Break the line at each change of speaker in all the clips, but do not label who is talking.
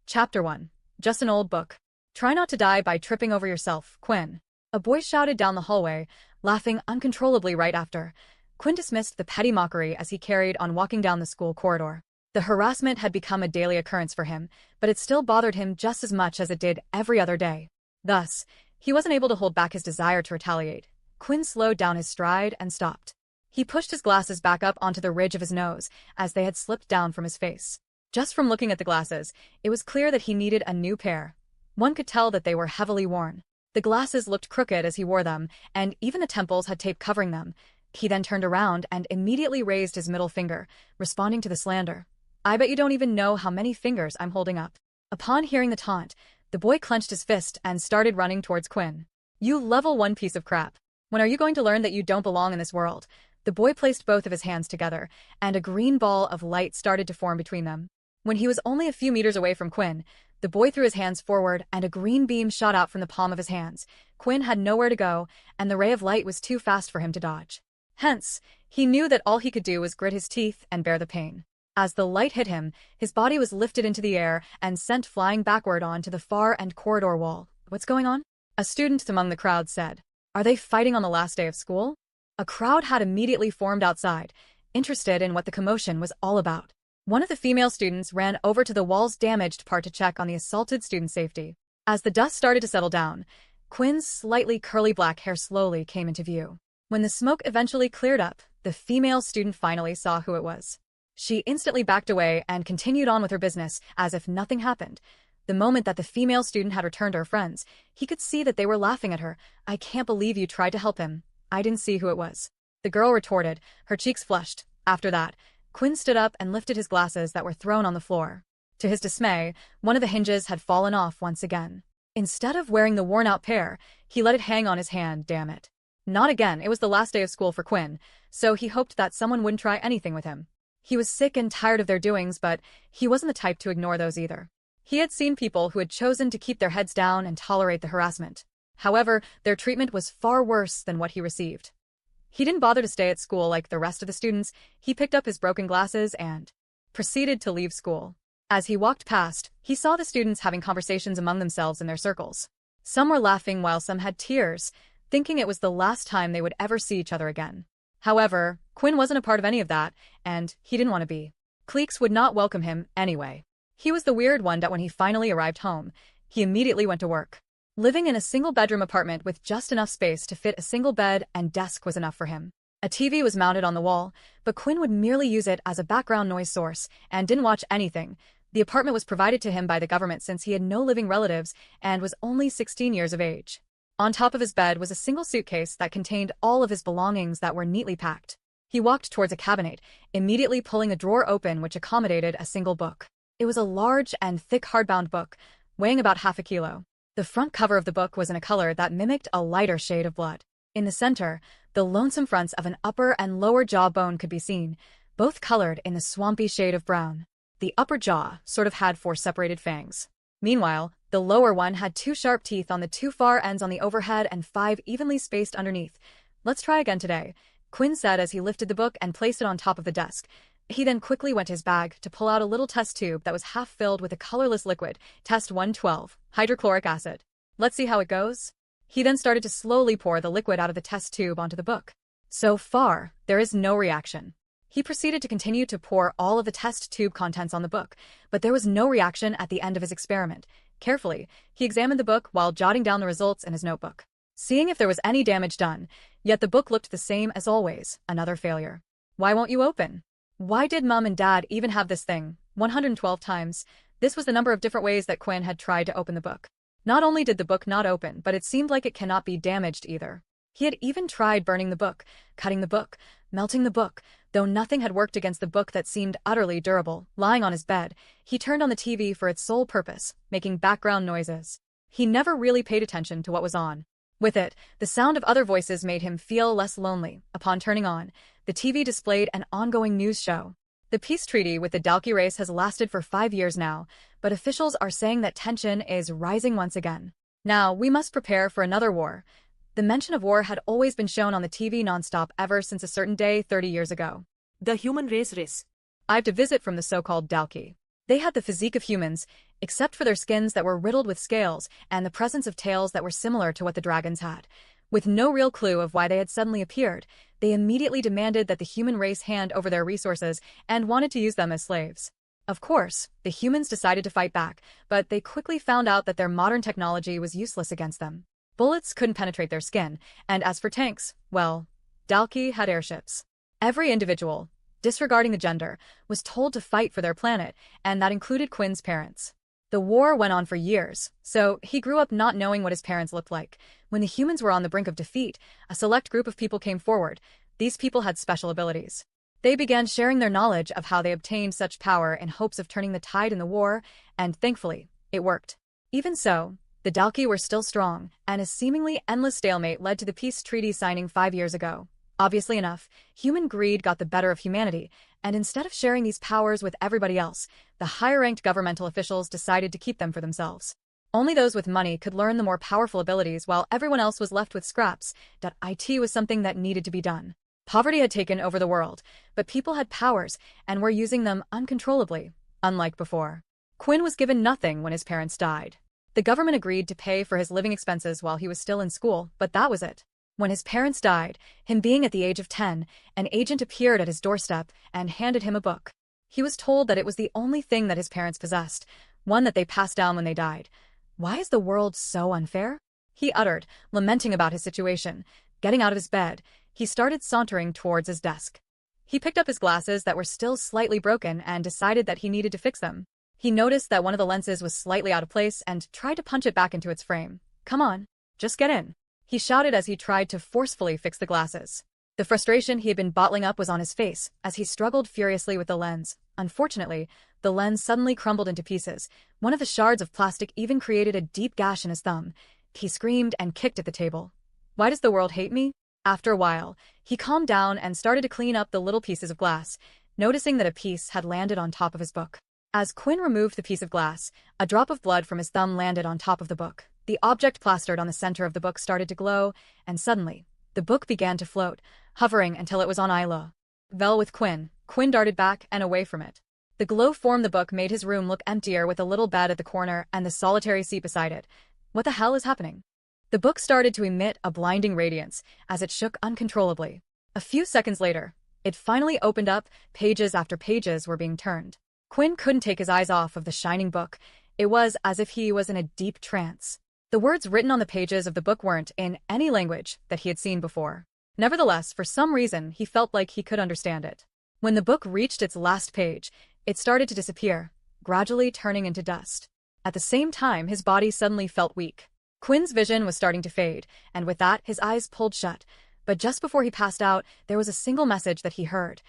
Chapter 1. Just an old book. Try not to die by tripping over yourself, Quinn. A boy shouted down the hallway, laughing uncontrollably right after. Quinn dismissed the petty mockery as he carried on walking down the school corridor. The harassment had become a daily occurrence for him, but it still bothered him just as much as it did every other day. Thus, he wasn't able to hold back his desire to retaliate. Quinn slowed down his stride and stopped. He pushed his glasses back up onto the ridge of his nose, as they had slipped down from his face. Just from looking at the glasses, it was clear that he needed a new pair. One could tell that they were heavily worn. The glasses looked crooked as he wore them, and even the temples had tape covering them. He then turned around and immediately raised his middle finger, responding to the slander. "I bet you don't even know how many fingers I'm holding up." Upon hearing the taunt, the boy clenched his fist and started running towards Quinn. "You level 1 piece of crap. When are you going to learn that you don't belong in this world?" The boy placed both of his hands together, and a green ball of light started to form between them. When he was only a few meters away from Quinn, the boy threw his hands forward and a green beam shot out from the palm of his hands. Quinn had nowhere to go, and the ray of light was too fast for him to dodge. Hence, he knew that all he could do was grit his teeth and bear the pain. As the light hit him, his body was lifted into the air and sent flying backward onto the far end corridor wall. "What's going on?" a student among the crowd said. "Are they fighting on the last day of school?" A crowd had immediately formed outside, interested in what the commotion was all about. One of the female students ran over to the wall's damaged part to check on the assaulted student's safety. As the dust started to settle down, Quinn's slightly curly black hair slowly came into view. When the smoke eventually cleared up, the female student finally saw who it was. She instantly backed away and continued on with her business as if nothing happened. The moment that the female student had returned to her friends, he could see that they were laughing at her. "I can't believe you tried to help him." "I didn't see who it was," the girl retorted, her cheeks flushed. After that, Quinn stood up and lifted his glasses that were thrown on the floor. To his dismay, one of the hinges had fallen off once again. Instead of wearing the worn-out pair, he let it hang on his hand. Damn it. Not again. It was the last day of school for Quinn, so he hoped that someone wouldn't try anything with him. He was sick and tired of their doings, but he wasn't the type to ignore those either. He had seen people who had chosen to keep their heads down and tolerate the harassment. However, their treatment was far worse than what he received. He didn't bother to stay at school like the rest of the students. He picked up his broken glasses and proceeded to leave school. As he walked past, he saw the students having conversations among themselves in their circles. Some were laughing while some had tears, thinking it was the last time they would ever see each other again. However, Quinn wasn't a part of any of that, and he didn't want to be. Cliques would not welcome him anyway. He was the weird one that when he finally arrived home, he immediately went to work. Living in a single-bedroom apartment with just enough space to fit a single bed and desk was enough for him. A TV was mounted on the wall, but Quinn would merely use it as a background noise source and didn't watch anything. The apartment was provided to him by the government since he had no living relatives and was only 16 years of age. On top of his bed was a single suitcase that contained all of his belongings that were neatly packed. He walked towards a cabinet, immediately pulling a drawer open which accommodated a single book. It was a large and thick hardbound book, weighing about half a kilo. The front cover of the book was in a color that mimicked a lighter shade of blood. In the center, the lonesome fronts of an upper and lower jawbone could be seen, both colored in the swampy shade of brown. The upper jaw sort of had 4 separated fangs. Meanwhile, the lower one had 2 sharp teeth on the 2 far ends on the overhead and 5 evenly spaced underneath. "Let's try again today," Quinn said as he lifted the book and placed it on top of the desk. He then quickly went to his bag to pull out a little test tube that was half filled with a colorless liquid, test 112, hydrochloric acid. "Let's see how it goes." He then started to slowly pour the liquid out of the test tube onto the book. So far, there is no reaction. He proceeded to continue to pour all of the test tube contents on the book, but there was no reaction at the end of his experiment. Carefully, he examined the book while jotting down the results in his notebook, seeing if there was any damage done, yet the book looked the same as always. Another failure. "Why won't you open?" Why did Mom and Dad even have this thing? 112 times. This was the number of different ways that Quinn had tried to open the book. Not only did the book not open, but it seemed like it cannot be damaged either. He had even tried burning the book, cutting the book, melting the book, though nothing had worked against the book that seemed utterly durable. Lying on his bed, he turned on the TV for its sole purpose, making background noises. He never really paid attention to what was on. With it, the sound of other voices made him feel less lonely. Upon turning on, the TV displayed an ongoing news show. The peace treaty with the Dalki race has lasted for 5 years now, but officials are saying that tension is rising once again. Now, we must prepare for another war. The mention of war had always been shown on the TV nonstop ever since a certain day 30 years ago.
The human race.
I've a visit from the so-called Dalki. They had the physique of humans, except for their skins that were riddled with scales and the presence of tails that were similar to what the dragons had. With no real clue of why they had suddenly appeared, they immediately demanded that the human race hand over their resources and wanted to use them as slaves. Of course, the humans decided to fight back, but they quickly found out that their modern technology was useless against them. Bullets couldn't penetrate their skin, and as for tanks, well, Dalki had airships. Every individual, disregarding the gender, was told to fight for their planet, and that included Quinn's parents. The war went on for years, so he grew up not knowing what his parents looked like. When the humans were on the brink of defeat, a select group of people came forward. These people had special abilities. They began sharing their knowledge of how they obtained such power in hopes of turning the tide in the war, and thankfully, it worked. Even so, the Dalki were still strong, and a seemingly endless stalemate led to the peace treaty signing 5 years ago. Obviously enough, human greed got the better of humanity, and instead of sharing these powers with everybody else, the higher-ranked governmental officials decided to keep them for themselves. Only those with money could learn the more powerful abilities while everyone else was left with scraps. It was something that needed to be done. Poverty had taken over the world, but people had powers and were using them uncontrollably, unlike before. Quinn was given nothing when his parents died. The government agreed to pay for his living expenses while he was still in school, but that was it. When his parents died, him being at the age of 10, an agent appeared at his doorstep and handed him a book. He was told that it was the only thing that his parents possessed, one that they passed down when they died. Why is the world so unfair? He uttered, lamenting about his situation. Getting out of his bed, he started sauntering towards his desk. He picked up his glasses that were still slightly broken and decided that he needed to fix them. He noticed that one of the lenses was slightly out of place and tried to punch it back into its frame. "Come on, just get in," he shouted as he tried to forcefully fix the glasses. The frustration he had been bottling up was on his face as he struggled furiously with the lens. Unfortunately, the lens suddenly crumbled into pieces. One of the shards of plastic even created a deep gash in his thumb. He screamed and kicked at the table. "Why does the world hate me?" After a while, he calmed down and started to clean up the little pieces of glass, noticing that a piece had landed on top of his book. As Quinn removed the piece of glass, a drop of blood from his thumb landed on top of the book. The object plastered on the center of the book started to glow, and suddenly, the book began to float, hovering until it was on Isla. Vel with Quinn. Quinn darted back and away from it. The glow form the book made his room look emptier with a little bed at the corner and the solitary seat beside it. What the hell is happening? The book started to emit a blinding radiance as it shook uncontrollably. A few seconds later, it finally opened up. Pages after pages were being turned. Quinn couldn't take his eyes off of the shining book. It was as if he was in a deep trance. The words written on the pages of the book weren't in any language that he had seen before. Nevertheless, for some reason, he felt like he could understand it. When the book reached its last page, it started to disappear, gradually turning into dust. At the same time, his body suddenly felt weak. Quinn's vision was starting to fade, and with that, his eyes pulled shut. But just before he passed out, there was a single message that he heard.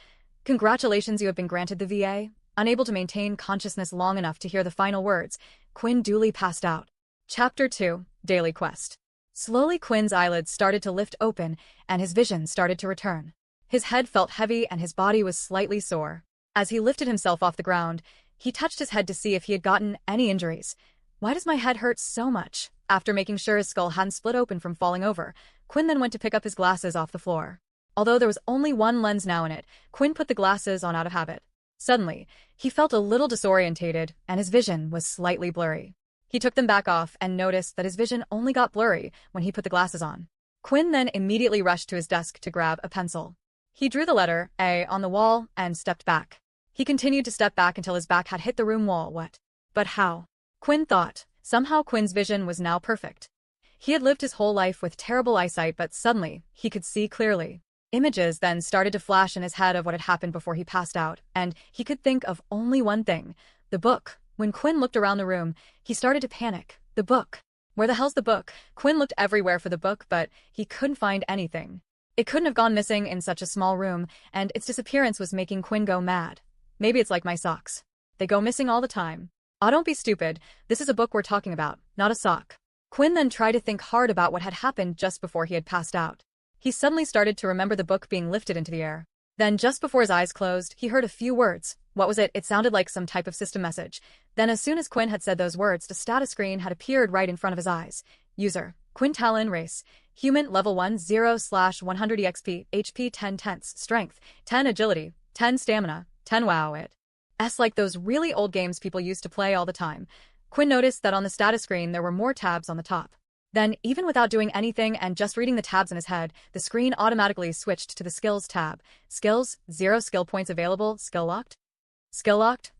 "Congratulations, you have been granted the VA." Unable to maintain consciousness long enough to hear the final words, Quinn duly passed out. Chapter 2, Daily Quest. Slowly Quinn's eyelids started to lift open, and his vision started to return. His head felt heavy and his body was slightly sore. As he lifted himself off the ground, he touched his head to see if he had gotten any injuries. "Why does my head hurt so much?" After making sure his skull hadn't split open from falling over, Quinn then went to pick up his glasses off the floor. Although there was only one lens now in it, Quinn put the glasses on out of habit. Suddenly, he felt a little disorientated, and his vision was slightly blurry. He took them back off and noticed that his vision only got blurry when he put the glasses on. Quinn then immediately rushed to his desk to grab a pencil. He drew the letter A on the wall and stepped back. He continued to step back until his back had hit the room wall. What? But how? Quinn thought. Somehow Quinn's vision was now perfect. He had lived his whole life with terrible eyesight, but suddenly, he could see clearly. Images then started to flash in his head of what had happened before he passed out, and he could think of only one thing: the book. When Quinn looked around the room, he started to panic. The book. Where the hell's the book? Quinn looked everywhere for the book, but he couldn't find anything. It couldn't have gone missing in such a small room, and its disappearance was making Quinn go mad. Maybe it's like my socks. They go missing all the time. "Ah, don't be stupid. This is a book we're talking about, not a sock." Quinn then tried to think hard about what had happened just before he had passed out. He suddenly started to remember the book being lifted into the air. Then, just before his eyes closed, he heard a few words. What was it? It sounded like some type of system message. Then, as soon as Quinn had said those words, the status screen had appeared right in front of his eyes. User: Quinn Talon, race: human, level 1, 0/100 EXP, HP 10 tenths, strength 10, agility 10, stamina 10. Wow, it Like those really old games people used to play all the time. Quinn noticed that on the status screen there were more tabs on the top. Then, even without doing anything and just reading the tabs in his head, the screen automatically switched to the Skills tab. Skills, 0 skill points available, skill locked? Skill locked?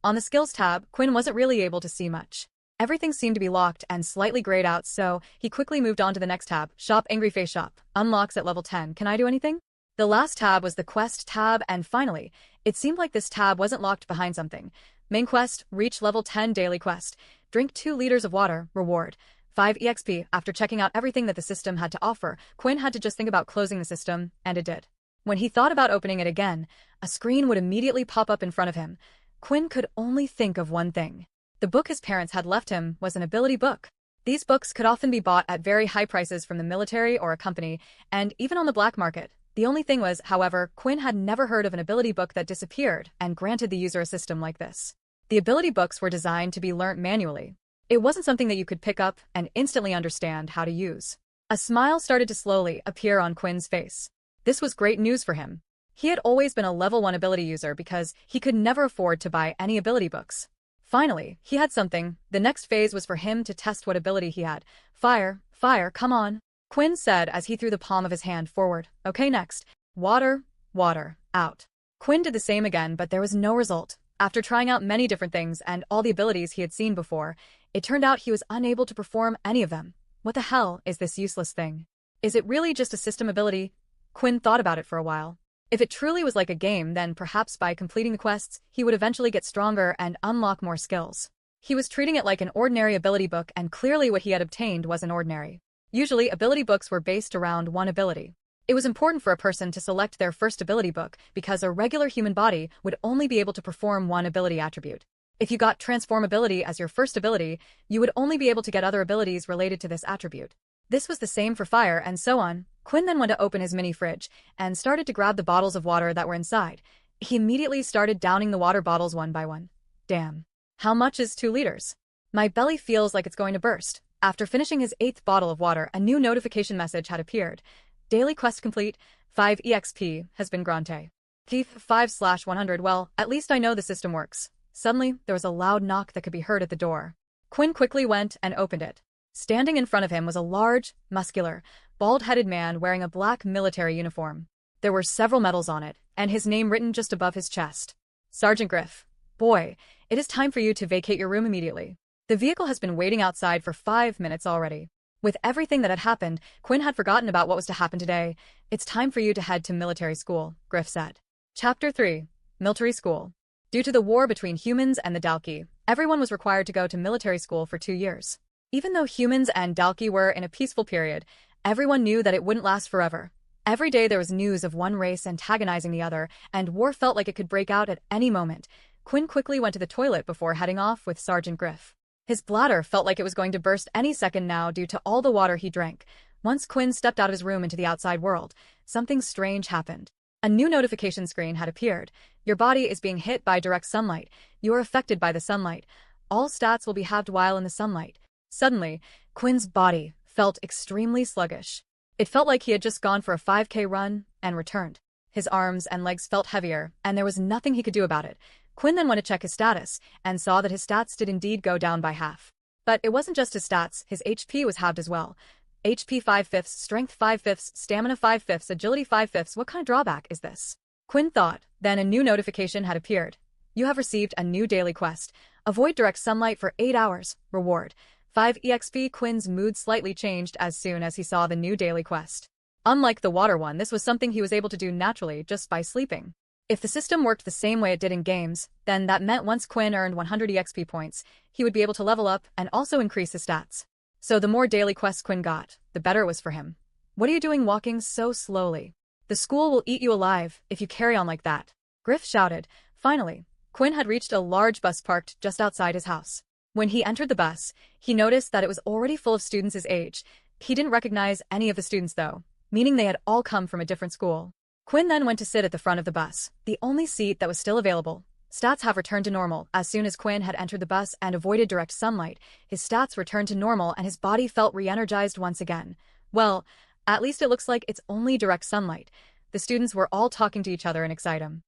On the Skills tab, Quinn wasn't really able to see much. Everything seemed to be locked and slightly grayed out, so he quickly moved on to the next tab. Shop, Angry Face Shop. Unlocks at level 10. Can I do anything? The last tab was the Quest tab, and finally, it seemed like this tab wasn't locked behind something. Main quest, reach level 10 daily quest. Drink 2 liters of water, reward 5 EXP. After checking out everything that the system had to offer, Quinn had to just think about closing the system, and it did. When he thought about opening it again, a screen would immediately pop up in front of him. Quinn could only think of one thing. The book his parents had left him was an ability book. These books could often be bought at very high prices from the military or a company, and even on the black market. The only thing was, however, Quinn had never heard of an ability book that disappeared and granted the user a system like this. The ability books were designed to be learnt manually. It wasn't something that you could pick up and instantly understand how to use. A smile started to slowly appear on Quinn's face. This was great news for him. He had always been a level 1 ability user because he could never afford to buy any ability books. Finally, he had something. The next phase was for him to test what ability he had. Fire, fire, come on, Quinn said as he threw the palm of his hand forward. Okay, next. Water, water, out. Quinn did the same again, but there was no result. After trying out many different things and all the abilities he had seen before, it turned out he was unable to perform any of them. What the hell is this useless thing? Is it really just a system ability? Quinn thought about it for a while. If it truly was like a game, then perhaps by completing the quests, he would eventually get stronger and unlock more skills. He was treating it like an ordinary ability book, and clearly what he had obtained wasn't ordinary. Usually, ability books were based around one ability. It was important for a person to select their first ability book because a regular human body would only be able to perform one ability attribute. If you got transformability as your first ability, you would only be able to get other abilities related to this attribute. This was the same for fire and so on. Quinn then went to open his mini fridge and started to grab the bottles of water that were inside. He immediately started downing the water bottles one by one. Damn. How much is 2 liters? My belly feels like it's going to burst. After finishing his 8th bottle of water, a new notification message had appeared. Daily quest complete. 5 EXP has been granted. Thief 5/100. Well, at least I know the system works. Suddenly, there was a loud knock that could be heard at the door. Quinn quickly went and opened it. Standing in front of him was a large, muscular, bald-headed man wearing a black military uniform. There were several medals on it, and his name written just above his chest. Sergeant Griff. Boy, it is time for you to vacate your room immediately. The vehicle has been waiting outside for 5 minutes already. With everything that had happened, Quinn had forgotten about what was to happen today. It's time for you to head to military school, Griff said. Chapter 3. Military School. Due to the war between humans and the Dalki, everyone was required to go to military school for 2 years. Even though humans and Dalki were in a peaceful period, everyone knew that it wouldn't last forever. Every day there was news of one race antagonizing the other, and war felt like it could break out at any moment. Quinn quickly went to the toilet before heading off with Sergeant Griff. His bladder felt like it was going to burst any second now due to all the water he drank. Once Quinn stepped out of his room into the outside world, something strange happened. A new notification screen had appeared. Your body is being hit by direct sunlight. You are affected by the sunlight. All stats will be halved while in the sunlight. Suddenly, Quinn's body felt extremely sluggish. It felt like he had just gone for a 5K run and returned. His arms and legs felt heavier, and there was nothing he could do about it. Quinn then went to check his status, and saw that his stats did indeed go down by half. But it wasn't just his stats, his HP was halved as well. HP 5/5, Strength 5/5, Stamina 5/5, Agility 5/5, what kind of drawback is this? Quinn thought. Then a new notification had appeared. You have received a new daily quest. Avoid direct sunlight for 8 hours. Reward 5 EXP. Quinn's mood slightly changed as soon as he saw the new daily quest. Unlike the water one, this was something he was able to do naturally just by sleeping. If the system worked the same way it did in games, then that meant once Quinn earned 100 EXP points, he would be able to level up and also increase his stats. So the more daily quests Quinn got, the better it was for him. What are you doing walking so slowly? The school will eat you alive if you carry on like that, Griff shouted. Finally, Quinn had reached a large bus parked just outside his house. When he entered the bus, he noticed that it was already full of students his age. He didn't recognize any of the students though, meaning they had all come from a different school. Quinn then went to sit at the front of the bus, the only seat that was still available. Stats have returned to normal. As soon as Quinn had entered the bus and avoided direct sunlight, his stats returned to normal and his body felt re-energized once again. Well, at least it looks like it's only direct sunlight. The students were all talking to each other in excitement.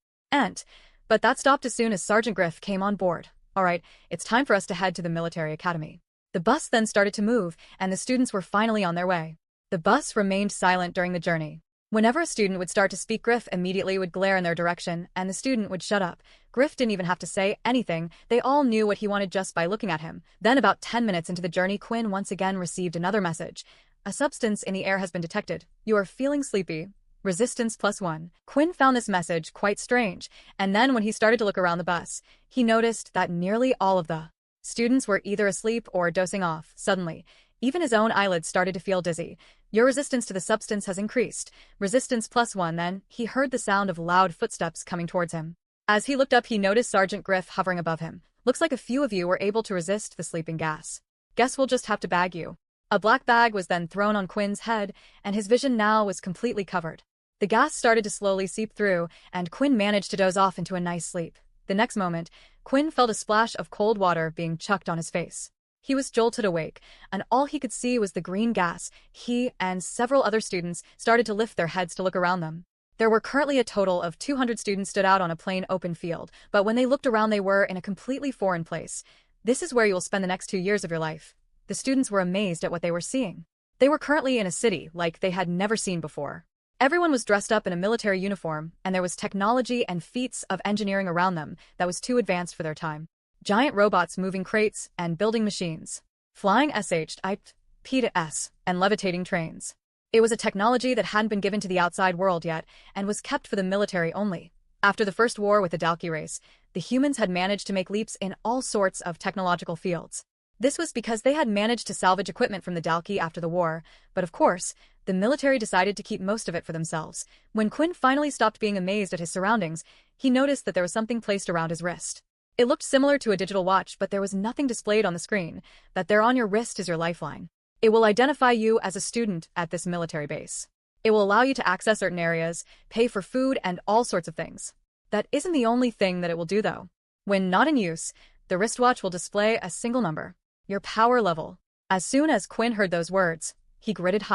But that stopped as soon as Sergeant Griff came on board. All right, it's time for us to head to the military academy. The bus then started to move, and the students were finally on their way. The bus remained silent during the journey. Whenever a student would start to speak, Griff immediately would glare in their direction, and the student would shut up. Griff didn't even have to say anything. They all knew what he wanted just by looking at him. Then about 10 minutes into the journey, Quinn once again received another message. A substance in the air has been detected. You are feeling sleepy. Resistance +1. Quinn found this message quite strange, and then when he started to look around the bus, he noticed that nearly all of the students were either asleep or dozing off. Suddenly, even his own eyelids started to feel dizzy. Your resistance to the substance has increased. Resistance +1. Then, he heard the sound of loud footsteps coming towards him. As he looked up, he noticed Sergeant Griff hovering above him. Looks like a few of you were able to resist the sleeping gas. Guess we'll just have to bag you. A black bag was then thrown on Quinn's head, and his vision now was completely covered. The gas started to slowly seep through, and Quinn managed to doze off into a nice sleep. The next moment, Quinn felt a splash of cold water being chucked on his face. He was jolted awake, and all he could see was the green gas. He and several other students started to lift their heads to look around them. There were currently a total of 200 students stood out on a plain open field, but when they looked around they were in a completely foreign place. This is where you will spend the next 2 years of your life. The students were amazed at what they were seeing. They were currently in a city like they had never seen before. Everyone was dressed up in a military uniform, and there was technology and feats of engineering around them that was too advanced for their time. Giant robots moving crates and building machines, flying P-to-S, and levitating trains. It was a technology that hadn't been given to the outside world yet and was kept for the military only. After the first war with the Dalki race, the humans had managed to make leaps in all sorts of technological fields. This was because they had managed to salvage equipment from the Dalki after the war, but of course, the military decided to keep most of it for themselves. When Quinn finally stopped being amazed at his surroundings, he noticed that there was something placed around his wrist. It looked similar to a digital watch, but there was nothing displayed on the screen. That there on your wrist is your lifeline. It will identify you as a student at this military base. It will allow you to access certain areas, pay for food, and all sorts of things. That isn't the only thing that it will do, though. When not in use, the wristwatch will display a single number. Your power level. As soon as Quinn heard those words, he gritted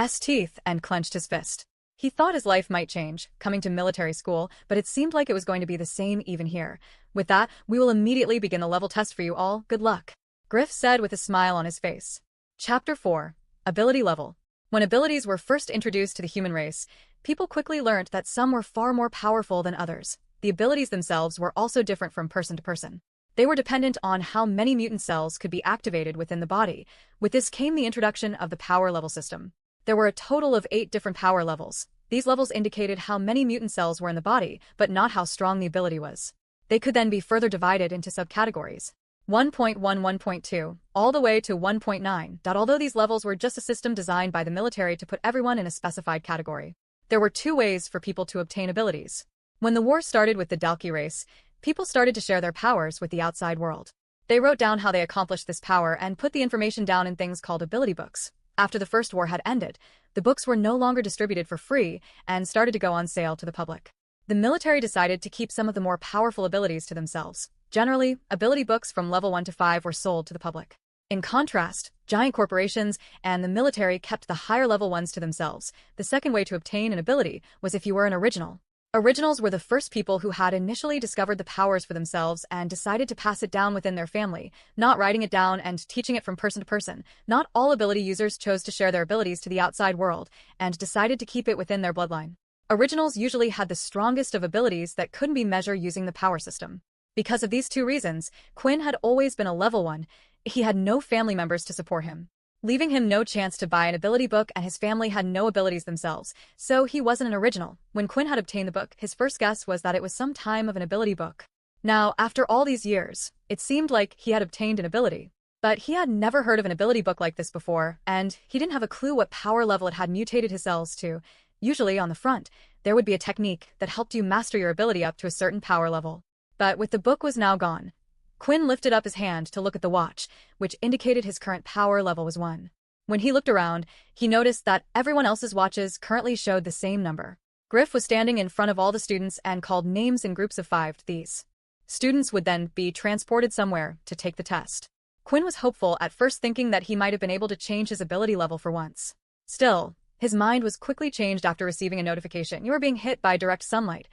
his teeth and clenched his fist. He thought his life might change, coming to military school, but it seemed like it was going to be the same even here. With that, we will immediately begin the level test for you all. Good luck. Griff said with a smile on his face. Chapter 4. Ability Level. When abilities were first introduced to the human race, people quickly learned that some were far more powerful than others. The abilities themselves were also different from person to person. They were dependent on how many mutant cells could be activated within the body. With this came the introduction of the power level system. There were a total of 8 different power levels. These levels indicated how many mutant cells were in the body, but not how strong the ability was. They could then be further divided into subcategories. 1.1, 1.2, all the way to 1.9. Although these levels were just a system designed by the military to put everyone in a specified category. There were 2 ways for people to obtain abilities. When the war started with the Dalki race, people started to share their powers with the outside world. They wrote down how they accomplished this power and put the information down in things called ability books. After the first war had ended, the books were no longer distributed for free and started to go on sale to the public. The military decided to keep some of the more powerful abilities to themselves. Generally, ability books from level 1 to 5 were sold to the public. In contrast, giant corporations and the military kept the higher level ones to themselves. The second way to obtain an ability was if you were an original. Originals were the first people who had initially discovered the powers for themselves and decided to pass it down within their family, not writing it down and teaching it from person to person. Not all ability users chose to share their abilities to the outside world and decided to keep it within their bloodline. Originals usually had the strongest of abilities that couldn't be measured using the power system. Because of these 2 reasons, Quinn had always been a level 1. He had no family members to support him, leaving him no chance to buy an ability book, and his family had no abilities themselves, so he wasn't an original. When Quinn had obtained the book, his first guess was that it was some time of an ability book. Now, after all these years, it seemed like he had obtained an ability. But he had never heard of an ability book like this before, and he didn't have a clue what power level it had mutated his cells to. Usually, on the front, there would be a technique that helped you master your ability up to a certain power level. But with the book was now gone, Quinn lifted up his hand to look at the watch, which indicated his current power level was 1. When he looked around, he noticed that everyone else's watches currently showed the same number. Griff was standing in front of all the students and called names in groups of 5. These students would then be transported somewhere to take the test. Quinn was hopeful at first, thinking that he might have been able to change his ability level for once. Still, his mind was quickly changed after receiving a notification. You are being hit by direct sunlight.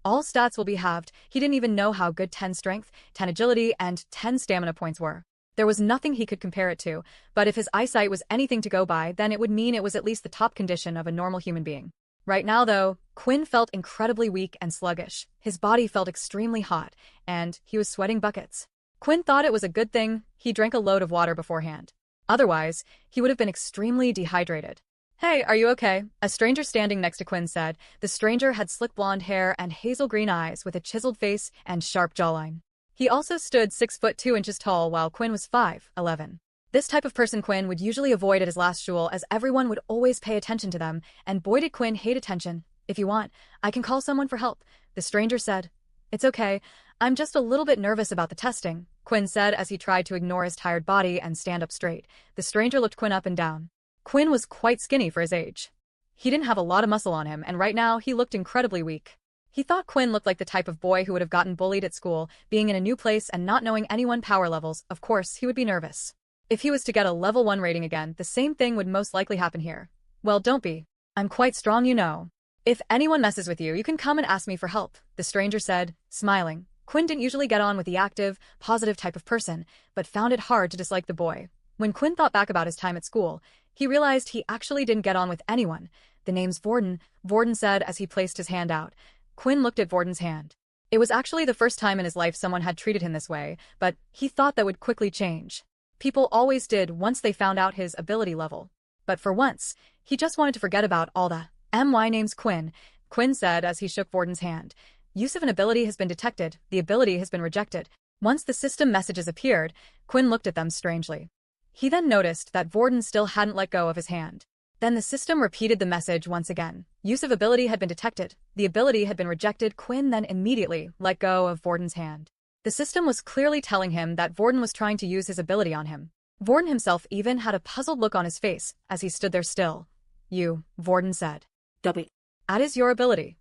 All stats will be halved. He didn't even know how good 10 strength, 10 agility, and 10 stamina points were. There was nothing he could compare it to, but if his eyesight was anything to go by, then it would mean it was at least the top condition of a normal human being. Right now, though, Quinn felt incredibly weak and sluggish. His body felt extremely hot, and he was sweating buckets. Quinn thought it was a good thing he drank a load of water beforehand. Otherwise, he would have been extremely dehydrated. "Hey, are you okay?" a stranger standing next to Quinn said. The stranger had slick blonde hair and hazel green eyes with a chiseled face and sharp jawline. He also stood 6 foot 2 inches tall while Quinn was 5'11". This type of person Quinn would usually avoid at his last shul as everyone would always pay attention to them, and boy did Quinn hate attention. "If you want, I can call someone for help," the stranger said. "It's okay, I'm just a little bit nervous about the testing," Quinn said as he tried to ignore his tired body and stand up straight. The stranger looked Quinn up and down. Quinn was quite skinny for his age. He didn't have a lot of muscle on him, and right now he looked incredibly weak. He thought Quinn looked like the type of boy who would have gotten bullied at school, being in a new place and not knowing anyone power levels. Of course, he would be nervous. If he was to get a level 1 rating again, the same thing would most likely happen here. "Well, don't be. I'm quite strong, you know. If anyone messes with you, you can come and ask me for help," the stranger said, smiling. Quinn didn't usually get on with the active, positive type of person, but found it hard to dislike the boy. When Quinn thought back about his time at school, he realized he actually didn't get on with anyone. "The name's Vorden," Vorden said as he placed his hand out. Quinn looked at Vorden's hand. It was actually the first time in his life someone had treated him this way, but he thought that would quickly change. People always did once they found out his ability level. But for once, he just wanted to forget about all that. "My name's Quinn," Quinn said as he shook Vorden's hand. "Use of an ability has been detected. The ability has been rejected." Once the system messages appeared, Quinn looked at them strangely. He then noticed that Vorden still hadn't let go of his hand. Then the system repeated the message once again. Use of ability had been detected. The ability had been rejected. Quinn then immediately let go of Vorden's hand. The system was clearly telling him that Vorden was trying to use his ability on him. Vorden himself even had a puzzled look on his face as he stood there still. "You," Vorden said.
W.
"That is your ability."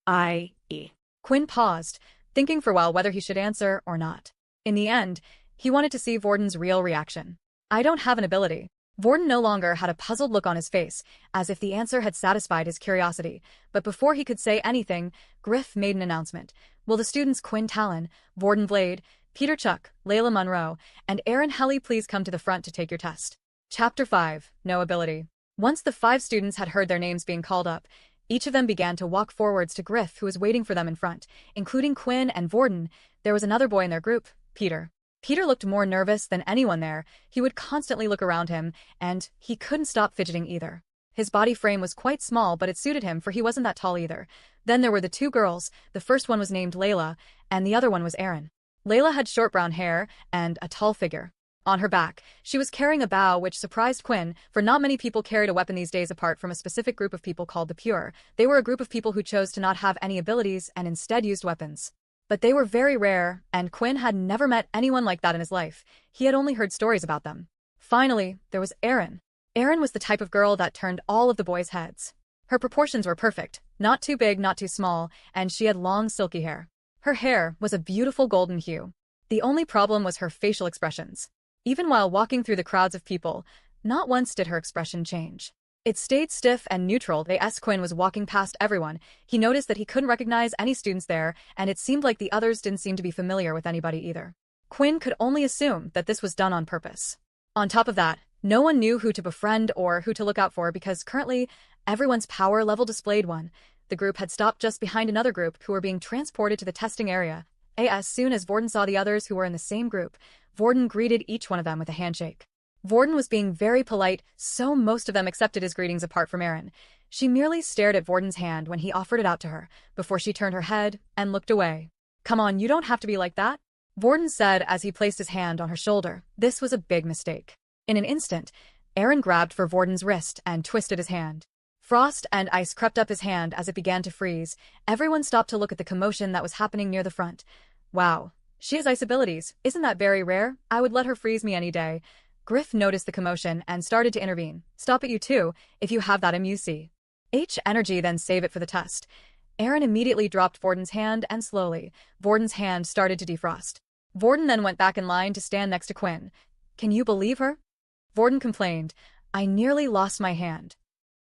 I.E.
Quinn paused, thinking for a while whether he should answer or not. In the end, he wanted to see Vorden's real reaction. "I don't have an ability." Vorden no longer had a puzzled look on his face, as if the answer had satisfied his curiosity. But before he could say anything, Griff made an announcement. "Will the students Quinn Talon, Vorden Blade, Peter Chuck, Layla Monroe, and Aaron Helly please come to the front to take your test?" Chapter 5. No Ability. Once the 5 students had heard their names being called up, each of them began to walk forwards to Griff, who was waiting for them in front. Including Quinn and Vorden, there was another boy in their group, Peter. Peter looked more nervous than anyone there. He would constantly look around him, and he couldn't stop fidgeting either. His body frame was quite small, but it suited him for he wasn't that tall either. Then there were the 2 girls. The first one was named Layla, and the other one was Erin. Layla had short brown hair and a tall figure. On her back, she was carrying a bow, which surprised Quinn, for not many people carried a weapon these days apart from a specific group of people called the Pure. They were a group of people who chose to not have any abilities and instead used weapons. But they were very rare, and Quinn had never met anyone like that in his life. He had only heard stories about them. Finally, there was Erin. Erin was the type of girl that turned all of the boys' heads. Her proportions were perfect, not too big, not too small, and she had long silky hair. Her hair was a beautiful golden hue. The only problem was her facial expressions. Even while walking through the crowds of people, not once did her expression change. It stayed stiff and neutral. As Quinn was walking past everyone, he noticed that he couldn't recognize any students there, and it seemed like the others didn't seem to be familiar with anybody either. Quinn could only assume that this was done on purpose. On top of that, no one knew who to befriend or who to look out for because currently, everyone's power level displayed 1. The group had stopped just behind another group who were being transported to the testing area. As soon as Vorden saw the others who were in the same group, Vorden greeted each one of them with a handshake. Vorden was being very polite, so most of them accepted his greetings apart from Erin. She merely stared at Vorden's hand when he offered it out to her, before she turned her head and looked away. "Come on, you don't have to be like that," Vorden said as he placed his hand on her shoulder. This was a big mistake. In an instant, Erin grabbed for Vorden's wrist and twisted his hand. Frost and ice crept up his hand as it began to freeze. Everyone stopped to look at the commotion that was happening near the front. "Wow, she has ice abilities. Isn't that very rare? I would let her freeze me any day." Griff noticed the commotion and started to intervene. "Stop it, you two, if you have that MUC. H energy, then save it for the test." Erin immediately dropped Vorden's hand and slowly, Vorden's hand started to defrost. Vorden then went back in line to stand next to Quinn. "Can you believe her?" Vorden complained. "I nearly lost my hand."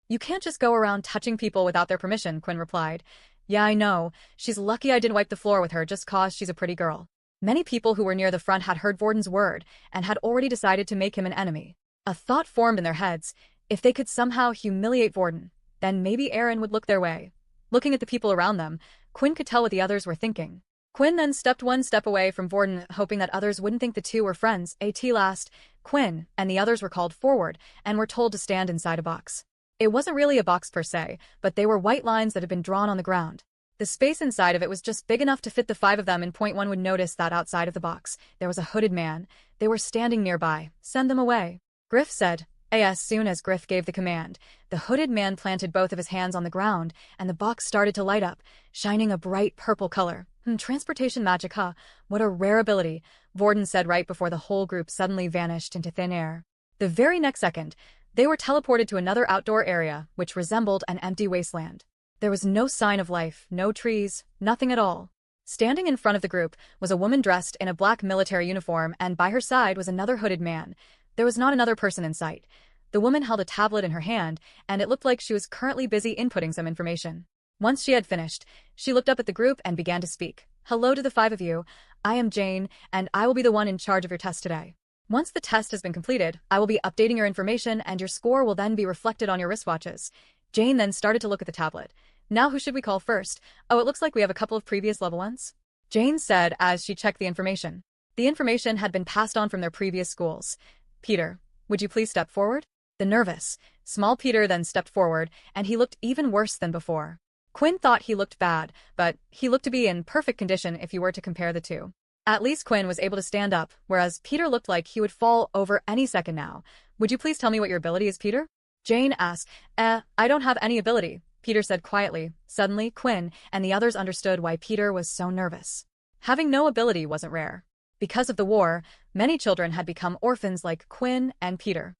"You can't just go around touching people without their permission," Quinn replied. Yeah, I know. She's lucky I didn't wipe the floor with her just 'cause she's a pretty girl. Many people who were near the front had heard Vorden's word and had already decided to make him an enemy. A thought formed in their heads. If they could somehow humiliate Vorden, then maybe Aaron would look their way. Looking at the people around them, Quinn could tell what the others were thinking. Quinn then stepped one step away from Vorden, hoping that others wouldn't think the two were friends. At last, Quinn and the others were called forward and were told to stand inside a box. It wasn't really a box per se, but they were white lines that had been drawn on the ground. The space inside of it was just big enough to fit the five of them, and Point One would notice that outside of the box, there was a hooded man. They were standing nearby. Send them away, Griff said. As soon as Griff gave the command, the hooded man planted both of his hands on the ground, and the box started to light up, shining a bright purple color. Transportation magic, huh? What a rare ability, Vorden said right before the whole group suddenly vanished into thin air. The very next second, they were teleported to another outdoor area, which resembled an empty wasteland. There was no sign of life, no trees, nothing at all. Standing in front of the group was a woman dressed in a black military uniform, and by her side was another hooded man. There was not another person in sight. The woman held a tablet in her hand, and it looked like she was currently busy inputting some information. Once she had finished, she looked up at the group and began to speak. Hello to the five of you. I am Jane, and I will be the one in charge of your test today. Once the test has been completed, I will be updating your information, and your score will then be reflected on your wristwatches. Jane then started to look at the tablet. Now who should we call first? Oh, it looks like we have a couple of previous level ones, Jane said as she checked the information. The information had been passed on from their previous schools. Peter, would you please step forward? The nervous, small Peter then stepped forward, and he looked even worse than before. Quinn thought he looked bad, but he looked to be in perfect condition if you were to compare the two. At least Quinn was able to stand up, whereas Peter looked like he would fall over any second now. Would you please tell me what your ability is, Peter? Jane asked. I don't have any ability, Peter said quietly. Suddenly, Quinn and the others understood why Peter was so nervous. Having no ability wasn't rare. Because of the war, many children had become orphans like Quinn and Peter.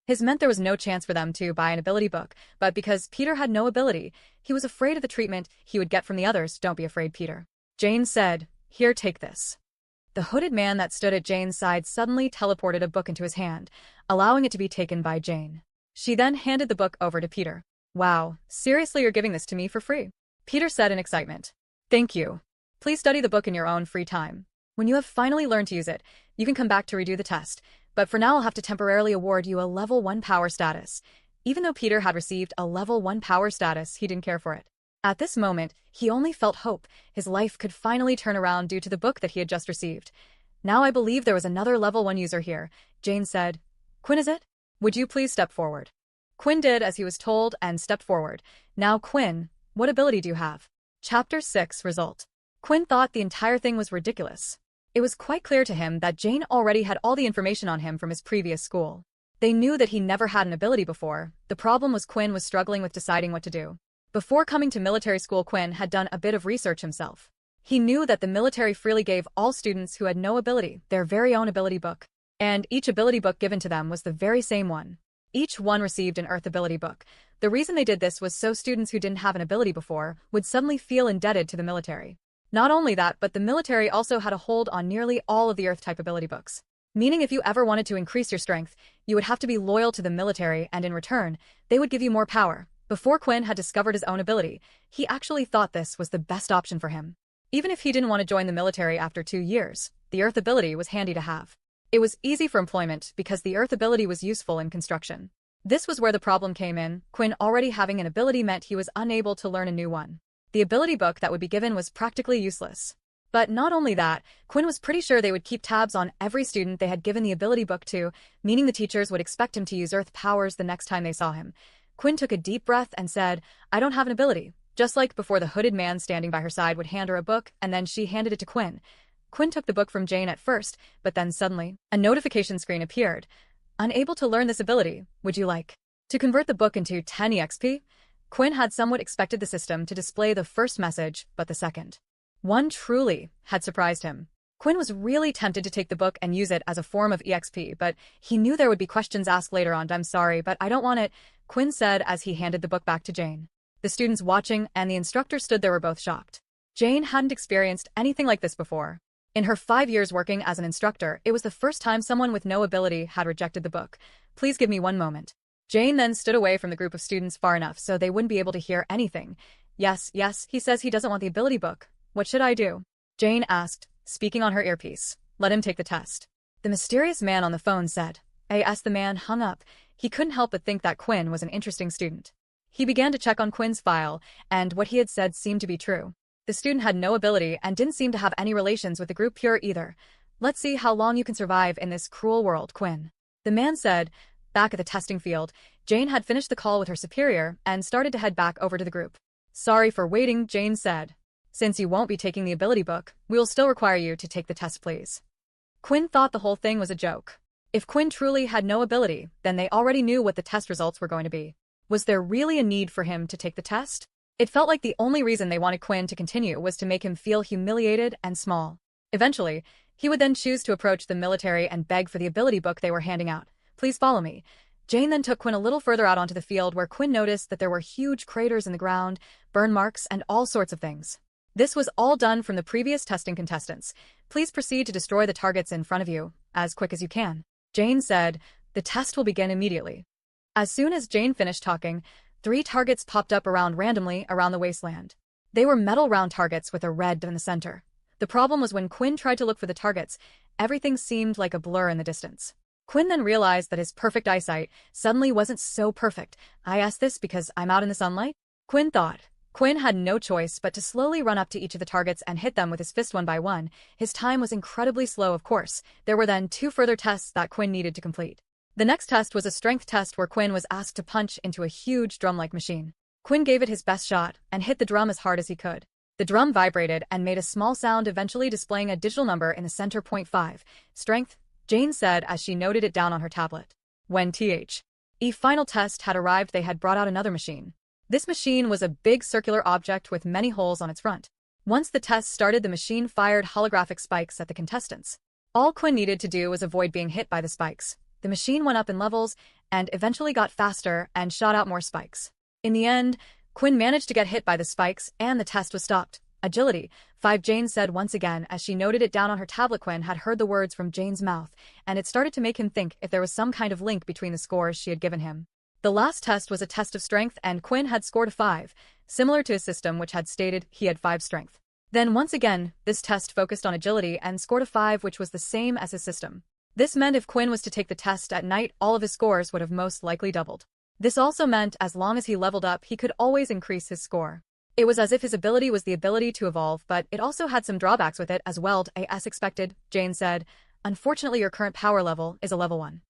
His meant there was no chance for them to buy an ability book, but because Peter had no ability, he was afraid of the treatment he would get from the others. Don't be afraid, Peter, Jane said. Here, take this. The hooded man that stood at Jane's side suddenly teleported a book into his hand, allowing it to be taken by Jane. She then handed the book over to Peter. Wow, seriously, you're giving this to me for free? Peter said in excitement. Thank you. Please study the book in your own free time. When you have finally learned to use it, you can come back to redo the test. But for now, I'll have to temporarily award you a level 1 power status. Even though Peter had received a level 1 power status, he didn't care for it. At this moment, he only felt hope. His life could finally turn around due to the book that he had just received. Now I believe there was another level 1 user here, Jane said. Quinn, is it? Would you please step forward? Quinn did as he was told and stepped forward. Now, Quinn, what ability do you have? Chapter 6 Result. Quinn thought the entire thing was ridiculous. It was quite clear to him that Jane already had all the information on him from his previous school. They knew that he never had an ability before. The problem was Quinn was struggling with deciding what to do. Before coming to military school, Quinn had done a bit of research himself. He knew that the military freely gave all students who had no ability their very own ability book. And each ability book given to them was the very same one. Each one received an Earth ability book. The reason they did this was so students who didn't have an ability before would suddenly feel indebted to the military. Not only that, but the military also had a hold on nearly all of the Earth-type ability books. Meaning if you ever wanted to increase your strength, you would have to be loyal to the military, and in return, they would give you more power. Before Quinn had discovered his own ability, he actually thought this was the best option for him. Even if he didn't want to join the military after 2 years, the Earth ability was handy to have. It was easy for employment because the Earth ability was useful in construction. This was where the problem came in. Quinn already having an ability meant he was unable to learn a new one. The ability book that would be given was practically useless. But not only that, Quinn was pretty sure they would keep tabs on every student they had given the ability book to, meaning the teachers would expect him to use Earth powers the next time they saw him. Quinn took a deep breath and said, I don't have an ability. Just like before, the hooded man standing by her side would hand her a book, and then she handed it to Quinn. Quinn took the book from Jane at first, but then suddenly, a notification screen appeared. Unable to learn this ability, would you like to convert the book into 10 EXP? Quinn had somewhat expected the system to display the first message, but the second one truly had surprised him. Quinn was really tempted to take the book and use it as a form of EXP, but he knew there would be questions asked later on. I'm sorry, but I don't want it, Quinn said as he handed the book back to Jane. The students watching and the instructor stood there were both shocked. Jane hadn't experienced anything like this before. In her 5 years working as an instructor, it was the first time someone with no ability had rejected the book. Please give me one moment. Jane then stood away from the group of students far enough so they wouldn't be able to hear anything. Yes, yes, he says he doesn't want the ability book. What should I do? Jane asked, speaking on her earpiece. Let him take the test. The mysterious man on the phone said. As the man hung up, he couldn't help but think that Quinn was an interesting student. He began to check on Quinn's file, and what he had said seemed to be true. The student had no ability and didn't seem to have any relations with the group Pure either. Let's see how long you can survive in this cruel world, Quinn. The man said. Back at the testing field, Jane had finished the call with her superior and started to head back over to the group. Sorry for waiting, Jane said. Since you won't be taking the ability book, we will still require you to take the test, please. Quinn thought the whole thing was a joke. If Quinn truly had no ability, then they already knew what the test results were going to be. Was there really a need for him to take the test? It felt like the only reason they wanted Quinn to continue was to make him feel humiliated and small. Eventually, he would then choose to approach the military and beg for the ability book they were handing out. Please follow me. Jane then took Quinn a little further out onto the field where Quinn noticed that there were huge craters in the ground, burn marks, and all sorts of things. This was all done from the previous testing contestants. Please proceed to destroy the targets in front of you, as quick as you can. Jane said, the test will begin immediately. As soon as Jane finished talking, 3 targets popped up randomly around the wasteland. They were metal round targets with a red in the center. The problem was when Quinn tried to look for the targets, everything seemed like a blur in the distance. Quinn then realized that his perfect eyesight suddenly wasn't so perfect. I asked this because I'm out in the sunlight? Quinn thought. Quinn had no choice but to slowly run up to each of the targets and hit them with his fist one by one. His time was incredibly slow, of course. There were then 2 further tests that Quinn needed to complete. The next test was a strength test where Quinn was asked to punch into a huge drum-like machine. Quinn gave it his best shot and hit the drum as hard as he could. The drum vibrated and made a small sound, eventually displaying a digital number in the center. 0.5. Strength, Jane said as she noted it down on her tablet. When the final test had arrived, they had brought out another machine. This machine was a big circular object with many holes on its front. Once the test started, the machine fired holographic spikes at the contestants. All Quinn needed to do was avoid being hit by the spikes. The machine went up in levels and eventually got faster and shot out more spikes. In the end, Quinn managed to get hit by the spikes and the test was stopped. Agility, 5, Jane said once again as she noted it down on her tablet. Quinn had heard the words from Jane's mouth, and it started to make him think if there was some kind of link between the scores she had given him. The last test was a test of strength, and Quinn had scored a 5, similar to his system which had stated he had 5 strength. Then once again, this test focused on agility and scored a 5, which was the same as his system. This meant if Quinn was to take the test at night, all of his scores would have most likely doubled. This also meant as long as he leveled up, he could always increase his score. It was as if his ability was the ability to evolve, but it also had some drawbacks with it as well. As expected, Jane said. Unfortunately, your current power level is a level 1.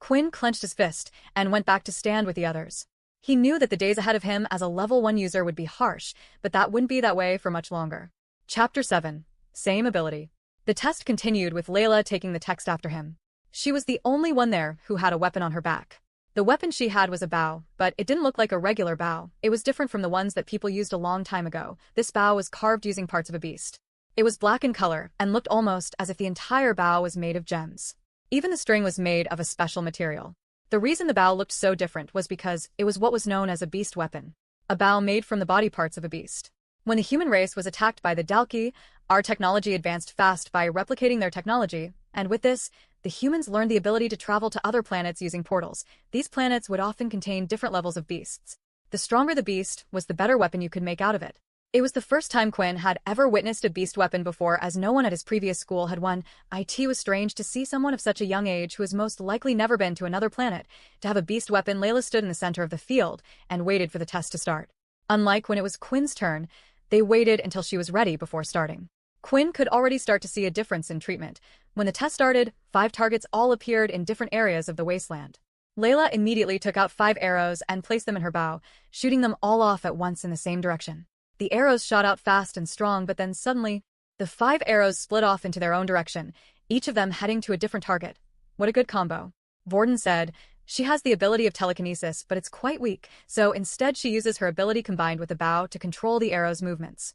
Quinn clenched his fist and went back to stand with the others. He knew that the days ahead of him as a level 1 user would be harsh, but that wouldn't be that way for much longer. Chapter 7. Same ability. The test continued with Layla taking the text after him. She was the only one there who had a weapon on her back. The weapon she had was a bow, but it didn't look like a regular bow. It was different from the ones that people used a long time ago. This bow was carved using parts of a beast. It was black in color and looked almost as if the entire bow was made of gems. Even the string was made of a special material. The reason the bow looked so different was because it was what was known as a beast weapon. A bow made from the body parts of a beast. When the human race was attacked by the Dalki, our technology advanced fast by replicating their technology, and with this, the humans learned the ability to travel to other planets using portals. These planets would often contain different levels of beasts. The stronger the beast was the better weapon you could make out of it. It was the first time Quinn had ever witnessed a beast weapon before, as no one at his previous school had one. It was strange to see someone of such a young age who has most likely never been to another planet to have a beast weapon. Layla stood in the center of the field and waited for the test to start. Unlike when it was Quinn's turn, they waited until she was ready before starting. Quinn could already start to see a difference in treatment. When the test started, 5 targets all appeared in different areas of the wasteland. Layla immediately took out 5 arrows and placed them in her bow, shooting them all off at once in the same direction. The arrows shot out fast and strong, but then suddenly, the 5 arrows split off into their own direction, each of them heading to a different target. What a good combo. Vorden said. She has the ability of telekinesis, but it's quite weak, so instead she uses her ability combined with the bow to control the arrow's movements.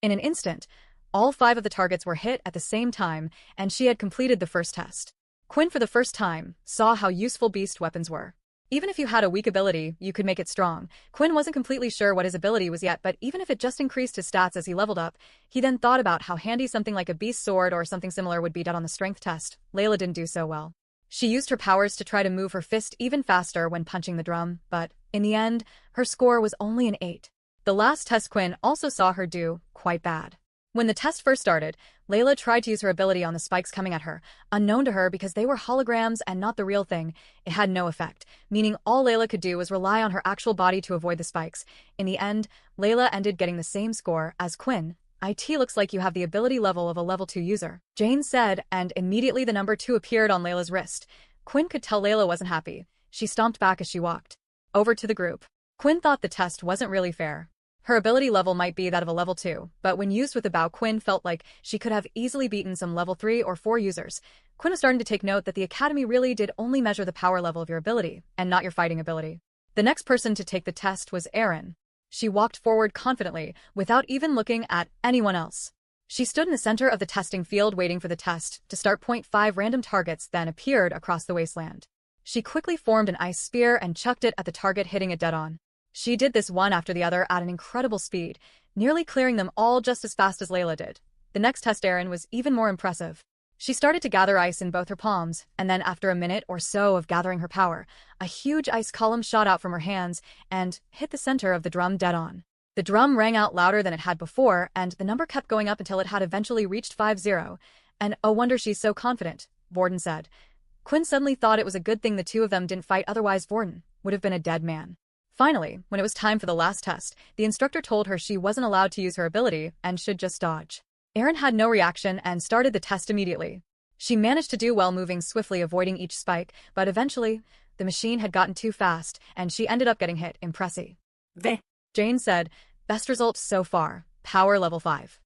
In an instant, all 5 of the targets were hit at the same time, and she had completed the first test. Quinn, for the first time, saw how useful beast weapons were. Even if you had a weak ability, you could make it strong. Quinn wasn't completely sure what his ability was yet, but even if it just increased his stats as he leveled up, he then thought about how handy something like a beast sword or something similar would be done on the strength test. Layla didn't do so well. She used her powers to try to move her fist even faster when punching the drum, but, in the end, her score was only an 8. The last test Quinn also saw her do quite bad. When the test first started, Layla tried to use her ability on the spikes coming at her. Unknown to her because they were holograms and not the real thing, it had no effect, meaning all Layla could do was rely on her actual body to avoid the spikes. In the end, Layla ended getting the same score as Quinn. "It looks like you have the ability level of a level 2 user," Jane said, and immediately the number 2 appeared on Layla's wrist. Quinn could tell Layla wasn't happy. She stomped back as she walked over to the group. Quinn thought the test wasn't really fair. Her ability level might be that of a level 2, but when used with the bow, Quinn felt like she could have easily beaten some level 3 or 4 users. Quinn was starting to take note that the academy really did only measure the power level of your ability, and not your fighting ability. The next person to take the test was Erin. She walked forward confidently, without even looking at anyone else. She stood in the center of the testing field waiting for the test to start. 5 random targets then appeared across the wasteland. She quickly formed an ice spear and chucked it at the target, hitting it dead on. She did this one after the other at an incredible speed, nearly clearing them all just as fast as Layla did. The next test Erin was even more impressive. She started to gather ice in both her palms, and then after a minute or so of gathering her power, a huge ice column shot out from her hands and hit the center of the drum dead on. The drum rang out louder than it had before, and the number kept going up until it had eventually reached 50. "And oh wonder she's so confident," Vorden said. Quinn suddenly thought it was a good thing the two of them didn't fight, otherwise Vorden would have been a dead man. Finally, when it was time for the last test, the instructor told her she wasn't allowed to use her ability and should just dodge. Erin had no reaction and started the test immediately. She managed to do well, moving swiftly, avoiding each spike, but eventually, the machine had gotten too fast, and she ended up getting hit. "Impressive," Jane said. "Best result so far, power level 5.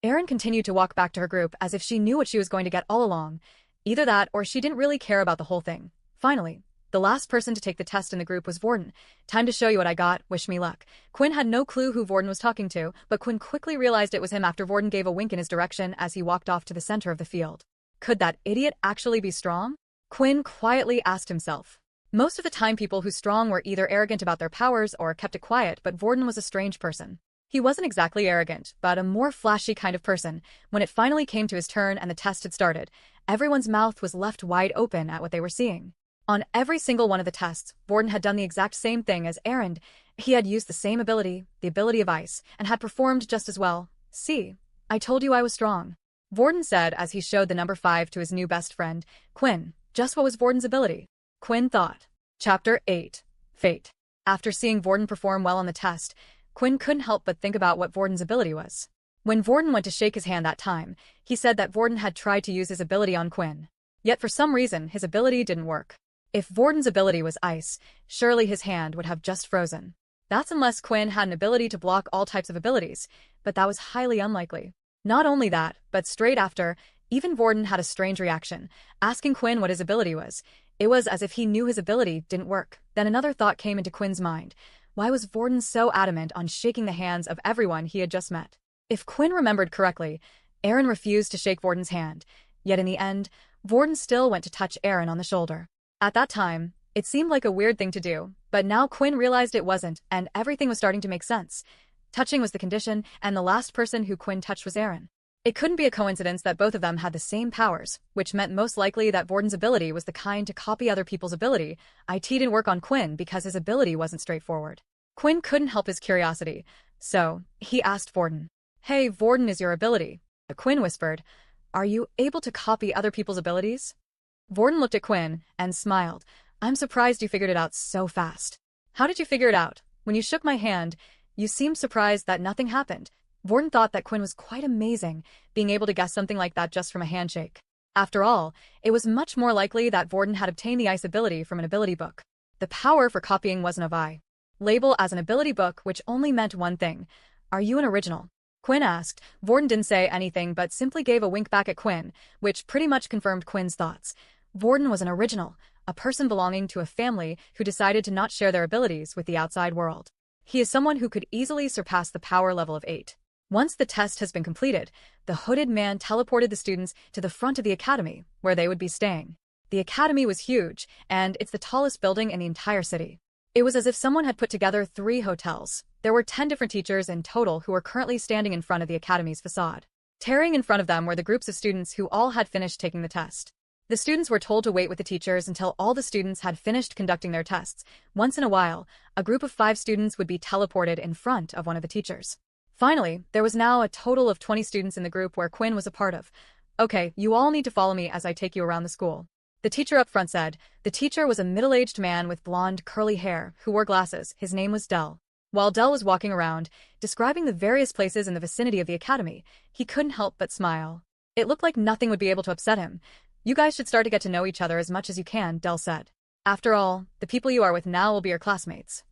Erin continued to walk back to her group as if she knew what she was going to get all along. Either that or she didn't really care about the whole thing. Finally, the last person to take the test in the group was Vorden. "Time to show you what I got, wish me luck." Quinn had no clue who Vorden was talking to, but Quinn quickly realized it was him after Vorden gave a wink in his direction as he walked off to the center of the field. Could that idiot actually be strong? Quinn quietly asked himself. Most of the time people who strong were either arrogant about their powers or kept it quiet, but Vorden was a strange person. He wasn't exactly arrogant, but a more flashy kind of person. When it finally came to his turn and the test had started, everyone's mouth was left wide open at what they were seeing. On every single one of the tests, Vorden had done the exact same thing as Erin. He had used the same ability, the ability of ice, and had performed just as well. "See, I told you I was strong," Vorden said as he showed the number 5 to his new best friend, Quinn. Just what was Vorden's ability? Quinn thought. Chapter 8. Fate. After seeing Vorden perform well on the test, Quinn couldn't help but think about what Vorden's ability was. When Vorden went to shake his hand that time, he said that Vorden had tried to use his ability on Quinn. Yet for some reason, his ability didn't work. If Vorden's ability was ice, surely his hand would have just frozen. That's unless Quinn had an ability to block all types of abilities, but that was highly unlikely. Not only that, but straight after, even Vorden had a strange reaction, asking Quinn what his ability was. It was as if he knew his ability didn't work. Then another thought came into Quinn's mind. Why was Vorden so adamant on shaking the hands of everyone he had just met? If Quinn remembered correctly, Erin refused to shake Vorden's hand, yet in the end, Vorden still went to touch Erin on the shoulder. At that time, it seemed like a weird thing to do, but now Quinn realized it wasn't, and everything was starting to make sense. Touching was the condition, and the last person who Quinn touched was Erin. It couldn't be a coincidence that both of them had the same powers, which meant most likely that Vorden's ability was the kind to copy other people's ability. It didn't work on Quinn because his ability wasn't straightforward. Quinn couldn't help his curiosity, so he asked Vorden. "Hey, Vorden, is your ability?" Quinn whispered. "Are you able to copy other people's abilities?" Vorden looked at Quinn and smiled. "I'm surprised you figured it out so fast." "How did you figure it out? When you shook my hand, you seemed surprised that nothing happened." Vorden thought that Quinn was quite amazing, being able to guess something like that just from a handshake. After all, it was much more likely that Vorden had obtained the ice ability from an ability book. The power for copying wasn't a vi label as an ability book, which only meant one thing. "Are you an original?" Quinn asked. Vorden didn't say anything but simply gave a wink back at Quinn, which pretty much confirmed Quinn's thoughts. Vorden was an original, a person belonging to a family who decided to not share their abilities with the outside world. He is someone who could easily surpass the power level of 8. Once the test has been completed, the hooded man teleported the students to the front of the academy, where they would be staying. The academy was huge, and it's the tallest building in the entire city. It was as if someone had put together 3 hotels. There were 10 different teachers in total who were currently standing in front of the academy's facade. Tearing in front of them were the groups of students who all had finished taking the test. The students were told to wait with the teachers until all the students had finished conducting their tests. Once in a while, a group of 5 students would be teleported in front of one of the teachers. Finally, there was now a total of 20 students in the group where Quinn was a part of. Okay, you all need to follow me as I take you around the school. The teacher up front said. The teacher was a middle-aged man with blonde, curly hair, who wore glasses. His name was Dell. While Dell was walking around, describing the various places in the vicinity of the academy, he couldn't help but smile. It looked like nothing would be able to upset him. You guys should start to get to know each other as much as you can, Dell said. After all, the people you are with now will be your classmates.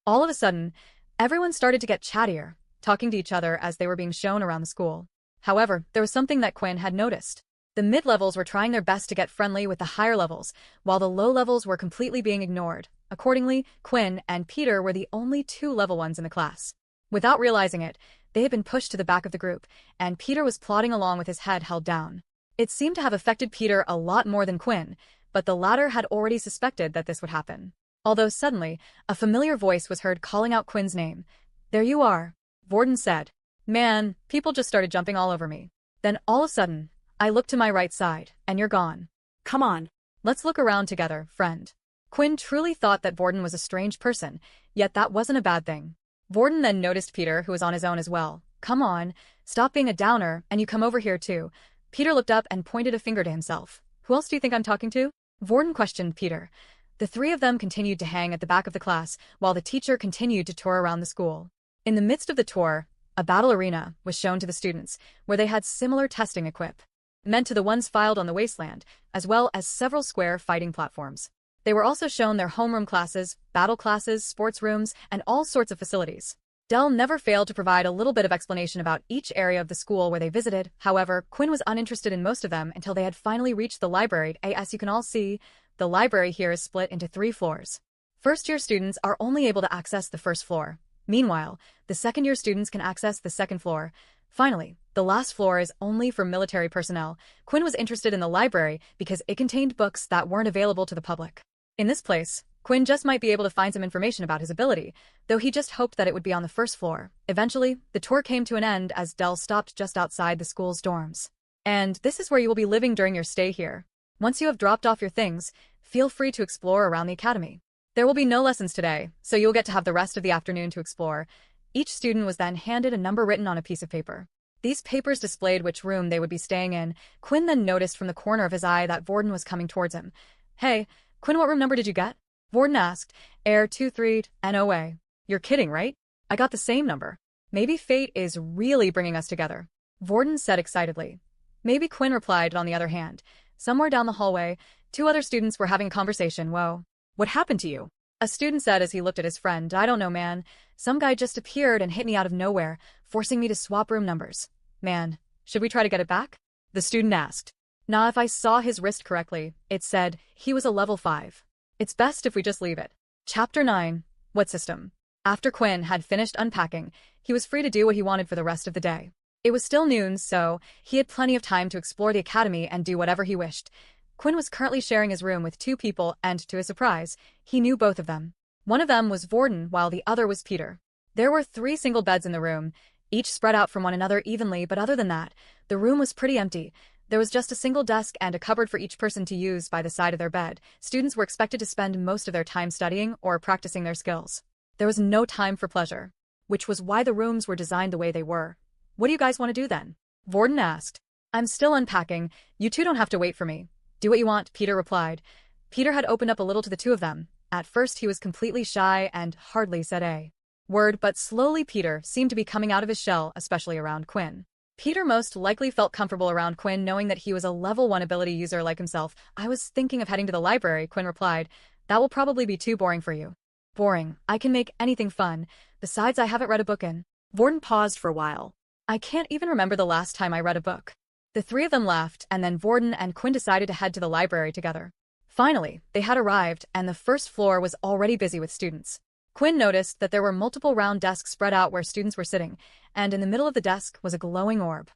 All of a sudden, everyone started to get chattier, talking to each other as they were being shown around the school. However, there was something that Quinn had noticed. The mid-levels were trying their best to get friendly with the higher levels, while the low levels were completely being ignored. Accordingly, Quinn and Peter were the only 2 level ones in the class. Without realizing it, they had been pushed to the back of the group, and Peter was plodding along with his head held down. It seemed to have affected Peter a lot more than Quinn, but the latter had already suspected that this would happen. Although suddenly, a familiar voice was heard calling out Quinn's name. "There you are," Vorden said. "Man, people just started jumping all over me. Then all of a sudden, I looked to my right side, and you're gone. Come on. Let's look around together, friend." Quinn truly thought that Vorden was a strange person, yet that wasn't a bad thing. Vorden then noticed Peter, who was on his own as well. "Come on, stop being a downer, and you come over here too." Peter looked up and pointed a finger to himself. "Who else do you think I'm talking to?" Vorden questioned Peter. The 3 of them continued to hang at the back of the class, while the teacher continued to tour around the school. In the midst of the tour, a battle arena was shown to the students, where they had similar testing equipment, meant to the ones filed on the wasteland, as well as several square fighting platforms. They were also shown their homeroom classes, battle classes, sports rooms, and all sorts of facilities. Dell never failed to provide a little bit of explanation about each area of the school where they visited. However, Quinn was uninterested in most of them until they had finally reached the library. As you can all see, the library here is split into 3 floors. First-year students are only able to access the first floor. Meanwhile, the second-year students can access the second floor. Finally, the last floor is only for military personnel. Quinn was interested in the library because it contained books that weren't available to the public. In this place, Quinn just might be able to find some information about his ability, though he just hoped that it would be on the first floor. Eventually, the tour came to an end as Dell stopped just outside the school's dorms. "And this is where you will be living during your stay here. Once you have dropped off your things, feel free to explore around the academy. There will be no lessons today, so you'll get to have the rest of the afternoon to explore." Each student was then handed a number written on a piece of paper. These papers displayed which room they would be staying in. Quinn then noticed from the corner of his eye that Vorden was coming towards him. "Hey, Quinn, what room number did you get?" Vorden asked. "Air 23 NOA. You're kidding, right? I got the same number. Maybe fate is really bringing us together," Vorden said excitedly. "Maybe," Quinn replied. On the other hand, somewhere down the hallway, 2 other students were having a conversation. "Whoa. What happened to you?" a student said as he looked at his friend. "I don't know, man. Some guy just appeared and hit me out of nowhere, forcing me to swap room numbers. Man, should we try to get it back?" the student asked. "Nah, if I saw his wrist correctly, it said he was a level 5. It's best if we just leave it." Chapter 9. What System? After Quinn had finished unpacking, he was free to do what he wanted for the rest of the day. It was still noon, so he had plenty of time to explore the academy and do whatever he wished. Quinn was currently sharing his room with 2 people, and to his surprise, he knew both of them. One of them was Vorden, while the other was Peter. There were 3 single beds in the room, each spread out from one another evenly, but other than that, the room was pretty empty. There was just a single desk and a cupboard for each person to use by the side of their bed. Students were expected to spend most of their time studying or practicing their skills. There was no time for pleasure, which was why the rooms were designed the way they were. "What do you guys want to do then?" Vorden asked. "I'm still unpacking. You 2 don't have to wait for me. Do what you want," Peter replied. Peter had opened up a little to the 2 of them. At first he was completely shy and hardly said a word, but slowly Peter seemed to be coming out of his shell, especially around Quinn. Peter most likely felt comfortable around Quinn, knowing that he was a level 1 ability user like himself. "I was thinking of heading to the library," Quinn replied. "That will probably be too boring for you." "Boring? I can make anything fun. Besides, I haven't read a book in." Vorden paused for a while. "I can't even remember the last time I read a book." The 3 of them laughed, and then Vorden and Quinn decided to head to the library together. Finally, they had arrived, and the first floor was already busy with students. Quinn noticed that there were multiple round desks spread out where students were sitting, and in the middle of the desk was a glowing orb.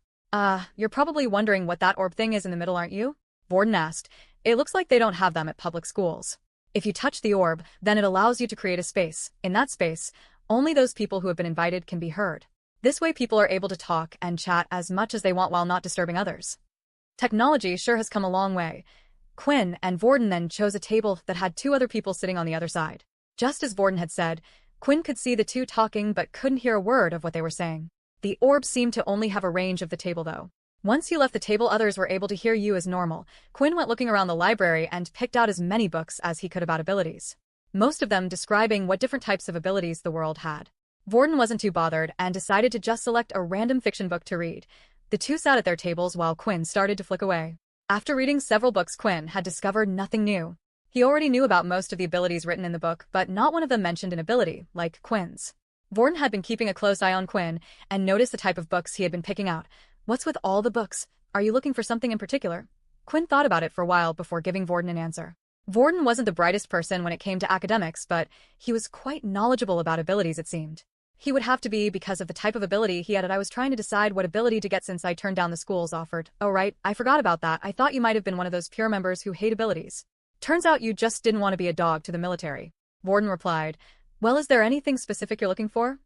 You're probably wondering what that orb thing is in the middle, aren't you?" Vorden asked. "It looks like they don't have them at public schools. If you touch the orb, then it allows you to create a space. In that space, only those people who have been invited can be heard. This way people are able to talk and chat as much as they want while not disturbing others. Technology sure has come a long way. Quinn and Vorden then chose a table that had two other people sitting on the other side. Just as Vorden had said, Quinn could see the two talking but couldn't hear a word of what they were saying. The orb seemed to only have a range of the table though. Once you left the table, others were able to hear you as normal. Quinn went looking around the library and picked out as many books as he could about abilities, most of them describing what different types of abilities the world had. Vorden wasn't too bothered and decided to just select a random fiction book to read. The two sat at their tables while Quinn started to flick away. After reading several books, Quinn had discovered nothing new. He already knew about most of the abilities written in the book, but not one of them mentioned an ability like Quinn's. Vorden had been keeping a close eye on Quinn and noticed the type of books he had been picking out. What's with all the books? Are you looking for something in particular? Quinn thought about it for a while before giving Vorden an answer. Vorden wasn't the brightest person when it came to academics, but he was quite knowledgeable about abilities, it seemed. He would have to be because of the type of ability he had, and I was trying to decide what ability to get since I turned down the schools offered. Oh right, I forgot about that. I thought you might have been one of those pure members who hate abilities. Turns out you just didn't want to be a dog to the military. Vorden replied. Well, is there anything specific you're looking for?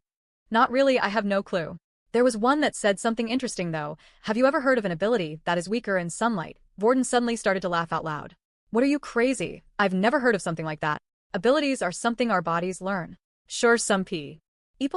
Not really, I have no clue. There was one that said something interesting though. Have you ever heard of an ability that is weaker in sunlight? Vorden suddenly started to laugh out loud. What are you, crazy? I've never heard of something like that. Abilities are something our bodies learn. Sure, some people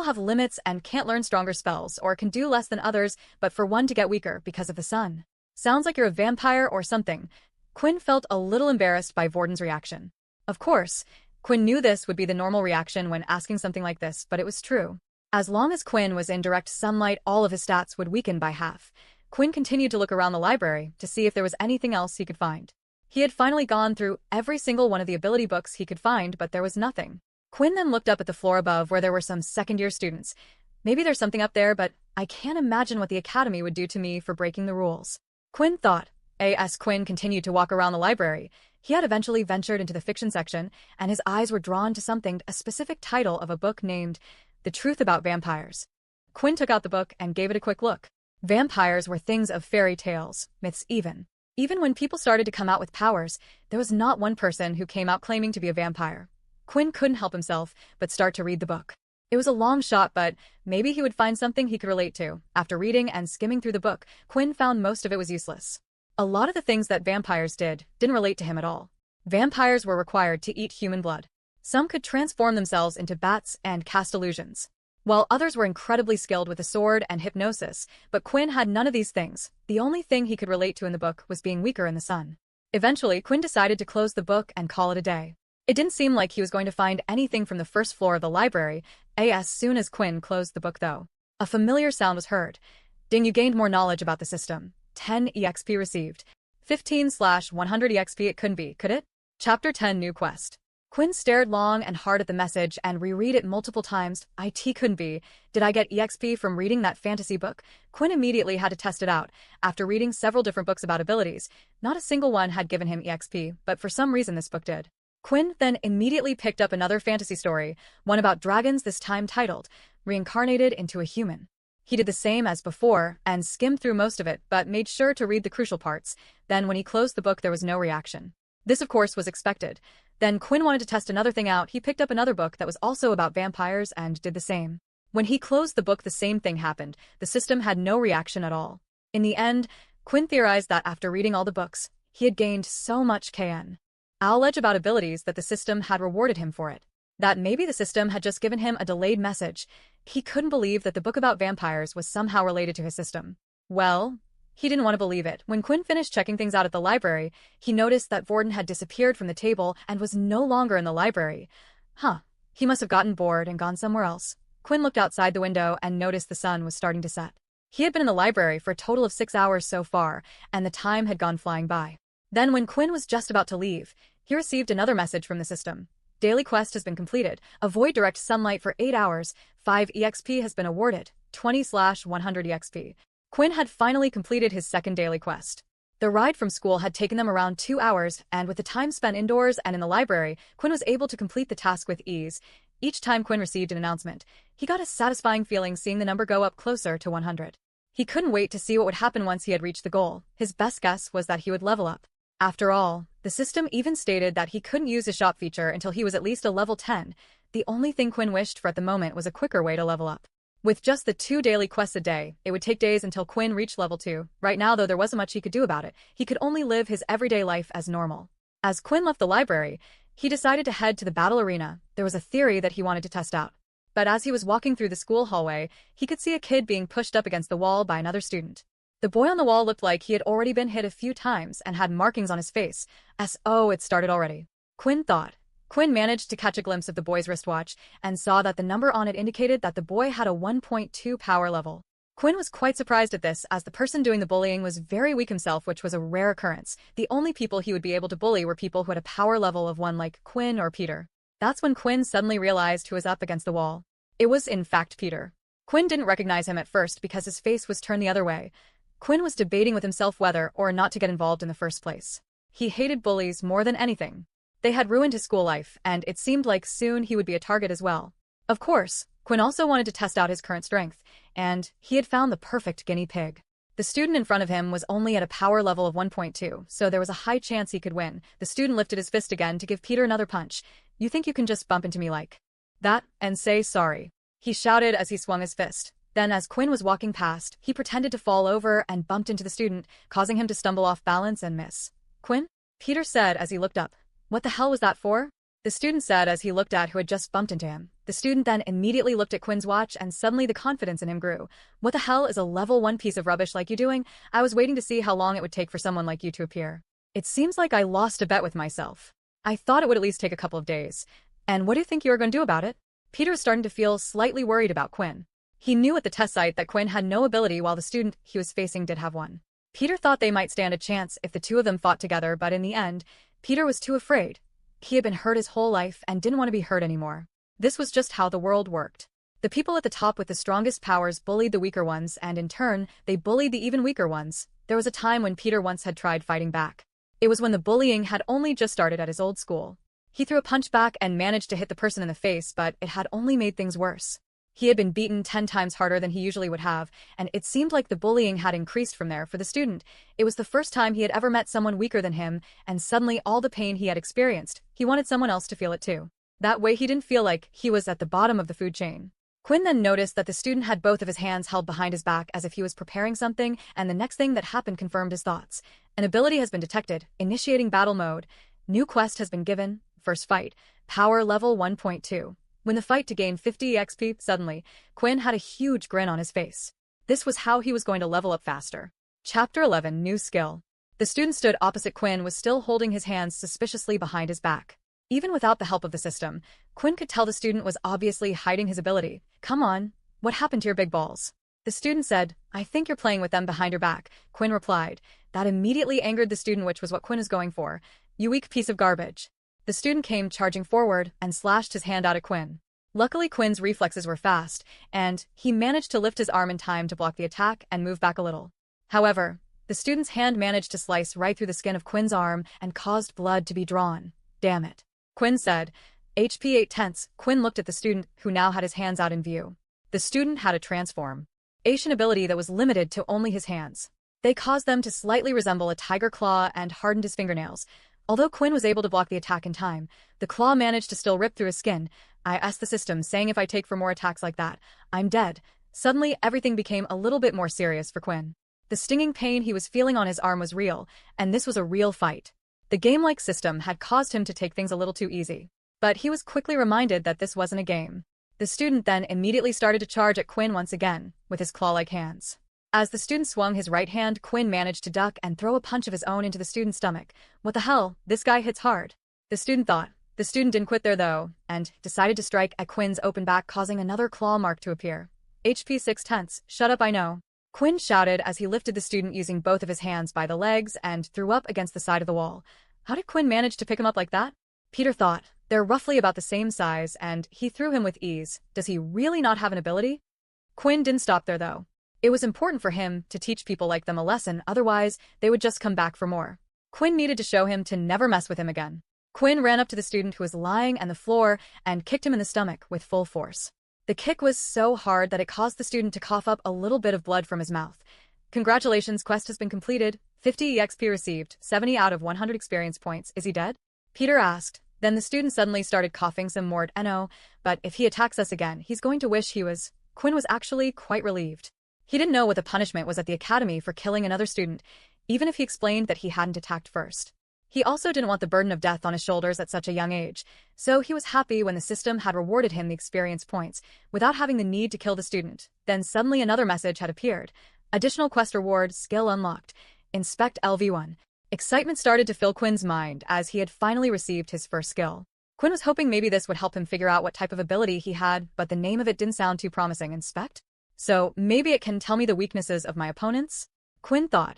have limits and can't learn stronger spells or can do less than others, but for one to get weaker because of the sun. Sounds like you're a vampire or something. Quinn felt a little embarrassed by Vorden's reaction. Of course, Quinn knew this would be the normal reaction when asking something like this, but it was true. As long as Quinn was in direct sunlight, all of his stats would weaken by half. Quinn continued to look around the library to see if there was anything else he could find. He had finally gone through every single one of the ability books he could find, but there was nothing. Quinn then looked up at the floor above where there were some second-year students. Maybe there's something up there, but I can't imagine what the academy would do to me for breaking the rules. Quinn thought. As Quinn continued to walk around the library, he had eventually ventured into the fiction section, and his eyes were drawn to something, a specific title of a book named The Truth About Vampires. Quinn took out the book and gave it a quick look. Vampires were things of fairy tales, myths even. Even when people started to come out with powers, there was not one person who came out claiming to be a vampire. Quinn couldn't help himself but start to read the book. It was a long shot, but maybe he would find something he could relate to. After reading and skimming through the book, Quinn found most of it was useless. A lot of the things that vampires didn't relate to him at all. Vampires were required to eat human blood. Some could transform themselves into bats and cast illusions, while others were incredibly skilled with a sword and hypnosis, but Quinn had none of these things. The only thing he could relate to in the book was being weaker in the sun. Eventually, Quinn decided to close the book and call it a day. It didn't seem like he was going to find anything from the first floor of the library. As soon as Quinn closed the book though, a familiar sound was heard. Ding, you gained more knowledge about the system. 10 EXP received. 15/100 EXP. It couldn't be, could it? Chapter 10 New Quest. Quinn stared long and hard at the message and reread it multiple times. It couldn't be. Did I get EXP from reading that fantasy book? Quinn immediately had to test it out. After reading several different books about abilities, not a single one had given him EXP, but for some reason this book did. Quinn then immediately picked up another fantasy story, one about dragons, this time titled Reincarnated into a Human. He did the same as before and skimmed through most of it, but made sure to read the crucial parts. Then when he closed the book, there was no reaction. This, of course, was expected. Then Quinn wanted to test another thing out. He picked up another book that was also about vampires and did the same. When he closed the book, the same thing happened. The system had no reaction at all. In the end, Quinn theorized that after reading all the books, he had gained so much knowledge about abilities that the system had rewarded him for it. That maybe the system had just given him a delayed message. He couldn't believe that the book about vampires was somehow related to his system. Well, he didn't want to believe it. When Quinn finished checking things out at the library, he noticed that Vorden had disappeared from the table and was no longer in the library. He must have gotten bored and gone somewhere else. Quinn looked outside the window and noticed the sun was starting to set. He had been in the library for a total of 6 hours so far, and the time had gone flying by. Then when Quinn was just about to leave, he received another message from the system. Daily quest has been completed. Avoid direct sunlight for 8 hours. 5 EXP has been awarded. 20/100 EXP. Quinn had finally completed his second daily quest. The ride from school had taken them around 2 hours, and with the time spent indoors and in the library, Quinn was able to complete the task with ease. Each time Quinn received an announcement, he got a satisfying feeling seeing the number go up closer to 100. He couldn't wait to see what would happen once he had reached the goal. His best guess was that he would level up. After all, the system even stated that he couldn't use his shop feature until he was at least a level 10. The only thing Quinn wished for at the moment was a quicker way to level up. With just the 2 daily quests a day, it would take days until Quinn reached level 2. Right now, though, there wasn't much he could do about it. He could only live his everyday life as normal. As Quinn left the library, he decided to head to the battle arena. There was a theory that he wanted to test out. But as he was walking through the school hallway, he could see a kid being pushed up against the wall by another student. The boy on the wall looked like he had already been hit a few times and had markings on his face. Oh, it started already. Quinn thought. Quinn managed to catch a glimpse of the boy's wristwatch and saw that the number on it indicated that the boy had a 1.2 power level. Quinn was quite surprised at this, as the person doing the bullying was very weak himself, which was a rare occurrence. The only people he would be able to bully were people who had a power level of 1 like Quinn or Peter. That's when Quinn suddenly realized who was up against the wall. It was in fact Peter. Quinn didn't recognize him at first because his face was turned the other way. Quinn was debating with himself whether or not to get involved in the first place. He hated bullies more than anything. They had ruined his school life, and it seemed like soon he would be a target as well. Of course, Quinn also wanted to test out his current strength, and he had found the perfect guinea pig. The student in front of him was only at a power level of 1.2, so there was a high chance he could win. The student lifted his fist again to give Peter another punch. "You think you can just bump into me like that and say sorry?" he shouted as he swung his fist. Then, as Quinn was walking past, he pretended to fall over and bumped into the student, causing him to stumble off balance and miss. "Quinn?" Peter said as he looked up. "What the hell was that for?" the student said as he looked at who had just bumped into him. The student then immediately looked at Quinn's watch, and suddenly the confidence in him grew. "What the hell is a level 1 piece of rubbish like you doing? I was waiting to see how long it would take for someone like you to appear. It seems like I lost a bet with myself. I thought it would at least take a couple of days. And what do you think you are going to do about it?" Peter was starting to feel slightly worried about Quinn. He knew at the test site that Quinn had no ability while the student he was facing did have one. Peter thought they might stand a chance if the two of them fought together, but in the end, Peter was too afraid. He had been hurt his whole life and didn't want to be hurt anymore. This was just how the world worked. The people at the top with the strongest powers bullied the weaker ones, and in turn, they bullied the even weaker ones. There was a time when Peter once had tried fighting back. It was when the bullying had only just started at his old school. He threw a punch back and managed to hit the person in the face, but it had only made things worse. He had been beaten 10 times harder than he usually would have, and it seemed like the bullying had increased from there for the student. It was the first time he had ever met someone weaker than him, and suddenly all the pain he had experienced, he wanted someone else to feel it too. That way he didn't feel like he was at the bottom of the food chain. Quinn then noticed that the student had both of his hands held behind his back as if he was preparing something, and the next thing that happened confirmed his thoughts. An ability has been detected, initiating battle mode. New quest has been given, first fight, power level 1.2. Win the fight to gain 50 XP. Suddenly, Quinn had a huge grin on his face. This was how he was going to level up faster. Chapter 11, New Skill. The student stood opposite Quinn was still holding his hands suspiciously behind his back. Even without the help of the system, Quinn could tell the student was obviously hiding his ability. "Come on, what happened to your big balls?" the student said. "I think you're playing with them behind your back," Quinn replied. That immediately angered the student, which was what Quinn is going for. "You weak piece of garbage." The student came charging forward and slashed his hand out at Quinn. Luckily, Quinn's reflexes were fast, and he managed to lift his arm in time to block the attack and move back a little. However, the student's hand managed to slice right through the skin of Quinn's arm and caused blood to be drawn. "Damn it," Quinn said. HP 8 tenths. Quinn looked at the student, who now had his hands out in view. The student had a transformation ability that was limited to only his hands. They caused them to slightly resemble a tiger claw and hardened his fingernails. Although Quinn was able to block the attack in time, the claw managed to still rip through his skin. "I asked the system, saying if I take for more attacks like that, I'm dead." Suddenly, everything became a little bit more serious for Quinn. The stinging pain he was feeling on his arm was real, and this was a real fight. The game-like system had caused him to take things a little too easy. But he was quickly reminded that this wasn't a game. The student then immediately started to charge at Quinn once again, with his claw-like hands. As the student swung his right hand, Quinn managed to duck and throw a punch of his own into the student's stomach. "What the hell, this guy hits hard," the student thought. The student didn't quit there though, and decided to strike at Quinn's open back, causing another claw mark to appear. HP 6 tenths. "Shut up, I know," Quinn shouted as he lifted the student using both of his hands by the legs and threw up against the side of the wall. How did Quinn manage to pick him up like that? Peter thought. They're roughly about the same size, and he threw him with ease. Does he really not have an ability? Quinn didn't stop there though. It was important for him to teach people like them a lesson, otherwise they would just come back for more. Quinn needed to show him to never mess with him again. Quinn ran up to the student who was lying on the floor and kicked him in the stomach with full force. The kick was so hard that it caused the student to cough up a little bit of blood from his mouth. "Congratulations, quest has been completed. 50 EXP received, 70 out of 100 experience points. Is he dead?" Peter asked. Then the student suddenly started coughing some more. "No, but if he attacks us again, he's going to wish he was." Quinn was actually quite relieved. He didn't know what the punishment was at the academy for killing another student, even if he explained that he hadn't attacked first. He also didn't want the burden of death on his shoulders at such a young age, so he was happy when the system had rewarded him the experience points, without having the need to kill the student. Then suddenly another message had appeared. Additional quest reward, skill unlocked. Inspect LV1. Excitement started to fill Quinn's mind as he had finally received his first skill. Quinn was hoping maybe this would help him figure out what type of ability he had, but the name of it didn't sound too promising. Inspect? So, maybe it can tell me the weaknesses of my opponents? Quinn thought.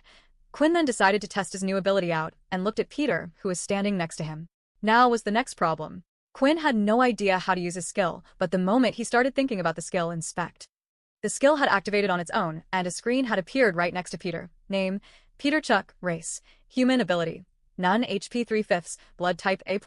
Quinn then decided to test his new ability out and looked at Peter, who was standing next to him. Now was the next problem. Quinn had no idea how to use his skill, but the moment he started thinking about the skill Inspect, the skill had activated on its own, and a screen had appeared right next to Peter. Name, Peter Chuck, race, human ability, none HP 3/5, blood type A+.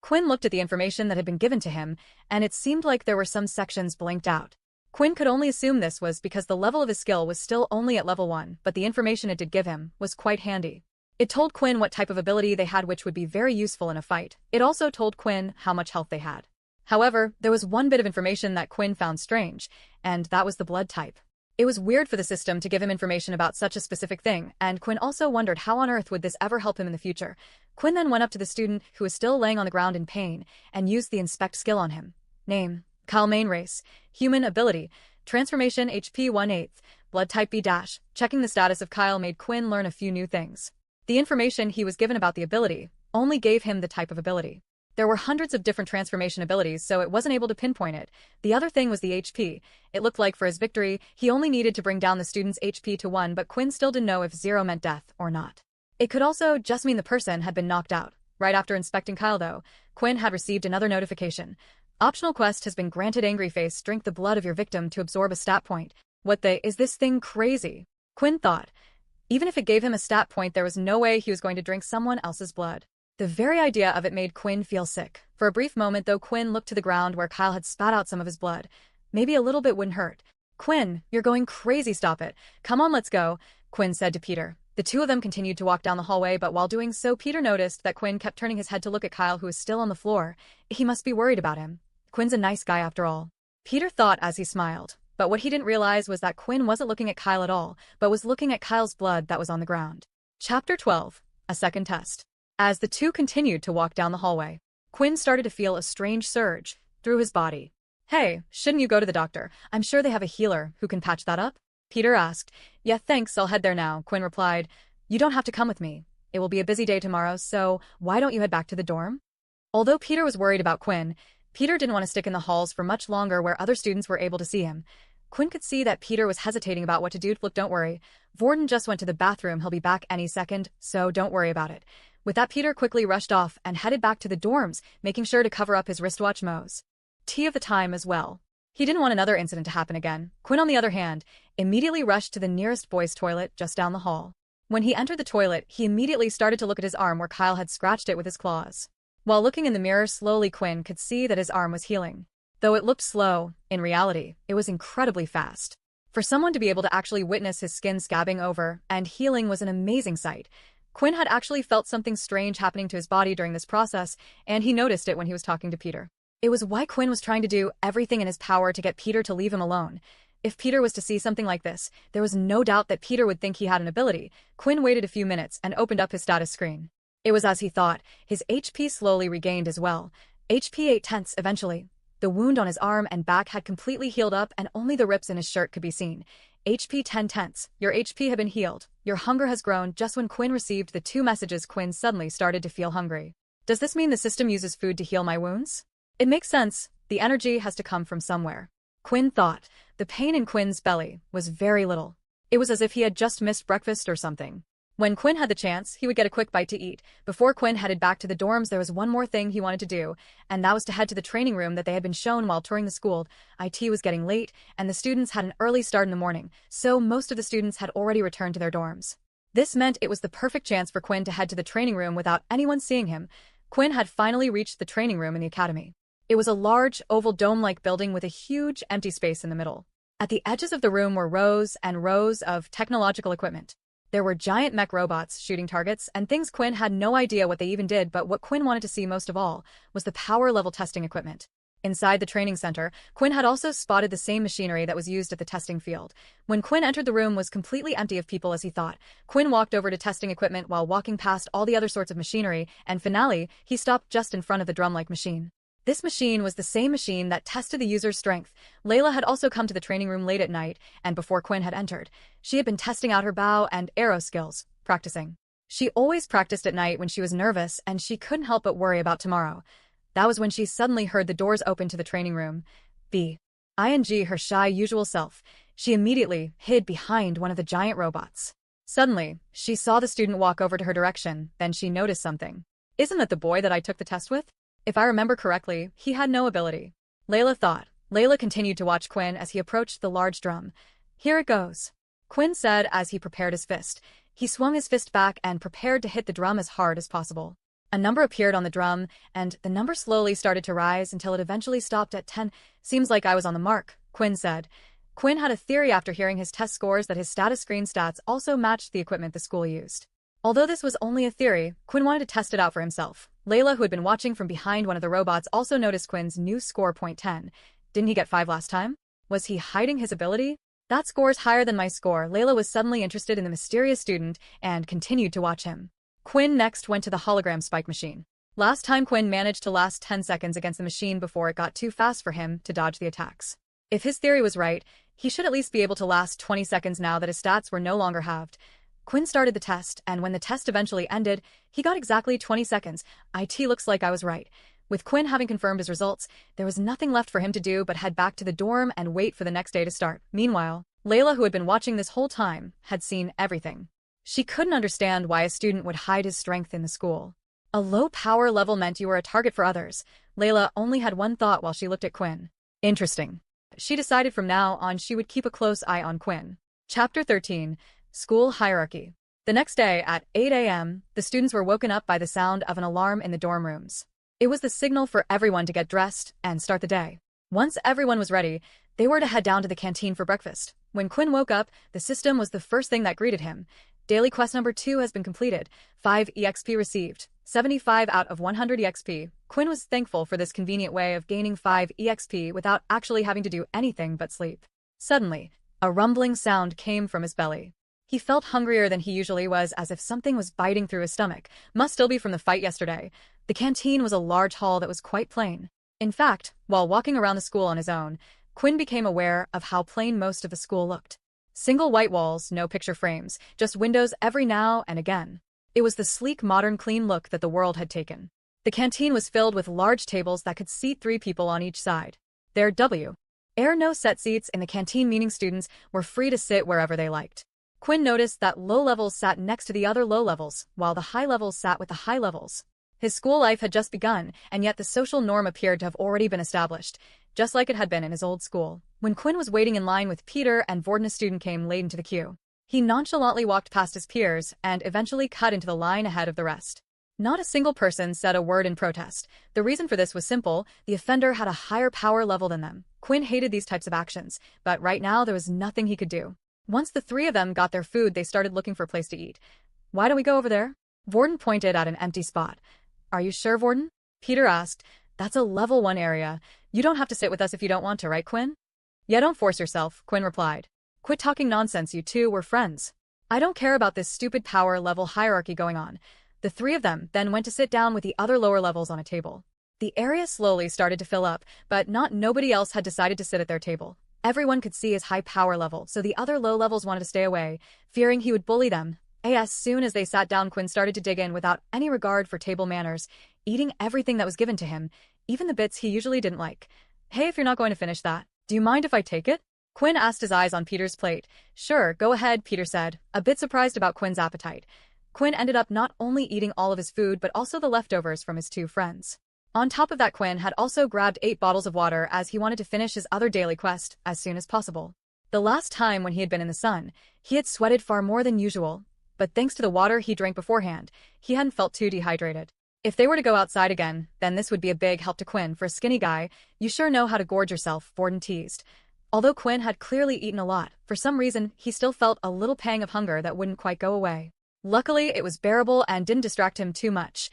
Quinn looked at the information that had been given to him, and it seemed like there were some sections blanked out. Quinn could only assume this was because the level of his skill was still only at level 1, but the information it did give him was quite handy. It told Quinn what type of ability they had, which would be very useful in a fight. It also told Quinn how much health they had. However, there was one bit of information that Quinn found strange, and that was the blood type. It was weird for the system to give him information about such a specific thing, and Quinn also wondered how on earth would this ever help him in the future. Quinn then went up to the student, who was still laying on the ground in pain, and used the Inspect skill on him. Name, Kyle, main race, human ability, transformation HP 1/8, blood type B-. Checking the status of Kyle made Quinn learn a few new things. The information he was given about the ability only gave him the type of ability. There were hundreds of different transformation abilities, so it wasn't able to pinpoint it. The other thing was the HP. It looked like for his victory, he only needed to bring down the student's HP to 1, but Quinn still didn't know if 0 meant death or not. It could also just mean the person had been knocked out. Right after inspecting Kyle, though, Quinn had received another notification. Optional quest has been granted. Angry face, drink the blood of your victim to absorb a stat point. Is this thing crazy? Quinn thought. Even if it gave him a stat point, there was no way he was going to drink someone else's blood. The very idea of it made Quinn feel sick. For a brief moment, though, Quinn looked to the ground where Kyle had spat out some of his blood. Maybe a little bit wouldn't hurt. Quinn, you're going crazy, stop it. Come on, let's go, Quinn said to Peter. The two of them continued to walk down the hallway, but while doing so, Peter noticed that Quinn kept turning his head to look at Kyle, who was still on the floor. He must be worried about him. Quinn's a nice guy after all, Peter thought as he smiled. But what he didn't realize was that Quinn wasn't looking at Kyle at all, but was looking at Kyle's blood that was on the ground. Chapter 12. A second test. As the two continued to walk down the hallway, Quinn started to feel a strange surge through his body. Hey, shouldn't you go to the doctor? I'm sure they have a healer who can patch that up, Peter asked. Yeah, thanks, I'll head there now, Quinn replied. You don't have to come with me. It will be a busy day tomorrow, so why don't you head back to the dorm? Although Peter was worried about Quinn, Peter didn't want to stick in the halls for much longer where other students were able to see him. Quinn could see that Peter was hesitating about what to do. Look, don't worry. Vorden just went to the bathroom. He'll be back any second, so don't worry about it. With that, Peter quickly rushed off and headed back to the dorms, making sure to cover up his wristwatch Moe's tea of the time as well. He didn't want another incident to happen again. Quinn, on the other hand, immediately rushed to the nearest boys' toilet just down the hall. When he entered the toilet, he immediately started to look at his arm where Kyle had scratched it with his claws. While looking in the mirror slowly, Quinn could see that his arm was healing. Though it looked slow, in reality, it was incredibly fast. For someone to be able to actually witness his skin scabbing over and healing was an amazing sight. Quinn had actually felt something strange happening to his body during this process, and he noticed it when he was talking to Peter. It was why Quinn was trying to do everything in his power to get Peter to leave him alone. If Peter was to see something like this, there was no doubt that Peter would think he had an ability. Quinn waited a few minutes and opened up his status screen. It was as he thought. His HP slowly regained as well. HP 8/10 eventually. The wound on his arm and back had completely healed up and only the rips in his shirt could be seen. HP 10/10. Your HP had been healed. Your hunger has grown. Just when Quinn received the two messages, Quinn suddenly started to feel hungry. Does this mean the system uses food to heal my wounds? It makes sense. The energy has to come from somewhere, Quinn thought. The pain in Quinn's belly was very little. It was as if he had just missed breakfast or something. When Quinn had the chance, he would get a quick bite to eat. Before Quinn headed back to the dorms, there was one more thing he wanted to do, and that was to head to the training room that they had been shown while touring the school. IT was getting late, and the students had an early start in the morning, so most of the students had already returned to their dorms. This meant it was the perfect chance for Quinn to head to the training room without anyone seeing him. Quinn had finally reached the training room in the academy. It was a large, oval dome-like building with a huge, empty space in the middle. At the edges of the room were rows and rows of technological equipment. There were giant mech robots shooting targets and things Quinn had no idea what they even did, but what Quinn wanted to see most of all was the power level testing equipment. Inside the training center, Quinn had also spotted the same machinery that was used at the testing field. When Quinn entered the room, it was completely empty of people as he thought. Quinn walked over to testing equipment while walking past all the other sorts of machinery, and finally, he stopped just in front of the drum-like machine. This machine was the same machine that tested the user's strength. Layla had also come to the training room late at night, and before Quinn had entered, she had been testing out her bow and arrow skills, practicing. She always practiced at night when she was nervous, and she couldn't help but worry about tomorrow. That was when she suddenly heard the doors open to the training room. Her shy usual self, she immediately hid behind one of the giant robots. Suddenly, she saw the student walk over to her direction, then she noticed something. Isn't that the boy that I took the test with? If I remember correctly, he had no ability. Layla thought. Layla continued to watch Quinn as he approached the large drum. Here it goes, Quinn said as he prepared his fist. He swung his fist back and prepared to hit the drum as hard as possible. A number appeared on the drum, and the number slowly started to rise until it eventually stopped at 10. Seems like I was on the mark, Quinn said. Quinn had a theory after hearing his test scores that his status screen stats also matched the equipment the school used. Although this was only a theory, Quinn wanted to test it out for himself. Layla, who had been watching from behind one of the robots, also noticed Quinn's new score, .10. Didn't he get 5 last time? Was he hiding his ability? That score's higher than my score. Layla was suddenly interested in the mysterious student and continued to watch him. Quinn next went to the hologram spike machine. Last time Quinn managed to last 10 seconds against the machine before it got too fast for him to dodge the attacks. If his theory was right, he should at least be able to last 20 seconds now that his stats were no longer halved. Quinn started the test, and when the test eventually ended, he got exactly 20 seconds. Looks like I was right. With Quinn having confirmed his results, there was nothing left for him to do but head back to the dorm and wait for the next day to start. Meanwhile, Layla, who had been watching this whole time, had seen everything. She couldn't understand why a student would hide his strength in the school. A low power level meant you were a target for others. Layla only had one thought while she looked at Quinn. Interesting. She decided from now on she would keep a close eye on Quinn. Chapter 13. School Hierarchy. The next day at 8 a.m., the students were woken up by the sound of an alarm in the dorm rooms. It was the signal for everyone to get dressed and start the day. Once everyone was ready, they were to head down to the canteen for breakfast. When Quinn woke up, the system was the first thing that greeted him. Daily quest number 2 has been completed. 5 EXP received. 75 out of 100 EXP. Quinn was thankful for this convenient way of gaining 5 EXP without actually having to do anything but sleep. Suddenly, a rumbling sound came from his belly. He felt hungrier than he usually was, as if something was biting through his stomach. Must still be from the fight yesterday. The canteen was a large hall that was quite plain. In fact, while walking around the school on his own, Quinn became aware of how plain most of the school looked. Single white walls, no picture frames, just windows every now and again. It was the sleek, modern, clean look that the world had taken. The canteen was filled with large tables that could seat 3 people on each side. There were no set seats in the canteen, meaning students were free to sit wherever they liked. Quinn noticed that low levels sat next to the other low levels, while the high levels sat with the high levels. His school life had just begun, and yet the social norm appeared to have already been established, just like it had been in his old school. When Quinn was waiting in line with Peter and Vorden, a student came late into the queue. He nonchalantly walked past his peers and eventually cut into the line ahead of the rest. Not a single person said a word in protest. The reason for this was simple: the offender had a higher power level than them. Quinn hated these types of actions, but right now there was nothing he could do. Once the 3 of them got their food, they started looking for a place to eat. Why don't we go over there? Vorden pointed at an empty spot. Are you sure, Vorden? Peter asked. That's a level 1 area. You don't have to sit with us if you don't want to, right, Quinn? Yeah, don't force yourself, Quinn replied. Quit talking nonsense, you two were friends. I don't care about this stupid power level hierarchy going on. The 3 of them then went to sit down with the other lower levels on a table. The area slowly started to fill up, but nobody else had decided to sit at their table. Everyone could see his high power level, so the other low levels wanted to stay away, fearing he would bully them. As soon as they sat down, Quinn started to dig in without any regard for table manners, eating everything that was given to him, even the bits he usually didn't like. Hey, if you're not going to finish that, do you mind if I take it? Quinn asked, his eyes on Peter's plate. Sure, go ahead, Peter said, a bit surprised about Quinn's appetite. Quinn ended up not only eating all of his food but also the leftovers from his 2 friends. On top of that, Quinn had also grabbed 8 bottles of water as he wanted to finish his other daily quest as soon as possible. The last time when he had been in the sun, he had sweated far more than usual, but thanks to the water he drank beforehand, he hadn't felt too dehydrated. If they were to go outside again, then this would be a big help to Quinn. For a skinny guy, you sure know how to gorge yourself, Vorden teased. Although Quinn had clearly eaten a lot, for some reason he still felt a little pang of hunger that wouldn't quite go away. Luckily, it was bearable and didn't distract him too much.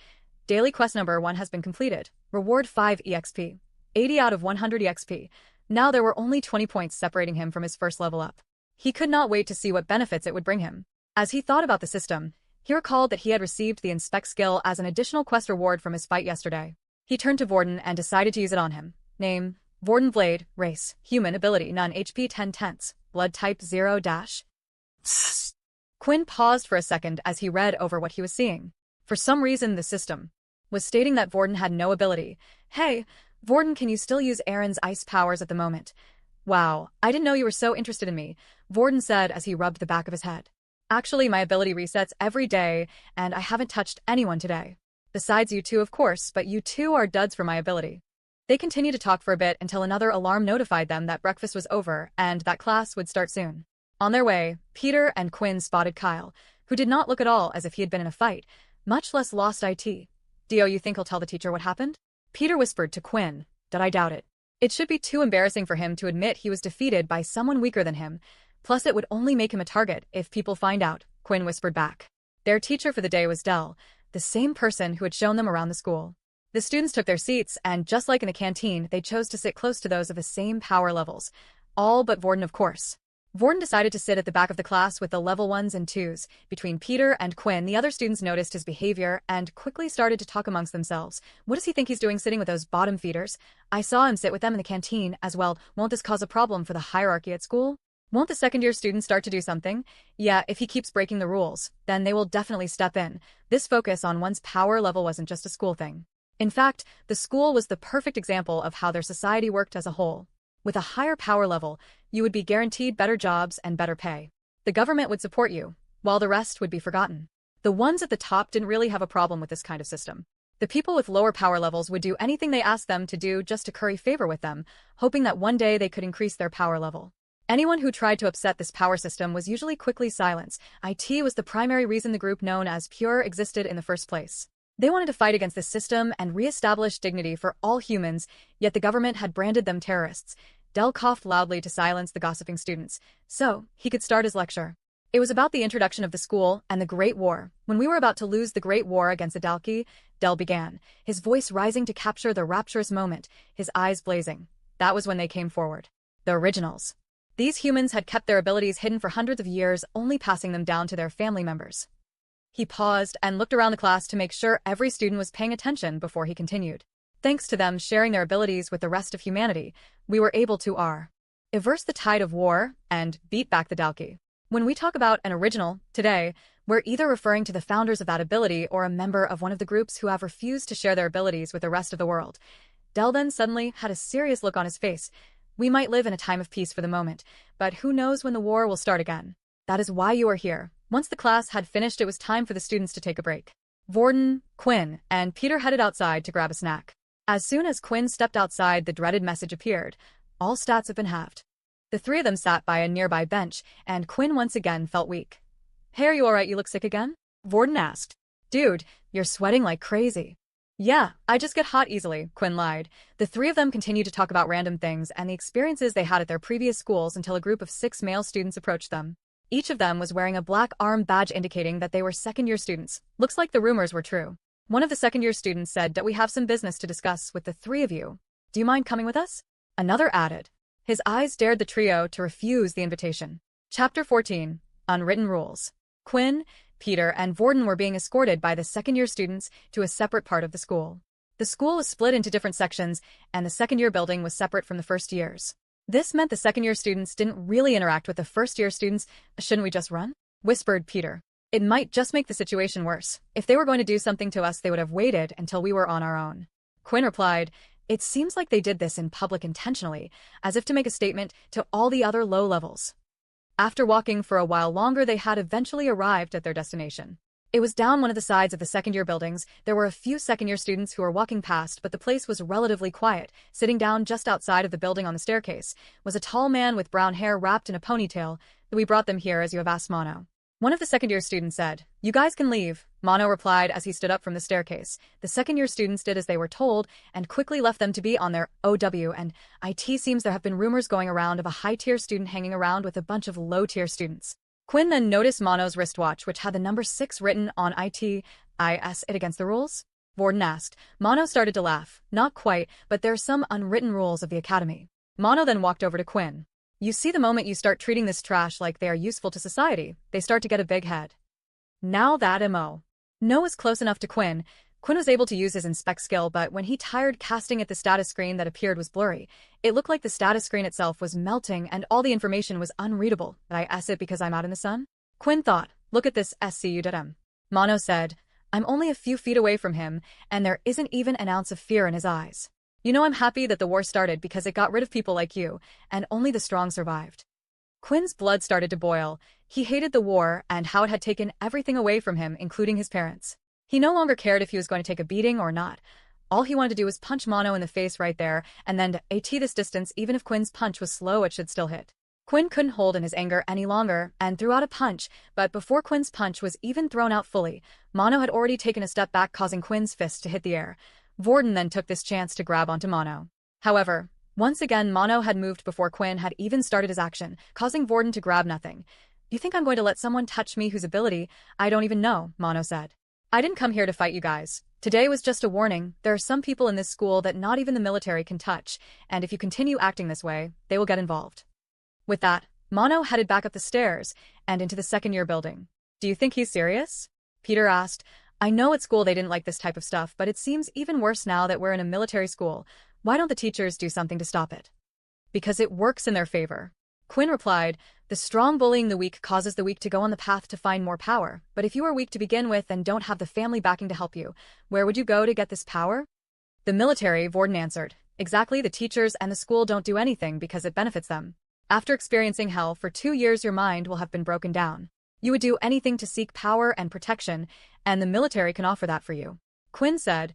Daily quest number 1 has been completed. Reward 5 EXP. 80 out of 100 EXP. Now there were only 20 points separating him from his first level up. He could not wait to see what benefits it would bring him. As he thought about the system, he recalled that he had received the Inspect skill as an additional quest reward from his fight yesterday. He turned to Vorden and decided to use it on him. Name: Vorden Blade, race, human, ability, none, HP 10/10, blood type 0 dash. Quinn paused for a second as he read over what he was seeing. For some reason the system was stating that Vorden had no ability. Hey, Vorden, can you still use Aaron's ice powers at the moment? Wow, I didn't know you were so interested in me, Vorden said as he rubbed the back of his head. Actually, my ability resets every day, and I haven't touched anyone today. Besides you two, of course, but you two are duds for my ability. They continued to talk for a bit until another alarm notified them that breakfast was over and that class would start soon. On their way, Peter and Quinn spotted Kyle, who did not look at all as if he had been in a fight, much less lost it. Dio, you think he'll tell the teacher what happened? Peter whispered to Quinn. Did I doubt it? It should be too embarrassing for him to admit he was defeated by someone weaker than him. Plus it would only make him a target if people find out, Quinn whispered back. Their teacher for the day was Dell, the same person who had shown them around the school. The students took their seats, and just like in the canteen, they chose to sit close to those of the same power levels. All but Vorden, of course. Vorden decided to sit at the back of the class with the level 1s and 2s. Between Peter and Quinn, the other students noticed his behavior and quickly started to talk amongst themselves. What does he think he's doing sitting with those bottom feeders? I saw him sit with them in the canteen as well. Won't this cause a problem for the hierarchy at school? Won't the second-year students start to do something? Yeah, if he keeps breaking the rules, then they will definitely step in. This focus on one's power level wasn't just a school thing. In fact, the school was the perfect example of how their society worked as a whole. With a higher power level, you would be guaranteed better jobs and better pay. The government would support you, while the rest would be forgotten. The ones at the top didn't really have a problem with this kind of system. The people with lower power levels would do anything they asked them to do just to curry favor with them, hoping that one day they could increase their power level. Anyone who tried to upset this power system was usually quickly silenced. IT was the primary reason the group known as Pure existed in the first place. They wanted to fight against this system and re-establish dignity for all humans, yet the government had branded them terrorists. Dell coughed loudly to silence the gossiping students, so he could start his lecture. It was about the introduction of the school and the Great War. When we were about to lose the Great War against the Dalki, Dell began, his voice rising to capture the rapturous moment, his eyes blazing. That was when they came forward. The originals. These humans had kept their abilities hidden for hundreds of years, only passing them down to their family members. He paused and looked around the class to make sure every student was paying attention before he continued. Thanks to them sharing their abilities with the rest of humanity, we were able to reverse the tide of war and beat back the Dalki. When we talk about an original today, we're either referring to the founders of that ability or a member of one of the groups who have refused to share their abilities with the rest of the world. Dell then suddenly had a serious look on his face. We might live in a time of peace for the moment, but who knows when the war will start again. That is why you are here. Once the class had finished, it was time for the students to take a break. Vorden, Quinn, and Peter headed outside to grab a snack. As soon as Quinn stepped outside, the dreaded message appeared. All stats have been halved. The three of them sat by a nearby bench, and Quinn once again felt weak. Hey, are you alright? You look sick again? Vorden asked. Dude, you're sweating like crazy. Yeah, I just get hot easily, Quinn lied. The three of them continued to talk about random things and the experiences they had at their previous schools until a group of 6 male students approached them. Each of them was wearing a black arm badge indicating that they were second-year students. Looks like the rumors were true. One of the second-year students said that we have some business to discuss with the three of you. Do you mind coming with us? Another added. His eyes dared the trio to refuse the invitation. Chapter 14. Unwritten Rules. Quinn, Peter, and Vorden were being escorted by the second-year students to a separate part of the school. The school was split into different sections, and the second-year building was separate from the first years. This meant the second-year students didn't really interact with the first-year students. Shouldn't we just run? Whispered Peter. It might just make the situation worse. If they were going to do something to us, they would have waited until we were on our own. Quinn replied, It seems like they did this in public intentionally, as if to make a statement to all the other low levels. After walking for a while longer, they had eventually arrived at their destination. It was down one of the sides of the second-year buildings. There were a few second-year students who were walking past, but the place was relatively quiet. Sitting down just outside of the building on the staircase was a tall man with brown hair wrapped in a ponytail. We brought them here as you have asked, Mono. One of the second-year students said. You guys can leave, Mono replied as he stood up from the staircase. The second-year students did as they were told and quickly left them to be on their OW and IT. Seems there have been rumors going around of a high-tier student hanging around with a bunch of low-tier students. Quinn then noticed Mono's wristwatch, which had the number 6 written on it. Is it against the rules? Vorden asked. Mono started to laugh. Not quite, but there are some unwritten rules of the academy. Mono then walked over to Quinn. You see, the moment you start treating this trash like they are useful to society, they start to get a big head. Now that MO. No was close enough to Quinn. Quinn was able to use his inspect skill, but when he tired casting at the status screen that appeared was blurry. It looked like the status screen itself was melting and all the information was unreadable. Did I S it because I'm out in the sun? Quinn thought. Look at this SCU. Mono said. I'm only a few feet away from him, and there isn't even an ounce of fear in his eyes. You know, I'm happy that the war started because it got rid of people like you, and only the strong survived. Quinn's blood started to boil. He hated the war and how it had taken everything away from him, including his parents. He no longer cared if he was going to take a beating or not. All he wanted to do was punch Mono in the face right there, and then to AT this distance. Even if Quinn's punch was slow, it should still hit. Quinn couldn't hold in his anger any longer and threw out a punch, but before Quinn's punch was even thrown out fully, Mono had already taken a step back, causing Quinn's fist to hit the air. Vorden then took this chance to grab onto Mono. However, once again Mono had moved before Quinn had even started his action, causing Vorden to grab nothing. You think I'm going to let someone touch me whose ability I don't even know, Mono said. I didn't come here to fight you guys. Today was just a warning. There are some people in this school that not even the military can touch, and if you continue acting this way, they will get involved. With that, Mono headed back up the stairs and into the second-year building. Do you think he's serious? Peter asked. I know at school they didn't like this type of stuff, but it seems even worse now that we're in a military school. Why don't the teachers do something to stop it? Because it works in their favor. Quinn replied, the strong bullying the weak causes the weak to go on the path to find more power, but if you are weak to begin with and don't have the family backing to help you, where would you go to get this power? The military, Vorden answered. Exactly, the teachers and the school don't do anything because it benefits them. After experiencing hell for 2 years, your mind will have been broken down. You would do anything to seek power and protection, and the military can offer that for you. Quinn said.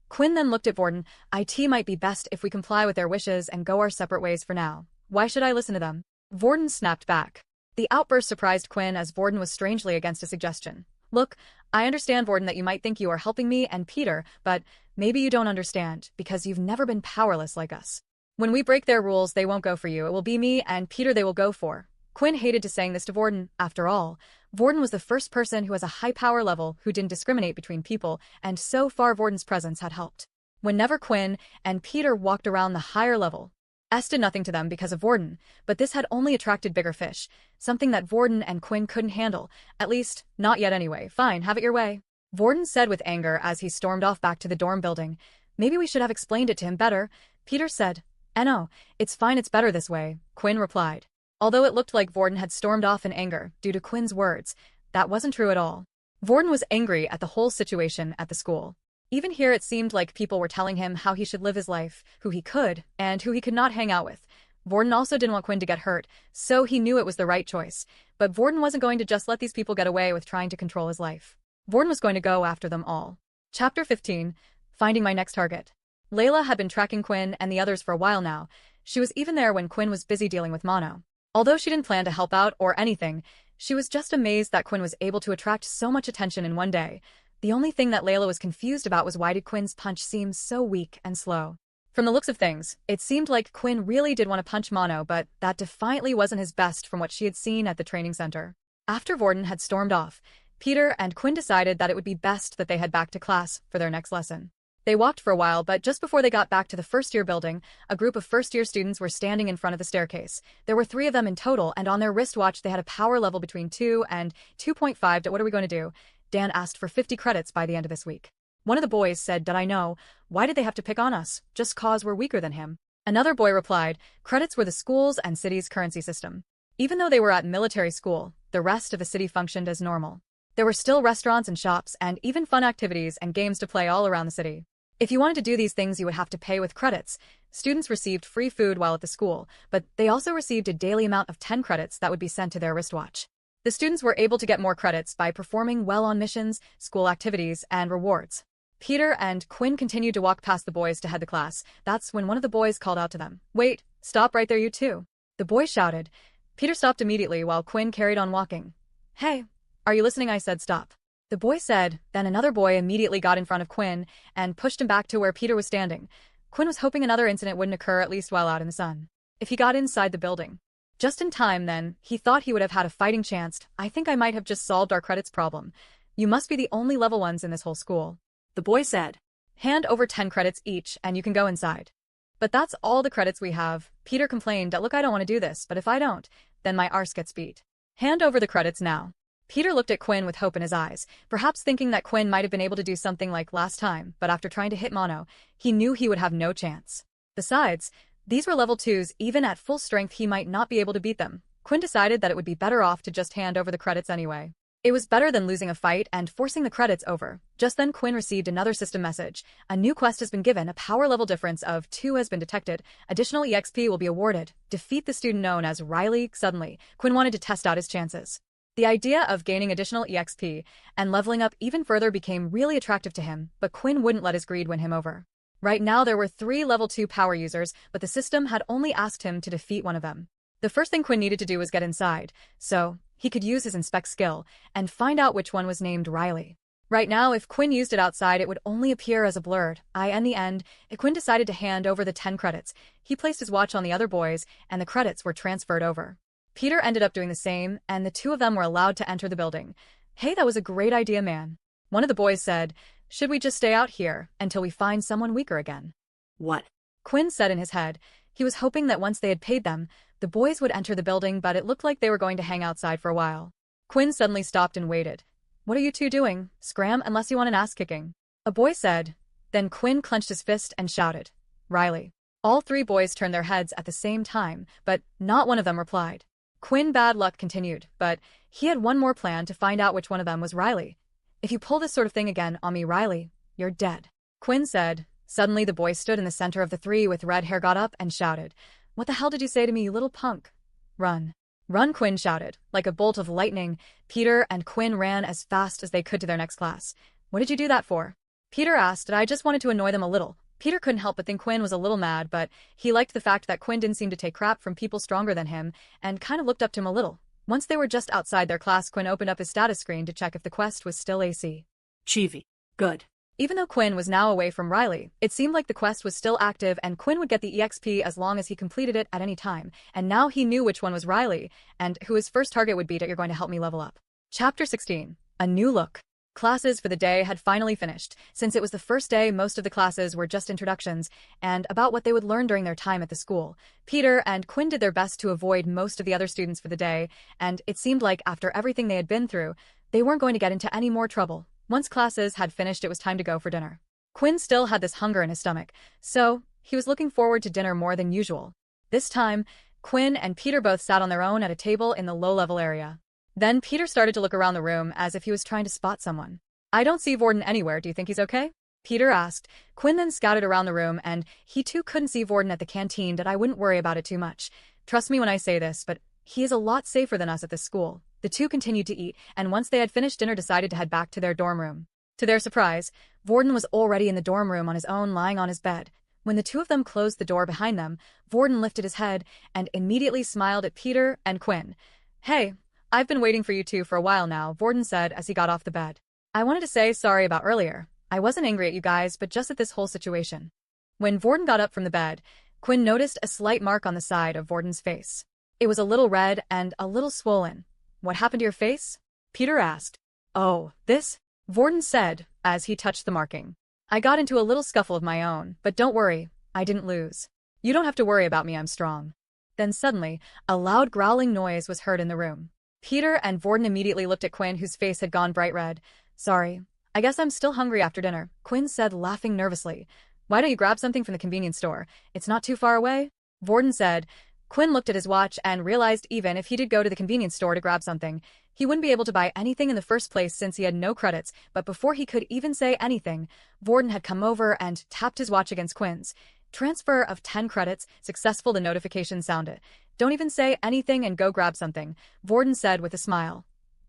Quinn then looked at Vorden. It might be best if we comply with their wishes and go our separate ways for now. Why should I listen to them? Vorden snapped back. The outburst surprised Quinn as Vorden was strangely against a suggestion. Look, I understand, Vorden, that you might think you are helping me and Peter, but maybe you don't understand because you've never been powerless like us. When we break their rules, they won't go for you. It will be me and Peter they will go for. Quinn hated to saying this to Vorden. After all, Vorden was the first person who has a high power level who didn't discriminate between people, and so far Vorden's presence had helped. Whenever Quinn and Peter walked around the higher level, S did nothing to them because of Vorden, but this had only attracted bigger fish, something that Vorden and Quinn couldn't handle, at least, not yet anyway. Fine, have it your way. Vorden said with anger as he stormed off back to the dorm building. Maybe we should have explained it to him better, Peter said. No, it's fine, it's better this way, Quinn replied. Although it looked like Vorden had stormed off in anger due to Quinn's words, that wasn't true at all. Vorden was angry at the whole situation at the school. Even here it seemed like people were telling him how he should live his life, who he could, and who he could not hang out with. Vorden also didn't want Quinn to get hurt, so he knew it was the right choice. But Vorden wasn't going to just let these people get away with trying to control his life. Vorden was going to go after them all. Chapter 15. Finding my next target. Layla had been tracking Quinn and the others for a while now. She was even there when Quinn was busy dealing with Mono. Although she didn't plan to help out or anything, she was just amazed that Quinn was able to attract so much attention in one day. The only thing that Layla was confused about was why did Quinn's punch seem so weak and slow. From the looks of things, it seemed like Quinn really did want to punch Mono, but that defiantly wasn't his best from what she had seen at the training center. After Vorden had stormed off, Peter and Quinn decided that it would be best that they head back to class for their next lesson. They walked for a while, but just before they got back to the first-year building, a group of first-year students were standing in front of the staircase. There were 3 of them in total, and on their wristwatch they had a power level between 2 and 2.5. What are we going to do? Dan asked for 50 credits by the end of this week. One of the boys said, "Did I know? Why did they have to pick on us? Just cause we're weaker than him." Another boy replied, "Credits were the school's and city's currency system." Even though they were at military school, the rest of the city functioned as normal. There were still restaurants and shops and even fun activities and games to play all around the city. If you wanted to do these things, you would have to pay with credits. Students received free food while at the school, but they also received a daily amount of 10 credits that would be sent to their wristwatch. The students were able to get more credits by performing well on missions, school activities, and rewards. Peter and Quinn continued to walk past the boys to head to class. That's when one of the boys called out to them. "Wait, stop right there, you two." The boy shouted. Peter stopped immediately while Quinn carried on walking. "Hey, are you listening? I said stop." The boy said, then another boy immediately got in front of Quinn and pushed him back to where Peter was standing. Quinn was hoping another incident wouldn't occur, at least while out in the sun. If he got inside the building. Just in time then, he thought he would have had a fighting chance. "I think I might have just solved our credits problem. You must be the only level ones in this whole school," the boy said. Hand over 10 credits each and you can go inside. But that's all the credits we have. Peter complained, look, I don't want to do this, but if I don't, then my arse gets beat. Hand over the credits now. Peter looked at Quinn with hope in his eyes, perhaps thinking that Quinn might have been able to do something like last time, but after trying to hit Mono, he knew he would have no chance. Besides, these were level 2s, even at full strength he might not be able to beat them. Quinn decided that it would be better off to just hand over the credits anyway. It was better than losing a fight and forcing the credits over. Just then Quinn received another system message. A new quest has been given, a power level difference of 2 has been detected. Additional EXP will be awarded. Defeat the student known as Riley. Suddenly, Quinn wanted to test out his chances. The idea of gaining additional EXP and leveling up even further became really attractive to him, but Quinn wouldn't let his greed win him over. Right now there were 3 level 2 power users, but the system had only asked him to defeat one of them. The first thing Quinn needed to do was get inside, so he could use his inspect skill and find out which one was named Riley. Right now, if Quinn used it outside, it would only appear as a blurred eye. In the end, Quinn decided to hand over the 10 credits. He placed his watch on the other boys, and the credits were transferred over. Peter ended up doing the same, and the 2 of them were allowed to enter the building. Hey, that was a great idea, man. One of the boys said, should we just stay out here until we find someone weaker again?
What?
Quinn said in his head. He was hoping that once they had paid them, the boys would enter the building, but it looked like they were going to hang outside for a while. Quinn suddenly stopped and waited. What are you 2 doing? Scram unless you want an ass kicking. A boy said. Then Quinn clenched his fist and shouted, Riley. All 3 boys turned their heads at the same time, but not one of them replied. Quinn bad luck continued, but he had one more plan to find out which one of them was Riley. If you pull this sort of thing again on me, Riley, you're dead. Quinn said. Suddenly the boy stood in the center of the 3 with red hair got up and shouted, what the hell did you say to me, you little punk? Run. Run, Quinn shouted. Like a bolt of lightning, Peter and Quinn ran as fast as they could to their next class. What did you do that for? Peter asked. I just wanted to annoy them a little. Peter couldn't help but think Quinn was a little mad, but he liked the fact that Quinn didn't seem to take crap from people stronger than him and kind of looked up to him a little. Once they were just outside their class, Quinn opened up his status screen to check if the quest was still AC.
Chibi. Good.
Even though Quinn was now away from Riley, it seemed like the quest was still active and Quinn would get the EXP as long as he completed it at any time, and now he knew which one was Riley and who his first target would be. You're going to help me level up. Chapter 16. A New Look. Classes for the day had finally finished. Since it was the first day, most of the classes were just introductions and about what they would learn during their time at the school. Peter and Quinn did their best to avoid most of the other students for the day, and it seemed like after everything they had been through, they weren't going to get into any more trouble. Once classes had finished, it was time to go for dinner. Quinn still had this hunger in his stomach, so he was looking forward to dinner more than usual. This time, Quinn and Peter both sat on their own at a table in the low-level area. Then Peter started to look around the room as if he was trying to spot someone. I don't see Vorden anywhere. Do you think he's okay? Peter asked. Quinn then scouted around the room, and he too couldn't see Vorden at the canteen. That I wouldn't worry about it too much. Trust me when I say this, but he is a lot safer than us at this school. The 2 continued to eat, and once they had finished dinner decided to head back to their dorm room. To their surprise, Vorden was already in the dorm room on his own, lying on his bed. When the 2 of them closed the door behind them, Vorden lifted his head and immediately smiled at Peter and Quinn. Hey, I've been waiting for you 2 for a while now, Vorden said as he got off the bed. I wanted to say sorry about earlier. I wasn't angry at you guys, but just at this whole situation. When Vorden got up from the bed, Quinn noticed a slight mark on the side of Vorden's face. It was a little red and a little swollen. What happened to your face? Peter asked. Oh, this? Vorden said, as he touched the marking. I got into a little scuffle of my own, but don't worry, I didn't lose. You don't have to worry about me, I'm strong. Then suddenly, a loud growling noise was heard in the room. Peter and Vorden immediately looked at Quinn, whose face had gone bright red. Sorry, I guess I'm still hungry after dinner, Quinn said, laughing nervously. Why don't you grab something from the convenience store? It's not too far away. Vorden said. Quinn looked at his watch and realized even if he did go to the convenience store to grab something, he wouldn't be able to buy anything in the first place since he had no credits, but before he could even say anything, Vorden had come over and tapped his watch against Quinn's. Transfer of 10 credits, successful, the notification sounded. Don't even say anything and go grab something, Vorden said with a smile.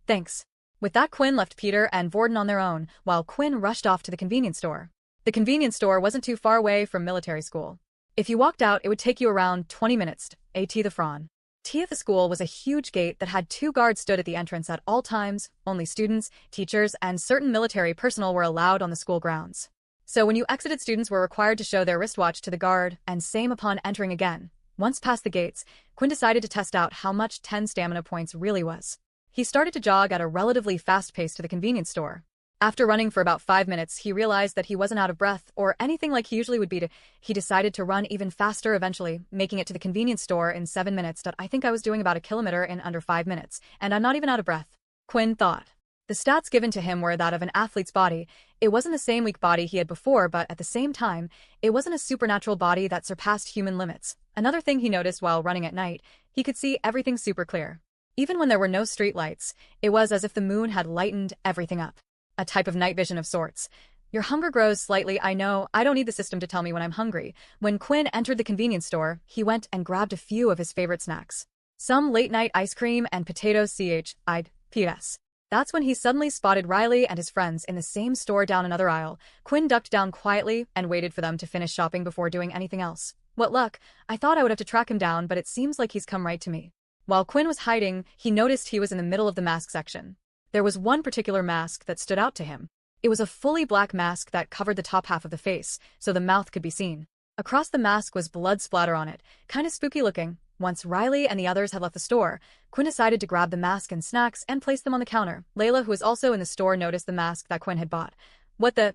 Thanks. With that, Quinn left Peter and Vorden on their own, while Quinn rushed off to the convenience store. The convenience store wasn't too far away from military school. If you walked out, it would take you around 20 minutes, at the front. At the school was a huge gate that had 2 guards stood at the entrance at all times. Only students, teachers, and certain military personnel were allowed on the school grounds. So when you exited, students were required to show their wristwatch to the guard, and same upon entering again. Once past the gates, Quinn decided to test out how much 10 stamina points really was. He started to jog at a relatively fast pace to the convenience store. After running for about 5 minutes, he realized that he wasn't out of breath or anything like he usually would be. He decided to run even faster eventually, making it to the convenience store in 7 minutes. I think I was doing about a kilometer in under 5 minutes, and I'm not even out of breath, Quinn thought. The stats given to him were that of an athlete's body. It wasn't the same weak body he had before, but at the same time, it wasn't a supernatural body that surpassed human limits. Another thing he noticed while running at night, he could see everything super clear. Even when there were no street lights, it was as if the moon had lightened everything up. A type of night vision of sorts. Your hunger grows slightly. I know, I don't need the system to tell me when I'm hungry. When Quinn entered the convenience store, he went and grabbed a few of his favorite snacks. Some late-night ice cream and potatoes. P.S. That's when he suddenly spotted Riley and his friends in the same store down another aisle. Quinn ducked down quietly and waited for them to finish shopping before doing anything else. What luck. I thought I would have to track him down, but it seems like he's come right to me. While Quinn was hiding, he noticed he was in the middle of the mask section. There was one particular mask that stood out to him. It was a fully black mask that covered the top half of the face, so the mouth could be seen. Across the mask was blood splatter on it, kinda spooky looking. Once Riley and the others had left the store, Quinn decided to grab the mask and snacks and place them on the counter. Layla, who was also in the store, noticed the mask that Quinn had bought.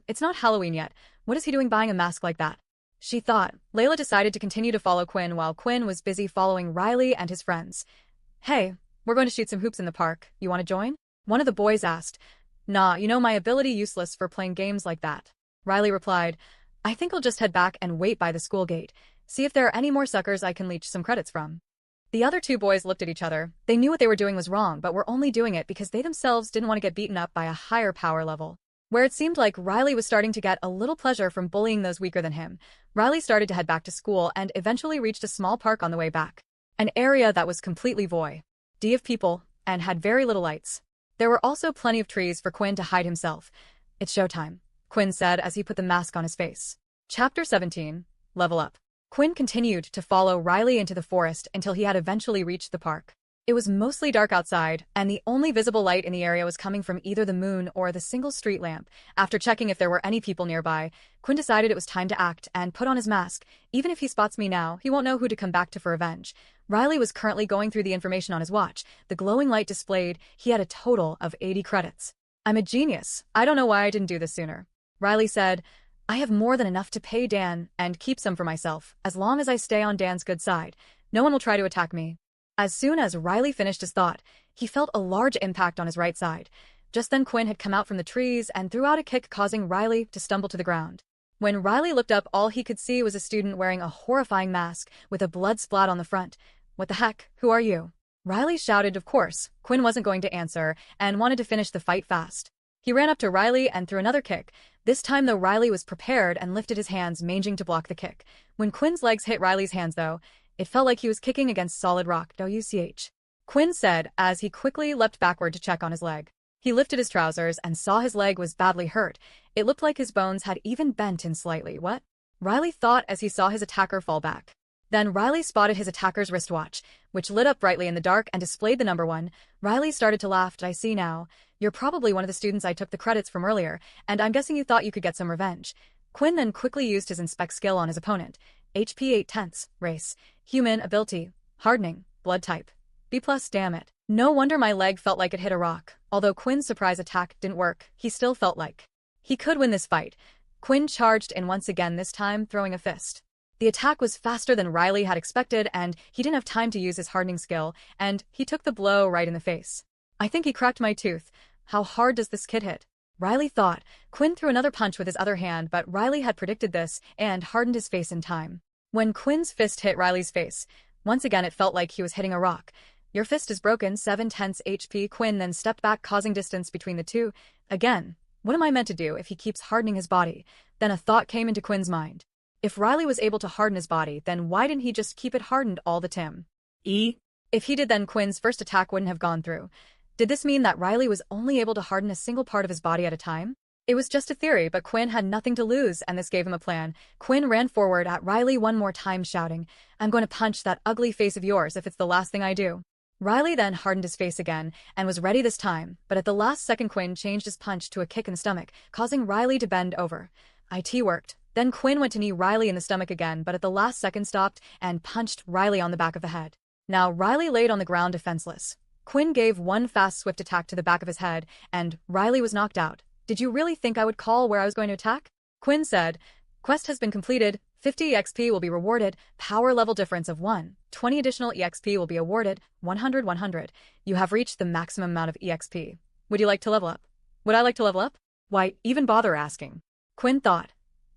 It's not Halloween yet. What is he doing buying a mask like that? She thought. Layla decided to continue to follow Quinn while Quinn was busy following Riley and his friends. Hey, we're going to shoot some hoops in the park. You want to join? One of the boys asked. Nah, my ability useless for playing games like that. Riley replied, I think I'll just head back and wait by the school gate. See if there are any more suckers I can leech some credits from. The other two boys looked at each other. They knew what they were doing was wrong, but were only doing it because they themselves didn't want to get beaten up by a higher power level. Where it seemed like Riley was starting to get a little pleasure from bullying those weaker than him, Riley started to head back to school and eventually reached a small park on the way back. An area that was completely void of people and had very little lights. There were also plenty of trees for Quinn to hide himself. It's showtime, Quinn said as he put the mask on his face. Chapter 17. Level Up. Quinn continued to follow Riley into the forest until he had eventually reached the park. It was mostly dark outside, and the only visible light in the area was coming from either the moon or the single street lamp. After checking if there were any people nearby, Quinn decided it was time to act and put on his mask. Even if he spots me now, he won't know who to come back to for revenge. Riley was currently going through the information on his watch. The glowing light displayed he had a total of 80 credits. I'm a genius. I don't know why I didn't do this sooner. Riley said, I have more than enough to pay Dan and keep some for myself. As long as I stay on Dan's good side, no one will try to attack me. As soon as Riley finished his thought, he felt a large impact on his right side. Just then Quinn had come out from the trees and threw out a kick, causing Riley to stumble to the ground. When Riley looked up, all he could see was a student wearing a horrifying mask with a blood splat on the front. What the heck? Who are you? Riley shouted. Of course, Quinn wasn't going to answer and wanted to finish the fight fast. He ran up to Riley and threw another kick. This time, though, Riley was prepared and lifted his hands, manging to block the kick. When Quinn's legs hit Riley's hands, though, it felt like he was kicking against solid rock. Quinn said as he quickly leapt backward to check on his leg. He lifted his trousers and saw his leg was badly hurt. It looked like his bones had even bent in slightly. What? Riley thought as he saw his attacker fall back. Then Riley spotted his attacker's wristwatch, which lit up brightly in the dark and displayed the number 1. Riley started to laugh. I see now. You're probably one of the students I took the credits from earlier, and I'm guessing you thought you could get some revenge. Quinn then quickly used his inspect skill on his opponent. HP 8/10, race, human, ability, hardening, blood type, B+. Damn it. No wonder my leg felt like it hit a rock. Although Quinn's surprise attack didn't work, he still felt like he could win this fight. Quinn charged in once again, this time throwing a fist. The attack was faster than Riley had expected, and he didn't have time to use his hardening skill, and he took the blow right in the face. I think he cracked my tooth. How hard does this kid hit? Riley thought. Quinn threw another punch with his other hand, but Riley had predicted this and hardened his face in time. When Quinn's fist hit Riley's face, once again it felt like he was hitting a rock. Your fist is broken, 7/10 HP. Quinn then stepped back, causing distance between the two. Again, what am I meant to do if he keeps hardening his body? Then a thought came into Quinn's mind. If Riley was able to harden his body, then why didn't he just keep it hardened all the time? If he did, then Quinn's first attack wouldn't have gone through. Did this mean that Riley was only able to harden a single part of his body at a time? It was just a theory, but Quinn had nothing to lose, and this gave him a plan. Quinn ran forward at Riley one more time, shouting, I'm going to punch that ugly face of yours if it's the last thing I do. Riley then hardened his face again and was ready this time, but at the last second Quinn changed his punch to a kick in the stomach, causing Riley to bend over. It worked. Then Quinn went to knee Riley in the stomach again, but at the last second stopped and punched Riley on the back of the head. Now Riley laid on the ground defenseless. Quinn gave one fast, swift attack to the back of his head, and Riley was knocked out. Did you really think I would call where I was going to attack? Quinn said, quest has been completed, 50 EXP will be rewarded, power level difference of 1, 20 additional EXP will be awarded, 100. You have reached the maximum amount of EXP. Would you like to level up? Would I like to level up? Why even bother asking? Quinn thought.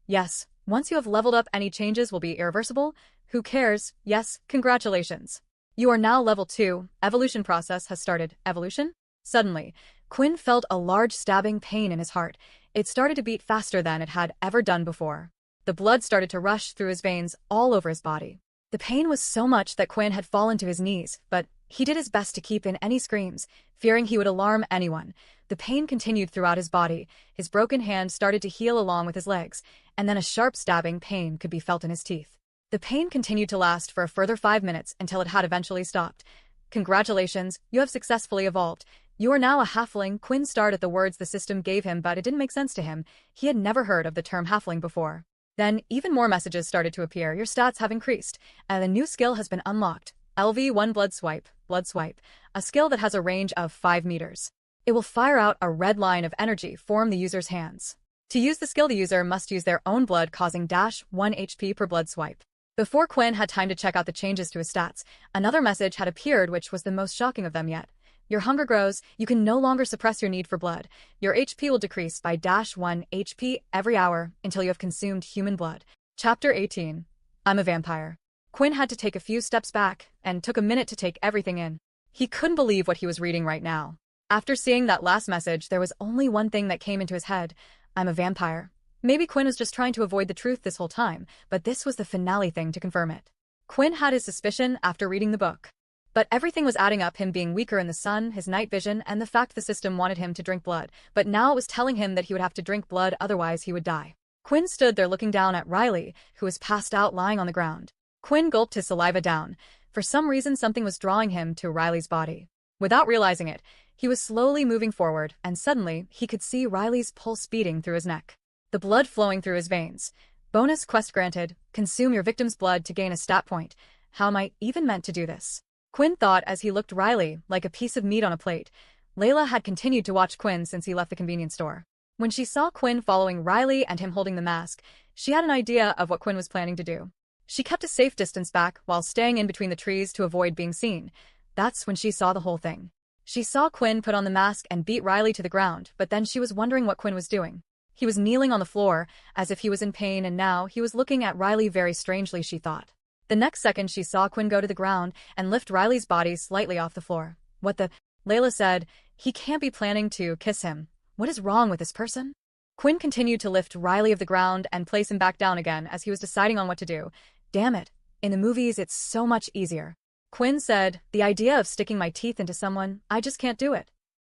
Yes, once you have leveled up, any changes will be irreversible. Who cares? Yes, congratulations. You are now level 2, evolution process has started. Evolution? Suddenly, Quinn felt a large stabbing pain in his heart. It started to beat faster than it had ever done before. The blood started to rush through his veins all over his body. The pain was so much that Quinn had fallen to his knees, but he did his best to keep in any screams, fearing he would alarm anyone. The pain continued throughout his body. His broken hand started to heal along with his legs, and then a sharp stabbing pain could be felt in his teeth. The pain continued to last for a further 5 minutes until it had eventually stopped. Congratulations, you have successfully evolved. You are now a halfling. Quinn stared at the words the system gave him, but it didn't make sense to him. He had never heard of the term halfling before. Then, even more messages started to appear. Your stats have increased, and a new skill has been unlocked. LV1 Blood Swipe, a skill that has a range of 5 meters. It will fire out a red line of energy from the user's hands. To use the skill, the user must use their own blood, causing -1 HP per blood swipe. Before Quinn had time to check out the changes to his stats, another message had appeared, which was the most shocking of them yet. Your hunger grows, you can no longer suppress your need for blood. Your HP will decrease by -1 HP every hour until you have consumed human blood. Chapter 18. I'm a vampire. Quinn had to take a few steps back, and took a minute to take everything in. He couldn't believe what he was reading right now. After seeing that last message, there was only one thing that came into his head. I'm a vampire. Maybe Quinn was just trying to avoid the truth this whole time, but this was the finale thing to confirm it. Quinn had his suspicion after reading the book. But everything was adding up, him being weaker in the sun, his night vision, and the fact the system wanted him to drink blood, but now it was telling him that he would have to drink blood, otherwise he would die. Quinn stood there looking down at Riley, who was passed out lying on the ground. Quinn gulped his saliva down. For some reason, something was drawing him to Riley's body. Without realizing it, he was slowly moving forward, and suddenly, he could see Riley's pulse beating through his neck. The blood flowing through his veins. Bonus quest granted. Consume your victim's blood to gain a stat point. How am I even meant to do this? Quinn thought as he looked Riley like a piece of meat on a plate. Layla had continued to watch Quinn since he left the convenience store. When she saw Quinn following Riley and him holding the mask, she had an idea of what Quinn was planning to do. She kept a safe distance back while staying in between the trees to avoid being seen. That's when she saw the whole thing. She saw Quinn put on the mask and beat Riley to the ground, but then she was wondering what Quinn was doing. He was kneeling on the floor, as if he was in pain, and now he was looking at Riley very strangely, she thought. The next second she saw Quinn go to the ground and lift Riley's body slightly off the floor. What the? Layla said, he can't be planning to kiss him. What is wrong with this person? Quinn continued to lift Riley off the ground and place him back down again as he was deciding on what to do. Damn it. In the movies, it's so much easier. Quinn said, the idea of sticking my teeth into someone, I just can't do it.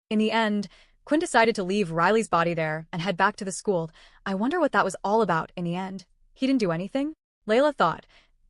In the end, Quinn decided to leave Riley's body there and head back to the school. I wonder what that was all about in the end. He didn't do anything? Layla thought.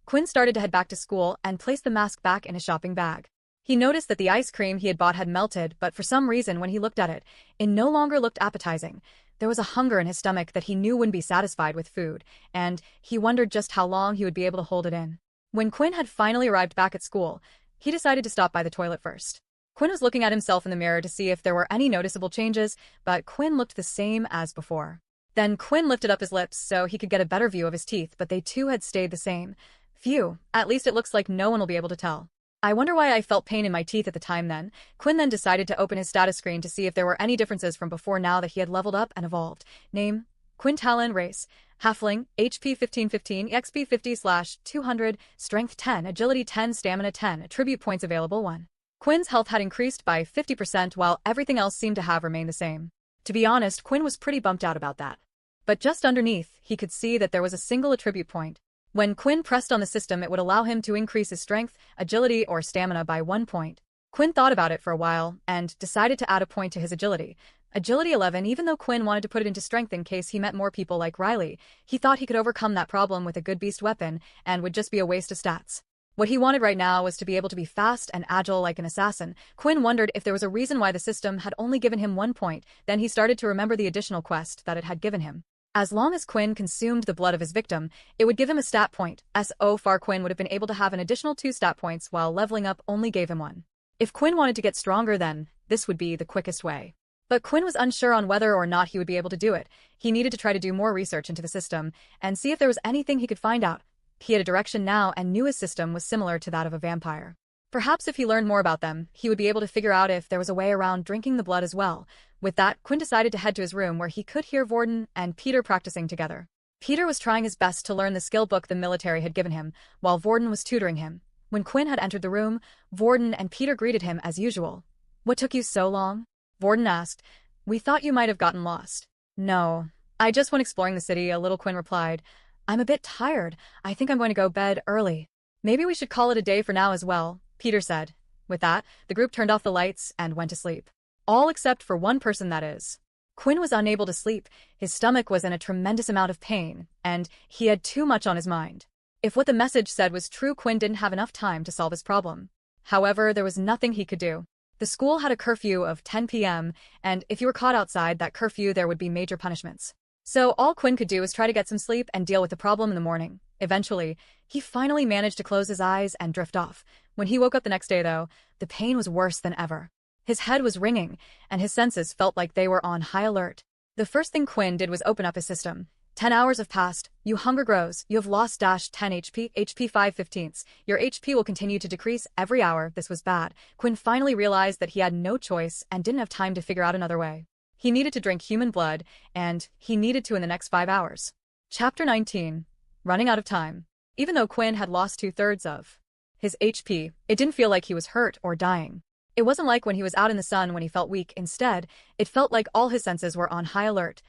Quinn started to head back to school and placed the mask back in his shopping bag. He noticed that the ice cream he had bought had melted, but for some reason when he looked at it, it no longer looked appetizing. There was a hunger in his stomach that he knew wouldn't be satisfied with food, and he wondered just how long he would be able to hold it in. When Quinn had finally arrived back at school, he decided to stop by the toilet first. Quinn was looking at himself in the mirror to see if there were any noticeable changes, but Quinn looked the same as before. Then Quinn lifted up his lips so he could get a better view of his teeth, but they too had stayed the same. Phew, at least it looks like no one will be able to tell. I wonder why I felt pain in my teeth at the time then. Quinn then decided to open his status screen to see if there were any differences from before now that he had leveled up and evolved. Name, Quinn Talon. Race, Halfling, HP 1515, EXP 50/200, Strength 10, Agility 10, Stamina 10, Attribute points available 1. Quinn's health had increased by 50% while everything else seemed to have remained the same. To be honest, Quinn was pretty bummed out about that. But just underneath, he could see that there was a single attribute point. When Quinn pressed on the system, it would allow him to increase his strength, agility, or stamina by 1 point. Quinn thought about it for a while and decided to add a point to his agility. Agility 11. Even though Quinn wanted to put it into strength in case he met more people like Riley, he thought he could overcome that problem with a good beast weapon and would just be a waste of stats. What he wanted right now was to be able to be fast and agile like an assassin. Quinn wondered if there was a reason why the system had only given him 1 point. Then he started to remember the additional quest that it had given him. As long as Quinn consumed the blood of his victim, it would give him a stat point. So far, Quinn would have been able to have an additional 2 stat points while leveling up only gave him 1. If Quinn wanted to get stronger, then this would be the quickest way. But Quinn was unsure on whether or not he would be able to do it. He needed to try to do more research into the system and see if there was anything he could find out. He had a direction now and knew his system was similar to that of a vampire. Perhaps if he learned more about them, he would be able to figure out if there was a way around drinking the blood as well. With that, Quinn decided to head to his room where he could hear Vorden and Peter practicing together. Peter was trying his best to learn the skill book the military had given him, while Vorden was tutoring him. When Quinn had entered the room, Vorden and Peter greeted him as usual. "What took you so long?" Vorden asked. "We thought you might have gotten lost." "No, I just went exploring the city," a little Quinn replied. "I'm a bit tired. I think I'm going to go bed early." "Maybe we should call it a day for now as well," Peter said. With that, the group turned off the lights and went to sleep. All except for one person, that is. Quinn was unable to sleep. His stomach was in a tremendous amount of pain, and he had too much on his mind. If what the message said was true, Quinn didn't have enough time to solve his problem. However, there was nothing he could do. The school had a curfew of 10 p.m., and if you were caught outside that curfew, there would be major punishments. So all Quinn could do was try to get some sleep and deal with the problem in the morning. Eventually, he finally managed to close his eyes and drift off. When he woke up the next day, though, the pain was worse than ever. His head was ringing, and his senses felt like they were on high alert. The first thing Quinn did was open up his system. 10 hours have passed. Your hunger grows. You have lost -10 HP, HP 5/15. Your HP will continue to decrease every hour. This was bad. Quinn finally realized that he had no choice and didn't have time to figure out another way. He needed to drink human blood, and he needed to in the next 5 hours. Chapter 19. Running out of time. Even though Quinn had lost 2/3 of his HP, it didn't feel like he was hurt or dying. It wasn't like when he was out in the sun when he felt weak. Instead, it felt like all his senses were on high alert.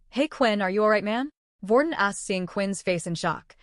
"Hey Quinn, are you alright, man?" Vorden asked, seeing Quinn's face in shock.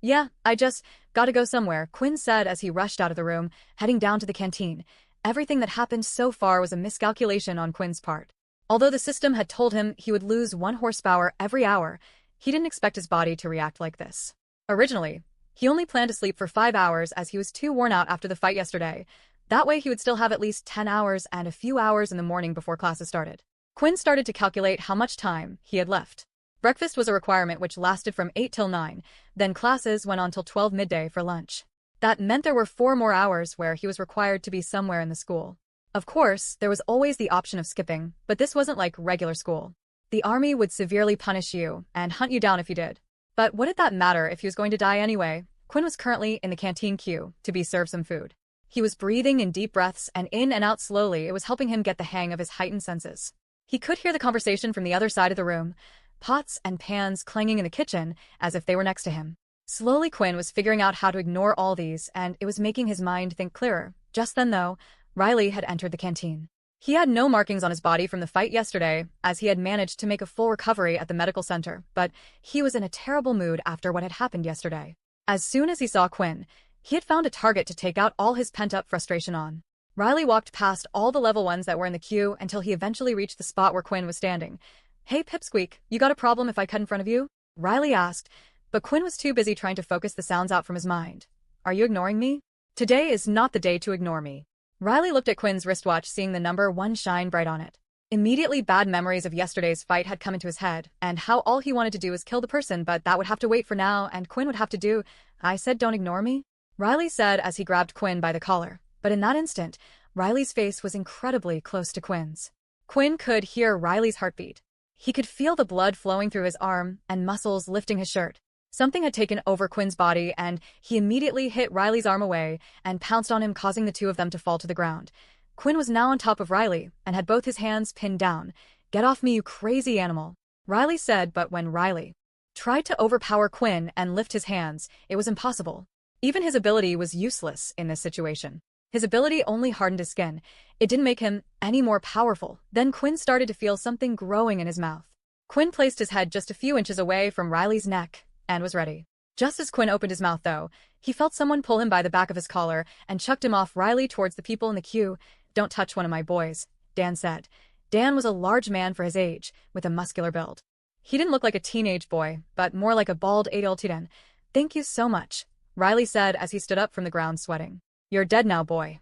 "Yeah, I just gotta go somewhere," Quinn said as he rushed out of the room, heading down to the canteen. Everything that happened so far was a miscalculation on Quinn's part. Although the system had told him he would lose 1 horsepower every hour, he didn't expect his body to react like this. Originally, he only planned to sleep for 5 hours as he was too worn out after the fight yesterday. That way he would still have at least 10 hours and a few hours in the morning before classes started. Quinn started to calculate how much time he had left. Breakfast was a requirement which lasted from 8 till 9, then classes went on till 12 midday for lunch. That meant there were 4 more hours where he was required to be somewhere in the school. Of course, there was always the option of skipping, but this wasn't like regular school. The army would severely punish you and hunt you down if you did. But what did that matter if he was going to die anyway? Quinn was currently in the canteen queue to be served some food. He was breathing in deep breaths and in and out slowly. It was helping him get the hang of his heightened senses. He could hear the conversation from the other side of the room, pots and pans clanging in the kitchen as if they were next to him. Slowly Quinn was figuring out how to ignore all these, and it was making his mind think clearer. Just then, though, Riley had entered the canteen. He had no markings on his body from the fight yesterday, as he had managed to make a full recovery at the medical center, but he was in a terrible mood after what had happened yesterday. As soon as he saw Quinn, he had found a target to take out all his pent-up frustration on. Riley walked past all the level 1s that were in the queue until he eventually reached the spot where Quinn was standing. "Hey Pipsqueak, you got a problem if I cut in front of you?" Riley asked, but Quinn was too busy trying to focus the sounds out from his mind. "Are you ignoring me?" "Today is not the day to ignore me." Riley looked at Quinn's wristwatch, seeing the number 1 shine bright on it. Immediately bad memories of yesterday's fight had come into his head, and how all he wanted to do was kill the person, but that would have to wait for now, and Quinn would have to do. "I said don't ignore me," Riley said as he grabbed Quinn by the collar. But in that instant, Riley's face was incredibly close to Quinn's. Quinn could hear Riley's heartbeat. He could feel the blood flowing through his arm and muscles lifting his shirt. Something had taken over Quinn's body, and he immediately hit Riley's arm away and pounced on him, causing the two of them to fall to the ground. Quinn was now on top of Riley and had both his hands pinned down. "Get off me, you crazy animal," Riley said, but when Riley tried to overpower Quinn and lift his hands, it was impossible. Even his ability was useless in this situation. His ability only hardened his skin. It didn't make him any more powerful. Then Quinn started to feel something growing in his mouth. Quinn placed his head just a few inches away from Riley's neck and was ready. Just as Quinn opened his mouth, though, he felt someone pull him by the back of his collar and chucked him off Riley towards the people in the queue. "Don't touch one of my boys," Dan said. Dan was a large man for his age, with a muscular build. He didn't look like a teenage boy, but more like a bald adult titan. "Thank you so much," Riley said as he stood up from the ground sweating. "You're dead now, boy."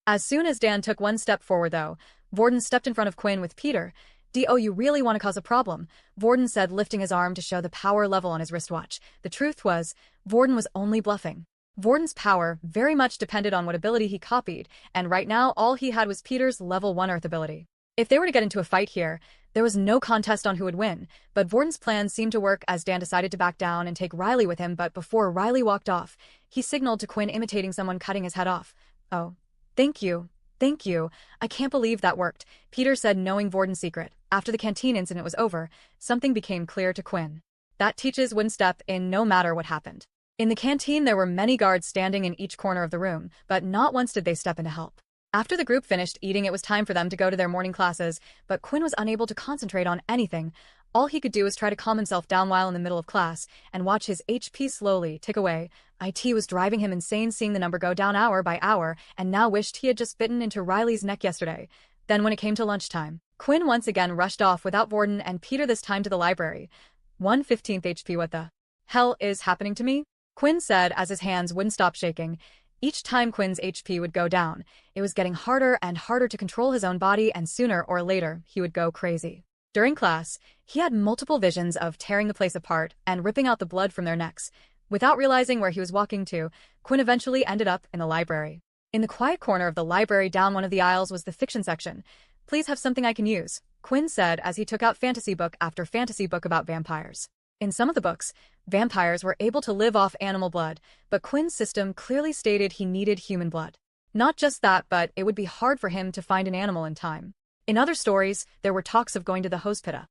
As soon as Dan took one step forward, though, Vorden stepped in front of Quinn with Peter. "Do you really want to cause a problem?" Vorden said, lifting his arm to show the power level on his wristwatch. The truth was, Vorden was only bluffing. Vorden's power very much depended on what ability he copied, and right now all he had was Peter's level 1 Earth ability. If they were to get into a fight here, there was no contest on who would win, but Vorden's plan seemed to work as Dan decided to back down and take Riley with him, but before Riley walked off, he signaled to Quinn imitating someone cutting his head off. "Oh, thank you. Thank you. I can't believe that worked," Peter said, knowing Vorden's secret. After the canteen incident was over, something became clear to Quinn. That teaches wouldn't step in no matter what happened. In the canteen there were many guards standing in each corner of the room, but not once did they step in to help. After the group finished eating, it was time for them to go to their morning classes, but Quinn was unable to concentrate on anything. All he could do was try to calm himself down while in the middle of class and watch his HP slowly tick away. IT was driving him insane seeing the number go down hour by hour, and now wished he had just bitten into Riley's neck yesterday. Then when it came to lunchtime, Quinn once again rushed off without Vorden and Peter, this time to the library. 1/15th HP. "What the hell is happening to me?" Quinn said as his hands wouldn't stop shaking. Each time Quinn's HP would go down, it was getting harder and harder to control his own body, and sooner or later, he would go crazy. During class, he had multiple visions of tearing the place apart and ripping out the blood from their necks. Without realizing where he was walking to, Quinn eventually ended up in the library. In the quiet corner of the library down one of the aisles was the fiction section. "Please have something I can use," Quinn said as he took out fantasy book after fantasy book about vampires. In some of the books, vampires were able to live off animal blood, but Quinn's system clearly stated he needed human blood. Not just that, but it would be hard for him to find an animal in time. In other stories, there were talks of going to the hospital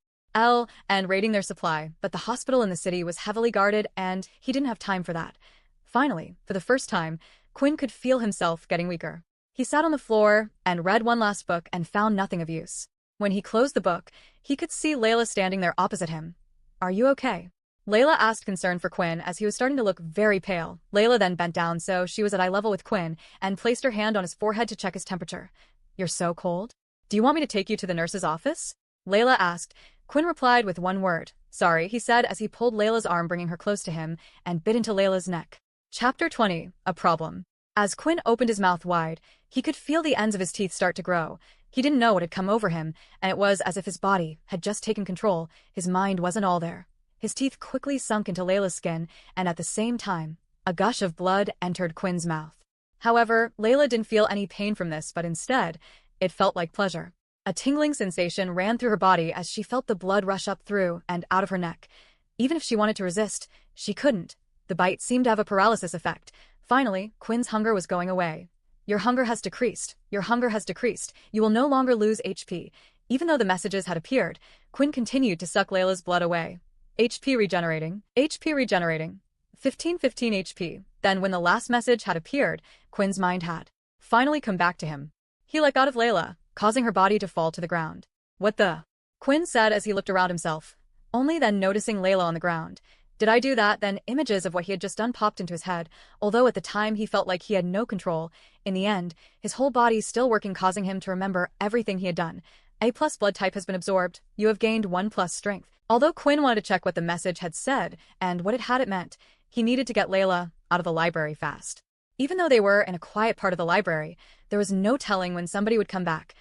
and raiding their supply, but the hospital in the city was heavily guarded and he didn't have time for that. Finally, for the first time, Quinn could feel himself getting weaker. He sat on the floor and read one last book and found nothing of use. When he closed the book, he could see Layla standing there opposite him. "Are you okay?" Layla asked, concern for Quinn as he was starting to look very pale. Layla then bent down so she was at eye level with Quinn and placed her hand on his forehead to check his temperature. "You're so cold. Do you want me to take you to the nurse's office?" Layla asked. Quinn replied with one word. "Sorry," he said as he pulled Layla's arm, bringing her close to him, and bit into Layla's neck. Chapter 20. A Problem. As Quinn opened his mouth wide, he could feel the ends of his teeth start to grow. He didn't know what had come over him, and it was as if his body had just taken control. His mind wasn't all there. His teeth quickly sunk into Layla's skin, and at the same time, a gush of blood entered Quinn's mouth. However, Layla didn't feel any pain from this, but instead, it felt like pleasure. A tingling sensation ran through her body as she felt the blood rush up through and out of her neck. Even if she wanted to resist, she couldn't. The bite seemed to have a paralysis effect. Finally, Quinn's hunger was going away. "Your hunger has decreased. Your hunger has decreased. You will no longer lose HP." Even though the messages had appeared, Quinn continued to suck Layla's blood away. "HP regenerating. HP regenerating. 15 HP. Then when the last message had appeared, Quinn's mind had finally come back to him. He let go of Layla, causing her body to fall to the ground. "What the?" Quinn said as he looked around himself, only then noticing Layla on the ground. Did I do that? Then images of what he had just done popped into his head, although at the time he felt like he had no control. In the end, his whole body still working, causing him to remember everything he had done. "A+ blood type has been absorbed. You have gained 1+ strength." Although Quinn wanted to check what the message had said and what it meant, he needed to get Layla out of the library fast. Even though they were in a quiet part of the library, there was no telling when somebody would come back.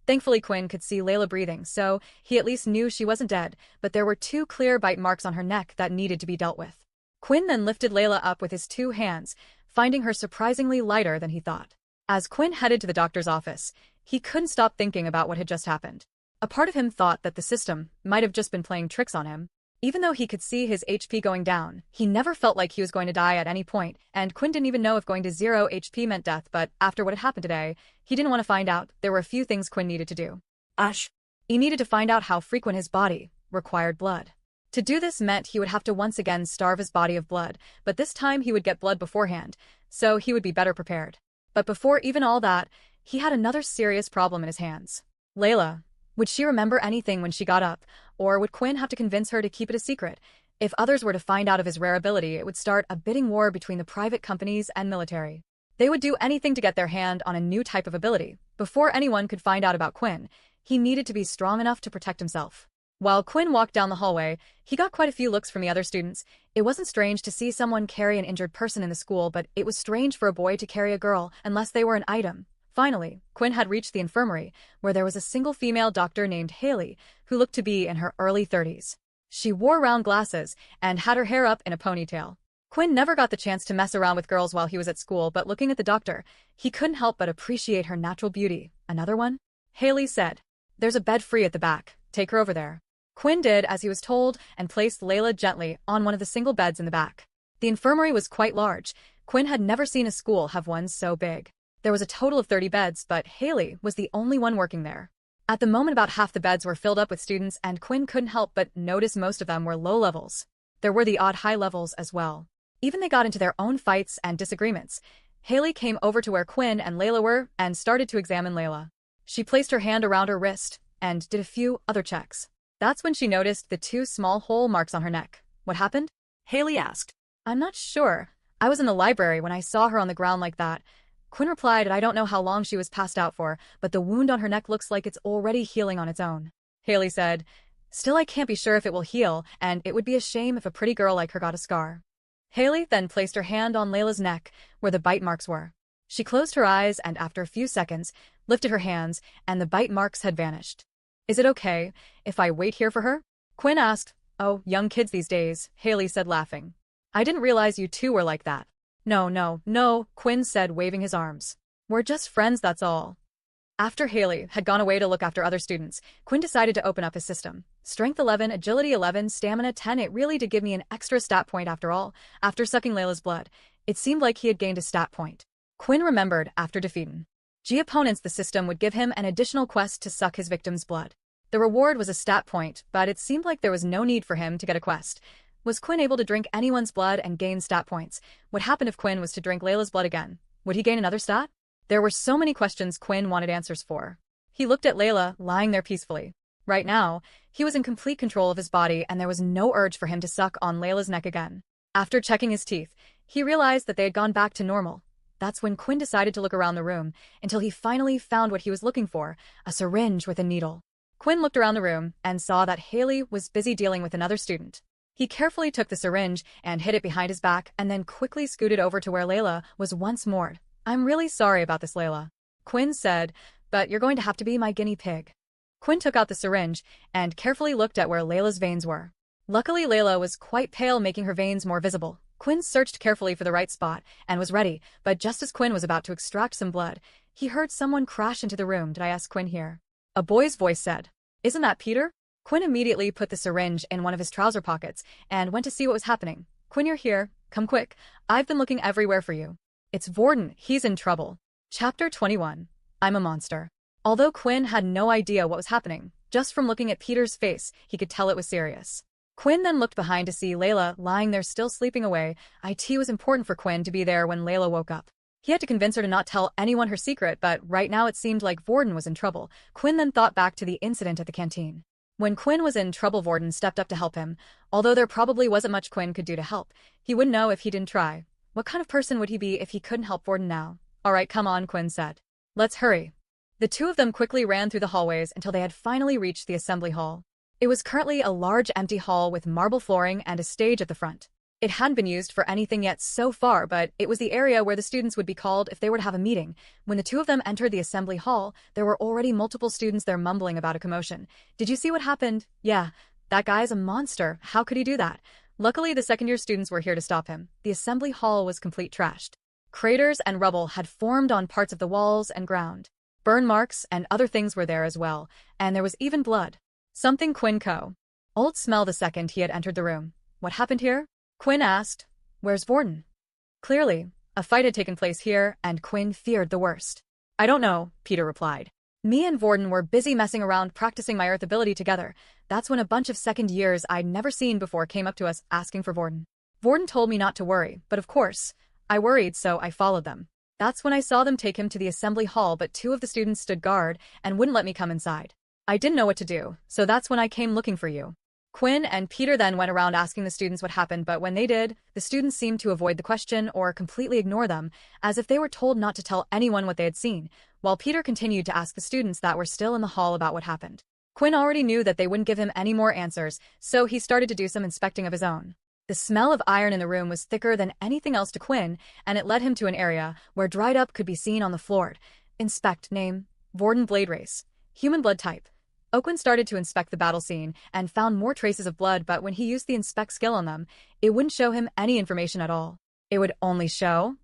Thankfully, Quinn could see Layla breathing, so he at least knew she wasn't dead, but there were 2 clear bite marks on her neck that needed to be dealt with. Quinn then lifted Layla up with his 2 hands, finding her surprisingly lighter than he thought. As Quinn headed to the doctor's office, he couldn't stop thinking about what had just happened. A part of him thought that the system might have just been playing tricks on him. Even though he could see his HP going down, he never felt like he was going to die at any point, and Quinn didn't even know if going to 0 HP meant death, but after what had happened today, he didn't want to find out. There were a few things Quinn needed to do. He needed to find out how frequent his body required blood. To do this meant he would have to once again starve his body of blood, but this time he would get blood beforehand, so he would be better prepared. But before even all that, he had another serious problem in his hands. Layla. Would she remember anything when she got up, or would Quinn have to convince her to keep it a secret? If others were to find out of his rare ability, it would start a bidding war between the private companies and military. They would do anything to get their hand on a new type of ability. Before anyone could find out about Quinn, he needed to be strong enough to protect himself. While Quinn walked down the hallway, he got quite a few looks from the other students. It wasn't strange to see someone carry an injured person in the school, but it was strange for a boy to carry a girl unless they were an item. Finally, Quinn had reached the infirmary, where there was a single female doctor named Haley, who looked to be in her early 30s. She wore round glasses and had her hair up in a ponytail. Quinn never got the chance to mess around with girls while he was at school, but looking at the doctor, he couldn't help but appreciate her natural beauty. "Another one?" Haley said. There's a bed free at the back. Take her over there. Quinn did as he was told and placed Layla gently on one of the single beds in the back. The infirmary was quite large. Quinn had never seen a school have one so big. There was a total of 30 beds, but Haley was the only one working there. At the moment, about half the beds were filled up with students, and Quinn couldn't help but notice most of them were low levels. There were the odd high levels as well. Even they got into their own fights and disagreements. Haley came over to where Quinn and Layla were and started to examine Layla. She placed her hand around her wrist and did a few other checks. That's when she noticed the 2 small hole marks on her neck. What happened? Haley asked. I'm not sure. I was in the library when I saw her on the ground like that. Quinn replied, I don't know how long she was passed out for, but the wound on her neck looks like it's already healing on its own. Haley said, still I can't be sure if it will heal, and it would be a shame if a pretty girl like her got a scar. Haley then placed her hand on Layla's neck, where the bite marks were. She closed her eyes and after a few seconds, lifted her hands, and the bite marks had vanished. Is it okay if I wait here for her? Quinn asked. Oh, young kids these days, Haley said laughing. I didn't realize you two were like that. No, Quinn said waving his arms. We're just friends, that's all. After Haley had gone away to look after other students, Quinn decided to open up his system. Strength 11, agility 11, stamina 10. It really did give me an extra stat point after all. After sucking Layla's blood, it seemed like he had gained a stat point. Quinn remembered after defeating G opponents, the system would give him an additional quest to suck his victim's blood. The reward was a stat point, but it seemed like there was no need for him to get a quest. Was Quinn able to drink anyone's blood and gain stat points? What happened if Quinn was to drink Layla's blood again? Would he gain another stat? There were so many questions Quinn wanted answers for. He looked at Layla, lying there peacefully. Right now, he was in complete control of his body and there was no urge for him to suck on Layla's neck again. After checking his teeth, he realized that they had gone back to normal. That's when Quinn decided to look around the room, until he finally found what he was looking for, a syringe with a needle. Quinn looked around the room and saw that Haley was busy dealing with another student. He carefully took the syringe and hid it behind his back and then quickly scooted over to where Layla was once more. I'm really sorry about this, Layla, Quinn said, but you're going to have to be my guinea pig. Quinn took out the syringe and carefully looked at where Layla's veins were. Luckily, Layla was quite pale, making her veins more visible. Quinn searched carefully for the right spot and was ready, but just as Quinn was about to extract some blood, he heard someone crash into the room. Did I ask Quinn here? A boy's voice said. Isn't that Peter? Quinn immediately put the syringe in one of his trouser pockets and went to see what was happening. Quinn, you're here. Come quick. I've been looking everywhere for you. It's Vorden. He's in trouble. Chapter 21. I'm a monster. Although Quinn had no idea what was happening, just from looking at Peter's face, he could tell it was serious. Quinn then looked behind to see Layla lying there still sleeping away. It was important for Quinn to be there when Layla woke up. He had to convince her to not tell anyone her secret, but right now it seemed like Vorden was in trouble. Quinn then thought back to the incident at the canteen. When Quinn was in trouble, Vorden stepped up to help him. Although there probably wasn't much Quinn could do to help, he wouldn't know if he didn't try. What kind of person would he be if he couldn't help Vorden now? All right, come on, Quinn said. Let's hurry. The two of them quickly ran through the hallways until they had finally reached the assembly hall. It was currently a large empty hall with marble flooring and a stage at the front. It hadn't been used for anything yet so far, but it was the area where the students would be called if they were to have a meeting. When the two of them entered the assembly hall, there were already multiple students there mumbling about a commotion. Did you see what happened? Yeah, that guy's a monster. How could he do that? Luckily, the second-year students were here to stop him. The assembly hall was complete trashed. Craters and rubble had formed on parts of the walls and ground. Burn marks and other things were there as well, and there was even blood. Something Quinn Old smell the second he had entered the room. What happened here? Quinn asked. Where's Vorden? Clearly, a fight had taken place here, and Quinn feared the worst. I don't know, Peter replied. Me and Vorden were busy messing around practicing my earth ability together. That's when a bunch of second years I'd never seen before came up to us asking for Vorden. Vorden told me not to worry, but of course, I worried, so I followed them. That's when I saw them take him to the assembly hall, but two of the students stood guard and wouldn't let me come inside. I didn't know what to do, so that's when I came looking for you. Quinn and Peter then went around asking the students what happened, but when they did, the students seemed to avoid the question or completely ignore them, as if they were told not to tell anyone what they had seen, while Peter continued to ask the students that were still in the hall about what happened. Quinn already knew that they wouldn't give him any more answers, so he started to do some inspecting of his own. The smell of iron in the room was thicker than anything else to Quinn, and it led him to an area where dried up could be seen on the floor. Inspect. Name: Vorden. Blade race: human. Blood type: Oakwin started to inspect the battle scene and found more traces of blood, but when he used the inspect skill on them, it wouldn't show him any information at all. It would only show...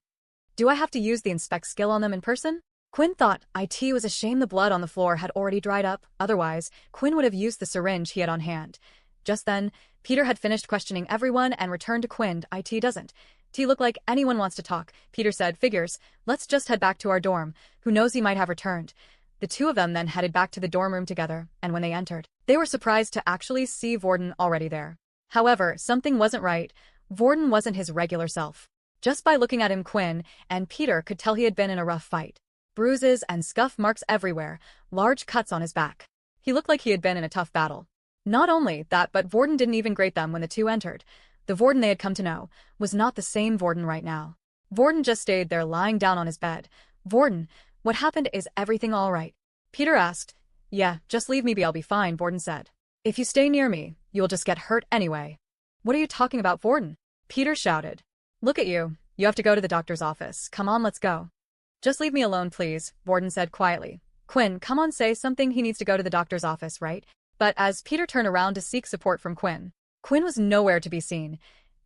Do I have to use the inspect skill on them in person? Quinn thought it was a shame the blood on the floor had already dried up, otherwise, Quinn would have used the syringe he had on hand. Just then, Peter had finished questioning everyone and returned to Quinn. It doesn't. T look like anyone wants to talk, Peter said. Figures, let's just head back to our dorm. Who knows, he might have returned. The two of them then headed back to the dorm room together, and when they entered, they were surprised to actually see Vorden already there. However, something wasn't right. Vorden wasn't his regular self. Just by looking at him, Quinn and Peter could tell he had been in a rough fight. Bruises and scuff marks everywhere, large cuts on his back. He looked like he had been in a tough battle. Not only that, but Vorden didn't even greet them when the two entered. The Vorden they had come to know was not the same Vorden right now. Vorden just stayed there lying down on his bed. Vorden, what happened? Is everything all right? Peter asked. Yeah, just leave me be, I'll be fine, Vorden said. If you stay near me, you'll just get hurt anyway. What are you talking about, Vorden? Peter shouted. Look at you. You have to go to the doctor's office. Come on, let's go. Just leave me alone, please, Vorden said quietly. Quinn, come on, say something. He needs to go to the doctor's office, right? But as Peter turned around to seek support from Quinn was nowhere to be seen.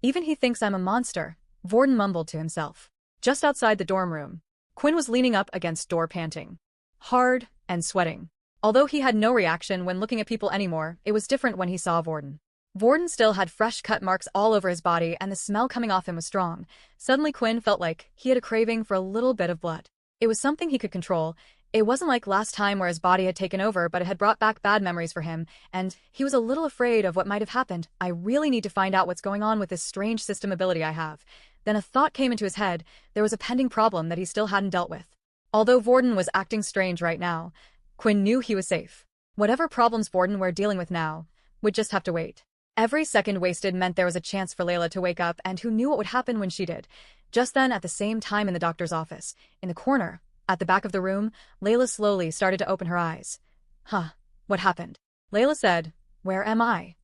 Even he thinks I'm a monster, Vorden mumbled to himself. Just outside the dorm room, Quinn was leaning up against door panting, hard and sweating. Although he had no reaction when looking at people anymore, it was different when he saw Vorden. Vorden still had fresh cut marks all over his body and the smell coming off him was strong. Suddenly Quinn felt like he had a craving for a little bit of blood. It was something he could control. It wasn't like last time where his body had taken over, but it had brought back bad memories for him, and he was a little afraid of what might have happened. I really need to find out what's going on with this strange system ability I have. Then a thought came into his head. There was a pending problem that he still hadn't dealt with. Although Vorden was acting strange right now, Quinn knew he was safe. Whatever problems Vorden were dealing with now would just have to wait. Every second wasted meant there was a chance for Layla to wake up, and who knew what would happen when she did. Just then, at the same time in the doctor's office, in the corner, at the back of the room, Layla slowly started to open her eyes. Huh, what happened? Layla said, where am I?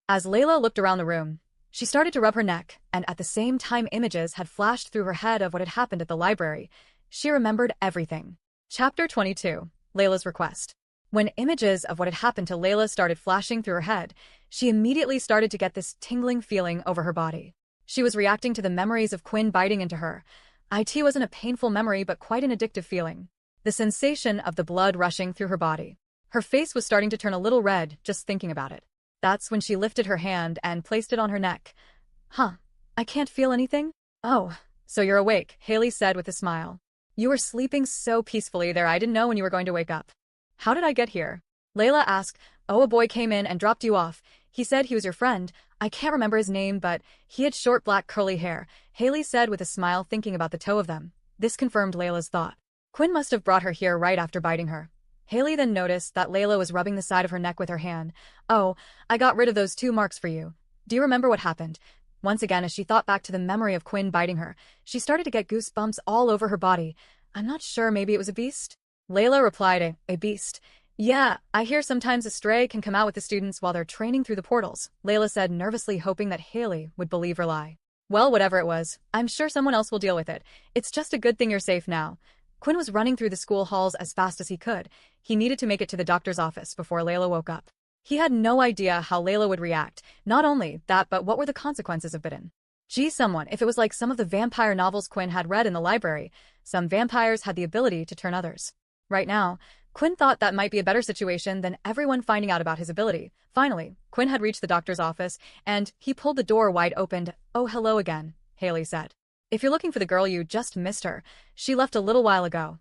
As Layla looked around the room, she started to rub her neck, and at the same time images had flashed through her head of what had happened at the library. She remembered everything. Chapter 22, Layla's Request. When images of what had happened to Layla started flashing through her head, she immediately started to get this tingling feeling over her body. She was reacting to the memories of Quinn biting into her. It wasn't a painful memory but quite an addictive feeling. The sensation of the blood rushing through her body. Her face was starting to turn a little red just thinking about it. That's when she lifted her hand and placed it on her neck. Huh, I can't feel anything? Oh, so you're awake, Haley said with a smile. You were sleeping so peacefully there, I didn't know when you were going to wake up. How did I get here? Layla asked. Oh, a boy came in and dropped you off. He said he was your friend. I can't remember his name, but he had short black curly hair, Haley said with a smile, thinking about the two of them. This confirmed Layla's thought. Quinn must have brought her here right after biting her. Haley then noticed that Layla was rubbing the side of her neck with her hand. Oh, I got rid of those 2 marks for you. Do you remember what happened? Once again, as she thought back to the memory of Quinn biting her, she started to get goosebumps all over her body. I'm not sure, maybe it was a beast? Layla replied, a beast. Yeah, I hear sometimes a stray can come out with the students while they're training through the portals, Layla said, nervously hoping that Haley would believe her lie. Well, whatever it was, I'm sure someone else will deal with it. It's just a good thing you're safe now. Quinn was running through the school halls as fast as he could. He needed to make it to the doctor's office before Layla woke up. He had no idea how Layla would react. Not only that, but what were the consequences of bitten? Gee, if it was like some of the vampire novels Quinn had read in the library, some vampires had the ability to turn others. Right now, Quinn thought that might be a better situation than everyone finding out about his ability. Finally, Quinn had reached the doctor's office, and he pulled the door wide open. Oh, hello again, Haley said. If you're looking for the girl, you just missed her. She left a little while ago.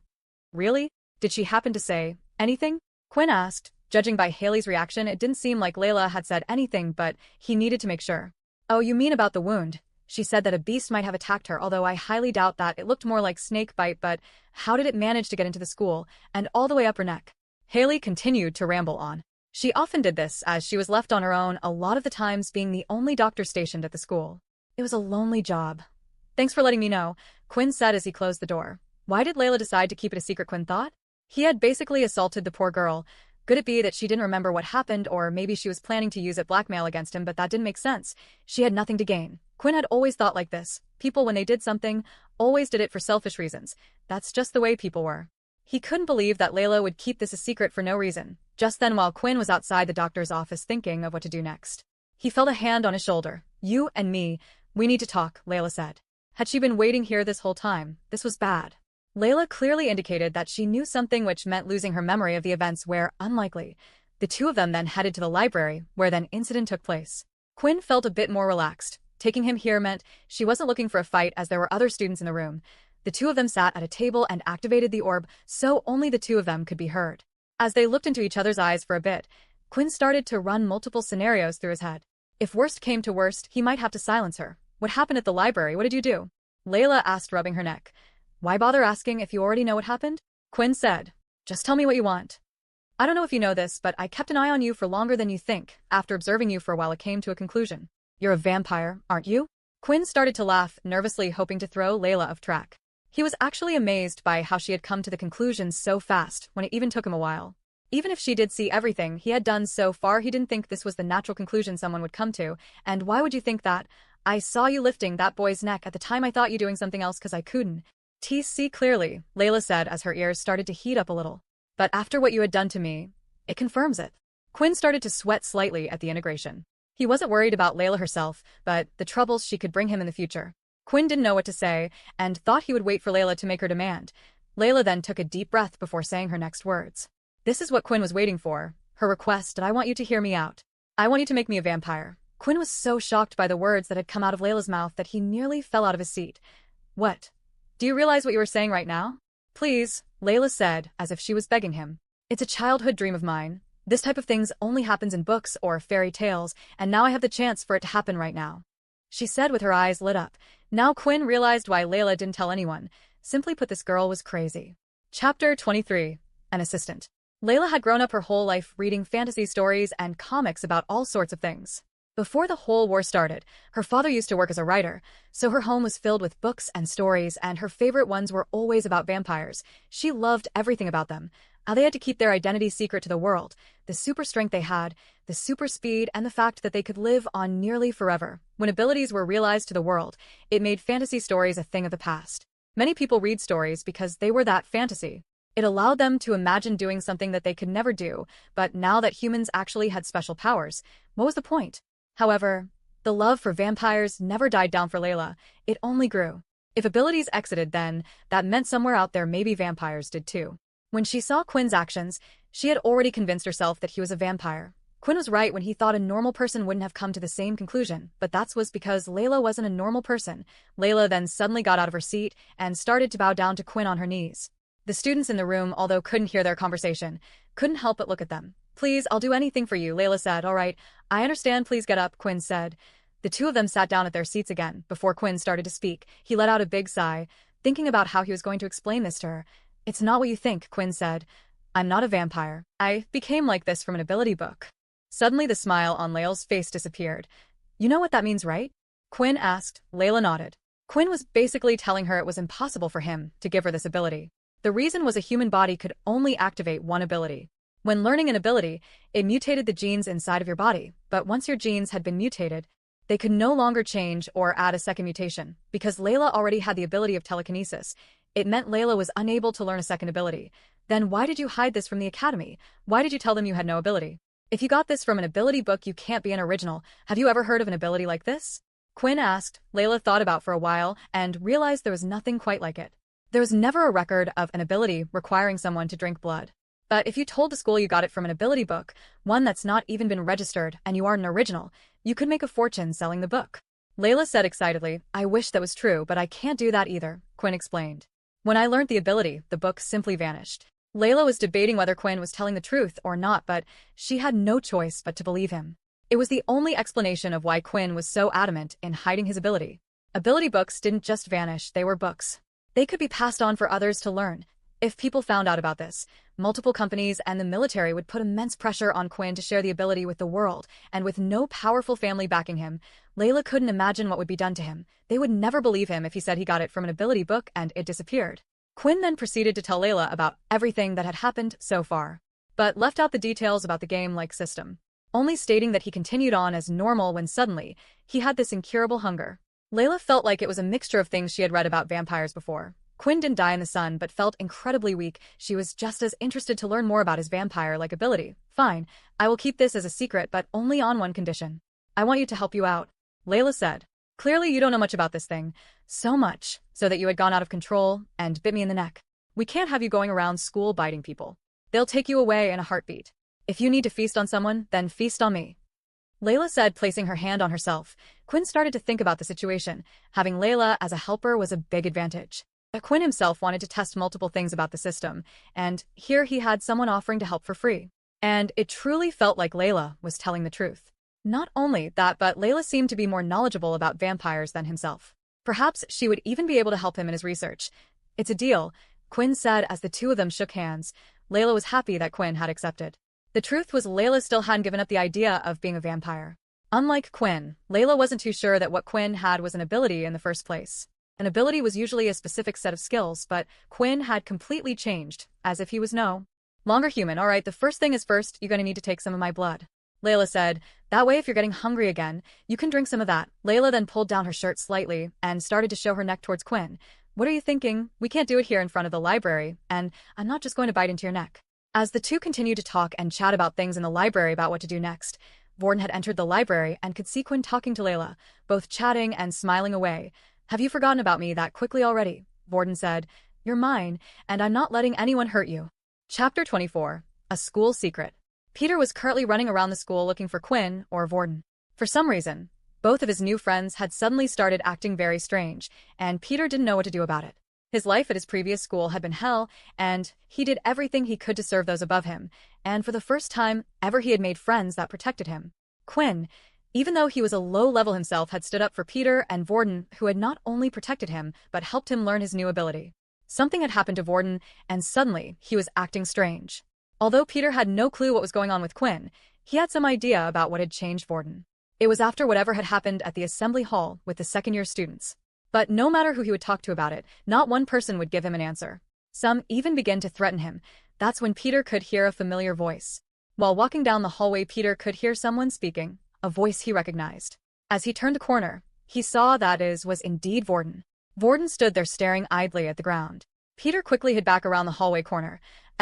Really? Did she happen to say anything? Quinn asked. Judging by Haley's reaction, it didn't seem like Layla had said anything, but he needed to make sure. Oh, you mean about the wound? She said that a beast might have attacked her, although I highly doubt that. It looked more like snake bite, but how did it manage to get into the school and all the way up her neck? Haley continued to ramble on. She often did this, as she was left on her own, a lot of the times being the only doctor stationed at the school. It was a lonely job. Thanks for letting me know, Quinn said as he closed the door. Why did Layla decide to keep it a secret, Quinn thought? He had basically assaulted the poor girl. Could it be that she didn't remember what happened, or maybe she was planning to use it blackmail against him, but that didn't make sense. She had nothing to gain. Quinn had always thought like this. People, when they did something, always did it for selfish reasons. That's just the way people were. He couldn't believe that Layla would keep this a secret for no reason. Just then, while Quinn was outside the doctor's office thinking of what to do next, he felt a hand on his shoulder. You and me, we need to talk, Layla said. Had she been waiting here this whole time? This was bad. Layla clearly indicated that she knew something, which meant losing her memory of the events were unlikely. The two of them then headed to the library, where the incident took place. Quinn felt a bit more relaxed. Taking him here meant she wasn't looking for a fight, as there were other students in the room. The two of them sat at a table and activated the orb, so only the two of them could be heard. As they looked into each other's eyes for a bit, Quinn started to run multiple scenarios through his head. If worst came to worst, he might have to silence her. What happened at the library? What did you do? Layla asked, rubbing her neck. Why bother asking if you already know what happened? Quinn said. Just tell me what you want. I don't know if you know this, but I kept an eye on you for longer than you think. After observing you for a while, it came to a conclusion. You're a vampire, aren't you? Quinn started to laugh, nervously hoping to throw Layla off track. He was actually amazed by how she had come to the conclusion so fast, when it even took him a while. Even if she did see everything he had done so far, he didn't think this was the natural conclusion someone would come to. And why would you think that? I saw you lifting that boy's neck. At the time I thought you doing something else because I couldn't see clearly, Layla said as her ears started to heat up a little. But after what you had done to me, it confirms it. Quinn started to sweat slightly at the integration. He wasn't worried about Layla herself, but the troubles she could bring him in the future. Quinn didn't know what to say, and thought he would wait for Layla to make her demand. Layla then took a deep breath before saying her next words. This is what Quinn was waiting for. Her request, and I want you to hear me out. I want you to make me a vampire. Quinn was so shocked by the words that had come out of Layla's mouth that he nearly fell out of his seat. What? Do you realize what you were saying right now? Please, Layla said, as if she was begging him. It's a childhood dream of mine. This type of things only happens in books or fairy tales, and now I have the chance for it to happen right now. She said with her eyes lit up. Now Quinn realized why Layla didn't tell anyone. Simply put, this girl was crazy. Chapter 23. An assistant. Layla had grown up her whole life reading fantasy stories and comics about all sorts of things. Before the whole war started, her father used to work as a writer, so her home was filled with books and stories, and her favorite ones were always about vampires. She loved everything about them. How they had to keep their identity secret to the world, the super strength they had, the super speed, and the fact that they could live on nearly forever. When abilities were realized to the world, it made fantasy stories a thing of the past. Many people read stories because they were that fantasy. It allowed them to imagine doing something that they could never do, but now that humans actually had special powers, what was the point? However, the love for vampires never died down for Layla. It only grew. If abilities exited, then that meant somewhere out there maybe vampires did too. When she saw Quinn's actions, she had already convinced herself that he was a vampire. Quinn was right when he thought a normal person wouldn't have come to the same conclusion, but that was because Layla wasn't a normal person. Layla then suddenly got out of her seat and started to bow down to Quinn on her knees. The students in the room, although couldn't hear their conversation, couldn't help but look at them. Please, I'll do anything for you, Layla said. All right, I understand, please get up, Quinn said. The two of them sat down at their seats again. Before Quinn started to speak, he let out a big sigh, thinking about how he was going to explain this to her. It's not what you think, Quinn said. I'm not a vampire. I became like this from an ability book. Suddenly the smile on Layla's face disappeared. You know what that means, right? Quinn asked. Layla nodded. Quinn was basically telling her it was impossible for him to give her this ability. The reason was a human body could only activate one ability. When learning an ability, it mutated the genes inside of your body, but once your genes had been mutated, they could no longer change or add a second mutation. Because Layla already had the ability of telekinesis, it meant Layla was unable to learn a second ability. Then why did you hide this from the academy? Why did you tell them you had no ability? If you got this from an ability book, you can't be an original. Have you ever heard of an ability like this? Quinn asked. Layla thought about for a while and realized there was nothing quite like it. There was never a record of an ability requiring someone to drink blood. But if you told the school you got it from an ability book, one that's not even been registered, and you aren't an original, you could make a fortune selling the book. Layla said excitedly. I wish that was true, but I can't do that either, Quinn explained. When I learned the ability, the book simply vanished. Layla was debating whether Quinn was telling the truth or not, but she had no choice but to believe him. It was the only explanation of why Quinn was so adamant in hiding his ability. Ability books didn't just vanish, they were books. They could be passed on for others to learn. If people found out about this, multiple companies and the military would put immense pressure on Quinn to share the ability with the world, and with no powerful family backing him, Layla couldn't imagine what would be done to him. They would never believe him if he said he got it from an ability book and it disappeared. Quinn then proceeded to tell Layla about everything that had happened so far, but left out the details about the game-like system, only stating that he continued on as normal when suddenly, he had this incurable hunger. Layla felt like it was a mixture of things she had read about vampires before. Quinn didn't die in the sun but felt incredibly weak. She was just as interested to learn more about his vampire-like ability. Fine, I will keep this as a secret, but only on one condition. I want you to help you out, Layla said. Clearly you don't know much about this thing. So much, so that you had gone out of control and bit me in the neck. We can't have you going around school biting people. They'll take you away in a heartbeat. If you need to feast on someone, then feast on me. Layla said, placing her hand on herself. Quinn started to think about the situation. Having Layla as a helper was a big advantage. But Quinn himself wanted to test multiple things about the system, and here he had someone offering to help for free. And it truly felt like Layla was telling the truth. Not only that, but Layla seemed to be more knowledgeable about vampires than himself. Perhaps she would even be able to help him in his research. It's a deal, Quinn said as the two of them shook hands. Layla was happy that Quinn had accepted. The truth was Layla still hadn't given up the idea of being a vampire. Unlike Quinn, Layla wasn't too sure that what Quinn had was an ability in the first place. An ability was usually a specific set of skills, but Quinn had completely changed, as if he was no longer human. All right, the first thing is first, you're gonna need to take some of my blood, Layla said. That way if you're getting hungry again, you can drink some of that. Layla then pulled down her shirt slightly and started to show her neck towards Quinn. What are you thinking? We can't do it here in front of the library, and I'm not just going to bite into your neck. As the two continued to talk and chat about things in the library about what to do next, Vorden had entered the library and could see Quinn talking to Layla, both chatting and smiling away. Have you forgotten about me that quickly already? Vorden said. You're mine, and I'm not letting anyone hurt you. Chapter 24. A School Secret. Peter was currently running around the school looking for Quinn or Vorden. For some reason, both of his new friends had suddenly started acting very strange, and Peter didn't know what to do about it. His life at his previous school had been hell, and he did everything he could to serve those above him, and for the first time ever he had made friends that protected him. Quinn, even though he was a low level himself, had stood up for Peter and Vorden, who had not only protected him, but helped him learn his new ability. Something had happened to Vorden, and suddenly he was acting strange. Although Peter had no clue what was going on with Quinn, he had some idea about what had changed Vorden. It was after whatever had happened at the assembly hall with the second-year students. But no matter who he would talk to about it, not one person would give him an answer. Some even began to threaten him. That's when Peter could hear a familiar voice. While walking down the hallway, Peter could hear someone speaking, a voice he recognized. As he turned a corner, he saw that it was indeed Vorden. Vorden stood there staring idly at the ground. Peter quickly hid back around the hallway corner.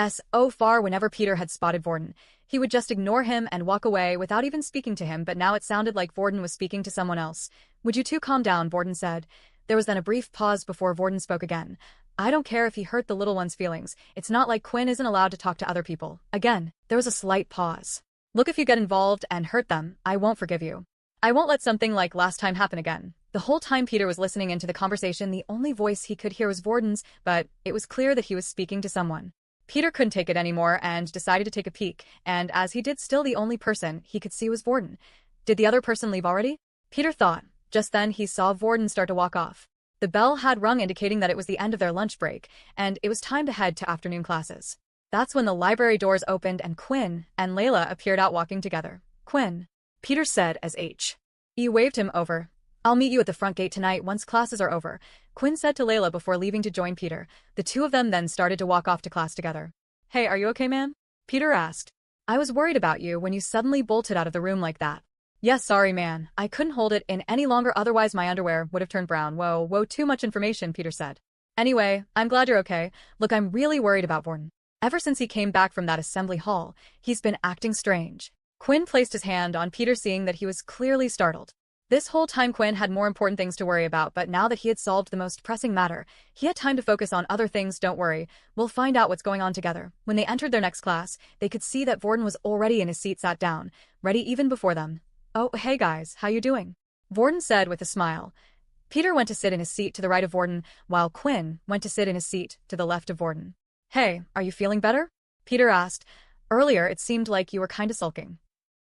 So far, whenever Peter had spotted Vorden, he would just ignore him and walk away without even speaking to him, but now it sounded like Vorden was speaking to someone else. Would you two calm down? Vorden said. There was then a brief pause before Vorden spoke again. I don't care if he hurt the little one's feelings. It's not like Quinn isn't allowed to talk to other people. Again, there was a slight pause. Look, if you get involved and hurt them, I won't forgive you. I won't let something like last time happen again. The whole time Peter was listening into the conversation, the only voice he could hear was Vorden's, but it was clear that he was speaking to someone. Peter couldn't take it anymore and decided to take a peek, and as he did, still the only person he could see was Vorden. Did the other person leave already? Peter thought. Just then he saw Vorden start to walk off. The bell had rung, indicating that it was the end of their lunch break, and it was time to head to afternoon classes. That's when the library doors opened and Quinn and Layla appeared out walking together. Quinn, Peter said as He waved him over. I'll meet you at the front gate tonight once classes are over, Quinn said to Layla before leaving to join Peter. The two of them then started to walk off to class together. Hey, are you okay, man? Peter asked. I was worried about you when you suddenly bolted out of the room like that. Yes, sorry, man. I couldn't hold it in any longer, otherwise my underwear would have turned brown. Whoa, too much information, Peter said. Anyway, I'm glad you're okay. Look, I'm really worried about Vorden. Ever since he came back from that assembly hall, he's been acting strange. Quinn placed his hand on Peter, seeing that he was clearly startled. This whole time Quinn had more important things to worry about, but now that he had solved the most pressing matter, he had time to focus on other things. Don't worry, we'll find out what's going on together. When they entered their next class, they could see that Vorden was already in his seat, sat down, ready even before them. Oh, hey guys, how you doing? Vorden said with a smile. Peter went to sit in his seat to the right of Vorden, while Quinn went to sit in his seat to the left of Vorden. Hey, are you feeling better? Peter asked. Earlier it seemed like you were kinda sulking.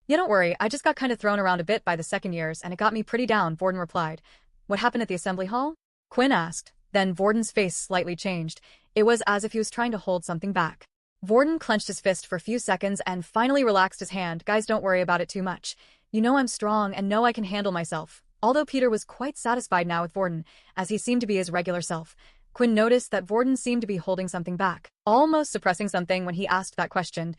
Yeah, don't worry, I just got kinda thrown around a bit by the second years and it got me pretty down, Vorden replied. What happened at the assembly hall? Quinn asked. Then Vorden's face slightly changed. It was as if he was trying to hold something back. Vorden clenched his fist for a few seconds and finally relaxed his hand. Guys, don't worry about it too much. You know I'm strong and know I can handle myself. Although Peter was quite satisfied now with Vorden, as he seemed to be his regular self, Quinn noticed that Vorden seemed to be holding something back, almost suppressing something when he asked that question.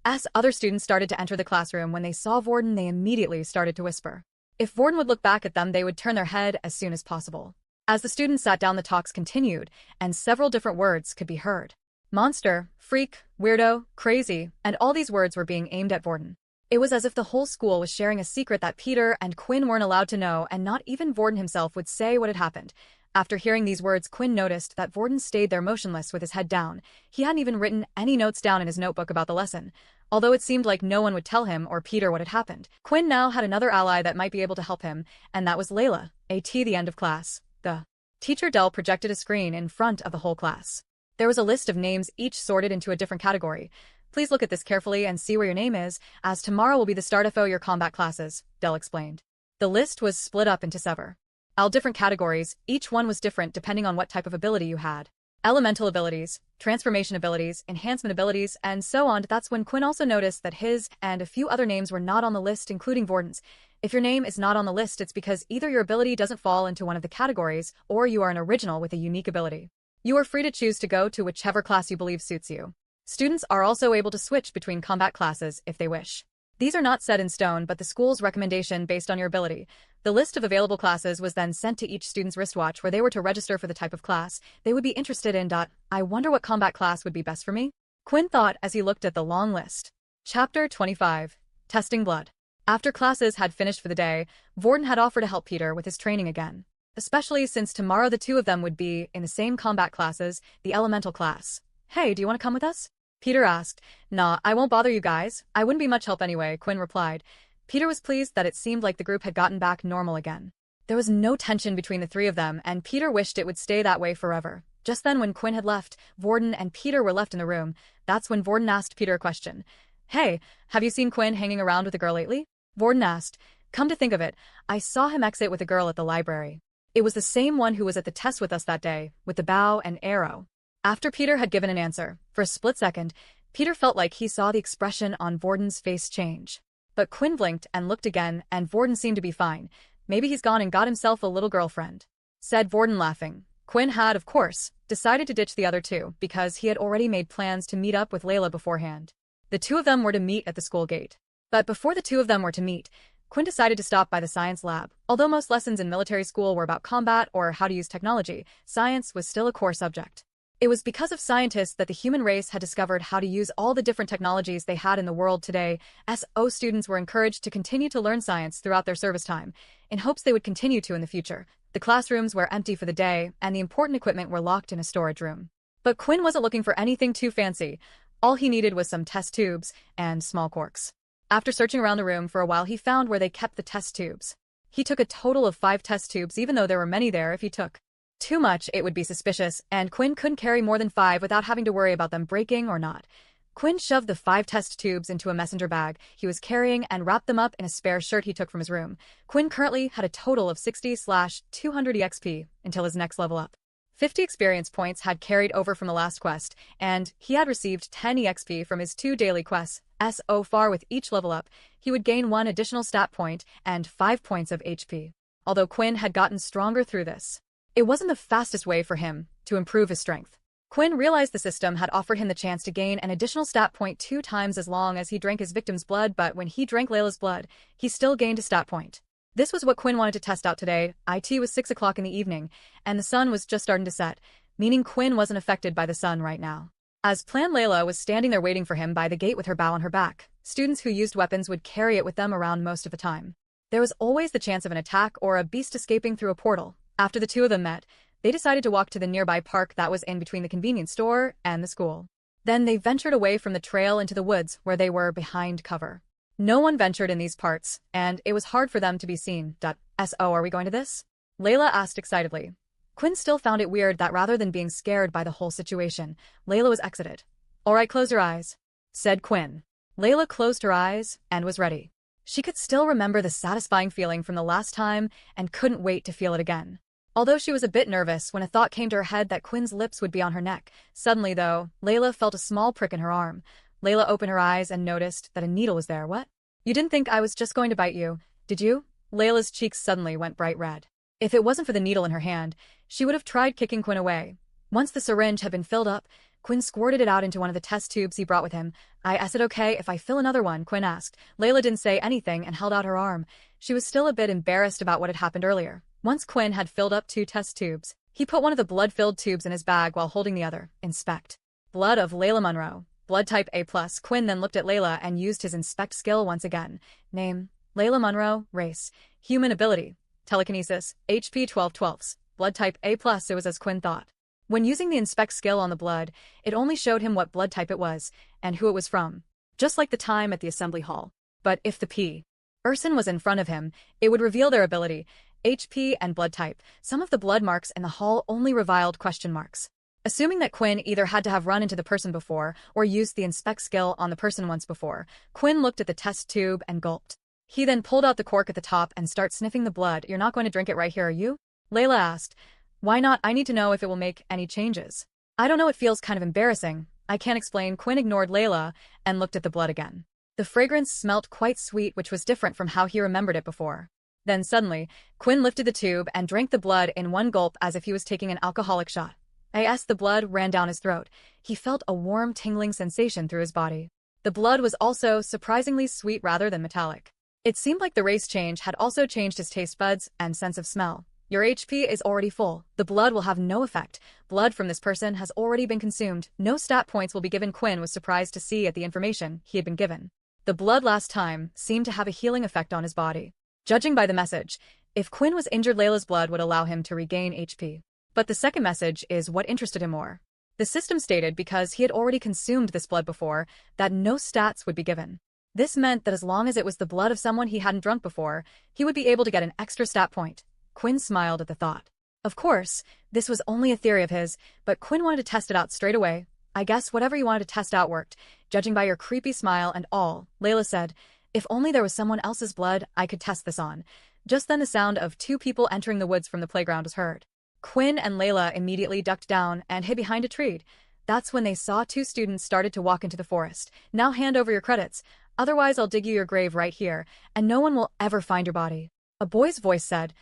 As other students started to enter the classroom, when they saw Vorden, they immediately started to whisper. If Vorden would look back at them, they would turn their head as soon as possible. As the students sat down, the talks continued, and several different words could be heard. Monster, freak, weirdo, crazy, and all these words were being aimed at Vorden. It was as if the whole school was sharing a secret that Peter and Quinn weren't allowed to know, and not even Vorden himself would say what had happened. After hearing these words, Quinn noticed that Vorden stayed there motionless with his head down. He hadn't even written any notes down in his notebook about the lesson. Although it seemed like no one would tell him or Peter what had happened, Quinn now had another ally that might be able to help him, and that was Layla. The end of class. The teacher Dell projected a screen in front of the whole class. There was a list of names, each sorted into a different category. Please look at this carefully and see where your name is, as tomorrow will be the start of your combat classes, Dell explained. The list was split up into all different categories. Each one was different depending on what type of ability you had. Elemental abilities, transformation abilities, enhancement abilities, and so on. That's when Quinn also noticed that his and a few other names were not on the list, including Vorden's. If your name is not on the list, it's because either your ability doesn't fall into one of the categories, or you are an original with a unique ability. You are free to choose to go to whichever class you believe suits you. Students are also able to switch between combat classes if they wish. These are not set in stone, but the school's recommendation based on your ability. The list of available classes was then sent to each student's wristwatch where they were to register for the type of class they would be interested in. I wonder what combat class would be best for me? Quinn thought as he looked at the long list. Chapter 25. Testing Blood. After classes had finished for the day, Vorden had offered to help Peter with his training again. Especially since tomorrow the two of them would be in the same combat classes, the elemental class. Hey, do you want to come with us? Peter asked. Nah, I won't bother you guys. I wouldn't be much help anyway, Quinn replied. Peter was pleased that it seemed like the group had gotten back normal again. There was no tension between the three of them, and Peter wished it would stay that way forever. Just then, when Quinn had left, Vorden and Peter were left in the room. That's when Vorden asked Peter a question. Hey, have you seen Quinn hanging around with a girl lately? Vorden asked. Come to think of it, I saw him exit with a girl at the library. It was the same one who was at the test with us that day, with the bow and arrow. After Peter had given an answer, for a split second, Peter felt like he saw the expression on Vorden's face change. But Quinn blinked and looked again, and Vorden seemed to be fine. Maybe he's gone and got himself a little girlfriend, said Vorden laughing. Quinn had, of course, decided to ditch the other two, because he had already made plans to meet up with Layla beforehand. The two of them were to meet at the school gate. But before the two of them were to meet, Quinn decided to stop by the science lab. Although most lessons in military school were about combat or how to use technology, science was still a core subject. It was because of scientists that the human race had discovered how to use all the different technologies they had in the world today. SO students were encouraged to continue to learn science throughout their service time, in hopes they would continue to in the future. The classrooms were empty for the day, and the important equipment were locked in a storage room. But Quinn wasn't looking for anything too fancy. All he needed was some test tubes and small corks. After searching around the room for a while, he found where they kept the test tubes. He took a total of 5 test tubes, even though there were many there. If he took too much, it would be suspicious, and Quinn couldn't carry more than 5 without having to worry about them breaking or not. Quinn shoved the 5 test tubes into a messenger bag he was carrying and wrapped them up in a spare shirt he took from his room. Quinn currently had a total of 60/200 EXP until his next level up. 50 experience points had carried over from the last quest, and he had received 10 EXP from his 2 daily quests. So far, with each level up, he would gain 1 additional stat point and 5 points of HP. Although Quinn had gotten stronger through this, it wasn't the fastest way for him to improve his strength. Quinn realized the system had offered him the chance to gain an additional stat point 2 times as long as he drank his victim's blood, but when he drank Layla's blood, he still gained a stat point. This was what Quinn wanted to test out today. It was 6 o'clock in the evening, and the sun was just starting to set, meaning Quinn wasn't affected by the sun right now. As planned, Layla was standing there waiting for him by the gate with her bow on her back. Students who used weapons would carry it with them around most of the time. There was always the chance of an attack or a beast escaping through a portal. After the two of them met, they decided to walk to the nearby park that was in between the convenience store and the school. Then they ventured away from the trail into the woods where they were behind cover. No one ventured in these parts, and it was hard for them to be seen. So, are we going to this? Layla asked excitedly. Quinn still found it weird that rather than being scared by the whole situation, Layla was exited. Alright, close your eyes, said Quinn. Layla closed her eyes and was ready. She could still remember the satisfying feeling from the last time and couldn't wait to feel it again. Although she was a bit nervous when a thought came to her head that Quinn's lips would be on her neck. Suddenly, though, Layla felt a small prick in her arm. Layla opened her eyes and noticed that a needle was there. What? You didn't think I was just going to bite you, did you? Layla's cheeks suddenly went bright red. If it wasn't for the needle in her hand, she would have tried kicking Quinn away. Once the syringe had been filled up, Quinn squirted it out into one of the test tubes he brought with him. Is it okay if I fill another one? Quinn asked. Layla didn't say anything and held out her arm. She was still a bit embarrassed about what had happened earlier. Once Quinn had filled up 2 test tubes, he put one of the blood-filled tubes in his bag while holding the other. Inspect. Blood of Layla Monroe. Blood type A+. Quinn then looked at Layla and used his inspect skill once again. Name: Layla Monroe. Race: human. Ability: telekinesis. HP 12/12. Blood type A+. It was as Quinn thought. When using the inspect skill on the blood, it only showed him what blood type it was and who it was from, just like the time at the assembly hall. But if the person was in front of him, it would reveal their ability, HP, and blood type. Some of the blood marks in the hall only revealed question marks. Assuming that Quinn either had to have run into the person before or used the inspect skill on the person once before, Quinn looked at the test tube and gulped. He then pulled out the cork at the top and started sniffing the blood. You're not going to drink it right here, are you? Layla asked. Why not? I need to know if it will make any changes. I don't know, it feels kind of embarrassing. I can't explain. Quinn ignored Layla and looked at the blood again. The fragrance smelt quite sweet, which was different from how he remembered it before. Then suddenly, Quinn lifted the tube and drank the blood in one gulp as if he was taking an alcoholic shot. As the blood ran down his throat, he felt a warm, tingling sensation through his body. The blood was also surprisingly sweet rather than metallic. It seemed like the race change had also changed his taste buds and sense of smell. Your HP is already full. The blood will have no effect. Blood from this person has already been consumed. No stat points will be given. Quinn was surprised to see at the information he had been given. The blood last time seemed to have a healing effect on his body. Judging by the message, if Quinn was injured, Layla's blood would allow him to regain HP. But the second message is what interested him more. The system stated because he had already consumed this blood before, that no stats would be given. This meant that as long as it was the blood of someone he hadn't drunk before, he would be able to get an extra stat point. Quinn smiled at the thought. Of course, this was only a theory of his, but Quinn wanted to test it out straight away. I guess whatever you wanted to test out worked, judging by your creepy smile and all, Layla said. If only there was someone else's blood I could test this on. Just then the sound of two people entering the woods from the playground was heard. Quinn and Layla immediately ducked down and hid behind a tree. That's when they saw two students started to walk into the forest. Now hand over your credits, otherwise I'll dig you your grave right here, and no one will ever find your body. A boy's voice said.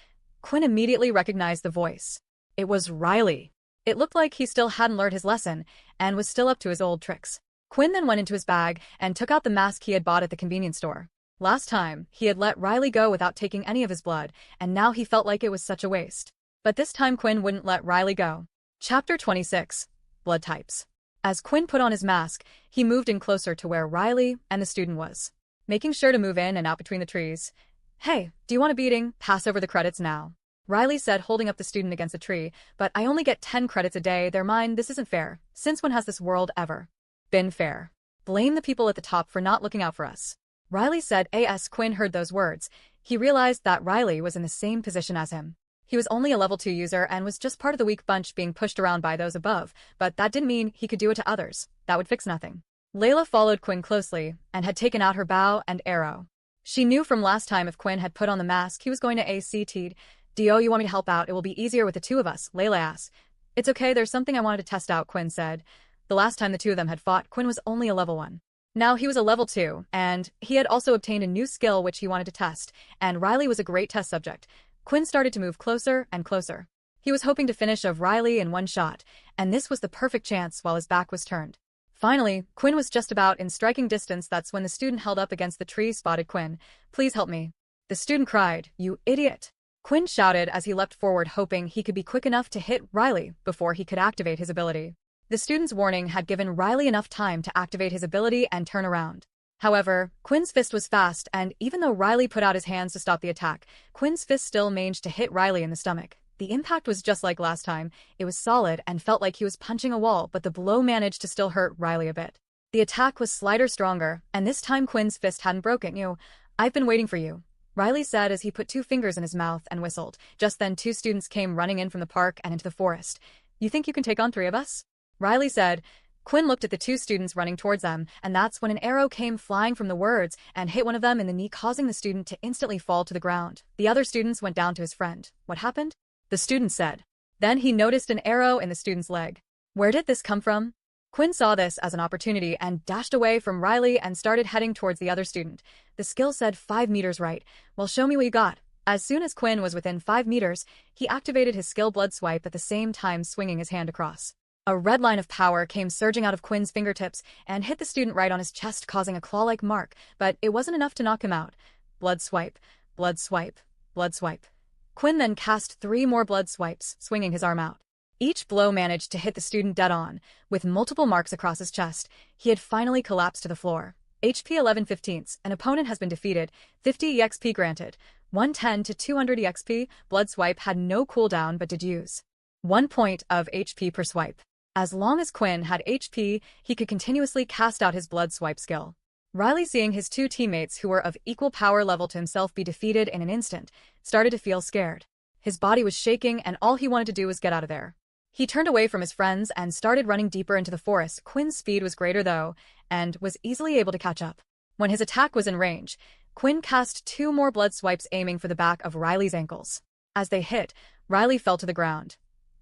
Quinn immediately recognized the voice. It was Riley. It looked like he still hadn't learned his lesson and was still up to his old tricks. Quinn then went into his bag and took out the mask he had bought at the convenience store. Last time, he had let Riley go without taking any of his blood, and now he felt like it was such a waste. But this time Quinn wouldn't let Riley go. Chapter 26. Blood Types. As Quinn put on his mask, he moved in closer to where Riley and the student was, making sure to move in and out between the trees. Hey, do you want a beating? Pass over the credits now. Riley said, holding up the student against a tree. But I only get 10 credits a day. They're mine. This isn't fair. Since when has this world ever been fair? Blame the people at the top for not looking out for us. Riley said. As Quinn heard those words, he realized that Riley was in the same position as him. He was only a level 2 user and was just part of the weak bunch being pushed around by those above, but that didn't mean he could do it to others. That would fix nothing. Layla followed Quinn closely and had taken out her bow and arrow. She knew from last time if Quinn had put on the mask, he was going to ACT'd. Do you want me to help out? It will be easier with the two of us, Layla asked. It's okay, there's something I wanted to test out, Quinn said. The last time the two of them had fought, Quinn was only a level 1. Now he was a level 2, and he had also obtained a new skill which he wanted to test, and Riley was a great test subject. Quinn started to move closer and closer. He was hoping to finish off Riley in one shot, and this was the perfect chance while his back was turned. Finally, Quinn was just about in striking distance. That's when the student held up against the tree spotted Quinn. Please help me. The student cried, You idiot. Quinn shouted as he leapt forward, hoping he could be quick enough to hit Riley before he could activate his ability. The student's warning had given Riley enough time to activate his ability and turn around. However, Quinn's fist was fast, and even though Riley put out his hands to stop the attack, Quinn's fist still managed to hit Riley in the stomach. The impact was just like last time. It was solid and felt like he was punching a wall, but the blow managed to still hurt Riley a bit. The attack was slighter stronger, and this time Quinn's fist hadn't broken. I've been waiting for you, Riley said as he put 2 fingers in his mouth and whistled. Just then 2 students came running in from the park and into the forest. You think you can take on 3 of us? Riley said. Quinn looked at the 2 students running towards them, and that's when an arrow came flying from the words and hit one of them in the knee, causing the student to instantly fall to the ground. The other students went down to his friend. What happened? The student said. Then he noticed an arrow in the student's leg. Where did this come from? Quinn saw this as an opportunity and dashed away from Riley and started heading towards the other student. The skill said 5 meters right. Well, show me what you got. As soon as Quinn was within 5 meters, he activated his skill blood swipe at the same time swinging his hand across. A red line of power came surging out of Quinn's fingertips and hit the student right on his chest, causing a claw-like mark, but it wasn't enough to knock him out. Blood swipe, blood swipe, blood swipe. Quinn then cast 3 more blood swipes, swinging his arm out. Each blow managed to hit the student dead on, with multiple marks across his chest. He had finally collapsed to the floor. HP 11/15. An opponent has been defeated. 50 EXP granted. 110 to 200 EXP. Blood swipe had no cooldown but did use 1 point of HP per swipe. As long as Quinn had HP, he could continuously cast out his blood swipe skill. Riley, seeing his two teammates who were of equal power level to himself be defeated in an instant, started to feel scared. His body was shaking and all he wanted to do was get out of there. He turned away from his friends and started running deeper into the forest. Quinn's speed was greater though, and was easily able to catch up. When his attack was in range, Quinn cast 2 more blood swipes aiming for the back of Riley's ankles. As they hit, Riley fell to the ground.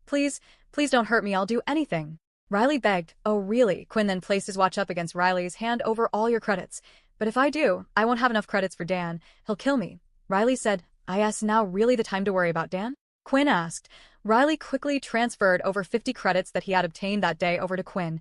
Please don't hurt me, I'll do anything. Riley begged. Oh really? Quinn then placed his watch up against Riley's hand. Over all your credits. But if I do, I won't have enough credits for Dan. He'll kill me. Riley said, Is now really the time to worry about Dan? Quinn asked. Riley quickly transferred over 50 credits that he had obtained that day over to Quinn.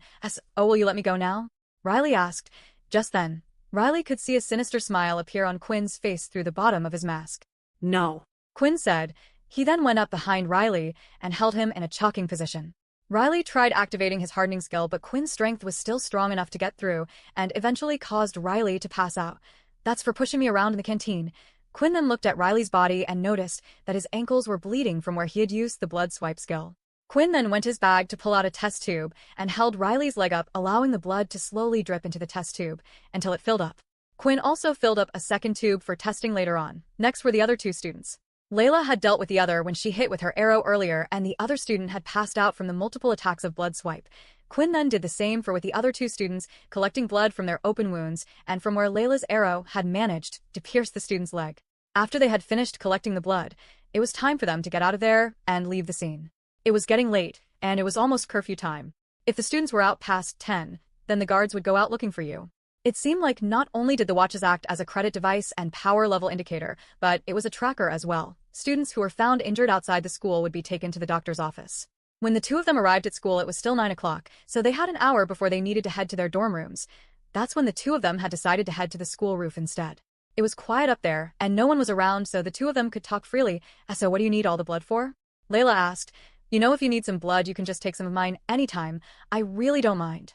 Oh, will you let me go now? Riley asked. Just then, Riley could see a sinister smile appear on Quinn's face through the bottom of his mask.
No,
Quinn said. He then went up behind Riley and held him in a choking position. Riley tried activating his hardening skill, but Quinn's strength was still strong enough to get through and eventually caused Riley to pass out. That's for pushing me around in the canteen. Quinn then looked at Riley's body and noticed that his ankles were bleeding from where he had used the blood swipe skill. Quinn then went his bag to pull out a test tube and held Riley's leg up, allowing the blood to slowly drip into the test tube until it filled up. Quinn also filled up a second tube for testing later on. Next were the other 2 students. Layla had dealt with the other when she hit with her arrow earlier, and the other student had passed out from the multiple attacks of blood swipe. Quinn then did the same with the other 2 students, collecting blood from their open wounds and from where Layla's arrow had managed to pierce the student's leg. After they had finished collecting the blood, it was time for them to get out of there and leave the scene. It was getting late, and it was almost curfew time. If the students were out past 10, then the guards would go out looking for you. It seemed like not only did the watches act as a credit device and power level indicator, but it was a tracker as well. Students who were found injured outside the school would be taken to the doctor's office. When the 2 of them arrived at school, it was still 9 o'clock, so they had an hour before they needed to head to their dorm rooms. That's when the 2 of them had decided to head to the school roof instead. It was quiet up there, and no one was around, so the 2 of them could talk freely. So what do you need all the blood for? Layla asked. You know, if you need some blood, you can just take some of mine anytime. I really don't mind.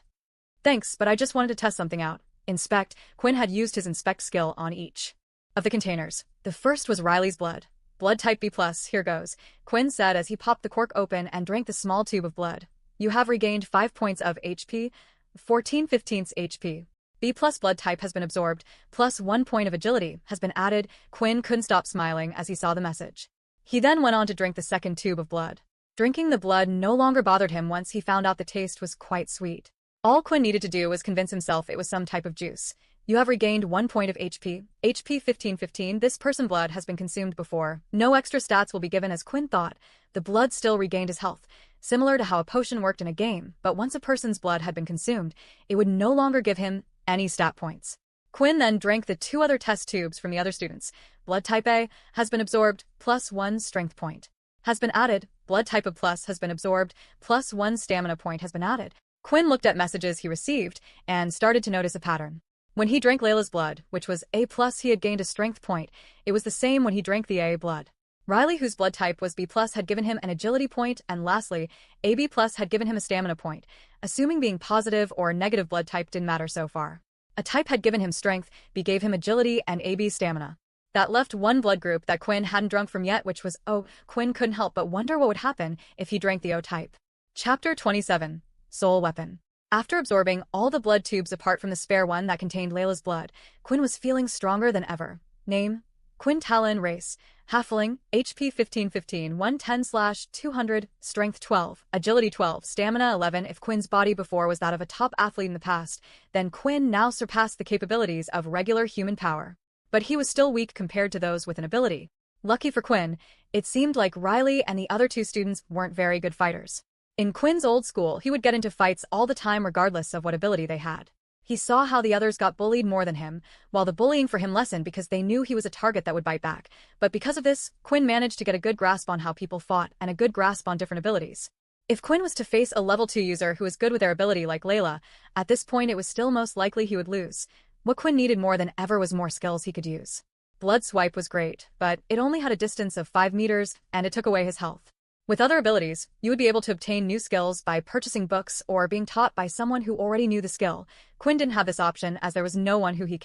Thanks, but I just wanted to test something out. Inspect. Quinn had used his inspect skill on each of the containers. The first was Riley's blood. Blood type B+, here goes, Quinn said as he popped the cork open and drank the small tube of blood. You have regained 5 points of HP, 14/15 HP. B+ blood type has been absorbed, plus 1 point of agility has been added. Quinn couldn't stop smiling as he saw the message. He then went on to drink the second tube of blood. Drinking the blood no longer bothered him once he found out the taste was quite sweet. All Quinn needed to do was convince himself it was some type of juice. You have regained 1 point of HP, HP 15/15. This person's blood has been consumed before. No extra stats will be given. As Quinn thought, the blood still regained his health, similar to how a potion worked in a game, but once a person's blood had been consumed, it would no longer give him any stat points. Quinn then drank the 2 other test tubes from the other students. Blood type A has been absorbed, plus 1 strength point has been added. Blood type of plus has been absorbed, plus 1 stamina point has been added. Quinn looked at messages he received and started to notice a pattern. When he drank Layla's blood, which was A+, he had gained a strength point. It was the same when he drank the A blood. Riley, whose blood type was B+, had given him an agility point, and lastly, AB+ had given him a stamina point. Assuming being positive or negative blood type didn't matter so far. A type had given him strength, B gave him agility, and AB stamina. That left one blood group that Quinn hadn't drunk from yet, which was O. Quinn couldn't help but wonder what would happen if he drank the O type. Chapter 27. Soul Weapon. After absorbing all the blood tubes apart from the spare one that contained Layla's blood, Quinn was feeling stronger than ever. Name: Quinn Talon. Race: Halfling. HP 15/15, 110/200, Strength 12, Agility 12, Stamina 11. If Quinn's body before was that of a top athlete in the past, then Quinn now surpassed the capabilities of regular human power. But he was still weak compared to those with an ability. Lucky for Quinn, it seemed like Riley and the other 2 students weren't very good fighters. In Quinn's old school, he would get into fights all the time regardless of what ability they had. He saw how the others got bullied more than him, while the bullying for him lessened because they knew he was a target that would bite back. But because of this, Quinn managed to get a good grasp on how people fought and a good grasp on different abilities. If Quinn was to face a level 2 user who was good with their ability like Layla, at this point it was still most likely he would lose. What Quinn needed more than ever was more skills he could use. Blood swipe was great, but it only had a distance of 5 meters, and it took away his health. With other abilities, you would be able to obtain new skills by purchasing books or being taught by someone who already knew the skill. Quinn didn't have this option as there was no one who he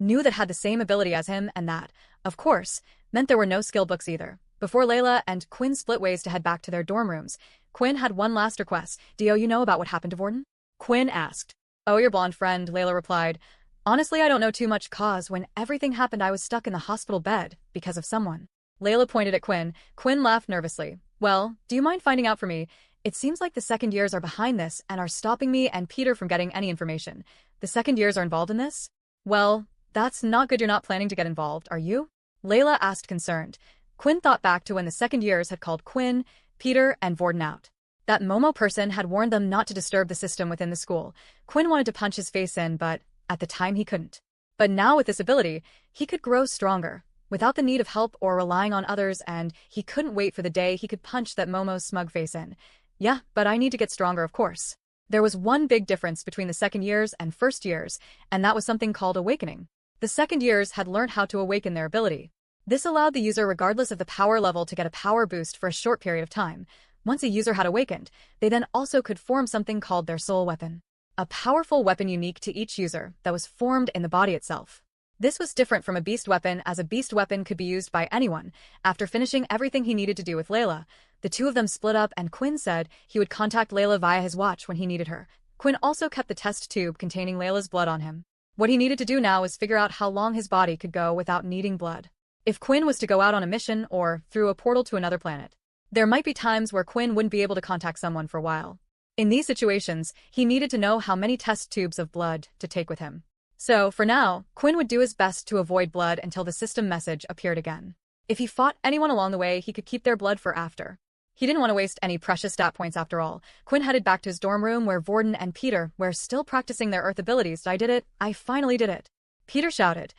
knew that had the same ability as him, and that, of course, meant there were no skill books either. Before Layla and Quinn split ways to head back to their dorm rooms, Quinn had one last request. Do you know about what happened to Vorden? Quinn asked. Oh, your blonde friend, Layla replied. Honestly, I don't know too much cause when everything happened I was stuck in the hospital bed because of someone. Layla pointed at Quinn. Quinn laughed nervously. Well, do you mind finding out for me? It seems like the second years are behind this and are stopping me and Peter from getting any information. The second years are involved in this? Well, that's not good. You're not planning to get involved, are you? Layla asked concerned. Quinn thought back to when the second years had called Quinn, Peter, and Vorden out. That Momo person had warned them not to disturb the system within the school. Quinn wanted to punch his face in, but at the time he couldn't. But now with this ability, he could grow stronger, without the need of help or relying on others, and he couldn't wait for the day he could punch that Momo's smug face in. Yeah, but I need to get stronger, of course. There was one big difference between the second years and first years, and that was something called awakening. The second years had learned how to awaken their ability. This allowed the user, regardless of the power level, to get a power boost for a short period of time. Once a user had awakened, they then also could form something called their soul weapon. A powerful weapon unique to each user that was formed in the body itself. This was different from a beast weapon, as a beast weapon could be used by anyone. After finishing everything he needed to do with Layla, the two of them split up and Quinn said he would contact Layla via his watch when he needed her. Quinn also kept the test tube containing Layla's blood on him. What he needed to do now was figure out how long his body could go without needing blood. If Quinn was to go out on a mission or through a portal to another planet, there might be times where Quinn wouldn't be able to contact someone for a while. In these situations, he needed to know how many test tubes of blood to take with him. So, for now, Quinn would do his best to avoid blood until the system message appeared again. If he fought anyone along the way, he could keep their blood for after. He didn't want to waste any precious stat points after all. Quinn headed back to his dorm room where Vorden and Peter were still practicing their earth abilities. I did it. I finally did it. Peter shouted.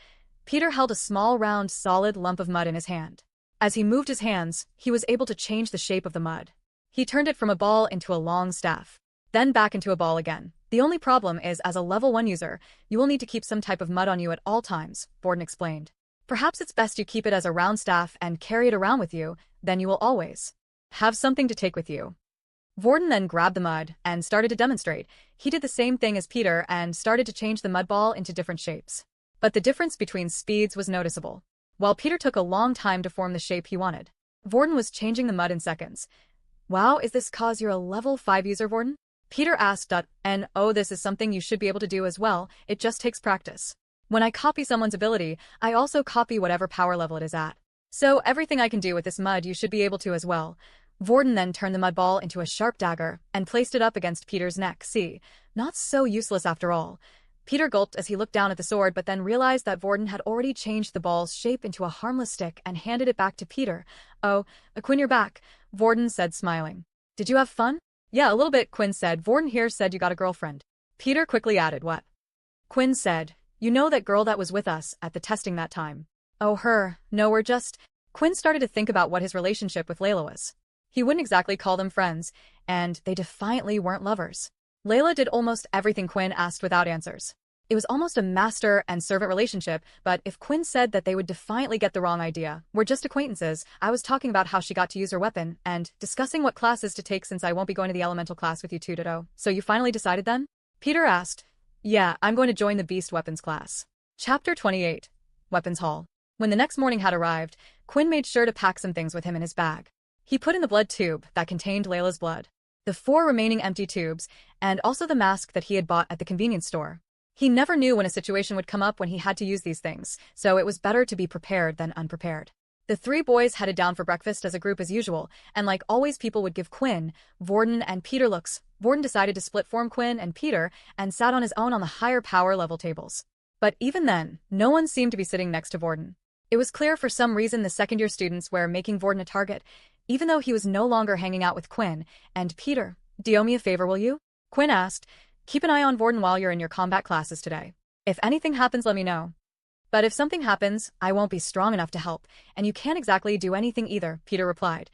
Peter held a small, round, solid lump of mud in his hand. As he moved his hands, he was able to change the shape of the mud. He turned it from a ball into a long staff, then back into a ball again. The only problem is, as a level 1 user, you will need to keep some type of mud on you at all times, Vorden explained. Perhaps it's best you keep it as a round staff and carry it around with you, then you will always have something to take with you. Vorden then grabbed the mud and started to demonstrate. He did the same thing as Peter and started to change the mud ball into different shapes. But the difference between speeds was noticeable. While Peter took a long time to form the shape he wanted, Vorden was changing the mud in seconds. Wow, is this cause you're a level 5 user, Vorden? Peter asked. And oh, this is something you should be able to do as well, it just takes practice. When I copy someone's ability, I also copy whatever power level it is at. So everything I can do with this mud you should be able to as well. Vorden then turned the mud ball into a sharp dagger and placed it up against Peter's neck. See, not so useless after all. Peter gulped as he looked down at the sword, but then realized that Vorden had already changed the ball's shape into a harmless stick and handed it back to Peter. Oh, Quinn, you're back, Vorden said, smiling. Did you have fun? Yeah, a little bit, Quinn said. Vorden here said you got a girlfriend. Peter quickly added, what? Quinn said, you know that girl that was with us at the testing that time. Oh, her. No, we're just... Quinn started to think about what his relationship with Layla was. He wouldn't exactly call them friends, and they defiantly weren't lovers. Layla did almost everything Quinn asked without answers. It was almost a master and servant relationship, but if Quinn said that they would defiantly get the wrong idea, we're just acquaintances, I was talking about how she got to use her weapon, and discussing what classes to take since I won't be going to the elemental class with you two, Ditto. So you finally decided then? Peter asked. Yeah, I'm going to join the beast weapons class. Chapter 28. Weapons Hall. When the next morning had arrived, Quinn made sure to pack some things with him in his bag. He put in the blood tube that contained Layla's blood, the 4 remaining empty tubes, and also the mask that he had bought at the convenience store. He never knew when a situation would come up when he had to use these things, so it was better to be prepared than unprepared. The 3 boys headed down for breakfast as a group as usual, and like always people would give Quinn, Vorden, and Peter looks. Vorden decided to split form Quinn and Peter and sat on his own on the higher power level tables. But even then, no one seemed to be sitting next to Vorden. It was clear for some reason the second-year students were making Vorden a target, even though he was no longer hanging out with Quinn and Peter. Do you owe me a favor, will you? Quinn asked. Keep an eye on Vorden while you're in your combat classes today. If anything happens, let me know. But if something happens, I won't be strong enough to help, and you can't exactly do anything either, Peter replied.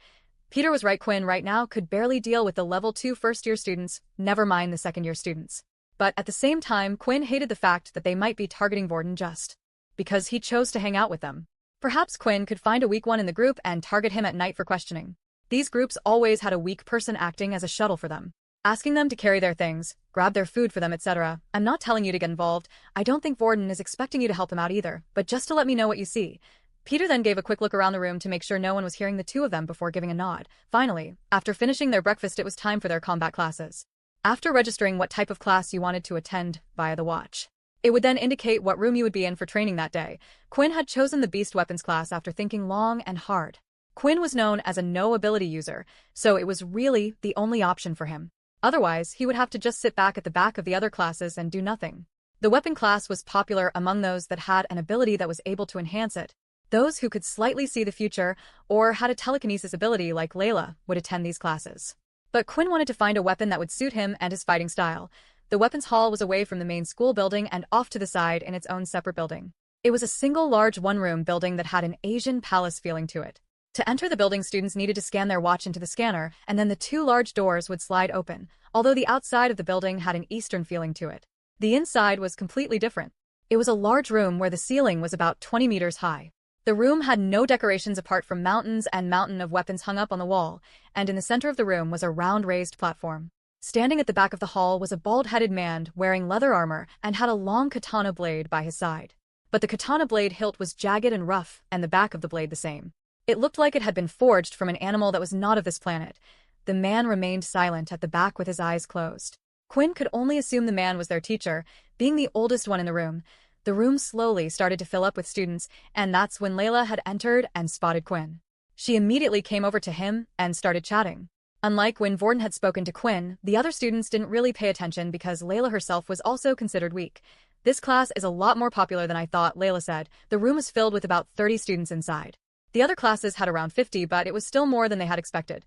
Peter was right. Quinn right now could barely deal with the level 2 first-year students, never mind the second-year students. But at the same time, Quinn hated the fact that they might be targeting Vorden just because he chose to hang out with them. Perhaps Quinn could find a weak one in the group and target him at night for questioning. These groups always had a weak person acting as a shuttle for them, asking them to carry their things, grab their food for them, etc. I'm not telling you to get involved. I don't think Vorden is expecting you to help him out either, but just to let me know what you see. Peter then gave a quick look around the room to make sure no one was hearing the two of them before giving a nod. Finally, after finishing their breakfast, it was time for their combat classes. After registering what type of class you wanted to attend via the watch, it would then indicate what room you would be in for training that day. Quinn had chosen the Beast Weapons class after thinking long and hard. Quinn was known as a no-ability user, so it was really the only option for him. Otherwise, he would have to just sit back at the back of the other classes and do nothing. The weapon class was popular among those that had an ability that was able to enhance it. Those who could slightly see the future or had a telekinesis ability like Layla would attend these classes. But Quinn wanted to find a weapon that would suit him and his fighting style. The weapons hall was away from the main school building and off to the side in its own separate building. It was a single large one-room building that had an Asian palace feeling to it. To enter the building, students needed to scan their watch into the scanner, and then the two large doors would slide open, although the outside of the building had an Eastern feeling to it. The inside was completely different. It was a large room where the ceiling was about 20 meters high. The room had no decorations apart from mountains and mountain of weapons hung up on the wall, and in the center of the room was a round raised platform. Standing at the back of the hall was a bald-headed man wearing leather armor and had a long katana blade by his side. But the katana blade hilt was jagged and rough, and the back of the blade the same. It looked like it had been forged from an animal that was not of this planet. The man remained silent at the back with his eyes closed. Quinn could only assume the man was their teacher, being the oldest one in the room. The room slowly started to fill up with students, and that's when Layla had entered and spotted Quinn. She immediately came over to him and started chatting. Unlike when Vorden had spoken to Quinn, the other students didn't really pay attention because Layla herself was also considered weak. This class is a lot more popular than I thought, Layla said. The room was filled with about 30 students inside. The other classes had around 50, but it was still more than they had expected.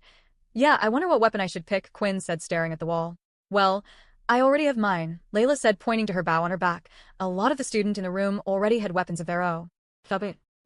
Yeah, I wonder what weapon I should pick, Quinn said, staring at the wall. Well, I already have mine, Layla said, pointing to her bow on her back. A lot of the students in the room already had weapons of their own.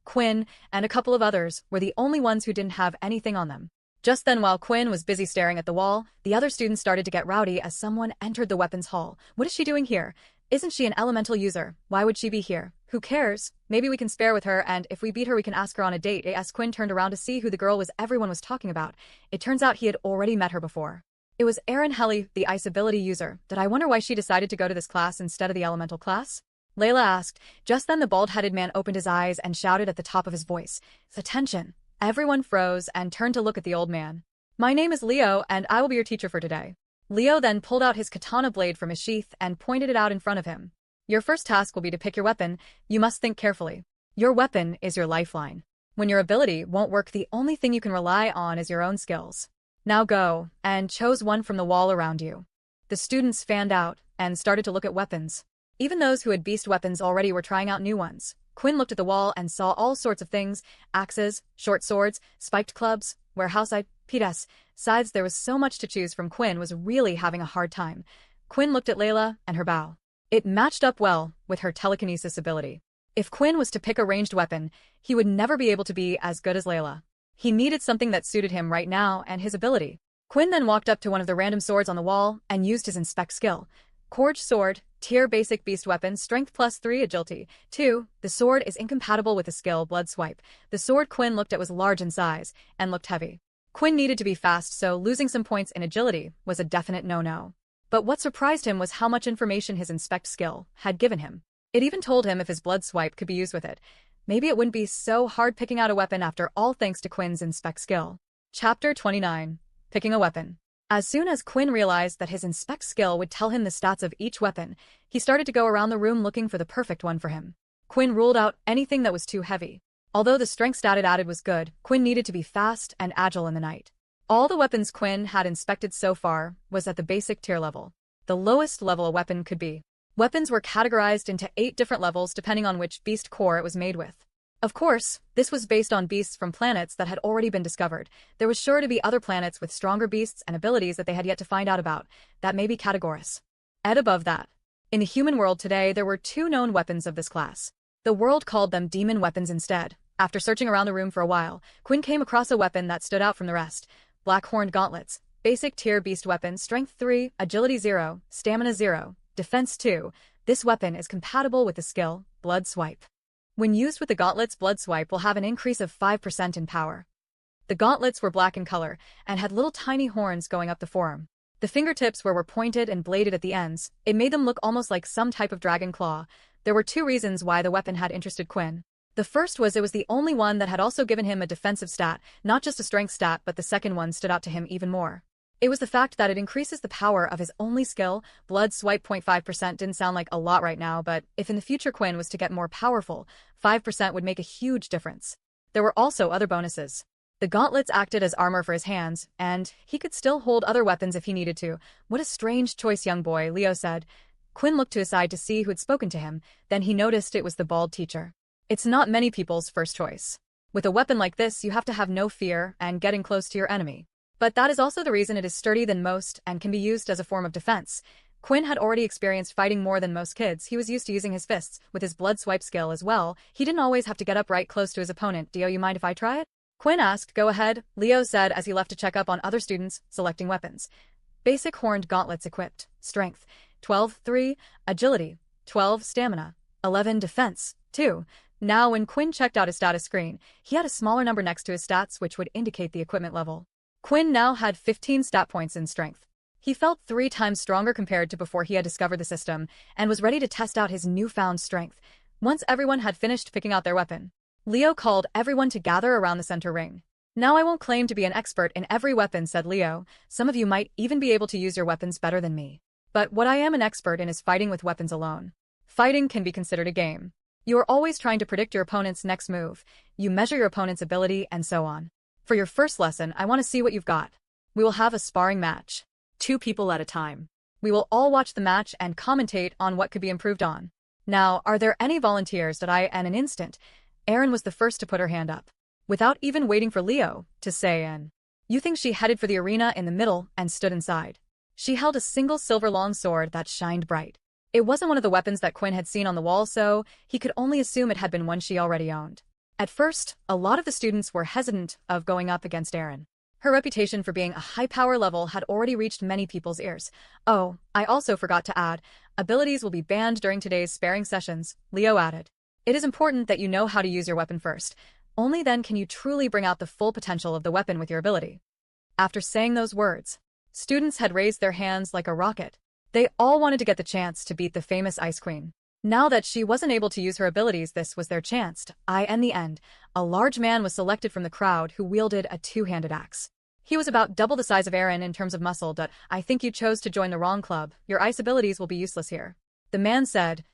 Quinn and a couple of others were the only ones who didn't have anything on them. Just then, while Quinn was busy staring at the wall, the other students started to get rowdy as someone entered the weapons hall. What is she doing here? Isn't she an elemental user? Why would she be here? Who cares? Maybe we can spare with her, and if we beat her we can ask her on a date. As Quinn turned around to see who the girl was everyone was talking about, it turns out he had already met her before. It was Erin Helly, the ice ability user. Did I wonder why she decided to go to this class instead of the elemental class? Layla asked. Just then the bald-headed man opened his eyes and shouted at the top of his voice, "Attention!" Everyone froze and turned to look at the old man. "My name is Leo, and I will be your teacher for today." Leo then pulled out his katana blade from his sheath and pointed it out in front of him. "Your first task will be to pick your weapon. You must think carefully. Your weapon is your lifeline. When your ability won't work, the only thing you can rely on is your own skills. Now go, and choose one from the wall around you." The students fanned out and started to look at weapons. Even those who had beast weapons already were trying out new ones. Quinn looked at the wall and saw all sorts of things: axes, short swords, spiked clubs, warehouse IPs, scythes. There was so much to choose from. Quinn was really having a hard time. Quinn looked at Layla and her bow. It matched up well with her telekinesis ability. If Quinn was to pick a ranged weapon, he would never be able to be as good as Layla. He needed something that suited him right now and his ability. Quinn then walked up to one of the random swords on the wall and used his inspect skill. Korg sword, tier basic beast weapon, strength +3, agility 2. The sword is incompatible with the skill blood swipe. The sword Quinn looked at was large in size and looked heavy. Quinn needed to be fast, so losing some points in agility was a definite no-no. But what surprised him was how much information his inspect skill had given him. It even told him if his blood swipe could be used with it. Maybe it wouldn't be so hard picking out a weapon after all, thanks to Quinn's inspect skill. Chapter 29. Picking a weapon. As soon as Quinn realized that his inspect skill would tell him the stats of each weapon, he started to go around the room looking for the perfect one for him. Quinn ruled out anything that was too heavy. Although the strength stat it added was good, Quinn needed to be fast and agile in the night. All the weapons Quinn had inspected so far was at the basic tier level, the lowest level a weapon could be. Weapons were categorized into 8 different levels depending on which beast core it was made with. Of course, this was based on beasts from planets that had already been discovered. There was sure to be other planets with stronger beasts and abilities that they had yet to find out about. That may be categories. Above that, in the human world today there were 2 known weapons of this class. The world called them demon weapons instead. After searching around the room for a while, Quinn came across a weapon that stood out from the rest. Black-horned gauntlets. Basic tier beast weapon, strength 3, agility 0, stamina 0, defense 2. This weapon is compatible with the skill blood swipe. When used with the gauntlets, blood swipe will have an increase of 5% in power. The gauntlets were black in color and had little tiny horns going up the forearm. The fingertips were pointed and bladed at the ends. It made them look almost like some type of dragon claw. There were two reasons why the weapon had interested Quinn. The first was it was the only one that had also given him a defensive stat, not just a strength stat, but the second one stood out to him even more. It was the fact that it increases the power of his only skill. Blood swipe 0.5% didn't sound like a lot right now, but if in the future Quinn was to get more powerful, 5% would make a huge difference. There were also other bonuses. The gauntlets acted as armor for his hands, and he could still hold other weapons if he needed to. What a strange choice, young boy, Leo said. Quinn looked to his side to see who had spoken to him, then he noticed it was the bald teacher. It's not many people's first choice. With a weapon like this, you have to have no fear and getting close to your enemy. But that is also the reason it is sturdier than most and can be used as a form of defense. Quinn had already experienced fighting more than most kids. He was used to using his fists, with his blood swipe skill as well. He didn't always have to get up right close to his opponent. Do you mind if I try it? Quinn asked. Go ahead, Leo said as he left to check up on other students, selecting weapons. Basic horned gauntlets equipped. Strength, 12-3, agility, 12 stamina, 11 defense, 2. Now when Quinn checked out his status screen, he had a smaller number next to his stats which would indicate the equipment level. Quinn now had 15 stat points in strength. He felt 3 times stronger compared to before he had discovered the system, and was ready to test out his newfound strength. Once everyone had finished picking out their weapon, Leo called everyone to gather around the center ring. Now I won't claim to be an expert in every weapon, said Leo. Some of you might even be able to use your weapons better than me. But what I am an expert in is fighting with weapons alone. Fighting can be considered a game. You are always trying to predict your opponent's next move. You measure your opponent's ability and so on. For your first lesson, I want to see what you've got. We will have a sparring match. 2 people at a time. We will all watch the match and commentate on what could be improved on. Now, are there any volunteers? In an instant, Erin was the first to put her hand up. Without even waiting for Leo to say an. You think she headed for the arena in the middle and stood inside. She held a single silver long sword that shined bright. It wasn't one of the weapons that Quinn had seen on the wall, so he could only assume it had been one she already owned. At first, a lot of the students were hesitant of going up against Erin. Her reputation for being a high power level had already reached many people's ears. Oh, I also forgot to add, abilities will be banned during today's sparring sessions, Leo added. It is important that you know how to use your weapon first. Only then can you truly bring out the full potential of the weapon with your ability. After saying those words, students had raised their hands like a rocket. They all wanted to get the chance to beat the famous Ice Queen. Now that she wasn't able to use her abilities, this was their chance. In the end, a large man was selected from the crowd who wielded a 2-handed axe. He was about double the size of Erin in terms of muscle. I think you chose to join the wrong club. Your ice abilities will be useless here. The man said.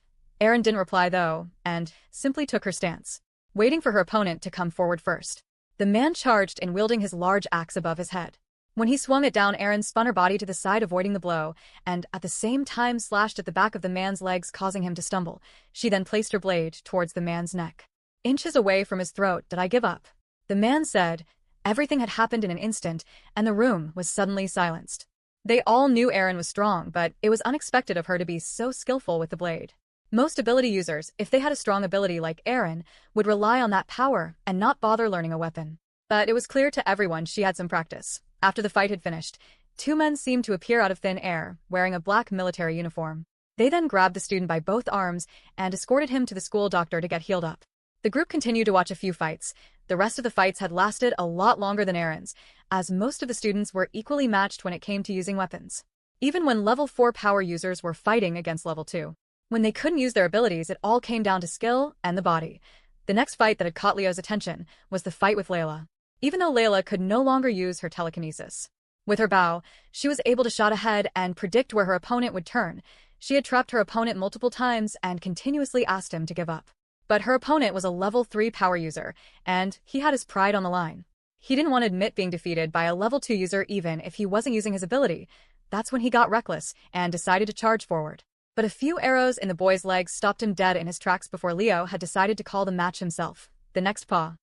Erin didn't reply though, and simply took her stance, waiting for her opponent to come forward first. The man charged in wielding his large axe above his head. When he swung it down, Erin spun her body to the side, avoiding the blow, and at the same time slashed at the back of the man's legs, causing him to stumble. She then placed her blade towards the man's neck, inches away from his throat. Did I give up? The man said. Everything had happened in an instant, and the room was suddenly silenced. They all knew Erin was strong, but it was unexpected of her to be so skillful with the blade. Most ability users, if they had a strong ability like Erin, would rely on that power and not bother learning a weapon. But it was clear to everyone she had some practice. After the fight had finished, 2 men seemed to appear out of thin air, wearing a black military uniform. They then grabbed the student by both arms and escorted him to the school doctor to get healed up. The group continued to watch a few fights. The rest of the fights had lasted a lot longer than Erin's, as most of the students were equally matched when it came to using weapons. Even when level 4 power users were fighting against level 2. When they couldn't use their abilities, it all came down to skill and the body. The next fight that had caught Leo's attention was the fight with Layla. Even though Layla could no longer use her telekinesis. With her bow, she was able to shot ahead and predict where her opponent would turn. She had trapped her opponent multiple times and continuously asked him to give up. But her opponent was a level 3 power user, and he had his pride on the line. He didn't want to admit being defeated by a level 2 user even if he wasn't using his ability. That's when he got reckless and decided to charge forward. But a few arrows in the boy's legs stopped him dead in his tracks before Leo had decided to call the match himself. The next paw.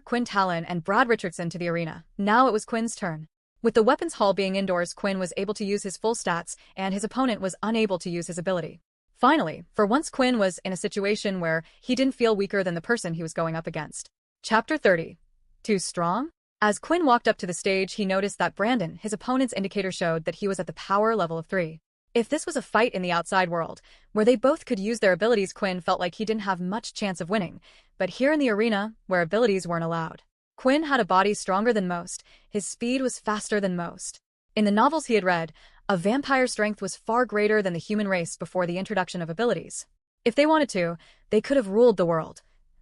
Quinn Talon and Brad Richardson to the arena. Now it was Quinn's turn. With the weapons hall being indoors, Quinn was able to use his full stats, and his opponent was unable to use his ability. Finally, for once Quinn was in a situation where he didn't feel weaker than the person he was going up against. Chapter 30. Too strong? As Quinn walked up to the stage, he noticed that Brandon, his opponent's indicator, showed that he was at the power level of 3. If this was a fight in the outside world, where they both could use their abilities, Quinn felt like he didn't have much chance of winning. But here in the arena, where abilities weren't allowed, Quinn had a body stronger than most, his speed was faster than most. In the novels he had read, a vampire's strength was far greater than the human race before the introduction of abilities. If they wanted to, they could have ruled the world.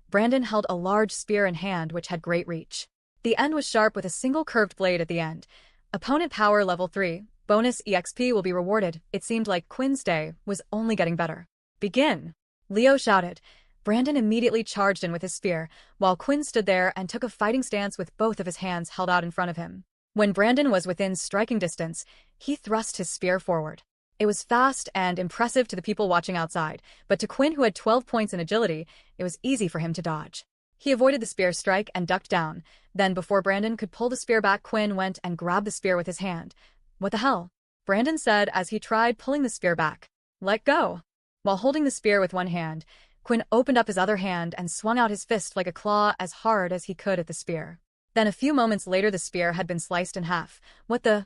Brandon held a large spear in hand which had great reach. The end was sharp with a single curved blade at the end. Opponent power level 3, bonus EXP will be rewarded. It seemed like Quinn's day was only getting better. Begin! Leo shouted. Brandon immediately charged in with his spear, while Quinn stood there and took a fighting stance with both of his hands held out in front of him. When Brandon was within striking distance, he thrust his spear forward. It was fast and impressive to the people watching outside, but to Quinn, who had 12 points in agility, it was easy for him to dodge. He avoided the spear strike and ducked down. Then, before Brandon could pull the spear back, Quinn went and grabbed the spear with his hand. "What the hell?" Brandon said as he tried pulling the spear back. "Let go." While holding the spear with one hand, Quinn opened up his other hand and swung out his fist like a claw as hard as he could at the spear. Then a few moments later the spear had been sliced in half.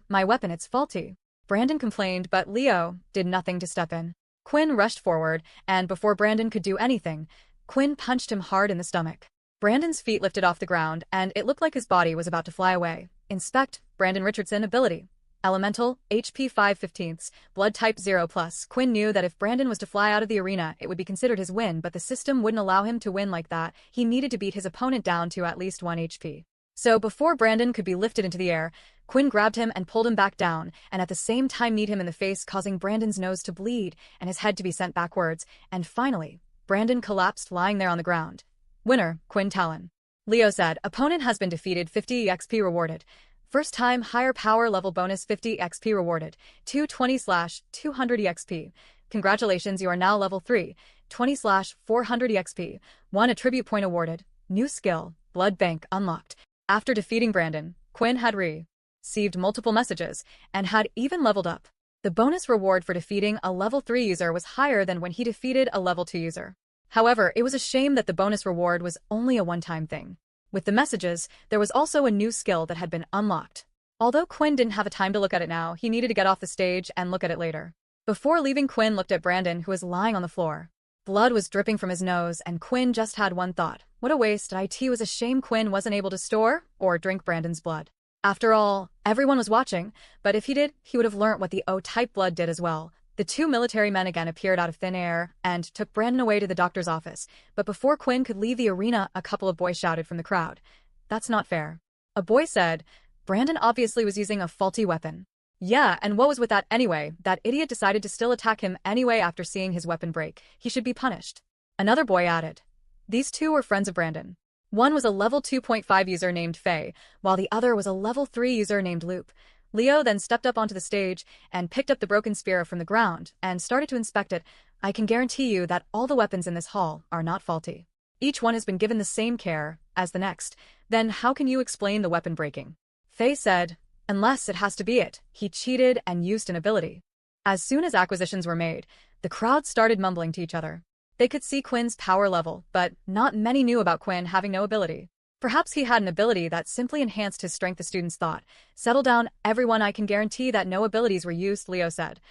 My weapon, it's faulty," Brandon complained, but Leo did nothing to step in. Quinn rushed forward, and before Brandon could do anything, Quinn punched him hard in the stomach. Brandon's feet lifted off the ground, and it looked like his body was about to fly away. Inspect, Brandon Richardson ability. Elemental, HP 5/15, blood type 0+. Quinn knew that if Brandon was to fly out of the arena, it would be considered his win, but the system wouldn't allow him to win like that. He needed to beat his opponent down to at least 1 HP. So before Brandon could be lifted into the air, Quinn grabbed him and pulled him back down, and at the same time kneed him in the face, causing Brandon's nose to bleed and his head to be sent backwards, and finally, Brandon collapsed lying there on the ground. Winner, Quinn Talon. Leo said, opponent has been defeated, 50 EXP rewarded. First time higher power level bonus 50 EXP rewarded, 220/200 EXP. Congratulations, you are now level 3, 20/400 EXP. 1 attribute point awarded. New skill, Blood Bank unlocked. After defeating Brandon, Quinn had received multiple messages and had even leveled up. The bonus reward for defeating a level 3 user was higher than when he defeated a level 2 user. However, it was a shame that the bonus reward was only a one-time thing. With the messages, there was also a new skill that had been unlocked. Although Quinn didn't have a time to look at it now, he needed to get off the stage and look at it later. Before leaving, Quinn looked at Brandon, who was lying on the floor. Blood was dripping from his nose, and Quinn just had one thought. What a waste. It was a shame Quinn wasn't able to store or drink Brandon's blood. After all, everyone was watching, but if he did, he would have learnt what the O-type blood did as well. The two military men again appeared out of thin air and took Brandon away to the doctor's office, but before Quinn could leave the arena, a couple of boys shouted from the crowd. "That's not fair." A boy said, "Brandon obviously was using a faulty weapon." "Yeah, and what was with that anyway? That idiot decided to still attack him anyway after seeing his weapon break. He should be punished." Another boy added. These two were friends of Brandon. One was a level 2.5 user named Faye, while the other was a level 3 user named Loop. Leo then stepped up onto the stage and picked up the broken spear from the ground and started to inspect it. "I can guarantee you that all the weapons in this hall are not faulty. Each one has been given the same care as the next. Then how can you explain the weapon breaking?" Faye said, "Unless it has to be it. He cheated and used an ability." As soon as acquisitions were made, the crowd started mumbling to each other. They could see Quinn's power level, but not many knew about Quinn having no ability. Perhaps he had an ability that simply enhanced his strength, the students thought. "Settle down, everyone, I can guarantee that no abilities were used," Leo said.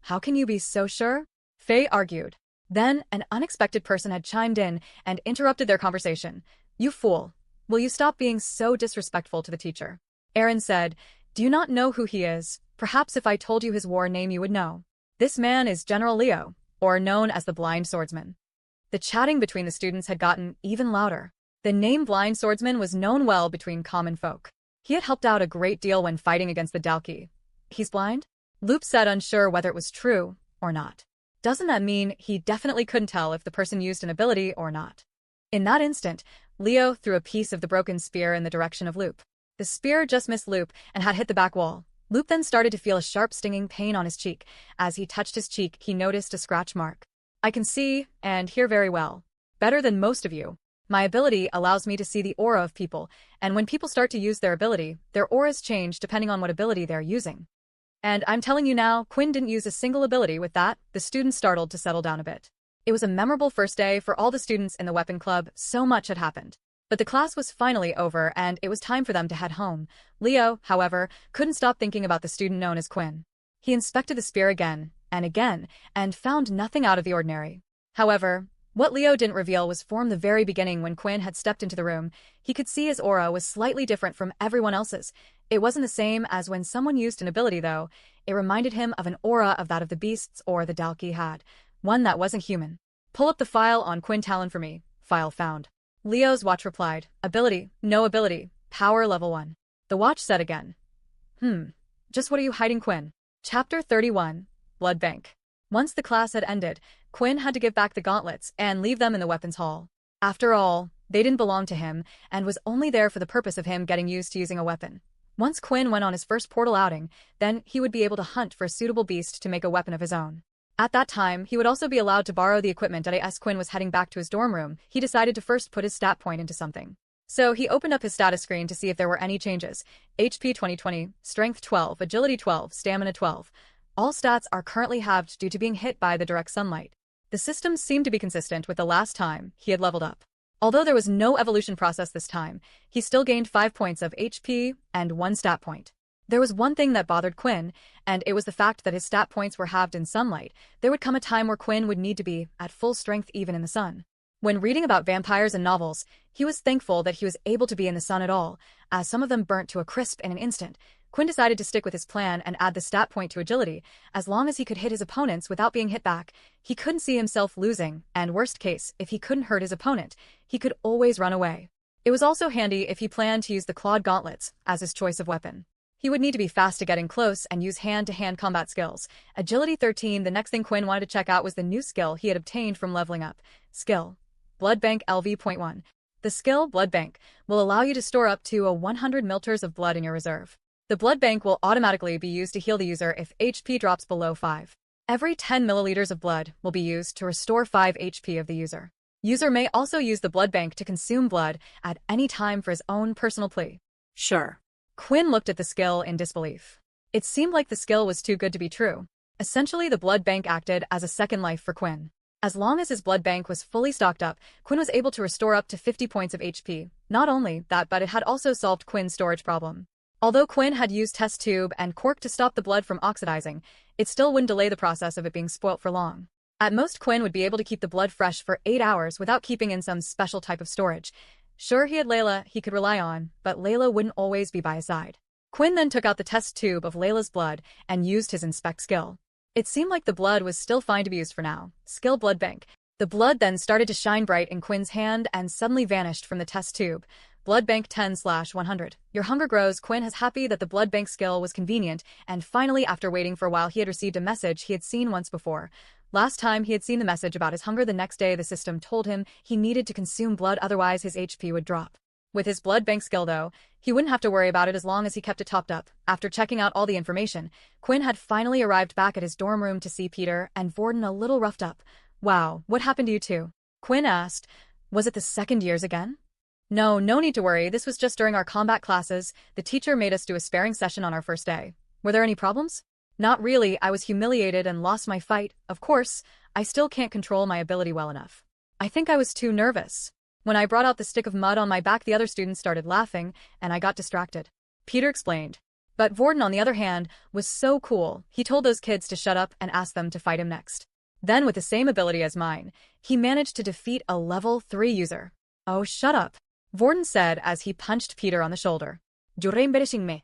"How can you be so sure?" Faye argued. Then, an unexpected person had chimed in and interrupted their conversation. "You fool. Will you stop being so disrespectful to the teacher?" Aaron said, "Do you not know who he is? Perhaps if I told you his war name you would know. This man is General Leo, or known as the Blind Swordsman." The chatting between the students had gotten even louder. The name Blind Swordsman was known well between common folk. He had helped out a great deal when fighting against the Dalki. "He's blind?" Loop said, unsure whether it was true or not. "Doesn't that mean he definitely couldn't tell if the person used an ability or not?" In that instant, Leo threw a piece of the broken spear in the direction of Loop. The spear just missed Loop and had hit the back wall. Loop then started to feel a sharp stinging pain on his cheek. As he touched his cheek, he noticed a scratch mark. "I can see and hear very well. Better than most of you. My ability allows me to see the aura of people, and when people start to use their ability, their auras change depending on what ability they're using. And I'm telling you now, Quinn didn't use a single ability with that." The students startled to settle down a bit. It was a memorable first day for all the students in the weapon club. So much had happened. But the class was finally over and it was time for them to head home. Leo, however, couldn't stop thinking about the student known as Quinn. He inspected the spear again and found nothing out of the ordinary. However, What Leo didn't reveal was from the very beginning when Quinn had stepped into the room, he could see his aura was slightly different from everyone else's. It wasn't the same as when someone used an ability though. It reminded him of an aura of that of the beasts or the Dalki had. One that wasn't human. Pull up the file on Quinn Talon for me. File found. Leo's watch replied. Ability. No ability. Power level 1. The watch said again. Just what are you hiding, Quinn? Chapter 31. Blood Bank. Once the class had ended, Quinn had to give back the gauntlets and leave them in the weapons hall. After all, they didn't belong to him and was only there for the purpose of him getting used to using a weapon. Once Quinn went on his first portal outing, then he would be able to hunt for a suitable beast to make a weapon of his own. At that time, he would also be allowed to borrow the equipment. As Quinn was heading back to his dorm room, he decided to first put his stat point into something. So he opened up his status screen to see if there were any changes. HP 2020, Strength 12, Agility 12, Stamina 12. All stats are currently halved due to being hit by the direct sunlight. The system seemed to be consistent with the last time he had leveled up. Although there was no evolution process this time, he still gained 5 points of HP and 1 stat point. There was one thing that bothered Quinn, and it was the fact that his stat points were halved in sunlight. There would come a time where Quinn would need to be at full strength even in the sun. When reading about vampires in novels, he was thankful that he was able to be in the sun at all, as some of them burnt to a crisp in an instant. Quinn decided to stick with his plan and add the stat point to agility. As long as he could hit his opponents without being hit back, he couldn't see himself losing, and worst case, if he couldn't hurt his opponent, he could always run away. It was also handy if he planned to use the clawed gauntlets as his choice of weapon. He would need to be fast to get in close and use hand-to-hand combat skills. Agility 13. The next thing Quinn wanted to check out was the new skill he had obtained from leveling up. Skill. Blood Bank LV.1. The skill, Blood Bank, will allow you to store up to 100 milliliters of blood in your reserve. The blood bank will automatically be used to heal the user if HP drops below 5. Every 10 milliliters of blood will be used to restore 5 HP of the user. User may also use the blood bank to consume blood at any time for his own personal plea. Sure. Quinn looked at the skill in disbelief. It seemed like the skill was too good to be true. Essentially, the blood bank acted as a second life for Quinn. As long as his blood bank was fully stocked up, Quinn was able to restore up to 50 points of HP. Not only that, but it had also solved Quinn's storage problem. Although Quinn had used test tube and cork to stop the blood from oxidizing, it still wouldn't delay the process of it being spoilt for long. At most, Quinn would be able to keep the blood fresh for 8 hours without keeping in some special type of storage. Sure, he had Layla he could rely on, but Layla wouldn't always be by his side. Quinn then took out the test tube of Layla's blood and used his inspect skill. It seemed like the blood was still fine to be used for now. Skill Blood Bank. The blood then started to shine bright in Quinn's hand and suddenly vanished from the test tube. Blood Bank 10/100. Your hunger grows. Quinn is happy that the blood bank skill was convenient, and finally, after waiting for a while, he had received a message he had seen once before. Last time he had seen the message about his hunger, the next day the system told him he needed to consume blood, otherwise his HP would drop. With his blood bank skill though, he wouldn't have to worry about it as long as he kept it topped up. After checking out all the information, Quinn had finally arrived back at his dorm room to see Peter and Vorden a little roughed up. Wow, what happened to you two? Quinn asked. Was it the second years again? No need to worry, this was just during our combat classes. The teacher made us do a sparring session on our first day. Were there any problems? Not really, I was humiliated and lost my fight. Of course, I still can't control my ability well enough. I think I was too nervous. When I brought out the stick of mud on my back, the other students started laughing, and I got distracted. Peter explained. But Vorden, on the other hand, was so cool. He told those kids to shut up and asked them to fight him next. Then, with the same ability as mine, he managed to defeat a level 3 user. Oh, shut up, Vorden said as he punched Peter on the shoulder. You're embarrassing me.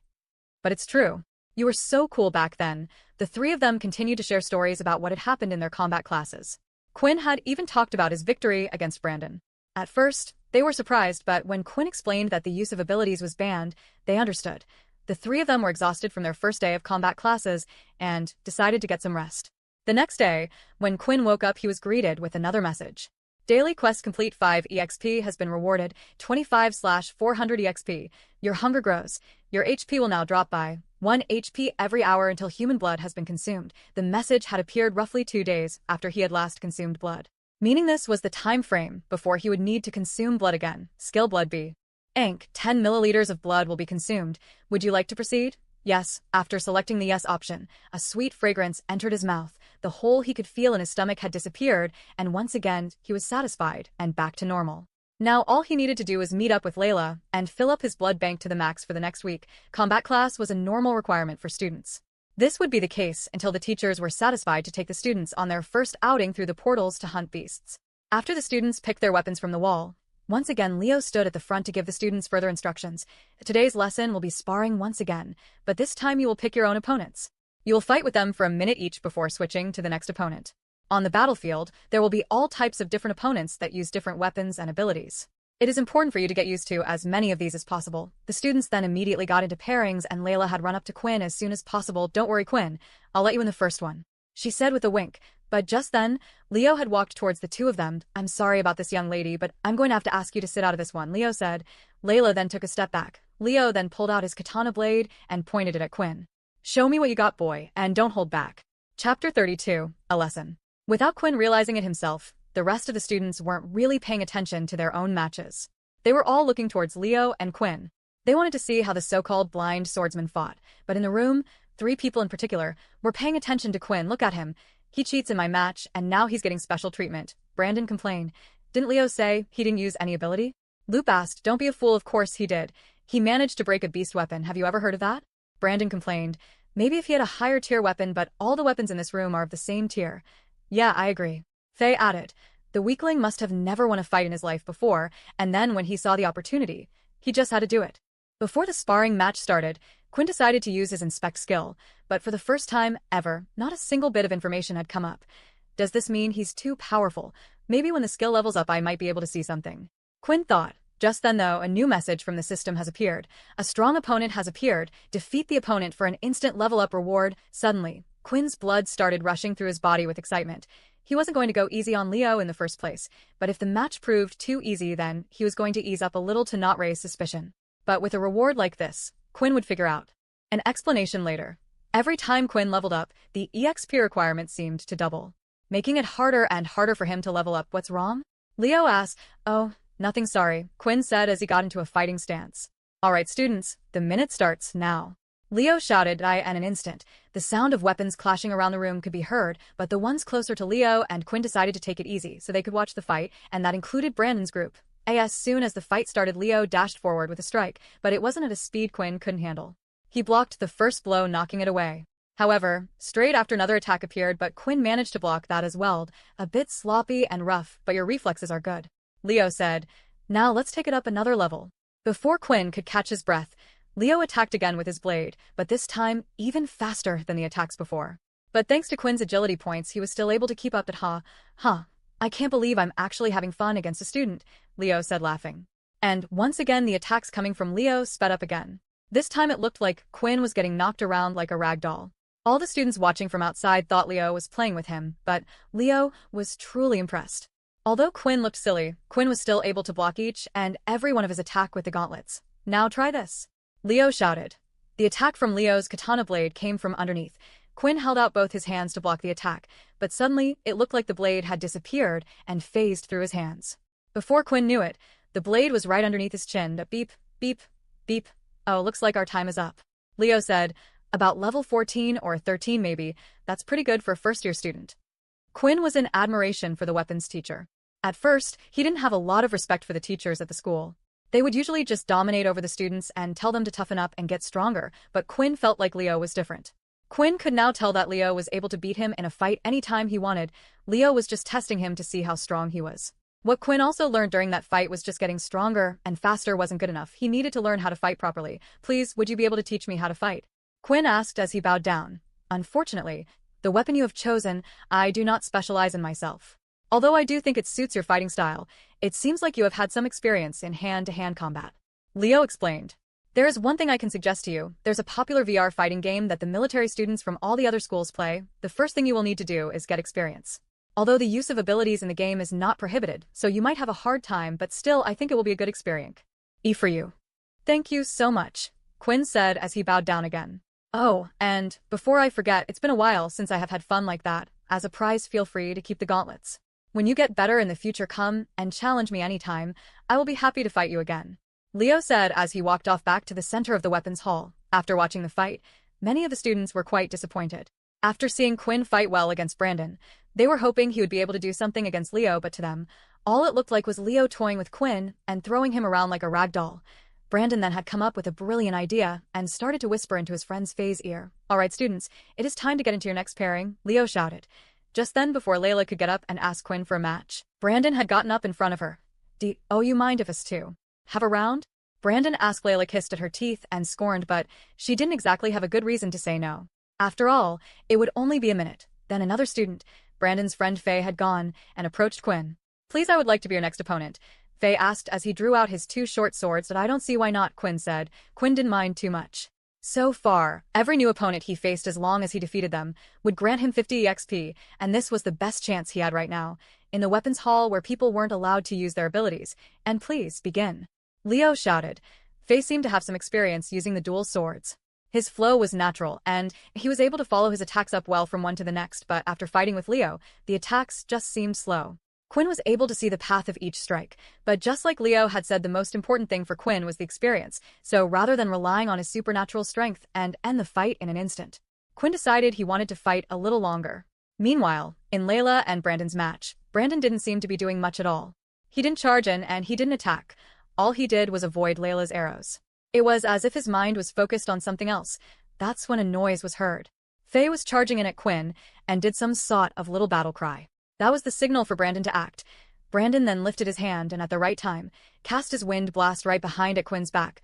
But it's true. You were so cool back then. The three of them continued to share stories about what had happened in their combat classes. Quinn had even talked about his victory against Brandon. At first, they were surprised, but when Quinn explained that the use of abilities was banned, they understood. The three of them were exhausted from their first day of combat classes and decided to get some rest. The next day, when Quinn woke up, he was greeted with another message. Daily quest complete. 5 EXP has been rewarded. 25/400 EXP. Your hunger grows. Your HP will now drop by 1 HP every hour until human blood has been consumed. The message had appeared roughly 2 days after he had last consumed blood, meaning this was the time frame before he would need to consume blood again. Skill Blood B. Ink, 10 milliliters of blood will be consumed. Would you like to proceed? Yes. After selecting the yes option, a sweet fragrance entered his mouth. The hole he could feel in his stomach had disappeared, and once again, he was satisfied and back to normal. Now all he needed to do was meet up with Layla and fill up his blood bank to the max for the next week. Combat class was a normal requirement for students. This would be the case until the teachers were satisfied to take the students on their first outing through the portals to hunt beasts. After the students picked their weapons from the wall, once again Leo stood at the front to give the students further instructions. Today's lesson will be sparring once again, but this time you will pick your own opponents. You will fight with them for a minute each before switching to the next opponent. On the battlefield, there will be all types of different opponents that use different weapons and abilities. It is important for you to get used to as many of these as possible. The students then immediately got into pairings and Layla had run up to Quinn as soon as possible. Don't worry, Quinn. I'll let you in the first one, she said with a wink. But just then, Leo had walked towards the two of them. I'm sorry about this, young lady, but I'm going to have to ask you to sit out of this one, Leo said. Layla then took a step back. Leo then pulled out his katana blade and pointed it at Quinn. Show me what you got, boy, and don't hold back. Chapter 32, A Lesson. Without Quinn realizing it himself, the rest of the students weren't really paying attention to their own matches. They were all looking towards Leo and Quinn. They wanted to see how the so-called blind swordsman fought, but in the room, 3 people in particular were paying attention to Quinn. Look at him. He cheats in my match, and now he's getting special treatment. Brandon complained. Didn't Leo say he didn't use any ability? Luke asked. Don't be a fool, of course he did. He managed to break a beast weapon. Have you ever heard of that? Brandon complained. Maybe if he had a higher tier weapon, but all the weapons in this room are of the same tier. Yeah, I agree. Faye added. The weakling must have never won a fight in his life before, and then when he saw the opportunity, he just had to do it. Before the sparring match started, Quinn decided to use his inspect skill, but for the first time ever, not a single bit of information had come up. Does this mean he's too powerful? Maybe when the skill levels up I might be able to see something. Quinn thought. Just then though, a new message from the system has appeared. A strong opponent has appeared. Defeat the opponent for an instant level up reward. Suddenly, Quinn's blood started rushing through his body with excitement. He wasn't going to go easy on Leo in the first place, but if the match proved too easy then he was going to ease up a little to not raise suspicion. But with a reward like this, Quinn would figure out. An explanation later. Every time Quinn leveled up, the EXP requirement seemed to double, making it harder and harder for him to level up. What's wrong? Leo asked. Oh, nothing, sorry, Quinn said as he got into a fighting stance. Alright students, the minute starts now. Leo shouted. In an instant, the sound of weapons clashing around the room could be heard, but the ones closer to Leo and Quinn decided to take it easy so they could watch the fight, and that included Brandon's group. As soon as the fight started, Leo dashed forward with a strike, but it wasn't at a speed Quinn couldn't handle. He blocked the first blow, knocking it away. However, straight after another attack appeared, but Quinn managed to block that as well. A bit sloppy and rough, but your reflexes are good, Leo said. Now let's take it up another level. Before Quinn could catch his breath, Leo attacked again with his blade, but this time even faster than the attacks before. But thanks to Quinn's agility points, he was still able to keep up at I can't believe I'm actually having fun against a student, Leo said laughing. And once again the attacks coming from Leo sped up again. This time it looked like Quinn was getting knocked around like a rag doll. All the students watching from outside thought Leo was playing with him, but Leo was truly impressed. Although Quinn looked silly, Quinn was still able to block each and every one of his attack with the gauntlets. Now try this, Leo shouted. The attack from Leo's katana blade came from underneath. Quinn held out both his hands to block the attack, but suddenly it looked like the blade had disappeared and phased through his hands. Before Quinn knew it, the blade was right underneath his chin. Beep, beep, beep. Oh, looks like our time is up, Leo said. About level 14 or 13 maybe. That's pretty good for a first-year student. Quinn was in admiration for the weapons teacher. At first, he didn't have a lot of respect for the teachers at the school. They would usually just dominate over the students and tell them to toughen up and get stronger, but Quinn felt like Leo was different. Quinn could now tell that Leo was able to beat him in a fight anytime he wanted. Leo was just testing him to see how strong he was. What Quinn also learned during that fight was just getting stronger and faster wasn't good enough. He needed to learn how to fight properly. Please, would you be able to teach me how to fight? Quinn asked as he bowed down. Unfortunately, the weapon you have chosen, I do not specialize in myself. Although I do think it suits your fighting style, it seems like you have had some experience in hand-to-hand combat, Leo explained. There is one thing I can suggest to you. There's a popular VR fighting game that the military students from all the other schools play. The first thing you will need to do is get experience. Although the use of abilities in the game is not prohibited, so you might have a hard time, but still I think it will be a good experience. For you. Thank you so much, Quinn said as he bowed down again. Oh, and before I forget, it's been a while since I have had fun like that. As a prize, feel free to keep the gauntlets. When you get better in the future, come and challenge me anytime. I will be happy to fight you again, Leo said as he walked off back to the center of the weapons hall. After watching the fight, many of the students were quite disappointed. After seeing Quinn fight well against Brandon, they were hoping he would be able to do something against Leo, but to them, all it looked like was Leo toying with Quinn and throwing him around like a rag doll. Brandon then had come up with a brilliant idea and started to whisper into his friend's Faye's ear. Alright students, it is time to get into your next pairing, Leo shouted. Just then, before Layla could get up and ask Quinn for a match, Brandon had gotten up in front of her. "Do you mind if us two have a round?" Brandon asked. Layla kissed at her teeth and scorned, but she didn't exactly have a good reason to say no. After all, it would only be a minute. Then another student, Brandon's friend Faye, had gone and approached Quinn. "Please, I would like to be your next opponent," Faye asked as he drew out his two short swords. "That I don't see why not," Quinn said. Quinn didn't mind too much. So far, every new opponent he faced, as long as he defeated them, would grant him 50 EXP, and this was the best chance he had right now. In the weapons hall where people weren't allowed to use their abilities. "And please, begin," Leo shouted. Faye seemed to have some experience using the dual swords. His flow was natural, and he was able to follow his attacks up well from one to the next, but after fighting with Leo, the attacks just seemed slow. Quinn was able to see the path of each strike, but just like Leo had said, the most important thing for Quinn was the experience, so rather than relying on his supernatural strength and end the fight in an instant, Quinn decided he wanted to fight a little longer. Meanwhile, in Layla and Brandon's match, Brandon didn't seem to be doing much at all. He didn't charge in and he didn't attack. All he did was avoid Layla's arrows. It was as if his mind was focused on something else. That's when a noise was heard. Faye was charging in at Quinn and did some sort of little battle cry. That was the signal for Brandon to act. Brandon then lifted his hand and at the right time, cast his wind blast right behind at Quinn's back.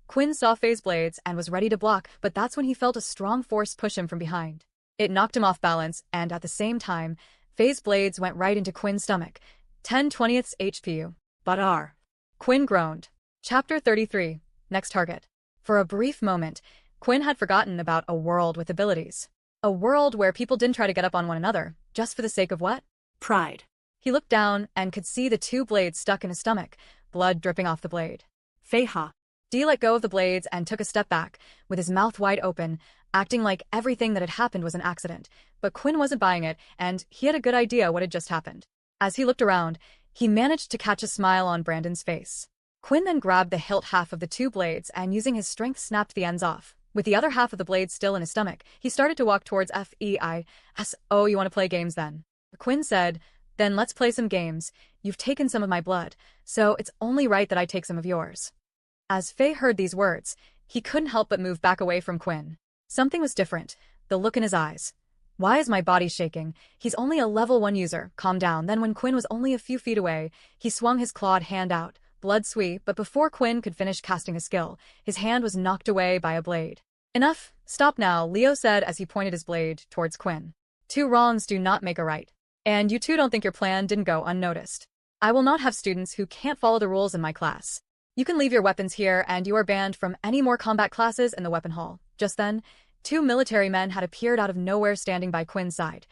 Quinn saw Faye's blades and was ready to block, but that's when he felt a strong force push him from behind. It knocked him off balance, and at the same time, Faye's blades went right into Quinn's stomach. 10/20 HP. But Quinn groaned. Chapter 33. Next target. For a brief moment, Quinn had forgotten about a world with abilities. A world where people didn't try to get up on one another, just for the sake of what? Pride. He looked down and could see the two blades stuck in his stomach, blood dripping off the blade. Feiha. Dee let go of the blades and took a step back, with his mouth wide open, acting like everything that had happened was an accident. But Quinn wasn't buying it, and he had a good idea what had just happened. As he looked around, he managed to catch a smile on Brandon's face. Quinn then grabbed the hilt half of the two blades and using his strength snapped the ends off. With the other half of the blade still in his stomach, he started to walk towards Feis. "Oh, you want to play games then?" Quinn said. "Then let's play some games. You've taken some of my blood, so it's only right that I take some of yours." As Faye heard these words, he couldn't help but move back away from Quinn. Something was different, the look in his eyes. "Why is my body shaking? He's only a level 1 user, calm down." Then when Quinn was only a few feet away, he swung his clawed hand out, blood sweet, but before Quinn could finish casting a skill, his hand was knocked away by a blade. "Enough, stop now," Leo said as he pointed his blade towards Quinn. "Two wrongs do not make a right. And you two don't think your plan didn't go unnoticed. I will not have students who can't follow the rules in my class. You can leave your weapons here and you are banned from any more combat classes in the weapon hall." Just then, two military men had appeared out of nowhere standing by Quinn's side.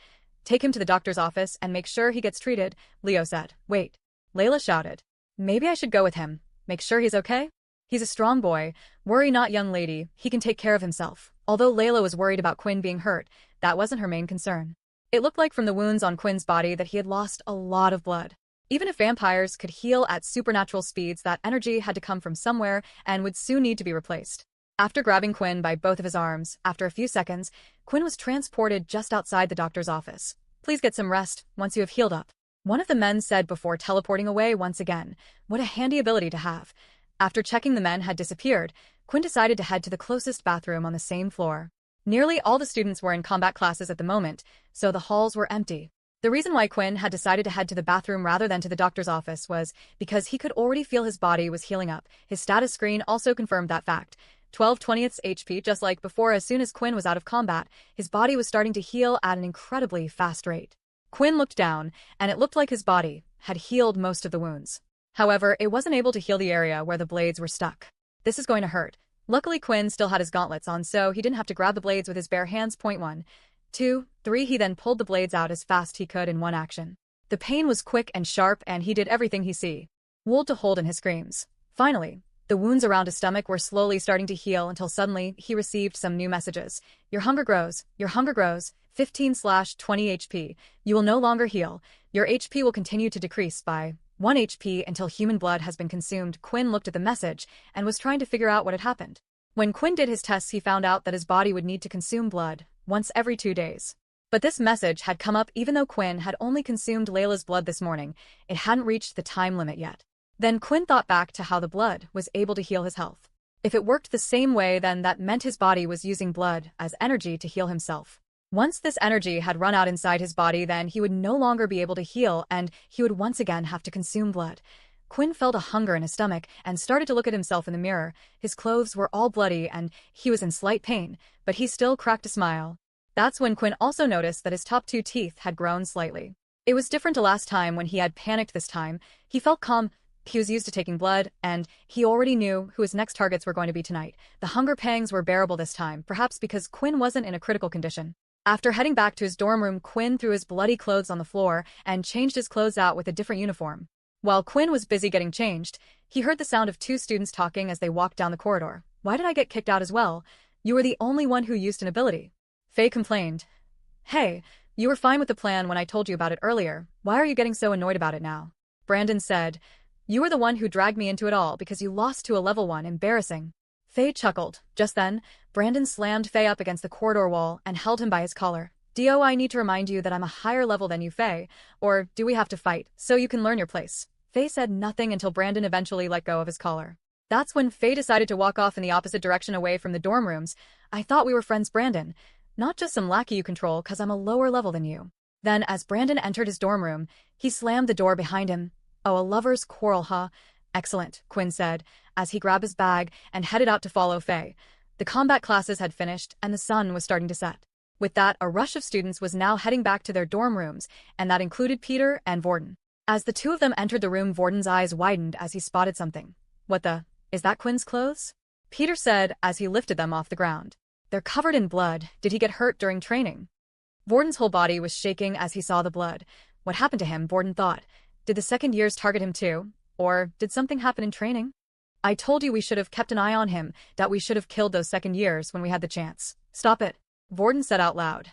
"Take him to the doctor's office and make sure he gets treated," Leo said. "Wait," Layla shouted. "Maybe I should go with him. Make sure he's okay? He's a strong boy. Worry not, young lady, he can take care of himself." Although Layla was worried about Quinn being hurt, that wasn't her main concern. It looked like from the wounds on Quinn's body that he had lost a lot of blood. Even if vampires could heal at supernatural speeds, that energy had to come from somewhere and would soon need to be replaced. After grabbing Quinn by both of his arms, after a few seconds, Quinn was transported just outside the doctor's office. "Please get some rest once you have healed up," one of the men said before teleporting away once again. What a handy ability to have. After checking the men had disappeared, Quinn decided to head to the closest bathroom on the same floor. Nearly all the students were in combat classes at the moment, so the halls were empty. The reason why Quinn had decided to head to the bathroom rather than to the doctor's office was because he could already feel his body was healing up. His status screen also confirmed that fact. 12/20 HP, just like before. As soon as Quinn was out of combat, his body was starting to heal at an incredibly fast rate. Quinn looked down, and it looked like his body had healed most of the wounds. However, it wasn't able to heal the area where the blades were stuck. "This is going to hurt." Luckily, Quinn still had his gauntlets on, so he didn't have to grab the blades with his bare hands. 1, 2, 3. He then pulled the blades out as fast he could in one action. The pain was quick and sharp, and he did everything he would to hold in his screams. Finally, the wounds around his stomach were slowly starting to heal until suddenly he received some new messages. "Your hunger grows. Your hunger grows. 15/20 HP. You will no longer heal. Your HP will continue to decrease by 1 HP until human blood has been consumed." Quinn looked at the message and was trying to figure out what had happened. When Quinn did his tests, he found out that his body would need to consume blood once every 2 days. But this message had come up even though Quinn had only consumed Layla's blood this morning. It hadn't reached the time limit yet. Then Quinn thought back to how the blood was able to heal his health. If it worked the same way, then that meant his body was using blood as energy to heal himself. Once this energy had run out inside his body, then he would no longer be able to heal, and he would once again have to consume blood. Quinn felt a hunger in his stomach and started to look at himself in the mirror. His clothes were all bloody and he was in slight pain, but he still cracked a smile. That's when Quinn also noticed that his top two teeth had grown slightly. It was different to last time when he had panicked this time. He felt calm. He was used to taking blood, and he already knew who his next targets were going to be tonight. The hunger pangs were bearable this time, perhaps because Quinn wasn't in a critical condition. After heading back to his dorm room, Quinn threw his bloody clothes on the floor and changed his clothes out with a different uniform. While Quinn was busy getting changed, he heard the sound of two students talking as they walked down the corridor. "Why did I get kicked out as well? You were the only one who used an ability," Faye complained. "Hey, you were fine with the plan when I told you about it earlier. Why are you getting so annoyed about it now?" Brandon said. "You were the one who dragged me into it all because you lost to a level 1. Embarrassing." Faye chuckled. Just then, Brandon slammed Faye up against the corridor wall and held him by his collar. "Do I need to remind you that I'm a higher level than you, Faye? Or do we have to fight so you can learn your place?" Faye said nothing until Brandon eventually let go of his collar. That's when Faye decided to walk off in the opposite direction away from the dorm rooms. "I thought we were friends, Brandon. Not just some lackey you control cause I'm a lower level than you." Then, as Brandon entered his dorm room, he slammed the door behind him. "Oh, a lover's quarrel, huh? Excellent," Quinn said, as he grabbed his bag and headed out to follow Faye. The combat classes had finished, and the sun was starting to set. With that, a rush of students was now heading back to their dorm rooms, and that included Peter and Vorden. As the two of them entered the room, Vorden's eyes widened as he spotted something. "What the? Is that Quinn's clothes?" Peter said as he lifted them off the ground. "They're covered in blood. Did he get hurt during training?" Vorden's whole body was shaking as he saw the blood. What happened to him, Vorden thought. Did the second years target him too? Or did something happen in training? "I told you we should have kept an eye on him, that we should have killed those second years when we had the chance." "Stop it," Vorden said out loud.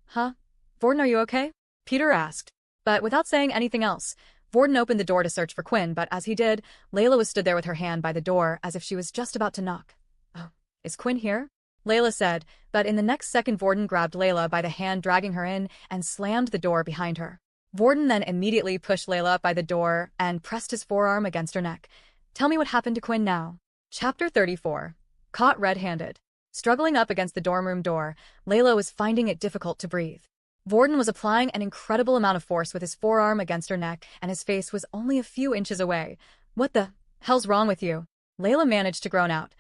"Huh? Vorden, are you okay?" Peter asked. But without saying anything else, Vorden opened the door to search for Quinn, but as he did, Layla was stood there with her hand by the door as if she was just about to knock. "Oh, is Quinn here?" Layla said, but in the next second Vorden grabbed Layla by the hand, dragging her in, and slammed the door behind her. Vorden then immediately pushed Layla up by the door and pressed his forearm against her neck. "Tell me what happened to Quinn now." Chapter 34. Caught red-handed. Struggling up against the dorm room door, Layla was finding it difficult to breathe. Vorden was applying an incredible amount of force with his forearm against her neck, and his face was only a few inches away. "What the hell's wrong with you?" Layla managed to groan out.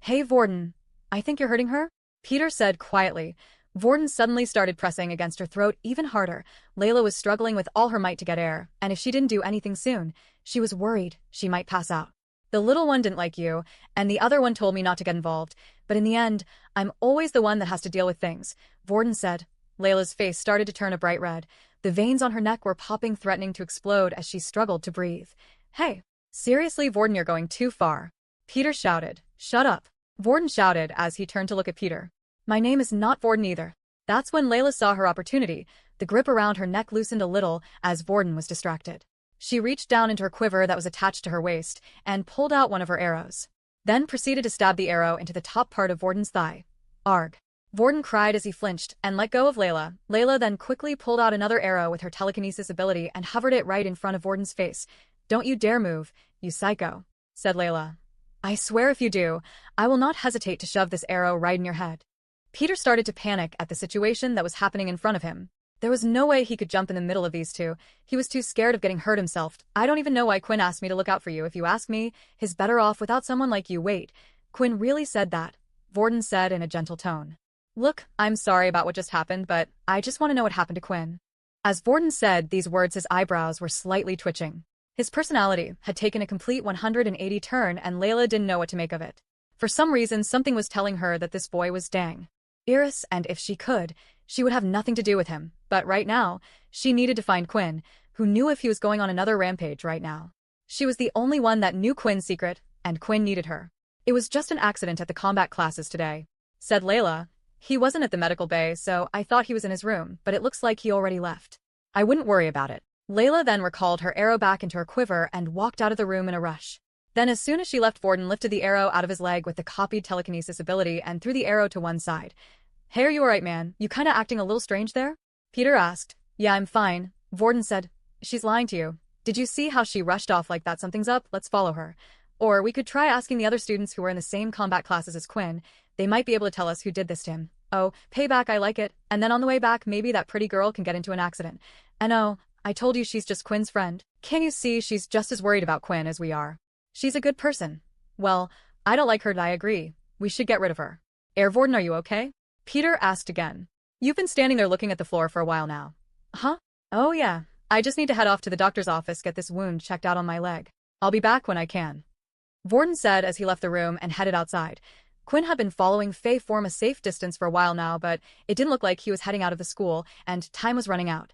"Hey, Vorden, I think you're hurting her?" Peter said quietly. Vorden suddenly started pressing against her throat even harder. Layla was struggling with all her might to get air, and if she didn't do anything soon, she was worried she might pass out. "The little one didn't like you, and the other one told me not to get involved, but in the end, I'm always the one that has to deal with things," Vorden said. Layla's face started to turn a bright red. The veins on her neck were popping, threatening to explode as she struggled to breathe. "Hey, seriously, Vorden, you're going too far," Peter shouted. "Shut up," Vorden shouted as he turned to look at Peter. "My name is not Vorden either." That's when Layla saw her opportunity. The grip around her neck loosened a little as Vorden was distracted. She reached down into her quiver that was attached to her waist and pulled out one of her arrows. Then proceeded to stab the arrow into the top part of Vorden's thigh. "Arg." Vorden cried as he flinched and let go of Layla. Layla then quickly pulled out another arrow with her telekinesis ability and hovered it right in front of Vorden's face. "Don't you dare move, you psycho," said Layla. "I swear if you do, I will not hesitate to shove this arrow right in your head." Peter started to panic at the situation that was happening in front of him. There was no way he could jump in the middle of these two. He was too scared of getting hurt himself. "I don't even know why Quinn asked me to look out for you. If you ask me, he's better off without someone like you." "Wait, Quinn really said that?" Vorden said in a gentle tone. "Look, I'm sorry about what just happened, but I just want to know what happened to Quinn." As Vorden said these words, his eyebrows were slightly twitching. His personality had taken a complete 180 turn, and Layla didn't know what to make of it. For some reason, something was telling her that this boy was dang Iris, and if she could, she would have nothing to do with him. But right now, she needed to find Quinn, who knew if he was going on another rampage right now. She was the only one that knew Quinn's secret, and Quinn needed her. "It was just an accident at the combat classes today," said Layla. "He wasn't at the medical bay, so I thought he was in his room, but it looks like he already left. I wouldn't worry about it." Layla then recalled her arrow back into her quiver and walked out of the room in a rush. Then as soon as she left, Vorden lifted the arrow out of his leg with the copied telekinesis ability and threw the arrow to one side. "Hey, are you alright, man? You kinda acting a little strange there?" Peter asked. "Yeah, I'm fine," Vorden said. "She's lying to you. Did you see how she rushed off like that? Something's up, let's follow her. Or we could try asking the other students who were in the same combat classes as Quinn. They might be able to tell us who did this to him." Oh, payback, I like it. And then on the way back, maybe that pretty girl can get into an accident. And oh, I told you she's just Quinn's friend. Can't you see she's just as worried about Quinn as we are? She's a good person. Well, I don't like her and I agree. We should get rid of her. Air Warden, are you okay? Peter asked again. You've been standing there looking at the floor for a while now. Huh? Oh yeah. I just need to head off to the doctor's office, get this wound checked out on my leg. I'll be back when I can. Warden said as he left the room and headed outside. Quinn had been following Faye from a safe distance for a while now, but it didn't look like he was heading out of the school, and time was running out.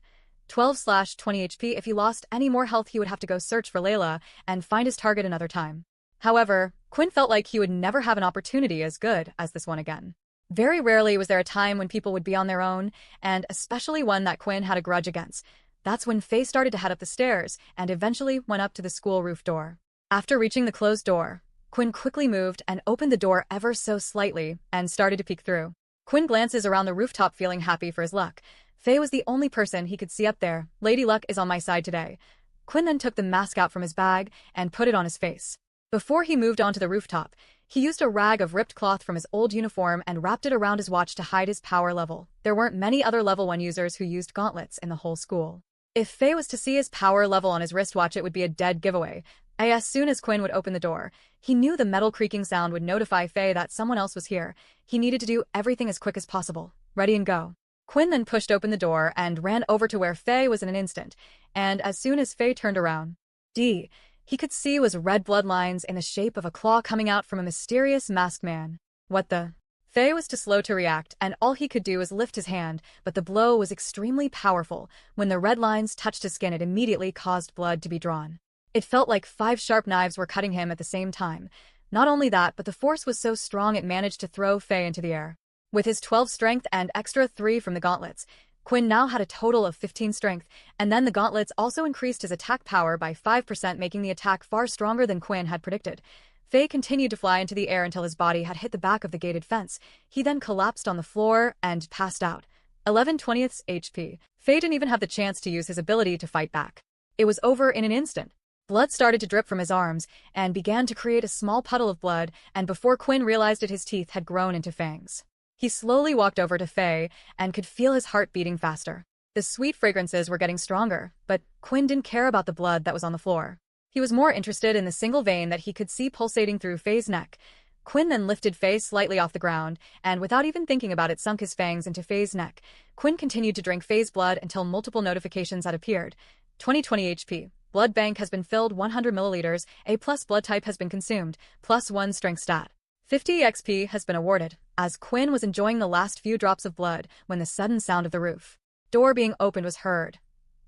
12/20 HP. If he lost any more health, he would have to go search for Layla and find his target another time. However, Quinn felt like he would never have an opportunity as good as this one again. Very rarely was there a time when people would be on their own, and especially one that Quinn had a grudge against. That's when Faye started to head up the stairs and eventually went up to the school roof door. After reaching the closed door, Quinn quickly moved and opened the door ever so slightly and started to peek through. Quinn glances around the rooftop feeling happy for his luck. Faye was the only person he could see up there. Lady Luck is on my side today. Quinn then took the mask out from his bag and put it on his face. Before he moved onto the rooftop, he used a rag of ripped cloth from his old uniform and wrapped it around his watch to hide his power level. There weren't many other level 1 users who used gauntlets in the whole school. If Faye was to see his power level on his wristwatch, it would be a dead giveaway. As soon as Quinn would open the door, he knew the metal creaking sound would notify Faye that someone else was here. He needed to do everything as quick as possible. Ready and go. Quinn then pushed open the door and ran over to where Faye was in an instant, and as soon as Faye turned around, he could see was red bloodlines in the shape of a claw coming out from a mysterious masked man. What the? Faye was too slow to react, and all he could do was lift his hand, but the blow was extremely powerful. When the red lines touched his skin, it immediately caused blood to be drawn. It felt like 5 sharp knives were cutting him at the same time. Not only that, but the force was so strong it managed to throw Faye into the air. With his 12 strength and extra 3 from the gauntlets, Quinn now had a total of 15 strength, and then the gauntlets also increased his attack power by 5%, making the attack far stronger than Quinn had predicted. Faye continued to fly into the air until his body had hit the back of the gated fence. He then collapsed on the floor and passed out. 11/20 HP. Faye didn't even have the chance to use his ability to fight back. It was over in an instant. Blood started to drip from his arms and began to create a small puddle of blood, and before Quinn realized it, his teeth had grown into fangs. He slowly walked over to Faye and could feel his heart beating faster. The sweet fragrances were getting stronger, but Quinn didn't care about the blood that was on the floor. He was more interested in the single vein that he could see pulsating through Faye's neck. Quinn then lifted Faye slightly off the ground, and without even thinking about it, sunk his fangs into Faye's neck. Quinn continued to drink Faye's blood until multiple notifications had appeared. 20 HP. Blood bank has been filled 100 milliliters. A+ blood type has been consumed. +1 strength stat. 50 XP has been awarded. As Quinn was enjoying the last few drops of blood when the sudden sound of the roof door being opened was heard.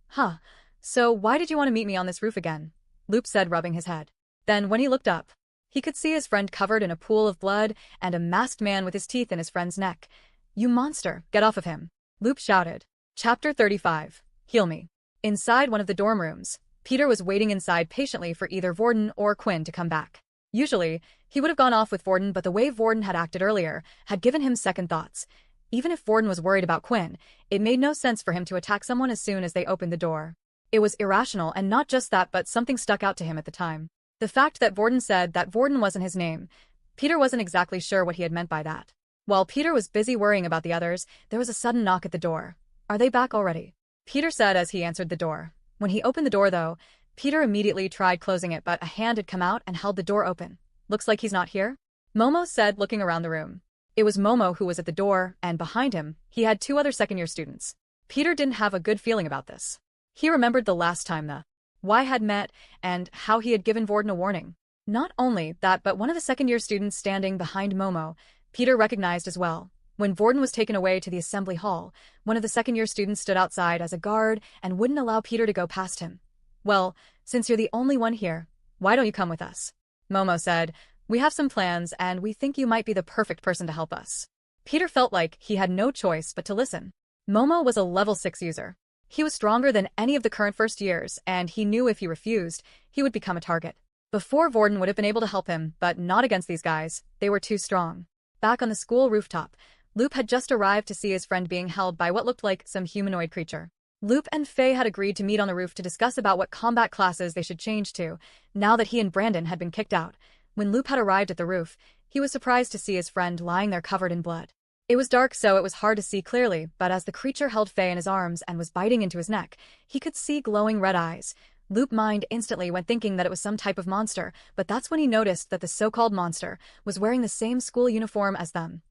Huh. So why did you want to meet me on this roof again? Loop said, rubbing his head. Then when he looked up, he could see his friend covered in a pool of blood and a masked man with his teeth in his friend's neck. You monster, get off of him, Loop shouted. Chapter 35. Heal me. Inside one of the dorm rooms, Peter was waiting inside patiently for either Warden or Quinn to come back. Usually, he would have gone off with Warden, but the way Warden had acted earlier had given him second thoughts. Even if Warden was worried about Quinn, it made no sense for him to attack someone as soon as they opened the door. It was irrational, and not just that, but something stuck out to him at the time. The fact that Warden said that Warden wasn't his name. Peter wasn't exactly sure what he had meant by that. While Peter was busy worrying about the others, there was a sudden knock at the door. Are they back already? Peter said as he answered the door. When he opened the door, though, Peter immediately tried closing it, but a hand had come out and held the door open. Looks like he's not here? Momo said, looking around the room. It was Momo who was at the door, and behind him, he had 2 other second-year students. Peter didn't have a good feeling about this. He remembered the last time the Y had met and how he had given Warden a warning. Not only that, but one of the second-year students standing behind Momo, Peter recognized as well. When Warden was taken away to the assembly hall, one of the second-year students stood outside as a guard and wouldn't allow Peter to go past him. Well, since you're the only one here, why don't you come with us? Momo said, we have some plans and we think you might be the perfect person to help us. Peter felt like he had no choice but to listen. Momo was a level 6 user. He was stronger than any of the current first years, and he knew if he refused, he would become a target. Before, Warden would have been able to help him, but not against these guys. They were too strong. Back on the school rooftop, Loop had just arrived to see his friend being held by what looked like some humanoid creature. Loop and Faye had agreed to meet on the roof to discuss about what combat classes they should change to, now that he and Brandon had been kicked out. When Loop had arrived at the roof, he was surprised to see his friend lying there covered in blood. It was dark, so it was hard to see clearly, but as the creature held Faye in his arms and was biting into his neck, he could see glowing red eyes. Loop's mind instantly went thinking that it was some type of monster, but that's when he noticed that the so-called monster was wearing the same school uniform as them.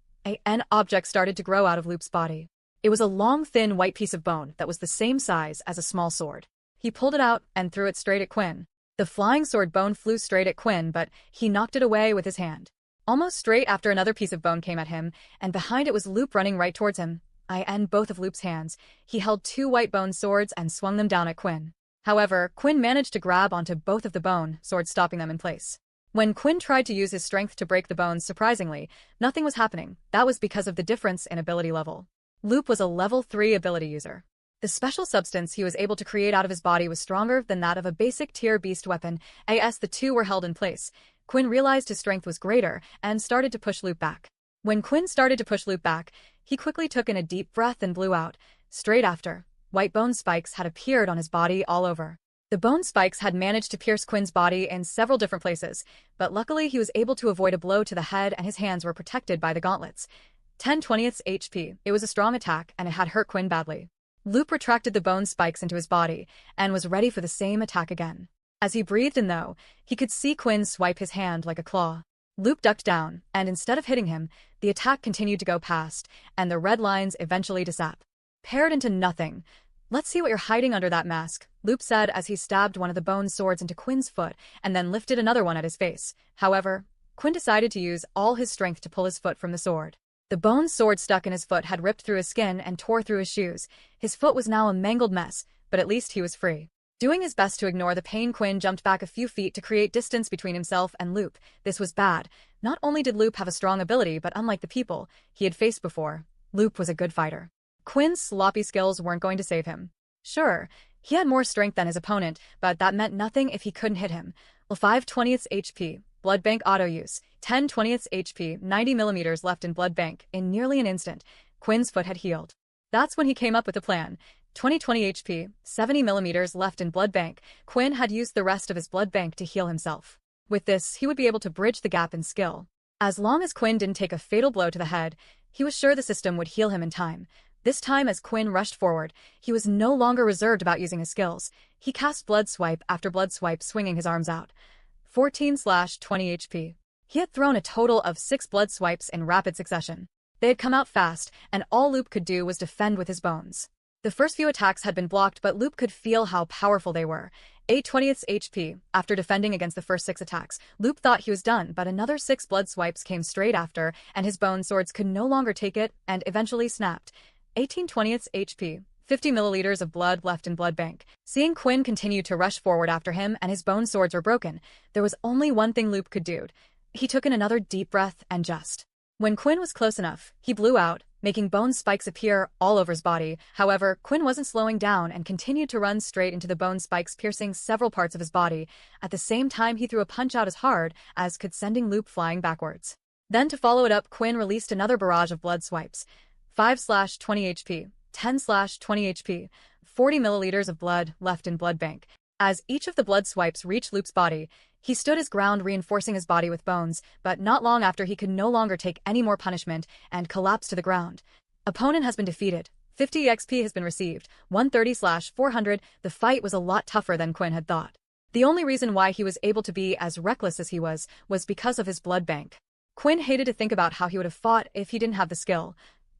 An object started to grow out of Loop's body. It was a long, thin, white piece of bone that was the same size as a small sword. He pulled it out and threw it straight at Quinn. The flying sword bone flew straight at Quinn, but he knocked it away with his hand. Almost straight after, another piece of bone came at him, and behind it was Loop running right towards him. In both of Loop's hands, he held two white bone swords and swung them down at Quinn. However, Quinn managed to grab onto both of the bone swords, stopping them in place. When Quinn tried to use his strength to break the bones, surprisingly, nothing was happening. That was because of the difference in ability level. Loop was a level 3 ability user. The special substance he was able to create out of his body was stronger than that of a basic tier beast weapon. As the two were held in place, Quinn realized his strength was greater and started to push Loop back. When Quinn started to push Loop back, he quickly took in a deep breath and blew out. Straight after, white bone spikes had appeared on his body all over. The bone spikes had managed to pierce Quinn's body in several different places, but luckily he was able to avoid a blow to the head and his hands were protected by the gauntlets. 10/20 HP. It was a strong attack and it had hurt Quinn badly. Loop retracted the bone spikes into his body and was ready for the same attack again. As he breathed in, though, he could see Quinn swipe his hand like a claw. Loop ducked down, and instead of hitting him, the attack continued to go past, and the red lines eventually disappeared into nothing. "Let's see what you're hiding under that mask," Loop said as he stabbed one of the bone swords into Quinn's foot and then lifted another one at his face. However, Quinn decided to use all his strength to pull his foot from the sword. The bone sword stuck in his foot had ripped through his skin and tore through his shoes. His foot was now a mangled mess, but at least he was free. Doing his best to ignore the pain, Quinn jumped back a few feet to create distance between himself and Loop. This was bad. Not only did Loop have a strong ability, but unlike the people he had faced before, Loop was a good fighter. Quinn's sloppy skills weren't going to save him. Sure, he had more strength than his opponent, but that meant nothing if he couldn't hit him. 5/20 HP. Blood Bank auto use. 10/20 HP. 90mm left in Blood Bank. In nearly an instant, Quinn's foot had healed. That's when he came up with a plan. 20 HP. 70mm left in Blood Bank. Quinn had used the rest of his Blood Bank to heal himself. With this, he would be able to bridge the gap in skill. As long as Quinn didn't take a fatal blow to the head, he was sure the system would heal him in time. This time, as Quinn rushed forward, he was no longer reserved about using his skills. He cast Blood Swipe after Blood Swipe, swinging his arms out. 14/20 HP. He had thrown a total of 6 Blood Swipes in rapid succession. They had come out fast, and all Loop could do was defend with his bones. The first few attacks had been blocked, but Loop could feel how powerful they were. 8/20 HP. After defending against the first 6 attacks, Loop thought he was done, but another 6 Blood Swipes came straight after, and his bone swords could no longer take it and eventually snapped. 18/20 HP. 50 milliliters of blood left in Blood Bank. Seeing Quinn continue to rush forward after him and his bone swords were broken, there was only one thing Loop could do. He took in another deep breath and just. When Quinn was close enough, he blew out, making bone spikes appear all over his body. However, Quinn wasn't slowing down and continued to run straight into the bone spikes, piercing several parts of his body. At the same time, he threw a punch out as hard as could, sending Loop flying backwards. Then, to follow it up, Quinn released another barrage of blood swipes. 5/20 HP. 10/20 HP. 40 milliliters of blood left in Blood Bank. As each of the blood swipes reached Loop's body, he stood his ground, reinforcing his body with bones, but not long after he could no longer take any more punishment and collapsed to the ground. Opponent has been defeated. 50 XP has been received. 130/400. The fight was a lot tougher than Quinn had thought. The only reason why he was able to be as reckless as he was because of his Blood Bank. Quinn hated to think about how he would have fought if he didn't have the skill.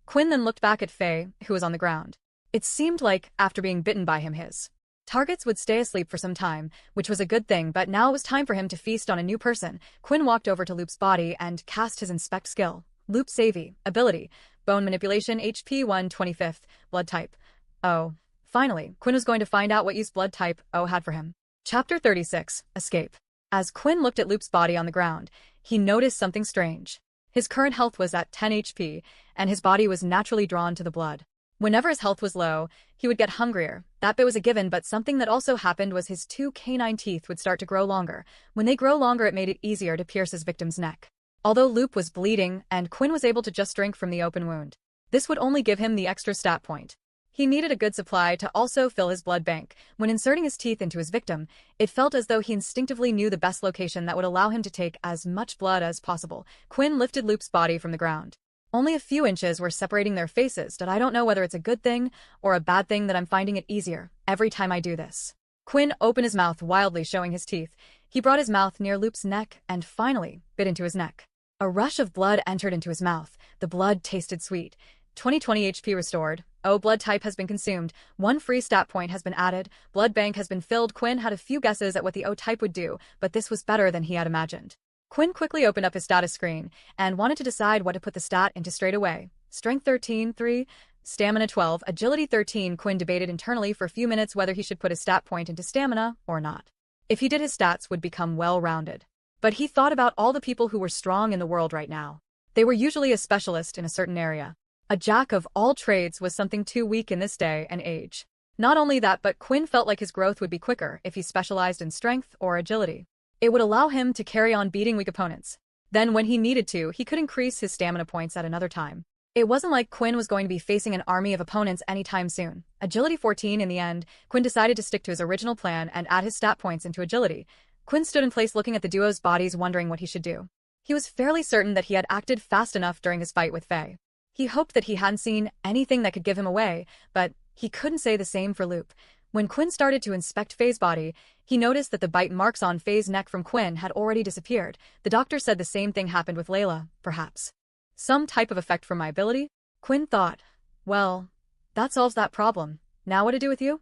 Quinn then looked back at Faye, who was on the ground. It seemed like, after being bitten by him, his targets would stay asleep for some time, which was a good thing, but now it was time for him to feast on a new person. Quinn walked over to Loop's body and cast his Inspect skill. Loop Savvy. Ability. Bone Manipulation. HP 1/25. Blood Type. Oh. Finally, Quinn was going to find out what use Blood Type O had for him. Chapter 36. Escape. As Quinn looked at Loop's body on the ground, he noticed something strange. His current health was at 10 HP, and his body was naturally drawn to the blood. Whenever his health was low, he would get hungrier. That bit was a given, but something that also happened was his 2 canine teeth would start to grow longer. When they grow longer, it made it easier to pierce his victim's neck. Although Loop was bleeding, and Quinn was able to just drink from the open wound, this would only give him the extra stat point. He needed a good supply to also fill his blood bank. When inserting his teeth into his victim, it felt as though he instinctively knew the best location that would allow him to take as much blood as possible. Quinn lifted Loop's body from the ground. Only a few inches were separating their faces, but I don't know whether it's a good thing or a bad thing that I'm finding it easier every time I do this. Quinn opened his mouth wildly, showing his teeth. He brought his mouth near Loop's neck and finally bit into his neck. A rush of blood entered into his mouth. The blood tasted sweet. 2020 HP restored. Oh, blood type has been consumed. 1 free stat point has been added. Blood bank has been filled. Quinn had a few guesses at what the O type would do, but this was better than he had imagined. Quinn quickly opened up his status screen and wanted to decide what to put the stat into straight away. Strength 13, 3, Stamina 12, Agility 13. Quinn debated internally for a few minutes whether he should put his stat point into stamina or not. If he did, his stats would become well-rounded. But he thought about all the people who were strong in the world right now. They were usually a specialist in a certain area. A jack of all trades was something too weak in this day and age. Not only that, but Quinn felt like his growth would be quicker if he specialized in strength or agility. It would allow him to carry on beating weak opponents. Then when he needed to, he could increase his stamina points at another time. It wasn't like Quinn was going to be facing an army of opponents anytime soon. Agility 14 in the end, Quinn decided to stick to his original plan and add his stat points into agility. Quinn stood in place looking at the duo's bodies, wondering what he should do. He was fairly certain that he had acted fast enough during his fight with Faye. He hoped that he hadn't seen anything that could give him away, but he couldn't say the same for Loop. When Quinn started to inspect Faye's body, he noticed that the bite marks on Faye's neck from Quinn had already disappeared. The doctor said the same thing happened with Layla, perhaps. Some type of effect from my ability? Quinn thought. Well, that solves that problem. Now what to do with you?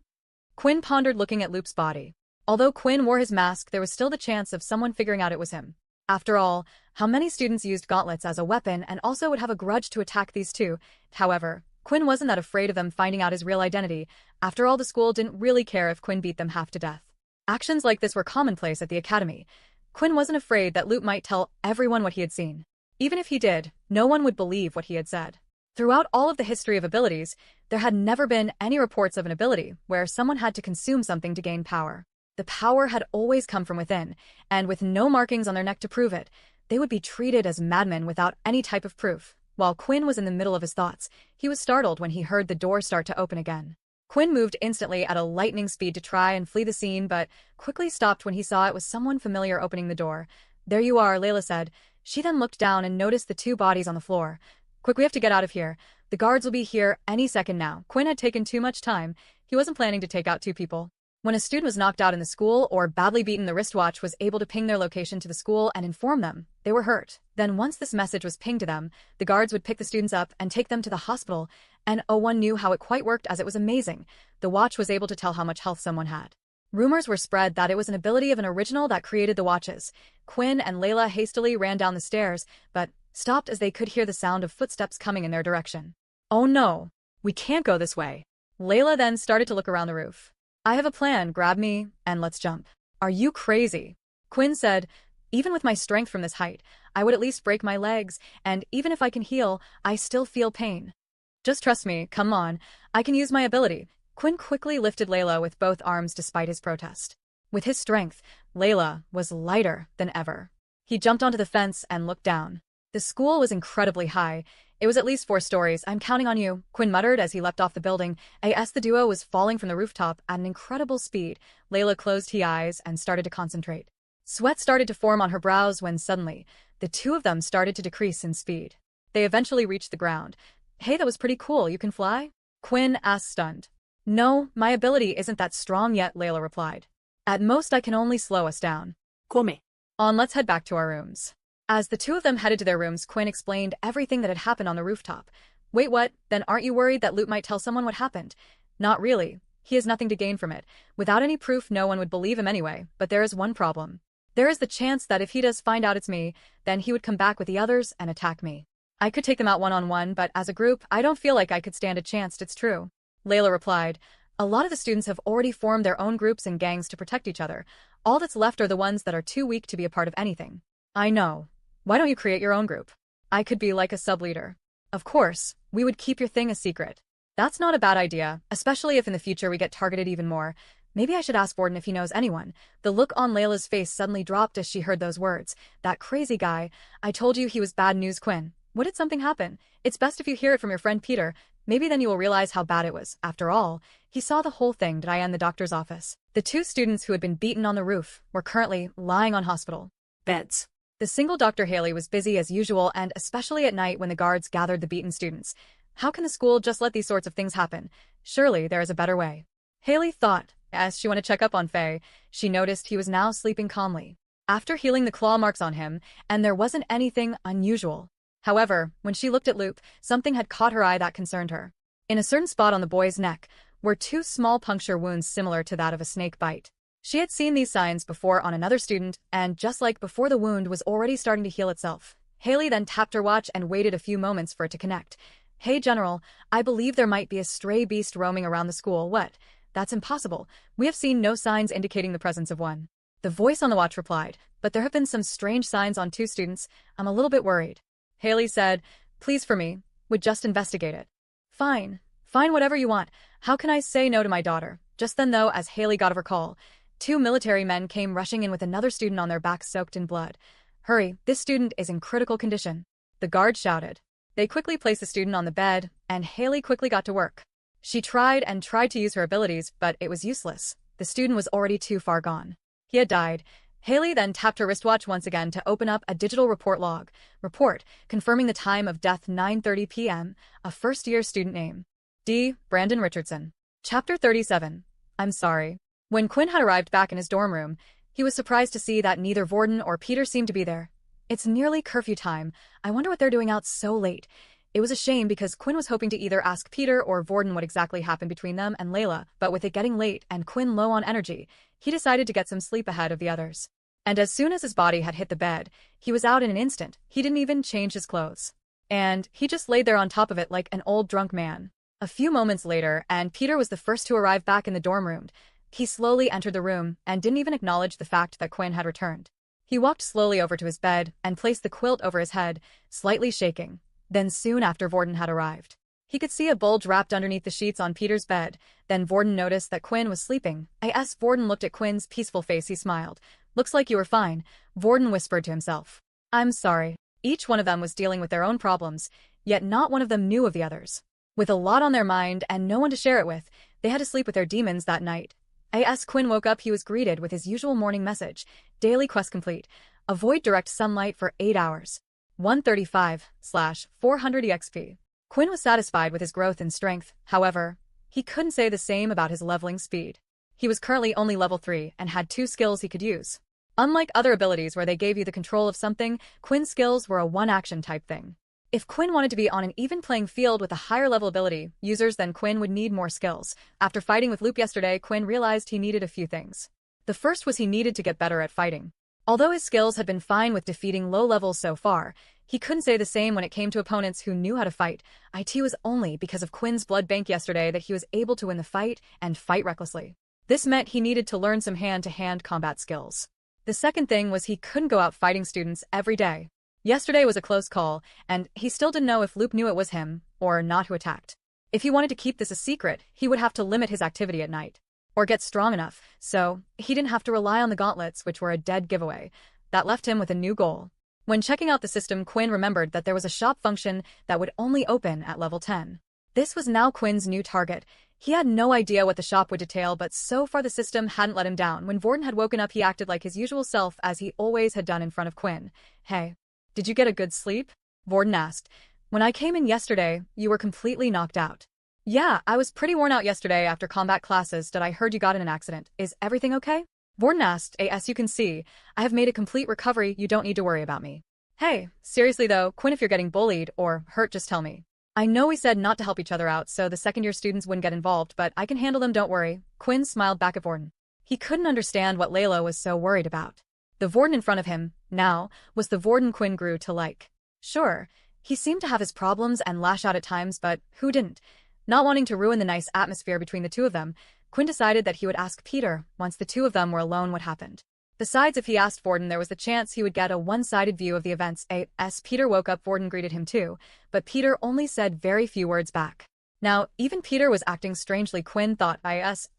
Quinn pondered, looking at Loop's body. Although Quinn wore his mask, there was still the chance of someone figuring out it was him. After all, how many students used gauntlets as a weapon and also would have a grudge to attack these two? However, Quinn wasn't that afraid of them finding out his real identity. After all, the school didn't really care if Quinn beat them half to death. Actions like this were commonplace at the academy. Quinn wasn't afraid that Loop might tell everyone what he had seen. Even if he did, no one would believe what he had said. Throughout all of the history of abilities, there had never been any reports of an ability where someone had to consume something to gain power. The power had always come from within, and with no markings on their neck to prove it, they would be treated as madmen without any type of proof. While Quinn was in the middle of his thoughts, he was startled when he heard the door start to open again. Quinn moved instantly at a lightning speed to try and flee the scene, but quickly stopped when he saw it was someone familiar opening the door. "There you are," Layla said. She then looked down and noticed the two bodies on the floor. "Quick, we have to get out of here. The guards will be here any second now." Quinn had taken too much time. He wasn't planning to take out two people. When a student was knocked out in the school or badly beaten, the wristwatch was able to ping their location to the school and inform them they were hurt. Then once this message was pinged to them, the guards would pick the students up and take them to the hospital, and one knew how it quite worked, as it was amazing. The watch was able to tell how much health someone had. Rumors were spread that it was an ability of an original that created the watches. Quinn and Layla hastily ran down the stairs, but stopped as they could hear the sound of footsteps coming in their direction. "Oh no, we can't go this way." Layla then started to look around the roof. "I have a plan, grab me, and let's jump." "Are you crazy?" Quinn said. "Even with my strength from this height, I would at least break my legs, and even if I can heal, I still feel pain. Just trust me, come on, I can use my ability." Quinn quickly lifted Layla with both arms despite his protest. With his strength, Layla was lighter than ever. He jumped onto the fence and looked down. The school was incredibly high. It was at least 4 stories. "I'm counting on you," Quinn muttered as he leapt off the building. The duo was falling from the rooftop at an incredible speed. Layla closed her eyes and started to concentrate. Sweat started to form on her brows when suddenly, the two of them started to decrease in speed. They eventually reached the ground. "Hey, that was pretty cool. You can fly?" Quinn asked, stunned. "No, my ability isn't that strong yet," Layla replied. "At most I can only slow us down."
Come.
"On, let's head back to our rooms." As the two of them headed to their rooms, Quinn explained everything that had happened on the rooftop. "Wait, what? Then aren't you worried that Loop might tell someone what happened?" "Not really. He has nothing to gain from it. Without any proof, no one would believe him anyway, but there is one problem. There is the chance that if he does find out it's me, then he would come back with the others and attack me. I could take them out one-on-one, but as a group, I don't feel like I could stand a chance." "It's true," Layla replied. "A lot of the students have already formed their own groups and gangs to protect each other. All that's left are the ones that are too weak to be a part of anything." "I know. Why don't you create your own group? I could be like a sub-leader." "Of course, we would keep your thing a secret." "That's not a bad idea, especially if in the future we get targeted even more. Maybe I should ask Borden if he knows anyone." The look on Layla's face suddenly dropped as she heard those words. "That crazy guy. I told you he was bad news, Quinn. What did something happen? It's best if you hear it from your friend Peter. Maybe then you will realize how bad it was. After all, he saw the whole thing, did I, in the doctor's office." The 2 students who had been beaten on the roof were currently lying on hospital
Beds.
The single Dr. Haley was busy as usual, and especially at night when the guards gathered the beaten students. How can the school just let these sorts of things happen? Surely there is a better way. Haley thought. As she went to check up on Faye, she noticed he was now sleeping calmly, after healing the claw marks on him, and there wasn't anything unusual. However, when she looked at Loop, something had caught her eye that concerned her. In a certain spot on the boy's neck were two small puncture wounds similar to that of a snake bite. She had seen these signs before on another student, and just like before, the wound was already starting to heal itself. Haley then tapped her watch and waited a few moments for it to connect. Hey General, I believe there might be a stray beast roaming around the school. What? That's impossible. We have seen no signs indicating the presence of one. The voice on the watch replied, but there have been some strange signs on two students. I'm a little bit worried. Haley said, please for me, would just investigate it. Fine, whatever you want. How can I say no to my daughter? Just then though, as Haley got of her call, two military men came rushing in with another student on their backs soaked in blood. Hurry, this student is in critical condition. The guard shouted. They quickly placed the student on the bed, and Haley quickly got to work. She tried to use her abilities, but it was useless. The student was already too far gone. He had died. Haley then tapped her wristwatch once again to open up a digital report log. Report, confirming the time of death 9:30 p.m., a first-year student name. D. Brandon Richardson. Chapter 37. I'm sorry. When Quinn had arrived back in his dorm room, he was surprised to see that neither Vorden or Peter seemed to be there. It's nearly curfew time. I wonder what they're doing out so late. It was a shame because Quinn was hoping to either ask Peter or Vorden what exactly happened between them and Layla, but with it getting late and Quinn low on energy, he decided to get some sleep ahead of the others. And as soon as his body had hit the bed, he was out in an instant. He didn't even change his clothes. And he just laid there on top of it like an old drunk man. A few moments later, and Peter was the first to arrive back in the dorm room. He slowly entered the room and didn't even acknowledge the fact that Quinn had returned. He walked slowly over to his bed and placed the quilt over his head, slightly shaking. Then soon after Vorden had arrived, he could see a bulge wrapped underneath the sheets on Peter's bed. Then Vorden noticed that Quinn was sleeping. As Vorden looked at Quinn's peaceful face, he smiled. Looks like you were fine, Vorden whispered to himself. I'm sorry. Each one of them was dealing with their own problems, yet not one of them knew of the others. With a lot on their mind and no one to share it with, they had to sleep with their demons that night. As Quinn woke up, he was greeted with his usual morning message. Daily quest complete. Avoid direct sunlight for 8 hours. 135/400 EXP. Quinn was satisfied with his growth in strength. However, he couldn't say the same about his leveling speed. He was currently only level 3 and had 2 skills he could use. Unlike other abilities where they gave you the control of something, Quinn's skills were a one-action type thing. If Quinn wanted to be on an even playing field with a higher level ability users, then Quinn would need more skills. After fighting with Loop yesterday, Quinn realized he needed a few things. The first was he needed to get better at fighting. Although his skills had been fine with defeating low levels so far, he couldn't say the same when it came to opponents who knew how to fight. It was only because of Quinn's blood bank yesterday that he was able to win the fight and fight recklessly. This meant he needed to learn some hand-to-hand combat skills. The second thing was he couldn't go out fighting students every day. Yesterday was a close call, and he still didn't know if Loop knew it was him or not who attacked. If he wanted to keep this a secret, he would have to limit his activity at night, or get strong enough, so he didn't have to rely on the gauntlets, which were a dead giveaway. That left him with a new goal. When checking out the system, Quinn remembered that there was a shop function that would only open at level 10. This was now Quinn's new target. He had no idea what the shop would detail, but so far the system hadn't let him down. When Vorden had woken up, he acted like his usual self as he always had done in front of Quinn. Hey, did you get a good sleep? Vorden asked. When I came in yesterday, you were completely knocked out. Yeah, I was pretty worn out yesterday after combat classes. Did I heard you got in an accident? Is everything okay? Vorden asked. As you can see, I have made a complete recovery. You don't need to worry about me. Hey, seriously though, Quinn, if you're getting bullied or hurt, just tell me. I know we said not to help each other out so the second-year students wouldn't get involved, but I can handle them, don't worry. Quinn smiled back at Vorden. He couldn't understand what Layla was so worried about. The Vorden in front of him, now, was the Vorden Quinn grew to like. Sure, he seemed to have his problems and lash out at times, but who didn't? Not wanting to ruin the nice atmosphere between the two of them, Quinn decided that he would ask Peter, once the two of them were alone, what happened. Besides, if he asked Vorden, there was the chance he would get a one-sided view of the events. As Peter woke up, Vorden greeted him too, but Peter only said very few words back. Now, even Peter was acting strangely. Quinn thought,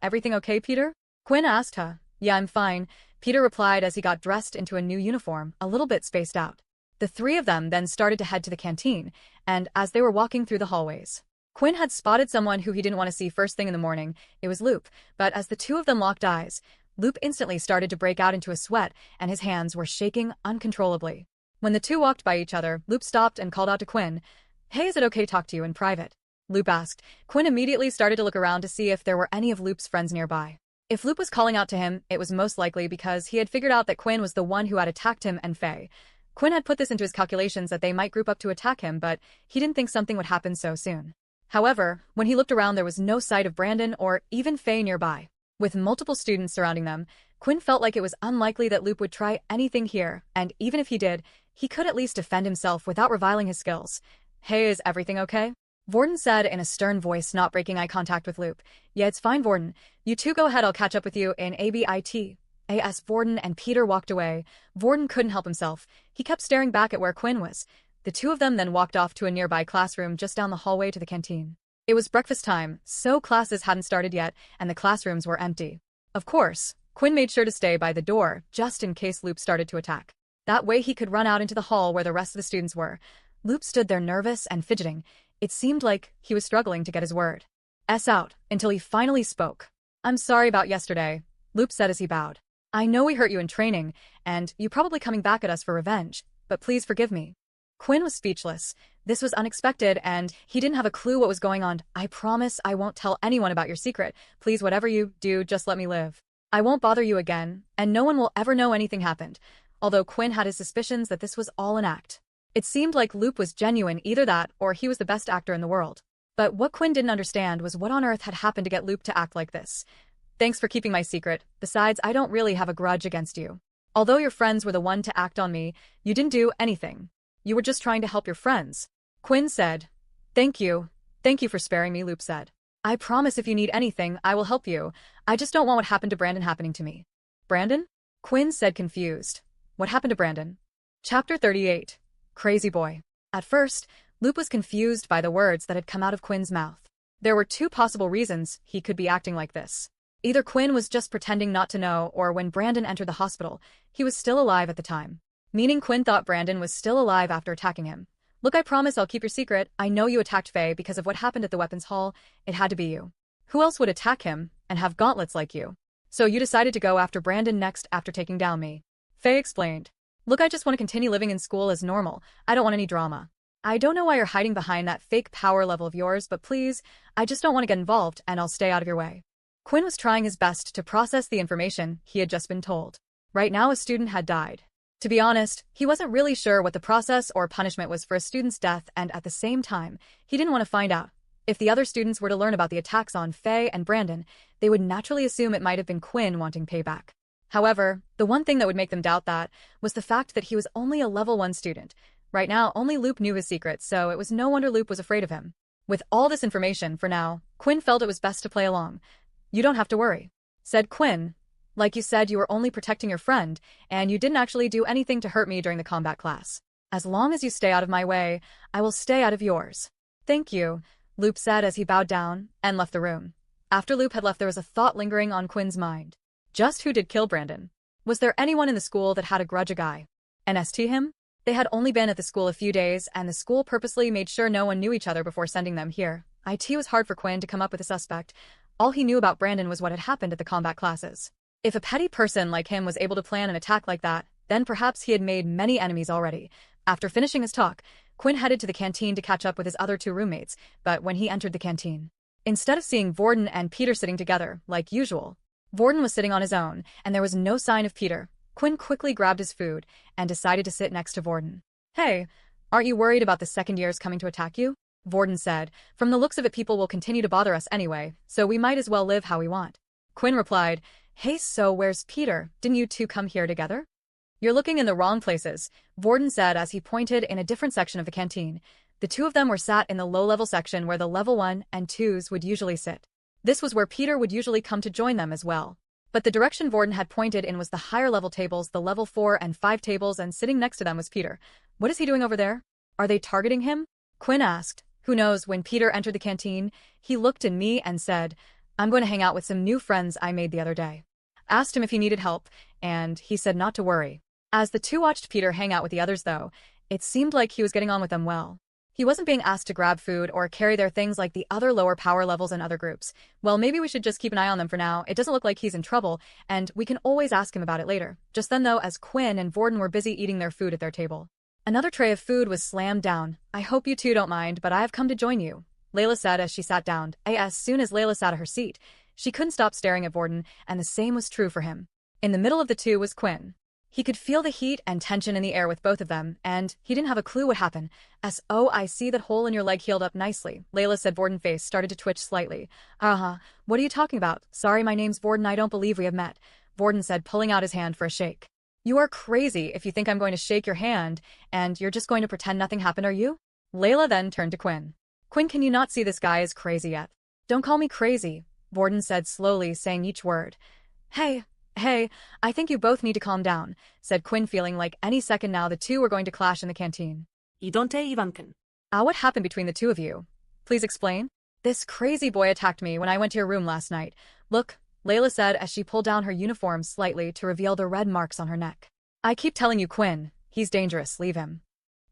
everything okay, Peter? Quinn asked her. Yeah, I'm fine, Peter replied as he got dressed into a new uniform, a little bit spaced out. The three of them then started to head to the canteen, and as they were walking through the hallways, Quinn had spotted someone who he didn't want to see first thing in the morning. It was Loop, but as the two of them locked eyes, Loop instantly started to break out into a sweat, and his hands were shaking uncontrollably. When the two walked by each other, Loop stopped and called out to Quinn. "Hey, is it okay to talk to you in private?" Loop asked. Quinn immediately started to look around to see if there were any of Loop's friends nearby. If Loop was calling out to him, it was most likely because he had figured out that Quinn was the one who had attacked him and Faye. Quinn had put this into his calculations that they might group up to attack him, but he didn't think something would happen so soon. However, when he looked around, there was no sight of Brandon or even Faye nearby. With multiple students surrounding them, Quinn felt like it was unlikely that Loop would try anything here, and even if he did, he could at least defend himself without reviling his skills. "Hey, is everything okay?" Vorden said in a stern voice, not breaking eye contact with Loop. "Yeah, it's fine, Vorden. You two go ahead, I'll catch up with you in a bit. As Vorden and Peter walked away, Vorden couldn't help himself. He kept staring back at where Quinn was. The two of them then walked off to a nearby classroom just down the hallway to the canteen. It was breakfast time, so classes hadn't started yet, and the classrooms were empty. Of course, Quinn made sure to stay by the door, just in case Loop started to attack. That way he could run out into the hall where the rest of the students were. Loop stood there nervous and fidgeting. It seemed like he was struggling to get his word out until he finally spoke. "I'm sorry about yesterday," Loop said as he bowed. "I know we hurt you in training, and you probably coming back at us for revenge, but please forgive me." Quinn was speechless. This was unexpected, and he didn't have a clue what was going on. "I promise I won't tell anyone about your secret. Please, whatever you do, just let me live. I won't bother you again, and no one will ever know anything happened." Although Quinn had his suspicions that this was all an act. It seemed like Loop was genuine, either that or he was the best actor in the world. But what Quinn didn't understand was what on earth had happened to get Loop to act like this. "Thanks for keeping my secret. Besides, I don't really have a grudge against you. Although your friends were the one to act on me, you didn't do anything. You were just trying to help your friends," Quinn said. Thank you for sparing me," Loop said. "I promise if you need anything, I will help you. I just don't want what happened to Brandon happening to me." "Brandon?" Quinn said, confused. "What happened to Brandon?" Chapter 38. Crazy Boy. At first, Loop was confused by the words that had come out of Quinn's mouth. There were two possible reasons he could be acting like this. Either Quinn was just pretending not to know, or when Brandon entered the hospital, he was still alive at the time. Meaning Quinn thought Brandon was still alive after attacking him. "Look, I promise I'll keep your secret. I know you attacked Faye because of what happened at the weapons hall. It had to be you. Who else would attack him and have gauntlets like you? So you decided to go after Brandon next after taking down me," Faye explained. "Look, I just want to continue living in school as normal. I don't want any drama. I don't know why you're hiding behind that fake power level of yours, but please, I just don't want to get involved and I'll stay out of your way." Quinn was trying his best to process the information he had just been told. Right now a student had died. To be honest, he wasn't really sure what the process or punishment was for a student's death, and at the same time, he didn't want to find out. If the other students were to learn about the attacks on Faye and Brandon, they would naturally assume it might have been Quinn wanting payback. However, the one thing that would make them doubt that was the fact that he was only a level 1 student. Right now, only Loop knew his secret, so it was no wonder Loop was afraid of him. With all this information, for now, Quinn felt it was best to play along. "You don't have to worry," said Quinn. "Like you said, you were only protecting your friend, and you didn't actually do anything to hurt me during the combat class. As long as you stay out of my way, I will stay out of yours." "Thank you," Loop said as he bowed down and left the room. After Loop had left, there was a thought lingering on Quinn's mind. Just who did kill Brandon? Was there anyone in the school that had a grudge against him? They had only been at the school a few days, and the school purposely made sure no one knew each other before sending them here. It was hard for Quinn to come up with a suspect. All he knew about Brandon was what had happened at the combat classes. If a petty person like him was able to plan an attack like that, then perhaps he had made many enemies already. After finishing his talk, Quinn headed to the canteen to catch up with his other two roommates, but when he entered the canteen, instead of seeing Vorden and Peter sitting together, like usual, Vorden was sitting on his own, and there was no sign of Peter. Quinn quickly grabbed his food and decided to sit next to Vorden. "Hey, aren't you worried about the second years coming to attack you?" Vorden said. "From the looks of it, people will continue to bother us anyway, so we might as well live how we want." Quinn replied, "Hey, so where's Peter? Didn't you two come here together?" "You're looking in the wrong places," Vorden said as he pointed in a different section of the canteen. The two of them were sat in the low-level section where the level 1 and 2s would usually sit. This was where Peter would usually come to join them as well. But the direction Vorden had pointed in was the higher-level tables, the level 4 and 5 tables, and sitting next to them was Peter. "What is he doing over there? Are they targeting him?" Quinn asked. Who knows, when Peter entered the canteen, he looked at me and said, "I'm going to hang out with some new friends I made the other day." Asked him if he needed help, and he said not to worry. As the two watched Peter hang out with the others, though, it seemed like he was getting on with them well. He wasn't being asked to grab food or carry their things like the other lower power levels in other groups. Well, maybe we should just keep an eye on them for now. It doesn't look like he's in trouble, and we can always ask him about it later. Just then, though, as Quinn and Vorden were busy eating their food at their table, Another tray of food was slammed down. I hope you two don't mind, but I have come to join you, Layla said as she sat down. As soon as Layla sat at her seat, she couldn't stop staring at Vorden, and the same was true for him. In the middle of the two was Quinn. He could feel the heat and tension in the air with both of them, and he didn't have a clue what happened. Oh, I see that hole in your leg healed up nicely, Layla said. Vorden's face started to twitch slightly. What are you talking about? Sorry, my name's Vorden. I don't believe we have met, Vorden said, pulling out his hand for a shake. You are crazy if you think I'm going to shake your hand, and you're just going to pretend nothing happened, are you? Layla then turned to Quinn. Quinn, can you not see this guy is crazy yet? Don't call me crazy, Vorden said slowly, saying each word. Hey, I think you both need to calm down, said Quinn, feeling like any second now the two were going to clash in the canteen.
Idonte Ivankan.
What happened between the two of you? Please explain. This crazy boy attacked me when I went to your room last night. Look, Layla said as she pulled down her uniform slightly to reveal the red marks on her neck. I keep telling you, Quinn, he's dangerous, leave him.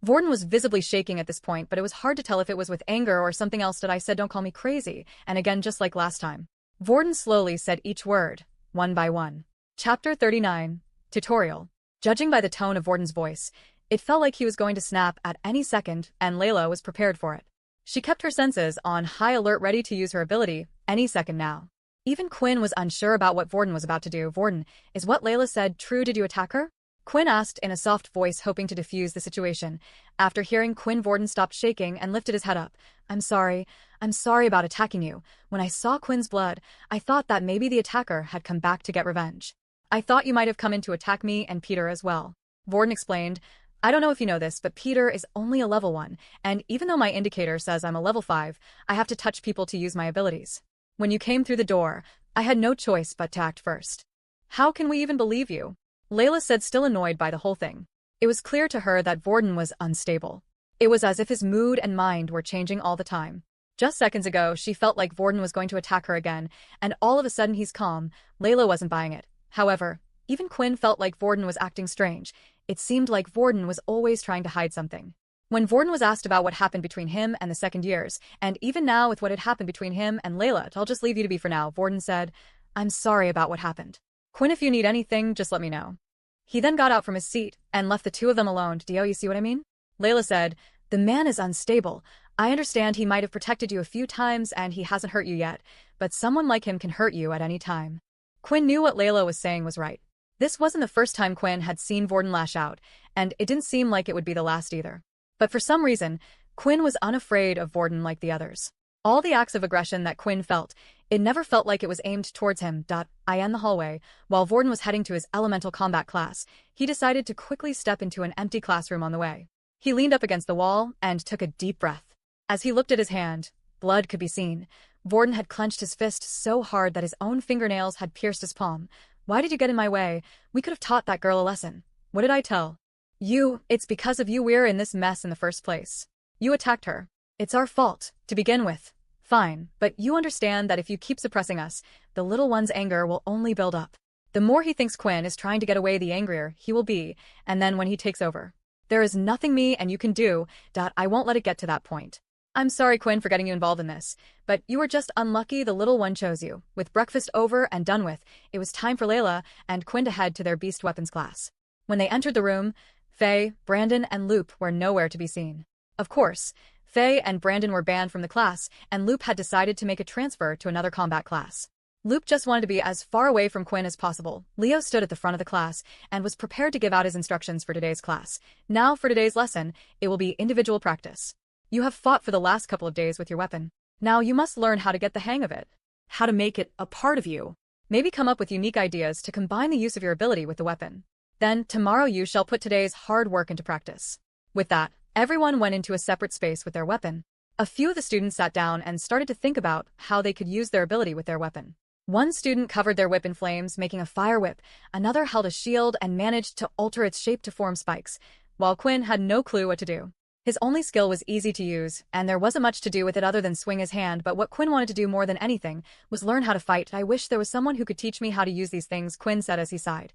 Vorden was visibly shaking at this point, but it was hard to tell if it was with anger or something else that I said don't call me crazy, and again just like last time. Vorden slowly said each word, one by one. Chapter 39. Tutorial. Judging by the tone of Vorden's voice, it felt like he was going to snap at any second, and Layla was prepared for it. She kept her senses on high alert, ready to use her ability any second now. Even Quinn was unsure about what Vorden was about to do. Vorden, is what Layla said true? Did you attack her? Quinn asked in a soft voice, hoping to defuse the situation. After hearing Quinn, Vorden stopped shaking and lifted his head up. I'm sorry about attacking you. When I saw Quinn's blood, I thought that maybe the attacker had come back to get revenge. I thought you might have come in to attack me and Peter as well. Vorden explained. I don't know if you know this, but Peter is only a level 1, and even though my indicator says I'm a level 5, I have to touch people to use my abilities. When you came through the door, I had no choice but to act first. How can we even believe you? Layla said, still annoyed by the whole thing. It was clear to her that Vorden was unstable. It was as if his mood and mind were changing all the time. Just seconds ago, she felt like Vorden was going to attack her again, and all of a sudden he's calm. Layla wasn't buying it. However, even Quinn felt like Vorden was acting strange. It seemed like Vorden was always trying to hide something. When Vorden was asked about what happened between him and the second years, and even now with what had happened between him and Layla, I'll just leave you to be for now, Vorden said, I'm sorry about what happened. Quinn, if you need anything, just let me know. He then got out from his seat and left the two of them alone. Do you see what I mean? Layla said, the man is unstable. I understand he might have protected you a few times and he hasn't hurt you yet, but someone like him can hurt you at any time. Quinn knew what Layla was saying was right. This wasn't the first time Quinn had seen Vorden lash out, and it didn't seem like it would be the last either. But for some reason, Quinn was unafraid of Vorden like the others. All the acts of aggression that Quinn felt, it never felt like it was aimed towards him. In the hallway, while Vorden was heading to his elemental combat class, he decided to quickly step into an empty classroom on the way. He leaned up against the wall and took a deep breath. As he looked at his hand, blood could be seen. Vorden had clenched his fist so hard that his own fingernails had pierced his palm. Why did you get in my way? We could have taught that girl a lesson. What did I tell you? It's because of you we're in this mess in the first place. You attacked her. It's our fault, to begin with. Fine, but you understand that if you keep suppressing us, the little one's anger will only build up. The more he thinks Quinn is trying to get away, the angrier he will be, and then when he takes over, there is nothing me and you can do. I won't let it get to that point. I'm sorry, Quinn, for getting you involved in this, but you were just unlucky the little one chose you. With breakfast over and done with, it was time for Layla and Quinn to head to their beast weapons class. When they entered the room, Faye, Brandon, and Loop were nowhere to be seen. Of course, Faye and Brandon were banned from the class, and Loop had decided to make a transfer to another combat class. Loop just wanted to be as far away from Quinn as possible. Leo stood at the front of the class and was prepared to give out his instructions for today's class. Now for today's lesson, it will be individual practice. You have fought for the last couple of days with your weapon. Now you must learn how to get the hang of it. How to make it a part of you. Maybe come up with unique ideas to combine the use of your ability with the weapon. Then, tomorrow you shall put today's hard work into practice. With that, everyone went into a separate space with their weapon. A few of the students sat down and started to think about how they could use their ability with their weapon. One student covered their whip in flames, making a fire whip. Another held a shield and managed to alter its shape to form spikes, while Quinn had no clue what to do. His only skill was easy to use, and there wasn't much to do with it other than swing his hand, but what Quinn wanted to do more than anything was learn how to fight. I wish there was someone who could teach me how to use these things, Quinn said as he sighed.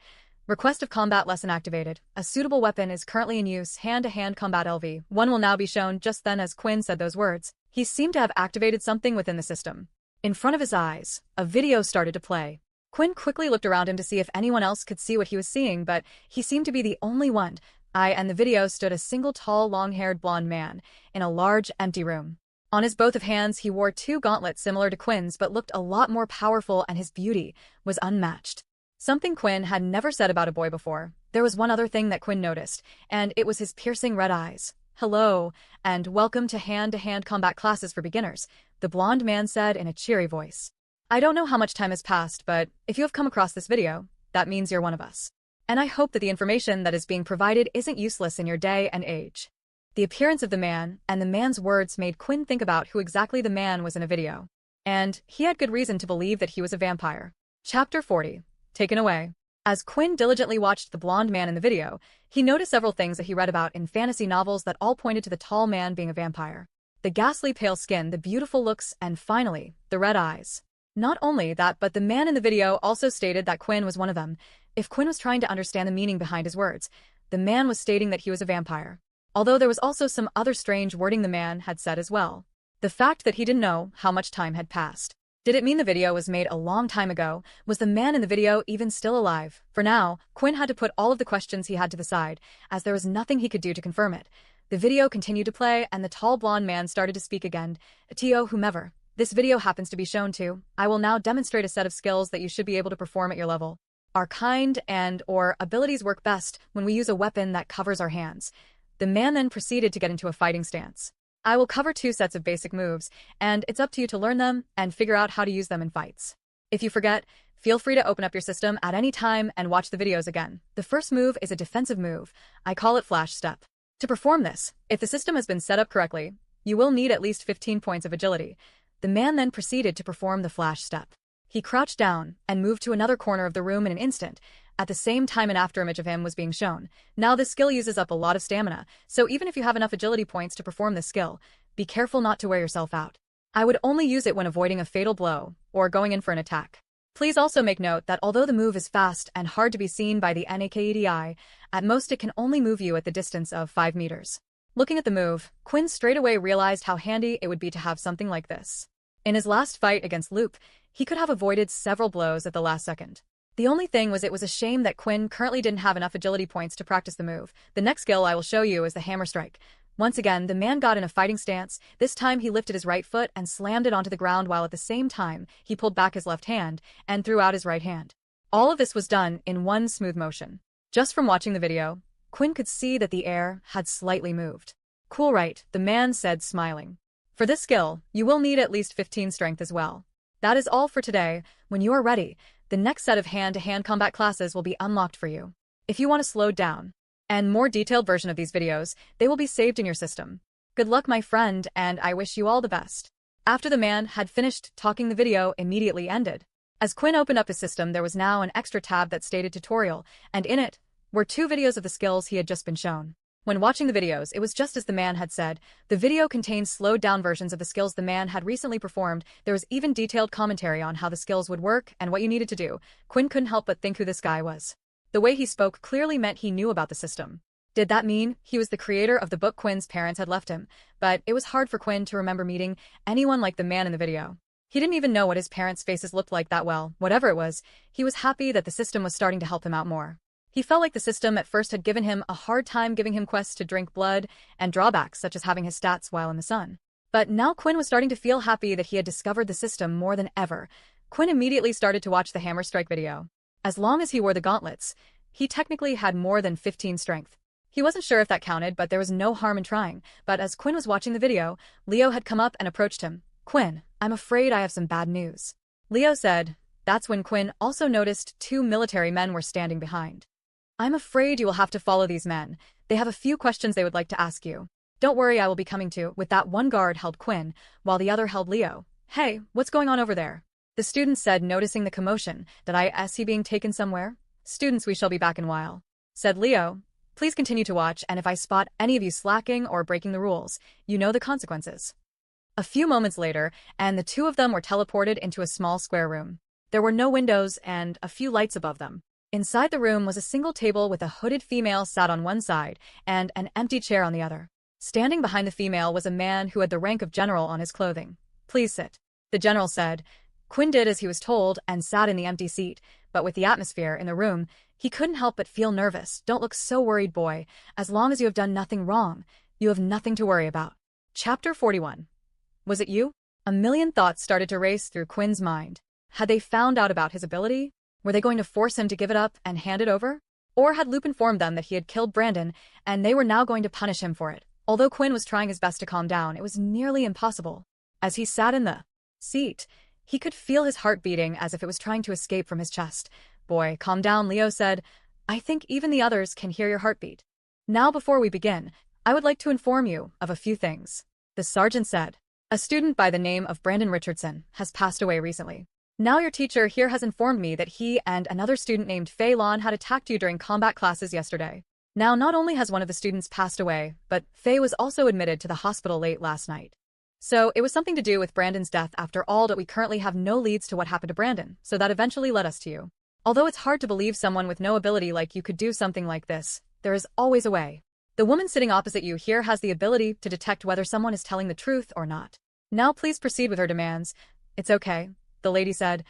Request of combat lesson activated. A suitable weapon is currently in use, hand-to-hand combat LV. One will now be shown. Just then as Quinn said those words, he seemed to have activated something within the system. In front of his eyes, a video started to play. Quinn quickly looked around him to see if anyone else could see what he was seeing, but he seemed to be the only one. and the video stood a single tall, long-haired blonde man in a large, empty room. On his both of hands, he wore two gauntlets similar to Quinn's but looked a lot more powerful, and his beauty was unmatched. Something Quinn had never said about a boy before. There was one other thing that Quinn noticed, and it was his piercing red eyes. "Hello, and welcome to hand-to-hand combat classes for beginners," the blonde man said in a cheery voice. "I don't know how much time has passed, but if you have come across this video, that means you're one of us. And I hope that the information that is being provided isn't useless in your day and age." The appearance of the man and the man's words made Quinn think about who exactly the man was in a video. And he had good reason to believe that he was a vampire. Chapter 40. Taken away. As Quinn diligently watched the blonde man in the video, he noticed several things that he read about in fantasy novels that all pointed to the tall man being a vampire. The ghastly pale skin, the beautiful looks, and finally, the red eyes. Not only that, but the man in the video also stated that Quinn was one of them. If Quinn was trying to understand the meaning behind his words, the man was stating that he was a vampire. Although there was also some other strange wording the man had said as well. The fact that he didn't know how much time had passed. Did it mean the video was made a long time ago? Was the man in the video even still alive? For now, Quinn had to put all of the questions he had to the side, as there was nothing he could do to confirm it. The video continued to play, and the tall blonde man started to speak again. "Tio, whomever this video happens to be shown to, I will now demonstrate a set of skills that you should be able to perform at your level. Our kind and/or abilities work best when we use a weapon that covers our hands." The man then proceeded to get into a fighting stance. "I will cover 2 sets of basic moves, and it's up to you to learn them and figure out how to use them in fights. If you forget, feel free to open up your system at any time and watch the videos again. The first move is a defensive move. I call it Flash Step. To perform this, if the system has been set up correctly, you will need at least 15 points of agility." The man then proceeded to perform the Flash Step. He crouched down and moved to another corner of the room in an instant. At the same time, an afterimage of him was being shown. Now this skill uses up a lot of stamina, so even if you have enough agility points to perform this skill, be careful not to wear yourself out. I would only use it when avoiding a fatal blow or going in for an attack. Please also make note that although the move is fast and hard to be seen by the naked eye, at most it can only move you at the distance of 5 meters. Looking at the move, Quinn straightaway realized how handy it would be to have something like this. In his last fight against Loop, he could have avoided several blows at the last second. The only thing was, it was a shame that Quinn currently didn't have enough agility points to practice the move. The next skill I will show you is the hammer strike. Once again, the man got in a fighting stance. This time he lifted his right foot and slammed it onto the ground, while at the same time he pulled back his left hand and threw out his right hand. All of this was done in one smooth motion. Just from watching the video, Quinn could see that the air had slightly moved. "Cool, right?" the man said, smiling. "For this skill, you will need at least 15 strength as well. That is all for today. When you are ready, the next set of hand-to-hand combat classes will be unlocked for you. If you want a slowed down and more detailed version of these videos, they will be saved in your system. Good luck, my friend, and I wish you all the best." After the man had finished talking, the video immediately ended. As Quinn opened up his system, there was now an extra tab that stated tutorial, and in it were 2 videos of the skills he had just been shown. When watching the videos, it was just as the man had said. The video contained slowed-down versions of the skills the man had recently performed. There was even detailed commentary on how the skills would work and what you needed to do. Quinn couldn't help but think who this guy was. The way he spoke clearly meant he knew about the system. Did that mean he was the creator of the book Quinn's parents had left him? But it was hard for Quinn to remember meeting anyone like the man in the video. He didn't even know what his parents' faces looked like that well. Whatever it was, he was happy that the system was starting to help him out more. He felt like the system at first had given him a hard time, giving him quests to drink blood and drawbacks such as having his stats while in the sun. But now Quinn was starting to feel happy that he had discovered the system more than ever. Quinn immediately started to watch the hammer strike video. As long as he wore the gauntlets, he technically had more than 15 strength. He wasn't sure if that counted, but there was no harm in trying. But as Quinn was watching the video, Leo had come up and approached him. "Quinn, I'm afraid I have some bad news," Leo said. That's when Quinn also noticed 2 military men were standing behind. "I'm afraid you will have to follow these men. They have a few questions they would like to ask you." "Don't worry, I will be coming to." With that, one guard held Quinn, while the other held Leo. "Hey, what's going on over there?" the student said, noticing the commotion. "Is he being taken somewhere?" "Students, we shall be back in a while," said Leo. "Please continue to watch, and if I spot any of you slacking or breaking the rules, you know the consequences." A few moments later, and the 2 of them were teleported into a small square room. There were no windows and a few lights above them. Inside the room was a single table with a hooded female sat on one side and an empty chair on the other. Standing behind the female was a man who had the rank of general on his clothing. "Please sit," the general said. Quinn did as he was told and sat in the empty seat, but with the atmosphere in the room, He couldn't help but feel nervous. Don't look so worried, boy. As long as you have done nothing wrong, you have nothing to worry about. Chapter 41. Was it you? A million thoughts started to race through Quinn's mind. Had they found out about his ability? Were they going to force him to give it up and hand it over? Or had Loop informed them that he had killed Brandon, and they were now going to punish him for it? Although Quinn was trying his best to calm down, it was nearly impossible. As he sat in the seat, he could feel his heart beating as if it was trying to escape from his chest. Boy, calm down, Leo said. I think even the others can hear your heartbeat. Now before we begin, I would like to inform you of a few things. The sergeant said. A student by the name of Brandon Richardson has passed away recently. Now your teacher here has informed me that he and another student named Fei Lan had attacked you during combat classes yesterday. Now not only has one of the students passed away, but Fei was also admitted to the hospital late last night. So it was something to do with Brandon's death after all, that we currently have no leads to what happened to Brandon, so that eventually led us to you. Although it's hard to believe someone with no ability like you could do something like this, there is always a way. The woman sitting opposite you here has the ability to detect whether someone is telling the truth or not. Now please proceed with her demands. It's okay, the lady said.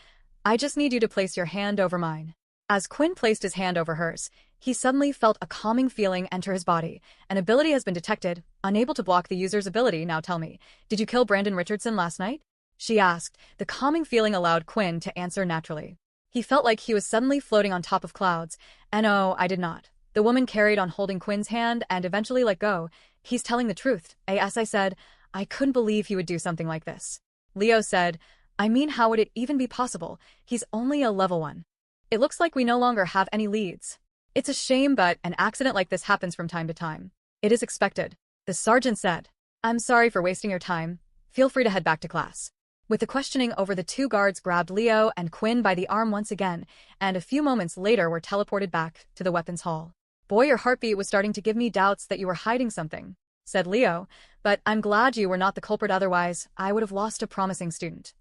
I just need you to place your hand over mine. As Quinn placed his hand over hers, he suddenly felt a calming feeling enter his body. An ability has been detected, unable to block the user's ability. Now tell me, did you kill Brandon Richardson last night? She asked. The calming feeling allowed Quinn to answer naturally. He felt like he was suddenly floating on top of clouds. No, I did not. The woman carried on holding Quinn's hand and eventually let go. He's telling the truth. As I said, I couldn't believe he would do something like this. Leo said, I mean, how would it even be possible? He's only a level 1. It looks like we no longer have any leads. It's a shame, but an accident like this happens from time to time. It is expected. The sergeant said. I'm sorry for wasting your time. Feel free to head back to class. With the questioning over, the two guards grabbed Leo and Quinn by the arm once again, and a few moments later were teleported back to the weapons hall. Boy, your heartbeat was starting to give me doubts that you were hiding something, said Leo, but I'm glad you were not the culprit, otherwise I would have lost a promising student.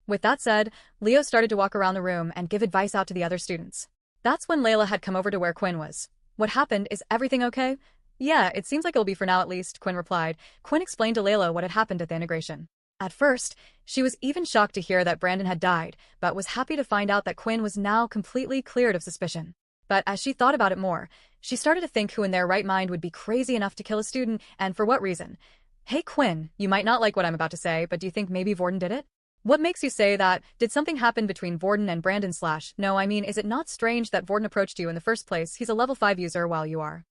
With that said, Leo started to walk around the room and give advice out to the other students. That's when Layla had come over to where Quinn was. What happened? Is everything okay? Yeah, it seems like it'll be for now at least, Quinn replied. Quinn explained to Layla what had happened at the integration. At first, she was even shocked to hear that Brandon had died, but was happy to find out that Quinn was now completely cleared of suspicion. But as she thought about it more, she started to think who in their right mind would be crazy enough to kill a student, and for what reason. Hey Quinn, you might not like what I'm about to say, but do you think maybe Vorden did it? What makes you say that? Did something happen between Vorden and Brandon / No, I mean, is it not strange that Vorden approached you in the first place? He's a level 5 user while you are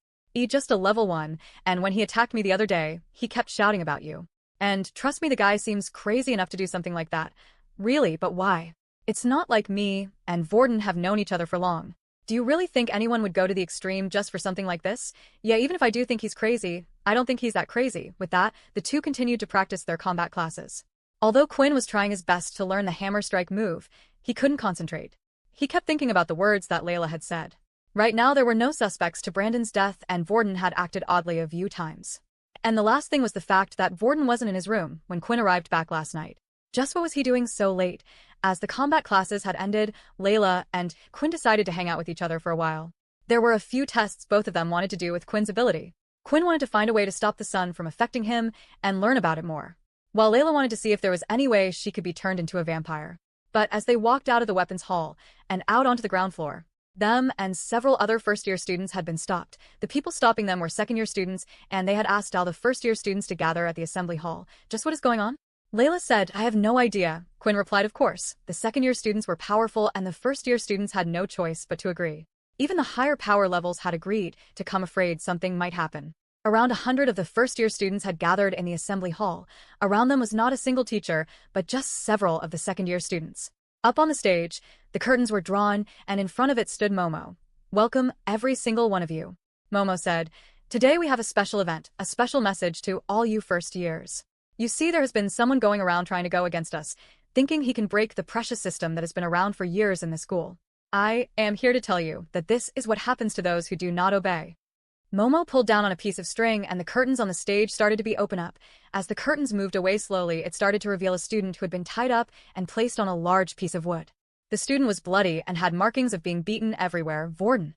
just a level 1, and when he attacked me the other day, he kept shouting about you. And trust me, the guy seems crazy enough to do something like that. Really, but why? It's not like me and Vorden have known each other for long. Do you really think anyone would go to the extreme just for something like this? Yeah, even if I do think he's crazy, I don't think he's that crazy. With that, the two continued to practice their combat classes. Although Quinn was trying his best to learn the hammer strike move, he couldn't concentrate. He kept thinking about the words that Layla had said. Right now there were no suspects to Brandon's death, and Vorden had acted oddly a few times. And the last thing was the fact that Vorden wasn't in his room when Quinn arrived back last night. Just what was he doing so late? As the combat classes had ended, Layla and Quinn decided to hang out with each other for a while. There were a few tests both of them wanted to do with Quinn's ability. Quinn wanted to find a way to stop the sun from affecting him and learn about it more, while Layla wanted to see if there was any way she could be turned into a vampire. But as they walked out of the weapons hall and out onto the ground floor, them and several other first-year students had been stopped. The people stopping them were second-year students, and they had asked all the first-year students to gather at the assembly hall. Just what is going on? Layla said, I have no idea. Quinn replied, of course. The second-year students were powerful, and the first-year students had no choice but to agree. Even the higher power levels had agreed to come, afraid something might happen. Around 100 of the first-year students had gathered in the assembly hall. Around them was not a single teacher, but just several of the second-year students. Up on the stage, the curtains were drawn, and in front of it stood Momo. Welcome, every single one of you. Momo said, today we have a special event, a special message to all you first years. You see, there has been someone going around trying to go against us, thinking he can break the precious system that has been around for years in this school. I am here to tell you that this is what happens to those who do not obey. Momo pulled down on a piece of string, and the curtains on the stage started to be open up. As the curtains moved away slowly, it started to reveal a student who had been tied up and placed on a large piece of wood. The student was bloody and had markings of being beaten everywhere. Vorden.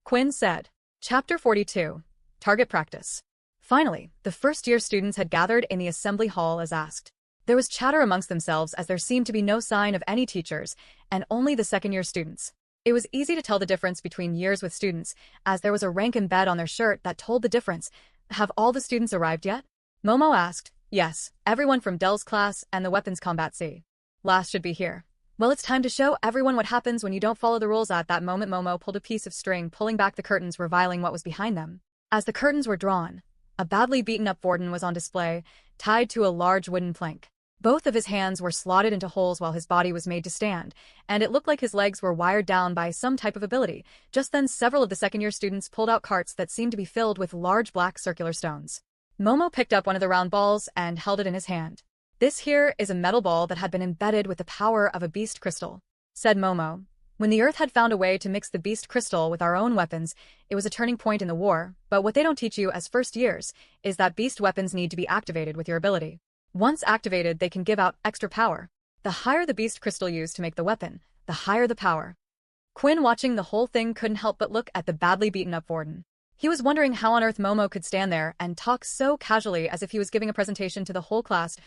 Quinn said. Chapter 42. Target Practice. Finally, the first-year students had gathered in the assembly hall as asked. There was chatter amongst themselves as there seemed to be no sign of any teachers, and only the second-year students. It was easy to tell the difference between years with students, as there was a rank embed on their shirt that told the difference. Have all the students arrived yet? Momo asked. Yes, everyone from Dell's class and the weapons combat C. Last should be here. Well, it's time to show everyone what happens when you don't follow the rules. At that moment, Momo pulled a piece of string, pulling back the curtains, revealing what was behind them. As the curtains were drawn, a badly beaten-up Vorden was on display, tied to a large wooden plank. Both of his hands were slotted into holes while his body was made to stand, and it looked like his legs were wired down by some type of ability. Just then, several of the second-year students pulled out carts that seemed to be filled with large black circular stones. Momo picked up one of the round balls and held it in his hand. This here is a metal ball that had been embedded with the power of a beast crystal, said Momo. When the Earth had found a way to mix the beast crystal with our own weapons, it was a turning point in the war, but what they don't teach you as first years is that beast weapons need to be activated with your ability. Once activated, they can give out extra power. The higher the beast crystal used to make the weapon, the higher the power. Quinn, watching the whole thing, couldn't help but look at the badly beaten-up Vorden. He was wondering how on earth Momo could stand there and talk so casually as if he was giving a presentation to the whole class.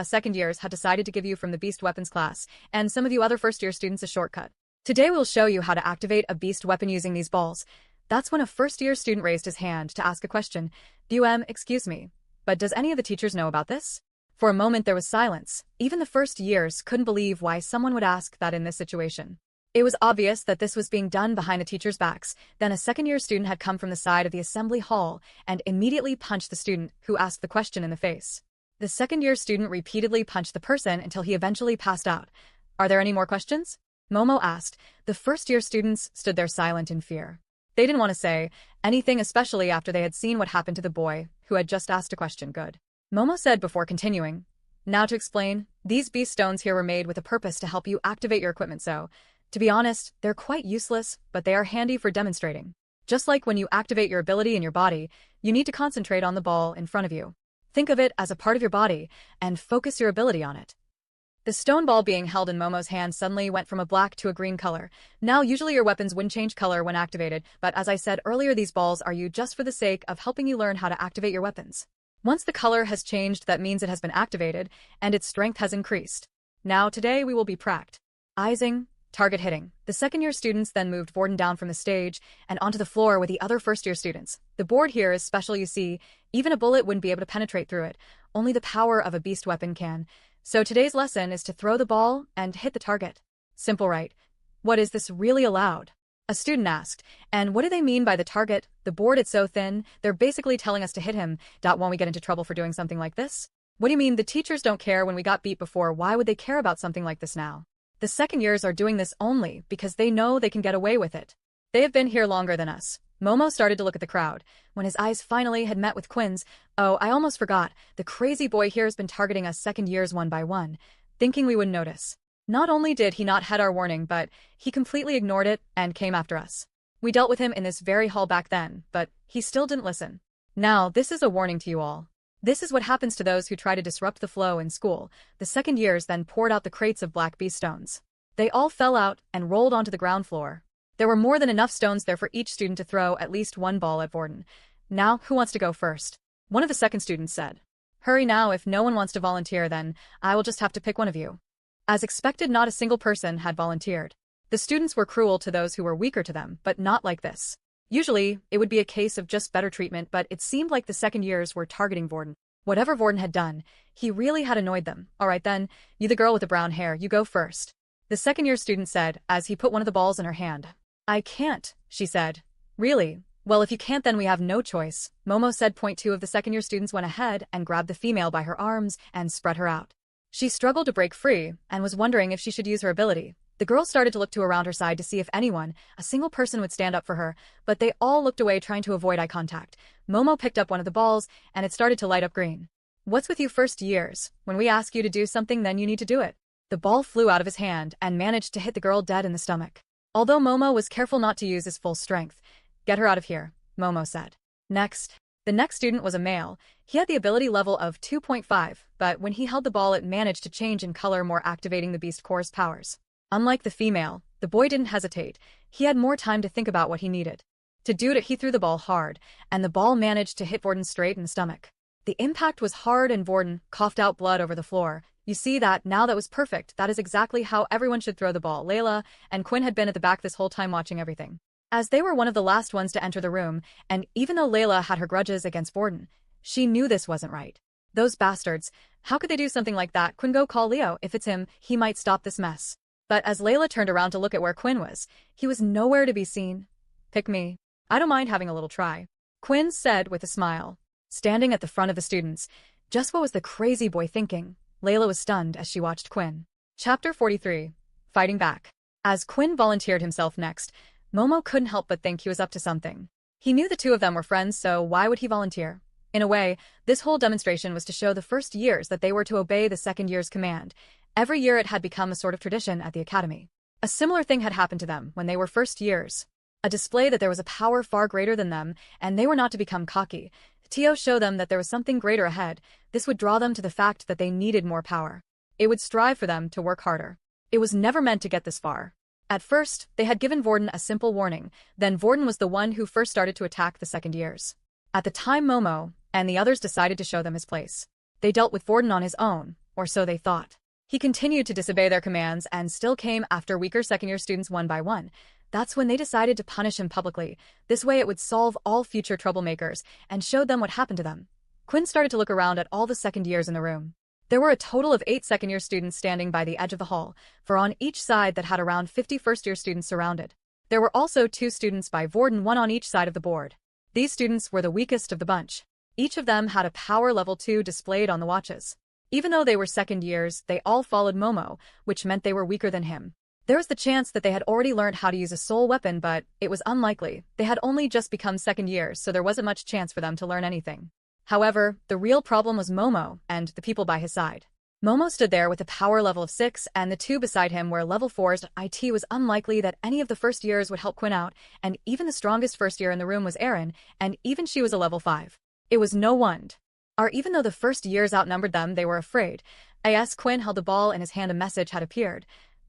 Second years had decided to give you from the beast weapons class, and some of you other first-year students a shortcut. Today we'll show you how to activate a beast weapon using these balls. That's when a first-year student raised his hand to ask a question. Excuse me, but does any of the teachers know about this? For a moment there was silence. Even the first years couldn't believe why someone would ask that in this situation. It was obvious that this was being done behind the teachers' backs. Then a second-year student had come from the side of the assembly hall and immediately punched the student who asked the question in the face. The second-year student repeatedly punched the person until he eventually passed out. Are there any more questions? Momo asked. The first-year students stood there silent in fear. They didn't want to say anything, especially after they had seen what happened to the boy who had just asked a question. Good, Momo said before continuing. Now to explain, these beast stones here were made with a purpose to help you activate your equipment, so, to be honest, they're quite useless, but they are handy for demonstrating. Just like when you activate your ability in your body, you need to concentrate on the ball in front of you. Think of it as a part of your body, and focus your ability on it. The stone ball being held in Momo's hand suddenly went from a black to a green color. Now, usually your weapons wouldn't change color when activated, but as I said earlier, these balls are used just for the sake of helping you learn how to activate your weapons. Once the color has changed, that means it has been activated, and its strength has increased. Now, today we will be practicing target hitting. The second-year students then moved Vorden down from the stage and onto the floor with the other first-year students. The board here is special, you see. Even a bullet wouldn't be able to penetrate through it. Only the power of a beast weapon can. So today's lesson is to throw the ball and hit the target. Simple, right? What is this really allowed? A student asked. And what do they mean by the target? The board is so thin, they're basically telling us to hit him. Won't we get into trouble for doing something like this? What do you mean the teachers don't care when we got beat before? Why would they care about something like this now? The second years are doing this only because they know they can get away with it. They have been here longer than us. Momo started to look at the crowd. When his eyes finally had met with Quinn's, oh, I almost forgot. The crazy boy here has been targeting us second years one by one, thinking we wouldn't notice. Not only did he not heed our warning, but he completely ignored it and came after us. We dealt with him in this very hall back then, but he still didn't listen. Now, this is a warning to you all. This is what happens to those who try to disrupt the flow in school. The second years then poured out the crates of black beast stones. They all fell out and rolled onto the ground floor. There were more than enough stones there for each student to throw at least one ball at Vorden. Now, who wants to go first? One of the second students said. Hurry now, if no one wants to volunteer, then I will just have to pick one of you. As expected, not a single person had volunteered. The students were cruel to those who were weaker to them, but not like this. Usually, it would be a case of just better treatment, but it seemed like the second years were targeting Vorden. Whatever Vorden had done, he really had annoyed them. All right then, you the girl with the brown hair, you go first. The second-year student said, as he put one of the balls in her hand. I can't, she said. Really? Well, if you can't, then we have no choice, Momo said. Two of the second-year students went ahead and grabbed the female by her arms and spread her out. She struggled to break free and was wondering if she should use her ability. The girl started to look to around her side to see if anyone, a single person, would stand up for her, but they all looked away, trying to avoid eye contact. Momo picked up one of the balls, and it started to light up green. What's with you first years? When we ask you to do something, then you need to do it. The ball flew out of his hand and managed to hit the girl dead in the stomach. Although Momo was careful not to use his full strength. Get her out of here, Momo said. Next. The next student was a male. He had the ability level of 2.5, but when he held the ball, it managed to change in color, more activating the beast core's powers. Unlike the female, the boy didn't hesitate. He had more time to think about what he needed. To do it, he threw the ball hard, and the ball managed to hit Vorden straight in the stomach. The impact was hard, and Vorden coughed out blood over the floor. You see that, now that was perfect, that is exactly how everyone should throw the ball. Layla and Quinn had been at the back this whole time watching everything. As they were one of the last ones to enter the room, and even though Layla had her grudges against Vorden, she knew this wasn't right. Those bastards, how could they do something like that? Quinn, go call Leo, if it's him, he might stop this mess. But as Layla turned around to look at where Quinn was, he was nowhere to be seen. Pick me. I don't mind having a little try, Quinn said with a smile. Standing at the front of the students, just what was the crazy boy thinking? Layla was stunned as she watched Quinn. Chapter 43. Fighting Back. As Quinn volunteered himself next, Momo couldn't help but think he was up to something. He knew the two of them were friends, so why would he volunteer? In a way, this whole demonstration was to show the first years that they were to obey the second year's command. Every year it had become a sort of tradition at the academy. A similar thing had happened to them when they were first years. A display that there was a power far greater than them, and they were not to become cocky. Tio showed them that there was something greater ahead. This would draw them to the fact that they needed more power. It would strive for them to work harder. It was never meant to get this far. At first, they had given Vorden a simple warning, then Vorden was the one who first started to attack the second years. At the time Momo and the others decided to show them his place. They dealt with Vorden on his own, or so they thought. He continued to disobey their commands and still came after weaker second-year students one by one. That's when they decided to punish him publicly. This way it would solve all future troublemakers and showed them what happened to them. Quinn started to look around at all the second years in the room. There were a total of 8 second-year students standing by the edge of the hall, for on each side that had around 50 first-year students surrounded. There were also 2 students by Vorden, one on each side of the board. These students were the weakest of the bunch. Each of them had a power level 2 displayed on the watches. Even though they were second years, they all followed Momo, which meant they were weaker than him. There was the chance that they had already learned how to use a soul weapon, but it was unlikely. They had only just become second years, so there wasn't much chance for them to learn anything. However, the real problem was Momo and the people by his side. Momo stood there with a power level of 6, and the 2 beside him were level 4s. It was unlikely that any of the first years would help Quinn out, and even the strongest first year in the room was Erin, and even she was a level 5. It was no wonder. Even though the first years outnumbered them, they were afraid. As Quinn held the ball in his hand, a message had appeared.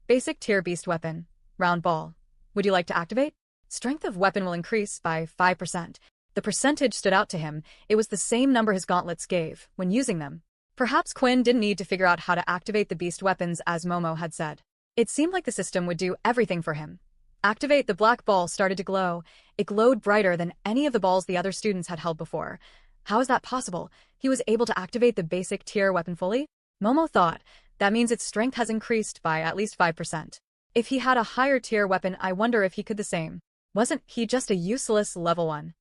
Basic tier beast weapon. Round ball. Would you like to activate? Strength of weapon will increase by 5%. The percentage stood out to him. It was the same number his gauntlets gave when using them. Perhaps Quinn didn't need to figure out how to activate the beast weapons as Momo had said. It seemed like the system would do everything for him. Activate. The black ball started to glow. It glowed brighter than any of the balls the other students had held before. How is that possible? He was able to activate the basic tier weapon fully? Momo thought, that means its strength has increased by at least 5%. If he had a higher tier weapon, I wonder if he could the same. Wasn't he just a useless level 1?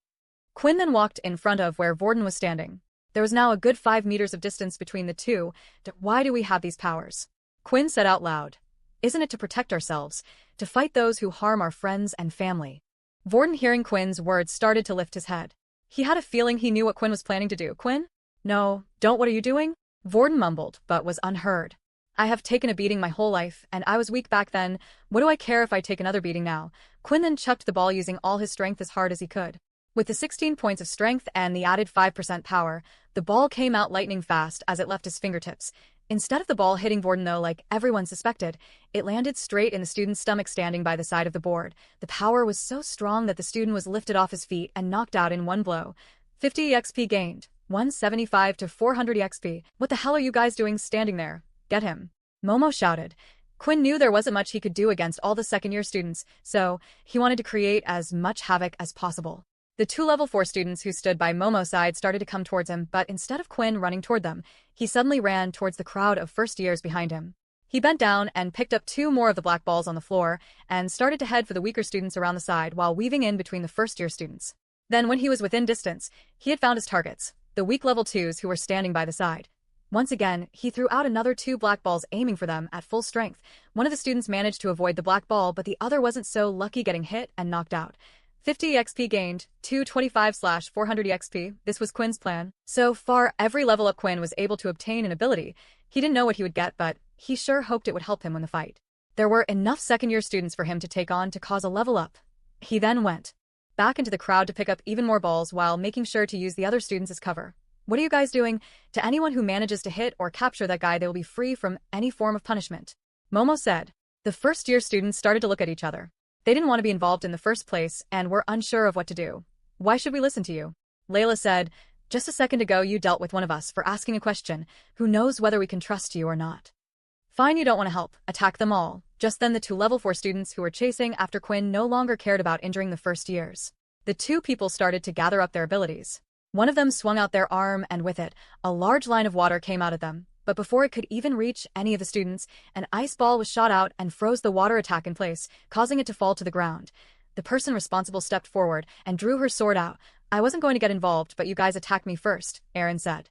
Quinn then walked in front of where Vorden was standing. There was now a good 5 meters of distance between the two. Why do we have these powers? Quinn said out loud. Isn't it to protect ourselves, to fight those who harm our friends and family? Vorden, hearing Quinn's words, started to lift his head. He had a feeling he knew what Quinn was planning to do. Quinn? No, don't. What are you doing? Vorden mumbled, but was unheard. I have taken a beating my whole life, and I was weak back then. What do I care if I take another beating now? Quinn then chucked the ball using all his strength as hard as he could. With the 16 points of strength and the added 5% power, the ball came out lightning fast as it left his fingertips. Instead of the ball hitting Vorden, though, like everyone suspected, it landed straight in the student's stomach standing by the side of the board. The power was so strong that the student was lifted off his feet and knocked out in one blow. 50 EXP gained. 175 to 400 EXP. What the hell are you guys doing standing there? Get him. Momo shouted. Quinn knew there wasn't much he could do against all the second-year students, so he wanted to create as much havoc as possible. The 2 level 4 students who stood by Momo's side started to come towards him, but instead of Quinn running toward them, he suddenly ran towards the crowd of first years behind him. He bent down and picked up 2 more of the black balls on the floor and started to head for the weaker students around the side while weaving in between the first-year students. Then when he was within distance, he had found his targets, the weak level 2s who were standing by the side. Once again, he threw out another 2 black balls aiming for them at full strength. One of the students managed to avoid the black ball, but the other wasn't so lucky, getting hit and knocked out. 50 EXP gained, 225/400 EXP. This was Quinn's plan. So far, every level up Quinn was able to obtain an ability. He didn't know what he would get, but he sure hoped it would help him win the fight. There were enough second-year students for him to take on to cause a level up. He then went back into the crowd to pick up even more balls while making sure to use the other students as cover. What are you guys doing? To anyone who manages to hit or capture that guy, they will be free from any form of punishment, Momo said. The first-year students started to look at each other. They didn't want to be involved in the first place and were unsure of what to do. Why should we listen to you? Layla said. Just a second ago you dealt with one of us for asking a question. Who knows whether we can trust you or not? Fine, you don't want to help. Attack them all. Just then the two level 4 students who were chasing after Quinn no longer cared about injuring the first years. The two people started to gather up their abilities. One of them swung out their arm and with it, a large line of water came out at them. But before it could even reach any of the students, an ice ball was shot out and froze the water attack in place, causing it to fall to the ground. The person responsible stepped forward and drew her sword out. I wasn't going to get involved, but you guys attacked me first, Aaron said.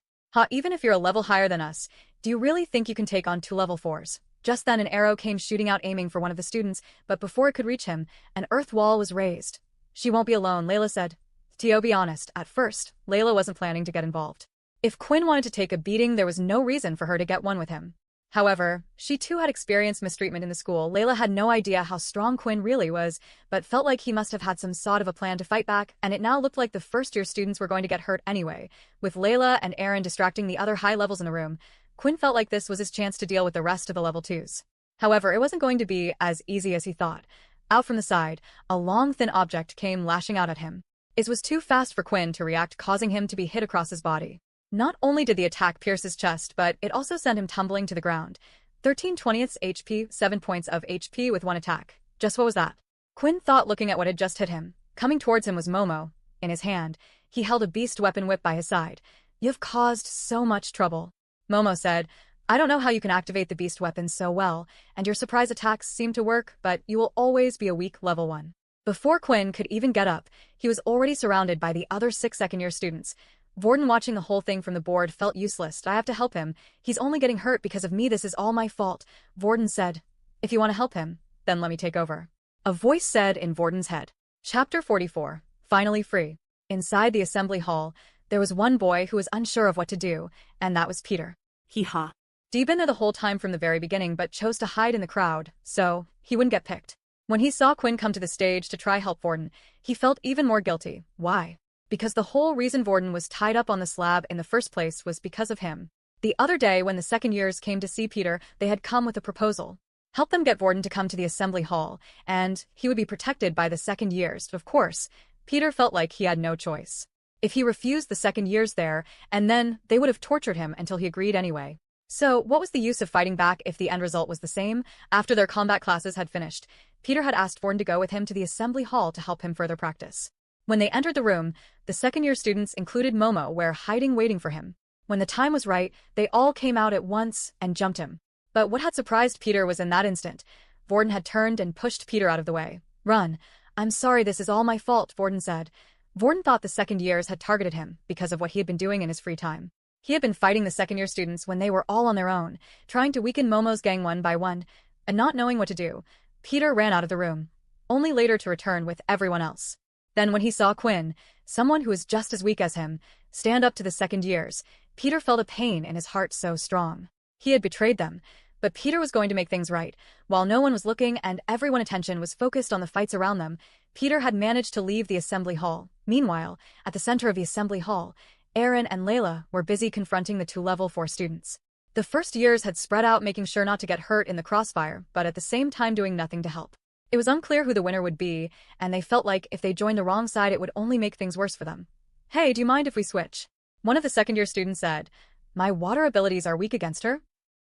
Even if you're a level higher than us, do you really think you can take on two level 4s? Just then an arrow came shooting out aiming for one of the students, but before it could reach him, an earth wall was raised. She won't be alone, Layla said. To be honest, at first, Layla wasn't planning to get involved. If Quinn wanted to take a beating, there was no reason for her to get one with him. However, she too had experienced mistreatment in the school. Layla had no idea how strong Quinn really was, but felt like he must have had some sort of a plan to fight back, and it now looked like the first-year students were going to get hurt anyway. With Layla and Aaron distracting the other high levels in the room, Quinn felt like this was his chance to deal with the rest of the level 2s. However, it wasn't going to be as easy as he thought. Out from the side, a long, thin object came lashing out at him. It was too fast for Quinn to react, causing him to be hit across his body. Not only did the attack pierce his chest, but it also sent him tumbling to the ground. 13/20 HP, 7 points of HP with one attack. Just what was that? Quinn thought, looking at what had just hit him. Coming towards him was Momo. In his hand, he held a beast weapon whip by his side. You've caused so much trouble. Momo said, I don't know how you can activate the beast weapon so well, and your surprise attacks seem to work, but you will always be a weak level 1. Before Quinn could even get up, he was already surrounded by the other 6 second-year students. Vorden, watching the whole thing from the board, felt useless. I have to help him. He's only getting hurt because of me. This is all my fault. Vorden said, if you want to help him, then let me take over. A voice said in Vorden's head. Chapter 44. Finally free. Inside the assembly hall, there was one boy who was unsure of what to do, and that was Peter.
Hee-ha.
He'd been there the whole time from the very beginning, but chose to hide in the crowd, so he wouldn't get picked. When he saw Quinn come to the stage to try help Vorden, he felt even more guilty. Why? Because the whole reason Vorden was tied up on the slab in the first place was because of him. The other day when the second years came to see Peter, they had come with a proposal. Help them get Vorden to come to the assembly hall, and he would be protected by the second years. Of course, Peter felt like he had no choice. If he refused the second years there, and then they would have tortured him until he agreed anyway. So what was the use of fighting back if the end result was the same? After their combat classes had finished, Peter had asked Vorden to go with him to the assembly hall to help him further practice. When they entered the room, the second-year students, included Momo, were hiding waiting for him. When the time was right, they all came out at once and jumped him. But what had surprised Peter was in that instant, Vorden had turned and pushed Peter out of the way. Run. I'm sorry, this is all my fault, Vorden said. Vorden thought the second years had targeted him because of what he had been doing in his free time. He had been fighting the second-year students when they were all on their own, trying to weaken Momo's gang one by one, and not knowing what to do. Peter ran out of the room, only later to return with everyone else. Then when he saw Quinn, someone who was just as weak as him, stand up to the second years, Peter felt a pain in his heart so strong. He had betrayed them, but Peter was going to make things right. While no one was looking and everyone's attention was focused on the fights around them, Peter had managed to leave the assembly hall. Meanwhile, at the center of the assembly hall, Aaron and Layla were busy confronting the two level 4 students. The first years had spread out, making sure not to get hurt in the crossfire, but at the same time doing nothing to help. It was unclear who the winner would be, and they felt like if they joined the wrong side it would only make things worse for them. Hey, do you mind if we switch? One of the second-year students said. My water abilities are weak against her?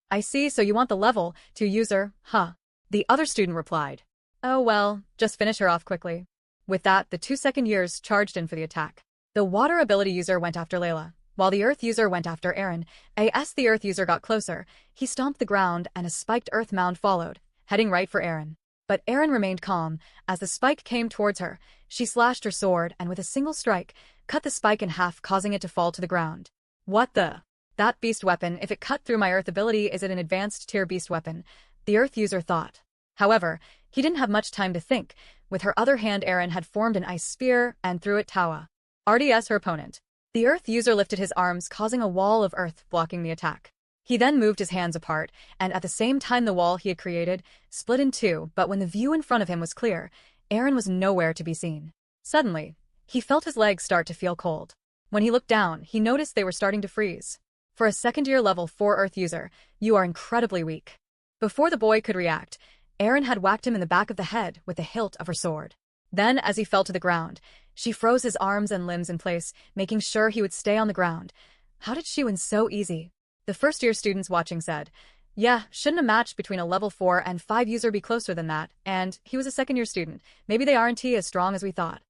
I see, so you want the level 2 user, huh? The other student replied. Oh well, just finish her off quickly. With that, the 2 second years charged in for the attack. The water ability user went after Layla, while the earth user went after Aaron. As the earth user got closer, he stomped the ground and a spiked earth mound followed, heading right for Aaron. But Aaron remained calm. As the spike came towards her, she slashed her sword and with a single strike, cut the spike in half, causing it to fall to the ground. What the? That beast weapon, if it cut through my earth ability, is it an advanced tier beast weapon? The earth user thought. However, he didn't have much time to think. With her other hand, Aaron had formed an ice spear and threw it Tawa. RDS her opponent. The earth user lifted his arms, causing a wall of earth blocking the attack. He then moved his hands apart, and at the same time the wall he had created split in two, but when the view in front of him was clear, Aaron was nowhere to be seen. Suddenly, he felt his legs start to feel cold. When he looked down, he noticed they were starting to freeze. For a second-year level 4 Earth user, you are incredibly weak. Before the boy could react, Aaron had whacked him in the back of the head with the hilt of her sword. Then, as he fell to the ground, She froze his arms and limbs in place, making sure he would stay on the ground. How did she win so easy? The first-year students watching said, "Yeah, shouldn't a match between a level 4 and 5 user be closer than that? And he was a second-year student. Maybe they aren't as strong as we thought."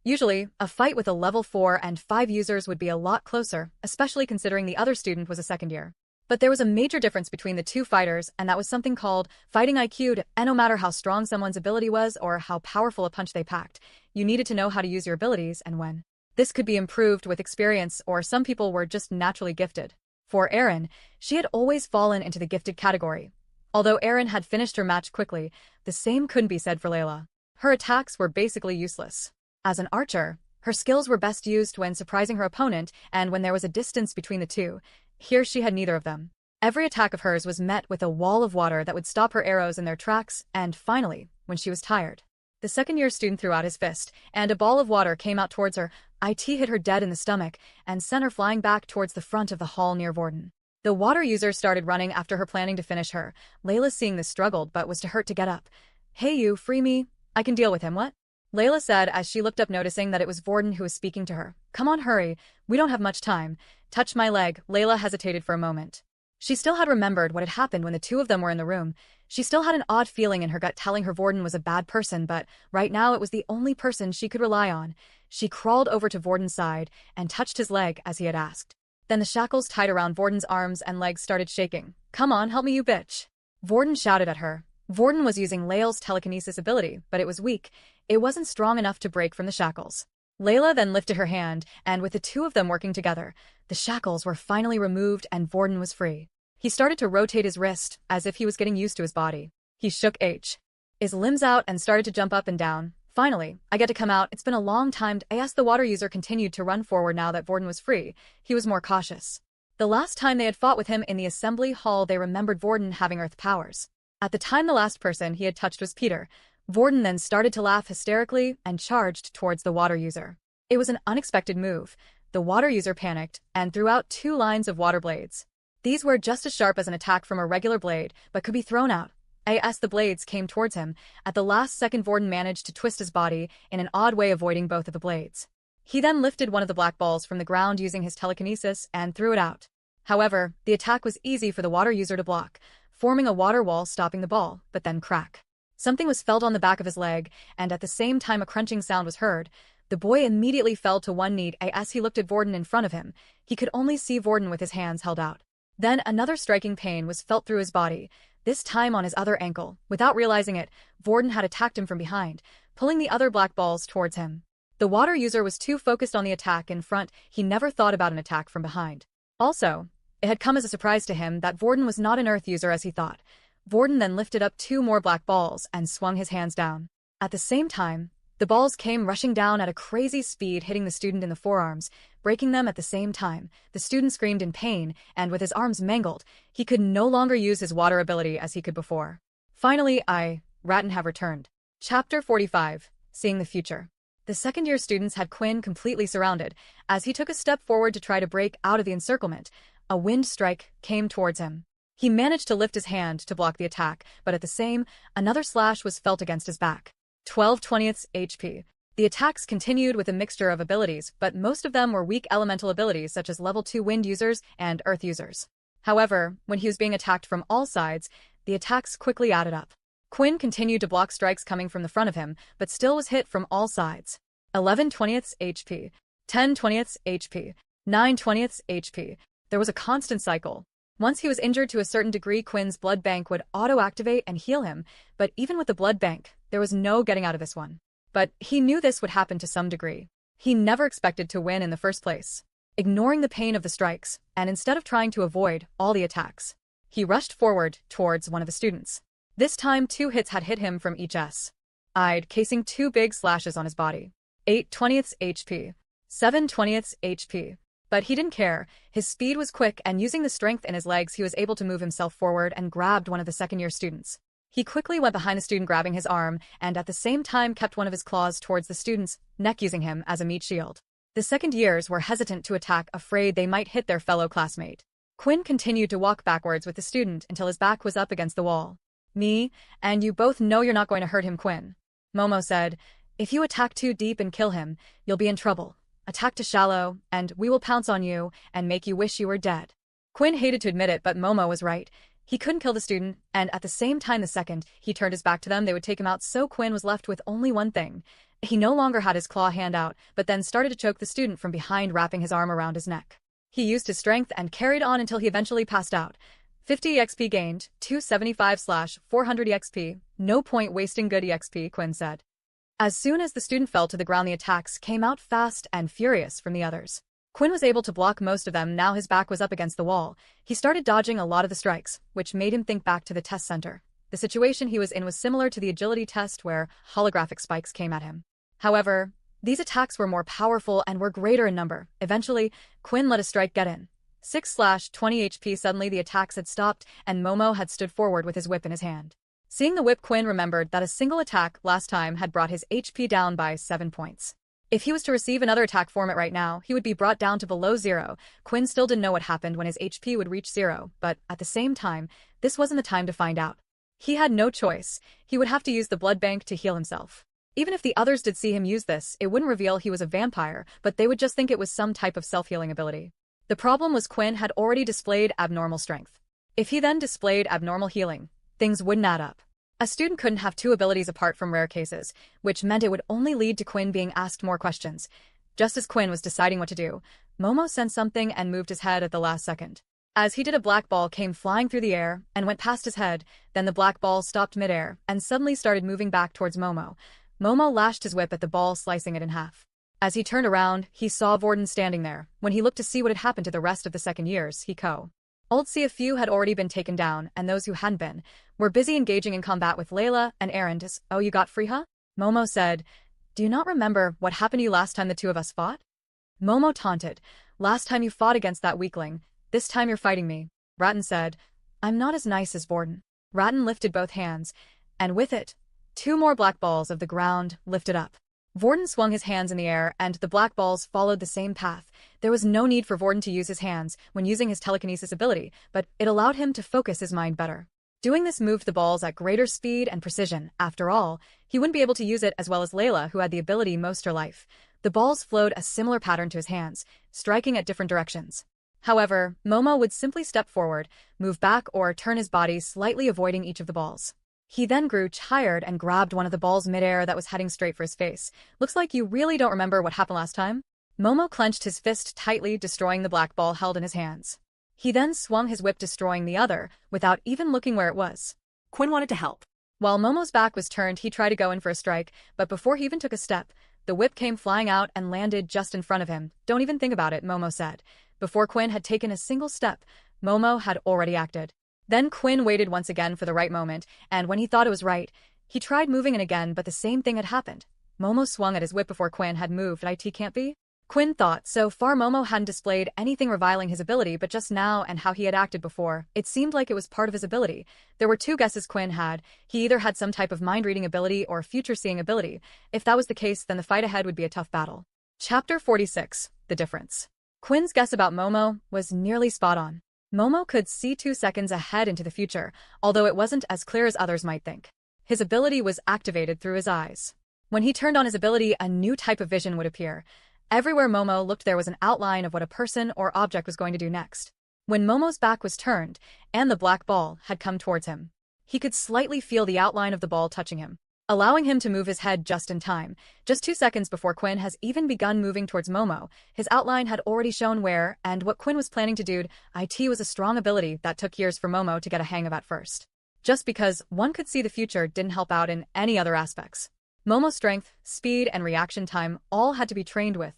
Usually, a fight with a level 4 and 5 users would be a lot closer, especially considering the other student was a second year. But there was a major difference between the two fighters, and that was something called fighting IQ, and no matter how strong someone's ability was or how powerful a punch they packed, you needed to know how to use your abilities and when. This could be improved with experience, or some people were just naturally gifted. For Erin, she had always fallen into the gifted category. Although Erin had finished her match quickly, the same couldn't be said for Layla. Her attacks were basically useless. As an archer, her skills were best used when surprising her opponent and when there was a distance between the two. Here she had neither of them. Every attack of hers was met with a wall of water that would stop her arrows in their tracks, and finally, when she was tired, the second-year student threw out his fist, and a ball of water came out towards her. It hit her dead in the stomach and sent her flying back towards the front of the hall near Vorden. The water user started running after her, planning to finish her. Layla, seeing this, struggled but was too hurt to get up. "Hey you, free me. I can deal with him, what?" Layla said as she looked up, noticing that it was Vorden who was speaking to her. "Come on, hurry. We don't have much time. Touch my leg." Layla hesitated for a moment. She still had remembered what had happened when the two of them were in the room. She still had an odd feeling in her gut telling her Vorden was a bad person, but right now it was the only person she could rely on. She crawled over to Vorden's side and touched his leg as he had asked. Then the shackles tied around Vorden's arms and legs started shaking. "Come on, help me, you bitch." Vorden shouted at her. Vorden was using Layla's telekinesis ability, but it was weak. It wasn't strong enough to break from the shackles. Layla then lifted her hand, and with the two of them working together, the shackles were finally removed and Vorden was free. He started to rotate his wrist, as if he was getting used to his body. He shook his limbs out and started to jump up and down. "Finally, I get to come out. It's been a long time." As the water user continued to run forward now that Vorden was free, he was more cautious. The last time they had fought with him in the assembly hall, they remembered Vorden having earth powers. At the time, the last person he had touched was Peter. Vorden then started to laugh hysterically and charged towards the water user. It was an unexpected move. The water user panicked and threw out 2 lines of water blades. These were just as sharp as an attack from a regular blade, but could be thrown out. As the blades came towards him, at the last second Vorden managed to twist his body in an odd way, avoiding both of the blades. He then lifted one of the black balls from the ground using his telekinesis and threw it out. However, the attack was easy for the water user to block, forming a water wall stopping the ball, but then crack. Something was felt on the back of his leg, and at the same time a crunching sound was heard. The boy immediately fell to one knee. As he looked at Vorden in front of him, he could only see Vorden with his hands held out. Then another striking pain was felt through his body, this time on his other ankle. Without realizing it, Vorden had attacked him from behind, pulling the other black balls towards him. The water user was too focused on the attack in front, he never thought about an attack from behind. Also, it had come as a surprise to him that Vorden was not an earth user as he thought. Vorden then lifted up 2 more black balls and swung his hands down. At the same time, the balls came rushing down at a crazy speed, hitting the student in the forearms, breaking them at the same time. The student screamed in pain, and with his arms mangled, he could no longer use his water ability as he could before. Finally, Ratton have returned. Chapter 45, Seeing the Future. The second-year students had Quinn completely surrounded. As he took a step forward to try to break out of the encirclement, a wind strike came towards him. He managed to lift his hand to block the attack, but at the same, another slash was felt against his back. 12/20 HP. The attacks continued with a mixture of abilities, but most of them were weak elemental abilities such as level 2 wind users and earth users. However, when he was being attacked from all sides, the attacks quickly added up. Quinn continued to block strikes coming from the front of him, but still was hit from all sides. 11/20 HP. 10/20 HP. 9/20 HP. There was a constant cycle. Once he was injured to a certain degree, Quinn's blood bank would auto-activate and heal him, but even with the blood bank, there was no getting out of this one. But he knew this would happen to some degree. He never expected to win in the first place. Ignoring the pain of the strikes, and instead of trying to avoid all the attacks, he rushed forward towards one of the students. This time 2 hits had hit him from each side, casing 2 big slashes on his body. 8/20 HP. 7/20 HP. But he didn't care. His speed was quick, and using the strength in his legs, he was able to move himself forward and grabbed one of the second-year students. He quickly went behind the student, grabbing his arm, and at the same time kept one of his claws towards the student's neck, using him as a meat shield. The second years were hesitant to attack, afraid they might hit their fellow classmate. Quinn continued to walk backwards with the student until his back was up against the wall. "Me, and you both know you're not going to hurt him, Quinn," Momo said. If you attack too deep and kill him, you'll be in trouble. Attack too shallow, and we will pounce on you and make you wish you were dead. Quinn hated to admit it, but Momo was right. He couldn't kill the student, and at the same time the second he turned his back to them, they would take him out, so Quinn was left with only one thing. He no longer had his claw hand out, but then started to choke the student from behind, wrapping his arm around his neck. He used his strength and carried on until he eventually passed out. 50 EXP gained, 275/400 EXP, no point wasting good EXP, Quinn said. As soon as the student fell to the ground, the attacks came out fast and furious from the others. Quinn was able to block most of them. Now his back was up against the wall. He started dodging a lot of the strikes, which made him think back to the test center. The situation he was in was similar to the agility test where holographic spikes came at him. However, these attacks were more powerful and were greater in number. Eventually, Quinn let a strike get in. 6/20 HP. Suddenly the attacks had stopped, and Momo had stood forward with his whip in his hand. Seeing the whip, Quinn remembered that a single attack last time had brought his HP down by 7 points. If he was to receive another attack from it right now, he would be brought down to below 0. Quinn still didn't know what happened when his HP would reach 0, but at the same time, this wasn't the time to find out. He had no choice. He would have to use the blood bank to heal himself. Even if the others did see him use this, it wouldn't reveal he was a vampire, but they would just think it was some type of self-healing ability. The problem was Quinn had already displayed abnormal strength. If he then displayed abnormal healing, things wouldn't add up. A student couldn't have two abilities apart from rare cases, which meant it would only lead to Quinn being asked more questions. Just as Quinn was deciding what to do, Momo sensed something and moved his head at the last second. As he did, a black ball came flying through the air and went past his head. Then the black ball stopped midair and suddenly started moving back towards Momo. Momo lashed his whip at the ball, slicing it in half. As he turned around, he saw Vorden standing there. When he looked to see what had happened to the rest of the second years, he old see a few had already been taken down, and those who hadn't been were busy engaging in combat with Layla and Aaron. Oh, you got free, huh? Momo said. Do you not remember what happened to you last time the two of us fought? Momo taunted. Last time you fought against that weakling. This time you're fighting me. Rattan said. I'm not as nice as Vorden. Rattan lifted both hands, and with it, 2 more black balls of the ground lifted up. Vorden swung his hands in the air, and the black balls followed the same path. There was no need for Vorden to use his hands when using his telekinesis ability, but it allowed him to focus his mind better. Doing this moved the balls at greater speed and precision. After all, he wouldn't be able to use it as well as Layla, who had the ability most her life. The balls flowed a similar pattern to his hands, striking at different directions. However, Momo would simply step forward, move back, or turn his body slightly, avoiding each of the balls. He then grew tired and grabbed one of the balls midair that was heading straight for his face. Looks like you really don't remember what happened last time? Momo clenched his fist tightly, destroying the black ball held in his hands. He then swung his whip, destroying the other, without even looking where it was.
Quinn wanted to help.
While Momo's back was turned, he tried to go in for a strike, but before he even took a step, the whip came flying out and landed just in front of him. Don't even think about it, Momo said. Before Quinn had taken a single step, Momo had already acted. Then Quinn waited once again for the right moment, and when he thought it was right, he tried moving in again, but the same thing had happened. Momo swung at his whip before Quinn had moved. It can't be? Quinn thought. So far Momo hadn't displayed anything reviling his ability, but just now and how he had acted before, it seemed like it was part of his ability. There were 2 guesses Quinn had. He either had some type of mind-reading ability or future-seeing ability. If that was the case, then the fight ahead would be a tough battle. Chapter 46. The Difference. Quinn's guess about Momo was nearly spot on. Momo could see 2 seconds ahead into the future, although it wasn't as clear as others might think. His ability was activated through his eyes. When he turned on his ability, a new type of vision would appear. Everywhere Momo looked, there was an outline of what a person or object was going to do next. When Momo's back was turned, and the black ball had come towards him, he could slightly feel the outline of the ball touching him, allowing him to move his head just in time. Just 2 seconds before Quinn has even begun moving towards Momo, his outline had already shown where and what Quinn was planning to do. It was a strong ability that took years for Momo to get a hang of at first. Just because one could see the future didn't help out in any other aspects. Momo's strength, speed, and reaction time all had to be trained with.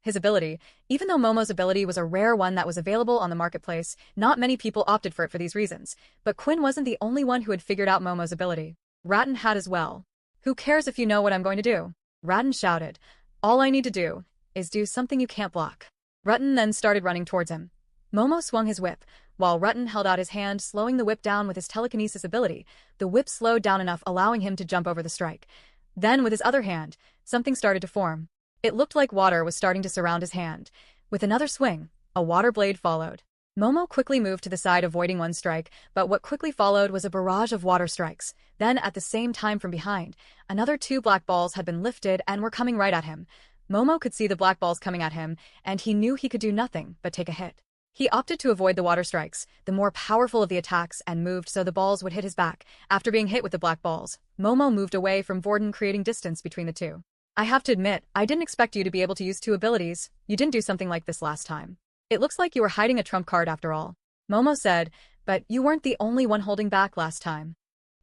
His ability, even though Momo's ability was a rare one that was available on the marketplace, not many people opted for it for these reasons. But Quinn wasn't the only one who had figured out Momo's ability. Rattan had as well. Who cares if you know what I'm going to do? Rattan shouted. All I need to do is do something you can't block. Rattan then started running towards him. Momo swung his whip, while Rattan held out his hand, slowing the whip down with his telekinesis ability. The whip slowed down enough, allowing him to jump over the strike. Then, with his other hand, something started to form. It looked like water was starting to surround his hand. With another swing, a water blade followed. Momo quickly moved to the side, avoiding one strike, but what quickly followed was a barrage of water strikes. Then, at the same time from behind, another two black balls had been lifted and were coming right at him. Momo could see the black balls coming at him, and he knew he could do nothing but take a hit. He opted to avoid the water strikes, the more powerful of the attacks, and moved so the balls would hit his back. After being hit with the black balls, Momo moved away from Vorden, creating distance between the two. I have to admit, I didn't expect you to be able to use two abilities. You didn't do something like this last time. It looks like you were hiding a trump card after all, Momo said, but you weren't the only one holding back last time.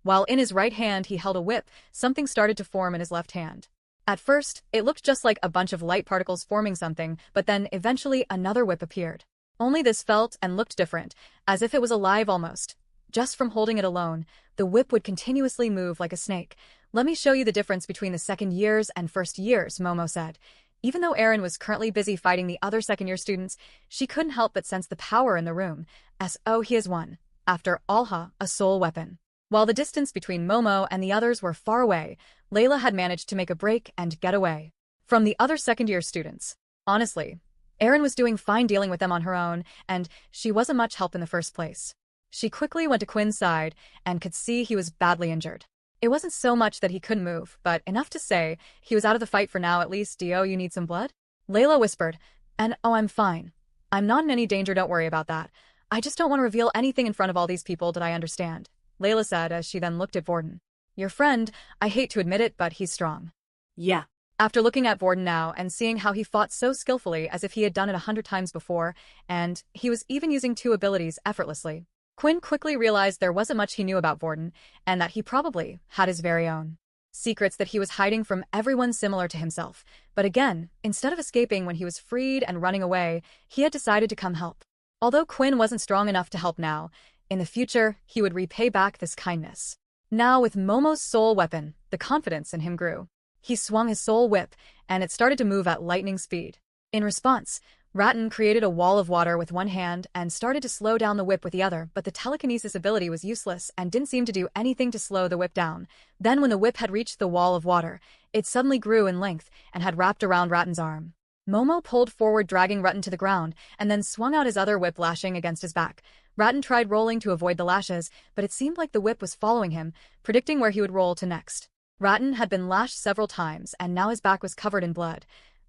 While in his right hand he held a whip, something started to form in his left hand. At first, it looked just like a bunch of light particles forming something, but then eventually another whip appeared. Only this felt and looked different, as if it was alive almost. Just from holding it alone, the whip would continuously move like a snake. Let me show you the difference between the second years and first years, Momo said. Even though Eren was currently busy fighting the other second-year students, she couldn't help but sense the power in the room. So he is one. After Alha, a soul weapon. While the distance between Momo and the others were far away, Layla had managed to make a break and get away from the other second-year students. Honestly, Eren was doing fine dealing with them on her own, and she wasn't much help in the first place. She quickly went to Quinn's side and could see he was badly injured. It wasn't so much that he couldn't move, but enough to say he was out of the fight for now at least. Do you need some blood? Layla whispered, and oh, I'm fine. I'm not in any danger, don't worry about that. I just don't want to reveal anything in front of all these people, did I understand? Layla said as she then looked at Vorden. Your friend, I hate to admit it, but he's strong.
Yeah.
After looking at Vorden now and seeing how he fought so skillfully as if he had done it 100 times before, and he was even using two abilities effortlessly, Quinn quickly realized there wasn't much he knew about Vorden, and that he probably had his very own secrets that he was hiding from everyone similar to himself. But again, instead of escaping when he was freed and running away, he had decided to come help. Although Quinn wasn't strong enough to help now, in the future, he would repay back this kindness. Now with Momo's soul weapon, the confidence in him grew. He swung his soul whip, and it started to move at lightning speed. In response, Rattan created a wall of water with one hand and started to slow down the whip with the other, but the telekinesis ability was useless and didn't seem to do anything to slow the whip down. Then when the whip had reached the wall of water, it suddenly grew in length and had wrapped around Rattan's arm. Momo pulled forward, dragging Rattan to the ground, and then swung out his other whip, lashing against his back. Rattan tried rolling to avoid the lashes, but it seemed like the whip was following him, predicting where he would roll to next. Rattan had been lashed several times, and now his back was covered in blood.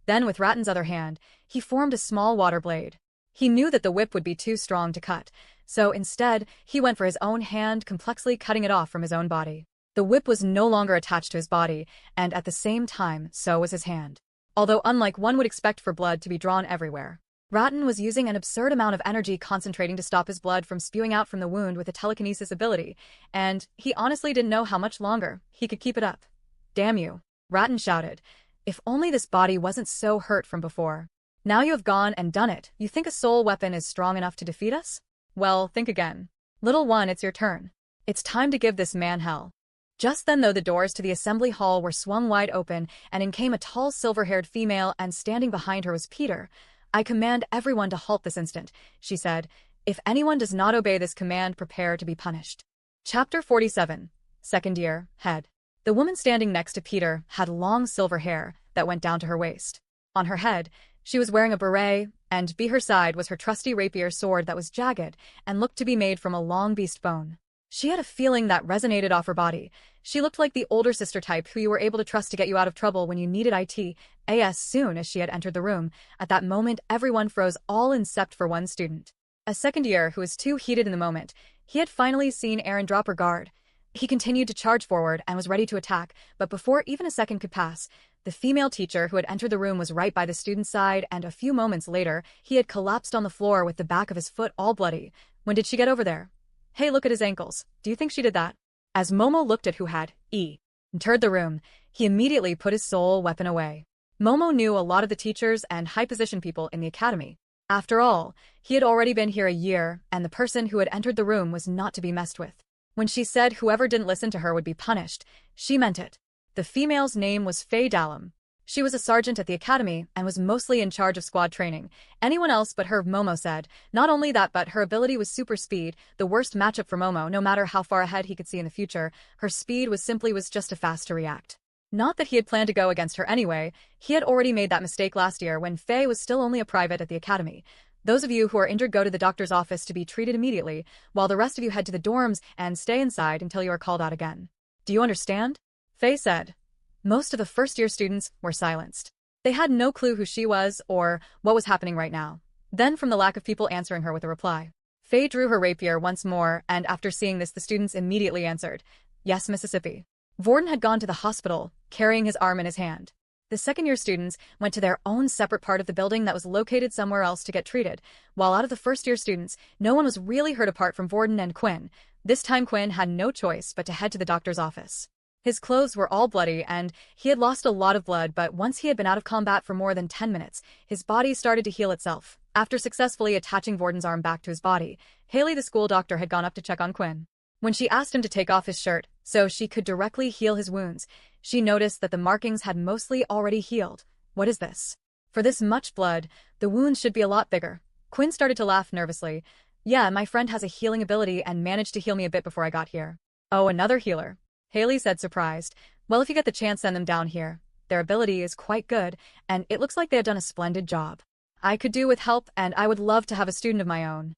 Then, with Rattan's other hand, he formed a small water blade. He knew that the whip would be too strong to cut, so instead, he went for his own hand, complexly cutting it off from his own body. The whip was no longer attached to his body, and at the same time, so was his hand. Although unlike one would expect for blood to be drawn everywhere, Rattan was using an absurd amount of energy concentrating to stop his blood from spewing out from the wound with a telekinesis ability, and he honestly didn't know how much longer he could keep it up. Damn you, Rattan shouted. If only this body wasn't so hurt from before. Now you have gone and done it. You think a soul weapon is strong enough to defeat us? Well, think again. Little one, it's your turn. It's time to give this man hell. Just then, though, the doors to the assembly hall were swung wide open, and in came a tall silver-haired female, and standing behind her was Peter. I command everyone to halt this instant, she said. If anyone does not obey this command, prepare to be punished. Chapter 47. Second Year, Head. The woman standing next to Peter had long silver hair that went down to her waist. On her head, she was wearing a beret, and by her side was her trusty rapier sword that was jagged and looked to be made from a long beast bone. She had a feeling that resonated off her body. She looked like the older sister type who you were able to trust to get you out of trouble when you needed it. As soon as she had entered the room, at that moment everyone froze, all except for one student. A second year who was too heated in the moment. He had finally seen Eren drop her guard. He continued to charge forward and was ready to attack, but before even a second could pass, the female teacher who had entered the room was right by the student's side, and a few moments later, he had collapsed on the floor with the back of his foot all bloody. When did she get over there? Hey, look at his ankles. Do you think she did that? As Momo looked at who had entered the room, he immediately put his soul weapon away. Momo knew a lot of the teachers and high-position people in the academy. After all, he had already been here a year, and the person who had entered the room was not to be messed with. When she said whoever didn't listen to her would be punished, she meant it. The female's name was Faye Dallam. She was a sergeant at the academy and was mostly in charge of squad training. Anyone else but her, Momo said. Not only that, but her ability was super speed, the worst matchup for Momo. No matter how far ahead he could see in the future, her speed was just too fast to react. Not that he had planned to go against her anyway. He had already made that mistake last year when Faye was still only a private at the academy. Those of you who are injured go to the doctor's office to be treated immediately, while the rest of you head to the dorms and stay inside until you are called out again. Do you understand? Faye said. Most of the first-year students were silenced. They had no clue who she was or what was happening right now. Then, from the lack of people answering her with a reply, Faye drew her rapier once more, and after seeing this, the students immediately answered, "Yes, Mississippi." Vorden had gone to the hospital, carrying his arm in his hand. The second-year students went to their own separate part of the building that was located somewhere else to get treated, while out of the first-year students, no one was really hurt apart from Vorden and Quinn. This time Quinn had no choice but to head to the doctor's office. His clothes were all bloody, and he had lost a lot of blood, but once he had been out of combat for more than 10 minutes, his body started to heal itself. After successfully attaching Vorden's arm back to his body, Haley, the school doctor, had gone up to check on Quinn. When she asked him to take off his shirt so she could directly heal his wounds, she noticed that the markings had mostly already healed. What is this? For this much blood, the wounds should be a lot bigger. Quinn started to laugh nervously. Yeah, my friend has a healing ability and managed to heal me a bit before I got here. Oh, another healer. Haley said, surprised. Well, if you get the chance, send them down here. Their ability is quite good, and it looks like they have done a splendid job. I could do with help, and I would love to have a student of my own.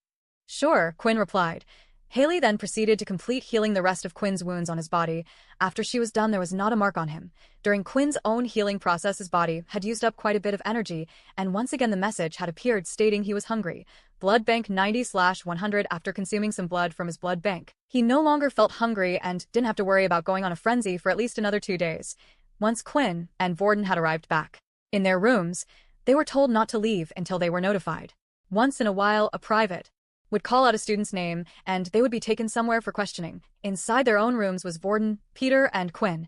Sure, Quinn replied. Haley then proceeded to complete healing the rest of Quinn's wounds on his body. After she was done, there was not a mark on him. During Quinn's own healing process, his body had used up quite a bit of energy, and once again the message had appeared stating he was hungry. Blood bank 90/100. After consuming some blood from his blood bank, he no longer felt hungry and didn't have to worry about going on a frenzy for at least another 2 days. Once Quinn and Vorden had arrived back in their rooms, they were told not to leave until they were notified. Once in a while, a private would call out a student's name, and they would be taken somewhere for questioning. Inside their own rooms was Vorden, Peter, and Quinn.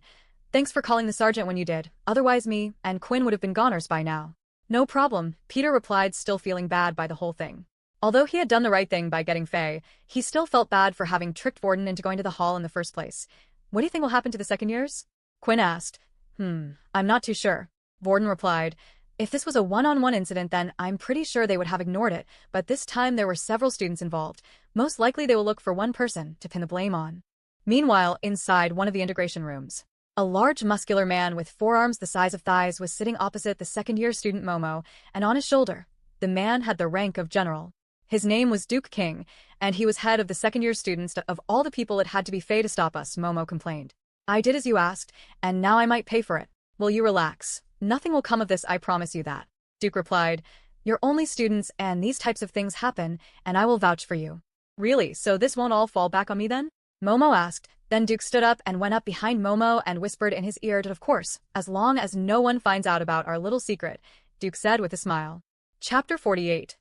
Thanks for calling the sergeant when you did. Otherwise me and Quinn would have been goners by now. No problem, Peter replied, still feeling bad by the whole thing. Although he had done the right thing by getting Faye, he still felt bad for having tricked Vorden into going to the hall in the first place. What do you think will happen to the second years? Quinn asked. I'm not too sure. Vorden replied. If this was a one-on-one incident, then I'm pretty sure they would have ignored it, but this time there were several students involved. Most likely they will look for one person to pin the blame on. Meanwhile, inside one of the integration rooms, a large muscular man with forearms the size of thighs was sitting opposite the second-year student Momo, and on his shoulder, the man had the rank of general. His name was Duke King, and he was head of the second-year students. Of all the people, it had to be Faye to stop us, Momo complained. I did as you asked, and now I might pay for it. Will you relax? Nothing will come of this, I promise you that. Duke replied. You're only students, and these types of things happen, and I will vouch for you. Really, so this won't all fall back on me then? Momo asked. Then Duke stood up and went up behind Momo and whispered in his ear, of course, as long as no one finds out about our little secret, Duke said with a smile. Chapter 48.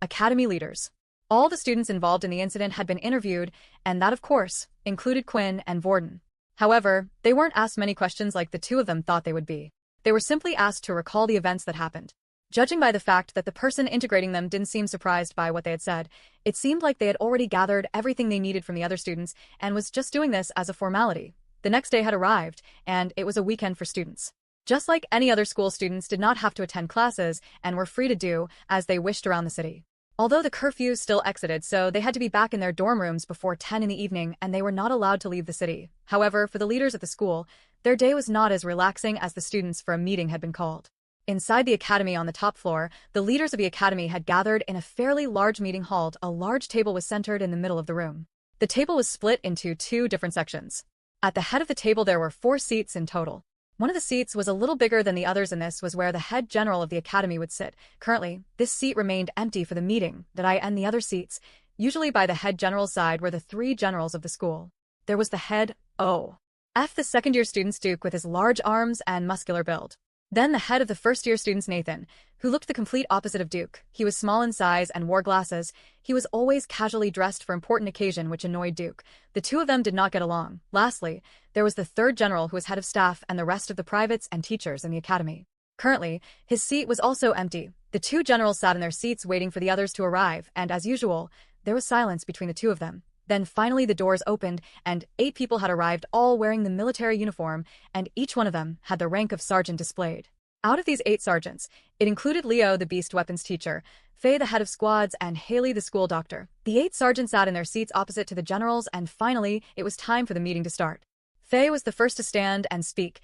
Academy Leaders. All the students involved in the incident had been interviewed, and that, of course, included Quinn and Vorden. However, they weren't asked many questions like the two of them thought they would be. They were simply asked to recall the events that happened. Judging by the fact that the person integrating them didn't seem surprised by what they had said, it seemed like they had already gathered everything they needed from the other students and was just doing this as a formality. The next day had arrived, and it was a weekend for students. Just like any other school, students did not have to attend classes and were free to do as they wished around the city. Although the curfew still exited, so they had to be back in their dorm rooms before 10 in the evening, and they were not allowed to leave the city. However, for the leaders at the school, their day was not as relaxing as the students, for a meeting had been called. Inside the academy on the top floor, the leaders of the academy had gathered in a fairly large meeting hall. A large table was centered in the middle of the room. The table was split into 2 different sections. At the head of the table there were 4 seats in total. One of the seats was a little bigger than the others, and this was where the head general of the academy would sit. Currently, this seat remained empty for the meeting, and the other seats, usually by the head general's side, were the 3 generals of the school. There was the head O.F., the second-year student's Duke with his large arms and muscular build. Then the head of the first-year student's Nathan, who looked the complete opposite of Duke. He was small in size and wore glasses. He was always casually dressed for important occasion, which annoyed Duke. The two of them did not get along. Lastly, there was the third general, who was head of staff and the rest of the privates and teachers in the academy. Currently, his seat was also empty. The 2 generals sat in their seats waiting for the others to arrive, and as usual, there was silence between the 2 of them. Then finally the doors opened, and 8 people had arrived, all wearing the military uniform, and each one of them had the rank of sergeant displayed. Out of these 8 sergeants, it included Leo, the beast weapons teacher, Faye, the head of squads, and Haley, the school doctor. The 8 sergeants sat in their seats opposite to the generals, and finally, it was time for the meeting to start. Faye was the first to stand and speak.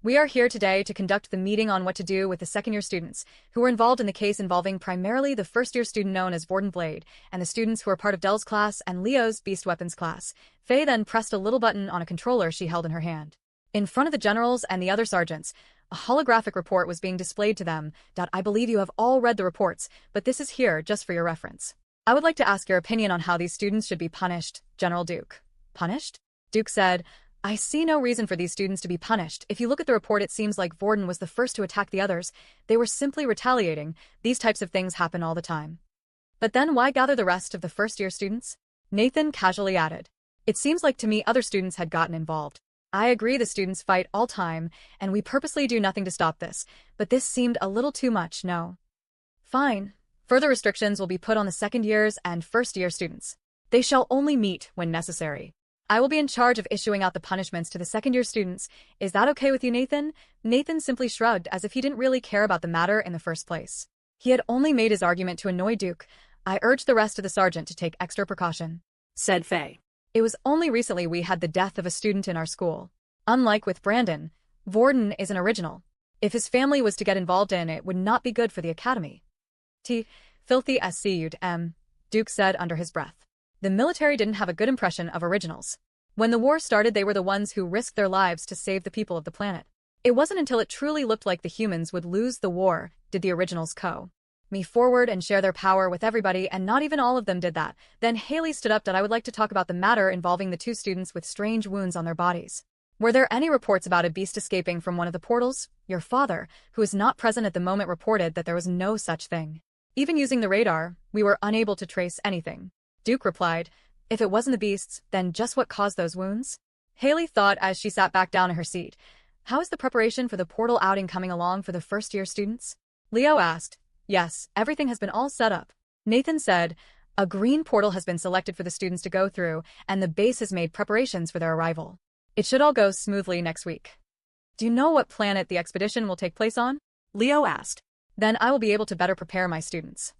We are here today to conduct the meeting on what to do with the second-year students who were involved in the case involving primarily the first-year student known as Vorden Blade and the students who were part of Dell's class and Leo's Beast Weapons class. Faye then pressed a little button on a controller she held in her hand. In front of the generals and the other sergeants, a holographic report was being displayed to them. I believe you have all read the reports, but this is here just for your reference. I would like to ask your opinion on how these students should be punished, General Duke. Punished? Duke said, I see no reason for these students to be punished. If you look at the report, it seems like Vorden was the first to attack the others. They were simply retaliating. These types of things happen all the time. But then why gather the rest of the first-year students? Nathan casually added. It seems like to me other students had gotten involved. I agree the students fight all time, and we purposely do nothing to stop this, but this seemed a little too much, no? Fine. Further restrictions will be put on the second years and first-year students. They shall only meet when necessary. I will be in charge of issuing out the punishments to the second-year students. Is that okay with you, Nathan? Nathan simply shrugged as if he didn't really care about the matter in the first place. He had only made his argument to annoy Duke. I urge the rest of the sergeant to take extra precaution, said Faye. It was only recently we had the death of a student in our school. Unlike with Brandon, Vorden is an original. If his family was to get involved in it, would not be good for the academy. Filthy SCU'd, Duke said under his breath. The military didn't have a good impression of originals. When the war started, they were the ones who risked their lives to save the people of the planet. It wasn't until it truly looked like the humans would lose the war did the originals me forward and share their power with everybody, and not even all of them did that. Then Haley stood up. I would like to talk about the matter involving the two students with strange wounds on their bodies. Were there any reports about a beast escaping from one of the portals? Your father, who is not present at the moment, reported that there was no such thing. Even using the radar, we were unable to trace anything. Duke replied, if it wasn't the beasts, then just what caused those wounds? Haley thought as she sat back down in her seat. How is the preparation for the portal outing coming along for the first-year students? Leo asked. Yes, everything has been all set up. Nathan said, a green portal has been selected for the students to go through, and the base has made preparations for their arrival. It should all go smoothly next week. Do you know what planet the expedition will take place on? Leo asked. Then I will be able to better prepare my students.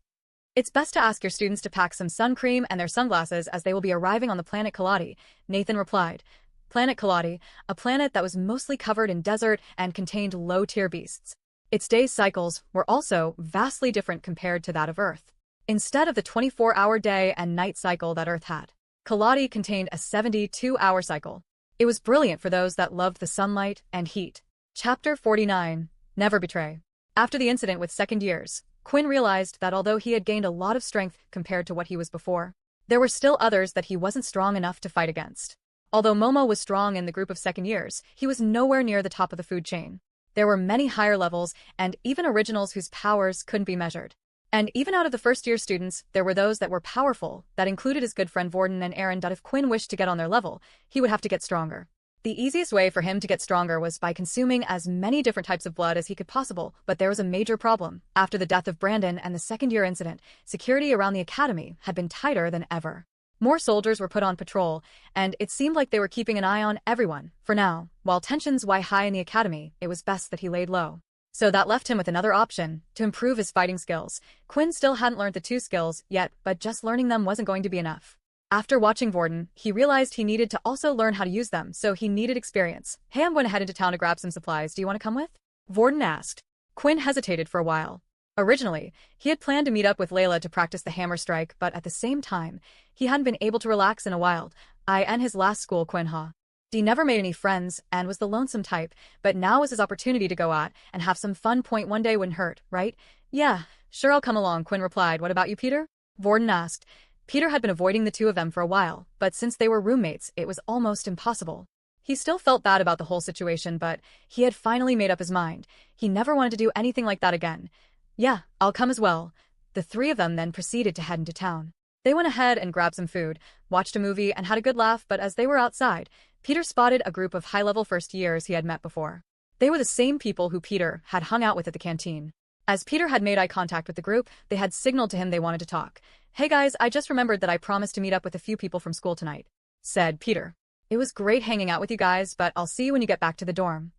It's best to ask your students to pack some sun cream and their sunglasses as they will be arriving on the planet Kaladi, Nathan replied. Planet Kaladi, a planet that was mostly covered in desert and contained low-tier beasts. Its day cycles were also vastly different compared to that of Earth. Instead of the 24-hour day and night cycle that Earth had, Kaladi contained a 72-hour cycle. It was brilliant for those that loved the sunlight and heat. Chapter 49. Never Betray. After the incident with second years, Quinn realized that although he had gained a lot of strength compared to what he was before, there were still others that he wasn't strong enough to fight against. Although Momo was strong in the group of second years, he was nowhere near the top of the food chain. There were many higher levels, and even originals whose powers couldn't be measured. And even out of the first-year students, there were those that were powerful, that included his good friend Vorden and Aaron. If Quinn wished to get on their level, he would have to get stronger. The easiest way for him to get stronger was by consuming as many different types of blood as he could possible, but there was a major problem. After the death of Brandon and the second-year incident, security around the academy had been tighter than ever. More soldiers were put on patrol, and it seemed like they were keeping an eye on everyone. For now, while tensions were high in the academy, it was best that he laid low. So that left him with another option, to improve his fighting skills. Quinn still hadn't learned the two skills yet, but just learning them wasn't going to be enough. After watching Vorden, he realized he needed to also learn how to use them, so he needed experience. Hey, I'm going to head into town to grab some supplies. Do you want to come with? Vorden asked. Quinn hesitated for a while. Originally, he had planned to meet up with Layla to practice the hammer strike, but at the same time, he hadn't been able to relax in a while. In his last school, Quinn He never made any friends and was the lonesome type, but now was his opportunity to go out and have some fun. One day wouldn't hurt, right? Yeah, sure, I'll come along, Quinn replied. What about you, Peter? Vorden asked. Peter had been avoiding the two of them for a while, but since they were roommates, it was almost impossible. He still felt bad about the whole situation, but he had finally made up his mind. He never wanted to do anything like that again. Yeah, I'll come as well. The three of them then proceeded to head into town. They went ahead and grabbed some food, watched a movie, and had a good laugh, but as they were outside, Peter spotted a group of high-level first years he had met before. They were the same people who Peter had hung out with at the canteen. As Peter had made eye contact with the group, they had signaled to him they wanted to talk. Hey guys, I just remembered that I promised to meet up with a few people from school tonight, said Peter. It was great hanging out with you guys, but I'll see you when you get back to the dorm.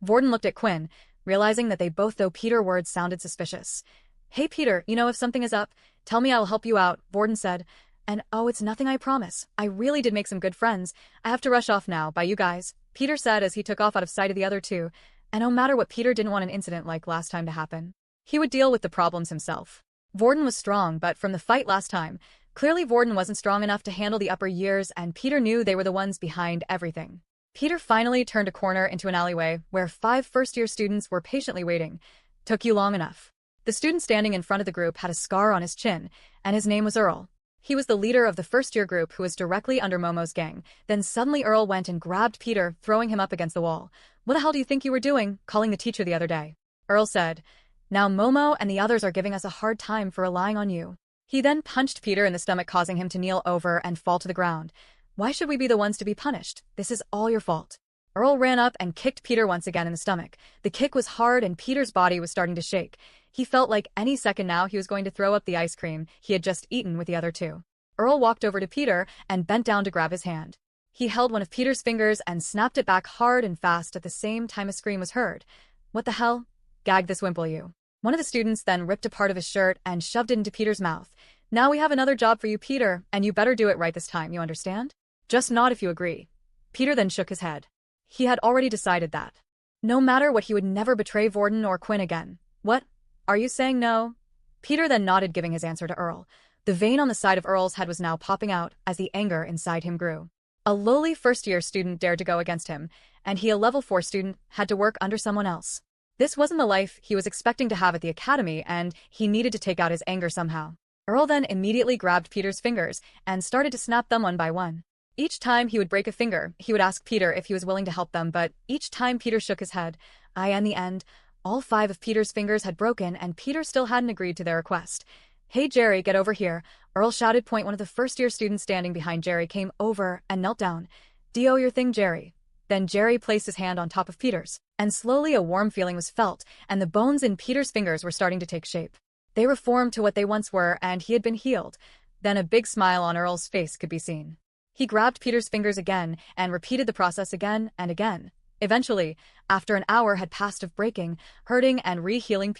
Vorden looked at Quinn, realizing that they both though Peter's words sounded suspicious. Hey Peter, if something is up, tell me, I'll help you out, Vorden said. And oh, it's nothing, I promise. I really did make some good friends. I have to rush off now, bye you guys, Peter said as he took off out of sight of the other two. And no matter what, Peter didn't want an incident like last time to happen. He would deal with the problems himself. Vorden was strong, but from the fight last time, clearly Vorden wasn't strong enough to handle the upper years, and Peter knew they were the ones behind everything. Peter finally turned a corner into an alleyway where 5 first-year students were patiently waiting. Took you long enough. The student standing in front of the group had a scar on his chin, and his name was Earl. He was the leader of the first-year group who was directly under Momo's gang. Then suddenly Earl went and grabbed Peter, throwing him up against the wall. "What the hell do you think you were doing, calling the teacher the other day?" Earl said. "Now Momo and the others are giving us a hard time for relying on you." He then punched Peter in the stomach, causing him to kneel over and fall to the ground. "Why should we be the ones to be punished? This is all your fault." Earl ran up and kicked Peter once again in the stomach. The kick was hard and Peter's body was starting to shake. He felt like any second now he was going to throw up the ice cream he had just eaten with the other two. Earl walked over to Peter and bent down to grab his hand. He held one of Peter's fingers and snapped it back hard and fast. At the same time a scream was heard. "What the hell? Gag this wimple, you." One of the students then ripped a part of his shirt and shoved it into Peter's mouth. "Now we have another job for you, Peter, and you better do it right this time, you understand? Just nod if you agree." Peter then shook his head. He had already decided that. No matter what, he would never betray Vorden or Quinn again. "What? Are you saying no?" Peter then nodded, giving his answer to Earl. The vein on the side of Earl's head was now popping out as the anger inside him grew. A lowly first-year student dared to go against him, and he, a level 4 student, had to work under someone else. This wasn't the life he was expecting to have at the academy, and he needed to take out his anger somehow. Earl then immediately grabbed Peter's fingers and started to snap them one by one. Each time he would break a finger, he would ask Peter if he was willing to help them, but each time Peter shook his head. In the end, all 5 of Peter's fingers had broken, and Peter still hadn't agreed to their request. "Hey, Jerry, get over here," Earl shouted. One of the first-year students standing behind Jerry came over and knelt down. "Do your thing, Jerry." Then Jerry placed his hand on top of Peter's, and slowly a warm feeling was felt, and the bones in Peter's fingers were starting to take shape. They reformed to what they once were, and he had been healed. Then a big smile on Earl's face could be seen. He grabbed Peter's fingers again and repeated the process again and again. Eventually, after an hour had passed of breaking, hurting, and re-healing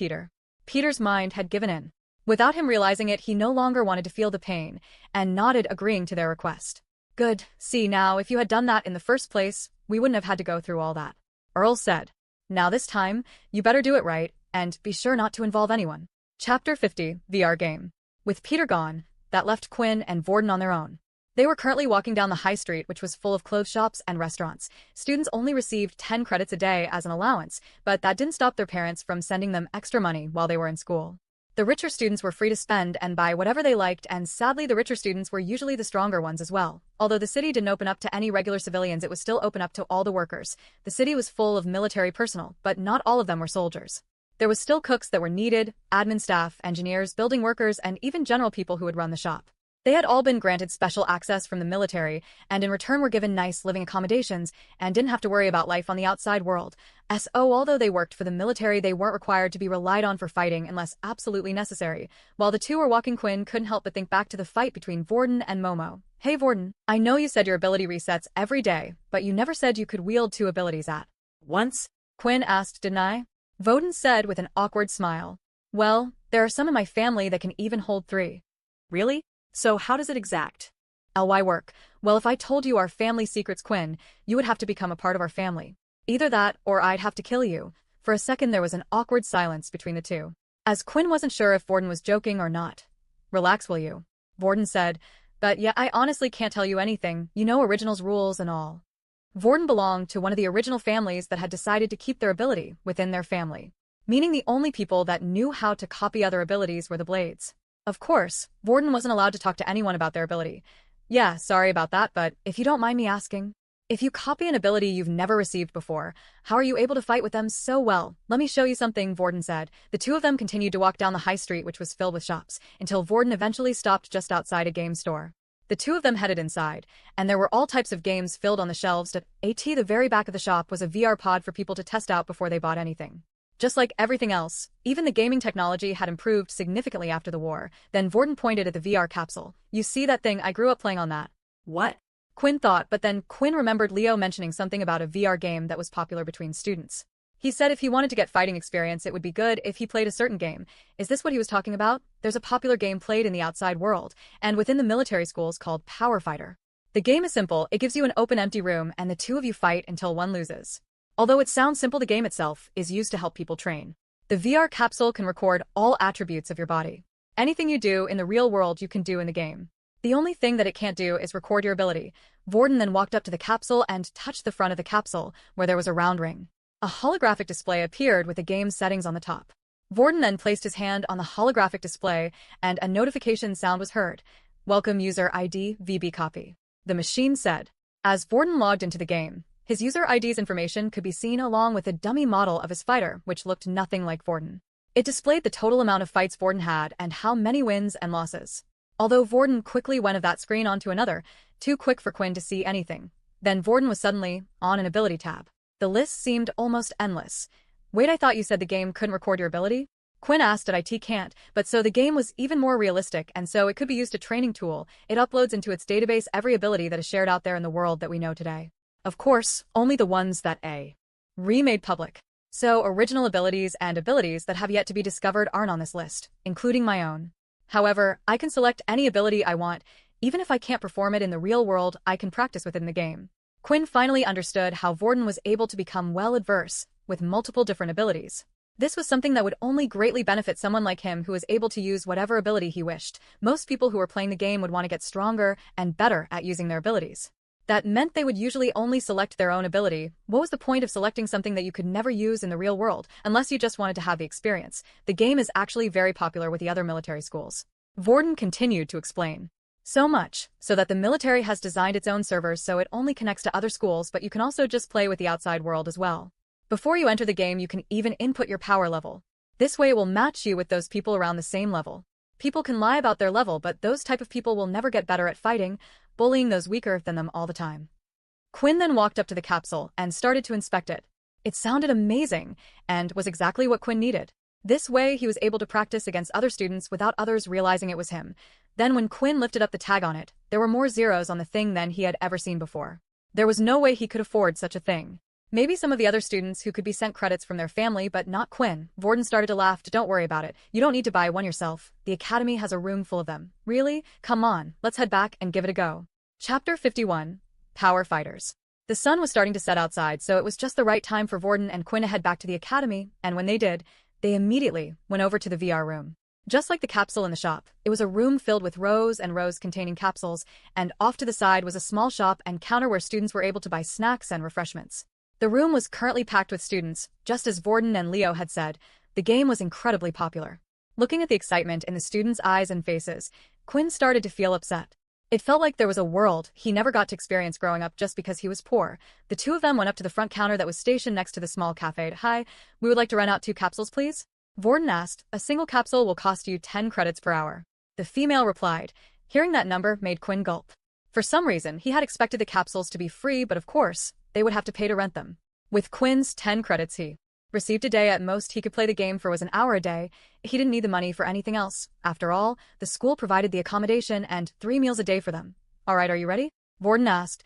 Peter's mind had given in. Without him realizing it, he no longer wanted to feel the pain, and nodded, agreeing to their request. "Good. See, now, if you had done that in the first place, we wouldn't have had to go through all that," Earl said. "Now this time, you better do it right, and be sure not to involve anyone." Chapter 50, VR Game. With Peter gone, that left Quinn and Vorden on their own. They were currently walking down the high street, which was full of clothes shops and restaurants. Students only received 10 credits a day as an allowance, but that didn't stop their parents from sending them extra money while they were in school. The richer students were free to spend and buy whatever they liked, and sadly the richer students were usually the stronger ones as well. Although the city didn't open up to any regular civilians, it was still open up to all the workers. The city was full of military personnel, but not all of them were soldiers. There was still cooks that were needed, admin staff, engineers, building workers, and even general people who would run the shop. They had all been granted special access from the military, and in return were given nice living accommodations, and didn't have to worry about life on the outside world. Although they worked for the military, they weren't required to be relied on for fighting unless absolutely necessary. While the two were walking, Quinn couldn't help but think back to the fight between Vorden and Momo. "Hey Vorden, I know you said your ability resets every day, but you never said you could wield 2 abilities at once?" Quinn asked. "Didn't I?" Vorden said with an awkward smile. "Well, there are some in my family that can even hold 3. "Really? So how does it exact ly work?" "Well, if I told you our family secrets, Quinn, you would have to become a part of our family. Either that, or I'd have to kill you." For a second there was an awkward silence between the two, as Quinn wasn't sure if Vorden was joking or not. "Relax, will you?" Vorden said. "But yeah, I honestly can't tell you anything, you know, originals rules and all." Vorden belonged to one of the original families that had decided to keep their ability within their family, meaning the only people that knew how to copy other abilities were the Blades. Of course, Vorden wasn't allowed to talk to anyone about their ability. "Yeah, sorry about that, but if you don't mind me asking, if you copy an ability you've never received before, how are you able to fight with them so well?" "Let me show you something," Vorden said. The two of them continued to walk down the high street, which was filled with shops, until Vorden eventually stopped just outside a game store. The two of them headed inside, and there were all types of games filled on the shelves. At the very back of the shop was a VR pod for people to test out before they bought anything. Just like everything else, even the gaming technology had improved significantly after the war. Then Vorden pointed at the VR capsule. "You see that thing? I grew up playing on that." "What?" Quinn thought, but then Quinn remembered Leo mentioning something about a VR game that was popular between students. He said if he wanted to get fighting experience, it would be good if he played a certain game. Is this what he was talking about? There's a popular game played in the outside world, and within the military schools called Power Fighter. The game is simple, it gives you an open empty room and the two of you fight until one loses. Although it sounds simple, the game itself is used to help people train. The VR capsule can record all attributes of your body. Anything you do in the real world you can do in the game. The only thing that it can't do is record your ability. Vorden then walked up to the capsule and touched the front of the capsule, where there was a round ring. A holographic display appeared with the game's settings on the top. Vorden then placed his hand on the holographic display, and a notification sound was heard. Welcome user ID VB copy. The machine said. As Vorden logged into the game, his user ID's information could be seen along with a dummy model of his fighter, which looked nothing like Vorden. It displayed the total amount of fights Vorden had and how many wins and losses. Although Vorden quickly went of that screen onto another, too quick for Quinn to see anything. Then Vorden was suddenly on an ability tab. The list seemed almost endless. Wait, I thought you said the game couldn't record your ability? Quinn asked that IT can't, but so the game was even more realistic, and so it could be used a training tool. It uploads into its database every ability that is shared out there in the world that we know today. Of course, only the ones that remade public. So original abilities and abilities that have yet to be discovered aren't on this list, including my own. However, I can select any ability I want. Even if I can't perform it in the real world, I can practice within the game. Quinn finally understood how Vorden was able to become well-adverse with multiple different abilities. This was something that would only greatly benefit someone like him who was able to use whatever ability he wished. Most people who were playing the game would want to get stronger and better at using their abilities. That meant they would usually only select their own ability. What was the point of selecting something that you could never use in the real world, unless you just wanted to have the experience? The game is actually very popular with the other military schools. Vorden continued to explain. So much, so that the military has designed its own servers so it only connects to other schools, but you can also just play with the outside world as well. Before you enter the game, you can even input your power level. This way it will match you with those people around the same level. People can lie about their level, but those type of people will never get better at fighting, bullying those weaker than them all the time. Quinn then walked up to the capsule and started to inspect it. It sounded amazing, and was exactly what Quinn needed. This way he was able to practice against other students without others realizing it was him. Then when Quinn lifted up the tag on it, there were more zeros on the thing than he had ever seen before. There was no way he could afford such a thing. Maybe some of the other students who could be sent credits from their family, but not Quinn. Vorden started to laugh. Don't worry about it. You don't need to buy one yourself. The academy has a room full of them. Really? Come on, let's head back and give it a go. Chapter 51. Power Fighters. The sun was starting to set outside, so it was just the right time for Vorden and Quinn to head back to the academy, and when they did, they immediately went over to the VR room. Just like the capsule in the shop, it was a room filled with rows and rows containing capsules, and off to the side was a small shop and counter where students were able to buy snacks and refreshments. The room was currently packed with students, just as Vorden and Leo had said. The game was incredibly popular. Looking at the excitement in the students' eyes and faces, Quinn started to feel upset. It felt like there was a world he never got to experience growing up just because he was poor. The two of them went up to the front counter that was stationed next to the small cafe. Hi, we would like to rent out 2 capsules, please? Vorden asked. A single capsule will cost you 10 credits per hour. The female replied. Hearing that number made Quinn gulp. For some reason, he had expected the capsules to be free, but of course, they would have to pay to rent them. With Quinn's 10 credits he received a day at most he could play the game for was an hour a day. He didn't need the money for anything else. After all, the school provided the accommodation and 3 meals a day for them. Alright, are you ready? Vorden asked.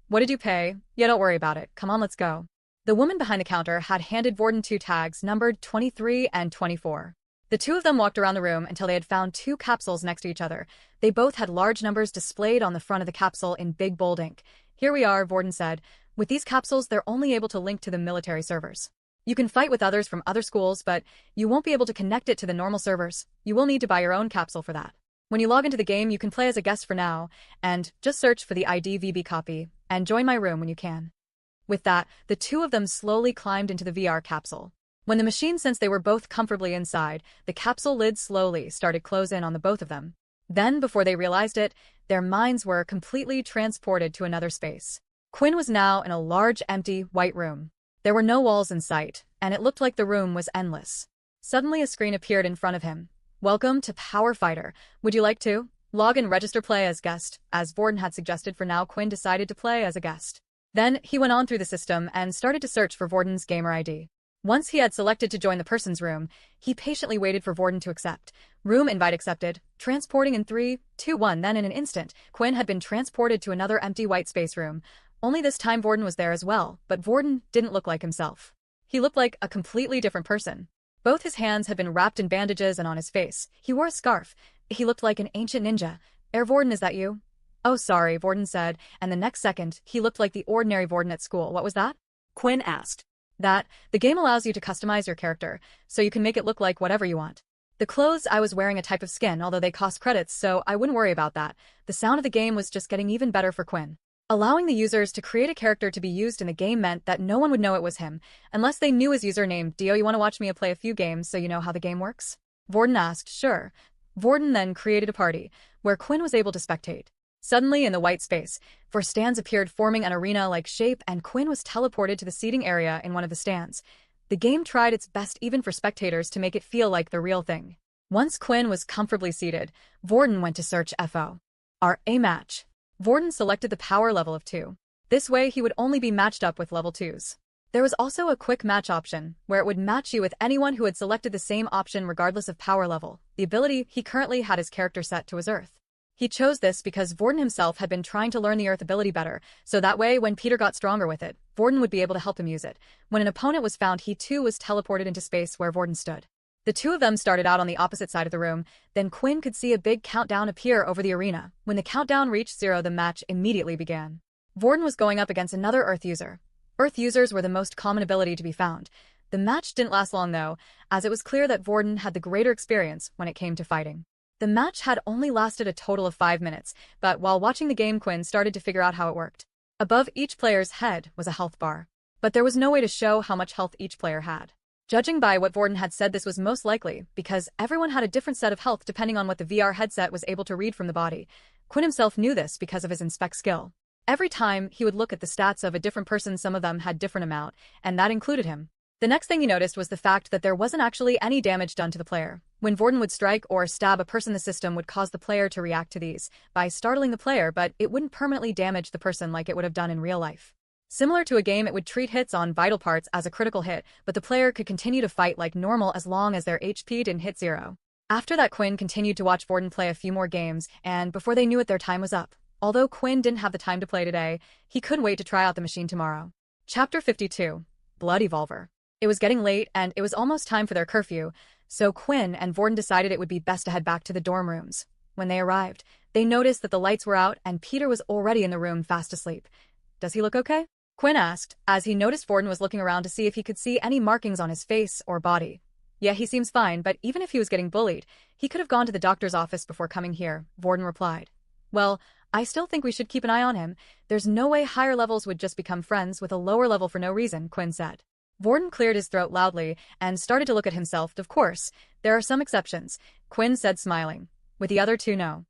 What did you pay? Yeah, don't worry about it. Come on, let's go. The woman behind the counter had handed Vorden 2 tags numbered 23 and 24. The two of them walked around the room until they had found 2 capsules next to each other. They both had large numbers displayed on the front of the capsule in big bold ink. Here we are, Vorden said. With these capsules, they're only able to link to the military servers. You can fight with others from other schools, but you won't be able to connect it to the normal servers. You will need to buy your own capsule for that. When you log into the game, you can play as a guest for now, and just search for the ID VB copy, and join my room when you can. With that, the two of them slowly climbed into the VR capsule. When the machine sensed they were both comfortably inside, the capsule lid slowly started close in on the both of them. Then, before they realized it, their minds were completely transported to another space. Quinn was now in a large, empty, white room. There were no walls in sight, and it looked like the room was endless. Suddenly a screen appeared in front of him. Welcome to Power Fighter. Would you like to log and register play as guest? As Vorden had suggested, for now Quinn decided to play as a guest. Then he went on through the system and started to search for Vorden's gamer ID. Once he had selected to join the person's room, he patiently waited for Vorden to accept. Room invite accepted. Transporting in 3, 2, 1. Then in an instant, Quinn had been transported to another empty white space room. Only this time Vorden was there as well, but Vorden didn't look like himself. He looked like a completely different person. Both his hands had been wrapped in bandages and on his face. He wore a scarf. He looked like an ancient ninja. Vorden, is that you? Oh, sorry, Vorden said, and the next second, he looked like the ordinary Vorden at school. What was that?
Quinn asked.
The game allows you to customize your character, so you can make it look like whatever you want. The clothes I was wearing a type of skin, although they cost credits, so I wouldn't worry about that. The sound of the game was just getting even better for Quinn. Allowing the users to create a character to be used in the game meant that no one would know it was him, unless they knew his username. Dio, you want to watch me play a few games so you know how the game works? Vorden asked. Sure. Vorden then created a party, where Quinn was able to spectate. Suddenly, in the white space, 4 stands appeared forming an arena-like shape, and Quinn was teleported to the seating area in one of the stands. The game tried its best even for spectators to make it feel like the real thing. Once Quinn was comfortably seated, Vorden went to search for a match. Vorden selected the power level of 2. This way he would only be matched up with level 2s. There was also a quick match option, where it would match you with anyone who had selected the same option regardless of power level. The ability he currently had his character set to his Earth. He chose this because Vorden himself had been trying to learn the Earth ability better, so that way when Peter got stronger with it, Vorden would be able to help him use it. When an opponent was found, he too was teleported into space where Vorden stood. The two of them started out on the opposite side of the room, then Quinn could see a big countdown appear over the arena. When the countdown reached 0, the match immediately began. Vorden was going up against another Earth user. Earth users were the most common ability to be found. The match didn't last long though, as it was clear that Vorden had the greater experience when it came to fighting. The match had only lasted a total of 5 minutes, but while watching the game, Quinn started to figure out how it worked. Above each player's head was a health bar, but there was no way to show how much health each player had. Judging by what Vorden had said, this was most likely because everyone had a different set of health depending on what the VR headset was able to read from the body. Quinn himself knew this because of his inspect skill. Every time he would look at the stats of a different person, some of them had different amount, and that included him. The next thing he noticed was the fact that there wasn't actually any damage done to the player. When Vorden would strike or stab a person, the system would cause the player to react to these by startling the player, but it wouldn't permanently damage the person like it would have done in real life. Similar to a game, it would treat hits on vital parts as a critical hit, but the player could continue to fight like normal as long as their HP didn't hit 0. After that, Quinn continued to watch Vorden play a few more games, and before they knew it, their time was up. Although Quinn didn't have the time to play today, he couldn't wait to try out the machine tomorrow. Chapter 52. Blood Evolver. It was getting late, and it was almost time for their curfew, so Quinn and Vorden decided it would be best to head back to the dorm rooms. When they arrived, they noticed that the lights were out and Peter was already in the room fast asleep. Does he look okay? Quinn asked, as he noticed Vorden was looking around to see if he could see any markings on his face or body. Yeah, he seems fine, but even if he was getting bullied, he could have gone to the doctor's office before coming here, Vorden replied. Well, I still think we should keep an eye on him. There's no way higher levels would just become friends with a lower level for no reason, Quinn said. Vorden cleared his throat loudly and started to look at himself. Of course, there are some exceptions, Quinn said, smiling. With the other two, no.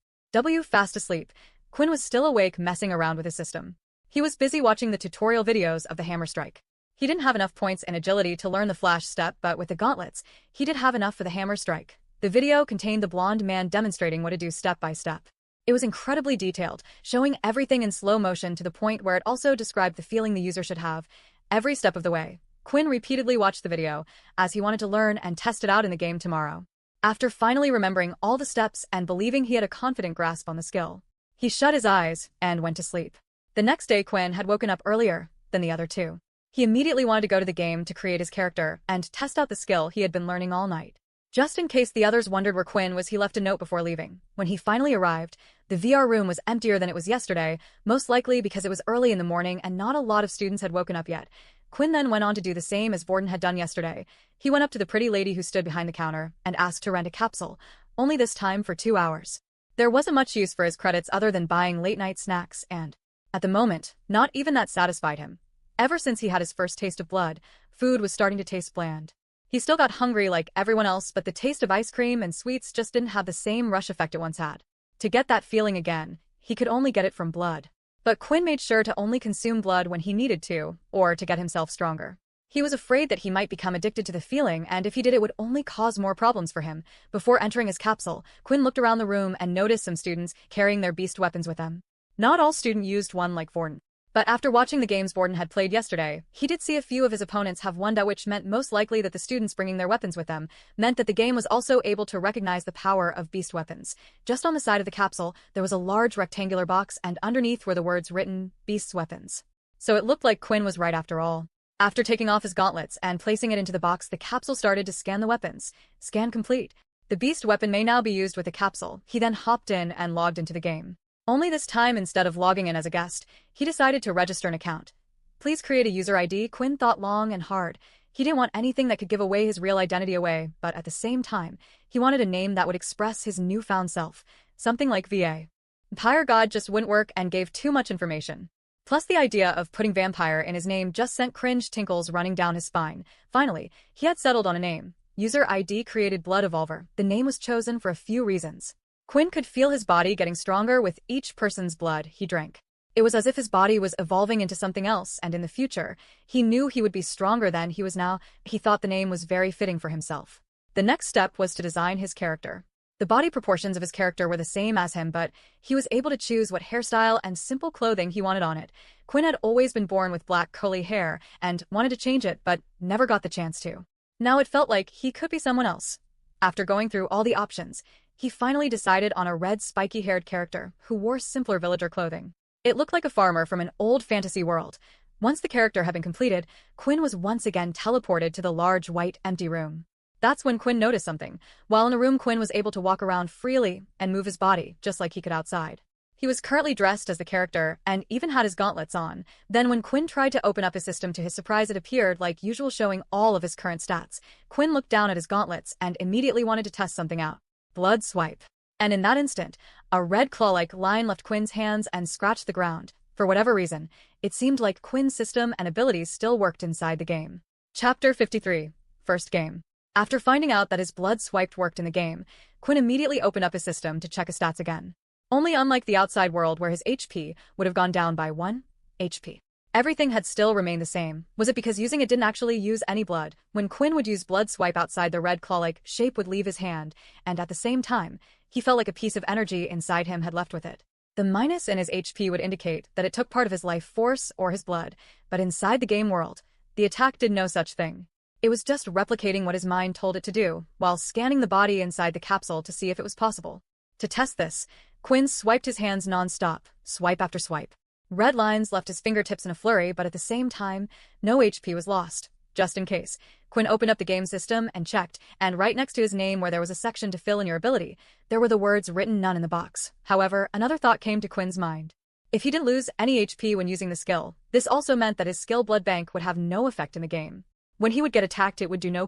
Fast asleep. Quinn was still awake, messing around with his system. He was busy watching the tutorial videos of the hammer strike. He didn't have enough points in agility to learn the flash step, but with the gauntlets, he did have enough for the hammer strike. The video contained the blonde man demonstrating what to do step by step. It was incredibly detailed, showing everything in slow motion to the point where it also described the feeling the user should have every step of the way. Quinn repeatedly watched the video, as he wanted to learn and test it out in the game tomorrow. After finally remembering all the steps and believing he had a confident grasp on the skill, he shut his eyes and went to sleep. The next day, Quinn had woken up earlier than the other two. He immediately wanted to go to the game to create his character and test out the skill he had been learning all night. Just in case the others wondered where Quinn was, he left a note before leaving. When he finally arrived, the VR room was emptier than it was yesterday, most likely because it was early in the morning and not a lot of students had woken up yet. Quinn then went on to do the same as Vorden had done yesterday. He went up to the pretty lady who stood behind the counter and asked to rent a capsule, only this time for 2 hours. There wasn't much use for his credits other than buying late-night snacks, and at the moment, not even that satisfied him. Ever since he had his first taste of blood, food was starting to taste bland. He still got hungry like everyone else, but the taste of ice cream and sweets just didn't have the same rush effect it once had. To get that feeling again, he could only get it from blood. But Quinn made sure to only consume blood when he needed to, or to get himself stronger. He was afraid that he might become addicted to the feeling, and if he did, it would only cause more problems for him. Before entering his capsule, Quinn looked around the room and noticed some students carrying their beast weapons with them. Not all students used one like Vorden. But after watching the games Vorden had played yesterday, he did see a few of his opponents have one, which meant most likely that the students bringing their weapons with them meant that the game was also able to recognize the power of beast weapons. Just on the side of the capsule, there was a large rectangular box, and underneath were the words written, Beast's Weapons. So it looked like Quinn was right after all. After taking off his gauntlets and placing it into the box, the capsule started to scan the weapons. Scan complete. The beast weapon may now be used with the capsule. He then hopped in and logged into the game. Only this time, instead of logging in as a guest, he decided to register an account. Please create a user ID. Quinn thought long and hard. He didn't want anything that could give away his real identity away, but at the same time, he wanted a name that would express his newfound self. Something like VA. Vampire God just wouldn't work and gave too much information. Plus the idea of putting vampire in his name just sent cringe tinkles running down his spine. Finally, he had settled on a name. User ID created Blood Evolver. The name was chosen for a few reasons. Quinn could feel his body getting stronger with each person's blood he drank. It was as if his body was evolving into something else, and in the future, he knew he would be stronger than he was now. He thought the name was very fitting for himself. The next step was to design his character. The body proportions of his character were the same as him, but he was able to choose what hairstyle and simple clothing he wanted on it. Quinn had always been born with black curly hair and wanted to change it, but never got the chance to. Now it felt like he could be someone else. After going through all the options, he finally decided on a red spiky-haired character who wore simpler villager clothing. It looked like a farmer from an old fantasy world. Once the character had been completed, Quinn was once again teleported to the large, white, empty room. That's when Quinn noticed something. While in the room, Quinn was able to walk around freely and move his body, just like he could outside. He was currently dressed as the character and even had his gauntlets on. Then when Quinn tried to open up his system, to his surprise it appeared like usual, showing all of his current stats. Quinn looked down at his gauntlets and immediately wanted to test something out. Blood swipe. And in that instant, a red claw-like line left Quinn's hands and scratched the ground. For whatever reason, it seemed like Quinn's system and abilities still worked inside the game. Chapter 53. First Game. After finding out that his blood swiped worked in the game, Quinn immediately opened up his system to check his stats again. Only unlike the outside world where his HP would have gone down by 1 HP. Everything had still remained the same. Was it because using it didn't actually use any blood? When Quinn would use blood swipe outside, the red claw-like shape would leave his hand, and at the same time, he felt like a piece of energy inside him had left with it. The minus in his HP would indicate that it took part of his life force or his blood, but inside the game world, the attack did no such thing. It was just replicating what his mind told it to do, while scanning the body inside the capsule to see if it was possible. To test this, Quinn swiped his hands non-stop, swipe after swipe. Red lines left his fingertips in a flurry, but at the same time, no HP was lost. Just in case, Quinn opened up the game system and checked, and right next to his name where there was a section to fill in your ability, there were the words written none in the box. However, another thought came to Quinn's mind. If he didn't lose any HP when using the skill, this also meant that his skill blood bank would have no effect in the game. When he would get attacked, it would do no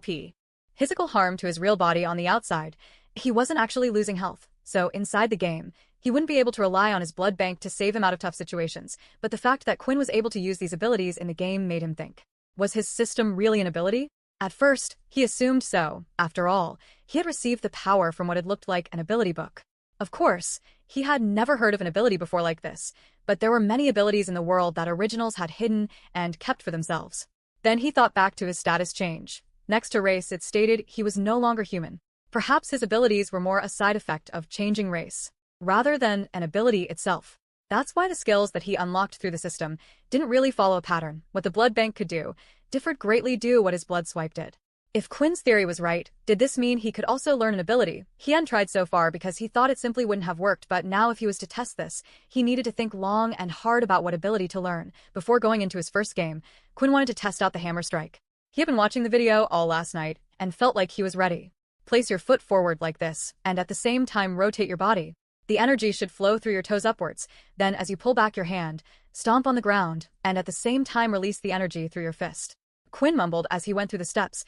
physical harm to his real body on the outside. He wasn't actually losing health, so inside the game, he wouldn't be able to rely on his blood bank to save him out of tough situations, but the fact that Quinn was able to use these abilities in the game made him think. Was his system really an ability? At first, he assumed so. After all, he had received the power from what had looked like an ability book. Of course, he had never heard of an ability before like this, but there were many abilities in the world that originals had hidden and kept for themselves. Then he thought back to his status change. Next to race, it stated he was no longer human. Perhaps his abilities were more a side effect of changing race, rather than an ability itself. That's why the skills that he unlocked through the system didn't really follow a pattern. What the blood bank could do differed greatly due what his blood swipe did. If Quinn's theory was right, did this mean he could also learn an ability? He hadn't tried so far because he thought it simply wouldn't have worked, but now if he was to test this, he needed to think long and hard about what ability to learn. Before going into his first game, Quinn wanted to test out the hammer strike. He had been watching the video all last night and felt like he was ready. Place your foot forward like this, and at the same time rotate your body. The energy should flow through your toes upwards. Then as you pull back your hand, stomp on the ground, and at the same time release the energy through your fist. Quinn mumbled as he went through the steps.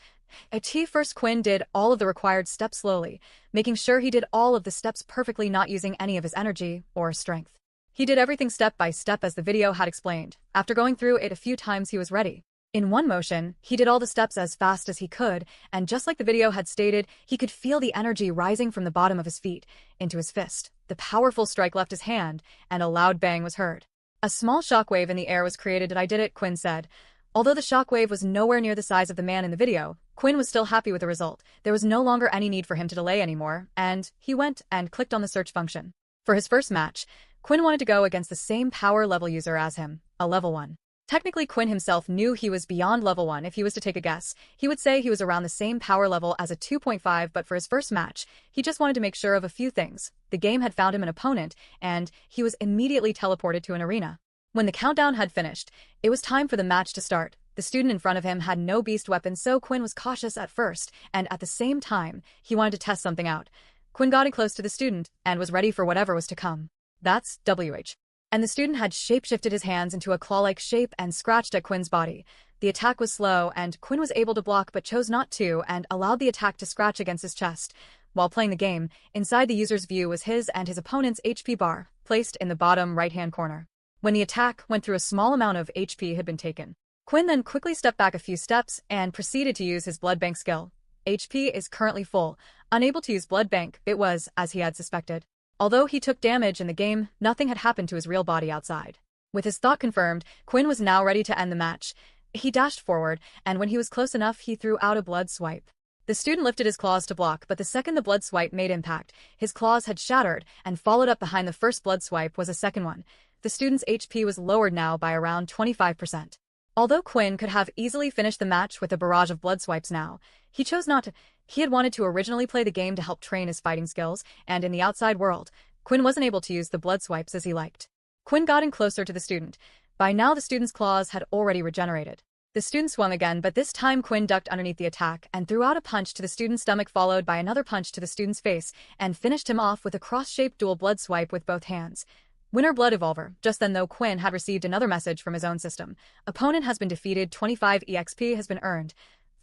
At first, Quinn did all of the required steps slowly, making sure he did all of the steps perfectly, not using any of his energy or strength. He did everything step by step as the video had explained. After going through it a few times, he was ready. In one motion, he did all the steps as fast as he could, and just like the video had stated, he could feel the energy rising from the bottom of his feet into his fist. The powerful strike left his hand, and a loud bang was heard. A small shockwave in the air was created. I did it, Quinn said. Although the shockwave was nowhere near the size of the man in the video, Quinn was still happy with the result. There was no longer any need for him to delay anymore, and he went and clicked on the search function. For his first match, Quinn wanted to go against the same power level user as him, a level 1. Technically, Quinn himself knew he was beyond level 1. If he was to take a guess, he would say he was around the same power level as a 2.5, but for his first match, he just wanted to make sure of a few things. The game had found him an opponent, and he was immediately teleported to an arena. When the countdown had finished, it was time for the match to start. The student in front of him had no beast weapon, so Quinn was cautious at first, and at the same time, he wanted to test something out. Quinn got in close to the student, and was ready for whatever was to come. That's WH. and the student had shapeshifted his hands into a claw-like shape and scratched at Quinn's body. The attack was slow, and Quinn was able to block but chose not to and allowed the attack to scratch against his chest. While playing the game, inside the user's view was his and his opponent's HP bar, placed in the bottom right-hand corner. When the attack went through, a small amount of HP had been taken. Quinn then quickly stepped back a few steps and proceeded to use his blood bank skill. HP is currently full. Unable to use blood bank, it was, as he had suspected. Although he took damage in the game, nothing had happened to his real body outside. With his thought confirmed, Quinn was now ready to end the match. He dashed forward, and when he was close enough, he threw out a blood swipe. The student lifted his claws to block, but the second the blood swipe made impact, his claws had shattered, and followed up behind the first blood swipe was a second one. The student's HP was lowered now by around 25%. Although Quinn could have easily finished the match with a barrage of blood swipes now, he chose not to. He had wanted to originally play the game to help train his fighting skills, and in the outside world, Quinn wasn't able to use the blood swipes as he liked. Quinn got in closer to the student. By now the student's claws had already regenerated. The student swung again, but this time Quinn ducked underneath the attack and threw out a punch to the student's stomach, followed by another punch to the student's face, and finished him off with a cross-shaped dual blood swipe with both hands. Winner Blood Evolver. Just then though, Quinn had received another message from his own system. Opponent has been defeated, 25 EXP has been earned.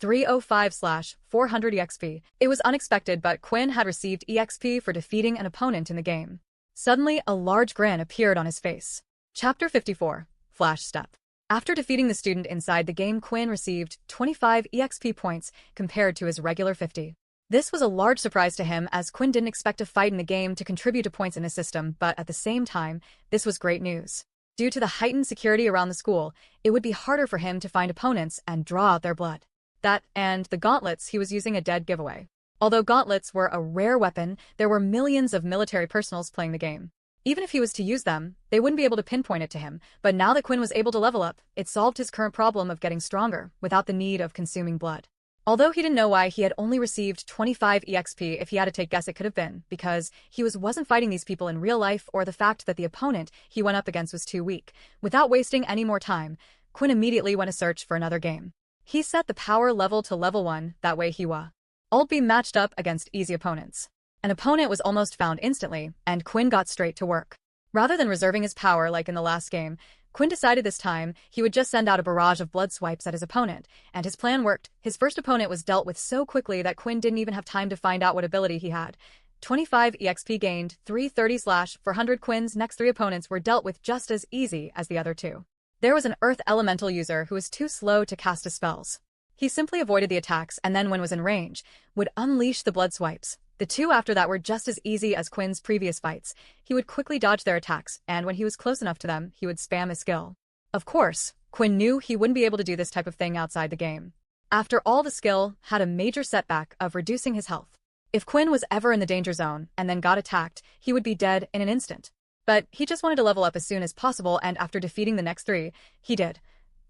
305/400 EXP. It was unexpected, but Quinn had received EXP for defeating an opponent in the game. Suddenly, a large grin appeared on his face. Chapter 54. Flash Step. After defeating the student inside the game, Quinn received 25 EXP points compared to his regular 50. This was a large surprise to him, as Quinn didn't expect a fight in the game to contribute to points in his system, but at the same time, this was great news. Due to the heightened security around the school, it would be harder for him to find opponents and draw out their blood. That, and the gauntlets he was using, a dead giveaway. Although gauntlets were a rare weapon, there were millions of military personnels playing the game. Even if he was to use them, they wouldn't be able to pinpoint it to him, but now that Quinn was able to level up, it solved his current problem of getting stronger, without the need of consuming blood. Although he didn't know why he had only received 25 EXP, if he had to take guess it could have been because he wasn't fighting these people in real life, or the fact that the opponent he went up against was too weak. Without wasting any more time, Quinn immediately went to search for another game. He set the power level to level 1, that way he would be matched up against easy opponents. An opponent was almost found instantly, and Quinn got straight to work. Rather than reserving his power like in the last game, Quinn decided this time he would just send out a barrage of blood swipes at his opponent, and his plan worked. His first opponent was dealt with so quickly that Quinn didn't even have time to find out what ability he had. 25 EXP gained, 330/400. Quinn's next 3 opponents were dealt with just as easy as the other 2. There was an Earth Elemental user who was too slow to cast his spells. He simply avoided the attacks and then, when was in range, would unleash the blood swipes. The 2 after that were just as easy as Quinn's previous fights. He would quickly dodge their attacks, and when he was close enough to them, he would spam his skill. Of course, Quinn knew he wouldn't be able to do this type of thing outside the game. After all, the skill had a major setback of reducing his health. If Quinn was ever in the danger zone and then got attacked, he would be dead in an instant. But he just wanted to level up as soon as possible, and after defeating the next 3, he did.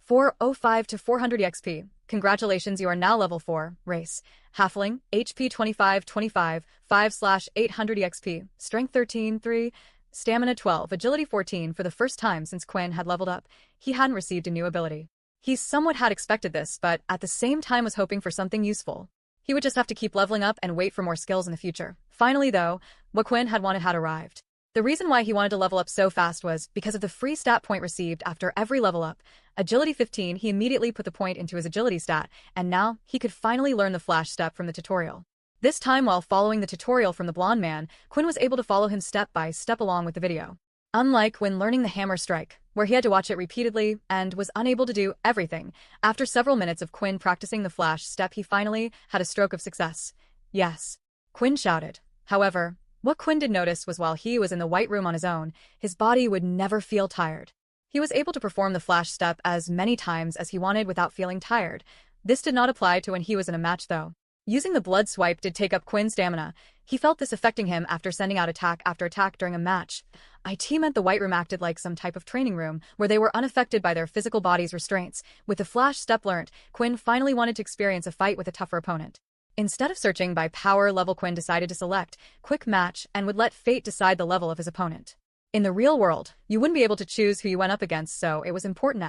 405/400 EXP. Congratulations, you are now level 4. Race. Halfling. HP 25/25. 5/800 EXP. Strength 13/3. Stamina 12. Agility 14. For the first time since Quinn had leveled up, he hadn't received a new ability. He somewhat had expected this, but at the same time was hoping for something useful. He would just have to keep leveling up and wait for more skills in the future. Finally though, what Quinn had wanted had arrived. The reason why he wanted to level up so fast was because of the free stat point received after every level up. Agility 15, he immediately put the point into his agility stat, and now he could finally learn the flash step from the tutorial. This time, while following the tutorial from the blonde man, Quinn was able to follow him step by step along with the video. Unlike when learning the hammer strike, where he had to watch it repeatedly and was unable to do everything, after several minutes of Quinn practicing the flash step, he finally had a stroke of success. Yes, Quinn shouted. However, what Quinn did notice was while he was in the white room on his own, his body would never feel tired. He was able to perform the flash step as many times as he wanted without feeling tired. This did not apply to when he was in a match though. Using the blood swipe did take up Quinn's stamina. He felt this affecting him after sending out attack after attack during a match. It meant the white room acted like some type of training room, where they were unaffected by their physical body's restraints. With the flash step learnt, Quinn finally wanted to experience a fight with a tougher opponent. Instead of searching by power level, Quinn decided to select quick match and would let fate decide the level of his opponent. In the real world, you wouldn't be able to choose who you went up against, so it was important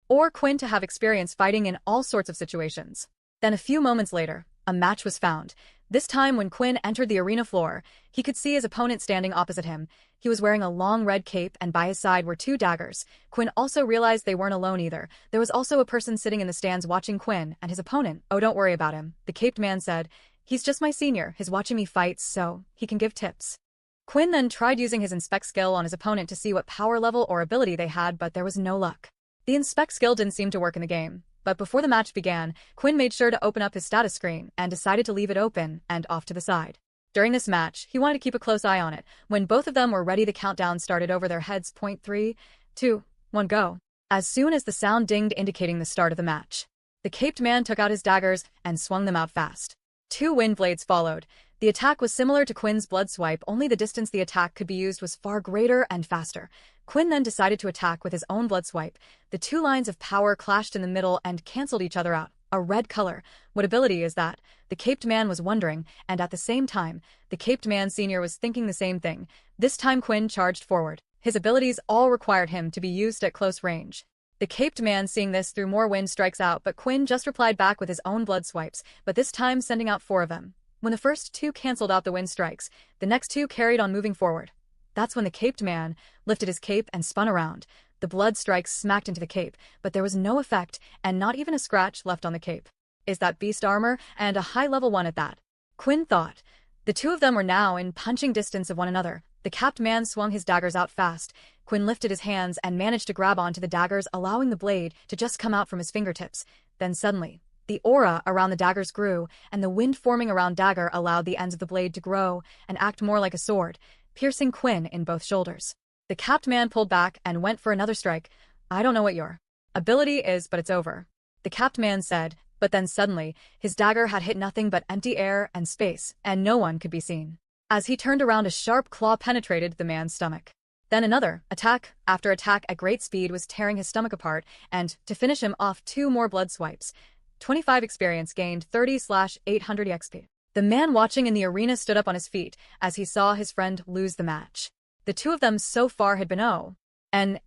or Quinn to have experience fighting in all sorts of situations. Then a few moments later, a match was found. This time when Quinn entered the arena floor, he could see his opponent standing opposite him. He was wearing a long red cape and by his side were two daggers. Quinn also realized they weren't alone either. There was also a person sitting in the stands watching Quinn and his opponent. "Oh, don't worry about him," the caped man said. "He's just my senior. He's watching me fight, so he can give tips." Quinn then tried using his inspect skill on his opponent to see what power level or ability they had, but there was no luck. The inspect skill didn't seem to work in the game. But before the match began, Quinn made sure to open up his status screen and decided to leave it open and off to the side. During this match, he wanted to keep a close eye on it. When both of them were ready, the countdown started over their heads. 3, 2, 1, go. As soon as the sound dinged indicating the start of the match, the caped man took out his daggers and swung them out fast. Two wind blades followed. The attack was similar to Quinn's blood swipe, only the distance the attack could be used was far greater and faster. Quinn then decided to attack with his own blood swipe. The two lines of power clashed in the middle and canceled each other out. A red color. What ability is that? The caped man was wondering, and at the same time, the caped man senior was thinking the same thing. This time Quinn charged forward. His abilities all required him to be used at close range. The caped man seeing this threw more wind strikes out, but Quinn just replied back with his own blood swipes, but this time sending out 4 of them. When the first 2 canceled out the wind strikes, the next 2 carried on moving forward. That's when the caped man lifted his cape and spun around. The blood strikes smacked into the cape, but there was no effect and not even a scratch left on the cape. Is that beast armor, and a high-level one at that? Quinn thought. The two of them were now in punching distance of one another. The capped man swung his daggers out fast. Quinn lifted his hands and managed to grab onto the daggers, allowing the blade to just come out from his fingertips. Then suddenly, the aura around the daggers grew, and the wind forming around dagger allowed the ends of the blade to grow and act more like a sword, piercing Quinn in both shoulders. The capped man pulled back and went for another strike. "I don't know what your ability is, but it's over," the capped man said, but then suddenly, his dagger had hit nothing but empty air and space, and no one could be seen. As he turned around, a sharp claw penetrated the man's stomach. Then another attack after attack at great speed was tearing his stomach apart, and, to finish him off, 2 more blood swipes. 25 experience gained, 30/800 XP. The man watching in the arena stood up on his feet as he saw his friend lose the match. The two of them so far had been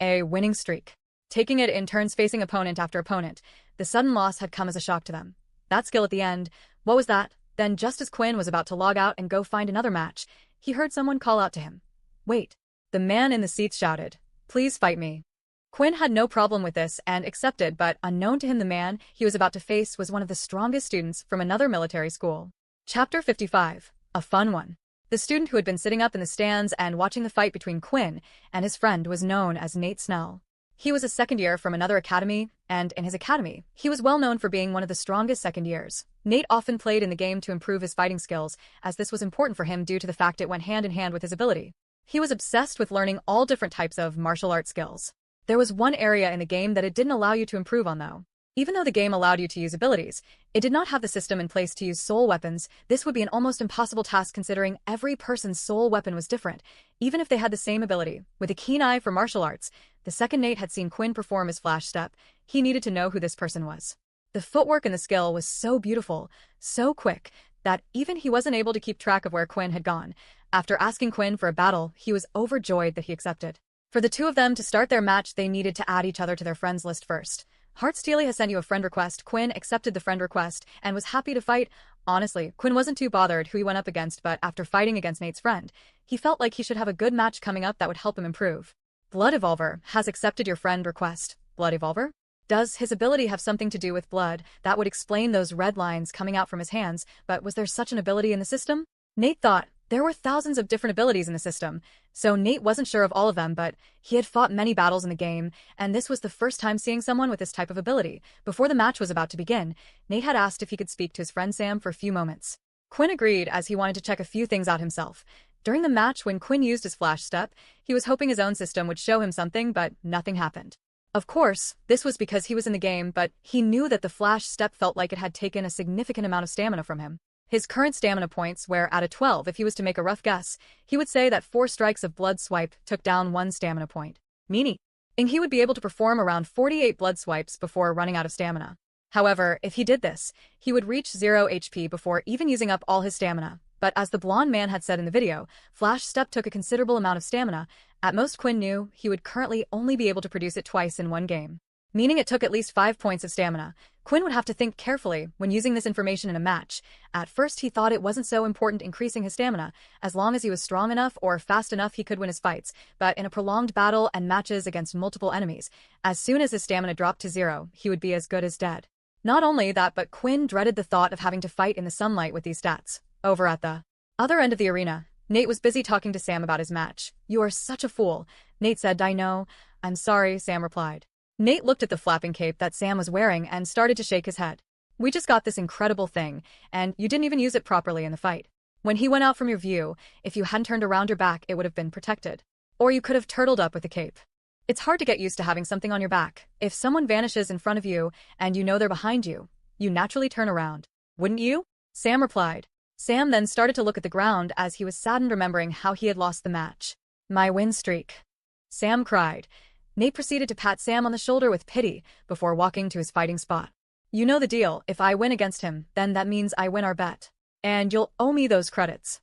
a winning streak, taking it in turns facing opponent after opponent. The sudden loss had come as a shock to them. That skill at the end, what was that? Then just as Quinn was about to log out and go find another match, he heard someone call out to him. "Wait." The man in the seats shouted, "Please fight me." Quinn had no problem with this and accepted, but unknown to him the man he was about to face was one of the strongest students from another military school. Chapter 55. A fun one. The student who had been sitting up in the stands and watching the fight between Quinn and his friend was known as Nate Snell. He was a second year from another academy, and in his academy, he was well known for being one of the strongest second years. Nate often played in the game to improve his fighting skills, as this was important for him due to the fact it went hand in hand with his ability. He was obsessed with learning all different types of martial arts skills. There was one area in the game that it didn't allow you to improve on though. Even though the game allowed you to use abilities, it did not have the system in place to use soul weapons. This would be an almost impossible task considering every person's soul weapon was different, even if they had the same ability. With a keen eye for martial arts, the second Nate had seen Quinn perform his flash step, he needed to know who this person was. The footwork and the skill was so beautiful, so quick, that even he wasn't able to keep track of where Quinn had gone. After asking Quinn for a battle, he was overjoyed that he accepted. For the two of them to start their match, they needed to add each other to their friends list first. Heartsteely has sent you a friend request. Quinn accepted the friend request and was happy to fight. Honestly, Quinn wasn't too bothered who he went up against, but after fighting against Nate's friend, he felt like he should have a good match coming up that would help him improve. Blood Evolver has accepted your friend request. Blood Evolver? Does his ability have something to do with blood? That would explain those red lines coming out from his hands, but was there such an ability in the system? Nate thought. There were thousands of different abilities in the system, so Nate wasn't sure of all of them, but he had fought many battles in the game, and this was the first time seeing someone with this type of ability. Before the match was about to begin, Nate had asked if he could speak to his friend Sam for a few moments. Quinn agreed as he wanted to check a few things out himself. During the match when Quinn used his flash step, he was hoping his own system would show him something, but nothing happened. Of course, this was because he was in the game, but he knew that the flash step felt like it had taken a significant amount of stamina from him. His current stamina points were out of 12. If he was to make a rough guess, he would say that 4 strikes of blood swipe took down 1 stamina point. Meaning he would be able to perform around 48 blood swipes before running out of stamina. However, if he did this, he would reach 0 HP before even using up all his stamina. But as the blonde man had said in the video, Flash Step took a considerable amount of stamina. At most, Quinn knew he would currently only be able to produce it twice in one game. meaning it took at least 5 points of stamina. Quinn would have to think carefully when using this information in a match. At first he thought it wasn't so important increasing his stamina, as long as he was strong enough or fast enough he could win his fights, but in a prolonged battle and matches against multiple enemies, as soon as his stamina dropped to 0, he would be as good as dead. Not only that, but Quinn dreaded the thought of having to fight in the sunlight with these stats. Over at the other end of the arena, Nate was busy talking to Sam about his match. "You are such a fool," Nate said. "I know. I'm sorry," Sam replied. Nate looked at the flapping cape that Sam was wearing and started to shake his head. "We just got this incredible thing, and you didn't even use it properly in the fight. When he went out from your view, if you hadn't turned around your back, it would have been protected. Or you could have turtled up with the cape. It's hard to get used to having something on your back. If someone vanishes in front of you and you know they're behind you, you naturally turn around. Wouldn't you?" Sam replied. Sam then started to look at the ground as he was saddened remembering how he had lost the match. "My win streak," Sam cried. Nate proceeded to pat Sam on the shoulder with pity before walking to his fighting spot. "You know the deal. If I win against him, then that means I win our bet. And you'll owe me those credits."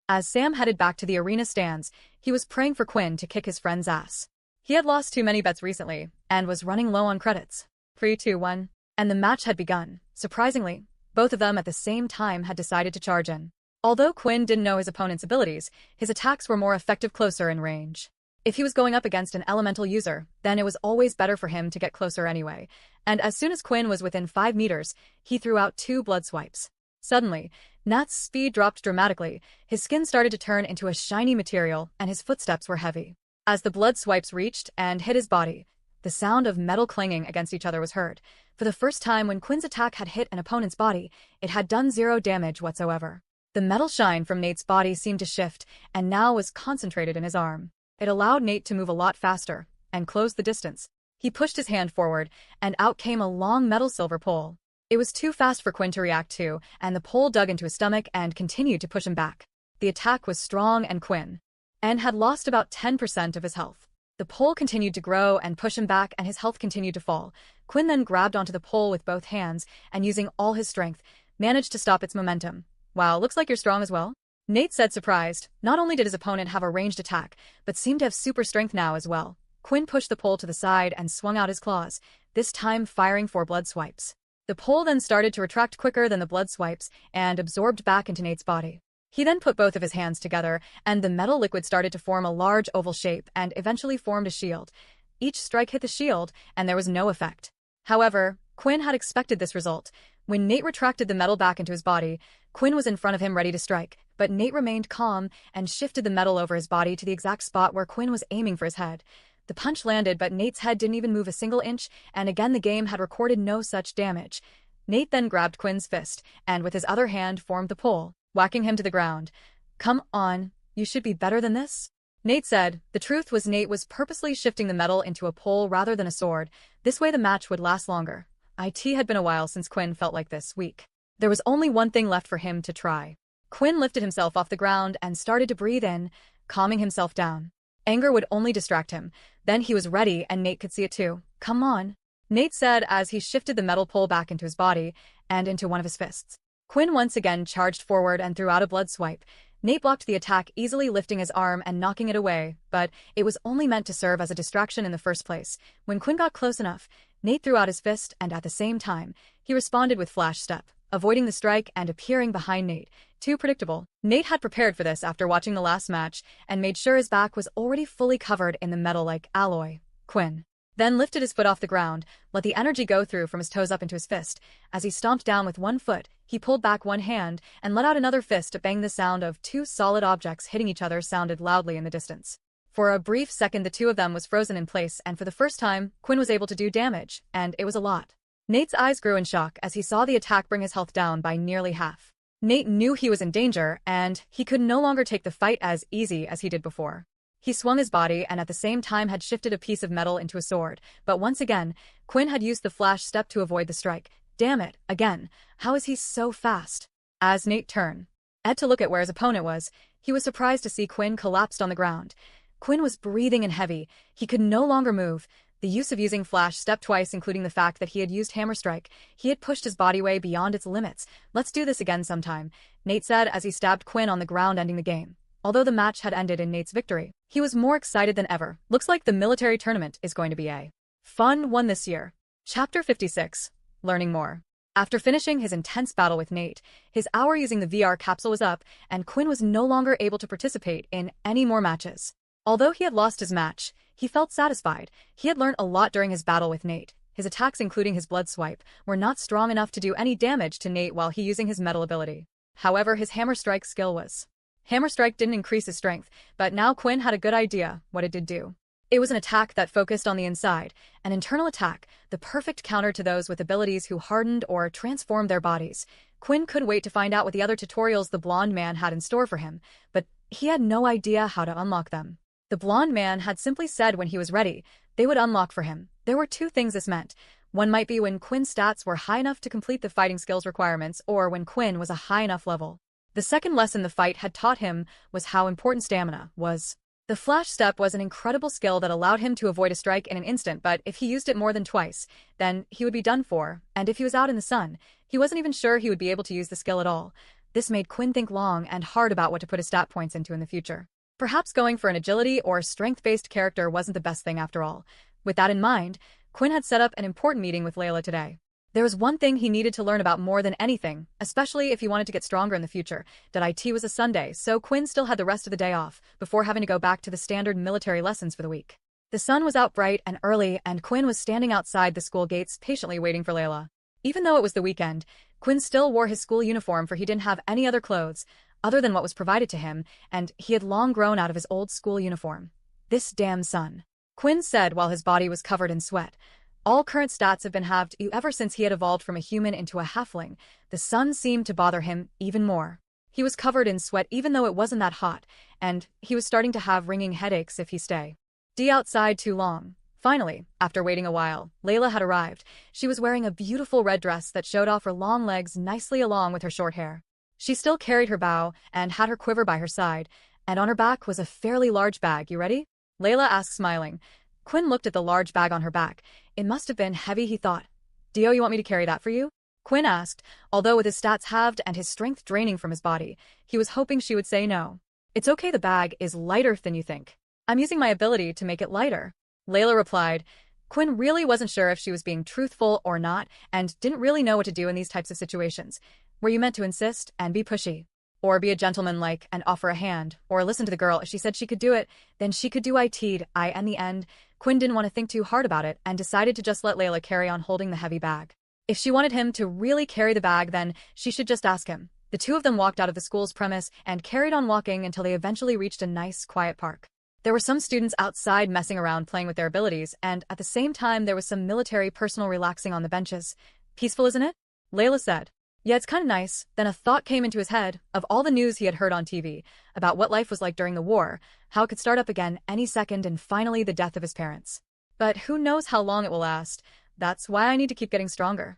As Sam headed back to the arena stands, he was praying for Quinn to kick his friend's ass. He had lost too many bets recently and was running low on credits. 3, 2, 1. And the match had begun. Surprisingly, both of them at the same time had decided to charge in. Although Quinn didn't know his opponent's abilities, his attacks were more effective closer in range. If he was going up against an elemental user, then it was always better for him to get closer anyway. And as soon as Quinn was within 5 meters, he threw out 2 blood swipes. Suddenly, Nat's speed dropped dramatically, his skin started to turn into a shiny material, and his footsteps were heavy. As the blood swipes reached and hit his body, the sound of metal clanging against each other was heard. For the first time when Quinn's attack had hit an opponent's body, it had done 0 damage whatsoever. The metal shine from Nate's body seemed to shift, and now was concentrated in his arm. It allowed Nate to move a lot faster, and close the distance. He pushed his hand forward, and out came a long metal silver pole. It was too fast for Quinn to react to, and the pole dug into his stomach and continued to push him back. The attack was strong, and Quinn had lost about 10% of his health. The pole continued to grow and push him back, and his health continued to fall. Quinn then grabbed onto the pole with both hands, and using all his strength, managed to stop its momentum. "Wow, looks like you're strong as well," Nate said, surprised. Not only did his opponent have a ranged attack, but seemed to have super strength now as well. Quinn pushed the pole to the side and swung out his claws, this time firing 4 blood swipes. The pole then started to retract quicker than the blood swipes and absorbed back into Nate's body. He then put both of his hands together, and the metal liquid started to form a large oval shape and eventually formed a shield. Each strike hit the shield, and there was no effect. However, Quinn had expected this result. When Nate retracted the metal back into his body, Quinn was in front of him ready to strike, but Nate remained calm and shifted the metal over his body to the exact spot where Quinn was aiming for his head. The punch landed, but Nate's head didn't even move a single inch, and again the game had recorded no such damage. Nate then grabbed Quinn's fist, and with his other hand formed the pole, whacking him to the ground. "Come on, you should be better than this," Nate said. The truth was Nate was purposely shifting the metal into a pole rather than a sword. This way the match would last longer. It had been a while since Quinn felt like this weak. There was only one thing left for him to try. Quinn lifted himself off the ground and started to breathe in, calming himself down. Anger would only distract him. Then he was ready, and Nate could see it too. "Come on," Nate said as he shifted the metal pole back into his body and into one of his fists. Quinn once again charged forward and threw out a blood swipe. Nate blocked the attack, easily lifting his arm and knocking it away, but it was only meant to serve as a distraction in the first place. When Quinn got close enough, Nate threw out his fist, and at the same time, he responded with flash step, avoiding the strike and appearing behind Nate. Too predictable. Nate had prepared for this after watching the last match and made sure his back was already fully covered in the metal-like alloy. Quinn then lifted his foot off the ground, let the energy go through from his toes up into his fist. As he stomped down with one foot, he pulled back one hand and let out another fist to bang. The sound of 2 solid objects hitting each other sounded loudly in the distance. For a brief second the two of them was frozen in place, and for the first time, Quinn was able to do damage, and it was a lot. Nate's eyes grew in shock as he saw the attack bring his health down by nearly half. Nate knew he was in danger, and he could no longer take the fight as easy as he did before. He swung his body and at the same time had shifted a piece of metal into a sword, but once again, Quinn had used the flash step to avoid the strike. Damn it, again, how is he so fast? As Nate turned to look at where his opponent was, he was surprised to see Quinn collapsed on the ground. Quinn was breathing in heavy, he could no longer move. The use of using flash step twice, including the fact that he had used hammer strike, he had pushed his body way beyond its limits. "Let's do this again sometime," Nate said as he stabbed Quinn on the ground, ending the game. Although the match had ended in Nate's victory, he was more excited than ever. Looks like the military tournament is going to be a Fun won this year. Chapter 56. Learning more. After finishing his intense battle with Nate, his hour using the VR capsule was up, and Quinn was no longer able to participate in any more matches. Although he had lost his match, he felt satisfied. He had learned a lot during his battle with Nate. His attacks, including his blood swipe, were not strong enough to do any damage to Nate while he using his metal ability. However, his hammer strike skill was. Hammer strike didn't increase his strength, but now Quinn had a good idea what it did do. It was an attack that focused on the inside, an internal attack, the perfect counter to those with abilities who hardened or transformed their bodies. Quinn couldn't wait to find out what the other tutorials the blonde man had in store for him, but he had no idea how to unlock them. The blonde man had simply said when he was ready, they would unlock for him. There were two things this meant. One might be when Quinn's stats were high enough to complete the fighting skills requirements, or when Quinn was a high enough level. The second lesson the fight had taught him was how important stamina was. The flash step was an incredible skill that allowed him to avoid a strike in an instant, but if he used it more than twice, then he would be done for, and if he was out in the sun, he wasn't even sure he would be able to use the skill at all. This made Quinn think long and hard about what to put his stat points into in the future. Perhaps going for an agility or strength-based character wasn't the best thing after all. With that in mind, Quinn had set up an important meeting with Layla today. There was one thing he needed to learn about more than anything, especially if he wanted to get stronger in the future. It was a Sunday, so Quinn still had the rest of the day off, before having to go back to the standard military lessons for the week. The sun was out bright and early, and Quinn was standing outside the school gates patiently waiting for Layla. Even though it was the weekend, Quinn still wore his school uniform, for he didn't have any other clothes, other than what was provided to him, and he had long grown out of his old school uniform. "This damn sun," Quinn said while his body was covered in sweat. All current stats have been halved ever since he had evolved from a human into a halfling. The sun seemed to bother him even more. He was covered in sweat even though it wasn't that hot, and he was starting to have ringing headaches if he stayed outside too long. Finally, after waiting a while, Layla had arrived. She was wearing a beautiful red dress that showed off her long legs nicely along with her short hair. She still carried her bow and had her quiver by her side, and on her back was a fairly large bag. "You ready?" Layla asked, smiling. Quinn looked at the large bag on her back. It must have been heavy, he thought. "Dio, you want me to carry that for you?" Quinn asked, although with his stats halved and his strength draining from his body, he was hoping she would say no. "It's okay, the bag is lighter than you think. I'm using my ability to make it lighter," Layla replied. Quinn really wasn't sure if she was being truthful or not, and didn't really know what to do in these types of situations. Were you meant to insist and be pushy? Or be a gentleman-like and offer a hand, or listen to the girl? If she said she could do it, then she could do it. In the end, Quinn didn't want to think too hard about it and decided to just let Layla carry on holding the heavy bag. If she wanted him to really carry the bag, then she should just ask him. The two of them walked out of the school's premise and carried on walking until they eventually reached a nice, quiet park. There were some students outside messing around playing with their abilities, and at the same time there was some military personnel relaxing on the benches. "Peaceful, isn't it?" Layla said. "Yeah, it's kinda nice." Then a thought came into his head, of all the news he had heard on TV, about what life was like during the war, how it could start up again any second, and finally the death of his parents. But who knows how long it will last. That's why I need to keep getting stronger.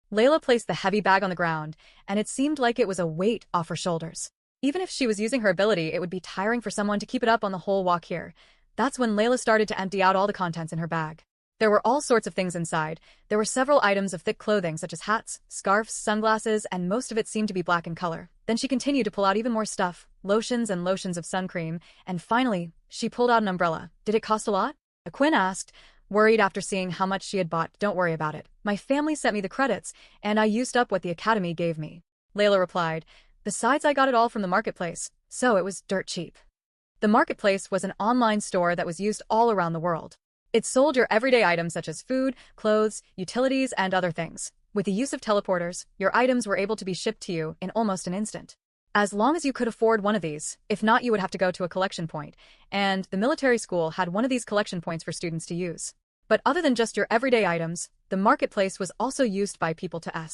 Layla placed the heavy bag on the ground, and it seemed like it was a weight off her shoulders. Even if she was using her ability, it would be tiring for someone to keep it up on the whole walk here. That's when Layla started to empty out all the contents in her bag. There were all sorts of things inside. There were several items of thick clothing such as hats, scarves, sunglasses, and most of it seemed to be black in color. Then she continued to pull out even more stuff, lotions and lotions of sun cream, and finally, she pulled out an umbrella. "Did it cost a lot?" Quinn asked, worried after seeing how much she had bought. "Don't worry about it. My family sent me the credits, and I used up what the academy gave me," Layla replied. "Besides, I got it all from the marketplace, so it was dirt cheap." The marketplace was an online store that was used all around the world. It sold your everyday items such as food, clothes, utilities, and other things. With the use of teleporters, your items were able to be shipped to you in almost an instant. As long as you could afford one of these, if not you would have to go to a collection point, and the military school had one of these collection points for students to use. But other than just your everyday items, the marketplace was also used by people to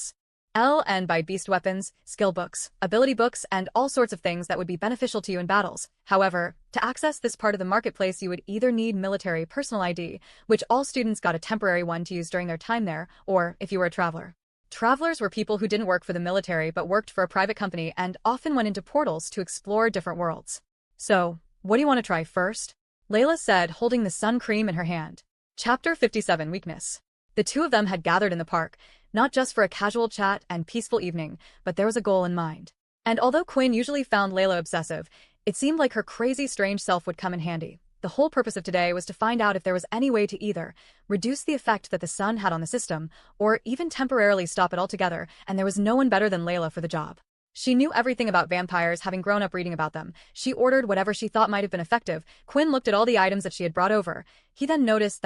sell and buy beast weapons, skill books, ability books, and all sorts of things that would be beneficial to you in battles. However, to access this part of the marketplace you would either need military personal ID, which all students got a temporary one to use during their time there, or if you were a traveler. Travelers were people who didn't work for the military but worked for a private company and often went into portals to explore different worlds. "So, what do you want to try first?" Layla said, holding the sun cream in her hand. Chapter 57 Weakness. The two of them had gathered in the park, not just for a casual chat and peaceful evening, but there was a goal in mind. And although Quinn usually found Layla obsessive, it seemed like her crazy, strange self would come in handy. The whole purpose of today was to find out if there was any way to either reduce the effect that the sun had on the system, or even temporarily stop it altogether, and there was no one better than Layla for the job. She knew everything about vampires, having grown up reading about them. She ordered whatever she thought might have been effective. Quinn looked at all the items that she had brought over. He then noticed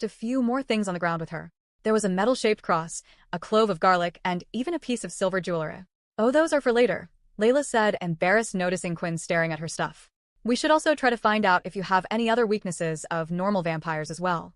a few more things on the ground with her. There was a metal-shaped cross, a clove of garlic, and even a piece of silver jewelry. "Oh, those are for later," Layla said, embarrassed noticing Quinn staring at her stuff. "We should also try to find out if you have any other weaknesses of normal vampires as well."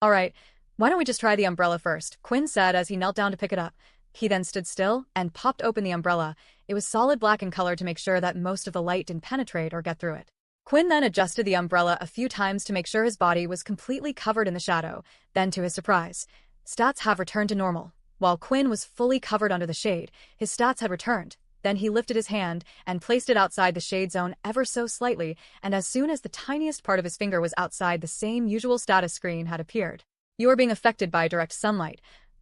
"Alright, why don't we just try the umbrella first," Quinn said as he knelt down to pick it up. He then stood still and popped open the umbrella. It was solid black in color to make sure that most of the light didn't penetrate or get through it. Quinn then adjusted the umbrella a few times to make sure his body was completely covered in the shadow. Then, to his surprise, stats have returned to normal. While Quinn was fully covered under the shade, his stats had returned. Then he lifted his hand and placed it outside the shade zone ever so slightly, and as soon as the tiniest part of his finger was outside, the same usual status screen had appeared. "You are being affected by direct sunlight.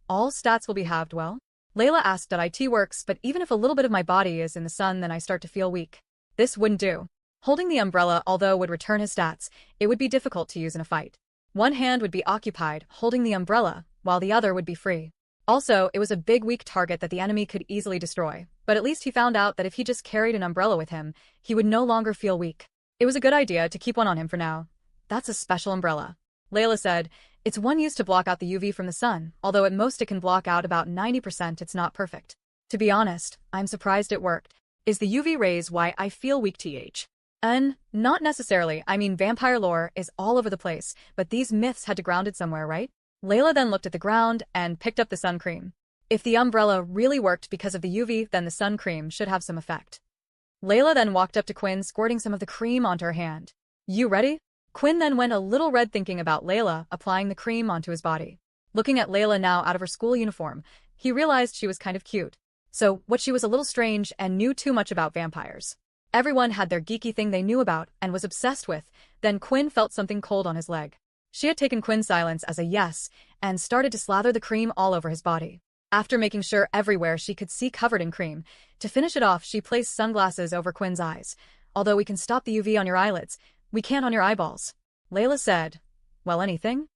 All stats will be halved, well?" Layla asked. "IT works, but even if a little bit of my body is in the sun, then I start to feel weak. This wouldn't do." Holding the umbrella, although would return his stats, it would be difficult to use in a fight. One hand would be occupied holding the umbrella, while the other would be free. Also, it was a big weak target that the enemy could easily destroy, but at least he found out that if he just carried an umbrella with him, he would no longer feel weak. It was a good idea to keep one on him for now. "That's a special umbrella," Layla said. "It's one used to block out the UV from the sun, although at most it can block out about 90%. It's not perfect. To be honest, I'm surprised it worked. Is the UV rays why I feel weak, th? Not necessarily. I mean, vampire lore is all over the place, but these myths had to ground it somewhere, right?" Layla then looked at the ground and picked up the sun cream. If the umbrella really worked because of the UV, then the sun cream should have some effect. Layla then walked up to Quinn, squirting some of the cream onto her hand. "You ready?" Quinn then went a little red thinking about Layla applying the cream onto his body. Looking at Layla now out of her school uniform, he realized she was kind of cute. So, what, she was a little strange and knew too much about vampires. Everyone had their geeky thing they knew about and was obsessed with. Then Quinn felt something cold on his leg. She had taken Quinn's silence as a yes and started to slather the cream all over his body. After making sure everywhere she could see covered in cream, to finish it off, she placed sunglasses over Quinn's eyes. "Although we can stop the UV on your eyelids, we can't on your eyeballs," Layla said. "Well, anything?"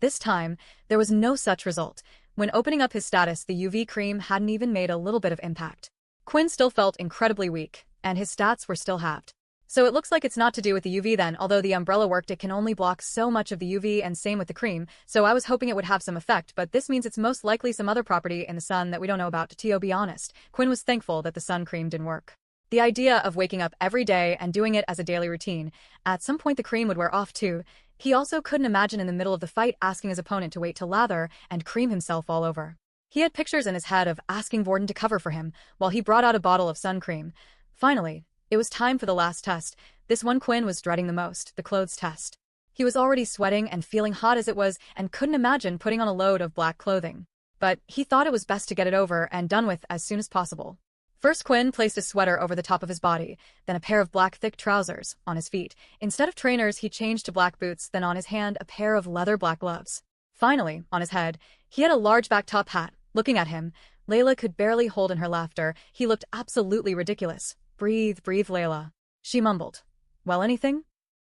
This time, there was no such result. When opening up his status, the UV cream hadn't even made a little bit of impact. Quinn still felt incredibly weak, and his stats were still halved. So it looks like it's not to do with the UV then. Although the umbrella worked, it can only block so much of the UV, and same with the cream, so I was hoping it would have some effect, but this means it's most likely some other property in the sun that we don't know about. To be honest, Quinn was thankful that the sun cream didn't work. The idea of waking up every day and doing it as a daily routine, at some point the cream would wear off too. He also couldn't imagine in the middle of the fight asking his opponent to wait to lather and cream himself all over. He had pictures in his head of asking Vorden to cover for him while he brought out a bottle of sun cream. Finally, it was time for the last test. This one Quinn was dreading the most, the clothes test. He was already sweating and feeling hot as it was and couldn't imagine putting on a load of black clothing. But he thought it was best to get it over and done with as soon as possible. First, Quinn placed a sweater over the top of his body, then a pair of black thick trousers on his feet. Instead of trainers, he changed to black boots, then on his hand a pair of leather black gloves. Finally, on his head, he had a large back top hat. Looking at him, Layla could barely hold in her laughter. He looked absolutely ridiculous. "Breathe, breathe, Layla," she mumbled. "Well, anything?"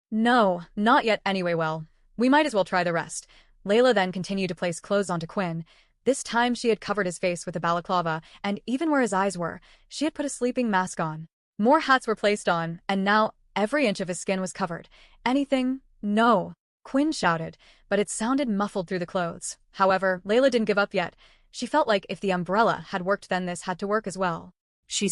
"No, not yet anyway. Well, we might as well try the rest." Layla then continued to place clothes onto Quinn. This time she had covered his face with a balaclava, and even where his eyes were, she had put a sleeping mask on. More hats were placed on, and now every inch of his skin was covered. "Anything?" "No," Quinn shouted, but it sounded muffled through the clothes. However, Layla didn't give up yet. She felt like if the umbrella had worked, then this had to work as well. She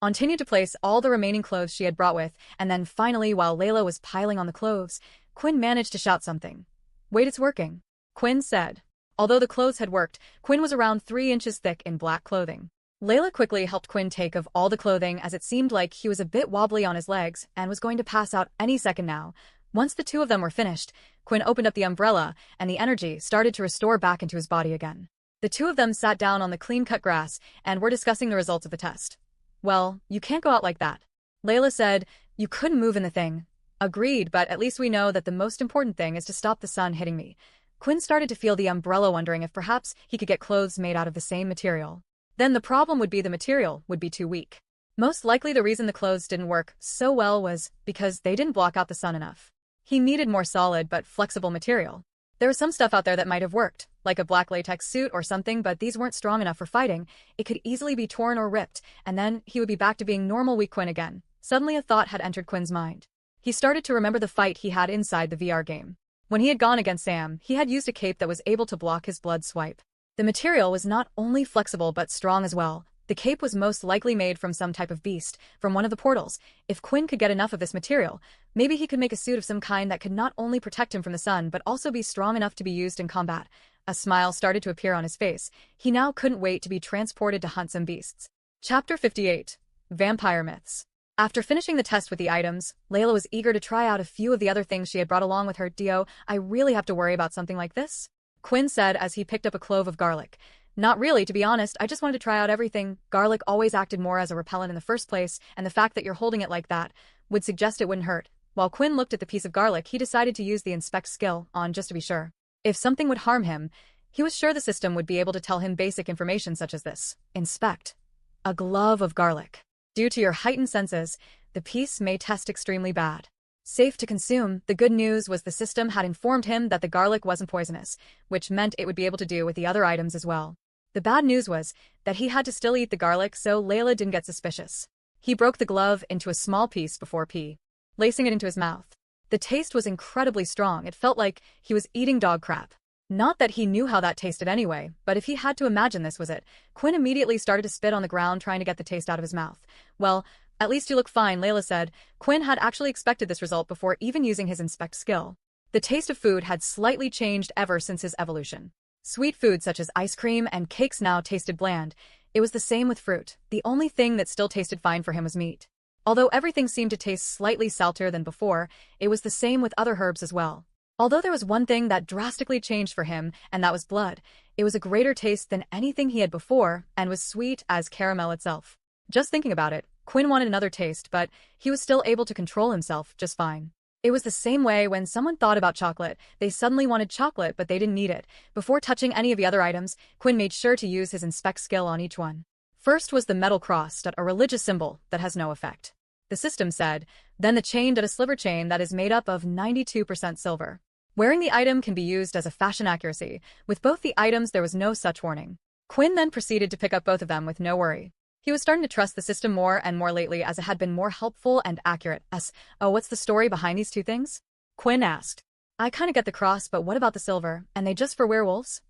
continued to place all the remaining clothes she had brought with, and then finally, while Layla was piling on the clothes, Quinn managed to shout something. "Wait, it's working," Quinn said. Although the clothes had worked, Quinn was around 3 inches thick in black clothing. Layla quickly helped Quinn take off all the clothing as it seemed like he was a bit wobbly on his legs and was going to pass out any second now. Once the two of them were finished, Quinn opened up the umbrella and the energy started to restore back into his body again. The two of them sat down on the clean-cut grass and were discussing the results of the test. "Well, you can't go out like that," Layla said. "You couldn't move in the thing." "Agreed, but at least we know that the most important thing is to stop the sun hitting me." Quinn started to feel the umbrella, wondering if perhaps he could get clothes made out of the same material. Then the problem would be the material would be too weak. Most likely the reason the clothes didn't work so well was because they didn't block out the sun enough. He needed more solid but flexible material. There was some stuff out there that might have worked, like a black latex suit or something, but these weren't strong enough for fighting. It could easily be torn or ripped, and then he would be back to being normal weak Quinn again. Suddenly a thought had entered Quinn's mind. He started to remember the fight he had inside the VR game. When he had gone against Sam, he had used a cape that was able to block his blood swipe. The material was not only flexible but strong as well. The cape was most likely made from some type of beast, from one of the portals. If Quinn could get enough of this material, maybe he could make a suit of some kind that could not only protect him from the sun but also be strong enough to be used in combat. A smile started to appear on his face. He now couldn't wait to be transported to hunt some beasts. Chapter 58. Vampire Myths. After finishing the test with the items, Layla was eager to try out a few of the other things she had brought along with her. Dio, I really have to worry about something like this? Quinn said as he picked up a clove of garlic. Not really, to be honest, I just wanted to try out everything. Garlic always acted more as a repellent in the first place, and the fact that you're holding it like that would suggest it wouldn't hurt. While Quinn looked at the piece of garlic, he decided to use the inspect skill on just to be sure. If something would harm him, he was sure the system would be able to tell him basic information such as this. Inspect. A glove of garlic. Due to your heightened senses, the piece may test extremely bad. Safe to consume. The good news was the system had informed him that the garlic wasn't poisonous, which meant it would be able to do with the other items as well. The bad news was that he had to still eat the garlic, so Layla didn't get suspicious. He broke the glove into a small piece before placing it into his mouth. The taste was incredibly strong. It felt like he was eating dog crap. Not that he knew how that tasted anyway, but if he had to imagine this was it, Quinn immediately started to spit on the ground trying to get the taste out of his mouth. Well, at least you look fine, Layla said. Quinn had actually expected this result before even using his inspect skill. The taste of food had slightly changed ever since his evolution. Sweet food such as ice cream and cakes now tasted bland. It was the same with fruit. The only thing that still tasted fine for him was meat. Although everything seemed to taste slightly saltier than before, it was the same with other herbs as well. Although there was one thing that drastically changed for him, and that was blood. It was a greater taste than anything he had before, and was sweet as caramel itself. Just thinking about it, Quinn wanted another taste, but he was still able to control himself just fine. It was the same way when someone thought about chocolate. They suddenly wanted chocolate, but they didn't need it. Before touching any of the other items, Quinn made sure to use his inspect skill on each one. First was the metal cross, a religious symbol that has no effect. The system said, then the chain, a sliver chain that is made up of 92% silver. Wearing the item can be used as a fashion accuracy. With both the items, there was no such warning. Quinn then proceeded to pick up both of them with no worry. He was starting to trust the system more and more lately as it had been more helpful and accurate. Oh, what's the story behind these two things? Quinn asked. I kinda get the cross, but what about the silver? And they just for werewolves?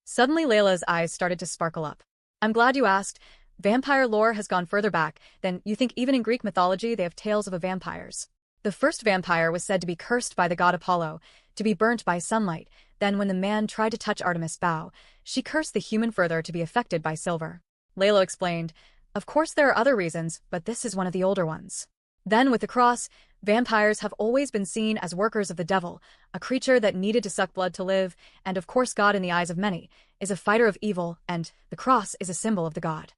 Suddenly Layla's eyes started to sparkle up. I'm glad you asked. Vampire lore has gone further back than you think. Even in Greek mythology, they have tales of vampires. The first vampire was said to be cursed by the god Apollo, to be burnt by sunlight. Then when the man tried to touch Artemis' bow, she cursed the human further to be affected by silver. Layla explained, of course there are other reasons, but this is one of the older ones. Then with the cross, vampires have always been seen as workers of the devil, a creature that needed to suck blood to live, and of course God in the eyes of many is a fighter of evil, and the cross is a symbol of the god.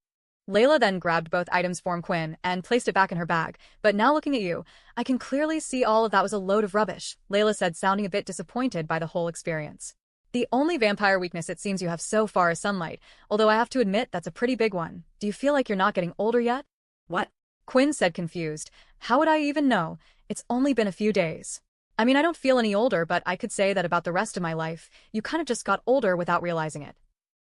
Layla then grabbed both items from Quinn and placed it back in her bag. But now looking at you, I can clearly see all of that was a load of rubbish, Layla said, sounding a bit disappointed by the whole experience. The only vampire weakness it seems you have so far is sunlight, although I have to admit that's a pretty big one. Do you feel like you're not getting older yet? What? Quinn said, confused. How would I even know? It's only been a few days. I mean, I don't feel any older, but I could say that about the rest of my life. You kind of just got older without realizing it.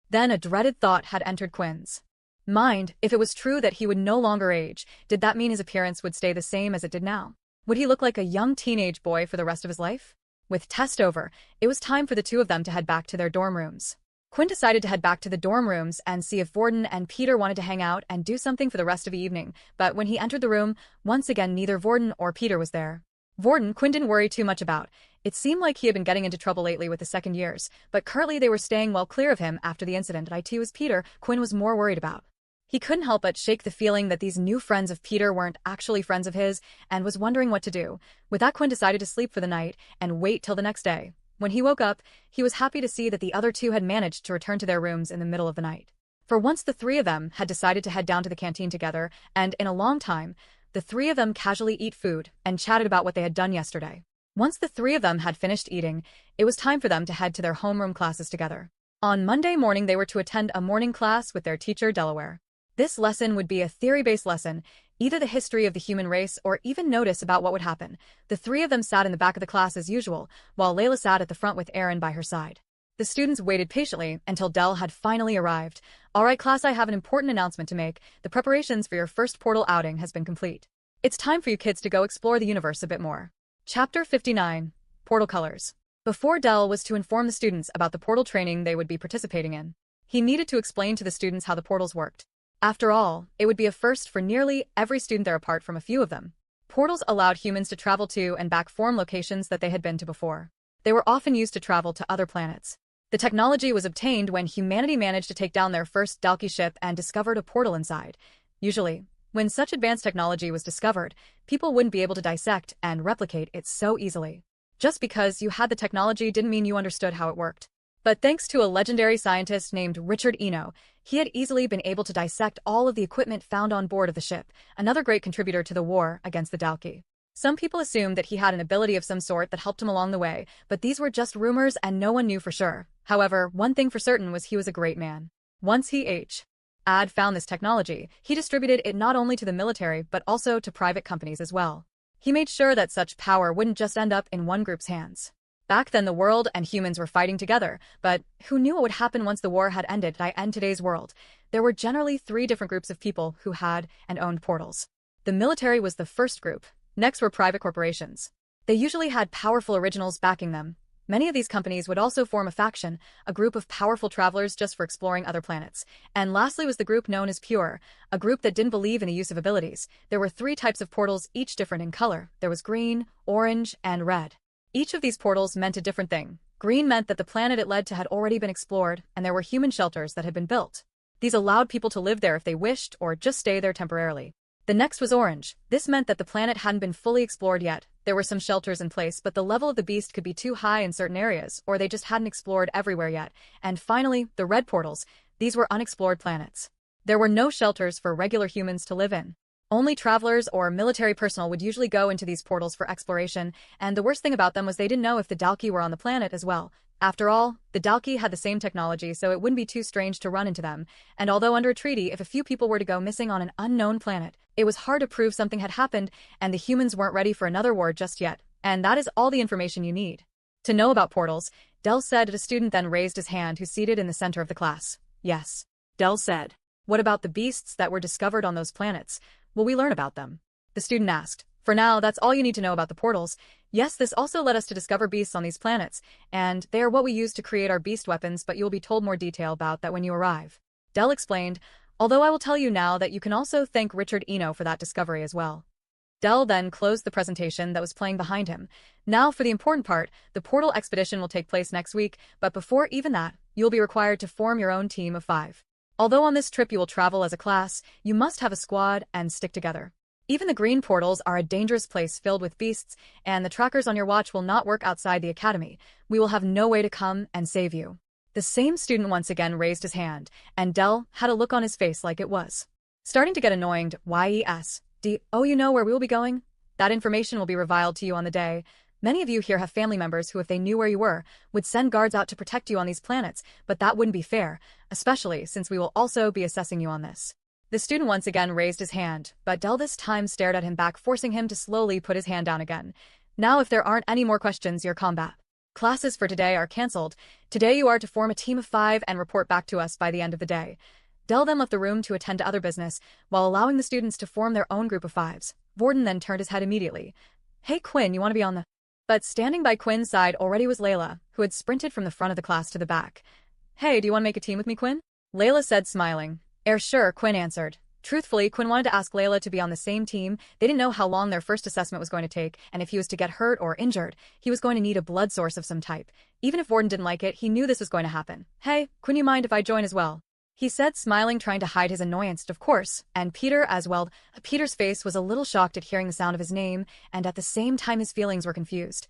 Then a dreaded thought had entered Quinn's mind. If it was true that he would no longer age, did that mean his appearance would stay the same as it did now? Would he look like a young teenage boy for the rest of his life? With test over, it was time for the two of them to head back to their dorm rooms. Quinn decided to head back to the dorm rooms and see if Vorden and Peter wanted to hang out and do something for the rest of the evening, but when he entered the room, once again neither Vorden or Peter was there. Vorden, Quinn didn't worry too much about. It seemed like he had been getting into trouble lately with the second years, but currently they were staying well clear of him after the incident. It was Peter Quinn was more worried about. He couldn't help but shake the feeling that these new friends of Peter weren't actually friends of his, and was wondering what to do. With that, Quinn decided to sleep for the night and wait till the next day. When he woke up, he was happy to see that the other two had managed to return to their rooms in the middle of the night. For once the three of them had decided to head down to the canteen together, and in a long time, the three of them casually eat food and chatted about what they had done yesterday. Once the three of them had finished eating, it was time for them to head to their homeroom classes together. On Monday morning they were to attend a morning class with their teacher Delaware. This lesson would be a theory-based lesson. either the history of the human race or even notice about what would happen. The three of them sat in the back of the class as usual, while Layla sat at the front with Aaron by her side. The students waited patiently until Del had finally arrived. All right, class, I have an important announcement to make. The preparations for your first portal outing has been complete. It's time for you kids to go explore the universe a bit more. Chapter 59. Portal Colors. Before Del was to inform the students about the portal training they would be participating in, he needed to explain to the students how the portals worked. After all, it would be a first for nearly every student there apart from a few of them. Portals allowed humans to travel to and back from locations that they had been to before. They were often used to travel to other planets. The technology was obtained when humanity managed to take down their first Dalki ship and discovered a portal inside. Usually, when such advanced technology was discovered, people wouldn't be able to dissect and replicate it so easily. Just because you had the technology didn't mean you understood how it worked. But thanks to a legendary scientist named Richard Eno, he had easily been able to dissect all of the equipment found on board of the ship, another great contributor to the war against the Dalki. Some people assumed that he had an ability of some sort that helped him along the way, but these were just rumors and no one knew for sure. However, one thing for certain was he was a great man. Once he had found this technology, he distributed it not only to the military but also to private companies as well. He made sure that such power wouldn't just end up in one group's hands. Back then the world and humans were fighting together, but who knew what would happen once the war had ended? In today's world, there were generally three different groups of people who had and owned portals. The military was the first group. Next were private corporations. They usually had powerful originals backing them. Many of these companies would also form a faction, a group of powerful travelers just for exploring other planets. And lastly was the group known as Pure, a group that didn't believe in the use of abilities. There were three types of portals, each different in color. There was green, orange, and red. Each of these portals meant a different thing. Green meant that the planet it led to had already been explored, and there were human shelters that had been built. These allowed people to live there if they wished or just stay there temporarily. The next was orange. This meant that the planet hadn't been fully explored yet. There were some shelters in place, but the level of the beast could be too high in certain areas, or they just hadn't explored everywhere yet. And finally, the red portals. These were unexplored planets. There were no shelters for regular humans to live in. Only travelers or military personnel would usually go into these portals for exploration, and the worst thing about them was they didn't know if the Dalki were on the planet as well. After all, the Dalki had the same technology, so it wouldn't be too strange to run into them, and although under a treaty, if a few people were to go missing on an unknown planet, it was hard to prove something had happened, and the humans weren't ready for another war just yet. And that is all the information you need to know about portals, Del said. A student then raised his hand who's seated in the center of the class. Yes, Del said. What about the beasts that were discovered on those planets? Will we learn about them? The student asked. For now, that's all you need to know about the portals. Yes, this also led us to discover beasts on these planets, and they are what we use to create our beast weapons, but you will be told more detail about that when you arrive. Del explained, although I will tell you now that you can also thank Richard Eno for that discovery as well. Del then closed the presentation that was playing behind him. Now for the important part, the portal expedition will take place next week, but before even that, you will be required to form your own team of 5. Although on this trip you will travel as a class, you must have a squad and stick together. Even the green portals are a dangerous place filled with beasts, and the trackers on your watch will not work outside the academy. We will have no way to come and save you. The same student once again raised his hand, and Del had a look on his face like it was starting to get annoyed. Yes. Oh, you know where we will be going? That information will be revealed to you on the day. Many of you here have family members who, if they knew where you were, would send guards out to protect you on these planets, but that wouldn't be fair, especially since we will also be assessing you on this. The student once again raised his hand, but Del this time stared at him back, forcing him to slowly put his hand down again. Now if there aren't any more questions, your combat classes for today are cancelled. Today you are to form a team of 5 and report back to us by the end of the day. Del then left the room to attend to other business, while allowing the students to form their own group of 5s. Vorden then turned his head immediately. Hey Quinn, you want to be on the... But standing by Quinn's side already was Layla, who had sprinted from the front of the class to the back. Hey, do you want to make a team with me, Quinn? Layla said, smiling. Sure, Quinn answered. Truthfully, Quinn wanted to ask Layla to be on the same team. They didn't know how long their first assessment was going to take, and if he was to get hurt or injured, he was going to need a blood source of some type. Even if Vorden didn't like it, he knew this was going to happen. Hey, Quinn, you mind if I join as well? He said, smiling, trying to hide his annoyance, of course, and Peter as well. Peter's face was a little shocked at hearing the sound of his name, and at the same time his feelings were confused.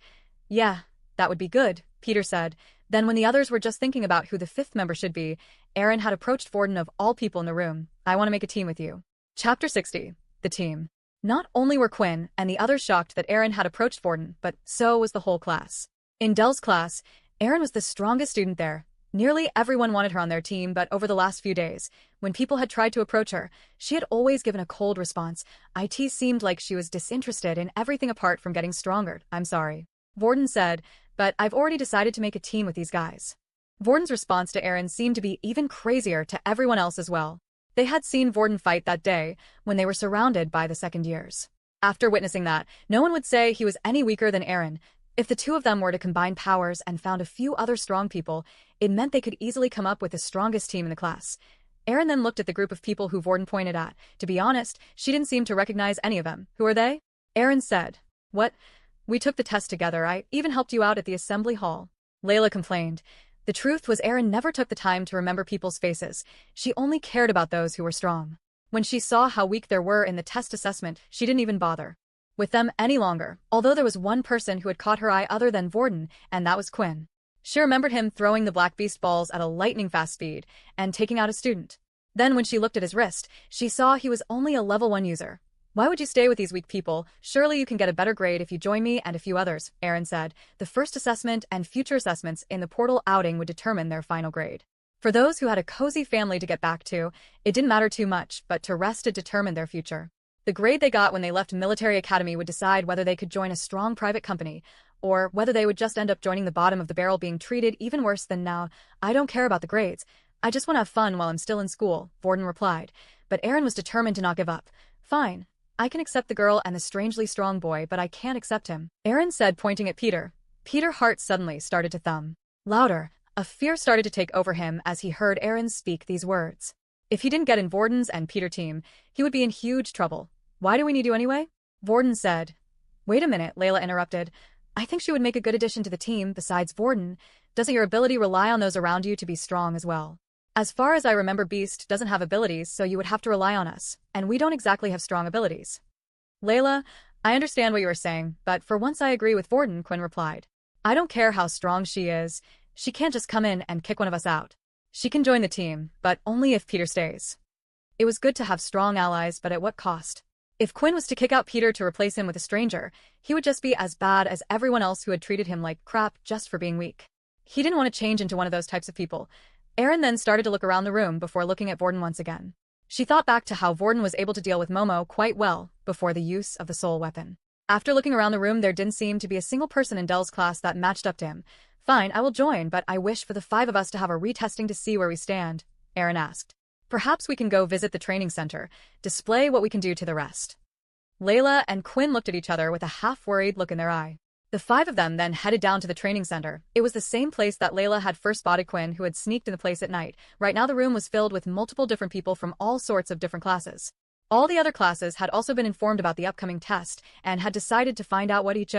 Yeah, that would be good, Peter said. Then when the others were just thinking about who the 5th member should be, Aaron had approached Vorden of all people in the room. I want to make a team with you. Chapter 60. The Team. Not only were Quinn and the others shocked that Aaron had approached Vorden, but so was the whole class. In Del's class, Aaron was the strongest student there. Nearly everyone wanted her on their team, but over the last few days, when people had tried to approach her, she had always given a cold response. It seemed like she was disinterested in everything apart from getting stronger. I'm sorry, Vorden said, but I've already decided to make a team with these guys. Vorden's response to Aaron seemed to be even crazier to everyone else as well. They had seen Vorden fight that day when they were surrounded by the second years. After witnessing that, no one would say he was any weaker than Aaron. If the two of them were to combine powers and found a few other strong people, it meant they could easily come up with the strongest team in the class. Aaron then looked at the group of people who Vorden pointed at. To be honest, she didn't seem to recognize any of them. Who are they? Aaron said. What? We took the test together. I even helped you out at the assembly hall. Layla complained. The truth was Aaron never took the time to remember people's faces. She only cared about those who were strong. When she saw how weak there were in the test assessment, she didn't even bother with them any longer, although there was one person who had caught her eye other than Vorden, and that was Quinn. She remembered him throwing the Black Beast balls at a lightning-fast speed and taking out a student. Then when she looked at his wrist, she saw he was only a level 1 user. Why would you stay with these weak people? Surely you can get a better grade if you join me and a few others, Aaron said. The first assessment and future assessments in the portal outing would determine their final grade. For those who had a cozy family to get back to, it didn't matter too much, but to rest it determined their future. The grade they got when they left military academy would decide whether they could join a strong private company, or whether they would just end up joining the bottom of the barrel being treated even worse than now. I don't care about the grades. I just want to have fun while I'm still in school, Vorden replied. But Aaron was determined to not give up. Fine. I can accept the girl and the strangely strong boy, but I can't accept him, Aaron said, pointing at Peter. Peter's heart suddenly started to thump. Louder, a fear started to take over him as he heard Aaron speak these words. If he didn't get in Vorden's and Peter's team, he would be in huge trouble. Why do we need you anyway? Vorden said. Wait a minute, Layla interrupted. I think she would make a good addition to the team. Besides Vorden, doesn't your ability rely on those around you to be strong as well? As far as I remember, Beast doesn't have abilities, so you would have to rely on us, and we don't exactly have strong abilities. Layla, I understand what you are saying, but for once I agree with Vorden, Quinn replied. I don't care how strong she is. She can't just come in and kick one of us out. She can join the team, but only if Peter stays. It was good to have strong allies, but at what cost? If Quinn was to kick out Peter to replace him with a stranger, he would just be as bad as everyone else who had treated him like crap just for being weak. He didn't want to change into one of those types of people. Aaron then started to look around the room before looking at Vorden once again. She thought back to how Vorden was able to deal with Momo quite well before the use of the soul weapon. After looking around the room, there didn't seem to be a single person in Dell's class that matched up to him. Fine, I will join, but I wish for the 5 of us to have a retesting to see where we stand, Aaron asked. Perhaps we can go visit the training center, display what we can do to the rest. Layla and Quinn looked at each other with a half-worried look in their eye. The 5 of them then headed down to the training center. It was the same place that Layla had first spotted Quinn, who had sneaked in the place at night. Right now the room was filled with multiple different people from all sorts of different classes. All the other classes had also been informed about the upcoming test and had decided to find out what each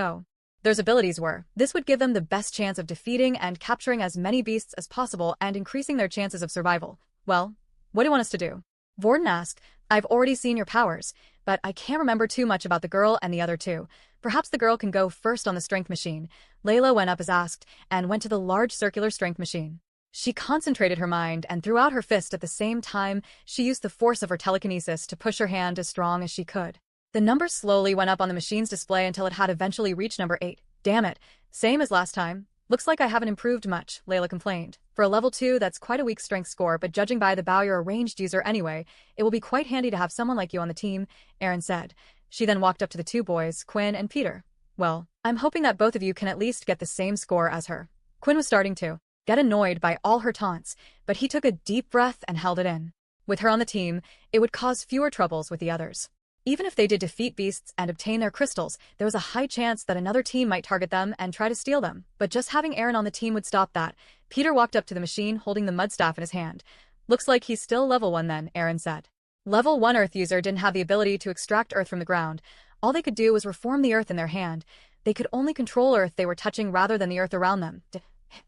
their abilities were. This would give them the best chance of defeating and capturing as many beasts as possible and increasing their chances of survival. Well, what do you want us to do? Vorden asked. I've already seen your powers, but I can't remember too much about the girl and the other 2. Perhaps the girl can go first on the strength machine. Layla went up as asked and went to the large circular strength machine. She concentrated her mind and threw out her fist at the same time. She used the force of her telekinesis to push her hand as strong as she could. The numbers slowly went up on the machine's display until it had eventually reached number 8. Damn it. Same as last time. Looks like I haven't improved much, Layla complained. For a level 2, that's quite a weak strength score, but judging by the bow you're a ranged user anyway, it will be quite handy to have someone like you on the team, Aaron said. She then walked up to the 2 boys, Quinn and Peter. Well, I'm hoping that both of you can at least get the same score as her. Quinn was starting to get annoyed by all her taunts, but he took a deep breath and held it in. With her on the team, it would cause fewer troubles with the others. Even if they did defeat beasts and obtain their crystals, there was a high chance that another team might target them and try to steal them. But just having Aaron on the team would stop that. Peter walked up to the machine holding the mud staff in his hand. Looks like he's still level 1 then, Aaron said. Level 1 Earth user didn't have the ability to extract Earth from the ground. All they could do was reform the Earth in their hand. They could only control Earth they were touching rather than the Earth around them.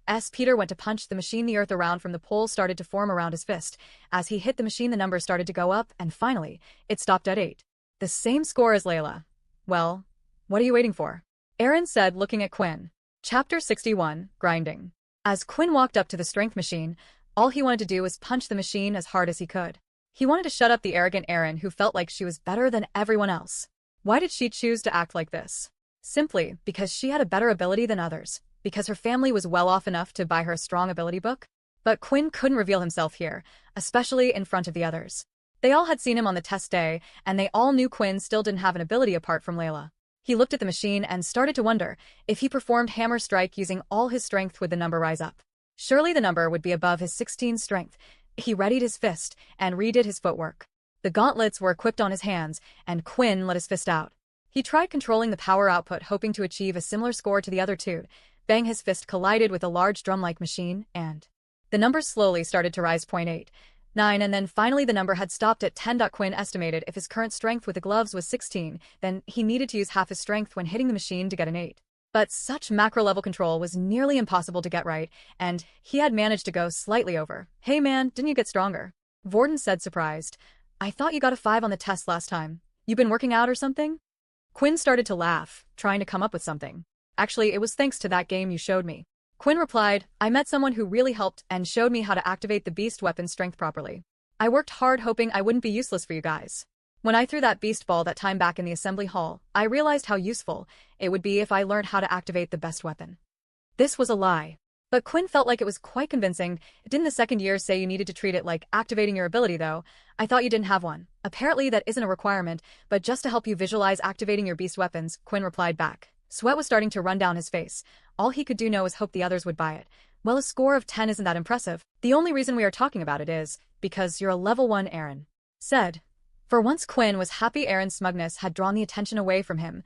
As Peter went to punch the machine, the Earth around from the pole started to form around his fist. As he hit the machine, the numbers started to go up, and finally, it stopped at 8. The same score as Layla. Well, what are you waiting for? Aaron said, looking at Quinn. Chapter 61, Grinding. As Quinn walked up to the strength machine, all he wanted to do was punch the machine as hard as he could. He wanted to shut up the arrogant Aaron, who felt like she was better than everyone else. Why did she choose to act like this? Simply because she had a better ability than others. Because her family was well off enough to buy her a strong ability book? But Quinn couldn't reveal himself here, especially in front of the others. They all had seen him on the test day, and they all knew Quinn still didn't have an ability apart from Layla. He looked at the machine and started to wonder if he performed Hammer Strike using all his strength would the number rise up. Surely the number would be above his 16 strength. He readied his fist and redid his footwork. The gauntlets were equipped on his hands, and Quinn let his fist out. He tried controlling the power output, hoping to achieve a similar score to the other two. Bang, his fist collided with a large drum-like machine, and the numbers slowly started to rise. 0.8, 9, and then finally the number had stopped at 10. Quinn estimated if his current strength with the gloves was 16, then he needed to use half his strength when hitting the machine to get an 8. But such macro-level control was nearly impossible to get right, and he had managed to go slightly over. "Hey man, didn't you get stronger?" Vorden said, surprised. "I thought you got a 5 on the test last time. You been working out or something?" Quinn started to laugh, trying to come up with something. "Actually, it was thanks to that game you showed me." Quinn replied, "I met someone who really helped and showed me how to activate the beast weapon strength properly. I worked hard hoping I wouldn't be useless for you guys. When I threw that beast ball that time back in the assembly hall, I realized how useful it would be if I learned how to activate the best weapon." This was a lie. But Quinn felt like it was quite convincing. "Didn't the second year say you needed to treat it like activating your ability though? I thought you didn't have one." "Apparently that isn't a requirement, but just to help you visualize activating your beast weapons," Quinn replied back. Sweat was starting to run down his face. All he could do now was hope the others would buy it. "Well, a score of 10 isn't that impressive. The only reason we are talking about it is because you're a level 1, Aaron said. For once Quinn was happy Aaron's smugness had drawn the attention away from him.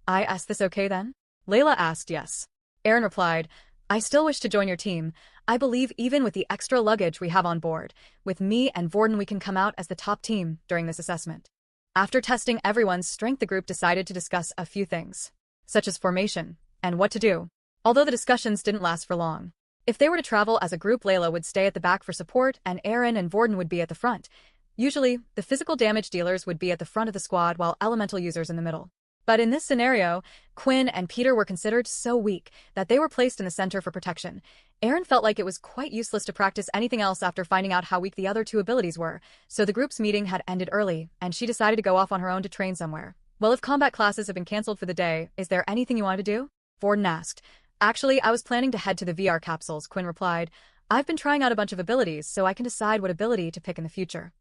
"I asked this okay then?" Layla asked. "Yes." Aaron replied, "I still wish to join your team. I believe even with the extra luggage we have on board, with me and Vorden we can come out as the top team during this assessment." After testing everyone's strength, the group decided to discuss a few things, such as formation and what to do. Although the discussions didn't last for long. If they were to travel as a group, Layla would stay at the back for support and Aaron and Vorden would be at the front. Usually, the physical damage dealers would be at the front of the squad while elemental users in the middle. But in this scenario, Quinn and Peter were considered so weak that they were placed in the center for protection. Aaron felt like it was quite useless to practice anything else after finding out how weak the other two abilities were, so the group's meeting had ended early, and she decided to go off on her own to train somewhere. "Well, if combat classes have been cancelled for the day, is there anything you want to do?" Vorden asked. "Actually, I was planning to head to the VR capsules," Quinn replied. "I've been trying out a bunch of abilities so I can decide what ability to pick in the future."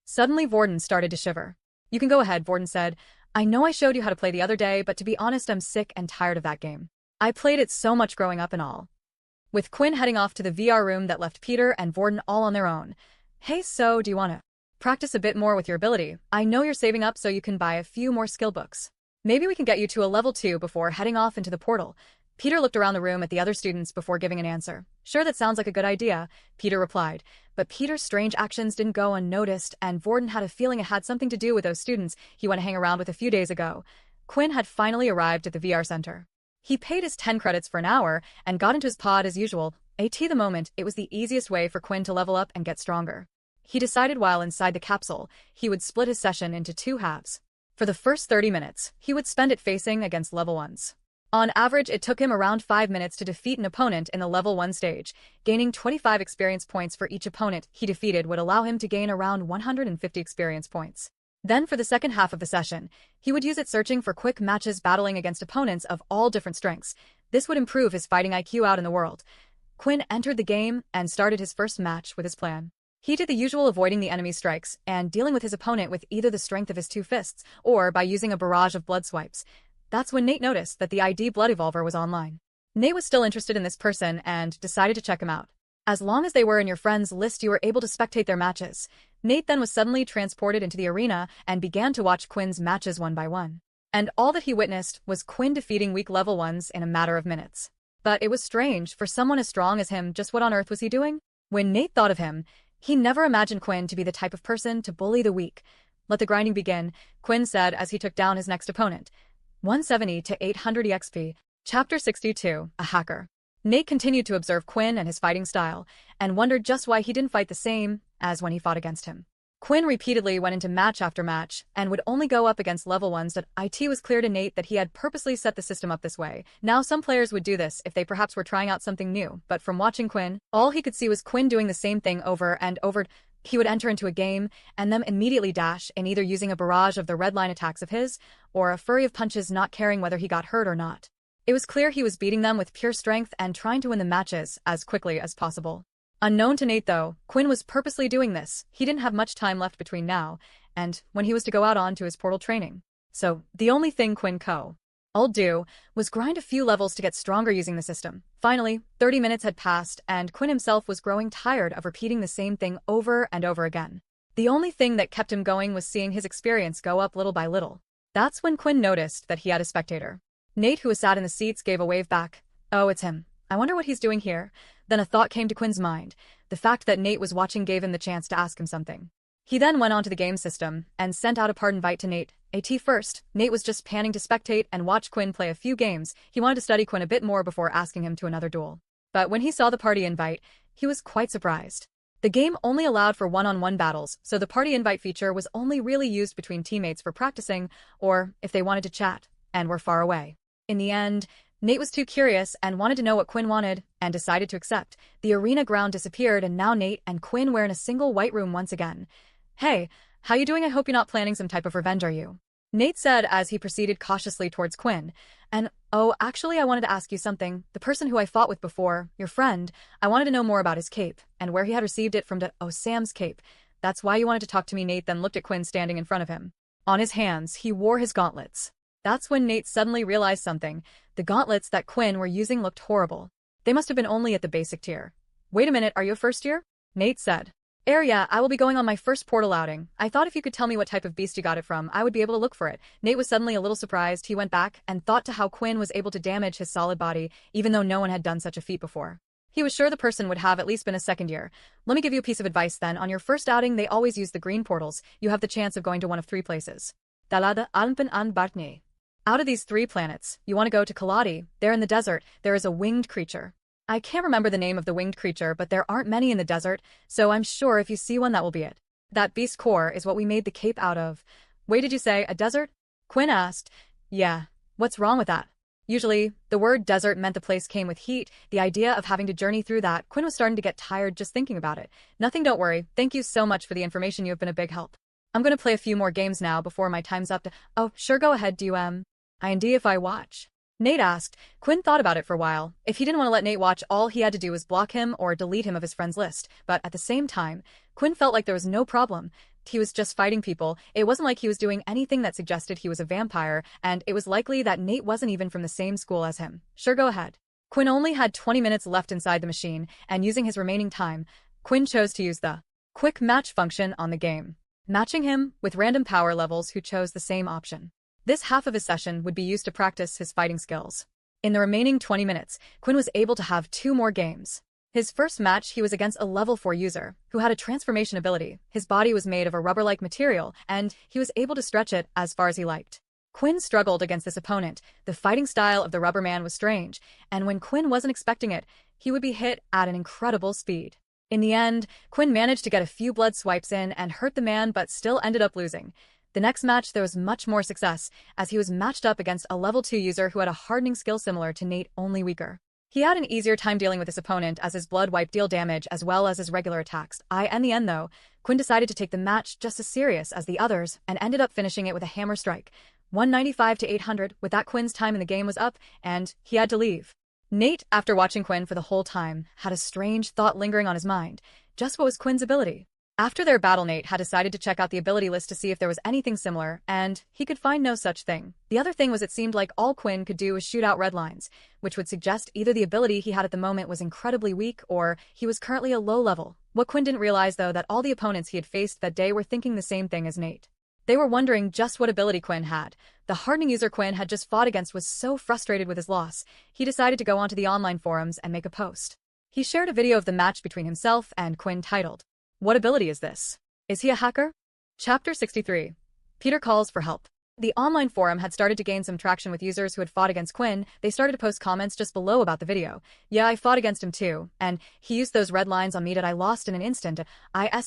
Suddenly Vorden started to shiver. "You can go ahead," Vorden said. "I know I showed you how to play the other day, but to be honest, I'm sick and tired of that game. I played it so much growing up and all." With Quinn heading off to the VR room that left Peter and Vorden all on their own. "Hey, so do you want to practice a bit more with your ability? I know you're saving up so you can buy a few more skill books. Maybe we can get you to a level 2 before heading off into the portal." Peter looked around the room at the other students before giving an answer. "Sure, that sounds like a good idea," Peter replied. But Peter's strange actions didn't go unnoticed, and Vorden had a feeling it had something to do with those students he went to hang around with a few days ago. Quinn had finally arrived at the VR center. He paid his 10 credits for an hour and got into his pod as usual. At the moment, it was the easiest way for Quinn to level up and get stronger. He decided while inside the capsule, he would split his session into 2 halves. For the first 30 minutes, he would spend it facing against level 1s. On average, it took him around 5 minutes to defeat an opponent in the level 1 stage. Gaining 25 experience points for each opponent he defeated would allow him to gain around 150 experience points. Then for the second half of the session, he would use it searching for quick matches battling against opponents of all different strengths. This would improve his fighting IQ out in the world. Quinn entered the game and started his first match with his plan. He did the usual, avoiding the enemy's strikes and dealing with his opponent with either the strength of his 2 fists or by using a barrage of blood swipes. That's when Nate noticed that the ID Blood Evolver was online. Nate was still interested in this person and decided to check him out. As long as they were in your friends list, you were able to spectate their matches. Nate then was suddenly transported into the arena and began to watch Quinn's matches one by one. And all that he witnessed was Quinn defeating weak level 1s in a matter of minutes. But it was strange, for someone as strong as him, just what on earth was he doing? When Nate thought of him, he never imagined Quinn to be the type of person to bully the weak. "Let the grinding begin," Quinn said as he took down his next opponent. 170 to 800 EXP. Chapter 62, A Hacker. Nate continued to observe Quinn and his fighting style, and wondered just why he didn't fight the same as when he fought against him. Quinn repeatedly went into match after match, and would only go up against level 1s. It was clear to Nate that he had purposely set the system up this way. Now some players would do this if they perhaps were trying out something new, but from watching Quinn, all he could see was Quinn doing the same thing over and over. He would enter into a game, and then immediately dash in, either using a barrage of the red line attacks of his, or a flurry of punches, not caring whether he got hurt or not. It was clear he was beating them with pure strength and trying to win the matches as quickly as possible. Unknown to Nate though, Quinn was purposely doing this. He didn't have much time left between now and when he was to go out on to his portal training. So, the only thing Quinn Could do was grind a few levels to get stronger using the system. Finally, 30 minutes had passed, and Quinn himself was growing tired of repeating the same thing over and over again. The only thing that kept him going was seeing his experience go up little by little. That's when Quinn noticed that he had a spectator. Nate, who was sat in the seats, gave a wave back. Oh, it's him. I wonder what he's doing here. Then a thought came to Quinn's mind. The fact that Nate was watching gave him the chance to ask him something. He then went onto the game system and sent out a part invite to Nate. First, Nate was just panning to spectate and watch Quinn play a few games. He wanted to study Quinn a bit more before asking him to another duel. But when he saw the party invite, he was quite surprised. The game only allowed for one-on-one battles, so the party invite feature was only really used between teammates for practicing or if they wanted to chat and were far away. In the end, Nate was too curious and wanted to know what Quinn wanted and decided to accept. The arena ground disappeared and now Nate and Quinn were in a single white room once again. Hey, how you doing? I hope you're not planning some type of revenge, are you? Nate said as he proceeded cautiously towards Quinn. And, oh, actually I wanted to ask you something. The person who I fought with before, your friend, I wanted to know more about his cape and where he had received it from. Oh, Sam's cape. That's why you wanted to talk to me. Nate then looked at Quinn standing in front of him. On his hands, he wore his gauntlets. That's when Nate suddenly realized something. The gauntlets that Quinn were using looked horrible. They must have been only at the basic tier. Wait a minute, are you a first year? Nate said. Yeah, I will be going on my first portal outing. I thought if you could tell me what type of beast you got it from, I would be able to look for it. Nate was suddenly a little surprised. He went back and thought to how Quinn was able to damage his solid body, even though no one had done such a feat before. He was sure the person would have at least been a second year. Let me give you a piece of advice then. On your first outing, they always use the green portals. You have the chance of going to one of three places. Dalada, Alpen and Bartne. Out of these three planets, you want to go to Kaladi. There in the desert, there is a winged creature. I can't remember the name of the winged creature, but there aren't many in the desert, so I'm sure if you see one that will be it. That beast core is what we made the cape out of. Wait, did you say a desert? Quinn asked. Yeah. What's wrong with that? Usually, the word desert meant the place came with heat. The idea of having to journey through that, Quinn was starting to get tired just thinking about it. Nothing, don't worry. Thank you so much for the information. You have been a big help. I'm going to play a few more games now before my time's up. Oh, sure, go ahead. Do you, IND if I watch? Nate asked. Quinn thought about it for a while. If he didn't want to let Nate watch, all he had to do was block him or delete him of his friends list. But at the same time, Quinn felt like there was no problem. He was just fighting people. It wasn't like he was doing anything that suggested he was a vampire, and it was likely that Nate wasn't even from the same school as him. Sure, go ahead. Quinn only had 20 minutes left inside the machine, and using his remaining time, Quinn chose to use the quick match function on the game, matching him with random power levels who chose the same option. This half of his session would be used to practice his fighting skills. In the remaining 20 minutes, Quinn was able to have 2 more games. His first match, he was against a level 4 user, who had a transformation ability. His body was made of a rubber-like material, and he was able to stretch it as far as he liked. Quinn struggled against this opponent. The fighting style of the rubber man was strange, and when Quinn wasn't expecting it, he would be hit at an incredible speed. In the end, Quinn managed to get a few blood swipes in and hurt the man but still ended up losing. The next match, there was much more success, as he was matched up against a level 2 user who had a hardening skill similar to Nate, only weaker. He had an easier time dealing with his opponent as his blood wipe deal damage as well as his regular attacks. In the end though, Quinn decided to take the match just as serious as the others and ended up finishing it with a hammer strike. 195 to 800, with that Quinn's time in the game was up, and he had to leave. Nate, after watching Quinn for the whole time, had a strange thought lingering on his mind. Just what was Quinn's ability? After their battle, Nate had decided to check out the ability list to see if there was anything similar, and he could find no such thing. The other thing was it seemed like all Quinn could do was shoot out red lines, which would suggest either the ability he had at the moment was incredibly weak or he was currently a low level. What Quinn didn't realize though that all the opponents he had faced that day were thinking the same thing as Nate. They were wondering just what ability Quinn had. The hardening user Quinn had just fought against was so frustrated with his loss, he decided to go onto the online forums and make a post. He shared a video of the match between himself and Quinn titled, "What ability is this? Is he a hacker?" Chapter 63. Peter calls for help. The online forum had started to gain some traction with users who had fought against Quinn. They started to post comments just below about the video. Yeah, I fought against him too, and he used those red lines on me that I lost in an instant.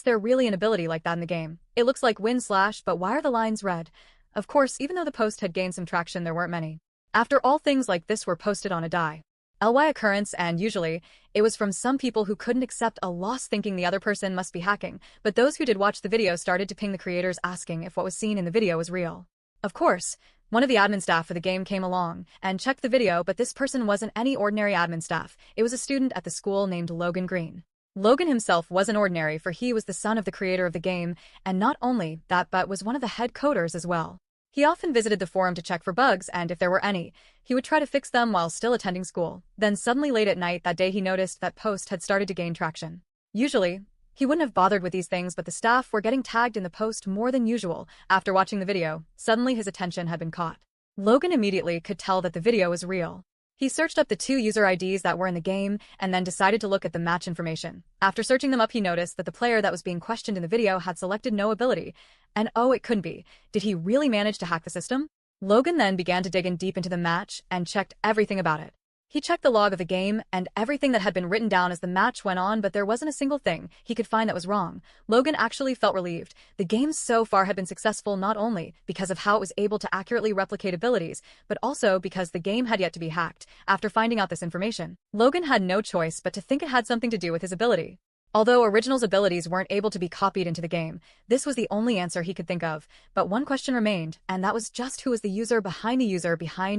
There really an ability like that in the game. It looks like win slash, but why are the lines red? Of course, even though the post had gained some traction, there weren't many. After all, things like this were posted on a ly occurrence, and usually, it was from some people who couldn't accept a loss thinking the other person must be hacking, but those who did watch the video started to ping the creators asking if what was seen in the video was real. Of course, one of the admin staff for the game came along and checked the video, but this person wasn't any ordinary admin staff. It was a student at the school named Logan Green. Logan himself wasn't ordinary, for he was the son of the creator of the game, and not only that but was one of the head coders as well. He often visited the forum to check for bugs, and if there were any, he would try to fix them while still attending school. Then suddenly late at night that day he noticed that post had started to gain traction. Usually, he wouldn't have bothered with these things, but the staff were getting tagged in the post more than usual. After watching the video, suddenly his attention had been caught. Logan immediately could tell that the video was real. He searched up the 2 user IDs that were in the game and then decided to look at the match information. After searching them up, he noticed that the player that was being questioned in the video had selected no ability. And oh, it couldn't be. Did he really manage to hack the system? Logan then began to dig in deep into the match and checked everything about it. He checked the log of the game and everything that had been written down as the match went on, but there wasn't a single thing he could find that was wrong. Logan actually felt relieved. The game so far had been successful not only because of how it was able to accurately replicate abilities, but also because the game had yet to be hacked. After finding out this information, Logan had no choice but to think it had something to do with his ability. Although Original's abilities weren't able to be copied into the game, this was the only answer he could think of. But one question remained, and that was just who was the user behind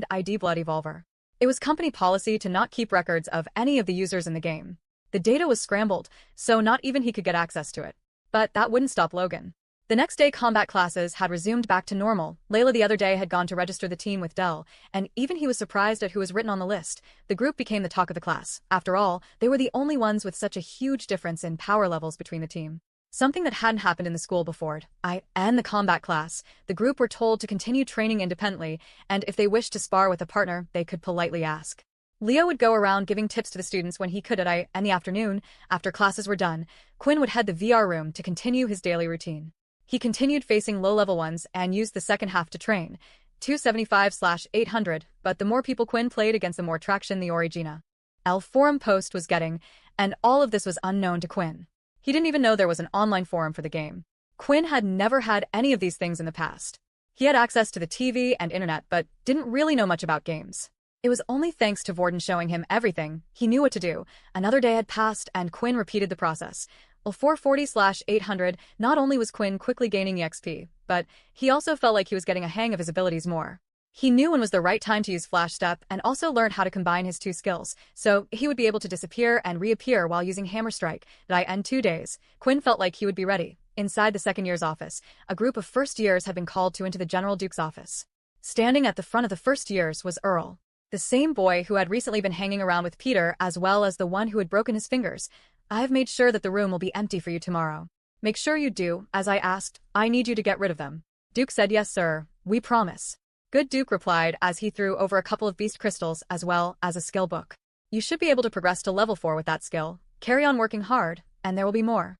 ID Blood Evolver. It was company policy to not keep records of any of the users in the game. The data was scrambled, so not even he could get access to it. But that wouldn't stop Logan. The next day, combat classes had resumed back to normal. Layla the other day had gone to register the team with Dell, and even he was surprised at who was written on the list. The group became the talk of the class. After all, they were the only ones with such a huge difference in power levels between the team. Something that hadn't happened in the school before. In the combat class, the group were told to continue training independently, and if they wished to spar with a partner, they could politely ask. Leo would go around giving tips to the students when he could. In the afternoon, after classes were done, Quinn would head the VR room to continue his daily routine. He continued facing low-level ones and used the second half to train, 275/800, but the more people Quinn played against, the more traction the Origina L forum post was getting, and all of this was unknown to Quinn. He didn't even know there was an online forum for the game. Quinn had never had any of these things in the past. He had access to the TV and internet, but didn't really know much about games. It was only thanks to Vorden showing him everything he knew what to do. Another day had passed, and Quinn repeated the process. 440/800, not only was Quinn quickly gaining EXP, but he also felt like he was getting a hang of his abilities more. He knew when was the right time to use Flash Step and also learned how to combine his 2 skills, so he would be able to disappear and reappear while using Hammer Strike. In 2 days, Quinn felt like he would be ready. Inside the second year's office, a group of first years had been called into the General Duke's office. Standing at the front of the first years was Earl, the same boy who had recently been hanging around with Peter, as well as the one who had broken his fingers. "I've made sure that the room will be empty for you tomorrow. Make sure you do, as I asked. I need you to get rid of them." Duke said, "Yes, sir, we promise." Good, Duke replied as he threw over a couple of beast crystals as well as a skill book. "You should be able to progress to level 4 with that skill. Carry on working hard, and there will be more."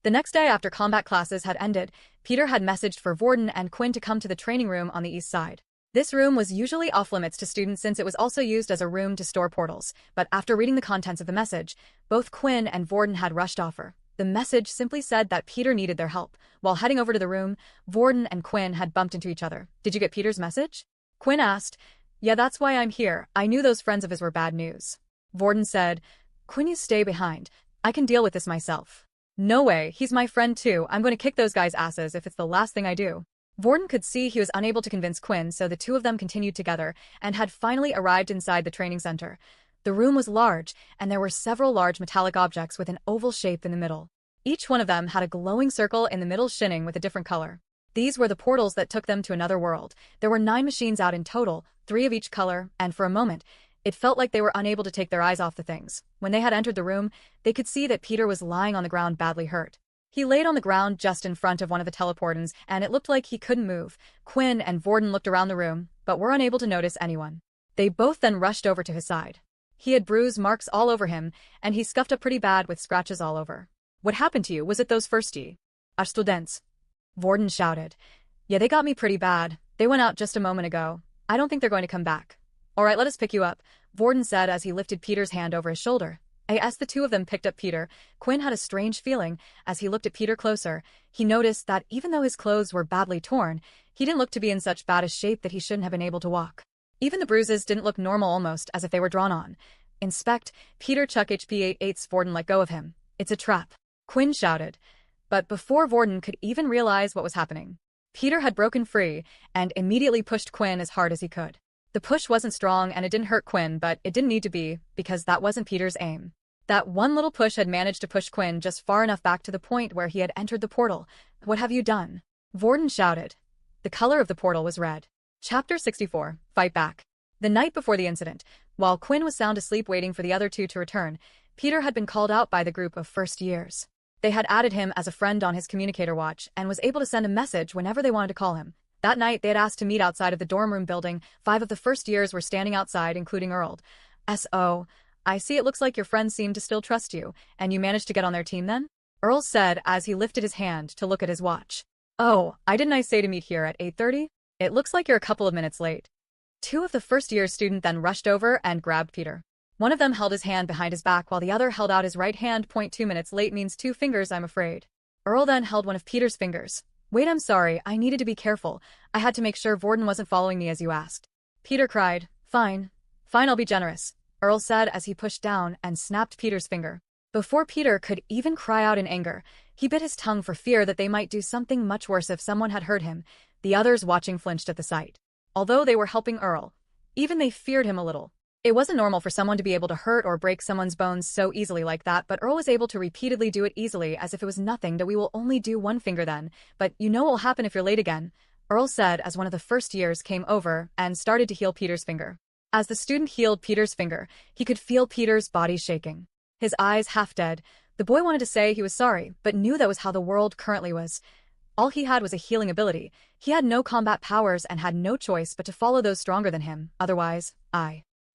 The next day after combat classes had ended, Peter had messaged for Vorden and Quinn to come to the training room on the east side. This room was usually off-limits to students since it was also used as a room to store portals, but after reading the contents of the message, both Quinn and Vorden had rushed off. The message simply said that Peter needed their help. While heading over to the room, Vorden and Quinn had bumped into each other. "Did you get Peter's message?" Quinn asked. "Yeah, that's why I'm here. I knew those friends of his were bad news." Vorden said, "Quinn, you stay behind. I can deal with this myself." "No way, he's my friend too. I'm going to kick those guys' asses if it's the last thing I do." Vorden could see he was unable to convince Quinn, so the two of them continued together and had finally arrived inside the training center. The room was large, and there were several large metallic objects with an oval shape in the middle. Each one of them had a glowing circle in the middle shining with a different color. These were the portals that took them to another world. There were 9 machines out in total, 3 of each color, and for a moment, it felt like they were unable to take their eyes off the things. When they had entered the room, they could see that Peter was lying on the ground badly hurt. He laid on the ground just in front of one of the teleportants, and it looked like he couldn't move. Quinn and Vorden looked around the room, but were unable to notice anyone. They both then rushed over to his side. He had bruise marks all over him, and he scuffed up pretty bad with scratches all over. "What happened to you? Was it those firstie students?" Vorden shouted. "Yeah, they got me pretty bad. They went out just a moment ago. I don't think they're going to come back." "All right, let us pick you up," Vorden said as he lifted Peter's hand over his shoulder. As the two of them picked up Peter, Quinn had a strange feeling. As he looked at Peter closer, he noticed that even though his clothes were badly torn, he didn't look to be in such bad a shape that he shouldn't have been able to walk. Even the bruises didn't look normal, almost as if they were drawn on. "Inspect, Peter Chuck HP 88's Vorden let go of him. It's a trap," Quinn shouted. But before Vorden could even realize what was happening, Peter had broken free and immediately pushed Quinn as hard as he could. The push wasn't strong and it didn't hurt Quinn, but it didn't need to be, because that wasn't Peter's aim. That one little push had managed to push Quinn just far enough back to the point where he had entered the portal. What have you done? Vorden shouted. The color of the portal was red. Chapter 64, Fight Back. The night before the incident, while Quinn was sound asleep waiting for the other two to return, Peter had been called out by the group of first years. They had added him as a friend on his communicator watch and was able to send a message whenever they wanted to call him. That night, they had asked to meet outside of the dorm room building. 5 of the first years were standing outside, including Earl. S.O. I see it looks like your friends seem to still trust you, and you managed to get on their team then? Earl said as he lifted his hand to look at his watch. Oh, didn't I say to meet here at 8:30? It looks like you're a couple of minutes late. 2 of the first-year students then rushed over and grabbed Peter. One of them held his hand behind his back while the other held out his right hand. 2 minutes late means 2 fingers, I'm afraid. Earl then held one of Peter's fingers. Wait, I'm sorry, I needed to be careful. I had to make sure Vorden wasn't following me as you asked. Peter cried. Fine. Fine, I'll be generous, Earl said as he pushed down and snapped Peter's finger. Before Peter could even cry out in anger, he bit his tongue for fear that they might do something much worse if someone had heard him. The others watching flinched at the sight. Although they were helping Earl, even they feared him a little. It wasn't normal for someone to be able to hurt or break someone's bones so easily like that, but Earl was able to repeatedly do it easily as if it was nothing. That we will only do 1 finger then, but you know what will happen if you're late again, Earl said as one of the first years came over and started to heal Peter's finger. As the student healed Peter's finger, he could feel Peter's body shaking. His eyes half dead. The boy wanted to say he was sorry, but knew that was how the world currently was. All he had was a healing ability. He had no combat powers and had no choice but to follow those stronger than him. Otherwise,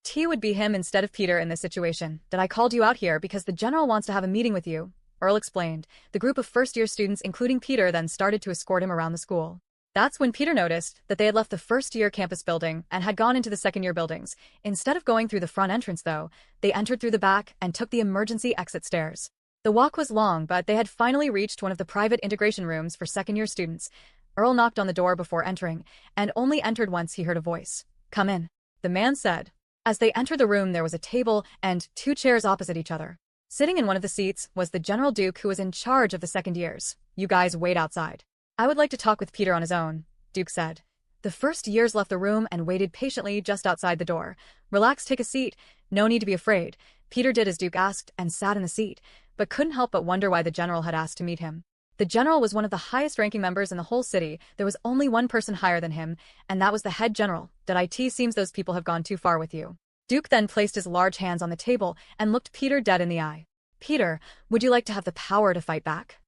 T would be him instead of Peter in this situation. That I called you out here because the general wants to have a meeting with you, Earl explained. The group of first-year students, including Peter, then started to escort him around the school. That's when Peter noticed that they had left the first-year campus building and had gone into the second-year buildings. Instead of going through the front entrance, though, they entered through the back and took the emergency exit stairs. The walk was long, but they had finally reached one of the private integration rooms for second-year students. Earl knocked on the door before entering, and only entered once he heard a voice. Come in, the man said. As they entered the room, there was a table and 2 chairs opposite each other. Sitting in one of the seats was the General Duke, who was in charge of the second years. You guys wait outside. I would like to talk with Peter on his own, Duke said. The first years left the room and waited patiently just outside the door. Relax, take a seat. No need to be afraid. Peter did as Duke asked and sat in the seat, but couldn't help but wonder why the general had asked to meet him. The general was one of the highest-ranking members in the whole city. There was only one person higher than him, and that was the head general. It seems those people have gone too far with you. Duke then placed his large hands on the table and looked Peter dead in the eye. Peter, would you like to have the power to fight back?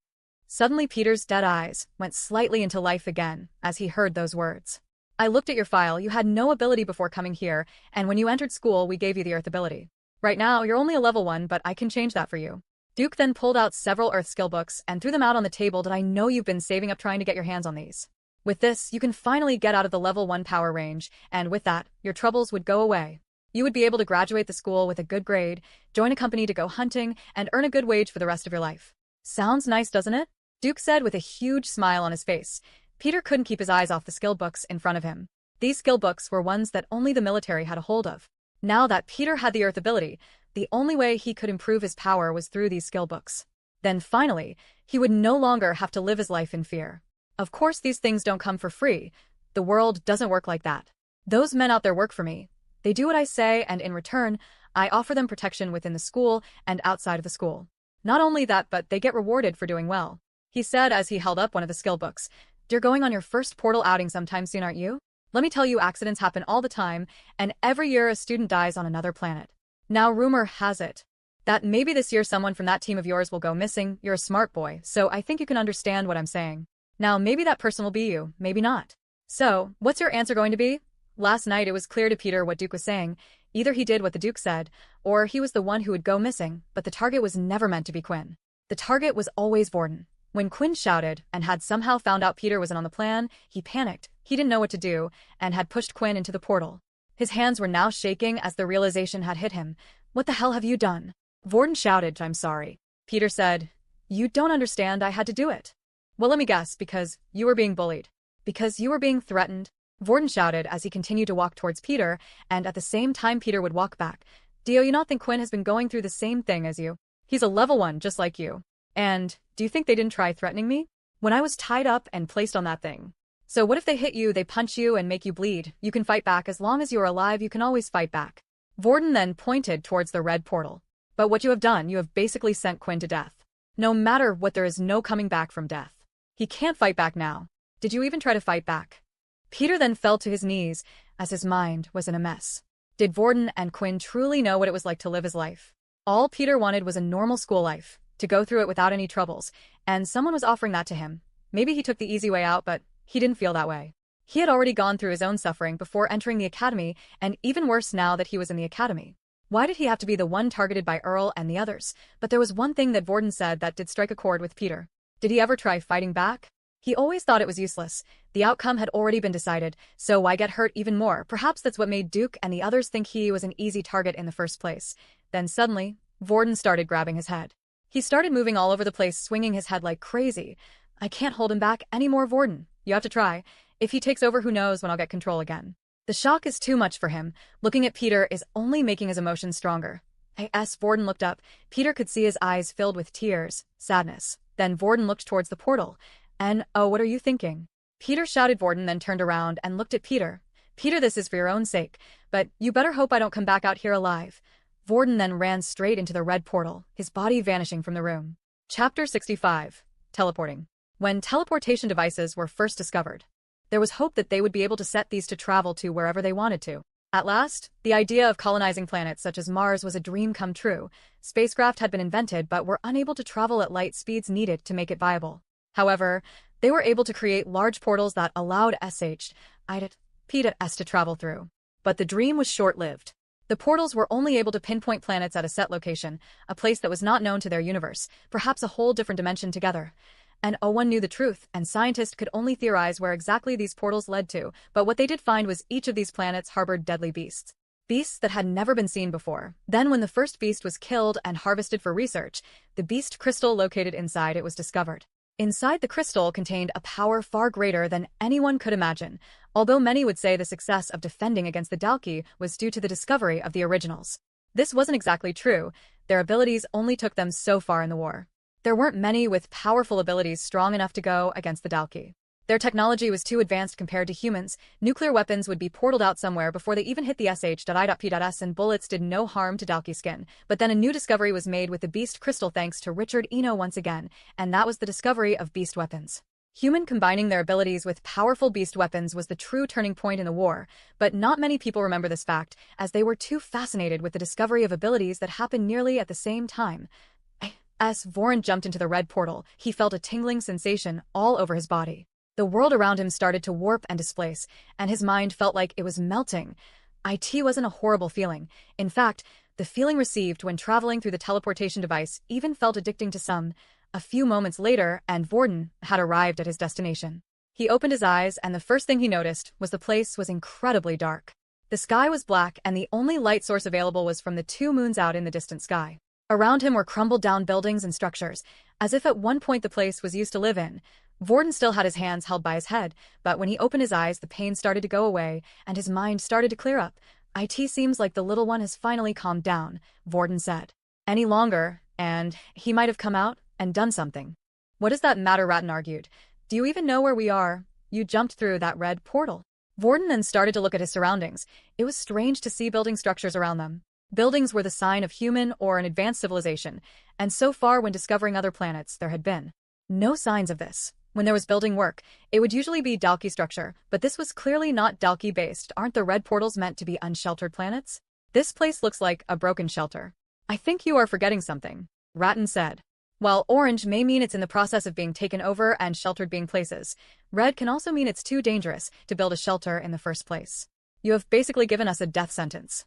Suddenly Peter's dead eyes went slightly into life again as he heard those words. I looked at your file. You had no ability before coming here, and when you entered school, we gave you the Earth ability. Right now, you're only a level 1, but I can change that for you. Duke then pulled out several Earth skill books and threw them out on the table. I know you've been saving up trying to get your hands on these. With this, you can finally get out of the level 1 power range, and with that, your troubles would go away. You would be able to graduate the school with a good grade, join a company to go hunting, and earn a good wage for the rest of your life. Sounds nice, doesn't it? Duke said with a huge smile on his face. Peter couldn't keep his eyes off the skill books in front of him. These skill books were ones that only the military had a hold of. Now that Peter had the Earth ability, the only way he could improve his power was through these skill books. Then finally, he would no longer have to live his life in fear. Of course, these things don't come for free. The world doesn't work like that. Those men out there work for me. They do what I say, and in return, I offer them protection within the school and outside of the school. Not only that, but they get rewarded for doing well, he said as he held up one of the skill books. You're going on your first portal outing sometime soon, aren't you? Let me tell you, accidents happen all the time, and every year a student dies on another planet. Now rumor has it that maybe this year someone from that team of yours will go missing. You're a smart boy, so I think you can understand what I'm saying. Now maybe that person will be you, maybe not. So, what's your answer going to be? Last night it was clear to Peter what Duke was saying. Either he did what the Duke said, or he was the one who would go missing, but the target was never meant to be Quinn. The target was always Vorden. When Quinn shouted and had somehow found out Peter wasn't on the plan, he panicked. He didn't know what to do, and had pushed Quinn into the portal. His hands were now shaking as the realization had hit him. What the hell have you done? Vorden shouted. I'm sorry. Peter said, you don't understand, I had to do it. Well, let me guess, because you were being bullied. Because you were being threatened? Vorden shouted as he continued to walk towards Peter, and at the same time Peter would walk back. Do you not think Quinn has been going through the same thing as you? He's a level 1 just like you. And, do you think they didn't try threatening me? When I was tied up and placed on that thing. So what if they hit you, they punch you and make you bleed? You can fight back. As long as you are alive, you can always fight back. Vorden then pointed towards the red portal. But what you have done, you have basically sent Quinn to death. No matter what, there is no coming back from death. He can't fight back now. Did you even try to fight back? Peter then fell to his knees, as his mind was in a mess. Did Vorden and Quinn truly know what it was like to live his life? All Peter wanted was a normal school life, to go through it without any troubles, and someone was offering that to him. Maybe he took the easy way out, but he didn't feel that way. He had already gone through his own suffering before entering the academy, and even worse now that he was in the academy. Why did he have to be the one targeted by Earl and the others? But there was one thing that Vorden said that did strike a chord with Peter. Did he ever try fighting back? He always thought it was useless. The outcome had already been decided, so why get hurt even more? Perhaps that's what made Duke and the others think he was an easy target in the first place. Then suddenly, Vorden started grabbing his head. He started moving all over the place, swinging his head like crazy. I can't hold him back anymore, Vorden. You have to try. If he takes over, who knows when I'll get control again. The shock is too much for him. Looking at Peter is only making his emotions stronger. As Vorden looked up, Peter could see his eyes filled with tears, sadness. Then Vorden looked towards the portal. And, oh, what are you thinking? Peter shouted. Vorden then turned around and looked at Peter. Peter, this is for your own sake, but you better hope I don't come back out here alive. Vorden then ran straight into the red portal, his body vanishing from the room. Chapter 65. Teleporting. When teleportation devices were first discovered, there was hope that they would be able to set these to travel to wherever they wanted to. At last, the idea of colonizing planets such as Mars was a dream come true. Spacecraft had been invented but were unable to travel at light speeds needed to make it viable. However, they were able to create large portals that allowed P.S to travel through. But the dream was short-lived. The portals were only able to pinpoint planets at a set location, a place that was not known to their universe, perhaps a whole different dimension together. And one knew the truth, and scientists could only theorize where exactly these portals led to, but what they did find was each of these planets harbored deadly beasts. Beasts that had never been seen before. Then when the first beast was killed and harvested for research, the beast crystal located inside it was discovered. Inside the crystal contained a power far greater than anyone could imagine, although many would say the success of defending against the Dalki was due to the discovery of the originals. This wasn't exactly true. Their abilities only took them so far in the war. There weren't many with powerful abilities strong enough to go against the Dalki. Their technology was too advanced compared to humans. Nuclear weapons would be portaled out somewhere before they even hit the sh.i.p.s, and bullets did no harm to Dalki skin. But then a new discovery was made with the Beast Crystal thanks to Richard Eno once again, and that was the discovery of beast weapons. Human combining their abilities with powerful beast weapons was the true turning point in the war, but not many people remember this fact, as they were too fascinated with the discovery of abilities that happened nearly at the same time. As Vorden jumped into the red portal, he felt a tingling sensation all over his body. The world around him started to warp and displace, and his mind felt like it was melting. It wasn't a horrible feeling. In fact, the feeling received when traveling through the teleportation device even felt addicting to some. A few moments later, and Vorden had arrived at his destination. He opened his eyes, and the first thing he noticed was the place was incredibly dark. The sky was black, and the only light source available was from the 2 moons out in the distant sky. Around him were crumbled-down buildings and structures, as if at one point the place was used to live in. Vorden still had his hands held by his head, but when he opened his eyes the pain started to go away, and his mind started to clear up. It seems like the little one has finally calmed down, Vorden said. Any longer, and he might have come out and done something. What does that matter? Ratton argued. Do you even know where we are? You jumped through that red portal. Vorden then started to look at his surroundings. It was strange to see building structures around them. Buildings were the sign of human or an advanced civilization, and so far when discovering other planets there had been no signs of this. When there was building work, it would usually be Dalki structure, but this was clearly not Dalki-based. Aren't the red portals meant to be unsheltered planets? This place looks like a broken shelter. I think you are forgetting something, Ratton said. While orange may mean it's in the process of being taken over and sheltered being places, red can also mean it's too dangerous to build a shelter in the first place. You have basically given us a death sentence.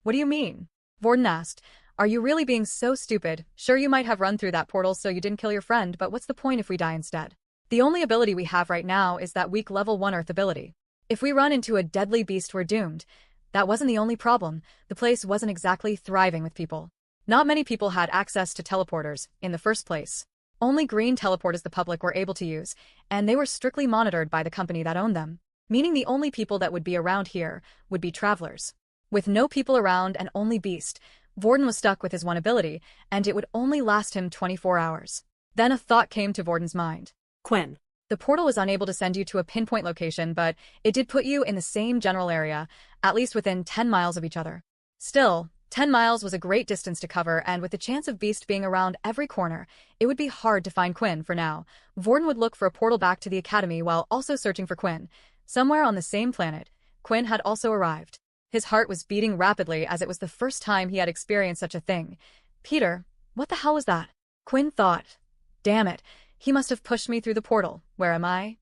What do you mean? Vorden asked. Are you really being so stupid? Sure, you might have run through that portal so you didn't kill your friend, but what's the point if we die instead? The only ability we have right now is that weak level 1 Earth ability. If we run into a deadly beast, we're doomed. That wasn't the only problem. The place wasn't exactly thriving with people. Not many people had access to teleporters in the first place. Only green teleporters the public were able to use, and they were strictly monitored by the company that owned them, meaning the only people that would be around here would be travelers. With no people around and only beast, Vorden was stuck with his one ability, and it would only last him 24 hours. Then a thought came to Vorden's mind.
Quinn.
The portal was unable to send you to a pinpoint location, but it did put you in the same general area, at least within 10 miles of each other. Still, 10 miles was a great distance to cover, and with the chance of Beast being around every corner, it would be hard to find Quinn for now. Vorden would look for a portal back to the academy while also searching for Quinn. Somewhere on the same planet, Quinn had also arrived. His heart was beating rapidly as it was the first time he had experienced such a thing. Peter, what the hell was that? Quinn thought. Damn it, he must have pushed me through the portal. Where am I?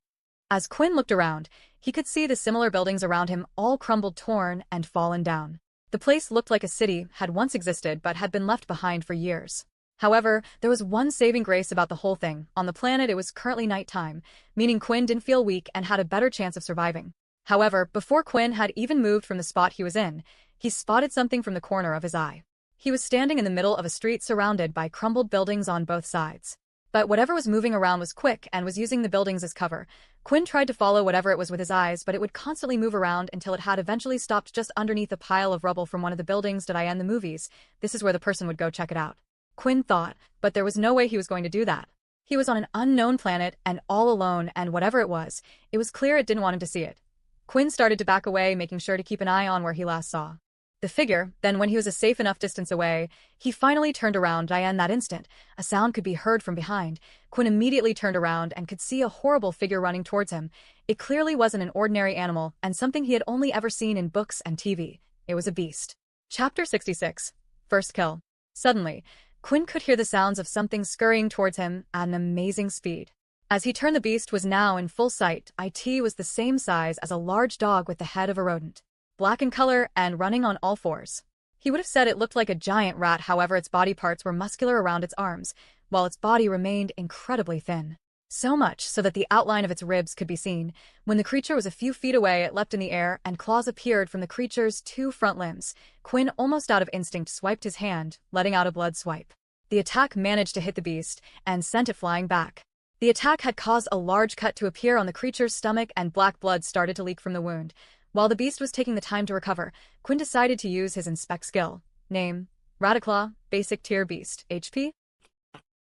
As Quinn looked around, he could see the similar buildings around him all crumbled, torn, and fallen down. The place looked like a city had once existed but had been left behind for years. However, there was one saving grace about the whole thing. On the planet, it was currently nighttime, meaning Quinn didn't feel weak and had a better chance of surviving. However, before Quinn had even moved from the spot he was in, he spotted something from the corner of his eye. He was standing in the middle of a street surrounded by crumbled buildings on both sides. But whatever was moving around was quick and was using the buildings as cover. Quinn tried to follow whatever it was with his eyes, but it would constantly move around until it had eventually stopped just underneath a pile of rubble from one of the buildings. Did I end the movies? This is where the person would go check it out. Quinn thought, but there was no way he was going to do that. He was on an unknown planet and all alone, and whatever it was clear it didn't want him to see it. Quinn started to back away, making sure to keep an eye on where he last saw the figure. Then when he was a safe enough distance away, he finally turned around. In that instant, a sound could be heard from behind. Quinn immediately turned around and could see a horrible figure running towards him. It clearly wasn't an ordinary animal and something he had only ever seen in books and TV. It was a beast. Chapter 66. First Kill. Suddenly, Quinn could hear the sounds of something scurrying towards him at an amazing speed. As he turned, the beast was now in full sight. It was the same size as a large dog with the head of a rodent, black in color and running on all fours. He would have said it looked like a giant rat, however its body parts were muscular around its arms, while its body remained incredibly thin. So much so that the outline of its ribs could be seen. When the creature was a few feet away, it leapt in the air, and claws appeared from the creature's two front limbs. Quinn, almost out of instinct, swiped his hand, letting out a blood swipe. The attack managed to hit the beast, and sent it flying back. The attack had caused a large cut to appear on the creature's stomach, and black blood started to leak from the wound. While the beast was taking the time to recover, Quinn decided to use his inspect skill. Name: Raticlaw, basic tier beast. HP?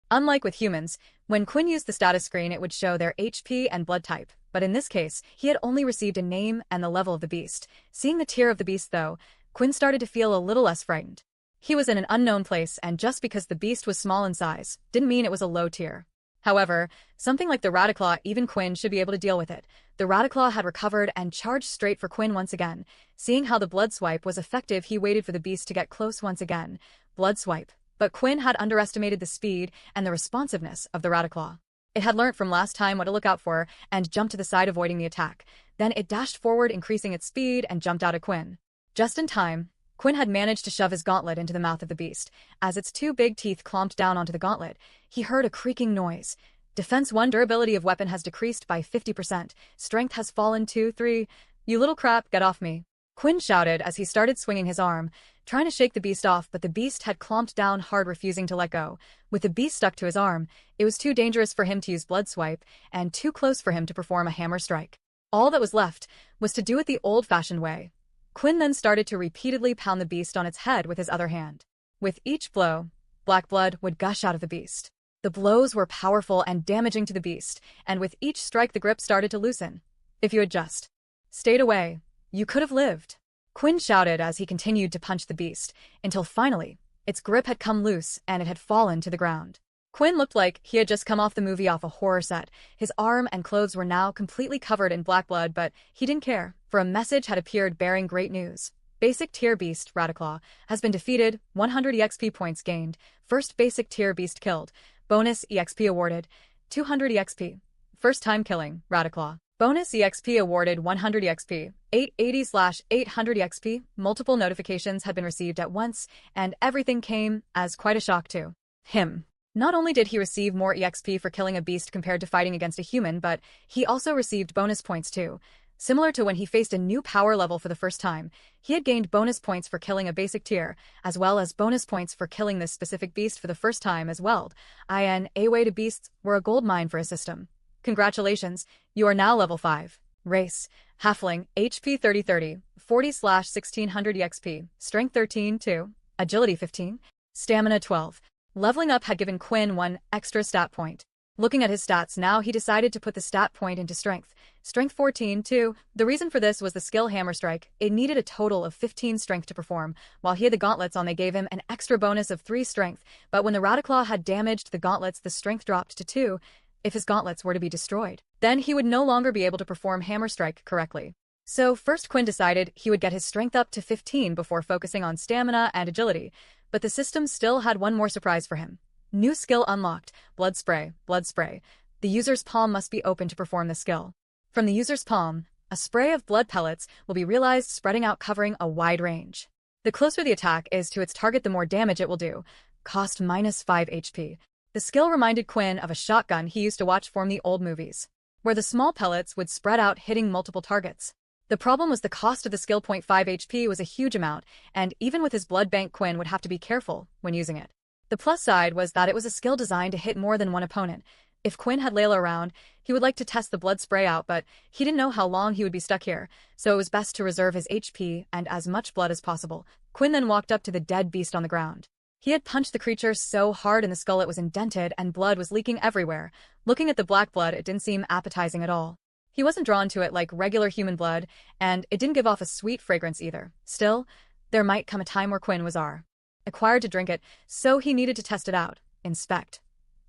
Unlike with humans, when Quinn used the status screen it would show their HP and blood type, but in this case, he had only received a name and the level of the beast. Seeing the tier of the beast though, Quinn started to feel a little less frightened. He was in an unknown place, and just because the beast was small in size, didn't mean it was a low tier. However, something like the Raticlaw, even Quinn should be able to deal with it. The Raticlaw had recovered and charged straight for Quinn once again. Seeing how the blood swipe was effective, he waited for the beast to get close once again. Blood swipe. But Quinn had underestimated the speed and the responsiveness of the Raticlaw. It had learnt from last time what to look out for and jumped to the side, avoiding the attack. Then it dashed forward, increasing its speed, and jumped out at Quinn. Just in time, Quinn had managed to shove his gauntlet into the mouth of the beast. As its two big teeth clomped down onto the gauntlet, he heard a creaking noise. Defense 1, durability of weapon has decreased by 50%. Strength has fallen to 3. You little crap, get off me. Quinn shouted as he started swinging his arm, trying to shake the beast off, but the beast had clomped down hard, refusing to let go. With the beast stuck to his arm, it was too dangerous for him to use blood swipe, and too close for him to perform a hammer strike. All that was left was to do it the old-fashioned way. Quinn then started to repeatedly pound the beast on its head with his other hand. With each blow, black blood would gush out of the beast. The blows were powerful and damaging to the beast, and with each strike the grip started to loosen. If you had just stayed away, you could have lived. Quinn shouted as he continued to punch the beast, until finally, its grip had come loose and it had fallen to the ground. Quinn looked like he had just come off the movie, off a horror set. His arm and clothes were now completely covered in black blood, but he didn't care, for a message had appeared bearing great news. Basic tier beast, Raticlaw, has been defeated, 100 EXP points gained, first basic tier beast killed, bonus EXP awarded, 200 EXP. First time killing, Raticlaw. Bonus EXP awarded 100 EXP, 880/800 EXP. Multiple notifications had been received at once, and everything came as quite a shock to him. Not only did he receive more EXP for killing a beast compared to fighting against a human, but he also received bonus points too. Similar to when he faced a new power level for the first time, he had gained bonus points for killing a basic tier, as well as bonus points for killing this specific beast for the first time as well. A way to beasts were a gold mine for his system. Congratulations, you are now level 5. Race: Halfling, HP 30/30, 40/1600 EXP, Strength 13/2, Agility 15, Stamina 12. Leveling up had given Quinn 1 extra stat point. Looking at his stats now, he decided to put the stat point into strength. Strength 14, too. The reason for this was the skill Hammer Strike. It needed a total of 15 strength to perform. While he had the gauntlets on, they gave him an extra bonus of 3 strength, but when the Raticlaw had damaged the gauntlets, the strength dropped to 2 if his gauntlets were to be destroyed. Then he would no longer be able to perform Hammer Strike correctly. So first Quinn decided he would get his strength up to 15 before focusing on stamina and agility, but the system still had one more surprise for him. New skill unlocked, Blood Spray, Blood Spray. The user's palm must be open to perform the skill. From the user's palm, a spray of blood pellets will be realized, spreading out, covering a wide range. The closer the attack is to its target, the more damage it will do. Cost -5 HP. The skill reminded Quinn of a shotgun he used to watch from the old movies, where the small pellets would spread out, hitting multiple targets. The problem was the cost of the skill. 0.5 HP was a huge amount, and even with his blood bank, Quinn would have to be careful when using it. The plus side was that it was a skill designed to hit more than one opponent. If Quinn had Layla around, he would like to test the blood spray out, but he didn't know how long he would be stuck here, so it was best to reserve his HP and as much blood as possible. Quinn then walked up to the dead beast on the ground. He had punched the creature so hard in the skull it was indented and blood was leaking everywhere. Looking at the black blood, it didn't seem appetizing at all. He wasn't drawn to it like regular human blood, and it didn't give off a sweet fragrance either. Still, there might come a time where Quinn was required to drink it, so he needed to test it out. Inspect.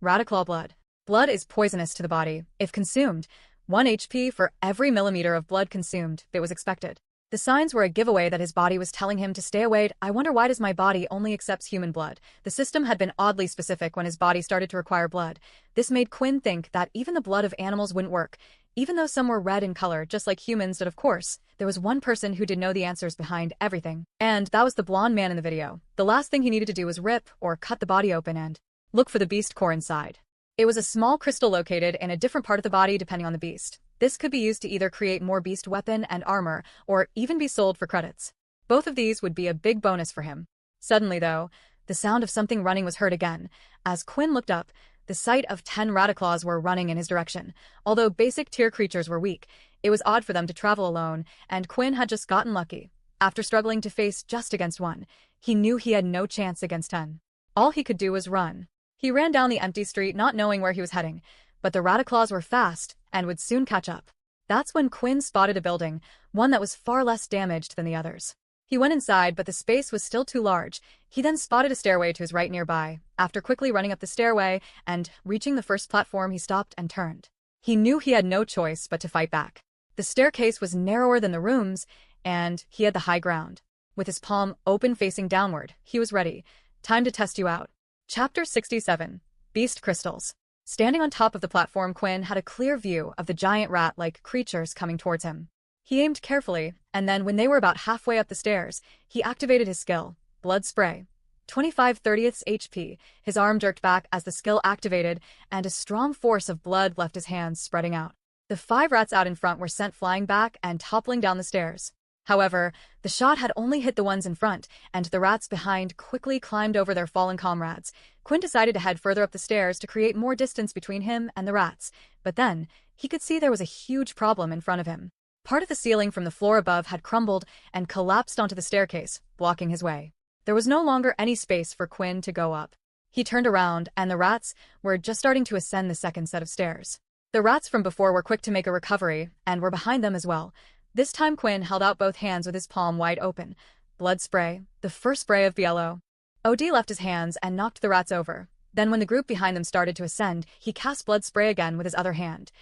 Raticlaw blood. Blood is poisonous to the body. If consumed, 1 HP for every millimeter of blood consumed, it was expected. The signs were a giveaway that his body was telling him to stay away. I wonder, why does my body only accepts human blood? The system had been oddly specific when his body started to require blood. This made Quinn think that even the blood of animals wouldn't work, even though some were red in color, just like humans did. Of course, there was one person who did know the answers behind everything, and that was the blonde man in the video. The last thing he needed to do was rip or cut the body open and look for the beast core inside. It was a small crystal located in a different part of the body depending on the beast. This could be used to either create more beast weapon and armor, or even be sold for credits. Both of these would be a big bonus for him. Suddenly, though, the sound of something running was heard again. As Quinn looked up, the sight of 10 Raticlaws were running in his direction. Although basic tier creatures were weak, it was odd for them to travel alone, and Quinn had just gotten lucky. After struggling to face just against one, he knew he had no chance against 10. All he could do was run. He ran down the empty street, not knowing where he was heading, but the Raticlaws were fast and would soon catch up. That's when Quinn spotted a building, one that was far less damaged than the others. He went inside, but the space was still too large. He then spotted a stairway to his right nearby. After quickly running up the stairway and reaching the first platform, he stopped and turned. He knew he had no choice but to fight back. The staircase was narrower than the rooms, and he had the high ground. With his palm open facing downward, he was ready. Time to test you out. Chapter 67. Beast Crystals. Standing on top of the platform, Quinn had a clear view of the giant rat-like creatures coming towards him. He aimed carefully, and then when they were about halfway up the stairs, he activated his skill, Blood Spray. 25/30 HP. His arm jerked back as the skill activated, and a strong force of blood left his hands spreading out. The 5 rats out in front were sent flying back and toppling down the stairs. However, the shot had only hit the ones in front, and the rats behind quickly climbed over their fallen comrades. Quinn decided to head further up the stairs to create more distance between him and the rats, but then he could see there was a huge problem in front of him. Part of the ceiling from the floor above had crumbled and collapsed onto the staircase, blocking his way. There was no longer any space for Quinn to go up. He turned around, and the rats were just starting to ascend the second set of stairs. The rats from before were quick to make a recovery, and were behind them as well. This time Quinn held out both hands with his palm wide open. Blood Spray, the first spray of BLO. OD left his hands and knocked the rats over. Then when the group behind them started to ascend, he cast Blood Spray again with his other hand.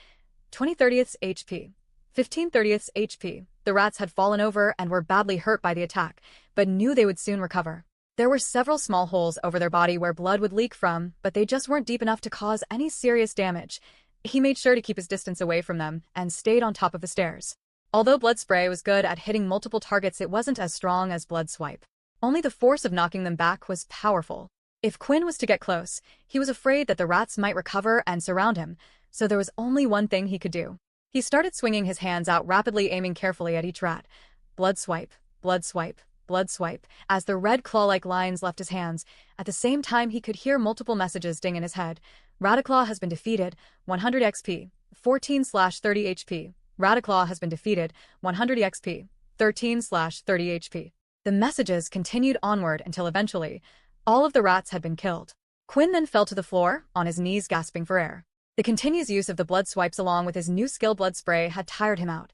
20/30 HP. 15/30 HP. The rats had fallen over and were badly hurt by the attack, but knew they would soon recover. There were several small holes over their body where blood would leak from, but they just weren't deep enough to cause any serious damage. He made sure to keep his distance away from them and stayed on top of the stairs. Although Blood Spray was good at hitting multiple targets, it wasn't as strong as Blood Swipe. Only the force of knocking them back was powerful. If Quinn was to get close, he was afraid that the rats might recover and surround him, so there was only one thing he could do. He started swinging his hands out rapidly, aiming carefully at each rat. Blood Swipe, Blood Swipe, Blood Swipe, as the red claw-like lines left his hands. At the same time, he could hear multiple messages ding in his head. Raticlaw has been defeated, 100 XP, 14/30 HP. Raticlaw has been defeated, 100 XP, 13/30 HP. The messages continued onward until eventually, all of the rats had been killed. Quinn then fell to the floor, on his knees gasping for air. The continuous use of the blood swipes along with his new skill blood spray had tired him out.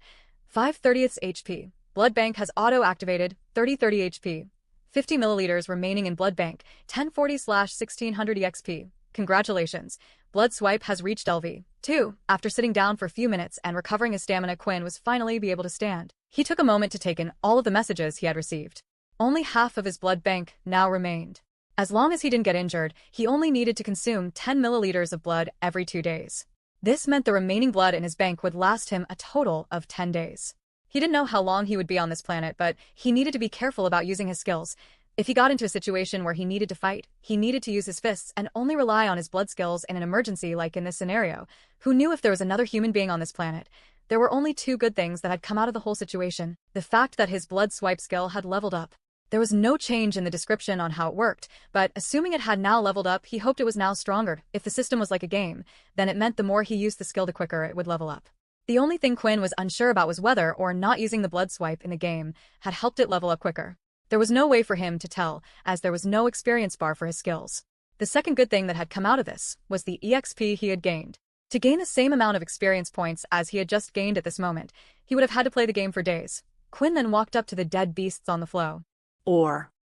5/30 HP. Blood bank has auto-activated, 30 HP. 50 milliliters remaining in blood bank, 1040/1600 EXP. Congratulations. Blood swipe has reached LV2. After sitting down for a few minutes and recovering his stamina, Quinn was finally able to stand. He took a moment to take in all of the messages he had received. Only half of his blood bank now remained. As long as he didn't get injured, he only needed to consume 10 milliliters of blood every 2 days. This meant the remaining blood in his bank would last him a total of 10 days. He didn't know how long he would be on this planet, but he needed to be careful about using his skills. If he got into a situation where he needed to fight, he needed to use his fists and only rely on his blood skills in an emergency like in this scenario. Who knew if there was another human being on this planet? There were only 2 good things that had come out of the whole situation. The fact that his blood swipe skill had leveled up. There was no change in the description on how it worked, but assuming it had now leveled up, he hoped it was now stronger. If the system was like a game, then it meant the more he used the skill, the quicker it would level up. The only thing Quinn was unsure about was whether or not using the blood swipe in the game had helped it level up quicker. There was no way for him to tell, as there was no experience bar for his skills. The second good thing that had come out of this was the EXP he had gained. To gain the same amount of experience points as he had just gained at this moment, he would have had to play the game for days. Quinn then walked up to the dead beasts on the floor.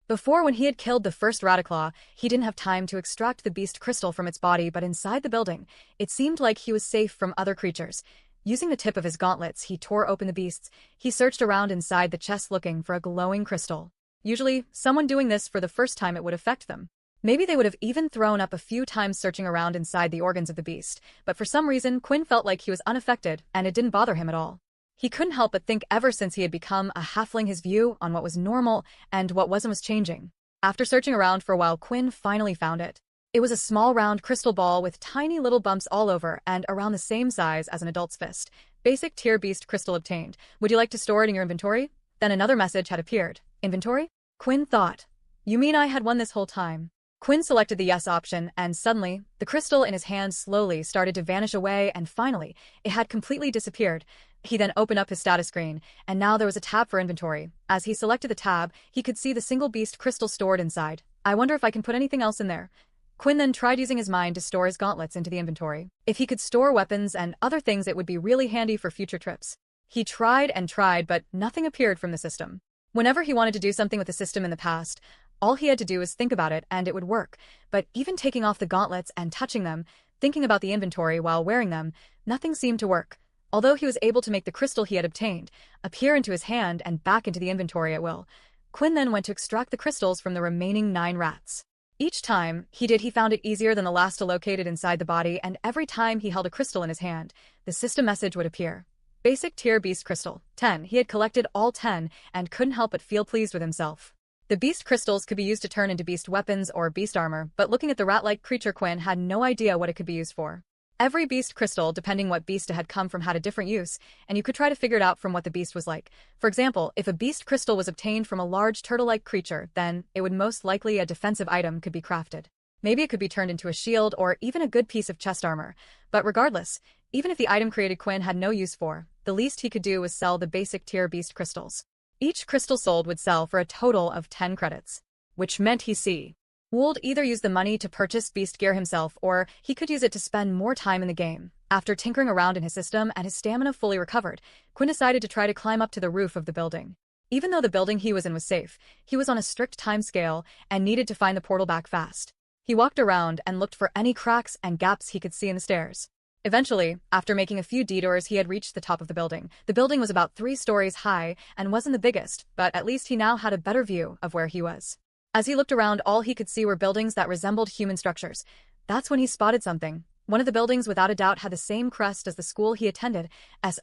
Before, when he had killed the first Rataclaw, he didn't have time to extract the beast crystal from its body, but inside the building, it seemed like he was safe from other creatures. Using the tip of his gauntlets, he tore open the beasts. He searched around inside the chest looking for a glowing crystal. Usually, someone doing this for the first time, it would affect them. Maybe they would have even thrown up a few times searching around inside the organs of the beast, but for some reason, Quinn felt like he was unaffected, and it didn't bother him at all. He couldn't help but think ever since he had become a halfling, his view on what was normal and what wasn't was changing. After searching around for a while, Quinn finally found it. It was a small round crystal ball with tiny little bumps all over and around the same size as an adult's fist. Basic tier beast crystal obtained. Would you like to store it in your inventory? Then another message had appeared. Inventory? Quinn thought. You mean I had one this whole time? Quinn selected the yes option, and suddenly, the crystal in his hand slowly started to vanish away, and finally, it had completely disappeared. He then opened up his status screen, and now there was a tab for inventory. As he selected the tab, he could see the single beast crystal stored inside. I wonder if I can put anything else in there. Quinn then tried using his mind to store his gauntlets into the inventory. If he could store weapons and other things, it would be really handy for future trips. He tried and tried, but nothing appeared from the system. Whenever he wanted to do something with the system in the past, all he had to do was think about it and it would work. But even taking off the gauntlets and touching them, thinking about the inventory while wearing them, nothing seemed to work. Although he was able to make the crystal he had obtained appear into his hand and back into the inventory at will, Quinn then went to extract the crystals from the remaining 9 rats. Each time he did, he found it easier than the last to locate it inside the body, and every time he held a crystal in his hand, the system message would appear. Basic tier beast crystal, 10. He had collected all 10 and couldn't help but feel pleased with himself. The beast crystals could be used to turn into beast weapons or beast armor, but looking at the rat-like creature, Quinn had no idea what it could be used for. Every beast crystal, depending what beast it had come from, had a different use, and you could try to figure it out from what the beast was like. For example, if a beast crystal was obtained from a large turtle-like creature, then it would most likely a defensive item could be crafted. Maybe it could be turned into a shield or even a good piece of chest armor. But regardless, even if the item created Quinn had no use for, the least he could do was sell the basic tier beast crystals. Each crystal sold would sell for a total of 10 credits, which meant he would either use the money to purchase beast gear himself, or he could use it to spend more time in the game. After tinkering around in his system and his stamina fully recovered, Quinn decided to try to climb up to the roof of the building. Even though the building he was in was safe, he was on a strict time scale and needed to find the portal back fast. He walked around and looked for any cracks and gaps he could see in the stairs. Eventually, after making a few detours, he had reached the top of the building. The building was about 3 stories high and wasn't the biggest, but at least he now had a better view of where he was. As he looked around, all he could see were buildings that resembled human structures. That's when he spotted something. One of the buildings without a doubt had the same crest as the school he attended.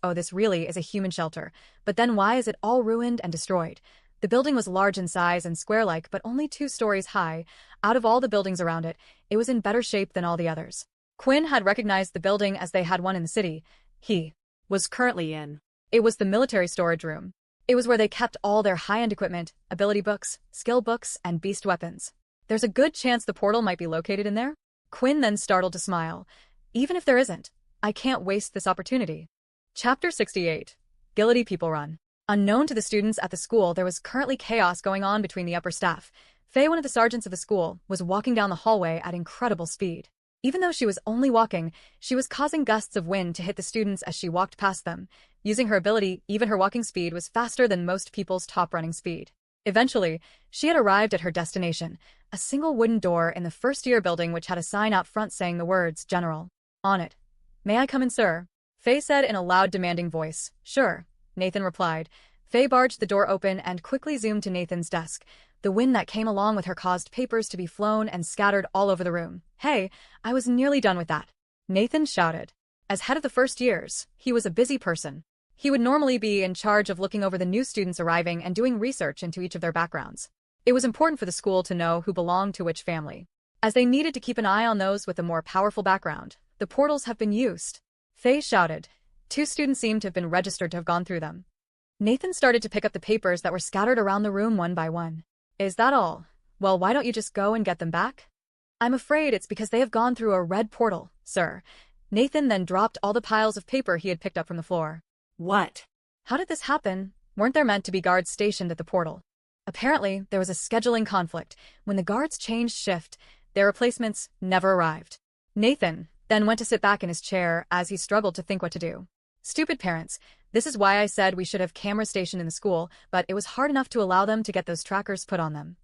Oh, this really is a human shelter. But then why is it all ruined and destroyed? The building was large in size and square-like, but only 2 stories high. Out of all the buildings around it, it was in better shape than all the others. Quinn had recognized the building as they had one in the city he was currently in. It was the military storage room. It was where they kept all their high-end equipment, ability books, skill books, and beast weapons. There's a good chance the portal might be located in there? Quinn then startled to smile. Even if there isn't, I can't waste this opportunity. Chapter 68. Gility People Run. Unknown to the students at the school, there was currently chaos going on between the upper staff. Faye, one of the sergeants of the school, was walking down the hallway at incredible speed. Even though she was only walking, she was causing gusts of wind to hit the students as she walked past them. Using her ability, even her walking speed was faster than most people's top running speed. Eventually, she had arrived at her destination, a single wooden door in the first-year building which had a sign out front saying the words, General, on it. May I come in, sir? Faye said in a loud, demanding voice. Sure, Nathan replied. Faye barged the door open and quickly zoomed to Nathan's desk. The wind that came along with her caused papers to be flown and scattered all over the room. Hey, I was nearly done with that, Nathan shouted. As head of the first years, he was a busy person. He would normally be in charge of looking over the new students arriving and doing research into each of their backgrounds. It was important for the school to know who belonged to which family, as they needed to keep an eye on those with a more powerful background. The portals have been used, Faye shouted. 2 students seemed to have been registered to have gone through them. Nathan started to pick up the papers that were scattered around the room one by one. Is that all? Well, why don't you just go and get them back? I'm afraid it's because they have gone through a red portal, sir. Nathan then dropped all the piles of paper he had picked up from the floor.
What?
How did this happen? Weren't there meant to be guards stationed at the portal? Apparently, there was a scheduling conflict. When the guards changed shift, their replacements never arrived. Nathan then went to sit back in his chair as he struggled to think what to do. Stupid parents. This is why I said we should have cameras stationed in the school, but it was hard enough to allow them to get those trackers put on them.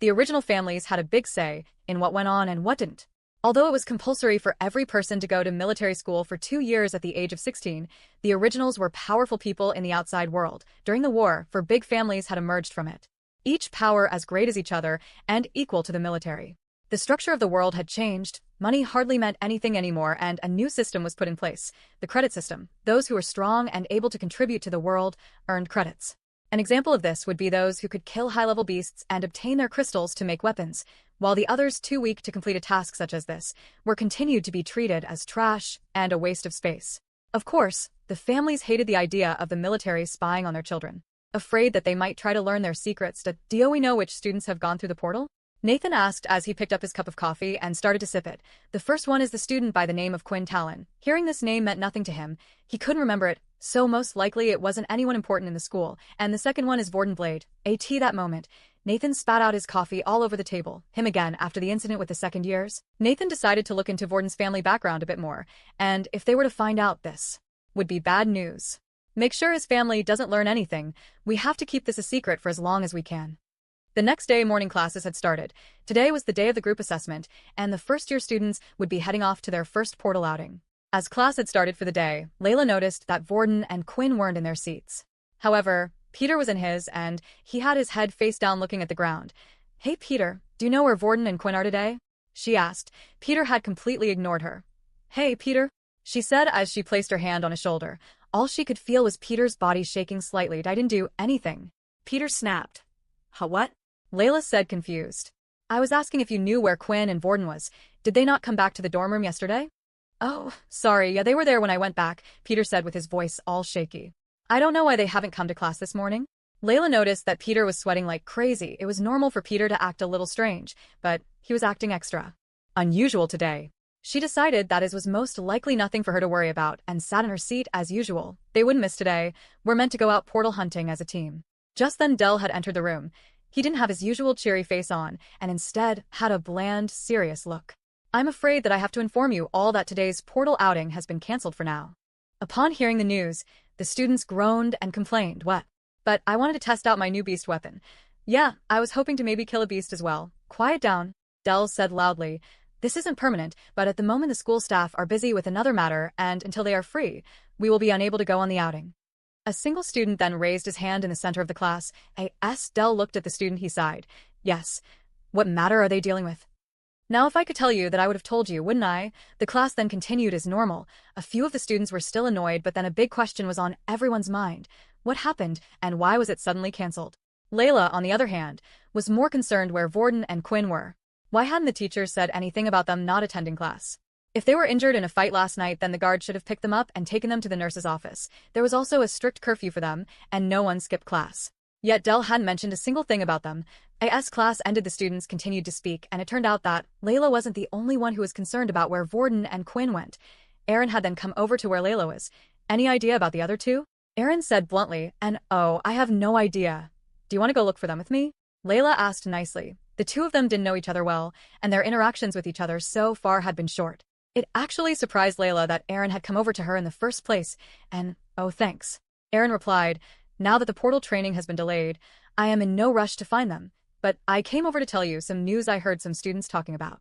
The original families had a big say in what went on and what didn't. Although it was compulsory for every person to go to military school for 2 years at the age of 16, the originals were powerful people in the outside world. During the war, for big families had emerged from it. Each power as great as each other and equal to the military. The structure of the world had changed, money hardly meant anything anymore, and a new system was put in place, the credit system. Those who were strong and able to contribute to the world earned credits. An example of this would be those who could kill high-level beasts and obtain their crystals to make weapons, while the others too weak to complete a task such as this were continued to be treated as trash and a waste of space. Of course, the families hated the idea of the military spying on their children, afraid that they might try to learn their secrets. Do we know which students have gone through the portal? Nathan asked as he picked up his cup of coffee and started to sip it. The first one is the student by the name of Quinn Talon. Hearing this name meant nothing to him. He couldn't remember it, so most likely it wasn't anyone important in the school. And the second one is Vorden Blade. That moment, Nathan spat out his coffee all over the table. Him again after the incident with the second years. Nathan decided to look into Vorden's family background a bit more, and if they were to find out, this would be bad news. Make sure his family doesn't learn anything. We have to keep this a secret for as long as we can. The next day, morning classes had started. Today was the day of the group assessment, and the first-year students would be heading off to their first portal outing. As class had started for the day, Layla noticed that Vorden and Quinn weren't in their seats. However, Peter was in his, and he had his head face down looking at the ground. Hey, Peter, do you know where Vorden and Quinn are today? She asked. Peter had completely ignored her. Hey, Peter, she said as she placed her hand on his shoulder. All she could feel was Peter's body shaking slightly. I didn't do anything. Peter snapped. Huh, what? Layla said, confused. I was asking if you knew where Quinn and Vorden was. Did they not come back to the dorm room yesterday? Oh, sorry, yeah, they were there when I went back, Peter said with his voice all shaky. I don't know why they haven't come to class this morning. Layla noticed that Peter was sweating like crazy. It was normal for Peter to act a little strange, but he was acting extra unusual today. She decided that it was most likely nothing for her to worry about and sat in her seat as usual. They wouldn't miss today. We're meant to go out portal hunting as a team. Just then Del had entered the room. He didn't have his usual cheery face on, and instead had a bland, serious look. I'm afraid that I have to inform you all that today's portal outing has been cancelled for now. Upon hearing the news, the students groaned and complained. What? But I wanted to test out my new beast weapon. Yeah, I was hoping to maybe kill a beast as well. Quiet down, Del said loudly. This isn't permanent, but at the moment the school staff are busy with another matter, and until they are free, we will be unable to go on the outing. A single student then raised his hand in the center of the class. Del looked at the student. He sighed. Yes. What matter are they dealing with? Now if I could tell you that I would have told you, wouldn't I? The class then continued as normal. A few of the students were still annoyed, but then a big question was on everyone's mind. What happened, and why was it suddenly cancelled? Layla, on the other hand, was more concerned where Vorden and Quinn were. Why hadn't the teachers said anything about them not attending class? If they were injured in a fight last night, then the guard should have picked them up and taken them to the nurse's office. There was also a strict curfew for them, and no one skipped class. Yet Del hadn't mentioned a single thing about them. As class ended, the students continued to speak, and it turned out that Layla wasn't the only one who was concerned about where Vorden and Quinn went. Aaron had then come over to where Layla was. Any idea about the other two? Aaron said bluntly, I have no idea. Do you want to go look for them with me? Layla asked nicely. The two of them didn't know each other well, and their interactions with each other so far had been short. It actually surprised Layla that Aaron had come over to her in the first place, and, oh thanks. Aaron replied, now that the portal training has been delayed, I am in no rush to find them, but I came over to tell you some news I heard some students talking about.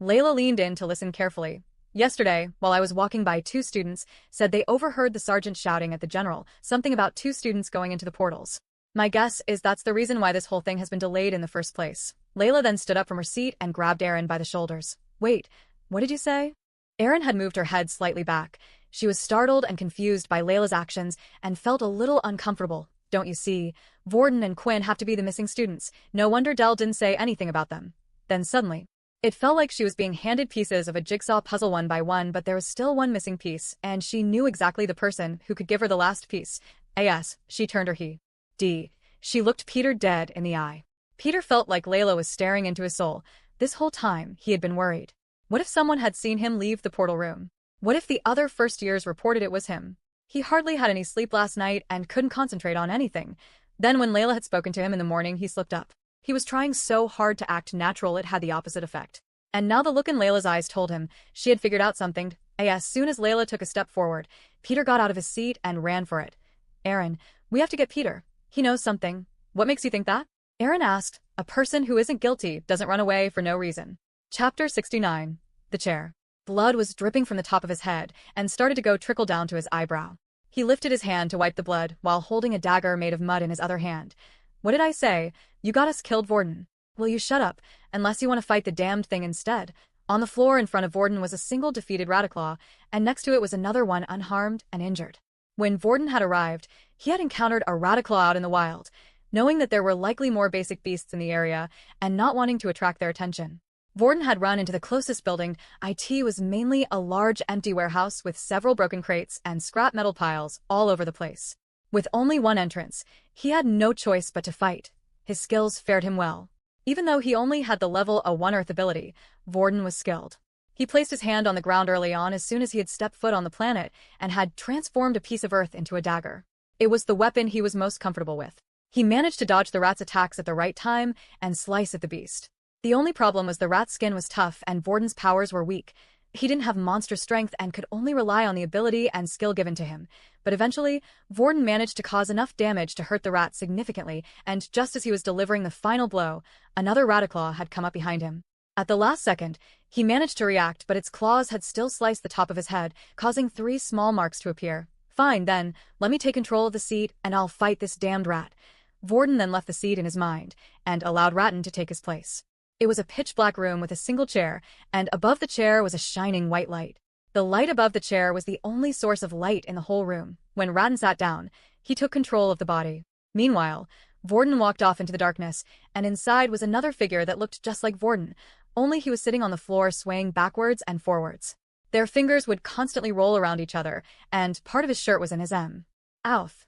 Layla leaned in to listen carefully. Yesterday, while I was walking by, two students said they overheard the sergeant shouting at the general, something about two students going into the portals. My guess is that's the reason why this whole thing has been delayed in the first place. Layla then stood up from her seat and grabbed Aaron by the shoulders. Wait, what did you say? Aaron had moved her head slightly back. She was startled and confused by Layla's actions and felt a little uncomfortable. Don't you see? Vorden and Quinn have to be the missing students. No wonder Dell didn't say anything about them. Then suddenly, it felt like she was being handed pieces of a jigsaw puzzle one by one, but there was still one missing piece, and she knew exactly the person who could give her the last piece. As she turned her head. She looked Peter dead in the eye. Peter felt like Layla was staring into his soul. This whole time, he had been worried. What if someone had seen him leave the portal room? What if the other first years reported it was him? He hardly had any sleep last night and couldn't concentrate on anything. Then when Layla had spoken to him in the morning, he slipped up. He was trying so hard to act natural it had the opposite effect. And now the look in Layla's eyes told him she had figured out something. As soon as Layla took a step forward, Peter got out of his seat and ran for it. Aaron, we have to get Peter. He knows something. What makes you think that? Aaron asked. A person who isn't guilty doesn't run away for no reason. Chapter 69. The chair. Blood was dripping from the top of his head and started to go trickle down to his eyebrow. He lifted his hand to wipe the blood while holding a dagger made of mud in his other hand. What did I say? You got us killed, Vorden. Will you shut up, unless you want to fight the damned thing instead? On the floor in front of Vorden was a single defeated Raticlaw, and next to it was another one unharmed and injured. When Vorden had arrived, he had encountered a Raticlaw out in the wild, knowing that there were likely more basic beasts in the area, and not wanting to attract their attention. Vorden had run into the closest building. It was mainly a large empty warehouse with several broken crates and scrap metal piles all over the place. With only one entrance, he had no choice but to fight. His skills fared him well. Even though he only had the level a 1 Earth ability, Vorden was skilled. He placed his hand on the ground early on as soon as he had stepped foot on the planet and had transformed a piece of earth into a dagger. It was the weapon he was most comfortable with. He managed to dodge the rat's attacks at the right time and slice at the beast. The only problem was the rat's skin was tough and Vorden's powers were weak. He didn't have monster strength and could only rely on the ability and skill given to him. But eventually, Vorden managed to cause enough damage to hurt the rat significantly, and just as he was delivering the final blow, another Raticlaw had come up behind him. At the last second, he managed to react, but its claws had still sliced the top of his head, causing 3 small marks to appear. Fine, then, let me take control of the seat, and I'll fight this damned rat. Vorden then left the seat in his mind, and allowed Ratton to take his place. It was a pitch-black room with a single chair, and above the chair was a shining white light. The light above the chair was the only source of light in the whole room. When Ratton sat down, he took control of the body. Meanwhile, Vorden walked off into the darkness, and inside was another figure that looked just like Vorden, only he was sitting on the floor swaying backwards and forwards. Their fingers would constantly roll around each other, and part of his shirt was in his M. Outh.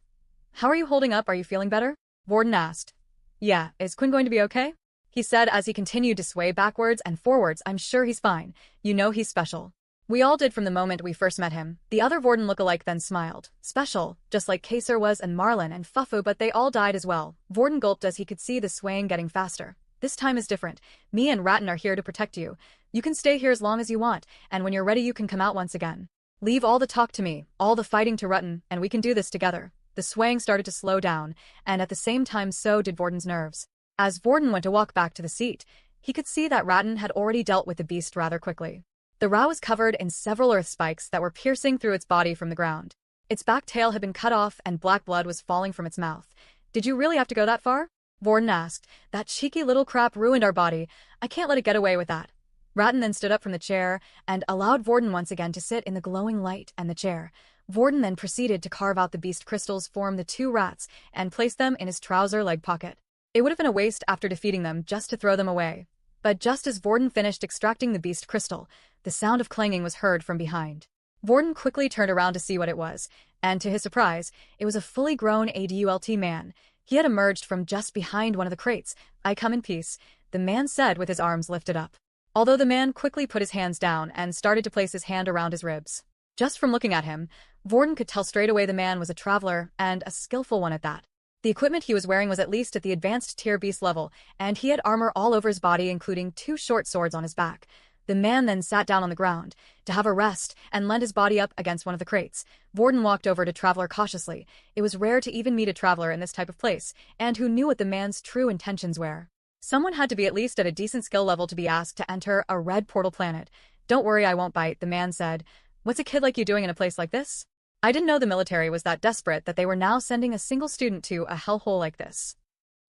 How are you holding up? Are you feeling better? Vorden asked. Yeah, is Quinn going to be okay? He said as he continued to sway backwards and forwards. I'm sure he's fine. You know he's special. We all did from the moment we first met him. The other Vorden lookalike then smiled. Special, just like Kaser was and Marlin and Fufu, but they all died as well. Vorden gulped as he could see the swaying getting faster. This time is different. Me and Ratton are here to protect you. You can stay here as long as you want, and when you're ready you can come out once again. Leave all the talk to me, all the fighting to Ratton, and we can do this together. The swaying started to slow down, and at the same time so did Vorden's nerves. As Vorden went to walk back to the seat, he could see that Ratton had already dealt with the beast rather quickly. The rat was covered in several earth spikes that were piercing through its body from the ground. Its back tail had been cut off and black blood was falling from its mouth. Did you really have to go that far? Vorden asked. That cheeky little crap ruined our body. I can't let it get away with that. Ratton then stood up from the chair and allowed Vorden once again to sit in the glowing light and the chair. Vorden then proceeded to carve out the beast crystals, form the 2 rats, and place them in his trouser leg pocket. It would have been a waste after defeating them just to throw them away. But just as Vorden finished extracting the beast crystal, the sound of clanging was heard from behind. Vorden quickly turned around to see what it was, and to his surprise, it was a fully grown adult man. He had emerged from just behind one of the crates. I come in peace, the man said with his arms lifted up. Although the man quickly put his hands down and started to place his hand around his ribs. Just from looking at him, Vorden could tell straight away the man was a traveler, and a skillful one at that. The equipment he was wearing was at least at the advanced tier beast level, and he had armor all over his body, including 2 short swords on his back. The man then sat down on the ground to have a rest and leaned his body up against one of the crates. Vorden walked over to Traveler cautiously. It was rare to even meet a traveler in this type of place, and who knew what the man's true intentions were. Someone had to be at least at a decent skill level to be asked to enter a red portal planet. "Don't worry, I won't bite," the man said. "What's a kid like you doing in a place like this?" I didn't know the military was that desperate that they were now sending a single student to a hellhole like this.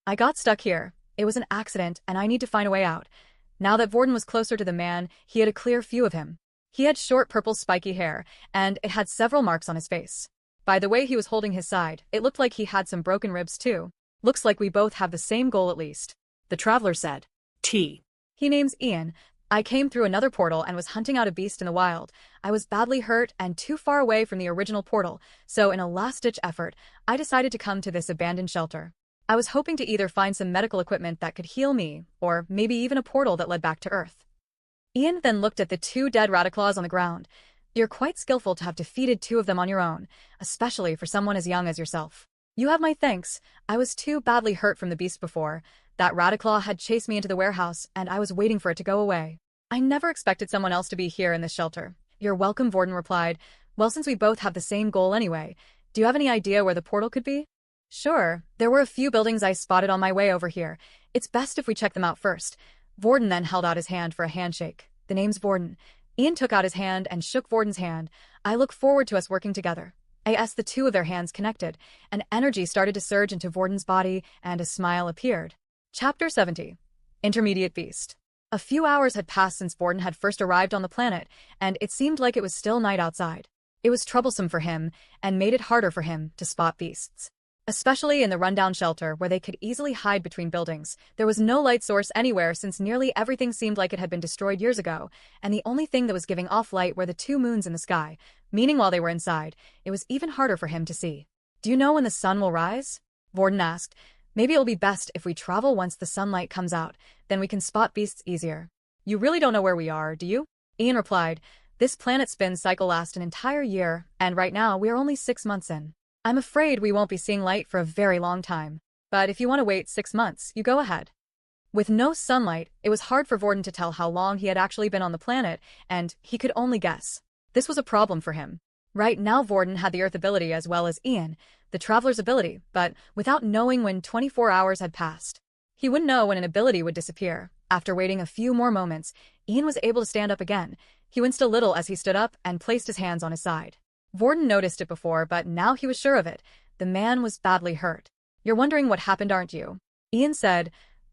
I got stuck here. It was an accident, and I need to find a way out. Now that Vorden was closer to the man, he had a clear view of him. He had short purple spiky hair, and it had several marks on his face. By the way he was holding his side, it looked like he had some broken ribs too. "Looks like we both have the same goal at least," the traveler said.
T.
"He name's Ian. I came through another portal and was hunting out a beast in the wild. I was badly hurt and too far away from the original portal, so in a last-ditch effort, I decided to come to this abandoned shelter. I was hoping to either find some medical equipment that could heal me, or maybe even a portal that led back to Earth." Ian then looked at the 2 dead Radiclaws on the ground. "You're quite skillful to have defeated 2 of them on your own, especially for someone as young as yourself. You have my thanks. I was too badly hurt from the beast before. That Radiclaw had chased me into the warehouse, and I was waiting for it to go away. I never expected someone else to be here in this shelter." "You're welcome," Vorden replied. "Well, since we both have the same goal anyway, do you have any idea where the portal could be?" "Sure. There were a few buildings I spotted on my way over here. It's best if we check them out first." Vorden then held out his hand for a handshake. "The name's Vorden." Ian took out his hand and shook Vorden's hand. "I look forward to us working together." As the 2 of their hands connected, an energy started to surge into Vorden's body, and a smile appeared. Chapter 70. Intermediate Beast. A few hours had passed since Vorden had first arrived on the planet, and it seemed like it was still night outside. It was troublesome for him, and made it harder for him to spot beasts. Especially in the rundown shelter where they could easily hide between buildings. There was no light source anywhere since nearly everything seemed like it had been destroyed years ago, and the only thing that was giving off light were the 2 moons in the sky, meaning while they were inside, it was even harder for him to see. "Do you know when the sun will rise?" Vorden asked. "Maybe it'll be best if we travel once the sunlight comes out, then we can spot beasts easier." "You really don't know where we are, do you?" Ian replied. "This planet's spin cycle lasts an entire year, and right now we are only 6 months in. I'm afraid we won't be seeing light for a very long time. But if you want to wait 6 months, you go ahead." With no sunlight, it was hard for Vorden to tell how long he had actually been on the planet, and he could only guess. This was a problem for him. Right now Vorden had the Earth ability as well as Ian, the Traveler's ability, but without knowing when 24 hours had passed. He wouldn't know when an ability would disappear. After waiting a few more moments, Ian was able to stand up again. He winced a little as he stood up and placed his hands on his side. Vorden noticed it before, but now he was sure of it. The man was badly hurt. "You're wondering what happened, aren't you?" Ian said.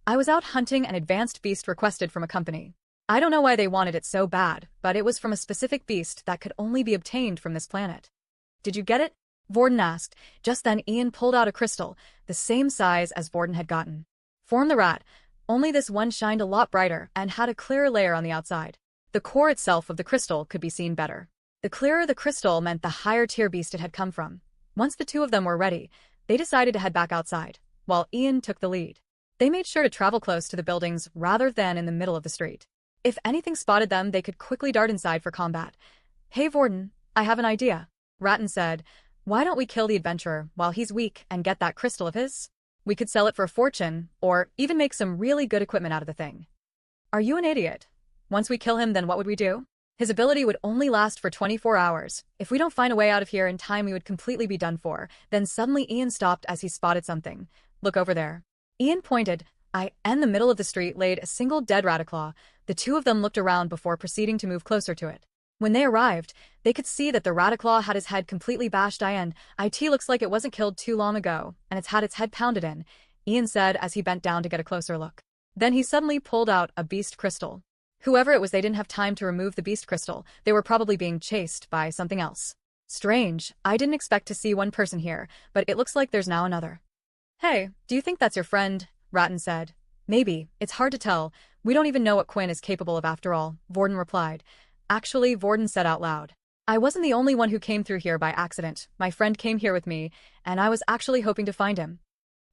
"I was out hunting an advanced beast requested from a company. I don't know why they wanted it so bad, but it was from a specific beast that could only be obtained from this planet." "Did you get it?" Vorden asked. Just then Ian pulled out a crystal, the same size as Vorden had gotten. "Form the rat," only this one shined a lot brighter and had a clearer layer on the outside. The core itself of the crystal could be seen better. The clearer the crystal meant the higher tier beast it had come from. Once the 2 of them were ready, they decided to head back outside, while Ian took the lead. They made sure to travel close to the buildings rather than in the middle of the street. If anything spotted them, they could quickly dart inside for combat. "Hey Vorden, I have an idea," Ratton said. "Why don't we kill the adventurer while he's weak and get that crystal of his? We could sell it for a fortune, or even make some really good equipment out of the thing." "Are you an idiot? Once we kill him, then what would we do? His ability would only last for 24 hours. If we don't find a way out of here in time, we would completely be done for." Then suddenly Ian stopped as he spotted something. "Look over there." Ian pointed. In the middle of the street laid a single dead Radiclaw. The 2 of them looked around before proceeding to move closer to it. When they arrived, they could see that the Radiclaw had his head completely bashed in. "It looks like it wasn't killed too long ago, and it's had its head pounded in," Ian said as he bent down to get a closer look. Then he suddenly pulled out a beast crystal. Whoever it was, they didn't have time to remove the beast crystal. They were probably being chased by something else. "Strange. I didn't expect to see one person here, but it looks like there's now another." "Hey, do you think that's your friend?" Ratton said. "Maybe. It's hard to tell. We don't even know what Quinn is capable of after all," Vorden replied. Actually, Vorden said out loud. "I wasn't the only one who came through here by accident. My friend came here with me, and I was actually hoping to find him."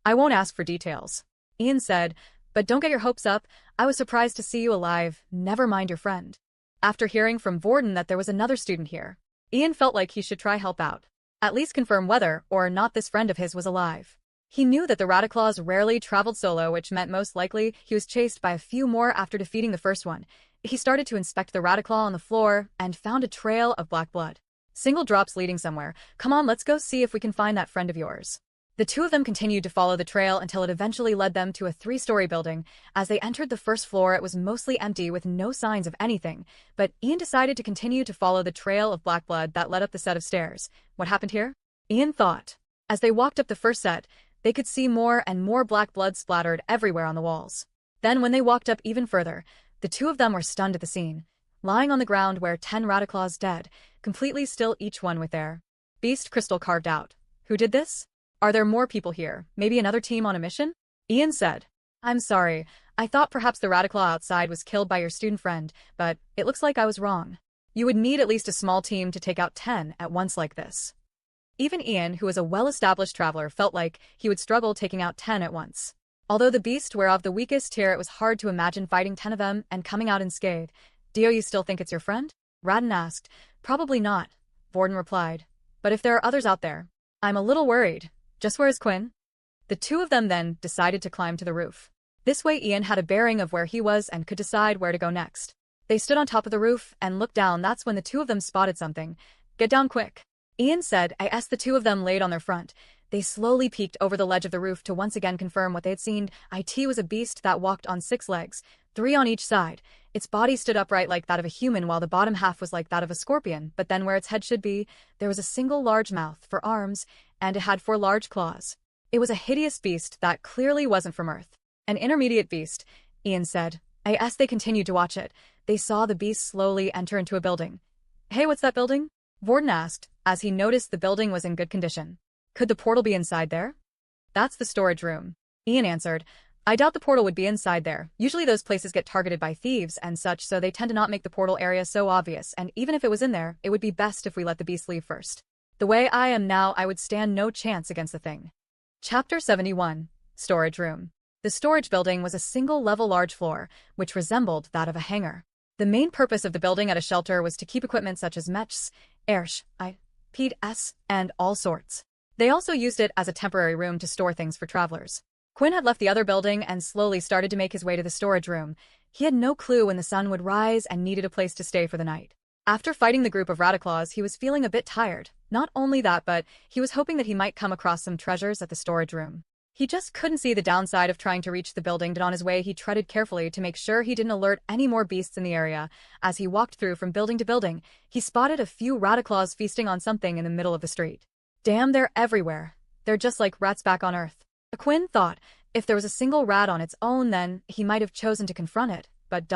"I won't ask for details," Ian said, "but don't get your hopes up. I was surprised to see you alive. Never mind your friend." After hearing from Vorden that there was another student here, Ian felt like he should try help out. At least confirm whether or not this friend of his was alive. He knew that the Rataclaws rarely traveled solo, which meant most likely he was chased by a few more after defeating the first one. He started to inspect the Rataclaw on the floor and found a trail of black blood. Single drops leading somewhere. Come on, let's go see if we can find that friend of yours. The two of them continued to follow the trail until it eventually led them to a 3-story building. As they entered the first floor, it was mostly empty with no signs of anything, but Ian decided to continue to follow the trail of black blood that led up the set of stairs. What happened here? Ian thought. As they walked up the first set, they could see more and more black blood splattered everywhere on the walls. Then when they walked up even further, the two of them were stunned at the scene. Lying on the ground were 10 Rataclaws dead, completely still, each one with their beast crystal carved out. Who did this? Are there more people here? Maybe another team on a mission? Ian said. I'm sorry. I thought perhaps the Rataclaw outside was killed by your student friend, but it looks like I was wrong. You would need at least a small team to take out 10 at once like this. Even Ian, who was a well-established traveler, felt like he would struggle taking out 10 at once. Although the beasts were of the weakest tier, it was hard to imagine fighting 10 of them and coming out unscathed. Do you still think it's your friend? Radin asked. Probably not, Vorden replied. But if there are others out there, I'm a little worried. Just where is Quinn? The two of them then decided to climb to the roof. This way Ian had a bearing of where he was and could decide where to go next. They stood on top of the roof and looked down. That's when the two of them spotted something. Get down quick, Ian said. As the two of them laid on their front, they slowly peeked over the ledge of the roof to once again confirm what they had seen. It was a beast that walked on 6 legs, 3 on each side. Its body stood upright like that of a human, while the bottom half was like that of a scorpion, but then where its head should be, there was a single large mouth for arms, and it had 4 large claws. It was a hideous beast that clearly wasn't from Earth. An intermediate beast, Ian said. As they continued to watch it, they saw the beast slowly enter into a building. Hey, what's that building? Vorden asked, as he noticed the building was in good condition. Could the portal be inside there? That's the storage room, Ian answered. I doubt the portal would be inside there. Usually those places get targeted by thieves and such, so they tend to not make the portal area so obvious, and even if it was in there, it would be best if we let the beast leave first. The way I am now, I would stand no chance against the thing. Chapter 71. Storage Room. The storage building was a single-level large floor, which resembled that of a hangar. The main purpose of the building at a shelter was to keep equipment such as mechs, airsh, PDS, and all sorts. They also used it as a temporary room to store things for travelers. Quinn had left the other building and slowly started to make his way to the storage room. He had no clue when the sun would rise and needed a place to stay for the night. After fighting the group of Rataclaws, he was feeling a bit tired. Not only that, but he was hoping that he might come across some treasures at the storage room. He just couldn't see the downside of trying to reach the building, but on his way he treaded carefully to make sure he didn't alert any more beasts in the area. As he walked through from building to building, he spotted a few Rataclaws feasting on something in the middle of the street. Damn, they're everywhere. They're just like rats back on Earth. Quinn thought if there was a single rat on its own, then he might have chosen to confront it, but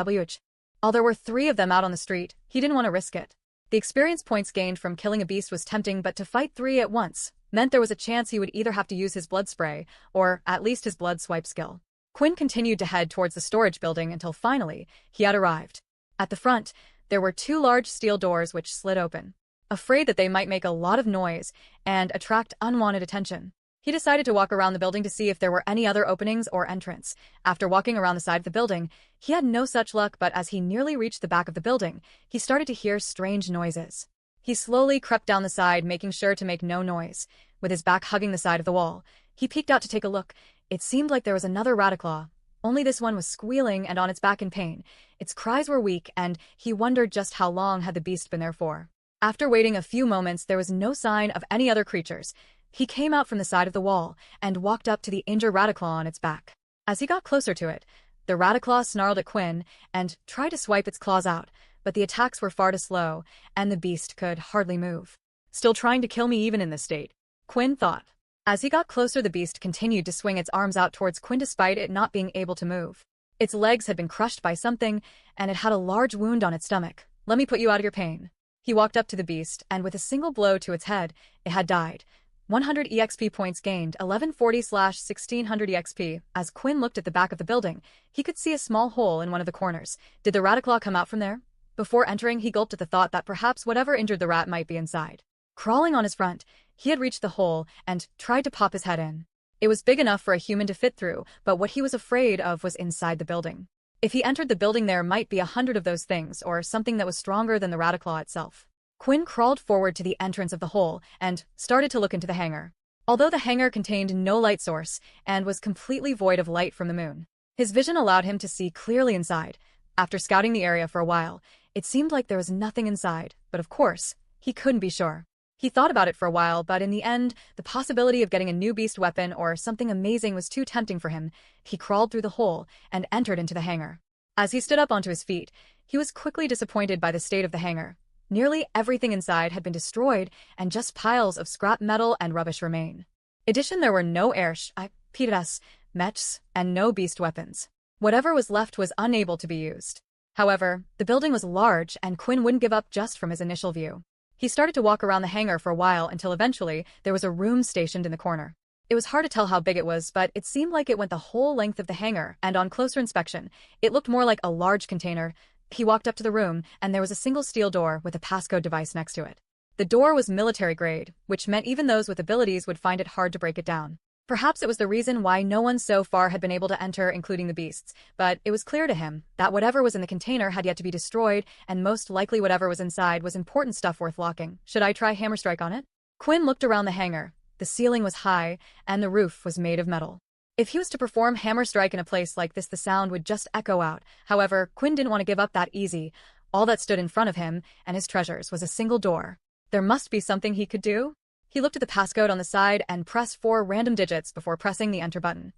All there were 3 of them out on the street, he didn't want to risk it. The experience points gained from killing a beast was tempting, but to fight 3 at once meant there was a chance he would either have to use his blood spray, or at least his blood swipe skill. Quinn continued to head towards the storage building until finally he had arrived. At the front, there were 2 large steel doors which slid open. Afraid that they might make a lot of noise and attract unwanted attention, he decided to walk around the building to see if there were any other openings or entrance. After walking around the side of the building, he had no such luck, but as he nearly reached the back of the building, he started to hear strange noises. He slowly crept down the side, making sure to make no noise. With his back hugging the side of the wall, he peeked out to take a look. It seemed like there was another Rataclaw, only this one was squealing and on its back in pain. Its cries were weak, and he wondered just how long had the beast been there for. After waiting a few moments, there was no sign of any other creatures. He came out from the side of the wall and walked up to the injured Rataclaw on its back. As he got closer to it, the Rataclaw snarled at Quinn and tried to swipe its claws out, but the attacks were far too slow, and the beast could hardly move. Still trying to kill me even in this state, Quinn thought. As he got closer, the beast continued to swing its arms out towards Quinn despite it not being able to move. Its legs had been crushed by something, and it had a large wound on its stomach. Let me put you out of your pain. He walked up to the beast, and with a single blow to its head, it had died. 100 EXP points gained, 1140/1600 EXP. As Quinn looked at the back of the building, he could see a small hole in one of the corners. Did the Rataclaw come out from there? Before entering, he gulped at the thought that perhaps whatever injured the rat might be inside. Crawling on his front, he had reached the hole and tried to pop his head in. It was big enough for a human to fit through, but what he was afraid of was inside the building. If he entered the building, there might be 100 of those things, or something that was stronger than the Rataclaw itself. Quinn crawled forward to the entrance of the hole and started to look into the hangar. although the hangar contained no light source and was completely void of light from the moon. His vision allowed him to see clearly inside. After scouting the area for a while, it seemed like there was nothing inside, but of course, he couldn't be sure. He thought about it for a while, but in the end, the possibility of getting a new beast weapon or something amazing was too tempting for him. He crawled through the hole and entered into the hangar. As he stood up onto his feet, he was quickly disappointed by the state of the hangar. Nearly everything inside had been destroyed, and just piles of scrap metal and rubbish remain. In addition, there were no PDS, mechs, and no beast weapons. Whatever was left was unable to be used. However, the building was large, and Quinn wouldn't give up just from his initial view. He started to walk around the hangar for a while until eventually there was a room stationed in the corner. It was hard to tell how big it was, but it seemed like it went the whole length of the hangar, and on closer inspection, it looked more like a large container. He walked up to the room, and there was a single steel door with a passcode device next to it. The door was military grade, which meant even those with abilities would find it hard to break it down. Perhaps it was the reason why no one so far had been able to enter, including the beasts, but it was clear to him that whatever was in the container had yet to be destroyed, and most likely whatever was inside was important stuff worth locking. Should I try hammer strike on it? Quinn looked around the hangar. The ceiling was high, and the roof was made of metal. If he was to perform hammer strike in a place like this, the sound would just echo out. However, Quinn didn't want to give up that easy. All that stood in front of him, and his treasures, was a single door. There must be something he could do. He looked at the passcode on the side and pressed 4 random digits before pressing the enter button.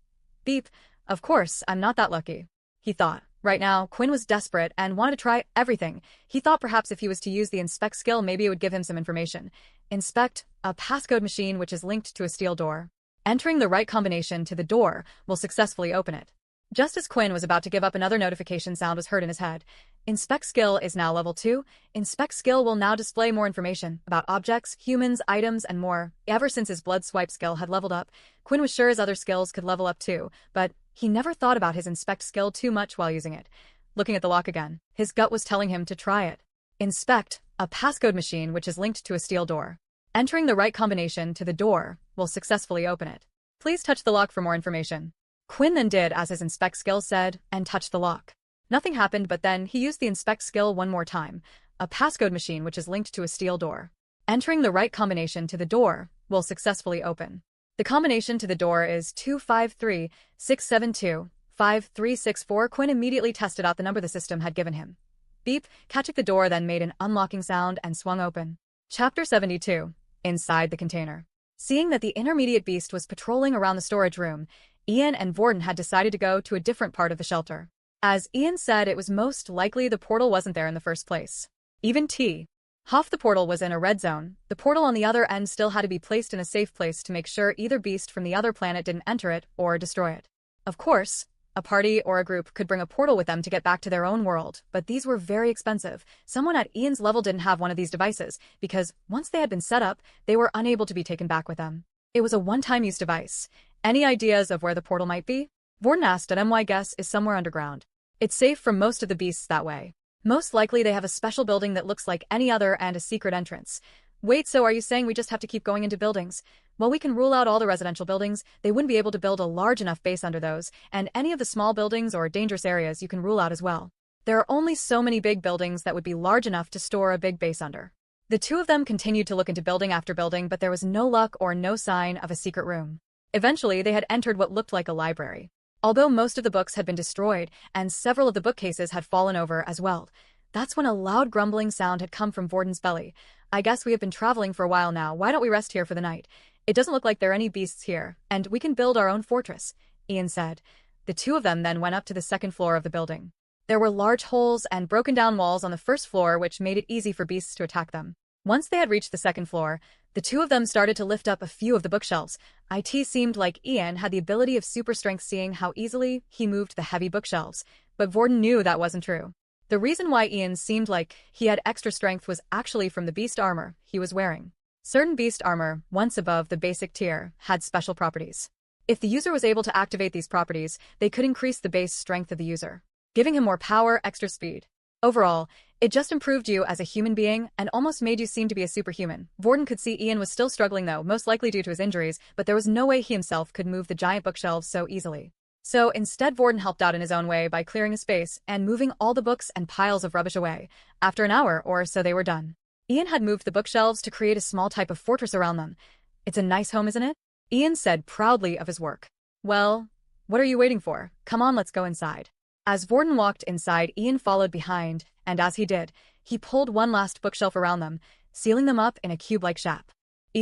Beep. Of course, I'm not that lucky, he thought. Right now, Quinn was desperate and wanted to try everything. He thought perhaps if he was to use the inspect skill, maybe it would give him some information. Inspect, a passcode machine which is linked to a steel door. Entering the right combination to the door will successfully open it. Just as Quinn was about to give up, another notification sound was heard in his head. Inspect skill is now level 2. Inspect skill will now display more information about objects, humans, items, and more. Ever since his blood swipe skill had leveled up, Quinn was sure his other skills could level up too, but he never thought about his inspect skill too much while using it. Looking at the lock again, his gut was telling him to try it. Inspect, a passcode machine which is linked to a steel door. Entering the right combination to the door will successfully open it. Please touch the lock for more information. Quinn then did as his inspect skill said and touched the lock. Nothing happened, but then he used the inspect skill one more time, a passcode machine which is linked to a steel door. Entering the right combination to the door will successfully open. The combination to the door is 253-672-5364. Quinn immediately tested out the number the system had given him. Beep, catching the door then made an unlocking sound and swung open. Chapter 72. Inside the container. Seeing that the intermediate beast was patrolling around the storage room, Ian and Vorden had decided to go to a different part of the shelter. As Ian said, it was most likely the portal wasn't there in the first place. Even half the portal was in a red zone. The portal on the other end still had to be placed in a safe place to make sure either beast from the other planet didn't enter it or destroy it. Of course, a party or a group could bring a portal with them to get back to their own world, but these were very expensive. Someone at Ian's level didn't have one of these devices, because once they had been set up, they were unable to be taken back with them. It was a one-time use device. Any ideas of where the portal might be? Vorden asked, and my guess is somewhere underground. It's safe from most of the beasts that way. Most likely they have a special building that looks like any other and a secret entrance. Wait, so are you saying we just have to keep going into buildings? Well, we can rule out all the residential buildings. They wouldn't be able to build a large enough base under those, and any of the small buildings or dangerous areas you can rule out as well. There are only so many big buildings that would be large enough to store a big base under. The two of them continued to look into building after building, but there was no luck or no sign of a secret room. Eventually, they had entered what looked like a library. Although most of the books had been destroyed, and several of the bookcases had fallen over as well, that's when a loud grumbling sound had come from Vorden's belly. I guess we have been traveling for a while now. Why don't we rest here for the night? It doesn't look like there are any beasts here, and we can build our own fortress, Ian said. The two of them then went up to the second floor of the building. There were large holes and broken down walls on the first floor, which made it easy for beasts to attack them. Once they had reached the second floor, the two of them started to lift up a few of the bookshelves. It seemed like Ian had the ability of super strength, seeing how easily he moved the heavy bookshelves, but Vorden knew that wasn't true. The reason why Ian seemed like he had extra strength was actually from the beast armor he was wearing. Certain beast armor, once above the basic tier, had special properties. If the user was able to activate these properties, they could increase the base strength of the user, giving him more power, extra speed. Overall, it just improved you as a human being and almost made you seem to be a superhuman. Vorden could see Ian was still struggling though, most likely due to his injuries, but there was no way he himself could move the giant bookshelves so easily. So instead, Vorden helped out in his own way by clearing a space and moving all the books and piles of rubbish away. After an hour or so they were done. Ian had moved the bookshelves to create a small type of fortress around them. It's a nice home, isn't it? Ian said proudly of his work. Well, what are you waiting for? Come on, let's go inside. As Vorden walked inside, Ian followed behind, and as he did, he pulled one last bookshelf around them, sealing them up in a cube-like shape.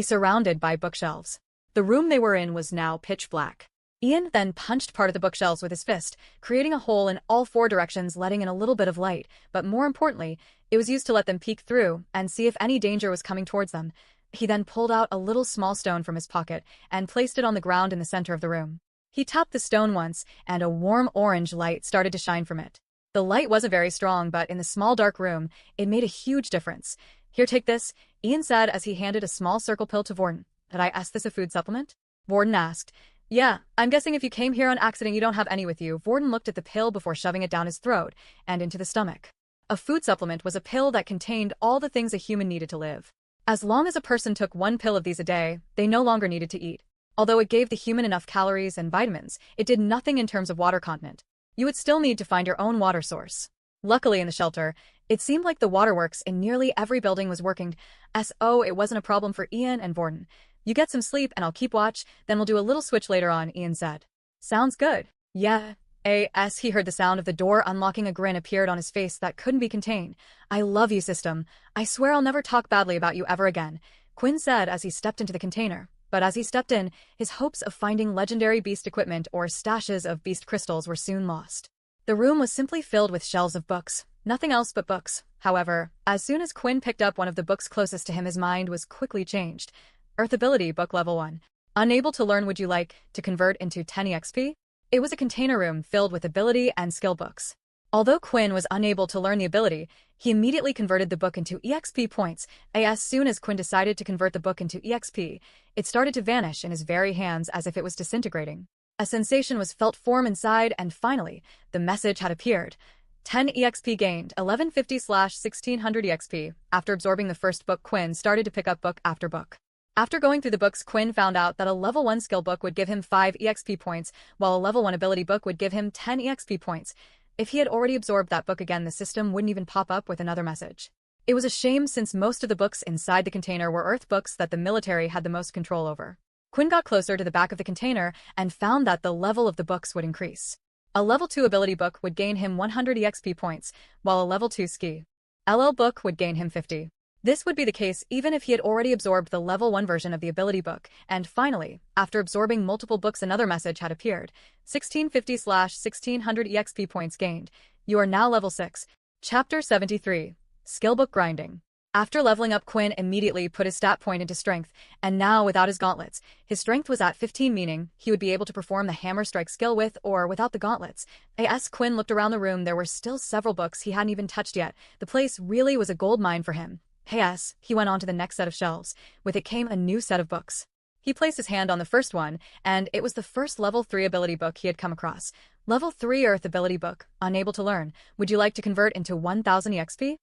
Surrounded by bookshelves. The room they were in was now pitch black. Ian then punched part of the bookshelves with his fist, creating a hole in all four directions, letting in a little bit of light, but more importantly, it was used to let them peek through and see if any danger was coming towards them. He then pulled out a little small stone from his pocket and placed it on the ground in the center of the room. He tapped the stone once, and a warm orange light started to shine from it. The light wasn't very strong, but in the small dark room, it made a huge difference. Here, take this, Ian said as he handed a small circle pill to Vorden. Did I ask this a food supplement? Vorden asked. Yeah, I'm guessing if you came here on accident you don't have any with you. Vorden looked at the pill before shoving it down his throat and into the stomach. A food supplement was a pill that contained all the things a human needed to live. As long as a person took one pill of these a day, they no longer needed to eat. Although it gave the human enough calories and vitamins, it did nothing in terms of water content. You would still need to find your own water source. Luckily in the shelter, it seemed like the waterworks in nearly every building was working, so it wasn't a problem for Ian and Vorden. You get some sleep and I'll keep watch, then we'll do a little switch later on, Ian said. Sounds good. Yeah. As he heard the sound of the door unlocking, a grin appeared on his face that couldn't be contained. I love you, system. I swear I'll never talk badly about you ever again, Quinn said as he stepped into the container. But as he stepped in, his hopes of finding legendary beast equipment or stashes of beast crystals were soon lost. The room was simply filled with shelves of books, nothing else but books. However, as soon as Quinn picked up one of the books closest to him, his mind was quickly changed. Earth Ability Book Level 1. Unable to learn, would you like to convert into 10 EXP? It was a container room filled with ability and skill books. Although Quinn was unable to learn the ability, he immediately converted the book into EXP points. As soon as Quinn decided to convert the book into EXP, it started to vanish in his very hands as if it was disintegrating. A sensation was felt form inside, and finally, the message had appeared. 10 EXP gained, 1150/1600 EXP. After absorbing the first book, Quinn started to pick up book after book. After going through the books, Quinn found out that a level 1 skill book would give him 5 EXP points, while a level 1 ability book would give him 10 EXP points. If he had already absorbed that book again, the system wouldn't even pop up with another message. It was a shame since most of the books inside the container were Earth books that the military had the most control over. Quinn got closer to the back of the container and found that the level of the books would increase. A level 2 ability book would gain him 100 EXP points, while a level 2 ski LL book would gain him 50. This would be the case even if he had already absorbed the level 1 version of the ability book. And finally, after absorbing multiple books, another message had appeared. 1650/1600 EXP points gained. You are now level 6. Chapter 73. Skillbook Grinding. After leveling up, Quinn immediately put his stat point into strength, and now without his gauntlets, his strength was at 15, meaning he would be able to perform the hammer strike skill with or without the gauntlets. As Quinn looked around the room, there were still several books he hadn't even touched yet. The place really was a gold mine for him. He went on to the next set of shelves. With it came a new set of books. He placed his hand on the first one, and it was the first level 3 ability book he had come across. Level 3 Earth Ability Book. Unable to learn. Would you like to convert into 1000 EXP?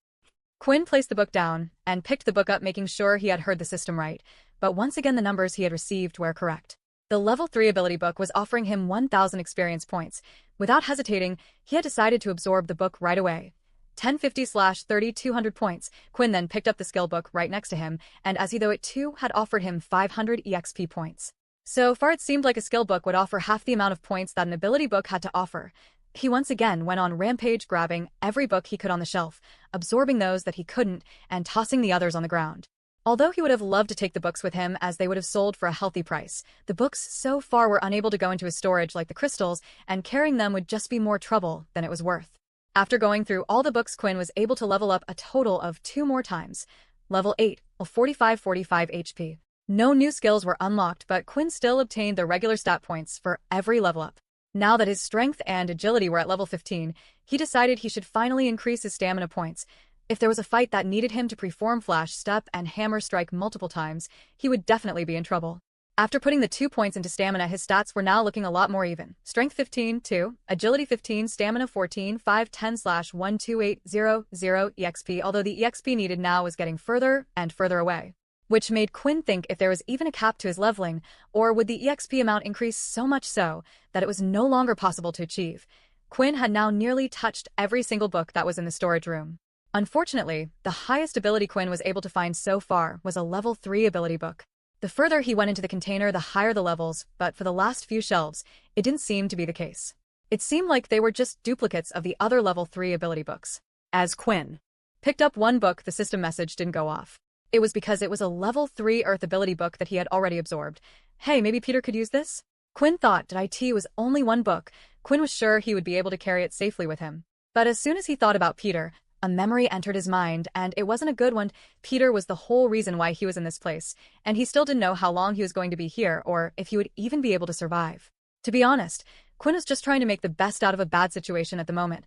Quinn placed the book down and picked the book up, making sure he had heard the system right. But once again, the numbers he had received were correct. The level 3 ability book was offering him 1000 experience points. Without hesitating, he had decided to absorb the book right away. 1050/3200 points. Quinn then picked up the skill book right next to him, and as though it too had offered him 500 EXP points. So far it seemed like a skill book would offer half the amount of points that an ability book had to offer. He once again went on rampage, grabbing every book he could on the shelf, absorbing those that he couldn't, and tossing the others on the ground. Although he would have loved to take the books with him as they would have sold for a healthy price, the books so far were unable to go into his storage like the crystals, and carrying them would just be more trouble than it was worth. After going through all the books, Quinn was able to level up a total of 2 more times. Level 8, 45 HP. No new skills were unlocked, but Quinn still obtained the regular stat points for every level up. Now that his strength and agility were at level 15, he decided he should finally increase his stamina points. If there was a fight that needed him to perform flash step and hammer strike multiple times, he would definitely be in trouble. After putting the 2 points into stamina, his stats were now looking a lot more even. Strength 15, 2, agility 15, stamina 14, 5, 10/12800 EXP, although the EXP needed now was getting further and further away. Which made Quinn think if there was even a cap to his leveling, or would the EXP amount increase so much so that it was no longer possible to achieve. Quinn had now nearly touched every single book that was in the storage room. Unfortunately, the highest ability Quinn was able to find so far was a level 3 ability book. The further he went into the container, the higher the levels, but for the last few shelves, it didn't seem to be the case. It seemed like they were just duplicates of the other level 3 ability books. As Quinn picked up one book, the system message didn't go off. It was because it was a level 3 Earth ability book that he had already absorbed. Hey, maybe Peter could use this? Quinn thought that it was only one book. Quinn was sure he would be able to carry it safely with him. But as soon as he thought about Peter, a memory entered his mind, and it wasn't a good one. Peter was the whole reason why he was in this place, and he still didn't know how long he was going to be here or if he would even be able to survive. To be honest, Quinn was just trying to make the best out of a bad situation at the moment.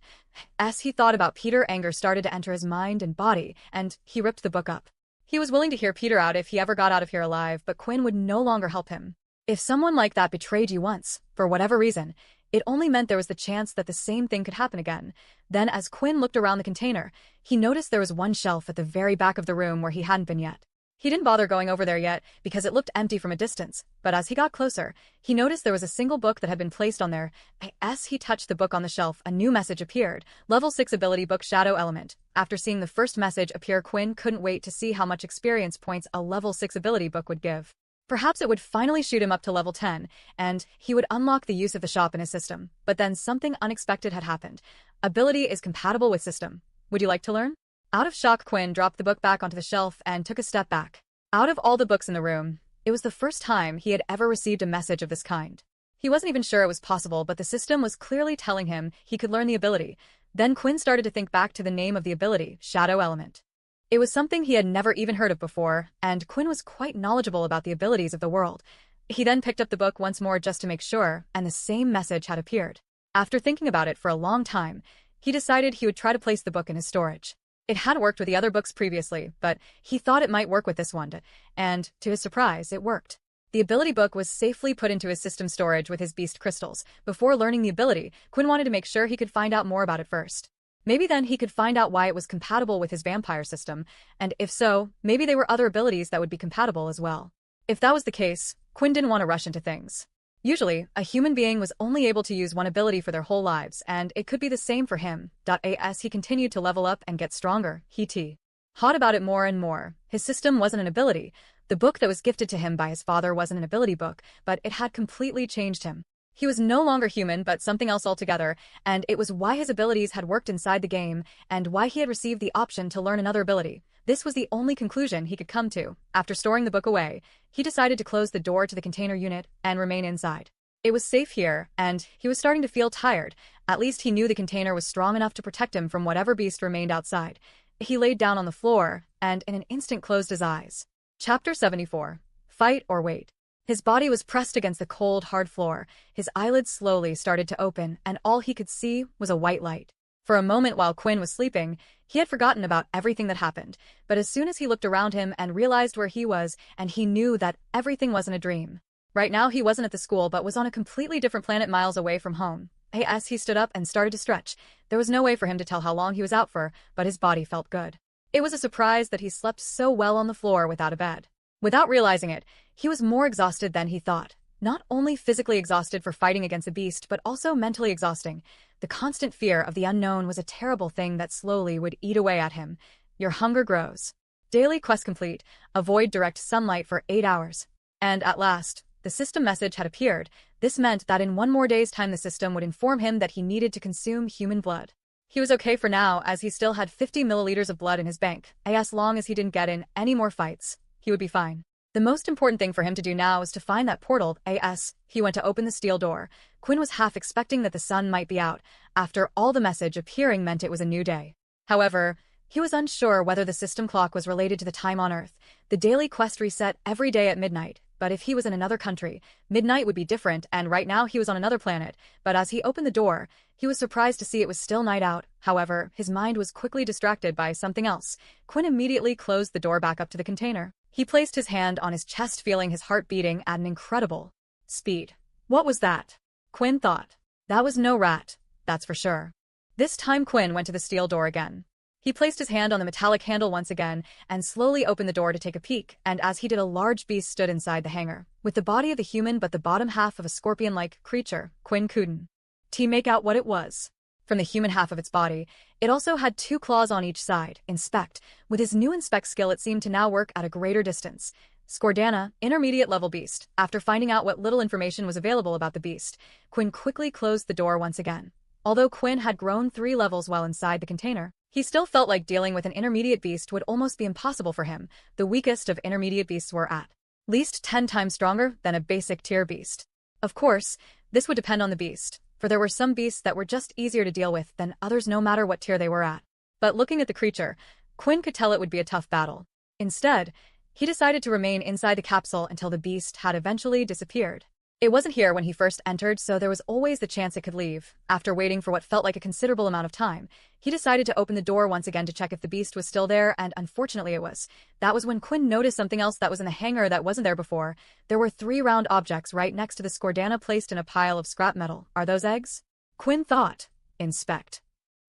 As he thought about Peter, anger started to enter his mind and body, and he ripped the book up. He was willing to hear Peter out if he ever got out of here alive, but Quinn would no longer help him. If someone like that betrayed you once, for whatever reason, it only meant there was the chance that the same thing could happen again. Then, as Quinn looked around the container, he noticed there was one shelf at the very back of the room where he hadn't been yet. He didn't bother going over there yet because it looked empty from a distance, but as he got closer, he noticed there was a single book that had been placed on there. As he touched the book on the shelf, a new message appeared. Level 6 ability book, Shadow Element. After seeing the first message appear, Quinn couldn't wait to see how much experience points a level 6 ability book would give. Perhaps it would finally shoot him up to level 10, and he would unlock the use of the shop in his system. But then something unexpected had happened. Ability is compatible with system. Would you like to learn? Out of shock, Quinn dropped the book back onto the shelf and took a step back. Out of all the books in the room, it was the first time he had ever received a message of this kind. He wasn't even sure it was possible, but the system was clearly telling him he could learn the ability. Then Quinn started to think back to the name of the ability, Shadow Element. It was something he had never even heard of before, and Quinn was quite knowledgeable about the abilities of the world. He then picked up the book once more just to make sure, and the same message had appeared. After thinking about it for a long time, he decided he would try to place the book in his storage. It had worked with the other books previously, but he thought it might work with this one, and, to his surprise, it worked. The ability book was safely put into his system storage with his beast crystals. Before learning the ability, Quinn wanted to make sure he could find out more about it first. Maybe then he could find out why it was compatible with his vampire system, and if so, maybe there were other abilities that would be compatible as well. If that was the case, Quinn didn't want to rush into things. Usually, a human being was only able to use one ability for their whole lives, and it could be the same for him. As he continued to level up and get stronger, he hot about it more and more. His system wasn't an ability. The book that was gifted to him by his father wasn't an ability book, but it had completely changed him. He was no longer human, but something else altogether, and it was why his abilities had worked inside the game, and why he had received the option to learn another ability. This was the only conclusion he could come to. After storing the book away, he decided to close the door to the container unit and remain inside. It was safe here, and he was starting to feel tired. At least he knew the container was strong enough to protect him from whatever beast remained outside. He laid down on the floor, and in an instant closed his eyes. Chapter 74. Fight or Wait. His body was pressed against the cold, hard floor. His eyelids slowly started to open, and all he could see was a white light. For a moment while Quinn was sleeping, he had forgotten about everything that happened, but as soon as he looked around him and realized where he was, and he knew that everything wasn't a dream. Right now he wasn't at the school but was on a completely different planet miles away from home. As he stood up and started to stretch, there was no way for him to tell how long he was out for, but his body felt good. It was a surprise that he slept so well on the floor without a bed. Without realizing it, he was more exhausted than he thought. Not only physically exhausted for fighting against a beast, but also mentally exhausting. The constant fear of the unknown was a terrible thing that slowly would eat away at him. Your hunger grows. Daily quest complete. Avoid direct sunlight for 8 hours. And at last, the system message had appeared. This meant that in one more day's time the system would inform him that he needed to consume human blood. He was okay for now, as he still had 50 milliliters of blood in his bank. As long as he didn't get in any more fights, he would be fine. The most important thing for him to do now was to find that portal. He went to open the steel door. Quinn was half expecting that the sun might be out. After all, the message appearing meant it was a new day. However, he was unsure whether the system clock was related to the time on Earth. The daily quest reset every day at midnight, but if he was in another country, midnight would be different, and right now he was on another planet. But as he opened the door, he was surprised to see it was still night out. However, his mind was quickly distracted by something else. Quinn immediately closed the door back up to the container. He placed his hand on his chest, feeling his heart beating at an incredible speed. What was that? Quinn thought. That was no rat, that's for sure. This time Quinn went to the steel door again. He placed his hand on the metallic handle once again and slowly opened the door to take a peek, and as he did, a large beast stood inside the hangar, with the body of a human but the bottom half of a scorpion-like creature. Quinn couldn't make out what it was. From the human half of its body, it also had 2 claws on each side. Inspect. With his new inspect skill, it seemed to now work at a greater distance. Scordana, intermediate level beast. After finding out what little information was available about the beast, Quinn quickly closed the door once again. Although Quinn had grown 3 levels while inside the container, he still felt like dealing with an intermediate beast would almost be impossible for him. The weakest of intermediate beasts were at least 10 times stronger than a basic tier beast. Of course, this would depend on the beast, for there were some beasts that were just easier to deal with than others no matter what tier they were at. But looking at the creature, Quinn could tell it would be a tough battle. Instead, he decided to remain inside the capsule until the beast had eventually disappeared. It wasn't here when he first entered, so there was always the chance it could leave. After waiting for what felt like a considerable amount of time, he decided to open the door once again to check if the beast was still there, and unfortunately it was. That was when Quinn noticed something else that was in the hangar that wasn't there before. There were 3 round objects right next to the Scordana placed in a pile of scrap metal. Are those eggs? Quinn thought. Inspect.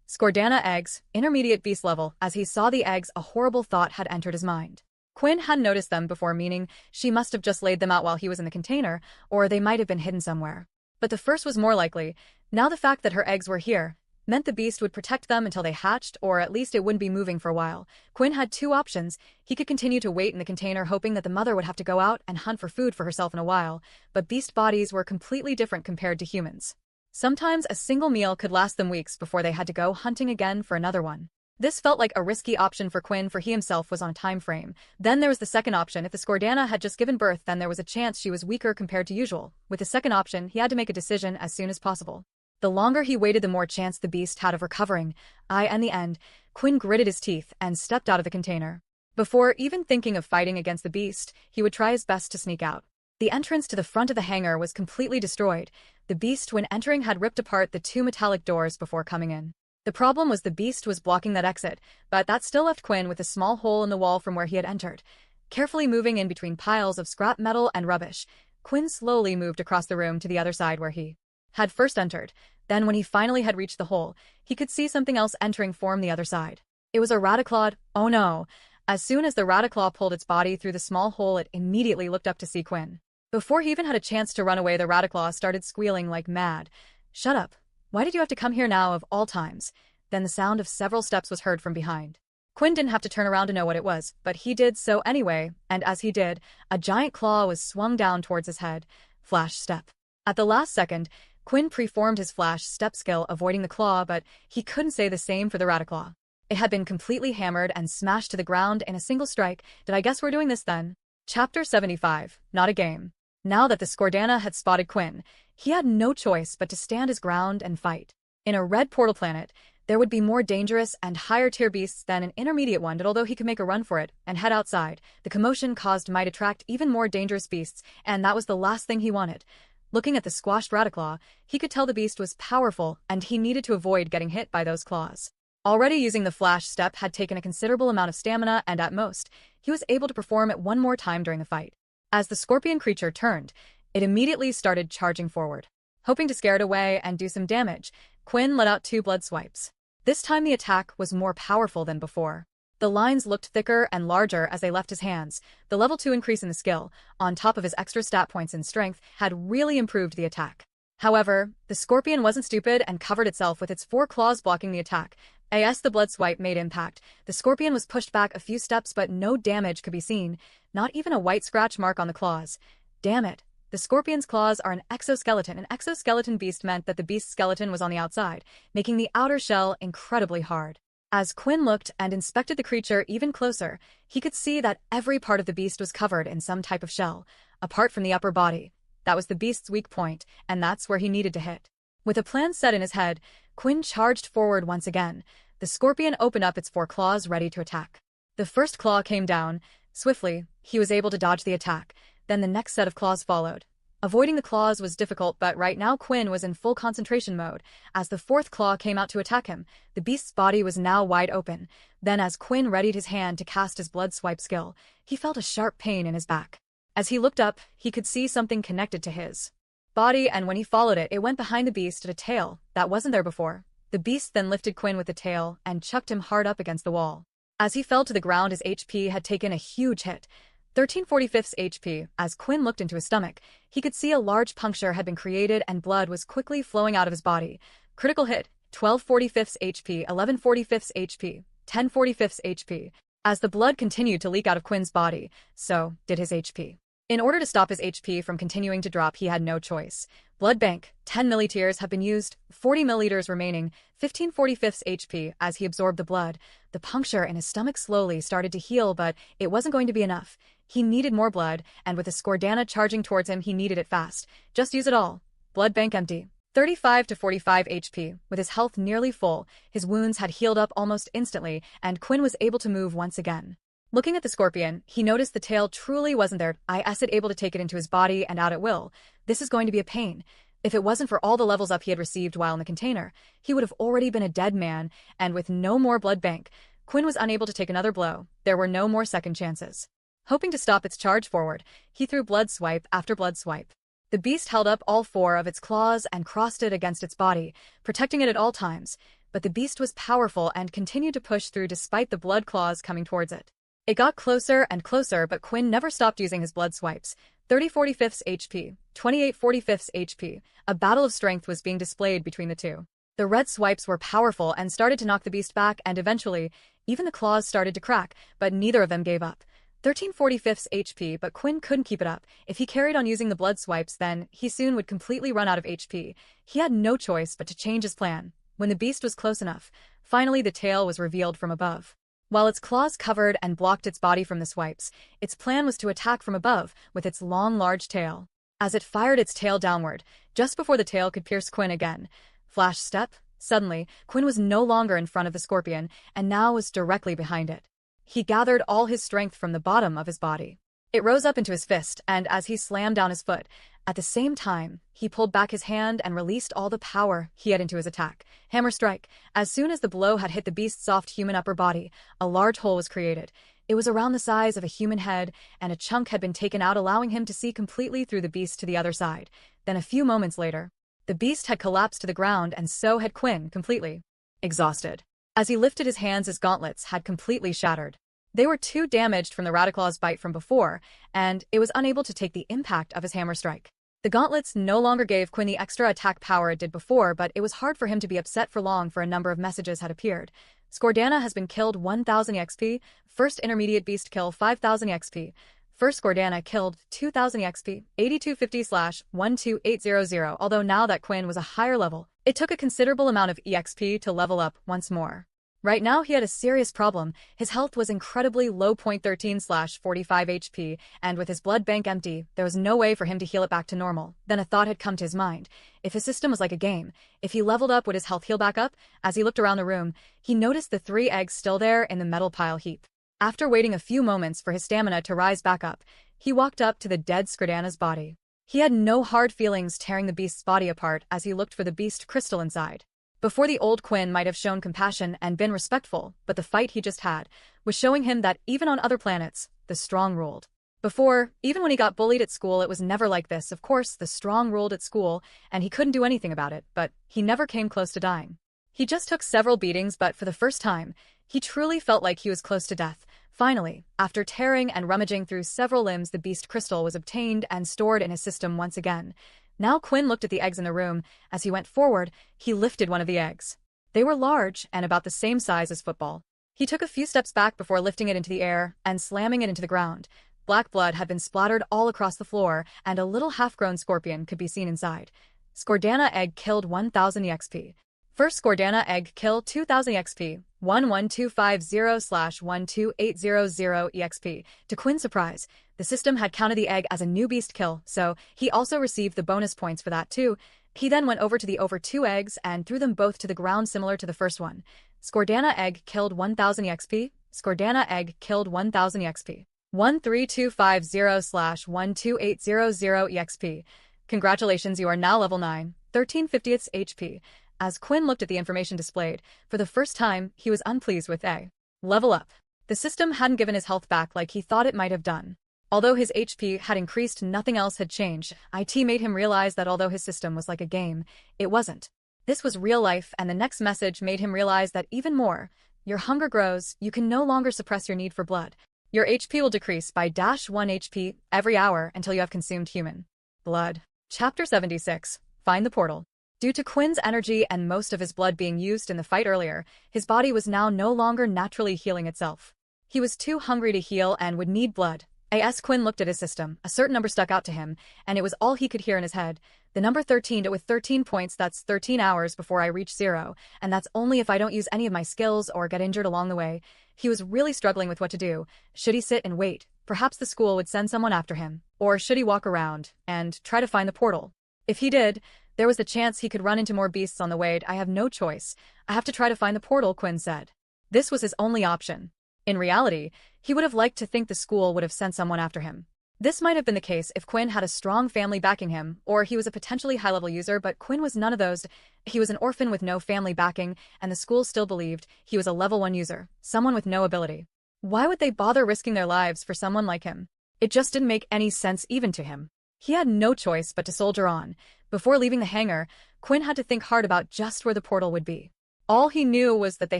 Scordana eggs, intermediate beast level. As he saw the eggs, a horrible thought had entered his mind. Quinn hadn't noticed them before, meaning she must have just laid them out while he was in the container, or they might have been hidden somewhere. But the first was more likely. Now the fact that her eggs were here meant the beast would protect them until they hatched, or at least it wouldn't be moving for a while. Quinn had 2 options. He could continue to wait in the container hoping that the mother would have to go out and hunt for food for herself in a while, but beast bodies were completely different compared to humans. Sometimes a single meal could last them weeks before they had to go hunting again for another one. This felt like a risky option for Quinn, for he himself was on a time frame. Then there was the second option. If the Scordana had just given birth, then there was a chance she was weaker compared to usual. With the second option, he had to make a decision as soon as possible. The longer he waited, the more chance the beast had of recovering. In the end, Quinn gritted his teeth and stepped out of the container. Before even thinking of fighting against the beast, he would try his best to sneak out. The entrance to the front of the hangar was completely destroyed. The beast, when entering, had ripped apart the 2 metallic doors before coming in. The problem was the beast was blocking that exit, but that still left Quinn with a small hole in the wall from where he had entered. Carefully moving in between piles of scrap metal and rubbish, Quinn slowly moved across the room to the other side where he had first entered. Then when he finally had reached the hole, he could see something else entering from the other side. It was a Rataclaw. Oh no! As soon as the Rataclaw pulled its body through the small hole, it immediately looked up to see Quinn. Before he even had a chance to run away, the Rataclaw started squealing like mad. Shut up. Why did you have to come here now of all times? Then the sound of several steps was heard from behind. Quinn didn't have to turn around to know what it was, but he did so anyway, and as he did, a giant claw was swung down towards his head. Flash step. At the last second, Quinn preformed his flash step skill, avoiding the claw, but he couldn't say the same for the Rataclaw. It had been completely hammered and smashed to the ground in a single strike. Did I guess we're doing this then? Chapter 75. Not a game. Now that the Scordana had spotted Quinn, he had no choice but to stand his ground and fight. In a red portal planet, there would be more dangerous and higher-tier beasts than an intermediate one, but although he could make a run for it and head outside, the commotion caused might attract even more dangerous beasts, and that was the last thing he wanted. Looking at the squashed Rataclaw, he could tell the beast was powerful, and he needed to avoid getting hit by those claws. Already using the flash step had taken a considerable amount of stamina, and at most, he was able to perform it one more time during the fight. As the scorpion creature turned, it immediately started charging forward. Hoping to scare it away and do some damage, Quinn let out 2 blood swipes. This time the attack was more powerful than before. The lines looked thicker and larger as they left his hands. The level 2 increase in the skill, on top of his extra stat points in strength, had really improved the attack. However, the scorpion wasn't stupid and covered itself with its 4 claws blocking the attack. As the blood swipe made impact, the scorpion was pushed back a few steps, but no damage could be seen, not even a white scratch mark on the claws. Damn it. The scorpion's claws are an exoskeleton. An exoskeleton beast meant that the beast's skeleton was on the outside, making the outer shell incredibly hard. As Quinn looked and inspected the creature even closer, he could see that every part of the beast was covered in some type of shell, apart from the upper body. That was the beast's weak point, and that's where he needed to hit. With a plan set in his head, Quinn charged forward once again. The scorpion opened up its 4 claws ready to attack. The first claw came down. Swiftly, he was able to dodge the attack. Then the next set of claws followed. Avoiding the claws was difficult, but right now Quinn was in full concentration mode. As the 4th claw came out to attack him, the beast's body was now wide open. Then as Quinn readied his hand to cast his blood swipe skill, he felt a sharp pain in his back. As he looked up, he could see something connected to his body, and when he followed it, it went behind the beast at a tail that wasn't there before. The beast then lifted Quinn with the tail and chucked him hard up against the wall. As he fell to the ground, his HP had taken a huge hit. 1345 HP. As Quinn looked into his stomach, he could see a large puncture had been created and blood was quickly flowing out of his body. Critical hit. 1245 HP, 1145 HP, 1045 HP. as the blood continued to leak out of Quinn's body, so did his HP. In order to stop his HP from continuing to drop, he had no choice. Blood bank, 10 milliliters have been used, 40 milliliters remaining, 15/45 HP as he absorbed the blood. The puncture in his stomach slowly started to heal, but it wasn't going to be enough. He needed more blood, and with a Skordana charging towards him, he needed it fast. Just use it all. Blood bank empty. 35 to 45 HP. With his health nearly full, his wounds had healed up almost instantly, and Quinn was able to move once again. Looking at the scorpion, he noticed the tail truly wasn't there. Is able to take it into his body and out at will. This is going to be a pain. If it wasn't for all the levels up he had received while in the container, he would have already been a dead man, and with no more blood bank, Quinn was unable to take another blow. There were no more second chances. Hoping to stop its charge forward, he threw blood swipe after blood swipe. The beast held up all four of its claws and crossed it against its body, protecting it at all times, but the beast was powerful and continued to push through despite the blood claws coming towards it. It got closer and closer, but Quinn never stopped using his blood swipes. 30/45 HP, 28/45 HP. A battle of strength was being displayed between the two. The red swipes were powerful and started to knock the beast back, and eventually, even the claws started to crack, but neither of them gave up. 13/45 HP, but Quinn couldn't keep it up. If he carried on using the blood swipes, then he soon would completely run out of HP. He had no choice but to change his plan. When the beast was close enough, finally the tail was revealed from above. While its claws covered and blocked its body from the swipes, its plan was to attack from above with its long, large tail. As it fired its tail downward, just before the tail could pierce Quinn again, flash step, suddenly, Quinn was no longer in front of the scorpion and now was directly behind it. He gathered all his strength from the bottom of his body. It rose up into his fist, and as he slammed down his foot, at the same time, he pulled back his hand and released all the power he had into his attack. Hammer strike. As soon as the blow had hit the beast's soft human upper body, a large hole was created. It was around the size of a human head, and a chunk had been taken out, allowing him to see completely through the beast to the other side. Then a few moments later, the beast had collapsed to the ground, and so had Quinn, completely exhausted. As he lifted his hands, his gauntlets had completely shattered. They were too damaged from the Rataclaw's bite from before, and it was unable to take the impact of his hammer strike. The gauntlets no longer gave Quinn the extra attack power it did before, but it was hard for him to be upset for long, for a number of messages had appeared. Skordana has been killed 1000 EXP, first intermediate beast kill 5000 EXP. First Skordana killed 2000 EXP, 8250/12800. Although now that Quinn was a higher level, it took a considerable amount of EXP to level up once more. Right now he had a serious problem. His health was incredibly low, 13/45 HP, and with his blood bank empty, there was no way for him to heal it back to normal. Then a thought had come to his mind. If his system was like a game, if he leveled up, would his health heal back up? As he looked around the room, he noticed the 3 eggs still there in the metal pile heap. After waiting a few moments for his stamina to rise back up, he walked up to the dead Skordana's body. He had no hard feelings tearing the beast's body apart as he looked for the beast crystal inside. Before, the old Quinn might have shown compassion and been respectful, but the fight he just had was showing him that even on other planets, the strong ruled. Before, even when he got bullied at school, it was never like this. Of course, the strong ruled at school, and he couldn't do anything about it, but he never came close to dying. He just took several beatings, but for the first time, he truly felt like he was close to death. Finally, after tearing and rummaging through several limbs, the beast crystal was obtained and stored in his system once again. Now Quinn looked at the eggs in the room. As he went forward, he lifted one of the eggs. They were large and about the same size as football. He took a few steps back before lifting it into the air and slamming it into the ground. Black blood had been splattered all across the floor, and a little half-grown scorpion could be seen inside. Skordana egg killed 1000 EXP. First Skordana egg kill 2000 EXP, 11250/12800 EXP. To Quinn's surprise, the system had counted the egg as a new beast kill, so he also received the bonus points for that too. He then went over to the over 2 eggs and threw them both to the ground similar to the first one. Skordana egg killed 1000 EXP, Skordana egg killed 1000 EXP. 13250/12800 EXP. Congratulations, you are now level 9, 13/50 HP. As Quinn looked at the information displayed, for the first time, he was unpleased with a level up. The system hadn't given his health back like he thought it might have done. Although his HP had increased, nothing else had changed. It made him realize that although his system was like a game, it wasn't. This was real life, and the next message made him realize that even more. Your hunger grows, you can no longer suppress your need for blood. Your HP will decrease by -1 HP every hour until you have consumed human blood. Chapter 76. Find the portal. Due to Quinn's energy and most of his blood being used in the fight earlier, his body was now no longer naturally healing itself. He was too hungry to heal and would need blood. As Quinn looked at his system, a certain number stuck out to him, and it was all he could hear in his head. The number 13. With 13 points, that's 13 hours before I reach 0, and that's only if I don't use any of my skills or get injured along the way. He was really struggling with what to do. Should he sit and wait? Perhaps the school would send someone after him. Or should he walk around and try to find the portal? If he did, there was the chance he could run into more beasts on the way. I have no choice. I have to try to find the portal, Quinn said. This was his only option. In reality, he would have liked to think the school would have sent someone after him. This might have been the case if Quinn had a strong family backing him, or he was a potentially high-level user, but Quinn was none of those. He was an orphan with no family backing, and the school still believed he was a level 1 user, someone with no ability. Why would they bother risking their lives for someone like him? It just didn't make any sense even to him. He had no choice but to soldier on. Before leaving the hangar, Quinn had to think hard about just where the portal would be. All he knew was that they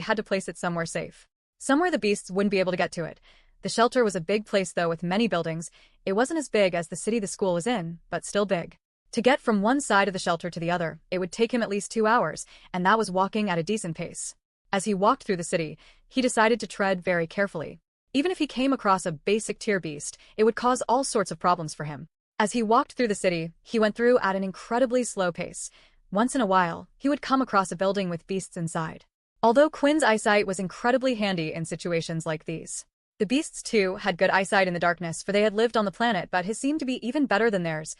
had to place it somewhere safe. Somewhere the beasts wouldn't be able to get to it. The shelter was a big place though, with many buildings. It wasn't as big as the city the school was in, but still big. To get from one side of the shelter to the other, it would take him at least 2 hours, and that was walking at a decent pace. As he walked through the city, he decided to tread very carefully. Even if he came across a basic tier beast, it would cause all sorts of problems for him. As he walked through the city, he went through at an incredibly slow pace. Once in a while, he would come across a building with beasts inside. Although Quinn's eyesight was incredibly handy in situations like these. The beasts, too, had good eyesight in the darkness, for they had lived on the planet, but his seemed to be even better than theirs.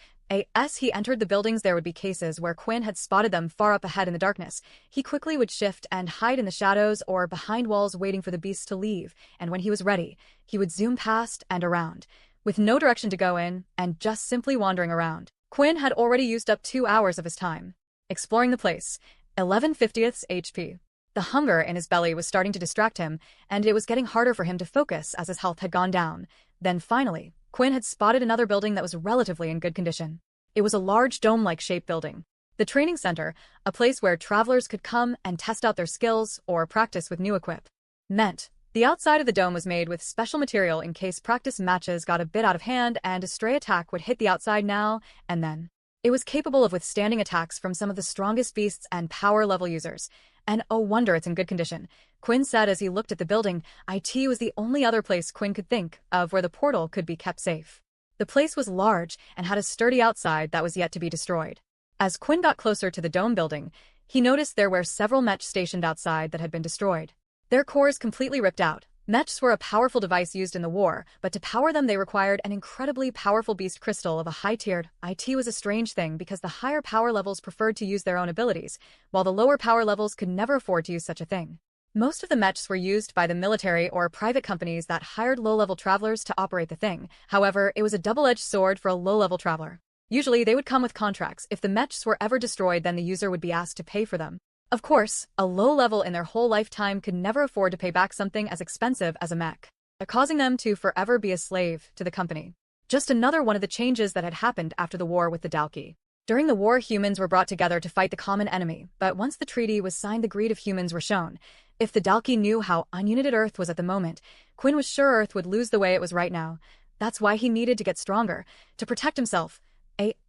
As he entered the buildings, there would be cases where Quinn had spotted them far up ahead in the darkness. He quickly would shift and hide in the shadows or behind walls waiting for the beasts to leave, and when he was ready, he would zoom past and around. With no direction to go in, and just simply wandering around. Quinn had already used up 2 hours of his time. Exploring the place. 11/50 HP. The hunger in his belly was starting to distract him, and it was getting harder for him to focus as his health had gone down. Then finally, Quinn had spotted another building that was relatively in good condition. It was a large dome-like shaped building. The training center, a place where travelers could come and test out their skills or practice with new equipment. The outside of the dome was made with special material in case practice matches got a bit out of hand and a stray attack would hit the outside now and then. It was capable of withstanding attacks from some of the strongest beasts and power-level users. And oh wonder it's in good condition, Quinn said as he looked at the building. It was the only other place Quinn could think of where the portal could be kept safe. The place was large and had a sturdy outside that was yet to be destroyed. As Quinn got closer to the dome building, he noticed there were several mechs stationed outside that had been destroyed. Their cores completely ripped out. Mechs were a powerful device used in the war, but to power them they required an incredibly powerful beast crystal of a high-tiered. It was a strange thing because the higher power levels preferred to use their own abilities, while the lower power levels could never afford to use such a thing. Most of the mechs were used by the military or private companies that hired low-level travelers to operate the thing. However, it was a double-edged sword for a low-level traveler. Usually they would come with contracts. If the mechs were ever destroyed, then the user would be asked to pay for them. Of course, a low level in their whole lifetime could never afford to pay back something as expensive as a mech, causing them to forever be a slave to the company. Just another one of the changes that had happened after the war with the Dalki. During the war, humans were brought together to fight the common enemy, but once the treaty was signed, the greed of humans were shown. If the Dalki knew how ununited Earth was at the moment, Quinn was sure Earth would lose the way it was right now. That's why he needed to get stronger, to protect himself.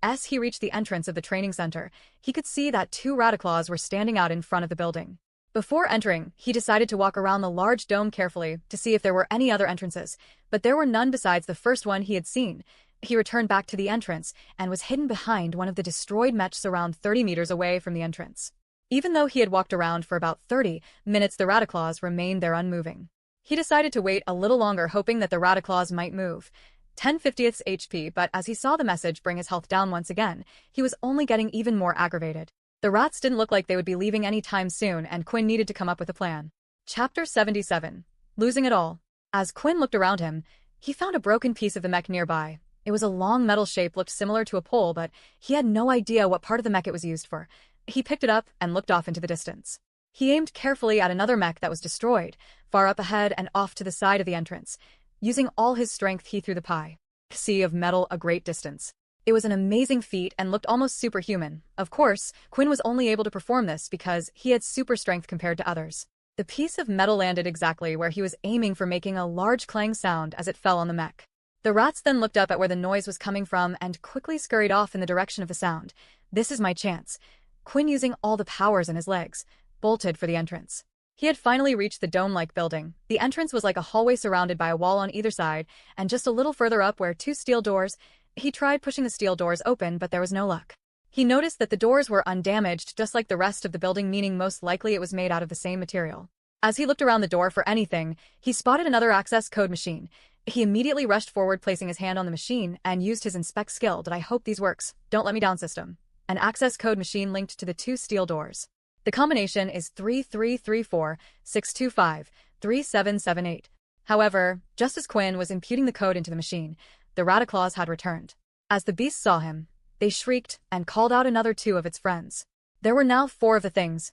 As he reached the entrance of the training center, he could see that 2 Radiclaws were standing out in front of the building. Before entering, he decided to walk around the large dome carefully to see if there were any other entrances, but there were none besides the first one he had seen. He returned back to the entrance and was hidden behind one of the destroyed mechs around 30 meters away from the entrance. Even though he had walked around for about 30 minutes, the Radiclaws remained there unmoving. He decided to wait a little longer, hoping that the Radiclaws might move. 10/50 HP, but as he saw the message bring his health down once again, he was only getting even more aggravated. The rats didn't look like they would be leaving any time soon, and Quinn needed to come up with a plan. Chapter 77. Losing it all. As Quinn looked around him, he found a broken piece of the mech nearby. It was a long metal shape, looked similar to a pole, but he had no idea what part of the mech it was used for. He picked it up and looked off into the distance. He aimed carefully at another mech that was destroyed, far up ahead and off to the side of the entrance. Using all his strength, he threw the sea of metal a great distance. It was an amazing feat and looked almost superhuman. Of course, Quinn was only able to perform this because he had super strength compared to others. The piece of metal landed exactly where he was aiming for, making a large clang sound as it fell on the mech. The rats then looked up at where the noise was coming from and quickly scurried off in the direction of the sound. This is my chance. Quinn, using all the powers in his legs, bolted for the entrance. He had finally reached the dome-like building. The entrance was like a hallway surrounded by a wall on either side, and just a little further up were two steel doors. He tried pushing the steel doors open, but there was no luck. He noticed that the doors were undamaged, just like the rest of the building, meaning most likely it was made out of the same material. As he looked around the door for anything, he spotted another access code machine. He immediately rushed forward, placing his hand on the machine, and used his inspect skill. "Did I hope these works? Don't let me down, system." An access code machine linked to the two steel doors. The combination is 3334-625-3778. However, just as Quinn was imputing the code into the machine, the Rataclaws had returned. As the beasts saw him, they shrieked and called out another two of its friends. There were now four of the things.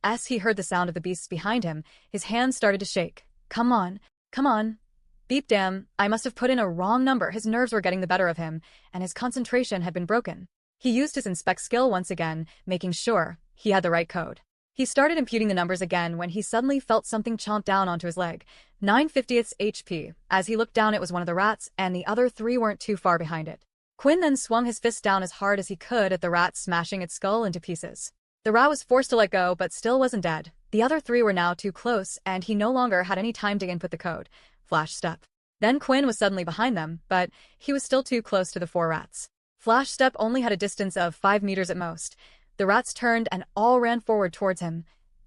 As he heard the sound of the beasts behind him, his hands started to shake. Come on, come on. Beep, damn, I must have put in a wrong number. His nerves were getting the better of him, and his concentration had been broken. He used his inspect skill once again, making sure he had the right code. He started imputing the numbers again when he suddenly felt something chomp down onto his leg. 9/50 HP. As he looked down, it was one of the rats, and the other three weren't too far behind it. Quinn then swung his fist down as hard as he could at the rat, smashing its skull into pieces. The rat was forced to let go, but still wasn't dead. The other three were now too close, and he no longer had any time to input the code. Flash step. Then Quinn was suddenly behind them, but he was still too close to the four rats. Flash step only had a distance of 5 meters at most. The rats turned and all ran forward towards him.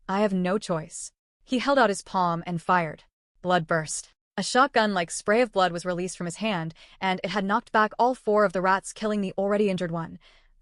I have no choice. He held out his palm and fired. Blood burst. A shotgun-like spray of blood was released from his hand, and it had knocked back all four of the rats, killing the already injured one.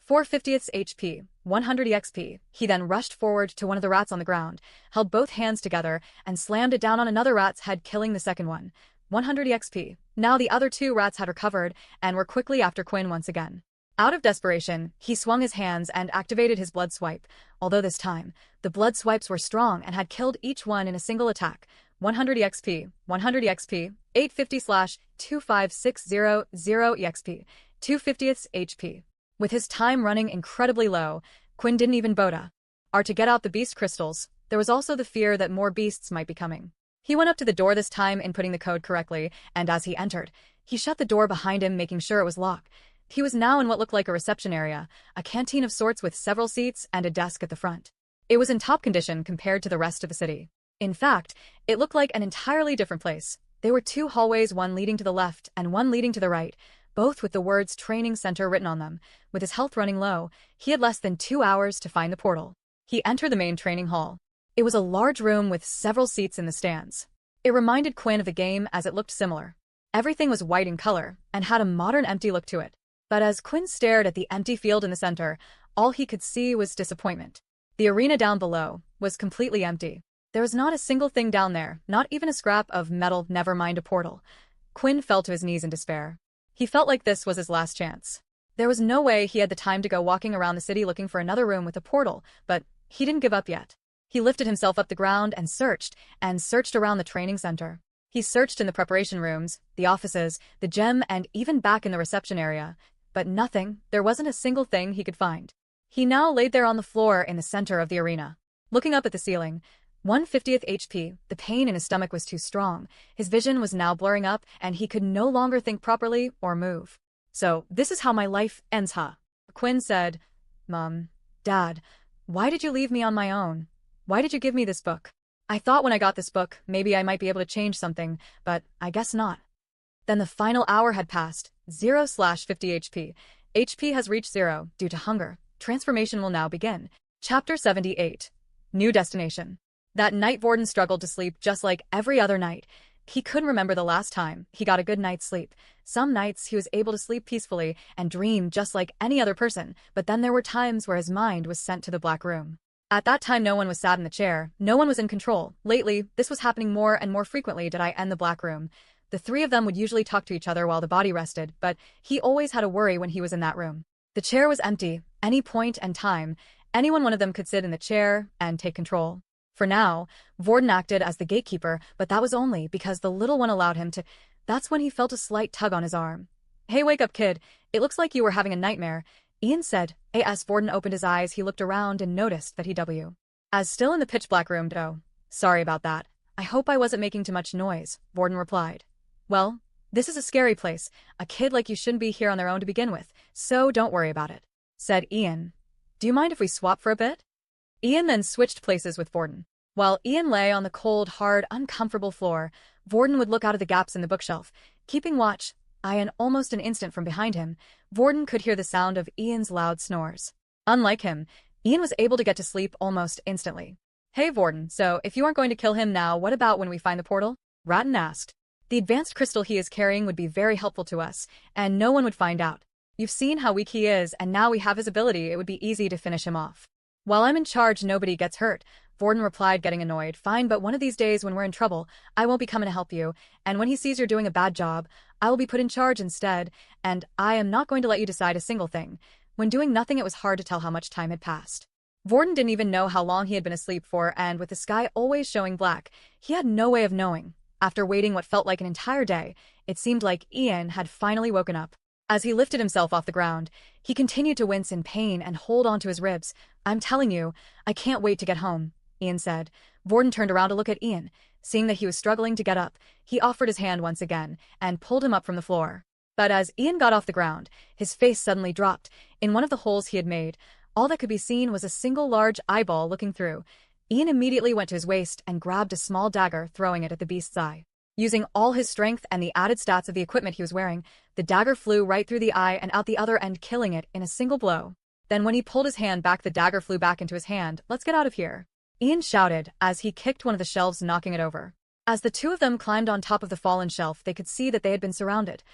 4/50 HP, 100 EXP. He then rushed forward to one of the rats on the ground, held both hands together, and slammed it down on another rat's head, killing the second one. 100 EXP. Now the other two rats had recovered and were quickly after Quinn once again. Out of desperation, he swung his hands and activated his blood swipe, although this time, the blood swipes were strong and had killed each one in a single attack. 100 EXP, 100 EXP, 850/25600 EXP, 2/50 HP. With his time running incredibly low, Quinn didn't even bother to get out the beast crystals. There was also the fear that more beasts might be coming. He went up to the door, this time inputting the code correctly, and as he entered, he shut the door behind him, making sure it was locked. He was now in what looked like a reception area, a canteen of sorts with several seats and a desk at the front. It was in top condition compared to the rest of the city. In fact, it looked like an entirely different place. There were two hallways, one leading to the left and one leading to the right, both with the words Training Center written on them. With his health running low, he had less than 2 hours to find the portal. He entered the main training hall. It was a large room with several seats in the stands. It reminded Quinn of the game as it looked similar. Everything was white in color and had a modern, empty look to it. But as Quinn stared at the empty field in the center, all he could see was disappointment. The arena down below was completely empty. There was not a single thing down there, not even a scrap of metal, never mind a portal. Quinn fell to his knees in despair. He felt like this was his last chance. There was no way he had the time to go walking around the city looking for another room with a portal, but he didn't give up yet. He lifted himself up the ground and searched around the training center. He searched in the preparation rooms, the offices, the gym, and even back in the reception area. But nothing, there wasn't a single thing he could find. He now laid there on the floor in the center of the arena. Looking up at the ceiling, 1/50 HP, the pain in his stomach was too strong. His vision was now blurring up, and he could no longer think properly or move. So, this is how my life ends, huh? Quinn said, Mom, Dad, why did you leave me on my own? Why did you give me this book? I thought when I got this book, maybe I might be able to change something, but I guess not. Then the final hour had passed, 0/50 HP. HP has reached 0 due to hunger. Transformation will now begin. Chapter 78. New Destination. That night Vorden struggled to sleep just like every other night. He couldn't remember the last time he got a good night's sleep. Some nights he was able to sleep peacefully and dream just like any other person, but then there were times where his mind was sent to the black room. At that time no one was sat in the chair, no one was in control. Lately, this was happening more and more frequently. Did I end the black room? The three of them would usually talk to each other while the body rested, but he always had a worry when he was in that room. The chair was empty. Any point and time, one of them could sit in the chair and take control. For now, Vorden acted as the gatekeeper, but that was only because the little one allowed him to. That's when he felt a slight tug on his arm. Hey, wake up, kid. It looks like you were having a nightmare, Ian said. As Vorden opened his eyes, he looked around and noticed that as still in the pitch-black room. Oh, sorry about that. I hope I wasn't making too much noise, Vorden replied. Well, this is a scary place. A kid like you shouldn't be here on their own to begin with, so don't worry about it, said Ian. Do you mind if we swap for a bit? Ian then switched places with Vorden. While Ian lay on the cold, hard, uncomfortable floor, Vorden would look out of the gaps in the bookshelf, keeping watch. And almost an instant from behind him, Vorden could hear the sound of Ian's loud snores. Unlike him, Ian was able to get to sleep almost instantly. Hey Vorden, so if you aren't going to kill him now, what about when we find the portal? Ratton asked. The advanced crystal he is carrying would be very helpful to us, and no one would find out. You've seen how weak he is, and now we have his ability, it would be easy to finish him off. While I'm in charge, nobody gets hurt, Vorden replied, getting annoyed. Fine, but one of these days when we're in trouble, I won't be coming to help you, and when he sees you're doing a bad job, I will be put in charge instead, and I am not going to let you decide a single thing. When doing nothing, it was hard to tell how much time had passed. Vorden didn't even know how long he had been asleep for, and with the sky always showing black, he had no way of knowing. After waiting what felt like an entire day, it seemed like Ian had finally woken up. As he lifted himself off the ground, he continued to wince in pain and hold onto his ribs. I'm telling you, I can't wait to get home, Ian said. Vorden turned around to look at Ian. Seeing that he was struggling to get up, he offered his hand once again and pulled him up from the floor. But as Ian got off the ground, his face suddenly dropped. In one of the holes he had made, all that could be seen was a single large eyeball looking through. Ian immediately went to his waist and grabbed a small dagger, throwing it at the beast's eye. Using all his strength and the added stats of the equipment he was wearing, the dagger flew right through the eye and out the other end, killing it in a single blow. Then when he pulled his hand back, the dagger flew back into his hand. Let's get out of here, Ian shouted as he kicked one of the shelves, knocking it over. As the two of them climbed on top of the fallen shelf, they could see that they had been surrounded.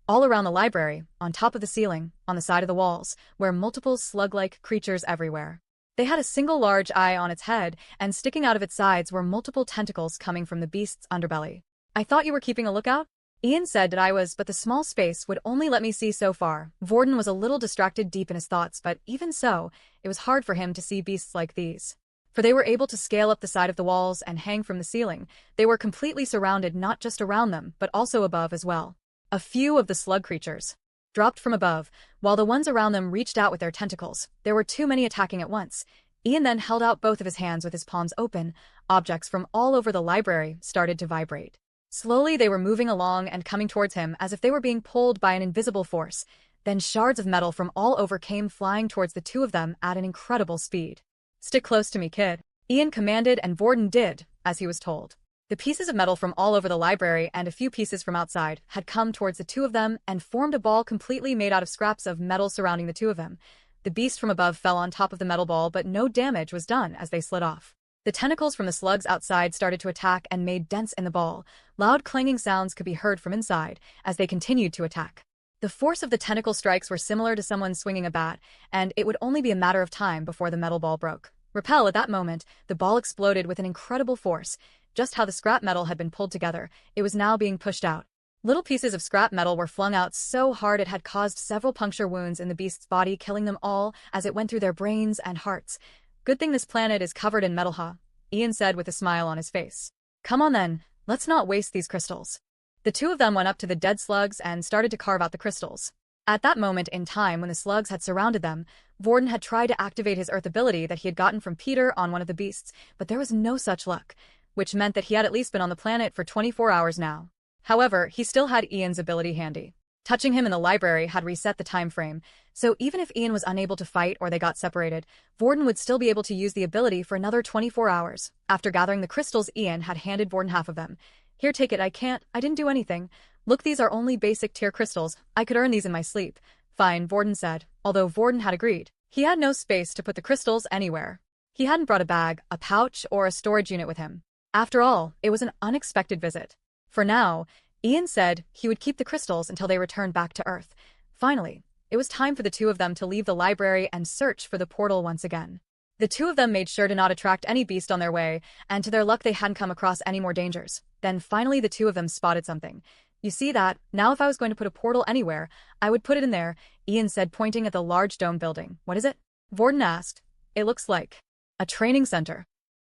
All around the library, on top of the ceiling, on the side of the walls, were multiple slug-like creatures everywhere. They had a single large eye on its head, and sticking out of its sides were multiple tentacles coming from the beast's underbelly. I thought you were keeping a lookout? Ian said that I was, but the small space would only let me see so far. Vorden was a little distracted deep in his thoughts, but even so, it was hard for him to see beasts like these. For they were able to scale up the side of the walls and hang from the ceiling. They were completely surrounded, not just around them, but also above as well. A few of the slug creatures dropped from above, while the ones around them reached out with their tentacles. There were too many attacking at once. Ian then held out both of his hands with his palms open. Objects from all over the library started to vibrate. Slowly they were moving along and coming towards him as if they were being pulled by an invisible force. Then shards of metal from all over came flying towards the two of them at an incredible speed. Stick close to me, kid, Ian commanded, and Vorden did as he was told. The pieces of metal from all over the library and a few pieces from outside had come towards the two of them and formed a ball completely made out of scraps of metal surrounding the two of them. The beast from above fell on top of the metal ball, but no damage was done as they slid off. The tentacles from the slugs outside started to attack and made dents in the ball. Loud clanging sounds could be heard from inside as they continued to attack. The force of the tentacle strikes were similar to someone swinging a bat, and it would only be a matter of time before the metal ball broke. Repel, at that moment, the ball exploded with an incredible force. Just how the scrap metal had been pulled together, it was now being pushed out. Little pieces of scrap metal were flung out so hard it had caused several puncture wounds in the beast's body, killing them all as it went through their brains and hearts. Good thing this planet is covered in metal, huh? Ian said with a smile on his face. Come on then, let's not waste these crystals. The two of them went up to the dead slugs and started to carve out the crystals. At that moment in time when the slugs had surrounded them, Vorden had tried to activate his earth ability that he had gotten from Peter on one of the beasts, but there was no such luck, which meant that he had at least been on the planet for 24 hours now. However, he still had Ian's ability handy. Touching him in the library had reset the time frame, so even if Ian was unable to fight or they got separated, Vorden would still be able to use the ability for another 24 hours. After gathering the crystals, Ian had handed Vorden half of them. Here, take it, I didn't do anything. Look, these are only basic tier crystals. I could earn these in my sleep. Fine, Vorden said, although Vorden had agreed. He had no space to put the crystals anywhere. He hadn't brought a bag, a pouch, or a storage unit with him. After all, it was an unexpected visit. For now, Ian said he would keep the crystals until they returned back to Earth. Finally, it was time for the two of them to leave the library and search for the portal once again. The two of them made sure to not attract any beast on their way, and to their luck they hadn't come across any more dangers. Then finally the two of them spotted something. You see that? Now if I was going to put a portal anywhere, I would put it in there, Ian said, pointing at the large dome building. What is it? Vorden asked. It looks like a training center.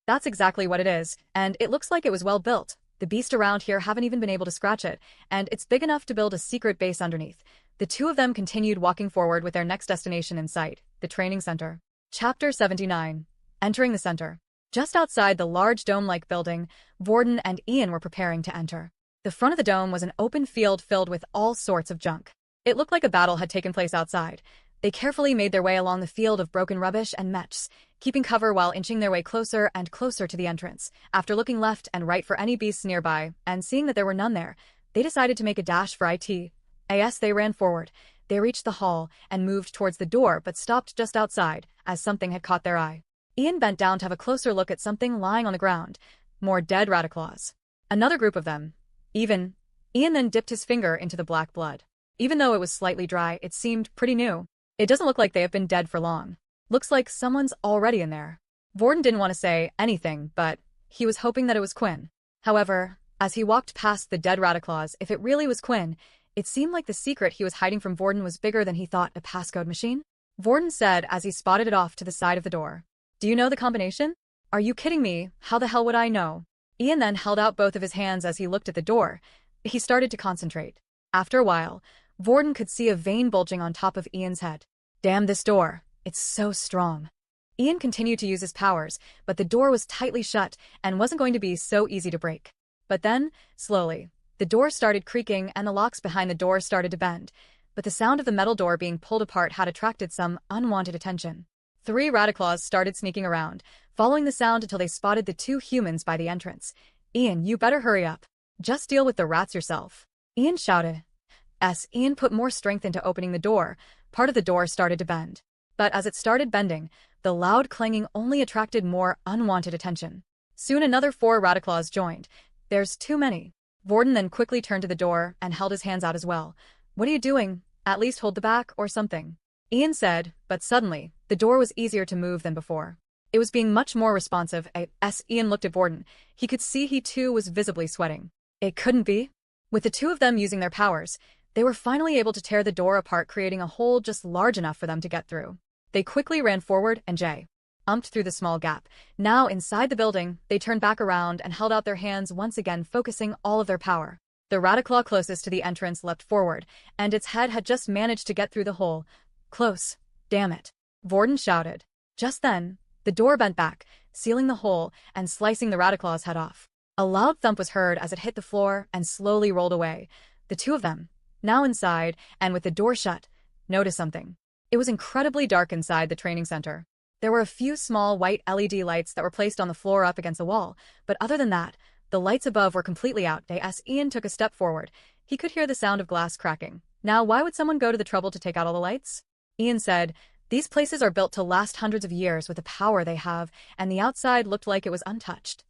That's exactly what it is, and it looks like it was well built. The beasts around here haven't even been able to scratch it, and it's big enough to build a secret base underneath. The two of them continued walking forward with their next destination in sight, the training center. Chapter 79. Entering the center. Just outside the large dome-like building, Vorden and Ian were preparing to enter. The front of the dome was an open field filled with all sorts of junk. It looked like a battle had taken place outside. They carefully made their way along the field of broken rubbish and mechs, keeping cover while inching their way closer and closer to the entrance. After looking left and right for any beasts nearby, and seeing that there were none there, they decided to make a dash for it. As they ran forward, they reached the hall and moved towards the door but stopped just outside, as something had caught their eye. Ian bent down to have a closer look at something lying on the ground. More dead Raticlaws. Another group of them. Ian then dipped his finger into the black blood. Even though it was slightly dry, it seemed pretty new. It doesn't look like they have been dead for long. Looks like someone's already in there. Vorden didn't want to say anything, but he was hoping that it was Quinn. However, as he walked past the dead Raticlaws, if it really was Quinn, it seemed like the secret he was hiding from Vorden was bigger than he thought. A passcode machine? Vorden said as he spotted it off to the side of the door. Do you know the combination? Are you kidding me? How the hell would I know? Ian then held out both of his hands as he looked at the door. He started to concentrate. After a while, Vorden could see a vein bulging on top of Ian's head. Damn this door. It's so strong. Ian continued to use his powers, but the door was tightly shut and wasn't going to be so easy to break. But then, slowly, the door started creaking and the locks behind the door started to bend. But the sound of the metal door being pulled apart had attracted some unwanted attention. 3 Raticlaws started sneaking around, following the sound until they spotted the 2 humans by the entrance. Ian, you better hurry up. Just deal with the rats yourself. Ian shouted. As Ian put more strength into opening the door, part of the door started to bend. But as it started bending, the loud clanging only attracted more unwanted attention. Soon another 4 Raticlaws joined. There's too many. Vorden then quickly turned to the door and held his hands out as well. What are you doing? At least hold the back or something. Ian said, but suddenly, the door was easier to move than before. It was being much more responsive. As Ian looked at Vorden, he could see he too was visibly sweating. It couldn't be. With the 2 of them using their powers, they were finally able to tear the door apart, creating a hole just large enough for them to get through. They quickly ran forward and jumped through the small gap. Now inside the building, they turned back around and held out their hands once again, focusing all of their power. The Raticlaw closest to the entrance leapt forward, and its head had just managed to get through the hole. Close. Damn it. Vorden shouted. Just then, the door bent back, sealing the hole and slicing the Raticlaw's head off. A loud thump was heard as it hit the floor and slowly rolled away. The 2 of them, now inside and with the door shut, noticed something. It was incredibly dark inside the training center. There were a few small white LED lights that were placed on the floor up against the wall, but other than that, the lights above were completely out. As Ian took a step forward, he could hear the sound of glass cracking. Now, why would someone go to the trouble to take out all the lights? Ian said, these places are built to last hundreds of years with the power they have, and the outside looked like it was untouched.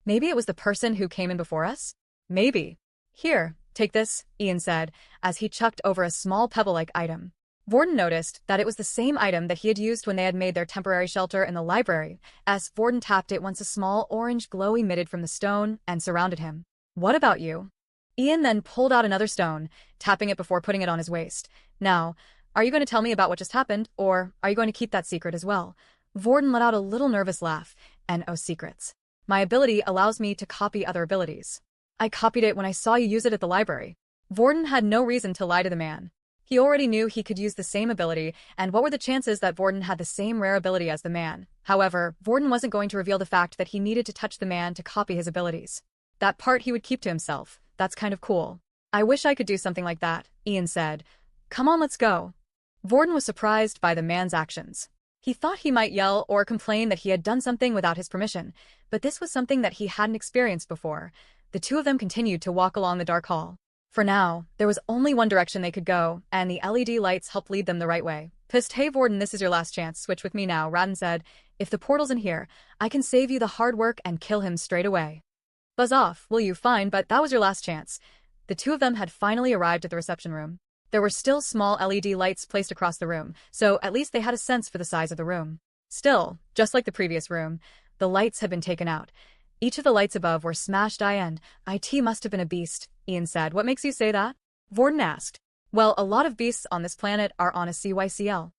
Maybe it was the person who came in before us? Maybe. Here, take this, Ian said, as he chucked over a small pebble-like item. Vorden noticed that it was the same item that he had used when they had made their temporary shelter in the library. As Vorden tapped it once, a small orange glow emitted from the stone and surrounded him. What about you? Ian then pulled out another stone, tapping it before putting it on his waist. Now, are you going to tell me about what just happened, or are you going to keep that secret as well? Vorden let out a little nervous laugh. And oh, secrets. My ability allows me to copy other abilities. I copied it when I saw you use it at the library. Vorden had no reason to lie to the man. He already knew he could use the same ability, and what were the chances that Vorden had the same rare ability as the man? However, Vorden wasn't going to reveal the fact that he needed to touch the man to copy his abilities. That part he would keep to himself. That's kind of cool. I wish I could do something like that, Ian said. Come on, let's go. Vorden was surprised by the man's actions. He thought he might yell or complain that he had done something without his permission, but this was something that he hadn't experienced before. The 2 of them continued to walk along the dark hall. For now, there was only one direction they could go, and the LED lights helped lead them the right way. Pissed, hey Vorden, this is your last chance, switch with me now, Radin said. If the portal's in here, I can save you the hard work and kill him straight away. Buzz off, will you? Fine, but that was your last chance. The 2 of them had finally arrived at the reception room. There were still small LED lights placed across the room, so at least they had a sense for the size of the room. Still, just like the previous room, the lights had been taken out. Each of the lights above were smashed. It must have been a beast, Ian said. What makes you say that? Vorden asked. Well, a lot of beasts on this planet are on a CYCL.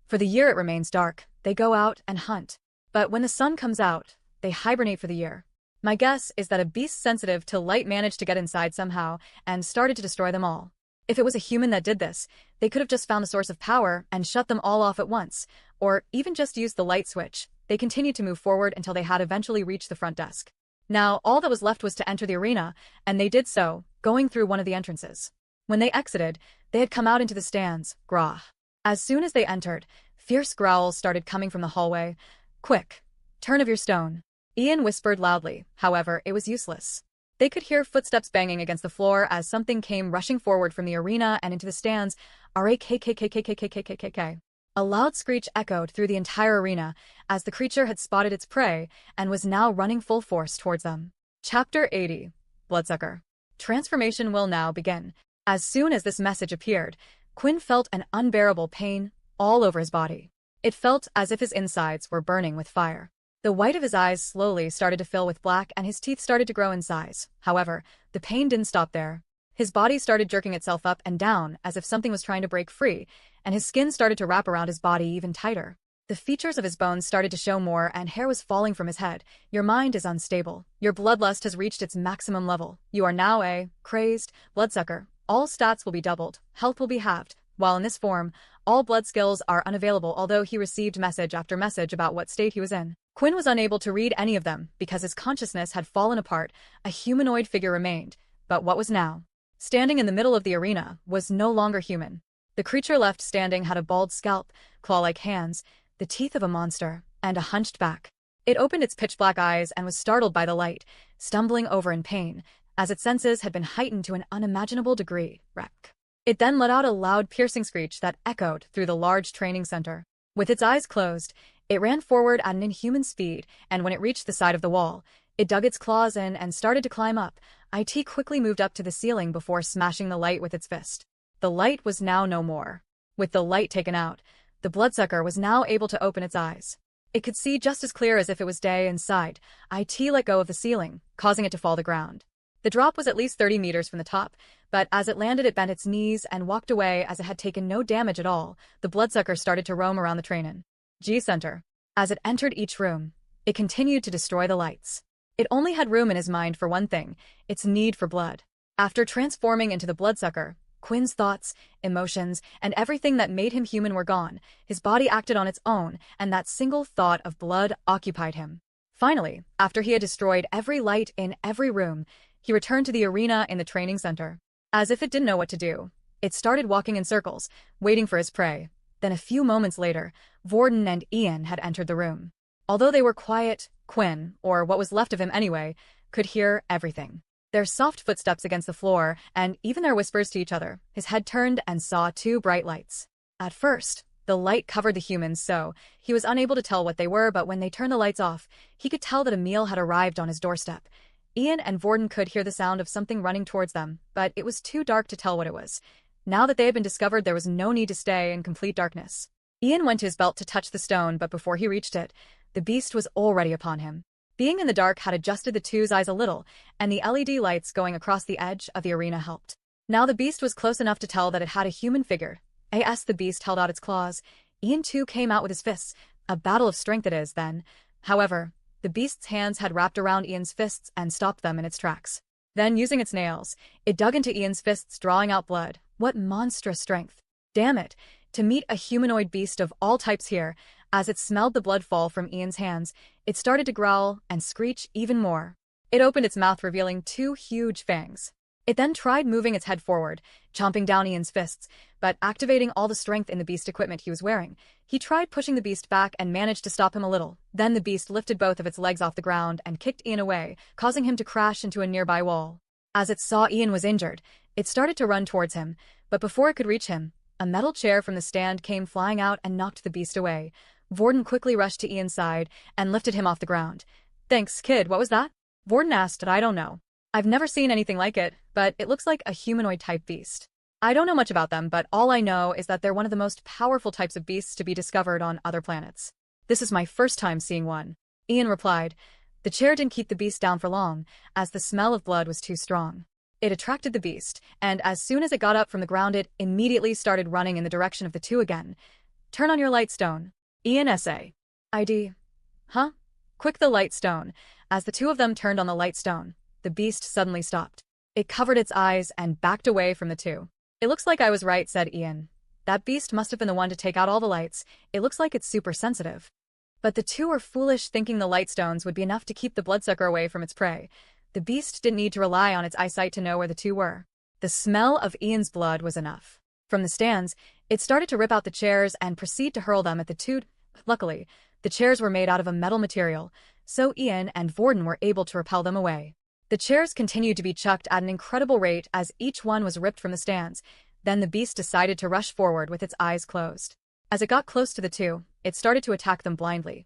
For the year it remains dark, they go out and hunt. But when the sun comes out, they hibernate for the year. My guess is that a beast sensitive to light managed to get inside somehow and started to destroy them all. If it was a human that did this, they could have just found the source of power and shut them all off at once, or even just used the light switch. They continued to move forward until they had eventually reached the front desk. Now, all that was left was to enter the arena, and they did so, going through one of the entrances. When they exited, they had come out into the stands. Grah. As soon as they entered, fierce growls started coming from the hallway. "Quick! Turn of your stone." Ian whispered loudly, however, it was useless. They could hear footsteps banging against the floor as something came rushing forward from the arena and into the stands. "RAKKKKKKKKKK." A loud screech echoed through the entire arena as the creature had spotted its prey and was now running full force towards them. Chapter 80. Bloodsucker. Transformation will now begin. As soon as this message appeared, Quinn felt an unbearable pain all over his body. It felt as if his insides were burning with fire. The white of his eyes slowly started to fill with black and his teeth started to grow in size. However, the pain didn't stop there. His body started jerking itself up and down as if something was trying to break free, and his skin started to wrap around his body even tighter. The features of his bones started to show more and hair was falling from his head. Your mind is unstable. Your bloodlust has reached its maximum level. You are now a crazed bloodsucker. All stats will be doubled. Health will be halved. While in this form, all blood skills are unavailable, although he received message after message about what state he was in. Quinn was unable to read any of them because his consciousness had fallen apart. A humanoid figure remained. But what was now? Standing in the middle of the arena was no longer human. The creature left standing had a bald scalp, claw-like hands, the teeth of a monster, and a hunched back. It opened its pitch-black eyes and was startled by the light, stumbling over in pain, as its senses had been heightened to an unimaginable degree. Wreck. It then let out a loud piercing screech that echoed through the large training center. With its eyes closed, it ran forward at an inhuman speed, and when it reached the side of the wall, it dug its claws in and started to climb up. It quickly moved up to the ceiling before smashing the light with its fist. The light was now no more. With the light taken out, the bloodsucker was now able to open its eyes. It could see just as clear as if it was day inside. It let go of the ceiling, causing it to fall to the ground. The drop was at least 30 meters from the top, but as it landed it bent its knees and walked away as it had taken no damage at all. The bloodsucker started to roam around the train-in G center. As it entered each room, it continued to destroy the lights. It only had room in his mind for one thing, its need for blood. After transforming into the bloodsucker, Quinn's thoughts, emotions, and everything that made him human were gone. His body acted on its own, and that single thought of blood occupied him. Finally, after he had destroyed every light in every room, he returned to the arena in the training center. As if it didn't know what to do, it started walking in circles, waiting for his prey. Then a few moments later, Vorden and Ian had entered the room. Although they were quiet, Quinn, or what was left of him anyway, could hear everything. Their soft footsteps against the floor, and even their whispers to each other. His head turned and saw two bright lights. At first, the light covered the humans, so he was unable to tell what they were, but when they turned the lights off, he could tell that a meal had arrived on his doorstep. Ian and Vorden could hear the sound of something running towards them, but it was too dark to tell what it was. Now that they had been discovered, there was no need to stay in complete darkness. Ian went to his belt to touch the stone, but before he reached it, the beast was already upon him. Being in the dark had adjusted the two's eyes a little, and the LED lights going across the edge of the arena helped. Now the beast was close enough to tell that it had a human figure. As the beast held out its claws, Ian too came out with his fists. A battle of strength it is, then. However, the beast's hands had wrapped around Ian's fists and stopped them in its tracks. Then, using its nails, it dug into Ian's fists, drawing out blood. What monstrous strength! Damn it! To meet a humanoid beast of all types here. As it smelled the blood fall from Ian's hands, it started to growl and screech even more. It opened its mouth, revealing two huge fangs. It then tried moving its head forward, chomping down Ian's fists, but activating all the strength in the beast equipment he was wearing. He tried pushing the beast back and managed to stop him a little. Then the beast lifted both of its legs off the ground and kicked Ian away, causing him to crash into a nearby wall. As it saw Ian was injured, it started to run towards him, but before it could reach him, a metal chair from the stand came flying out and knocked the beast away. Vorden quickly rushed to Ian's side and lifted him off the ground. "Thanks, kid, what was that?" Vorden asked. "I don't know. I've never seen anything like it, but it looks like a humanoid-type beast. I don't know much about them, but all I know is that they're one of the most powerful types of beasts to be discovered on other planets. This is my first time seeing one," Ian replied. The chair didn't keep the beast down for long, as the smell of blood was too strong. It attracted the beast, and as soon as it got up from the ground it immediately started running in the direction of the two again. "Turn on your light stone." Ian S.A. ID. Huh? Quick the light stone. As the two of them turned on the light stone, the beast suddenly stopped. It covered its eyes and backed away from the two. "It looks like I was right," said Ian. "That beast must have been the one to take out all the lights. It looks like it's super sensitive." But the two were foolish, thinking the light stones would be enough to keep the bloodsucker away from its prey. The beast didn't need to rely on its eyesight to know where the two were. The smell of Ian's blood was enough. From the stands, it started to rip out the chairs and proceed to hurl them at the two. Luckily, the chairs were made out of a metal material, so Ian and Vorden were able to repel them away. The chairs continued to be chucked at an incredible rate as each one was ripped from the stands. Then the beast decided to rush forward with its eyes closed. As it got close to the two, it started to attack them blindly.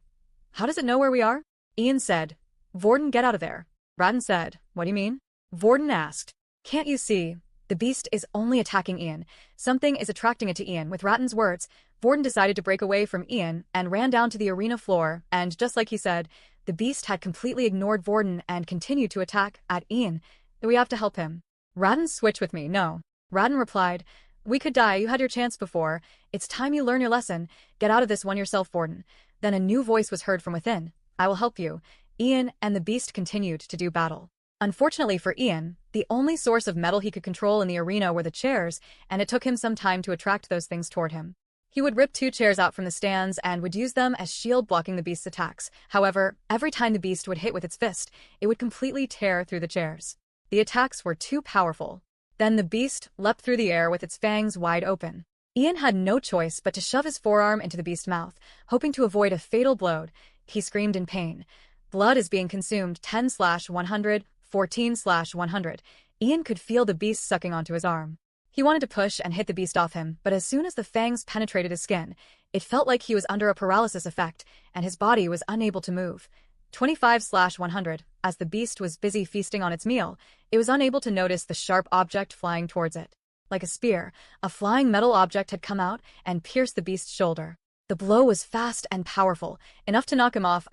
How does it know where we are? Ian said. Vorden, get out of there. Radin said. What do you mean? Vorden asked. Can't you see? The beast is only attacking Ian. Something is attracting it to Ian. With Ratin's words, Vorden decided to break away from Ian and ran down to the arena floor, and just like he said, the beast had completely ignored Vorden and continued to attack at Ian. We have to help him. Ratin, switch with me. No. Ratin replied, we could die. You had your chance before. It's time you learn your lesson. Get out of this one yourself, Vorden. Then a new voice was heard from within. I will help you. Ian and the beast continued to do battle. Unfortunately for Ian, the only source of metal he could control in the arena were the chairs, and it took him some time to attract those things toward him. He would rip 2 chairs out from the stands and would use them as shield blocking the beast's attacks. However, every time the beast would hit with its fist, it would completely tear through the chairs. The attacks were too powerful. Then the beast leapt through the air with its fangs wide open. Ian had no choice but to shove his forearm into the beast's mouth, hoping to avoid a fatal blow. He screamed in pain. Blood is being consumed. 10/100, 14/100. Ian could feel the beast sucking onto his arm. He wanted to push and hit the beast off him, but as soon as the fangs penetrated his skin, it felt like he was under a paralysis effect, and his body was unable to move. 25/100. As the beast was busy feasting on its meal, it was unable to notice the sharp object flying towards it. Like a spear, a flying metal object had come out and pierced the beast's shoulder. The blow was fast and powerful, enough to knock him off.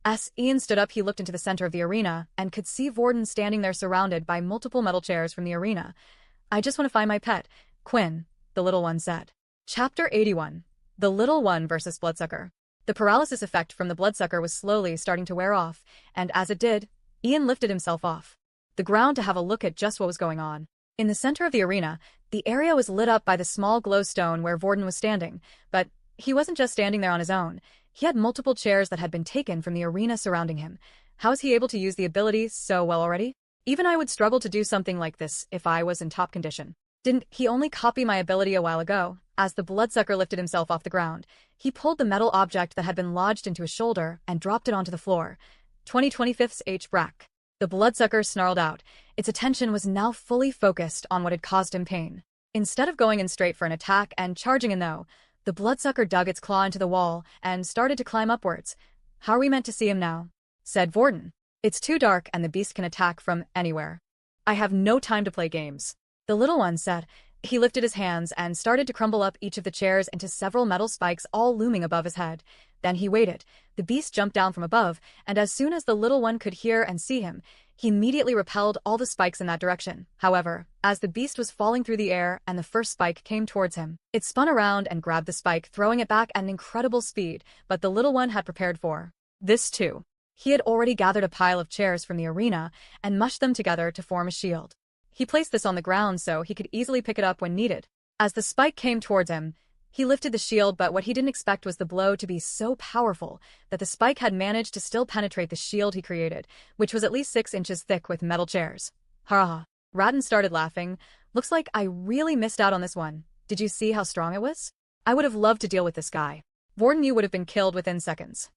As Ian stood up, he looked into the center of the arena and could see Vorden standing there surrounded by multiple metal chairs from the arena. I just want to find my pet, Quinn, the little one said. Chapter 81. The Little One vs. Bloodsucker. The paralysis effect from the bloodsucker was slowly starting to wear off, and as it did, Ian lifted himself off the ground to have a look at just what was going on. In the center of the arena, the area was lit up by the small glowstone where Vorden was standing, but he wasn't just standing there on his own. He had multiple chairs that had been taken from the arena surrounding him. How is he able to use the ability so well already? Even I would struggle to do something like this if I was in top condition. Didn't he only copy my ability a while ago? As the bloodsucker lifted himself off the ground, he pulled the metal object that had been lodged into his shoulder and dropped it onto the floor. 20/25 H. Brack. The bloodsucker snarled out. Its attention was now fully focused on what had caused him pain. Instead of going in straight for an attack and charging in though, the bloodsucker dug its claw into the wall and started to climb upwards. How are we meant to see him now? Said Vorden. It's too dark and the beast can attack from anywhere. I have no time to play games. The little one said. He lifted his hands and started to crumble up each of the chairs into several metal spikes all looming above his head. Then he waited. The beast jumped down from above, and as soon as the little one could hear and see him, he immediately repelled all the spikes in that direction. However, as the beast was falling through the air and the first spike came towards him, it spun around and grabbed the spike, throwing it back at an incredible speed, but the little one had prepared for this too. He had already gathered a pile of chairs from the arena and mushed them together to form a shield. He placed this on the ground so he could easily pick it up when needed. As the spike came towards him, he lifted the shield, but what he didn't expect was the blow to be so powerful that the spike had managed to still penetrate the shield he created, which was at least 6 inches thick with metal chairs. Ha! Ratin started laughing. Looks like I really missed out on this one. Did you see how strong it was? I would have loved to deal with this guy. Vorden, you would have been killed within seconds.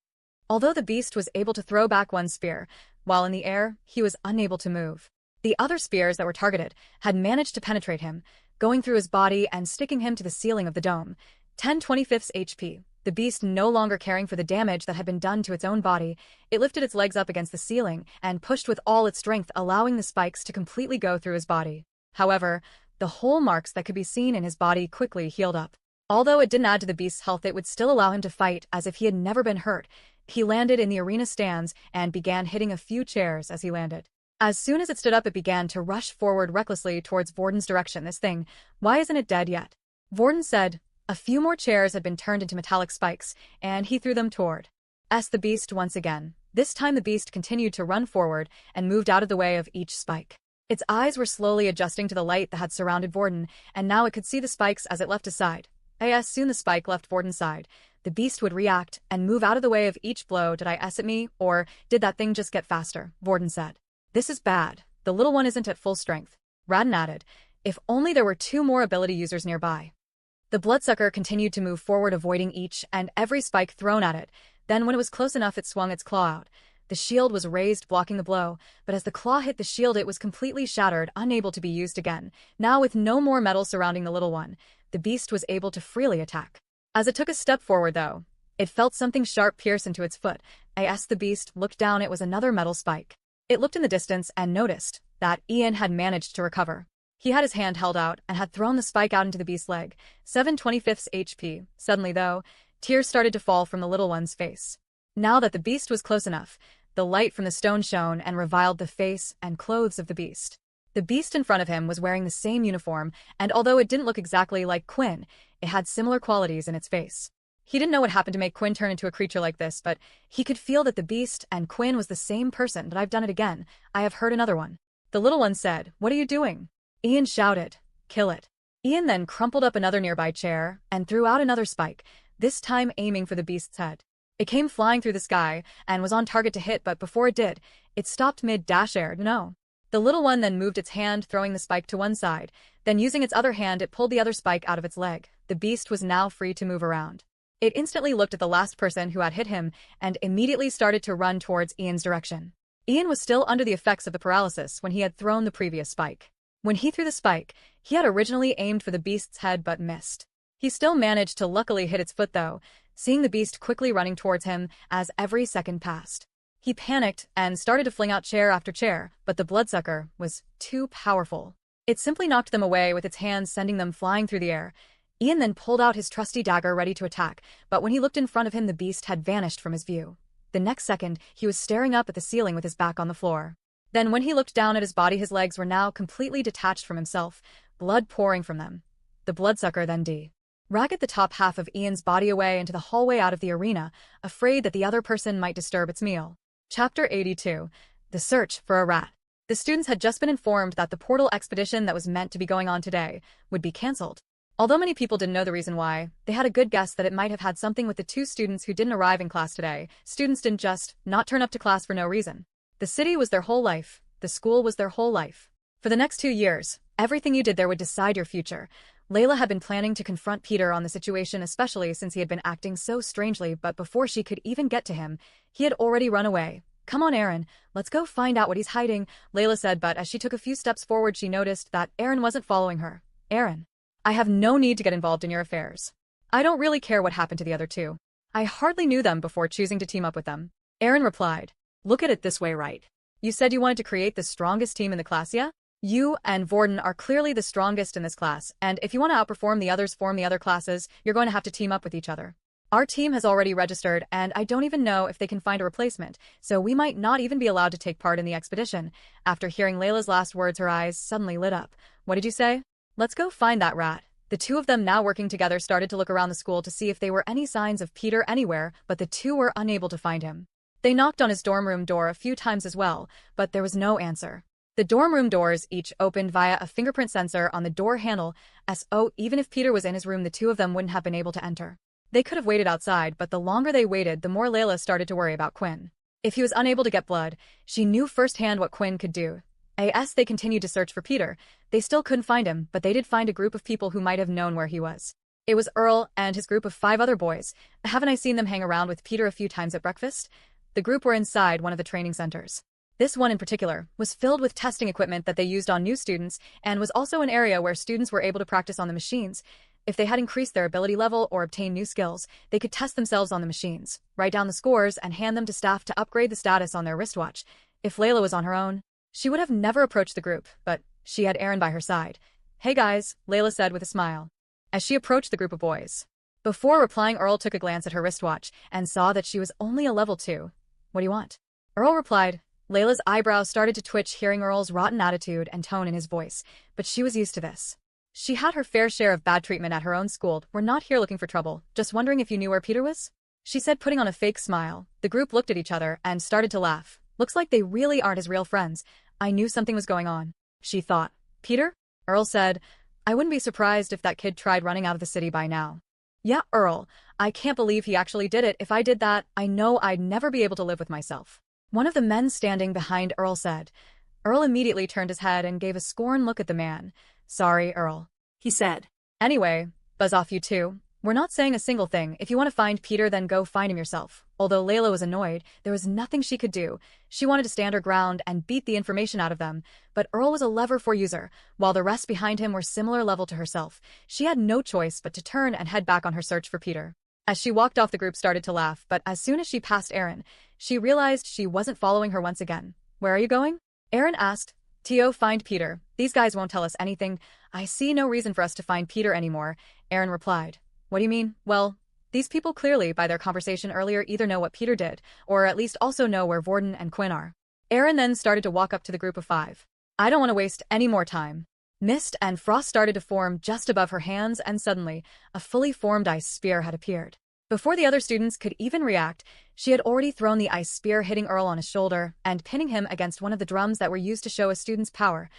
Although the beast was able to throw back one spear, while in the air, he was unable to move. The other spears that were targeted had managed to penetrate him, going through his body and sticking him to the ceiling of the dome. 10/25 HP. The beast no longer caring for the damage that had been done to its own body, it lifted its legs up against the ceiling and pushed with all its strength, allowing the spikes to completely go through his body. However, the hole marks that could be seen in his body quickly healed up. Although it didn't add to the beast's health, it would still allow him to fight as if he had never been hurt. He landed in the arena stands and began hitting a few chairs as he landed. As soon as it stood up, it began to rush forward recklessly towards Vorden's direction. This thing, why isn't it dead yet? Vorden said. A few more chairs had been turned into metallic spikes, and he threw them toward the beast once again. This time the beast continued to run forward and moved out of the way of each spike. Its eyes were slowly adjusting to the light that had surrounded Vorden, and now it could see the spikes as it left his side. As soon as the spike left Vorden's side, the beast would react and move out of the way of each blow. Did I at me, or did that thing just get faster? Vorden said. This is bad. The little one isn't at full strength. Ratin added. If only there were 2 more ability users nearby. The bloodsucker continued to move forward, avoiding each and every spike thrown at it. Then when it was close enough, it swung its claw out. The shield was raised, blocking the blow, but as the claw hit the shield, it was completely shattered, unable to be used again. Now, with no more metal surrounding the little one, the beast was able to freely attack. As it took a step forward, though, it felt something sharp pierce into its foot. As the beast looked down, it was another metal spike. It looked in the distance and noticed that Ian had managed to recover. He had his hand held out and had thrown the spike out into the beast's leg. 7/25 HP. Suddenly, though, tears started to fall from the little one's face. Now that the beast was close enough, the light from the stone shone and revealed the face and clothes of the beast. The beast in front of him was wearing the same uniform, and although it didn't look exactly like Quinn, it had similar qualities in its face. He didn't know what happened to make Quinn turn into a creature like this, but he could feel that the beast and Quinn was the same person. "But I've done it again. I have heard another one." The little one said, "What are you doing?" Ian shouted, "Kill it." Ian then crumpled up another nearby chair and threw out another spike, this time aiming for the beast's head. It came flying through the sky and was on target to hit, but before it did, it stopped mid-dash-air. No. The little one then moved its hand, throwing the spike to one side. Then using its other hand, it pulled the other spike out of its leg. The beast was now free to move around. It instantly looked at the last person who had hit him and immediately started to run towards Ian's direction. Ian was still under the effects of the paralysis when he had thrown the previous spike. When he threw the spike, he had originally aimed for the beast's head but missed. He still managed to luckily hit its foot, though, seeing the beast quickly running towards him as every second passed. He panicked and started to fling out chair after chair, but the bloodsucker was too powerful. It simply knocked them away with its hands, sending them flying through the air. Ian then pulled out his trusty dagger, ready to attack, but when he looked in front of him, the beast had vanished from his view. The next second, he was staring up at the ceiling with his back on the floor. Then when he looked down at his body, his legs were now completely detached from himself, blood pouring from them. The bloodsucker then dragged the top half of Ian's body away into the hallway out of the arena, afraid that the other person might disturb its meal. Chapter 82. The Search for a Rat. The students had just been informed that the portal expedition that was meant to be going on today would be cancelled. Although many people didn't know the reason why, they had a good guess that it might have had something with the 2 students who didn't arrive in class today. Students didn't just not turn up to class for no reason. The city was their whole life. The school was their whole life. For the next 2 years, everything you did there would decide your future. Layla had been planning to confront Peter on the situation, especially since he had been acting so strangely, but before she could even get to him, he had already run away. "Come on, Aaron, let's go find out what he's hiding," Layla said, but as she took a few steps forward, she noticed that Aaron wasn't following her. "Aaron, I have no need to get involved in your affairs. I don't really care what happened to the other 2. I hardly knew them before choosing to team up with them." Aaron replied, "Look at it this way, right? You said you wanted to create the strongest team in the class, yeah? You and Vorden are clearly the strongest in this class, and if you want to outperform the others from the other classes, you're going to have to team up with each other. Our team has already registered, and I don't even know if they can find a replacement, so we might not even be allowed to take part in the expedition." After hearing Layla's last words, her eyes suddenly lit up. "What did you say?" "Let's go find that rat." The 2 of them, now working together, started to look around the school to see if there were any signs of Peter anywhere, but the 2 were unable to find him. They knocked on his dorm room door a few times as well, but there was no answer. The dorm room doors each opened via a fingerprint sensor on the door handle, so even if Peter was in his room, the 2 of them wouldn't have been able to enter. They could have waited outside, but the longer they waited, the more Layla started to worry about Quinn. If he was unable to get blood, she knew firsthand what Quinn could do. As they continued to search for Peter, they still couldn't find him, but they did find a group of people who might have known where he was. It was Earl and his group of 5 other boys. "Haven't I seen them hang around with Peter a few times at breakfast?" The group were inside one of the training centers. This one in particular was filled with testing equipment that they used on new students, and was also an area where students were able to practice on the machines. If they had increased their ability level or obtained new skills, they could test themselves on the machines, write down the scores, and hand them to staff to upgrade the status on their wristwatch. If Layla was on her own, she would have never approached the group, but she had Aaron by her side. "Hey guys," Layla said with a smile, as she approached the group of boys. Before replying, Earl took a glance at her wristwatch and saw that she was only a level 2. "What do you want?" Earl replied. Layla's eyebrows started to twitch, hearing Earl's rotten attitude and tone in his voice, but she was used to this. She had her fair share of bad treatment at her own school. "We're not here looking for trouble, just wondering if you knew where Peter was?" she said, putting on a fake smile. The group looked at each other and started to laugh. "Looks like they really aren't his real friends. I knew something was going on," she thought. "Peter?" Earl said. "I wouldn't be surprised if that kid tried running out of the city by now." "Yeah, Earl, I can't believe he actually did it. If I did that, I know I'd never be able to live with myself," one of the men standing behind Earl said. Earl immediately turned his head and gave a scorned look at the man. Sorry, Earl,
he said.
Anyway, buzz off you two. We're not saying a single thing. If you want to find Peter, then go find him yourself. Although Layla was annoyed, there was nothing she could do. She wanted to stand her ground and beat the information out of them, but Earl was a level 4 user, while the rest behind him were similar level to herself. She had no choice but to turn and head back on her search for Peter. As she walked off, the group started to laugh, but as soon as she passed Aaron, she realized she wasn't following her once again. Where are you going? Aaron asked. To find Peter. These guys won't tell us anything. I see no reason for us to find Peter anymore, Aaron replied. What do you mean? Well, these people clearly, by their conversation earlier, either know what Peter did, or at least also know where Vorden and Quinn are. Aaron then started to walk up to the group of 5. I don't want to waste any more time. Mist and frost started to form just above her hands, and suddenly, a fully formed ice spear had appeared. Before the other students could even react, she had already thrown the ice spear, hitting Earl on his shoulder and pinning him against one of the drums that were used to show a student's power.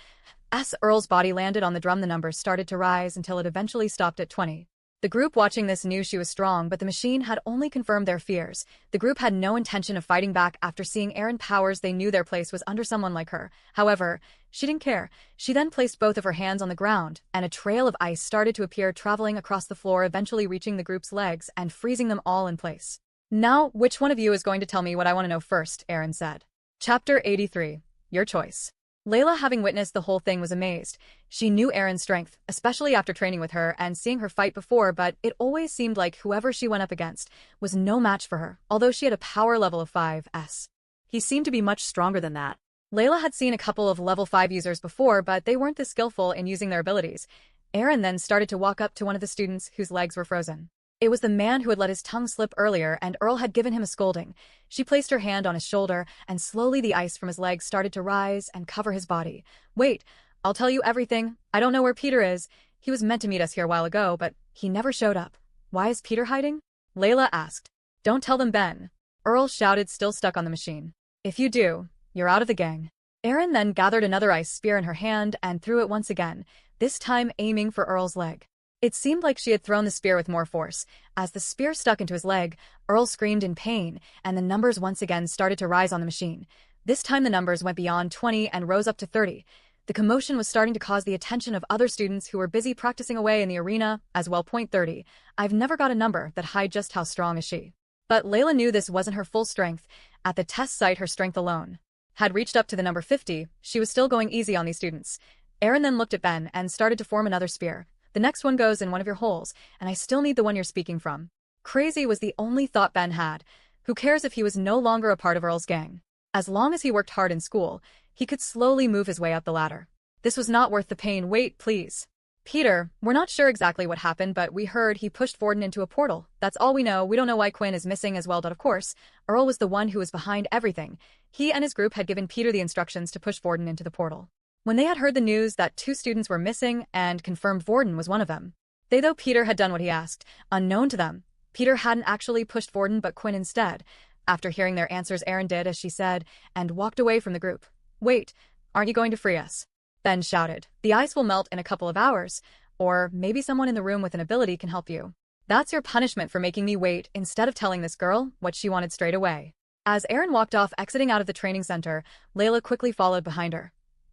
As Earl's body landed on the drum, the numbers started to rise until it eventually stopped at 20. The group watching this knew she was strong, but the machine had only confirmed their fears. The group had no intention of fighting back after seeing Aaron Powers. They knew their place was under someone like her. However, she didn't care. She then placed both of her hands on the ground, and a trail of ice started to appear, traveling across the floor, eventually reaching the group's legs and freezing them all in place. Now, which one of you is going to tell me what I want to know first? Aaron said. Chapter 83. Your choice. Layla, having witnessed the whole thing, was amazed. She knew Aaron's strength, especially after training with her and seeing her fight before, but it always seemed like whoever she went up against was no match for her, although she had a power level of 5s.
He seemed to be much stronger than that.
Layla had seen a couple of level 5 users before, but they weren't this skillful in using their abilities. Aaron then started to walk up to one of the students whose legs were frozen. It was the man who had let his tongue slip earlier, and Earl had given him a scolding. She placed her hand on his shoulder, and slowly the ice from his legs started to rise and cover his body. Wait, I'll tell you everything. I don't know where Peter is. He was meant to meet us here a while ago, but he never showed up. Why is Peter hiding? Layla asked. Don't tell them, Ben. Earl shouted, still stuck on the machine. If you do, you're out of the gang. Aaron then gathered another ice spear in her hand and threw it once again, this time aiming for Earl's leg. It seemed like she had thrown the spear with more force. As the spear stuck into his leg, Earl screamed in pain, and the numbers once again started to rise on the machine. This time the numbers went beyond 20 and rose up to 30. The commotion was starting to cause the attention of other students who were busy practicing away in the arena as well. Point 30. I've never got a number that hide just how strong is she. But Layla knew this wasn't her full strength. At the test site, her strength alone had reached up to the number 50. She was still going easy on these students. Aaron then looked at Ben and started to form another spear. The next one goes in one of your holes, and I still need the one you're speaking from. Crazy was the only thought Ben had. Who cares if he was no longer a part of Earl's gang? As long as he worked hard in school, he could slowly move his way up the ladder. This was not worth the pain. Wait, please. Peter, we're not sure exactly what happened, but we heard he pushed Vorden into a portal. That's all we know. We don't know why Quinn is missing as well. Of course, Earl was the one who was behind everything. He and his group had given Peter the instructions to push Vorden into the portal. When they had heard the news that 2 students were missing and confirmed Vorden was one of them, though Peter had done what he asked, unknown to them, Peter hadn't actually pushed Vorden but Quinn instead. After hearing their answers, Aaron did as she said and walked away from the group. Wait, aren't you going to free us? Ben shouted. The ice will melt in a couple of hours, or maybe someone in the room with an ability can help you. That's your punishment for making me wait instead of telling this girl what she wanted straight away. As Aaron walked off, exiting out of the training center, Layla quickly followed behind her.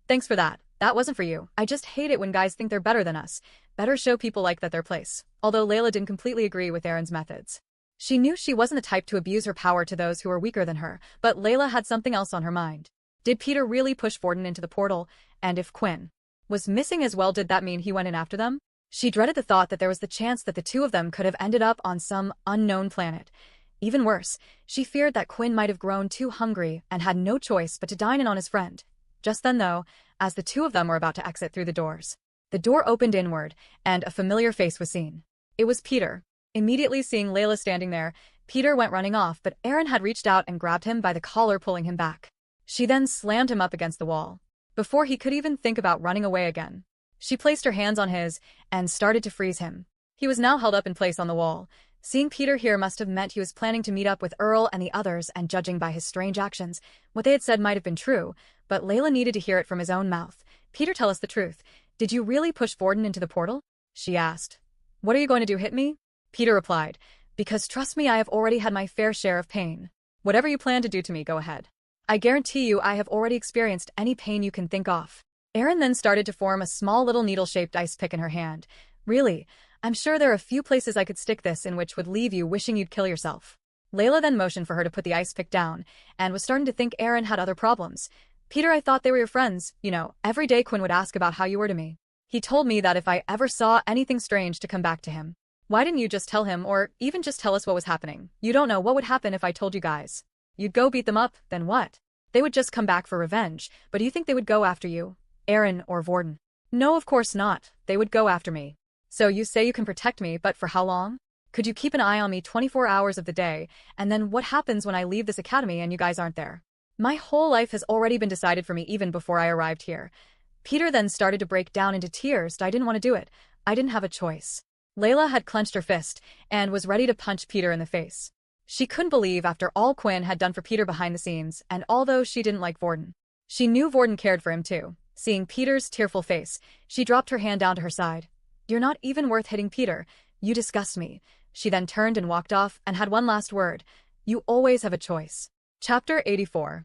Thanks for that. That wasn't for you. I just hate it when guys think they're better than us. Better show people like that their place. Although Layla didn't completely agree with Aaron's methods. She knew she wasn't the type to abuse her power to those who were weaker than her, but Layla had something else on her mind. Did Peter really push Vorden into the portal? And if Quinn was missing as well, did that mean he went in after them? She dreaded the thought that there was the chance that the 2 of them could have ended up on some unknown planet. Even worse, she feared that Quinn might have grown too hungry and had no choice but to dine in on his friend. Just then, though, as the 2 of them were about to exit through the doors, the door opened inward, and a familiar face was seen. It was Peter. Immediately seeing Layla standing there, Peter went running off, but Aaron had reached out and grabbed him by the collar, pulling him back. She then slammed him up against the wall. Before he could even think about running away again, she placed her hands on his and started to freeze him. He was now held up in place on the wall. Seeing Peter here must have meant he was planning to meet up with Earl and the others, and judging by his strange actions, what they had said might have been true, but Layla needed to hear it from his own mouth. Peter, tell us the truth. Did you really push Vorden into the portal? She asked. What are you going to do, hit me? Peter replied. Because trust me, I have already had my fair share of pain. Whatever you plan to do to me, go ahead. I guarantee you I have already experienced any pain you can think of. Erin then started to form a small little needle-shaped ice pick in her hand. Really, I'm sure there are a few places I could stick this in which would leave you wishing you'd kill yourself. Layla then motioned for her to put the ice pick down, and was starting to think Erin had other problems. Peter, I thought they were your friends. You know, every day Quinn would ask about how you were to me. He told me that if I ever saw anything strange to come back to him. Why didn't you just tell him, or even just tell us what was happening? You don't know what would happen if I told you guys. You'd go beat them up, then what? They would just come back for revenge, but do you think they would go after you? Erin or Vorden? No, of course not. They would go after me. So you say you can protect me, but for how long? Could you keep an eye on me 24 hours of the day, and then what happens when I leave this academy and you guys aren't there? My whole life has already been decided for me even before I arrived here. Peter then started to break down into tears. I didn't want to do it. I didn't have a choice. Layla had clenched her fist and was ready to punch Peter in the face. She couldn't believe after all Quinn had done for Peter behind the scenes, and although she didn't like Vorden, she knew Vorden cared for him too. Seeing Peter's tearful face, she dropped her hand down to her side. You're not even worth hitting, Peter. You disgust me. She then turned and walked off and had one last word. You always have a choice. Chapter 84.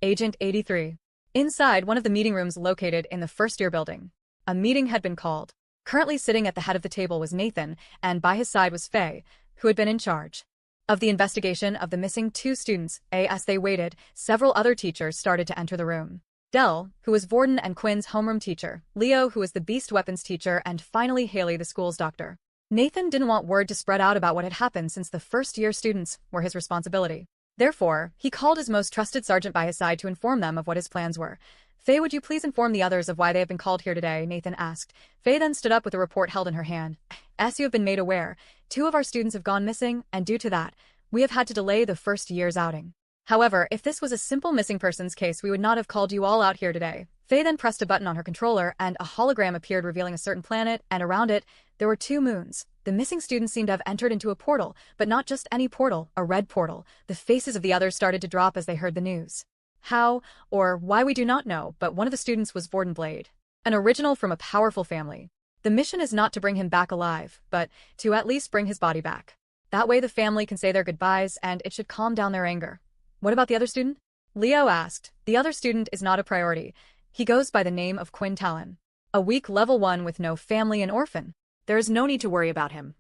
Agent 83. Inside one of the meeting rooms located in the first-year building, a meeting had been called. Currently sitting at the head of the table was Nathan, and by his side was Faye, who had been in charge of the investigation of the missing two students. As they waited, several other teachers started to enter the room. Dell, who was Vorden and Quinn's homeroom teacher, Leo, who was the beast weapons teacher, and finally Haley, the school's doctor. Nathan didn't want word to spread out about what had happened since the first-year students were his responsibility. Therefore, he called his most trusted sergeant by his side to inform them of what his plans were. Faye, would you please inform the others of why they have been called here today? Nathan asked. Faye then stood up with a report held in her hand. As you have been made aware, 2 of our students have gone missing, and due to that, we have had to delay the first year's outing. However, if this was a simple missing persons case, we would not have called you all out here today. Faye then pressed a button on her controller, and a hologram appeared revealing a certain planet, and around it, there were 2 moons. The missing students seemed to have entered into a portal, but not just any portal, a red portal. The faces of the others started to drop as they heard the news. How, or why we do not know, but one of the students was Vorden Blade, an original from a powerful family. The mission is not to bring him back alive, but to at least bring his body back. That way the family can say their goodbyes, and it should calm down their anger. What about the other student? Leo asked. The other student is not a priority. He goes by the name of Quinn Talon. A weak level 1 with no family and orphan.
There is no need to worry about him.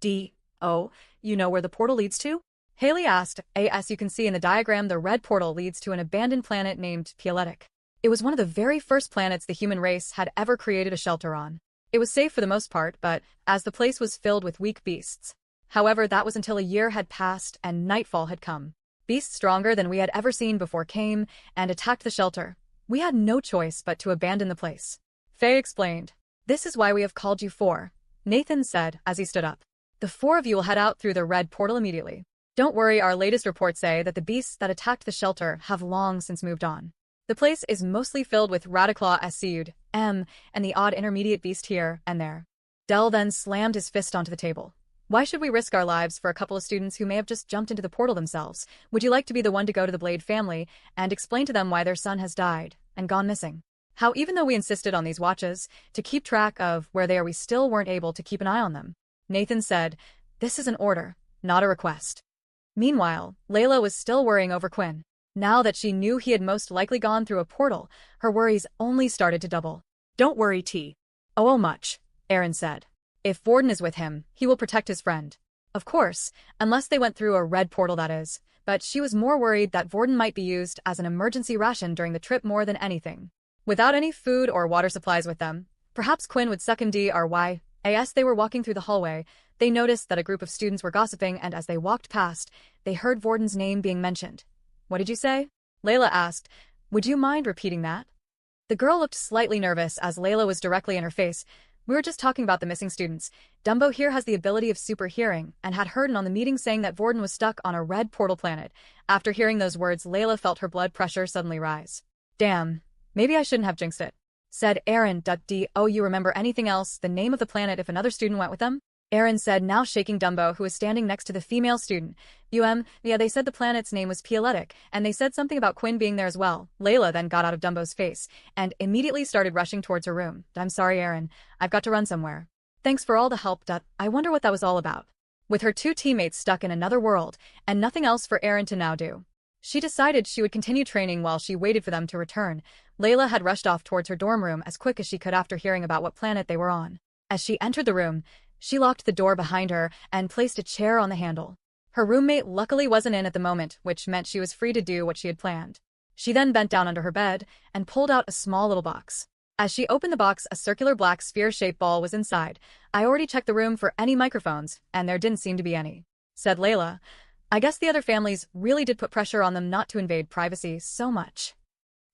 You know where the portal leads to?
Haley asked. As you can see in the diagram, the red portal leads to an abandoned planet named Pioletic. It was one of the very first planets the human race had ever created a shelter on. It was safe for the most part, but as the place was filled with weak beasts. However, that was until a year had passed and nightfall had come. Beasts stronger than we had ever seen before came and attacked the shelter. We had no choice but to abandon the place. Faye explained. This is why we have called you 4, Nathan said as he stood up. The 4 of you will head out through the red portal immediately. Don't worry, our latest reports say that the beasts that attacked the shelter have long since moved on. The place is mostly filled with Radiclaw Asud, and the odd intermediate beast here and there. Dell then slammed his fist onto the table. Why should we risk our lives for a couple of students who may have just jumped into the portal themselves? Would you like to be the one to go to the Blade family and explain to them why their son has died and gone missing? How even though we insisted on these watches to keep track of where they are, we still weren't able to keep an eye on them? Nathan said, this is an order, not a request. Meanwhile, Layla was still worrying over Quinn. Now that she knew he had most likely gone through a portal, her worries only started to double.
Don't worry, T.
Oh, much, Erin said. If Vorden is with him, he will protect his friend. Of course, unless they went through a red portal, that is. But she was more worried that Vorden might be used as an emergency ration during the trip more than anything. Without any food or water supplies with them, perhaps Quinn would succumb DRY. As they were walking through the hallway, they noticed that a group of students were gossiping, and as they walked past, they heard Vorden's name being mentioned. What did you say? Layla asked. Would you mind repeating that? The girl looked slightly nervous as Layla was directly in her face. We were just talking about the missing students. Dumbo here has the ability of super hearing and had heard on the meeting saying that Vorden was stuck on a red portal planet. After hearing those words, Layla felt her blood pressure suddenly rise. Damn, maybe I shouldn't have jinxed it, said Erin. Do you remember anything else, the name of the planet if another student went with them? Erin said, now shaking Dumbo, who was standing next to the female student. Yeah, they said the planet's name was Pioletic, and they said something about Quinn being there as well. Layla then got out of Dumbo's face and immediately started rushing towards her room. I'm sorry, Erin. I've got to run somewhere. Thanks for all the help. I wonder what that was all about. With her 2 teammates stuck in another world and nothing else for Erin to now do, She decided she would continue training while she waited for them to return. Layla had rushed off towards her dorm room as quick as she could after hearing about what planet they were on. As she entered the room, she locked the door behind her and placed a chair on the handle. Her roommate luckily wasn't in at the moment, which meant she was free to do what she had planned. She then bent down under her bed and pulled out a small little box. As she opened the box, a circular black sphere-shaped ball was inside. "I already checked the room for any microphones, and there didn't seem to be any," said Layla. "I guess the other families really did put pressure on them not to invade privacy so much."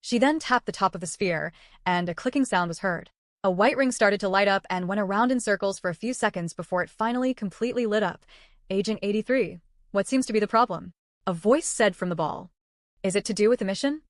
She then tapped the top of the sphere, and a clicking sound was heard. A white ring started to light up and went around in circles for a few seconds before it finally completely lit up. "Agent 83, what seems to be the problem?" a voice said from the ball. "Is it to do with the mission?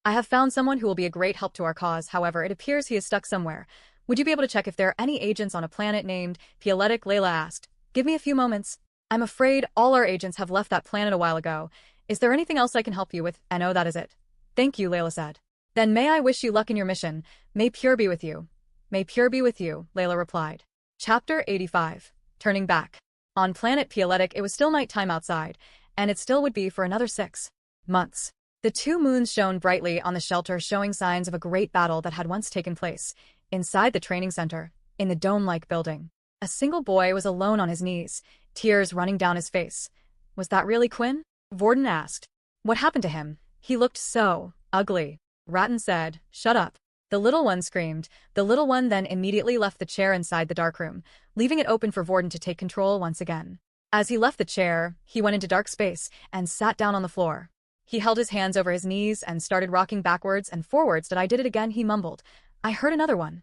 I have found someone who will be a great help to our cause, however, it appears he is stuck somewhere. Would you be able to check if there are any agents on a planet named Pioletic?" Layla asked. "Give me a few moments. I'm afraid all our agents have left that planet a while ago. Is there anything else I can help you with?" "No, that is it." "Thank you," Layla said. "Then may I wish you luck in your mission. May Pure be with you." "May Pure be with you," Layla replied. Chapter 85. Turning Back. On planet Pioletic, it was still nighttime outside, and it still would be for another 6 months. The 2 moons shone brightly on the shelter, showing signs of a great battle that had once taken place. Inside the training center, in the dome-like building, a single boy was alone on his knees, tears running down his face. "Was that really Quinn?" Vorden asked. "What happened to him? He looked so ugly." Ratton said, "Shut up." The little one screamed. The little one then immediately left the chair inside the dark room, leaving it open for Vorden to take control once again. As he left the chair, he went into dark space and sat down on the floor. He held his hands over his knees and started rocking backwards and forwards. "Did I did it again?" he mumbled. "I heard another one."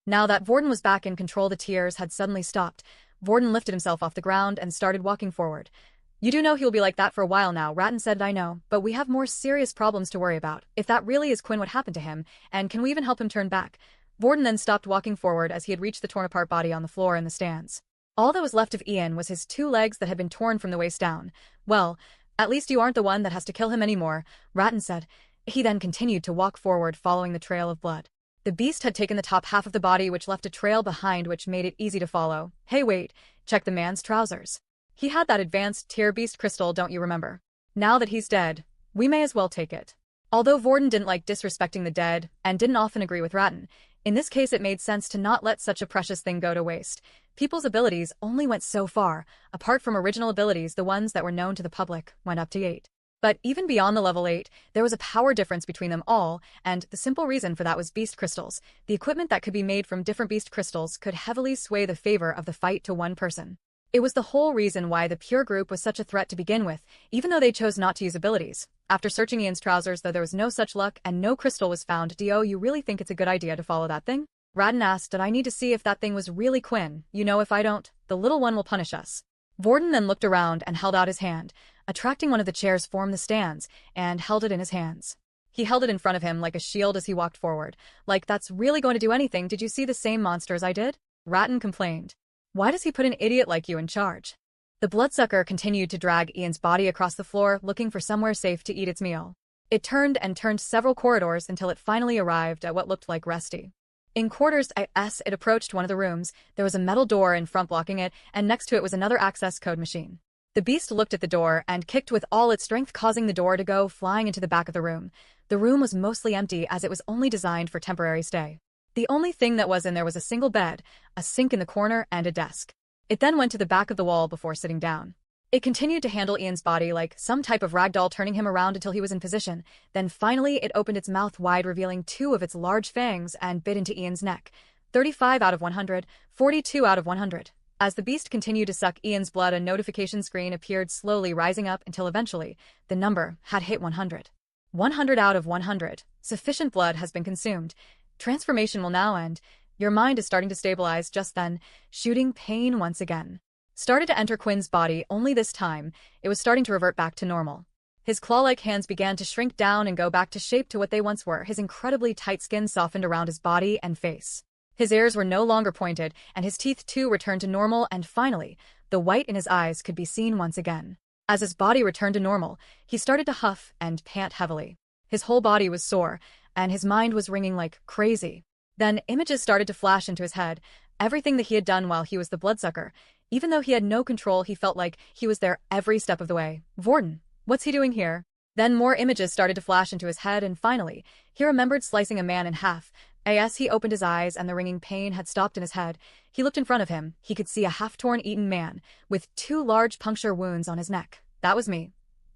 Now that Vorden was back in control, the tears had suddenly stopped. Vorden lifted himself off the ground and started walking forward. "You do know he'll be like that for a while now," Ratton said. "I know, but we have more serious problems to worry about. If that really is Quinn, what happened to him? And can we even help him turn back?" Vorden then stopped walking forward as he had reached the torn-apart body on the floor in the stands. All that was left of Ian was his 2 legs that had been torn from the waist down. "Well, at least you aren't the one that has to kill him anymore," Ratton said. He then continued to walk forward, following the trail of blood. The beast had taken the top half of the body, which left a trail behind which made it easy to follow. "Hey, wait, check the man's trousers. He had that advanced tier beast crystal, don't you remember? Now that he's dead, we may as well take it." Although Vorden didn't like disrespecting the dead and didn't often agree with Ratton, in this case it made sense to not let such a precious thing go to waste. People's abilities only went so far. Apart from original abilities, the ones that were known to the public went up to 8. But even beyond the level 8, there was a power difference between them all, and the simple reason for that was beast crystals. The equipment that could be made from different beast crystals could heavily sway the favor of the fight to one person. It was the whole reason why the Pure group was such a threat to begin with, even though they chose not to use abilities. After searching Ian's trousers, though, there was no such luck and no crystal was found. "Do you really think it's a good idea to follow that thing?" Ratton asked. "Did I need to see if that thing was really Quinn? You know, if I don't, the little one will punish us." Vorden then looked around and held out his hand, attracting one of the chairs from the stands, and held it in his hands. He held it in front of him like a shield as he walked forward. "Like that's really going to do anything? Did you see the same monster as I did?" Ratton complained. "Why does he put an idiot like you in charge?" The bloodsucker continued to drag Ian's body across the floor, looking for somewhere safe to eat its meal. It turned and turned several corridors until it finally arrived at what looked like Resty. In quarters S, it approached one of the rooms. There was a metal door in front blocking it, and next to it was another access code machine. The beast looked at the door and kicked with all its strength, causing the door to go flying into the back of the room. The room was mostly empty as it was only designed for temporary stay. The only thing that was in there was a single bed, a sink in the corner, and a desk. It then went to the back of the wall before sitting down. It continued to handle Ian's body like some type of ragdoll, turning him around until he was in position. Then finally it opened its mouth wide, revealing 2 of its large fangs, and bit into Ian's neck. 35 out of 100, 42 out of 100. As the beast continued to suck Ian's blood, a notification screen appeared, slowly rising up until eventually the number had hit 100. 100 out of 100. Sufficient blood has been consumed. Transformation will now end. Your mind is starting to stabilize. Just then, shooting pain once again started to enter Quinn's body, only this time, it was starting to revert back to normal. His claw-like hands began to shrink down and go back to shape to what they once were. His incredibly tight skin softened around his body and face. His ears were no longer pointed, and his teeth too returned to normal, and finally, the white in his eyes could be seen once again. As his body returned to normal, he started to huff and pant heavily. His whole body was sore, and his mind was ringing like crazy. Then images started to flash into his head, everything that he had done while he was the bloodsucker. Even though he had no control, he felt like he was there every step of the way. "Vorden, what's he doing here?" Then more images started to flash into his head and finally, he remembered slicing a man in half. As he opened his eyes and the ringing pain had stopped in his head, he looked in front of him. He could see a half-torn eaten man with 2 large puncture wounds on his neck. That was me.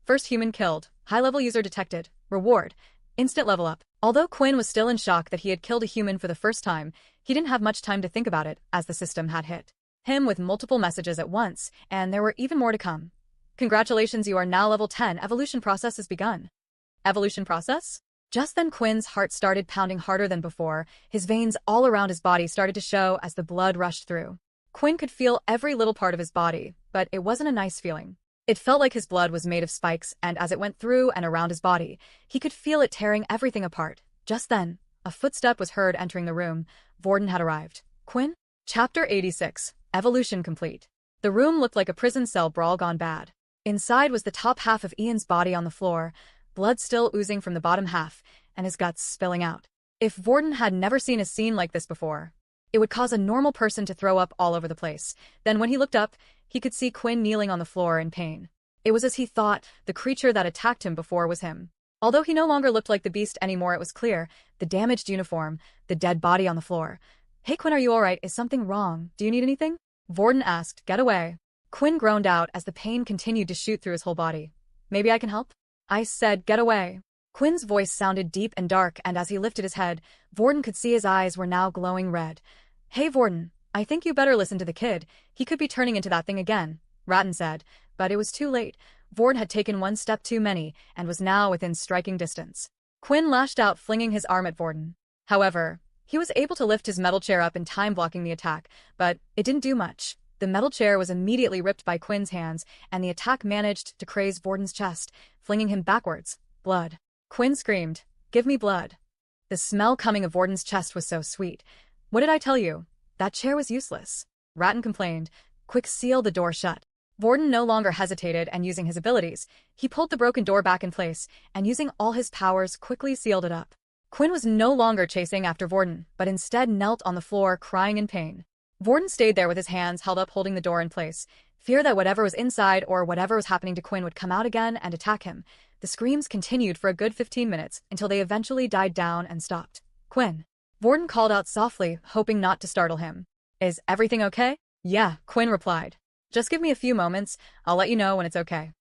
First human killed. High-level user detected. Reward. Instant level up. Although Quinn was still in shock that he had killed a human for the first time, he didn't have much time to think about it as the system had hit him with multiple messages at once, and there were even more to come. Congratulations, you are now level 10. Evolution process has begun. Evolution process? Just then Quinn's heart started pounding harder than before. His veins all around his body started to show as the blood rushed through. Quinn could feel every little part of his body, but it wasn't a nice feeling. It felt like his blood was made of spikes, and as it went through and around his body, he could feel it tearing everything apart. Just then, a footstep was heard entering the room. Vorden had arrived. Quinn? Chapter 86. Evolution complete. The room looked like a prison cell brawl gone bad. Inside was the top half of Ian's body on the floor, blood still oozing from the bottom half, and his guts spilling out. If Vorden had never seen a scene like this before, it would cause a normal person to throw up all over the place. Then when he looked up, he could see Quinn kneeling on the floor in pain. It was as he thought, the creature that attacked him before was him. Although he no longer looked like the beast anymore, it was clear, the damaged uniform, the dead body on the floor. Hey Quinn, are you alright? Is something wrong? Do you need anything? Vorden asked. Get away. Quinn groaned out as the pain continued to shoot through his whole body. Maybe I can help? I said, get away. Quinn's voice sounded deep and dark, and as he lifted his head, Vorden could see his eyes were now glowing red. Hey Vorden, I think you better listen to the kid. He could be turning into that thing again, Ratton said, but it was too late. Vorden had taken one step too many and was now within striking distance. Quinn lashed out, flinging his arm at Vorden. However, he was able to lift his metal chair up in time, blocking the attack, but it didn't do much. The metal chair was immediately ripped by Quinn's hands, and the attack managed to graze Vorden's chest, flinging him backwards. Blood. Quinn screamed, give me blood. The smell coming of Vorden's chest was so sweet. What did I tell you? That chair was useless. Ratton complained. Quick, seal the door shut. Vorden no longer hesitated, and using his abilities, he pulled the broken door back in place, and using all his powers quickly sealed it up. Quinn was no longer chasing after Vorden, but instead knelt on the floor, crying in pain. Vorden stayed there with his hands held up, holding the door in place. Fear that whatever was inside or whatever was happening to Quinn would come out again and attack him. The screams continued for a good 15 minutes until they eventually died down and stopped. Quinn. Vorden called out softly, hoping not to startle him. Is everything okay? Yeah, Quinn replied. Just give me a few moments, I'll let you know when it's okay.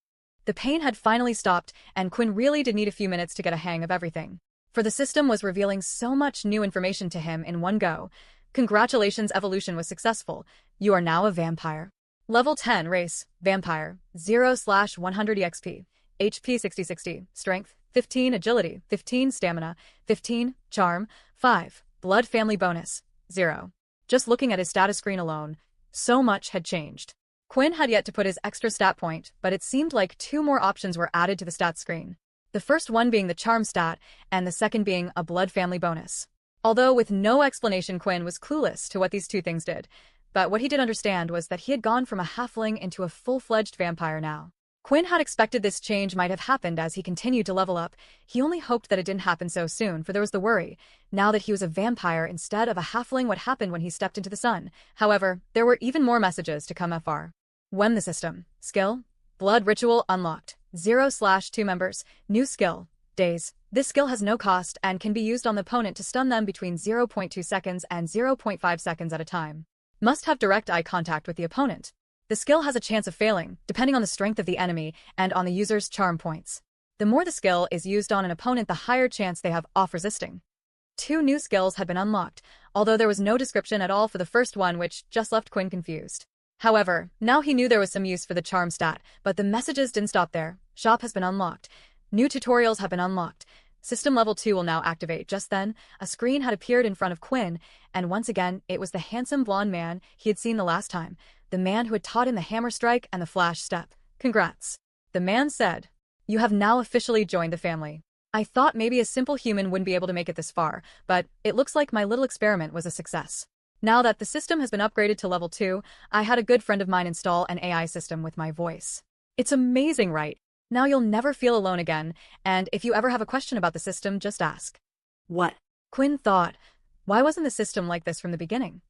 The pain had finally stopped, and Quinn really did need a few minutes to get a hang of everything. For the system was revealing so much new information to him in one go. Congratulations, evolution was successful. You are now a vampire. Level 10 race, vampire, 0/100 EXP, HP 60/60, strength, 15 agility, 15 stamina, 15 charm, 5 blood family bonus, 0. Just looking at his status screen alone, so much had changed. Quinn had yet to put his extra stat point, but it seemed like 2 more options were added to the stat screen. The first one being the charm stat, and the second being a blood family bonus. Although with no explanation, Quinn was clueless to what these 2 things did, but what he did understand was that he had gone from a halfling into a full-fledged vampire now. Quinn had expected this change might have happened as he continued to level up. He only hoped that it didn't happen so soon, for there was the worry. Now that he was a vampire instead of a halfling, what happened when he stepped into the sun? However, there were even more messages to come far. When the system. Skill. Blood ritual unlocked. 0/2 members. New skill. Daze. This skill has no cost and can be used on the opponent to stun them between 0.2 seconds and 0.5 seconds at a time. Must have direct eye contact with the opponent. The skill has a chance of failing, depending on the strength of the enemy and on the user's charm points. The more the skill is used on an opponent, the higher chance they have of resisting. 2 new skills had been unlocked, although there was no description at all for the first one, which just left Quinn confused. However, now he knew there was some use for the charm stat, but the messages didn't stop there. Shop has been unlocked. New tutorials have been unlocked. System level 2 will now activate. Just then, a screen had appeared in front of Quinn, and once again, it was the handsome blonde man he had seen the last time. The man who had taught him the hammer strike and the flash step. Congrats. The man said. You have now officially joined the family. I thought maybe a simple human wouldn't be able to make it this far, but it looks like my little experiment was a success. Now that the system has been upgraded to level 2, I had a good friend of mine install an AI system with my voice. It's amazing, right? Now you'll never feel alone again, and if you ever have a question about the system, just ask.
What?
Quinn thought, why wasn't the system like this from the beginning?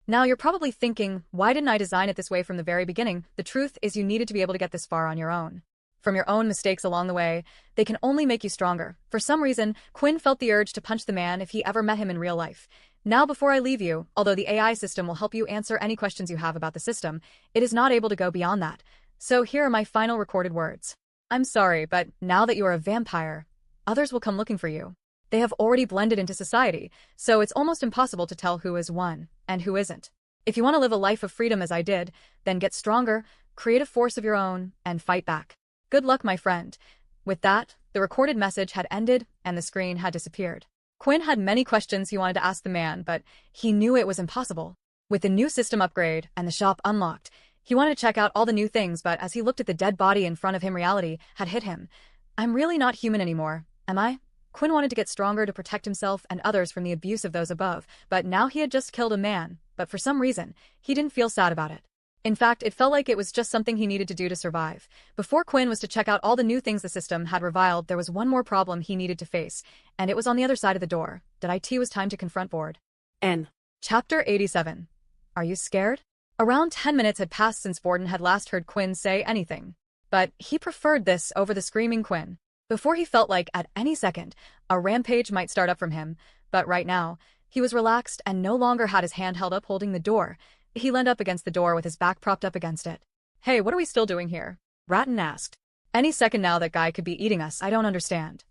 Now you're probably thinking, why didn't I design it this way from the very beginning? The truth is you needed to be able to get this far on your own. from your own mistakes along the way. They can only make you stronger. For some reason, Quinn felt the urge to punch the man if he ever met him in real life. Now before I leave you, although the AI system will help you answer any questions you have about the system, it is not able to go beyond that. So here are my final recorded words. I'm sorry, but now that you are a vampire, others will come looking for you. They have already blended into society, so it's almost impossible to tell who is one and who isn't. If you want to live a life of freedom as I did, then get stronger, create a force of your own, and fight back. Good luck, my friend. With that, the recorded message had ended and the screen had disappeared. Quinn had many questions he wanted to ask the man, but he knew it was impossible. With the new system upgrade and the shop unlocked, he wanted to check out all the new things, but as he looked at the dead body in front of him, reality had hit him. I'm really not human anymore, am I? Quinn wanted to get stronger to protect himself and others from the abuse of those above, but now he had just killed a man, but for some reason, he didn't feel sad about it. In fact, it felt like it was just something he needed to do to survive. Before Quinn was to check out all the new things the system had revealed, there was one more problem he needed to face, and it was on the other side of the door. It was time to confront Vord.
N.
Chapter 87. Are you scared? Around 10 minutes had passed since Vorden had last heard Quinn say anything. But he preferred this over the screaming Quinn. Before he felt like, at any second, a rampage might start up from him, but right now, he was relaxed and no longer had his hand held up holding the door. He leaned up against the door with his back propped up against it. Hey, what are we still doing here? Ratton asked. Any second now that guy could be eating us, I don't understand.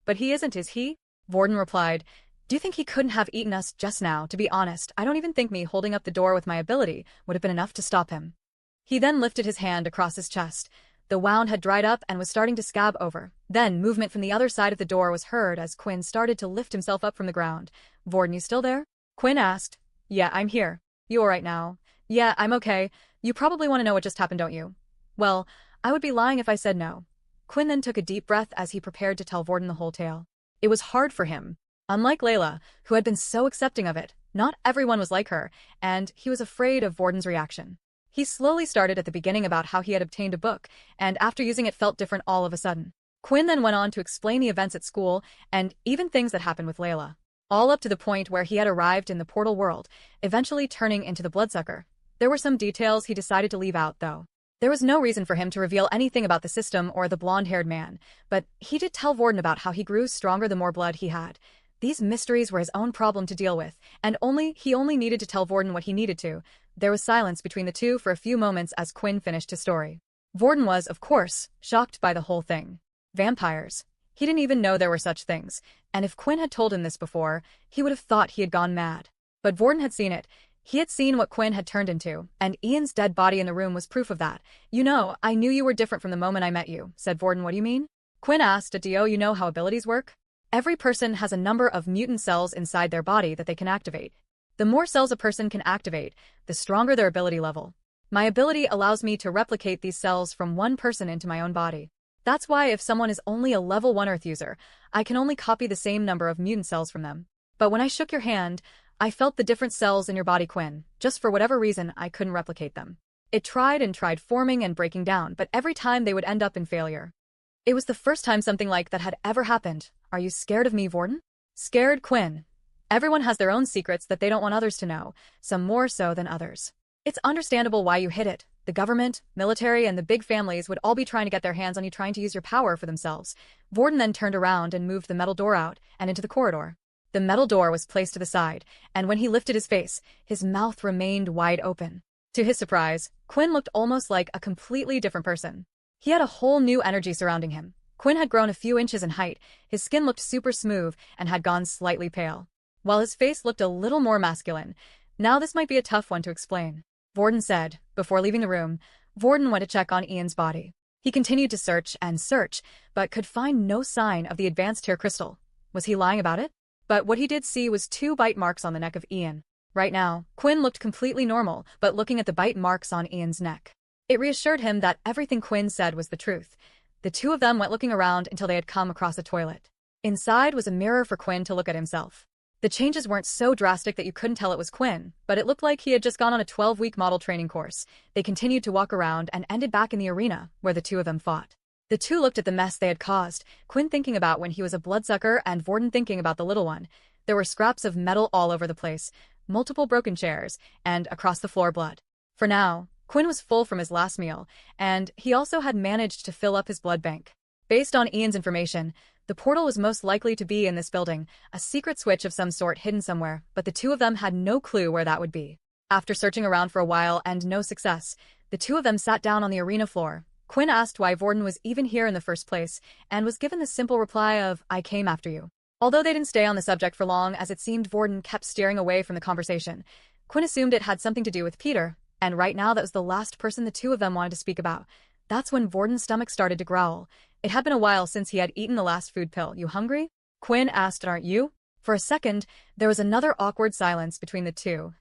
But he isn't, is he? Vorden replied. Do you think he couldn't have eaten us just now? To be honest, I don't even think me holding up the door with my ability would have been enough to stop him. He then lifted his hand across his chest. The wound had dried up and was starting to scab over. Then, movement from the other side of the door was heard as Quinn started to lift himself up from the ground. Vorden, you still there? Quinn asked. Yeah, I'm here. You alright now? Yeah, I'm okay. You probably want to know what just happened, don't you? Well, I would be lying if I said no. Quinn then took a deep breath as he prepared to tell Vorden the whole tale. It was hard for him. Unlike Layla, who had been so accepting of it, not everyone was like her, and he was afraid of Vorden's reaction. He slowly started at the beginning about how he had obtained a book, and after using it felt different all of a sudden. Quinn then went on to explain the events at school, and even things that happened with Layla. All up to the point where he had arrived in the portal world, eventually turning into the Bloodsucker. There were some details he decided to leave out, though. There was no reason for him to reveal anything about the system or the blonde-haired man, but he did tell Vorden about how he grew stronger the more blood he had. These mysteries were his own problem to deal with, and he only needed to tell Vorden what he needed to. There was silence between the two for a few moments as Quinn finished his story. Vorden was, of course, shocked by the whole thing. Vampires. He didn't even know there were such things, and if Quinn had told him this before, he would have thought he had gone mad. But Vorden had seen it. He had seen what Quinn had turned into, and Ian's dead body in the room was proof of that. You know, I knew you were different from the moment I met you, said Vorden. What do you mean? Quinn asked, do you know how abilities work? Every person has a number of mutant cells inside their body that they can activate. The more cells a person can activate, the stronger their ability level. My ability allows me to replicate these cells from one person into my own body. That's why if someone is only a level 1 Earth user, I can only copy the same number of mutant cells from them. But when I shook your hand, I felt the different cells in your body, Quinn. Just for whatever reason, I couldn't replicate them. It tried and tried forming and breaking down, but every time they would end up in failure. It was the first time something like that had ever happened. Are you scared of me, Vorden? Scared, Quinn. Everyone has their own secrets that they don't want others to know, some more so than others. It's understandable why you hid it. The government, military, and the big families would all be trying to get their hands on you, trying to use your power for themselves. Vorden then turned around and moved the metal door out and into the corridor. The metal door was placed to the side, and when he lifted his face, his mouth remained wide open. To his surprise, Quinn looked almost like a completely different person. He had a whole new energy surrounding him. Quinn had grown a few inches in height, his skin looked super smooth and had gone slightly pale, while his face looked a little more masculine. Now this might be a tough one to explain, Vorden said. Before leaving the room, Vorden went to check on Ian's body. He continued to search and search, but could find no sign of the advanced tear crystal. Was he lying about it? But what he did see was 2 bite marks on the neck of Ian. Right now, Quinn looked completely normal, but looking at the bite marks on Ian's neck, it reassured him that everything Quinn said was the truth. The two of them went looking around until they had come across a toilet. Inside was a mirror for Quinn to look at himself. The changes weren't so drastic that you couldn't tell it was Quinn, but it looked like he had just gone on a 12-week model training course. They continued to walk around and ended back in the arena, where the two of them fought. The two looked at the mess they had caused, Quinn thinking about when he was a bloodsucker and Vorden thinking about the little one. There were scraps of metal all over the place, multiple broken chairs, and across the floor blood. For now, Quinn was full from his last meal, and he also had managed to fill up his blood bank. Based on Ian's information, the portal was most likely to be in this building, a secret switch of some sort hidden somewhere, but the two of them had no clue where that would be. After searching around for a while and no success, the two of them sat down on the arena floor. Quinn asked why Vorden was even here in the first place, and was given the simple reply of, "I came after you." Although they didn't stay on the subject for long, as it seemed Vorden kept steering away from the conversation, Quinn assumed it had something to do with Peter, and right now that was the last person the two of them wanted to speak about. That's when Vorden's stomach started to growl. It had been a while since he had eaten the last food pill. "You hungry?" Quinn asked. "Aren't you?" For a second, there was another awkward silence between the two.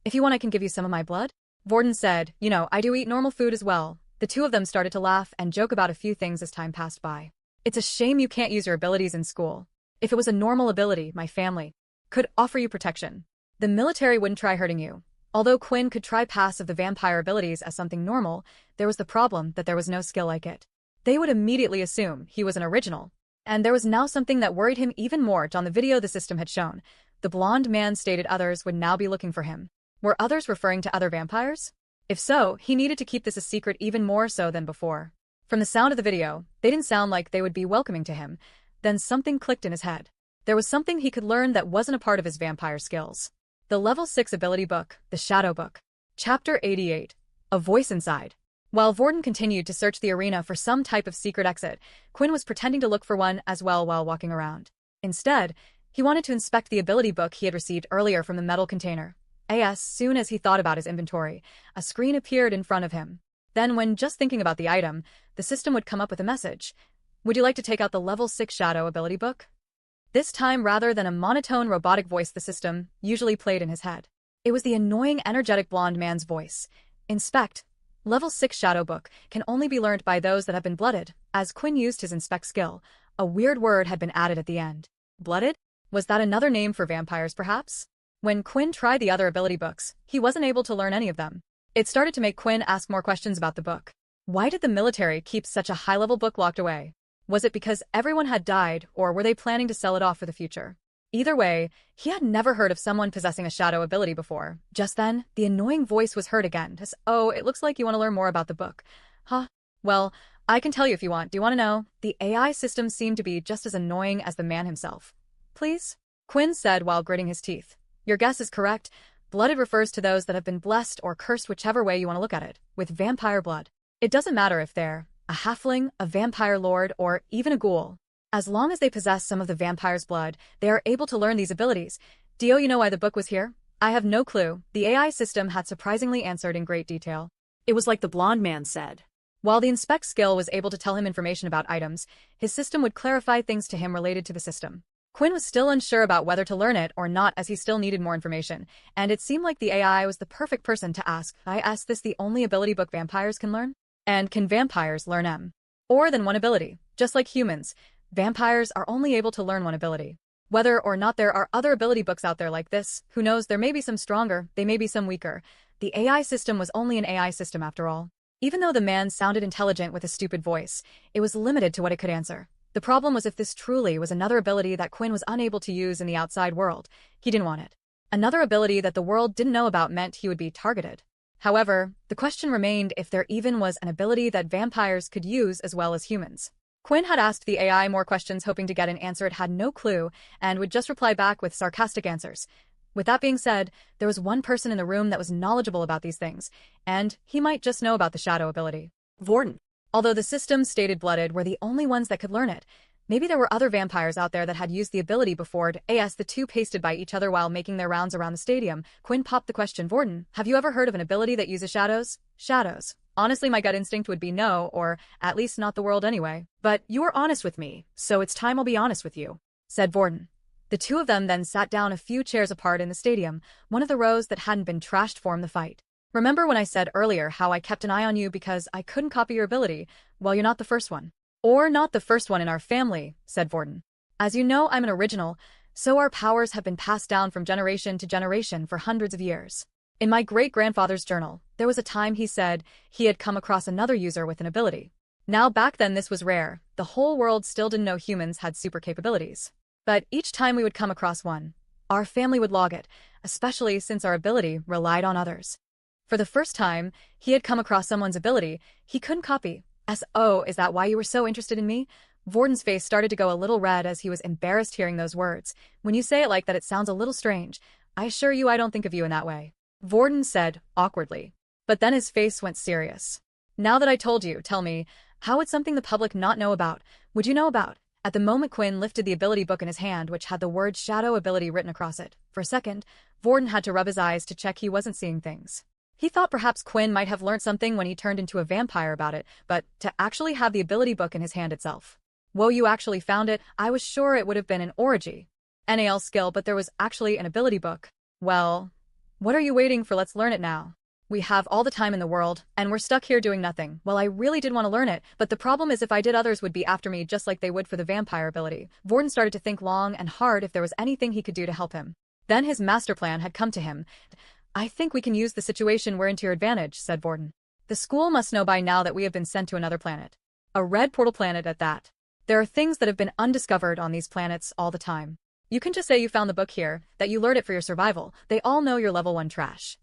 "If you want, I can give you some of my blood," Vorden said. "You know, I do eat normal food as well." The two of them started to laugh and joke about a few things as time passed by. "It's a shame you can't use your abilities in school. If it was a normal ability, my family could offer you protection. The military wouldn't try hurting you." Although Quinn could try pass of the vampire abilities as something normal, there was the problem that there was no skill like it. They would immediately assume he was an original. And there was now something that worried him even more. On the video the system had shown, the blonde man stated others would now be looking for him. Were others referring to other vampires? If so, he needed to keep this a secret even more so than before. From the sound of the video, they didn't sound like they would be welcoming to him. Then something clicked in his head. There was something he could learn that wasn't a part of his vampire skills. The Level 6 Ability Book, The Shadow Book. Chapter 88. A Voice Inside. While Vorden continued to search the arena for some type of secret exit, Quinn was pretending to look for one as well while walking around. Instead, he wanted to inspect the ability book he had received earlier from the metal container. As soon as he thought about his inventory, a screen appeared in front of him. Then when just thinking about the item, the system would come up with a message. "Would you like to take out the Level 6 Shadow Ability Book?" This time, rather than a monotone robotic voice the system usually played in his head, it was the annoying, energetic blonde man's voice. "Inspect. Level 6 Shadow Book can only be learned by those that have been blooded." As Quinn used his inspect skill, a weird word had been added at the end. Blooded? Was that another name for vampires, perhaps? When Quinn tried the other ability books, he wasn't able to learn any of them. It started to make Quinn ask more questions about the book. Why did the military keep such a high-level book locked away? Was it because everyone had died, or were they planning to sell it off for the future? Either way, he had never heard of someone possessing a shadow ability before. Just then, the annoying voice was heard again. "Oh, it looks like you want to learn more about the book. Huh? Well, I can tell you if you want. Do you want to know?" The AI system seemed to be just as annoying as the man himself. "Please?" Quinn said while gritting his teeth. "Your guess is correct. Blooded refers to those that have been blessed or cursed, whichever way you want to look at it, with vampire blood. It doesn't matter if they're a halfling, a vampire lord, or even a ghoul. As long as they possess some of the vampire's blood, they are able to learn these abilities. Do you know why the book was here?" "I have no clue," the AI system had surprisingly answered in great detail.
It was like the blonde man said.
While the inspect skill was able to tell him information about items, his system would clarify things to him related to the system. Quinn was still unsure about whether to learn it or not, as he still needed more information, and it seemed like the AI was the perfect person to ask. "Is this the only ability book vampires can learn? And can vampires learn or than one ability? Just like humans, vampires are only able to learn one ability. Whether or not there are other ability books out there like this, who knows, there may be some stronger, they may be some weaker." The AI system was only an AI system after all. Even though the man sounded intelligent with a stupid voice, it was limited to what it could answer. The problem was if this truly was another ability that Quinn was unable to use in the outside world, he didn't want it. Another ability that the world didn't know about meant he would be targeted. However, the question remained if there even was an ability that vampires could use as well as humans. Quinn had asked the AI more questions hoping to get an answer it had no clue, and would just reply back with sarcastic answers. With that being said, there was one person in the room that was knowledgeable about these things, and he might just know about the shadow ability.
Vorden.
Although the system stated blooded were the only ones that could learn it, maybe there were other vampires out there that had used the ability before. The two pasted by each other while making their rounds around the stadium. Quinn popped the question. "Vorden, have you ever heard of an ability that uses shadows?" "Shadows? Honestly, my gut instinct would be no, or at least not the world anyway."
"But you were honest with me, so it's time I'll be honest with you,"
said Vorden. The two of them then sat down a few chairs apart in the stadium, one of the rows that hadn't been trashed formed the fight. "Remember when I said earlier how I kept an eye on you because I couldn't copy your ability? Well, you're not the first one. Or not the first one in our family," said Vorden. "As you know, I'm an original, so our powers have been passed down from generation to generation for hundreds of years. In my great-grandfather's journal, there was a time he said he had come across another user with an ability. Now back then this was rare, the whole world still didn't know humans had super capabilities. But each time we would come across one, our family would log it, especially since our ability relied on others. For the first time, he had come across someone's ability he couldn't copy. "Oh, is that why you were so interested in me?" Vorden's face started to go a little red as he was embarrassed hearing those words. "When you say it like that, it sounds a little strange. I assure you I don't think of you in that way," Vorden said, awkwardly. But then his face went serious. "Now that I told you, tell me, how would something the public not know about, would you know about?" At the moment Quinn lifted the ability book in his hand, which had the word Shadow Ability written across it. For a second, Vorden had to rub his eyes to check he wasn't seeing things. He thought perhaps Quinn might have learned something when he turned into a vampire about it, but to actually have the ability book in his hand itself. "Whoa, you actually found it? I was sure it would have been an orgy. NAL skill, but there was actually an ability book. Well, what are you waiting for? Let's learn it now. We have all the time in the world, and we're stuck here doing nothing." "Well, I really did want to learn it, but the problem is if I did, others would be after me just like they would for the vampire ability." Vorden started to think long and hard if there was anything he could do to help him. Then his master plan had come to him. "I think we can use the situation we're in to your advantage," said Vorden. "The school must know by now that we have been sent to another planet. A red portal planet at that. There are things that have been undiscovered on these planets all the time. You can just say you found the book here, that you learned it for your survival. They all know you're level 1 trash."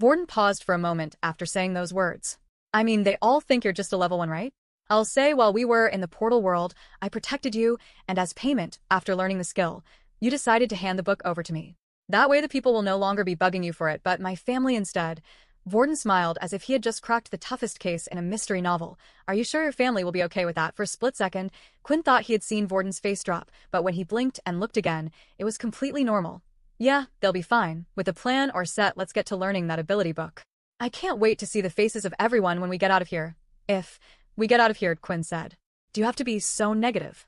Vorden paused for a moment after saying those words. "I mean, they all think you're just a level 1, right? I'll say while we were in the portal world, I protected you, and as payment, after learning the skill, you decided to hand the book over to me. That way the people will no longer be bugging you for it, but my family instead." Vorden smiled as if he had just cracked the toughest case in a mystery novel. "Are you sure your family will be okay with that?" For a split second, Quinn thought he had seen Vorden's face drop, but when he blinked and looked again, it was completely normal. "Yeah, they'll be fine. With a plan or set, let's get to learning that ability book. I can't wait to see the faces of everyone when we get out of here." "If we get out of here," Quinn said. "Do you have to be so negative?"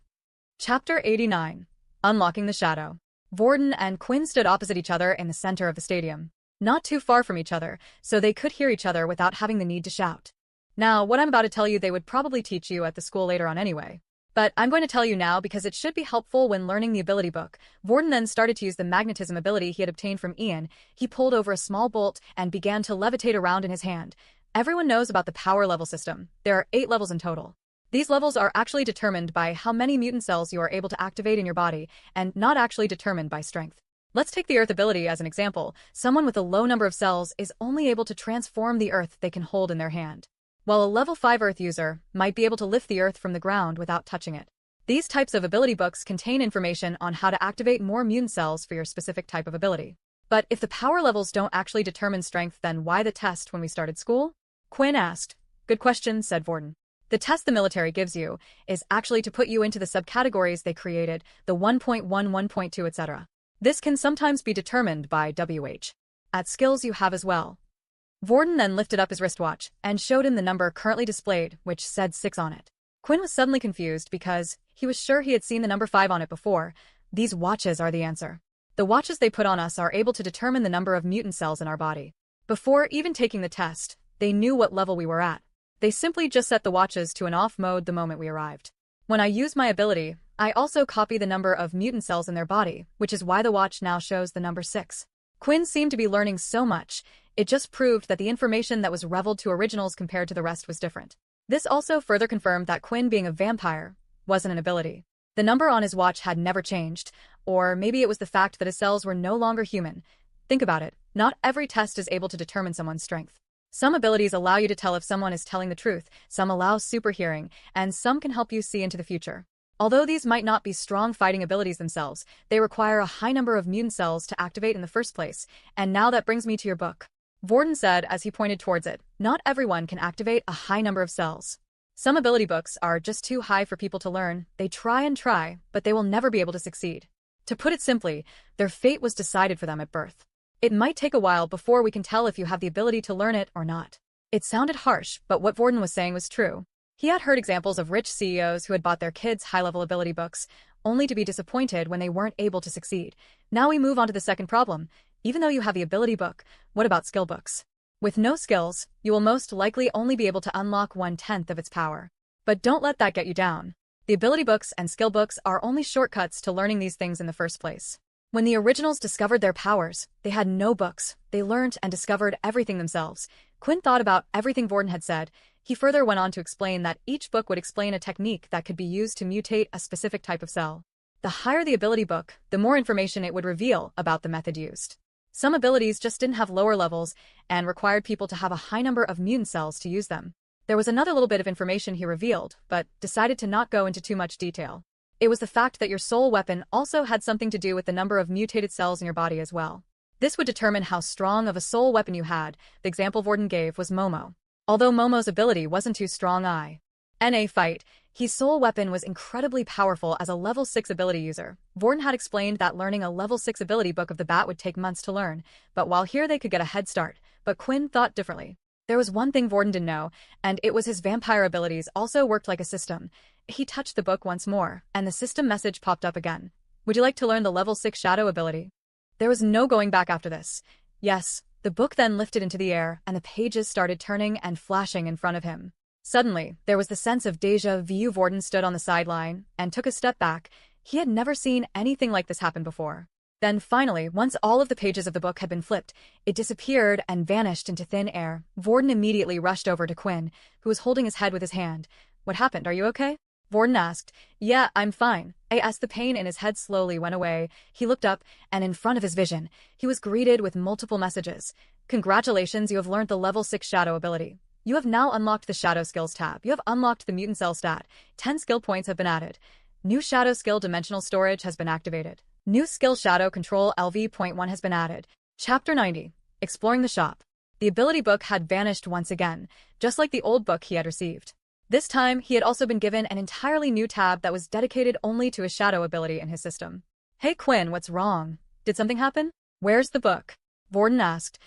Chapter 89. Unlocking the Shadow. Vorden and Quinn stood opposite each other in the center of the stadium. Not too far from each other, so they could hear each other without having the need to shout. Now, what I'm about to tell you they would probably teach you at the school later on anyway. But I'm going to tell you now because it should be helpful when learning the ability book. Vorden then started to use the magnetism ability he had obtained from Ian. He pulled over a small bolt and began to levitate around in his hand. Everyone knows about the power level system. There are 8 levels in total. These levels are actually determined by how many mutant cells you are able to activate in your body, and not actually determined by strength. Let's take the Earth ability as an example. Someone with a low number of cells is only able to transform the Earth they can hold in their hand, while a level 5 Earth user might be able to lift the Earth from the ground without touching it. These types of ability books contain information on how to activate more mutant cells for your specific type of ability. But if the power levels don't actually determine strength, then why the test when we started school? Quinn asked. "Good question," said Vorden. "The test the military gives you is actually to put you into the subcategories they created, the 1.1, 1.2, etc. This can sometimes be determined by WH. At skills you have as well." Vorden then lifted up his wristwatch and showed him the number currently displayed, which said 6 on it. Quinn was suddenly confused because he was sure he had seen the number 5 on it before. These watches are the answer. The watches they put on us are able to determine the number of mutant cells in our body. Before even taking the test, they knew what level we were at. They simply just set the watches to an off mode the moment we arrived. When I use my ability, I also copy the number of mutant cells in their body, which is why the watch now shows the number 6. Quinn seemed to be learning so much, it just proved that the information that was revealed to originals compared to the rest was different. This also further confirmed that Quinn being a vampire wasn't an ability. The number on his watch had never changed, or maybe it was the fact that his cells were no longer human. Think about it, not every test is able to determine someone's strength. Some abilities allow you to tell if someone is telling the truth, some allow super hearing, and some can help you see into the future. Although these might not be strong fighting abilities themselves, they require a high number of mutant cells to activate in the first place, and now that brings me to your book. Vorden said as he pointed towards it. Not everyone can activate a high number of cells. Some ability books are just too high for people to learn. They try and try, but they will never be able to succeed. To put it simply, their fate was decided for them at birth. It might take a while before we can tell if you have the ability to learn it or not. It sounded harsh, but what Vorden was saying was true. He had heard examples of rich CEOs who had bought their kids high-level ability books, only to be disappointed when they weren't able to succeed. Now we move on to the second problem. Even though you have the ability book, what about skill books? With no skills, you will most likely only be able to unlock 1/10 of its power. But don't let that get you down. The ability books and skill books are only shortcuts to learning these things in the first place. When the originals discovered their powers, they had no books. They learned and discovered everything themselves. Quinn thought about everything Vorden had said. He further went on to explain that each book would explain a technique that could be used to mutate a specific type of cell. The higher the ability book, the more information it would reveal about the method used. Some abilities just didn't have lower levels and required people to have a high number of mutant cells to use them. There was another little bit of information he revealed, but decided to not go into too much detail. It was the fact that your soul weapon also had something to do with the number of mutated cells in your body as well. This would determine how strong of a soul weapon you had. The example Vorden gave was Momo. Although Momo's ability wasn't too strong in a fight, his soul weapon was incredibly powerful as a level 6 ability user. Vorden had explained that learning a level 6 ability book of the bat would take months to learn, but while here they could get a head start. But Quinn thought differently. There was one thing Vorden didn't know, and it was his vampire abilities also worked like a system. He touched the book once more, and the system message popped up again. Would you like to learn the level 6 shadow ability? There was no going back after this. Yes, the book then lifted into the air, and the pages started turning and flashing in front of him. Suddenly, there was the sense of déjà vu. Vorden stood on the sideline and took a step back. He had never seen anything like this happen before. Then finally, once all of the pages of the book had been flipped, it disappeared and vanished into thin air. Vorden immediately rushed over to Quinn, who was holding his head with his hand. What happened? Are you okay? Vorden asked. Yeah, I'm fine. As the pain in his head slowly went away, he looked up, and in front of his vision, he was greeted with multiple messages. Congratulations, you have learned the level 6 shadow ability. You have now unlocked the Shadow Skills tab. You have unlocked the Mutant Cell stat. 10 skill points have been added. New Shadow Skill Dimensional Storage has been activated. New Skill Shadow Control LV.1 has been added. Chapter 90. Exploring the Shop. The ability book had vanished once again, just like the old book he had received. This time, he had also been given an entirely new tab that was dedicated only to a shadow ability in his system. Hey Quinn, what's wrong? Did something happen? Where's the book? Vorden asked.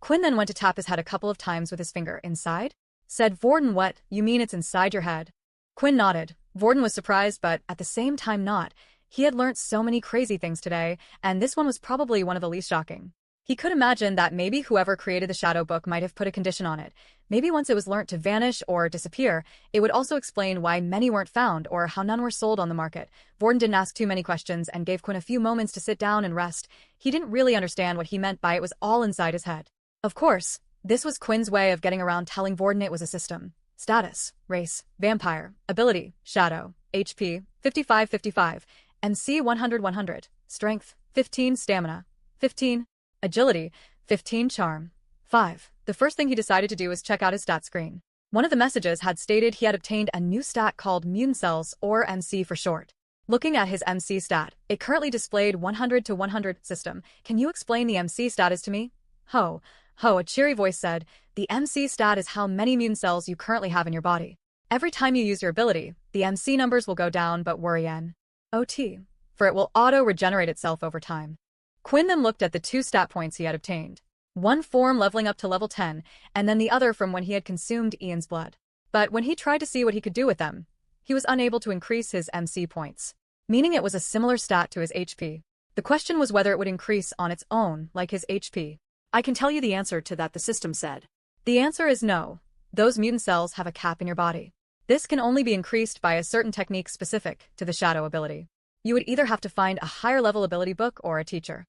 Quinn then went to tap his head a couple of times with his finger. Inside? Said Vorden. What? You mean it's inside your head? Quinn nodded. Vorden was surprised, but at the same time not. He had learnt so many crazy things today, and this one was probably one of the least shocking. He could imagine that maybe whoever created the shadow book might have put a condition on it. Maybe once it was learnt to vanish or disappear, it would also explain why many weren't found or how none were sold on the market. Vorden didn't ask too many questions and gave Quinn a few moments to sit down and rest. He didn't really understand what he meant by it was all inside his head. Of course, this was Quinn's way of getting around telling Vorden it was a system. Status, race, vampire, ability, shadow, HP, 55-55, MC 100-100, strength, 15, stamina, 15, agility, 15, charm, 5. The first thing he decided to do was check out his stat screen. One of the messages had stated he had obtained a new stat called Mutant Cells, or MC for short. Looking at his MC stat, it currently displayed 100-100 system. Can you explain the MC status to me? Ho, a cheery voice said, the MC stat is how many mutant cells you currently have in your body. Every time you use your ability, the MC numbers will go down, but worry N.O.T. for it will auto-regenerate itself over time. Quinn then looked at the 2 stat points he had obtained. One form leveling up to level 10, and then the other from when he had consumed Ian's blood. But when he tried to see what he could do with them, he was unable to increase his MC points, meaning it was a similar stat to his HP. The question was whether it would increase on its own, like his HP.
I can tell you the answer to that, the system said.
The answer is no. Those mutant cells have a cap in your body. This can only be increased by a certain technique specific to the shadow ability. You would either have to find a higher level ability book or a teacher.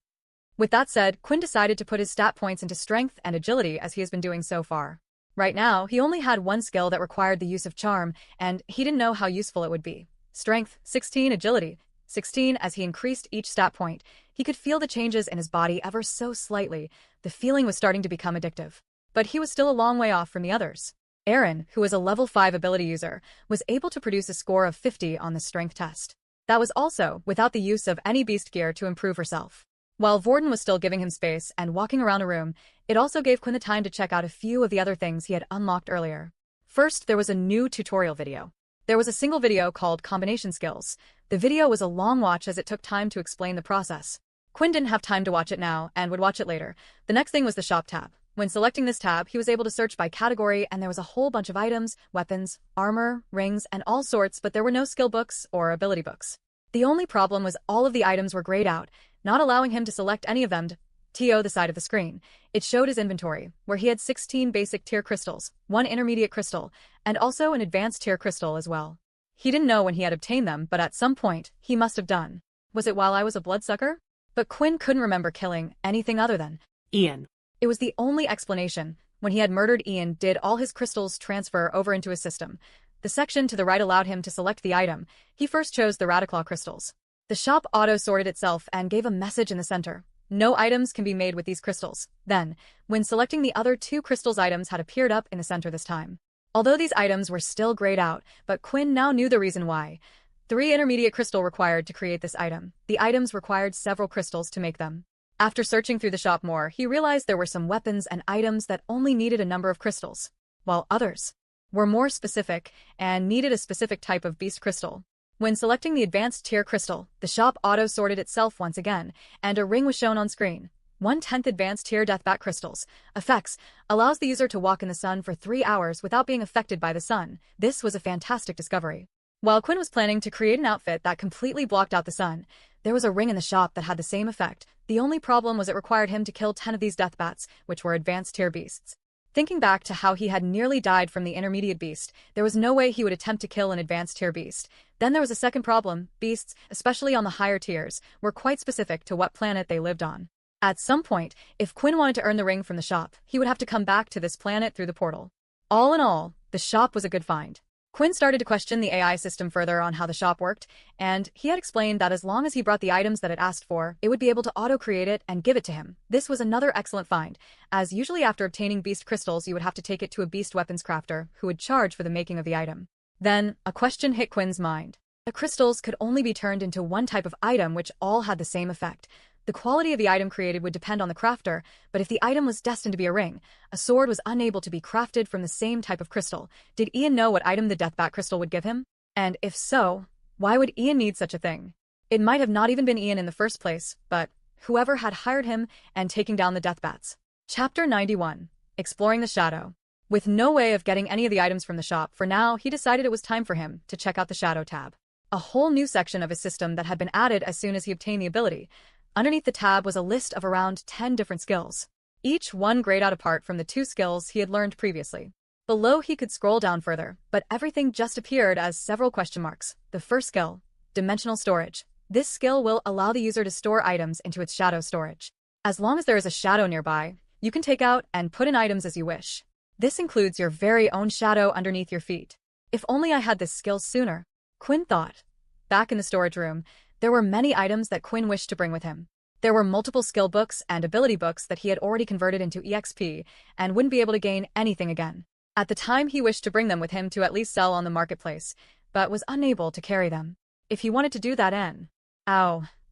With that said, Quinn decided to put his stat points into strength and agility as he has been doing so far. Right now, he only had one skill that required the use of charm, and he didn't know how useful it would be. Strength, 16, agility, 16. As he increased each stat point, he could feel the changes in his body ever so slightly. The feeling was starting to become addictive. But he was still a long way off from the others. Aaron, who was a level 5 ability user, was able to produce a score of 50 on the strength test. That was also without the use of any beast gear to improve herself. While Vorden was still giving him space and walking around a room, it also gave Quinn the time to check out a few of the other things he had unlocked earlier. First, there was a new tutorial video. There was a single video called Combination Skills. The video was a long watch as it took time to explain the process. Quinn didn't have time to watch it now and would watch it later. The next thing was the shop tab. When selecting this tab, he was able to search by category, and there was a whole bunch of items, weapons, armor, rings, and all sorts, but there were no skill books or ability books. The only problem was all of the items were grayed out, not allowing him to select any of them. To the side of the screen, it showed his inventory, where he had 16 basic tier crystals, 1 intermediate crystal, and also an advanced tier crystal as well. He didn't know when he had obtained them, but at some point, he must have done. Was it while I was a bloodsucker? But Quinn couldn't remember killing anything other than
Ian.
It was the only explanation. When he had murdered Ian, did all his crystals transfer over into his system? The section to the right allowed him to select the item. He first chose the Radiclaw crystals. The shop auto-sorted itself and gave a message in the center. No items can be made with these crystals. Then, when selecting the other two crystals, items had appeared up in the center this time. Although these items were still grayed out, but Quinn now knew the reason why. 3 intermediate crystal required to create this item. The items required several crystals to make them. After searching through the shop more, he realized there were some weapons and items that only needed a number of crystals, while others were more specific and needed a specific type of beast crystal. When selecting the advanced tier crystal, the shop auto-sorted itself once again, and a ring was shown on screen. 1/10 advanced tier deathbat crystals. Effects. Allows the user to walk in the sun for 3 hours without being affected by the sun. This was a fantastic discovery. While Quinn was planning to create an outfit that completely blocked out the sun, there was a ring in the shop that had the same effect. The only problem was it required him to kill 10 of these deathbats, which were advanced tier beasts. Thinking back to how he had nearly died from the intermediate beast, there was no way he would attempt to kill an advanced tier beast. Then there was a second problem. Beasts, especially on the higher tiers, were quite specific to what planet they lived on. At some point, if Quinn wanted to earn the ring from the shop, he would have to come back to this planet through the portal. All in all, the shop was a good find. Quinn started to question the AI system further on how the shop worked, and he had explained that as long as he brought the items that it asked for, it would be able to auto-create it and give it to him. This was another excellent find, as usually after obtaining beast crystals you would have to take it to a beast weapons crafter, who would charge for the making of the item. Then, a question hit Quinn's mind. The crystals could only be turned into one type of item which all had the same effect. The quality of the item created would depend on the crafter, but if the item was destined to be a ring, a sword was unable to be crafted from the same type of crystal. Did Ian know what item the deathbat crystal would give him? And if so, why would Ian need such a thing? It might have not even been Ian in the first place, but whoever had hired him and taking down the deathbats. Chapter 91. Exploring the Shadow. With no way of getting any of the items from the shop for now, he decided it was time for him to check out the Shadow tab. A whole new section of his system that had been added as soon as he obtained the ability. Underneath the tab was a list of around 10 different skills, each one grayed out apart from the 2 skills he had learned previously. Below he could scroll down further, but everything just appeared as several question marks. The first skill, Dimensional Storage. This skill will allow the user to store items into its shadow storage. As long as there is a shadow nearby, you can take out and put in items as you wish. This includes your very own shadow underneath your feet. If only I had this skill sooner, Quinn thought. Back in the storage room, there were many items that Quinn wished to bring with him. There were multiple skill books and ability books that he had already converted into EXP and wouldn't be able to gain anything again. At the time he wished to bring them with him to at least sell on the marketplace, but was unable to carry them. If he wanted to do that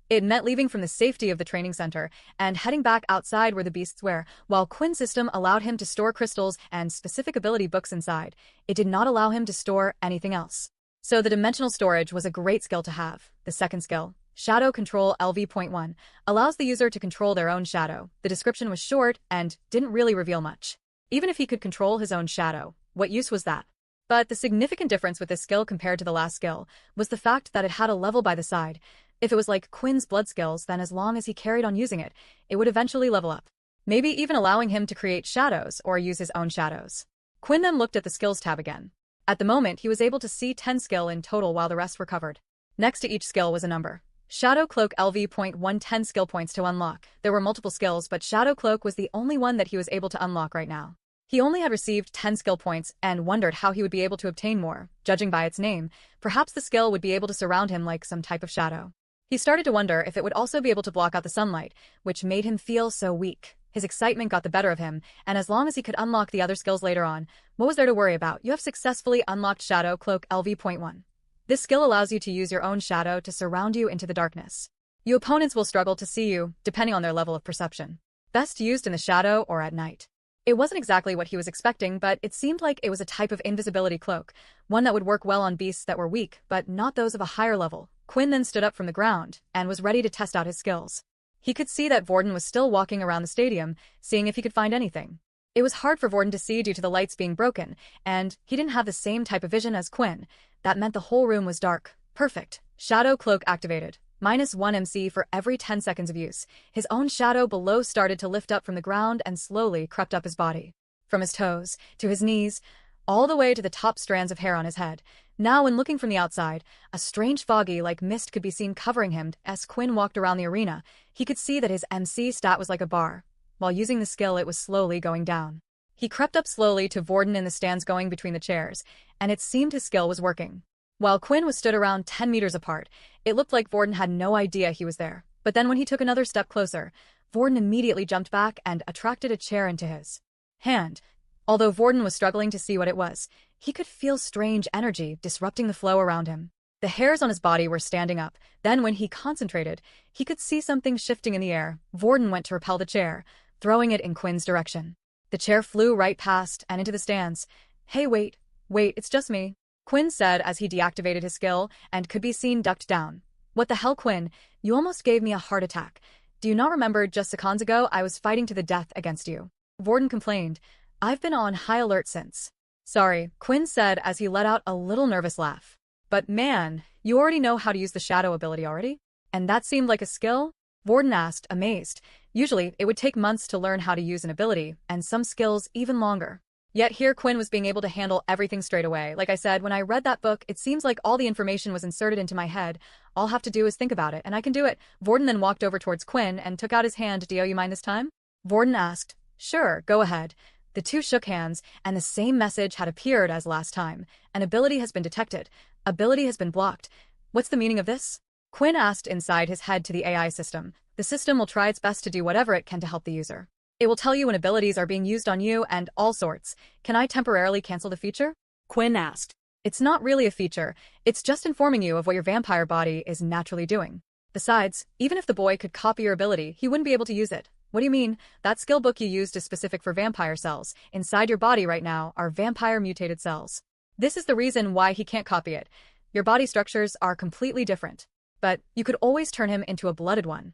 it meant leaving from the safety of the training center and heading back outside where the beasts were. While Quinn's system allowed him to store crystals and specific ability books inside, it did not allow him to store anything else. So the dimensional storage was a great skill to have. The second skill, Shadow Control LV.1, allows the user to control their own shadow. The description was short and didn't really reveal much. Even if he could control his own shadow, what use was that? But the significant difference with this skill compared to the last skill was the fact that it had a level by the side. If it was like Quinn's blood skills, then as long as he carried on using it, it would eventually level up. Maybe even allowing him to create shadows or use his own shadows. Quinn then looked at the skills tab again. At the moment, he was able to see 10 skill in total while the rest were covered. Next to each skill was a number. Shadow Cloak LV.1 10 skill points to unlock. There were multiple skills, but Shadow Cloak was the only one that he was able to unlock right now. He only had received 10 skill points and wondered how he would be able to obtain more. Judging by its name, perhaps the skill would be able to surround him like some type of shadow. He started to wonder if it would also be able to block out the sunlight, which made him feel so weak. His excitement got the better of him, and as long as he could unlock the other skills later on, what was there to worry about? You have successfully unlocked Shadow Cloak LV.1. This skill allows you to use your own shadow to surround you into the darkness. Your opponents will struggle to see you, depending on their level of perception. Best used in the shadow or at night. It wasn't exactly what he was expecting, but it seemed like it was a type of invisibility cloak, one that would work well on beasts that were weak, but not those of a higher level. Quinn then stood up from the ground and was ready to test out his skills. He could see that Vorden was still walking around the stadium, seeing if he could find anything. It was hard for Vorden to see due to the lights being broken, and he didn't have the same type of vision as Quinn. That meant the whole room was dark. Perfect. Shadow Cloak activated. -1 MC for every 10 seconds of use. His own shadow below started to lift up from the ground and slowly crept up his body. From his toes, to his knees, all the way to the top strands of hair on his head. Now, when looking from the outside, a strange foggy-like mist could be seen covering him. As Quinn walked around the arena, he could see that his MC stat was like a bar. While using the skill, it was slowly going down. He crept up slowly to Vorden in the stands going between the chairs, and it seemed his skill was working. While Quinn was stood around 10 meters apart, it looked like Vorden had no idea he was there. But then when he took another step closer, Vorden immediately jumped back and attracted a chair into his hand. Although Vorden was struggling to see what it was, he could feel strange energy disrupting the flow around him. The hairs on his body were standing up. Then when he concentrated, he could see something shifting in the air. Vorden went to repel the chair, throwing it in Quinn's direction. The chair flew right past and into the stands. "Hey, wait, it's just me," Quinn said as he deactivated his skill and could be seen ducked down. "What the hell, Quinn? You almost gave me a heart attack. Do you not remember just seconds ago I was fighting to the death against you?" Vorden complained. "I've been on high alert since." "Sorry," Quinn said as he let out a little nervous laugh. "But man, you already know how to use the shadow ability already? And that seemed like a skill?" Vorden asked, amazed. Usually, it would take months to learn how to use an ability, and some skills even longer. Yet here Quinn was being able to handle everything straight away. "Like I said, when I read that book, it seems like all the information was inserted into my head. All I have to do is think about it, and I can do it." Vorden then walked over towards Quinn and took out his hand. "Do you mind this time?" Vorden asked. "Sure, go ahead." The two shook hands, and the same message had appeared as last time. "An ability has been detected. Ability has been blocked." "What's the meaning of this?" Quinn asked inside his head to the AI system. "The system will try its best to do whatever it can to help the user. It will tell you when abilities are being used on you and all sorts. Can I temporarily cancel the feature?" Quinn asked. "It's not really a feature. It's just informing you of what your vampire body is naturally doing. Besides, even if the boy could copy your ability, he wouldn't be able to use it." "What do you mean? That skill book you used is specific for vampire cells. Inside your body right now are vampire mutated cells. This is the reason why he can't copy it. Your body structures are completely different. But you could always turn him into a blooded one.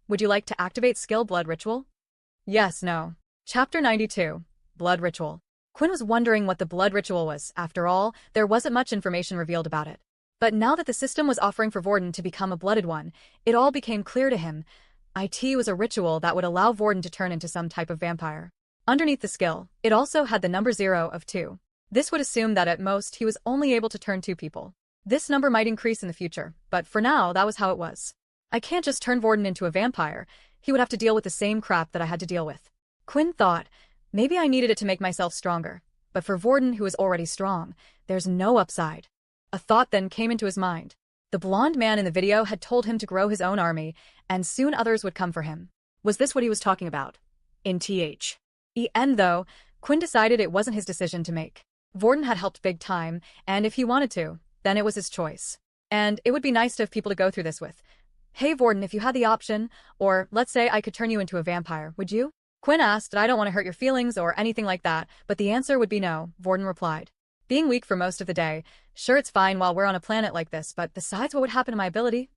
Would you like to activate skill Blood Ritual?" Yes, no. Chapter 92. Blood Ritual. Quinn was wondering what the blood ritual was. After all, there wasn't much information revealed about it. But now that the system was offering for Vorden to become a blooded one, it all became clear to him. It was a ritual that would allow Vorden to turn into some type of vampire. Underneath the skill, it also had the number 0 of 2. This would assume that at most he was only able to turn 2 people. This number might increase in the future, but for now that was how it was. "I can't just turn Vorden into a vampire. He would have to deal with the same crap that I had to deal with." Quinn thought, maybe I needed it to make myself stronger. But for Vorden, who is already strong, there's no upside. A thought then came into his mind. The blonde man in the video had told him to grow his own army, and soon others would come for him. Was this what he was talking about? In the end though, Quinn decided it wasn't his decision to make. Vorden had helped big time, and if he wanted to, then it was his choice. And it would be nice to have people to go through this with. "Hey Vorden, if you had the option, or let's say I could turn you into a vampire, would you?" Quinn asked. "I don't want to hurt your feelings or anything like that, but the answer would be no," Vorden replied. "Being weak for most of the day, sure it's fine while we're on a planet like this, but besides, what would happen to my ability?"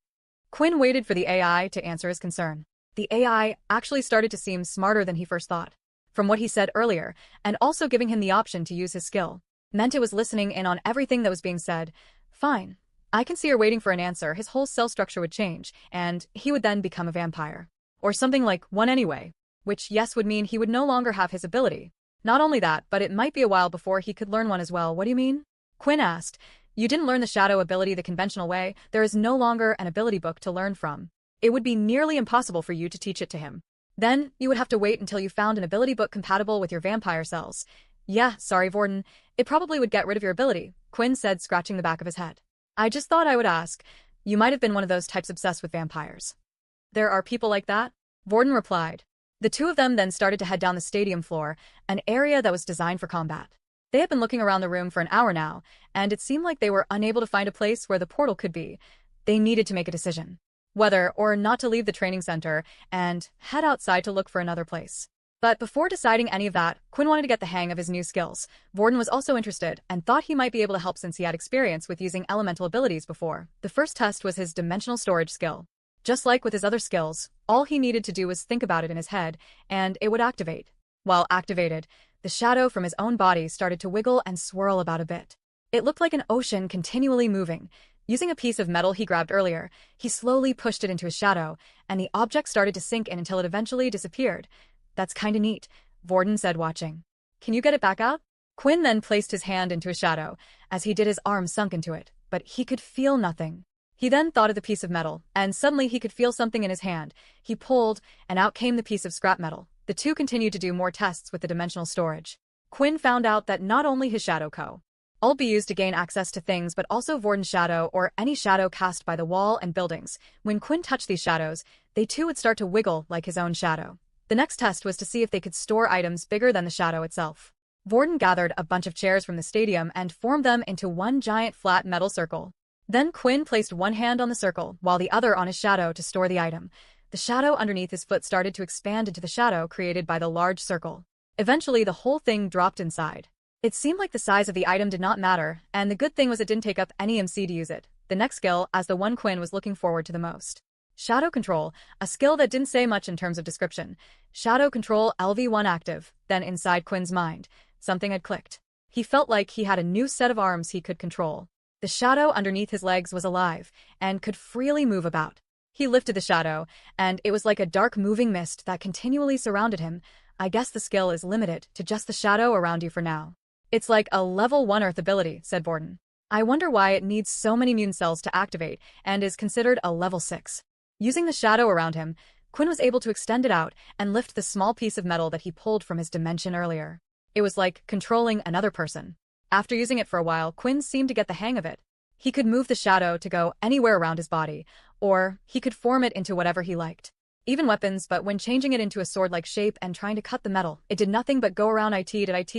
Quinn waited for the AI to answer his concern. The AI actually started to seem smarter than he first thought. From what he said earlier, and also giving him the option to use his skill, meant it was listening in on everything that was being said. "Fine. I can see her waiting for an answer. His whole cell structure would change, and he would then become a vampire. Or something like one anyway. Which, yes, would mean he would no longer have his ability. Not only that, but it might be a while before he could learn one as well." "What do you mean?" Quinn asked. "You didn't learn the shadow ability the conventional way. There is no longer an ability book to learn from. It would be nearly impossible for you to teach it to him. Then, you would have to wait until you found an ability book compatible with your vampire cells." "Yeah, sorry Vorden. It probably would get rid of your ability," Quinn said, scratching the back of his head. "I just thought I would ask. You might have been one of those types obsessed with vampires." "There are people like that?" Vorden replied. The two of them then started to head down the stadium floor, an area that was designed for combat. They had been looking around the room for an hour now, and it seemed like they were unable to find a place where the portal could be. They needed to make a decision. Whether or not to leave the training center and head outside to look for another place. But before deciding any of that, Quinn wanted to get the hang of his new skills. Vorden was also interested and thought he might be able to help since he had experience with using elemental abilities before. The first test was his dimensional storage skill. Just like with his other skills, all he needed to do was think about it in his head, and it would activate. While activated, the shadow from his own body started to wiggle and swirl about a bit. It looked like an ocean continually moving. Using a piece of metal he grabbed earlier, he slowly pushed it into his shadow, and the object started to sink in until it eventually disappeared. "That's kinda neat," Vorden said, watching. "Can you get it back out?" Quinn then placed his hand into his shadow. As he did, his arm sunk into it, but he could feel nothing. He then thought of the piece of metal, and suddenly he could feel something in his hand. He pulled, and out came the piece of scrap metal. The two continued to do more tests with the dimensional storage. Quinn found out that not only his shadow All be used to gain access to things but also Vorden's shadow or any shadow cast by the wall and buildings. When Quinn touched these shadows, they too would start to wiggle like his own shadow. The next test was to see if they could store items bigger than the shadow itself. Vorden gathered a bunch of chairs from the stadium and formed them into one giant flat metal circle. Then Quinn placed one hand on the circle while the other on his shadow to store the item. The shadow underneath his foot started to expand into the shadow created by the large circle. Eventually, the whole thing dropped inside. It seemed like the size of the item did not matter, and the good thing was it didn't take up any MC to use it. The next skill, as the one Quinn was looking forward to the most. Shadow Control, a skill that didn't say much in terms of description. Shadow Control LV1 active. Then inside Quinn's mind, something had clicked. He felt like he had a new set of arms he could control. The shadow underneath his legs was alive, and could freely move about. He lifted the shadow, and it was like a dark moving mist that continually surrounded him. I guess the skill is limited to just the shadow around you for now. It's like a level 1 Earth ability, said Vorden. I wonder why it needs so many immune cells to activate, and is considered a level 6. Using the shadow around him, Quinn was able to extend it out and lift the small piece of metal that he pulled from his dimension earlier. It was like controlling another person. After using it for a while, Quinn seemed to get the hang of it. He could move the shadow to go anywhere around his body, or he could form it into whatever he liked. Even weapons, but when changing it into a sword-like shape and trying to cut the metal, it did nothing but go around it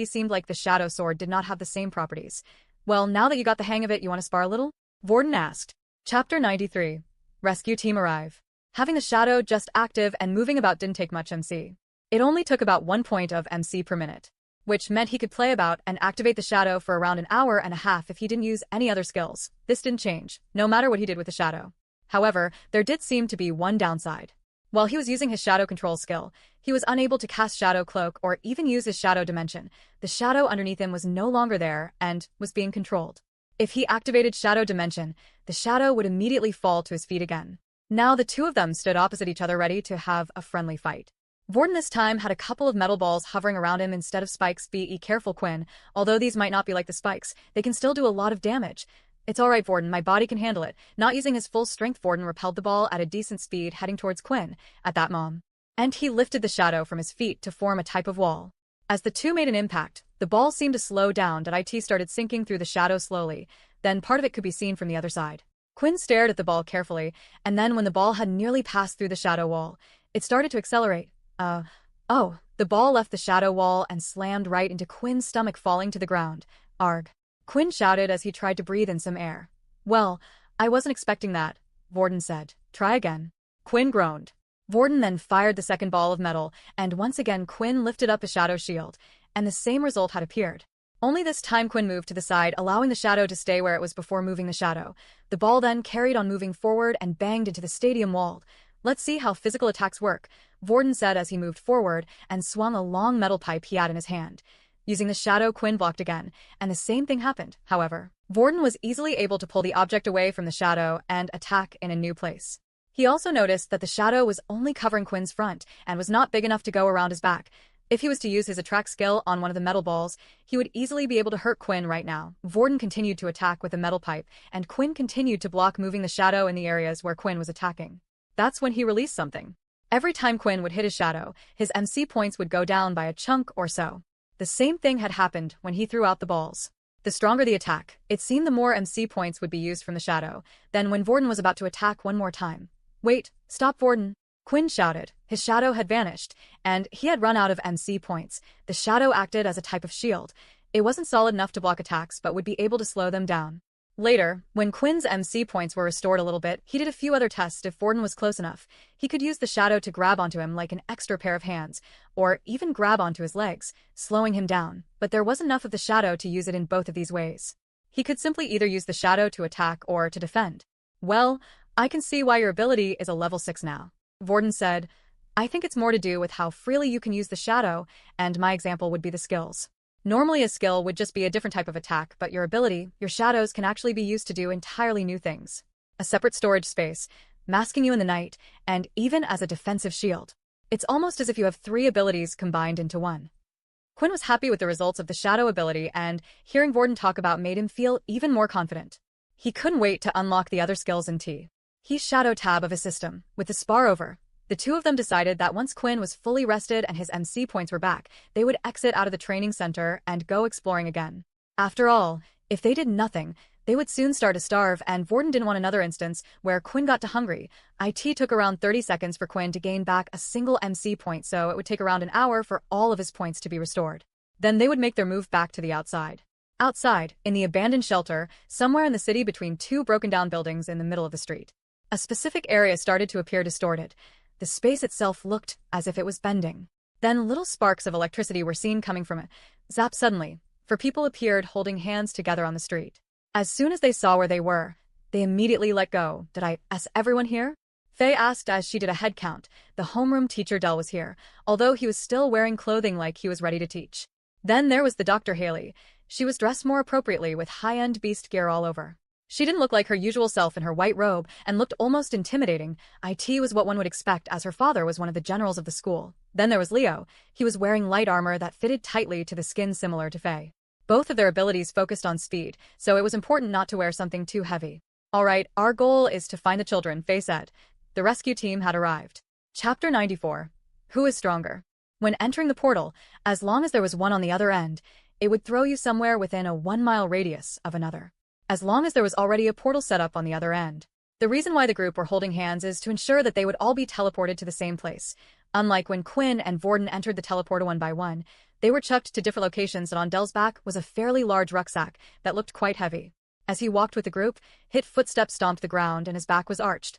seemed like the shadow sword did not have the same properties. Well, now that you got the hang of it, you want to spar a little? Vorden asked. Chapter 93. Rescue team arrive. Having the shadow just active and moving about didn't take much MC. It only took about 1 point of MC per minute, which meant he could play about and activate the shadow for around an hour and a half if he didn't use any other skills. This didn't change, no matter what he did with the shadow. However, there did seem to be one downside. While he was using his shadow control skill, he was unable to cast Shadow Cloak or even use his shadow dimension. The shadow underneath him was no longer there and was being controlled. If he activated Shadow Dimension, the shadow would immediately fall to his feet again. Now the two of them stood opposite each other ready to have a friendly fight. Vorden this time had a couple of metal balls hovering around him instead of spikes. Be careful, Quinn. Although these might not be like the spikes, they can still do a lot of damage. It's alright, Vorden, my body can handle it. Not using his full strength, Vorden repelled the ball at a decent speed heading towards Quinn at that moment. And he lifted the shadow from his feet to form a type of wall. As the two made an impact, the ball seemed to slow down. It started sinking through the shadow slowly, then part of it could be seen from the other side. Quinn stared at the ball carefully, and then when the ball had nearly passed through the shadow wall, it started to accelerate. The ball left the shadow wall and slammed right into Quinn's stomach, falling to the ground. Arg. Quinn shouted as he tried to breathe in some air. Well, I wasn't expecting that, Vorden said. Try again. Quinn groaned. Vorden then fired the second ball of metal, and once again Quinn lifted up a shadow shield, and the same result had appeared. Only this time Quinn moved to the side, allowing the shadow to stay where it was before moving the shadow. The ball then carried on moving forward and banged into the stadium wall. Let's see how physical attacks work, Vorden said as he moved forward and swung a long metal pipe he had in his hand. Using the shadow, Quinn blocked again, and the same thing happened, however. Vorden was easily able to pull the object away from the shadow and attack in a new place. He also noticed that the shadow was only covering Quinn's front and was not big enough to go around his back. If he was to use his attract skill on one of the metal balls, he would easily be able to hurt Quinn right now. Vorden continued to attack with the metal pipe, and Quinn continued to block, moving the shadow in the areas where Quinn was attacking. That's when he released something. Every time Quinn would hit his shadow, his MC points would go down by a chunk or so. The same thing had happened when he threw out the balls. The stronger the attack, it seemed the more MC points would be used from the shadow. Then when Vorden was about to attack one more time. Wait, stop, Vorden. Quinn shouted. His shadow had vanished, and he had run out of MC points. The shadow acted as a type of shield. It wasn't solid enough to block attacks but would be able to slow them down. Later, when Quinn's MC points were restored a little bit, he did a few other tests. If Vorden was close enough, he could use the shadow to grab onto him like an extra pair of hands, or even grab onto his legs, slowing him down. But there wasn't enough of the shadow to use it in both of these ways. He could simply either use the shadow to attack or to defend. Well, I can see why your ability is a level 6 now, Vorden said. I think it's more to do with how freely you can use the shadow, and my example would be the skills. Normally a skill would just be a different type of attack, but your ability, your shadows, can actually be used to do entirely new things. A separate storage space, masking you in the night, and even as a defensive shield. It's almost as if you have 3 abilities combined into one. Quinn was happy with the results of the shadow ability, and hearing Vorden talk about made him feel even more confident. He couldn't wait to unlock the other skills in He's shadow tab of his system. With the spar over, the two of them decided that once Quinn was fully rested and his MC points were back, they would exit out of the training center and go exploring again. After all, If they did nothing, they would soon start to starve, and Vorden didn't want another instance where Quinn got too hungry. It took around 30 seconds for Quinn to gain back a single MC point, so it would take around an hour for all of his points to be restored. Then they would make their move back to the outside. Outside, in the abandoned shelter, somewhere in the city between two broken-down buildings in the middle of the street, a specific area started to appear distorted. The space itself looked as if it was bending. Then little sparks of electricity were seen coming from it. Zap suddenly, for people appeared holding hands together on the street. As soon as they saw where they were, they immediately let go. Did I ask everyone here? Faye asked as she did a head count. The homeroom teacher Dell was here, although he was still wearing clothing like he was ready to teach. Then there was the Dr. Haley. She was dressed more appropriately with high-end beast gear all over. She didn't look like her usual self in her white robe and looked almost intimidating. It was what one would expect, as her father was one of the generals of the school. Then there was Leo. He was wearing light armor that fitted tightly to the skin similar to Faye. Both of their abilities focused on speed, so it was important not to wear something too heavy. All right, our goal is to find the children, Faye said. The rescue team had arrived. Chapter 94. Who is stronger? When entering the portal, as long as there was one on the other end, it would throw you somewhere within a 1-mile radius of another, as long as there was already a portal set up on the other end. The reason why the group were holding hands is to ensure that they would all be teleported to the same place. Unlike when Quinn and Vorden entered the teleporter one by one, they were chucked to different locations, and on Dell's back was a fairly large rucksack that looked quite heavy. As he walked with the group, Hit footsteps stomped the ground and his back was arched.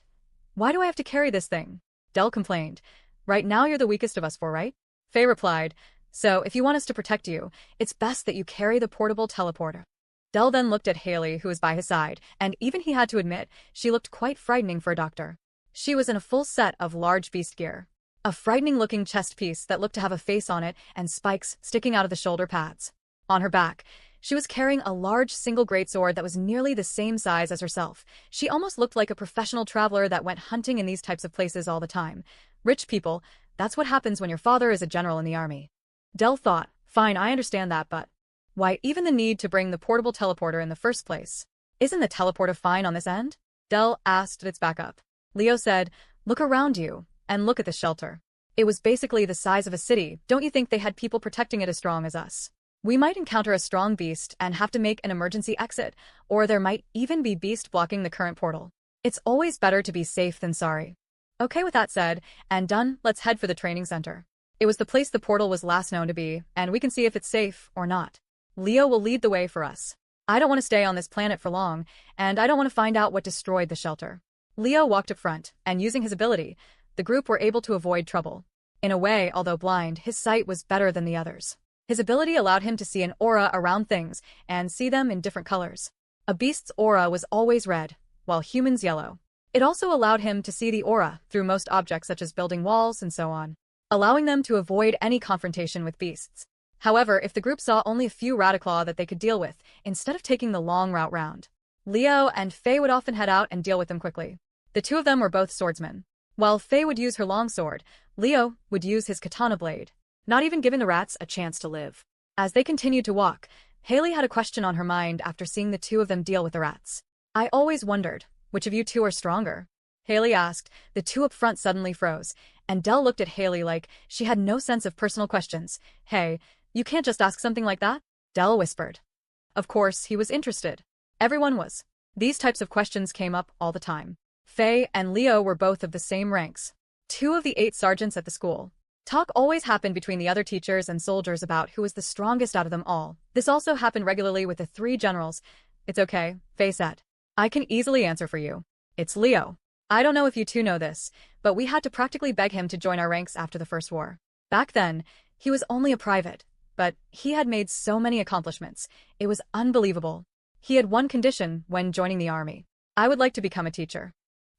Why do I have to carry this thing? Dell complained. Right now you're the weakest of us four, right? Faye replied. So, if you want us to protect you, it's best that you carry the portable teleporter. Dell then looked at Haley, who was by his side, and even he had to admit, she looked quite frightening for a doctor. She was in a full set of large beast gear. A frightening-looking chest piece that looked to have a face on it and spikes sticking out of the shoulder pads. On her back, she was carrying a large single greatsword that was nearly the same size as herself. She almost looked like a professional traveler that went hunting in these types of places all the time. Rich people, that's what happens when your father is a general in the army. Dell thought, fine, I understand that, but why even the need to bring the portable teleporter in the first place? Isn't the teleporter fine on this end? Dell asked its backup. Leo said, look around you. And look at the shelter. It was basically the size of a city. Don't you think they had people protecting it as strong as us? We might encounter a strong beast and have to make an emergency exit, or there might even be beast blocking the current portal. It's always better to be safe than sorry. Okay, with that said, and done, let's head for the training center. It was the place the portal was last known to be, and we can see if it's safe or not. Leo will lead the way for us. I don't want to stay on this planet for long, and I don't want to find out what destroyed the shelter. Leo walked up front, and using his ability, the group were able to avoid trouble. In a way, although blind, his sight was better than the others. His ability allowed him to see an aura around things and see them in different colors. A beast's aura was always red, while humans' yellow. It also allowed him to see the aura through most objects such as building walls and so on, allowing them to avoid any confrontation with beasts. However, if the group saw only a few Radiclaw that they could deal with, instead of taking the long route round, Leo and Faye would often head out and deal with them quickly. The two of them were both swordsmen. While Faye would use her longsword, Leo would use his katana blade, not even giving the rats a chance to live. As they continued to walk, Haley had a question on her mind after seeing the two of them deal with the rats. I always wondered, which of you two are stronger? Haley asked. The two up front suddenly froze, and Dell looked at Haley like she had no sense of personal questions. Hey, you can't just ask something like that? Dell whispered. Of course, he was interested. Everyone was. These types of questions came up all the time. Faye and Leo were both of the same ranks. 2 of the 8 sergeants at the school. Talk always happened between the other teachers and soldiers about who was the strongest out of them all. This also happened regularly with the 3 generals. It's okay, Faye said. I can easily answer for you. It's Leo. I don't know if you two know this, but we had to practically beg him to join our ranks after the First War. Back then, he was only a private, but he had made so many accomplishments. It was unbelievable. He had one condition when joining the army. I would like to become a teacher.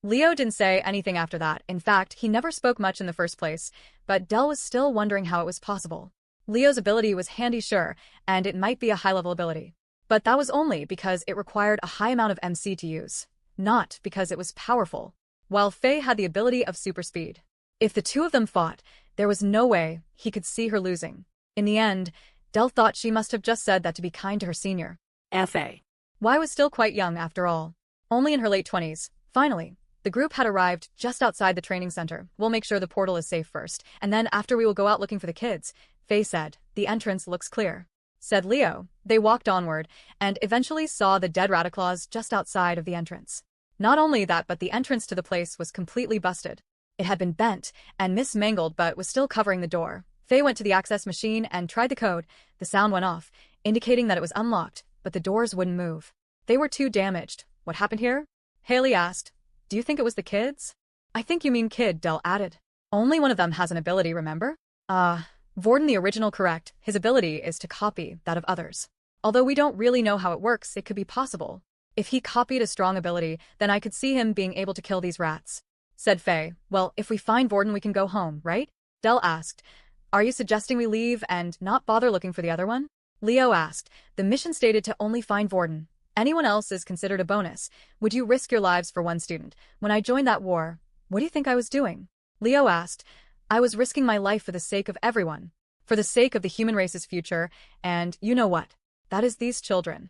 Leo didn't say anything after that. In fact, he never spoke much in the first place, but Dell was still wondering how it was possible. Leo's ability was handy, sure, and it might be a high-level ability. But that was only because it required a high amount of MC to use, not because it was powerful. While Faye had the ability of super speed. If the two of them fought, there was no way he could see her losing. In the end, Dell thought she must have just said that to be kind to her senior.
Fa.
Y was still quite young after all. Only in her late 20s. Finally, the group had arrived just outside the training center. We'll make sure the portal is safe first, and then after we will go out looking for the kids, Faye said. The entrance looks clear. said Leo. They walked onward, and eventually saw the dead Raticlaws just outside of the entrance. Not only that, but the entrance to the place was completely busted. It had been bent and mismangled but was still covering the door. Faye went to the access machine and tried the code. The sound went off, indicating that it was unlocked, but the doors wouldn't move. They were too damaged. What happened here? Haley asked. Do you think it was the kids? I think you mean kid, Del added. Only one of them has an ability, remember? Vorden the original correct. His ability is to copy that of others. Although we don't really know how it works, it could be possible. If he copied a strong ability, then I could see him being able to kill these rats, said Faye. Well, if we find Vorden, we can go home, right? Del asked. Are you suggesting we leave and not bother looking for the other one? Leo asked. The mission stated to only find Vorden. Anyone else is considered a bonus. Would you risk your lives for one student? When I joined that war, what do you think I was doing? Leo asked. I was risking my life for the sake of everyone. For the sake of the human race's future, and you know what? That is these children.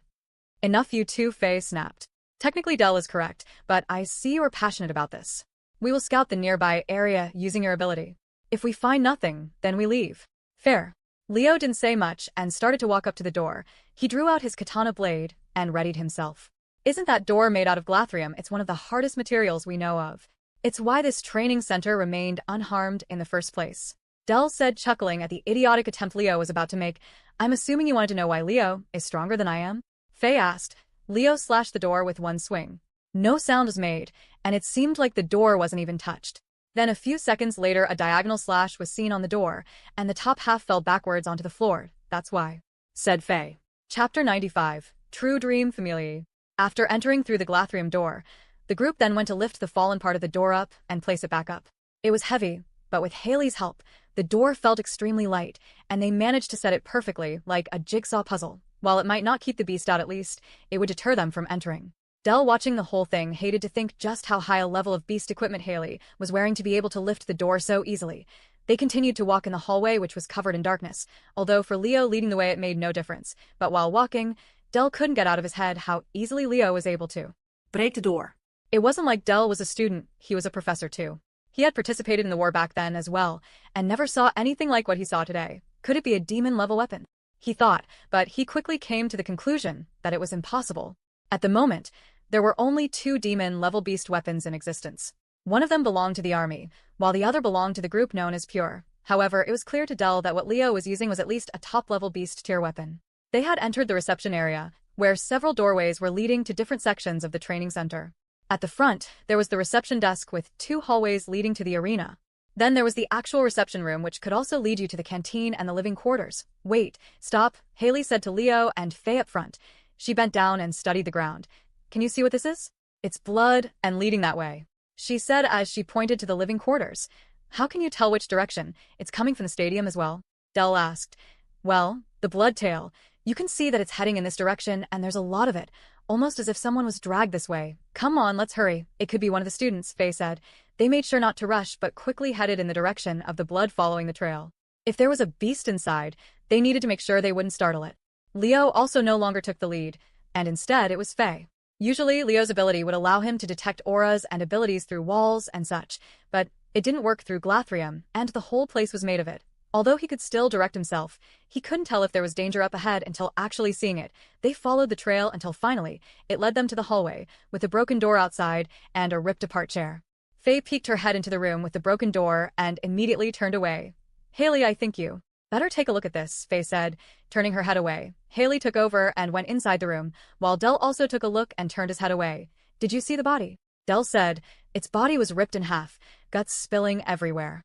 Enough, you two, Faye snapped. Technically Del is correct, but I see you are passionate about this. We will scout the nearby area using your ability. If we find nothing, then we leave. Fair. Leo didn't say much and started to walk up to the door. He drew out his katana blade and readied himself. Isn't that door made out of glathrium? It's one of the hardest materials we know of. It's why this training center remained unharmed in the first place. Del said, chuckling at the idiotic attempt Leo was about to make. I'm assuming you wanted to know why Leo is stronger than I am? Faye asked. Leo slashed the door with one swing. No sound was made, and it seemed like the door wasn't even touched. Then a few seconds later, a diagonal slash was seen on the door, and the top half fell backwards onto the floor. That's why, said Faye. Chapter 95. True Dream Familiae. After entering through the glathrium door, the group then went to lift the fallen part of the door up and place it back up. It was heavy, but with Haley's help, the door felt extremely light, and they managed to set it perfectly, like a jigsaw puzzle. While it might not keep the beast out, at least, it would deter them from entering. Del, watching the whole thing, hated to think just how high a level of beast equipment Haley was wearing to be able to lift the door so easily. They continued to walk in the hallway, which was covered in darkness, although for Leo leading the way it made no difference. But while walking, Del couldn't get out of his head how easily Leo was able to
Break the door.
It wasn't like Del was a student, he was a professor too. He had participated in the war back then as well, and never saw anything like what he saw today. Could it be a demon-level weapon? He thought, but he quickly came to the conclusion that it was impossible. At the moment, there were only 2 demon-level beast weapons in existence. One of them belonged to the army, while the other belonged to the group known as Pure. However, it was clear to Del that what Leo was using was at least a top-level beast tier weapon. They had entered the reception area, where several doorways were leading to different sections of the training center. At the front, there was the reception desk with 2 hallways leading to the arena. Then there was the actual reception room, which could also lead you to the canteen and the living quarters. Wait, stop, Haley said to Leo and Faye up front. She bent down and studied the ground. Can you see what this is? It's blood and leading that way, she said as she pointed to the living quarters. How can you tell which direction? It's coming from the stadium as well? Del asked. Well, the blood tail. You can see that it's heading in this direction, and there's a lot of it, almost as if someone was dragged this way. Come on, let's hurry. It could be one of the students, Faye said. They made sure not to rush, but quickly headed in the direction of the blood following the trail. If there was a beast inside, they needed to make sure they wouldn't startle it. Leo also no longer took the lead, and instead it was Faye. Usually, Leo's ability would allow him to detect auras and abilities through walls and such, but it didn't work through glathrium, and the whole place was made of it. Although he could still direct himself, he couldn't tell if there was danger up ahead until actually seeing it. They followed the trail until finally, it led them to the hallway, with a broken door outside and a ripped-apart chair. Faye peeked her head into the room with the broken door and immediately turned away. Haley, I think you better take a look at this, Faye said, turning her head away. Haley took over and went inside the room, while Del also took a look and turned his head away. Did you see the body? Del said. Its body was ripped in half, guts spilling everywhere.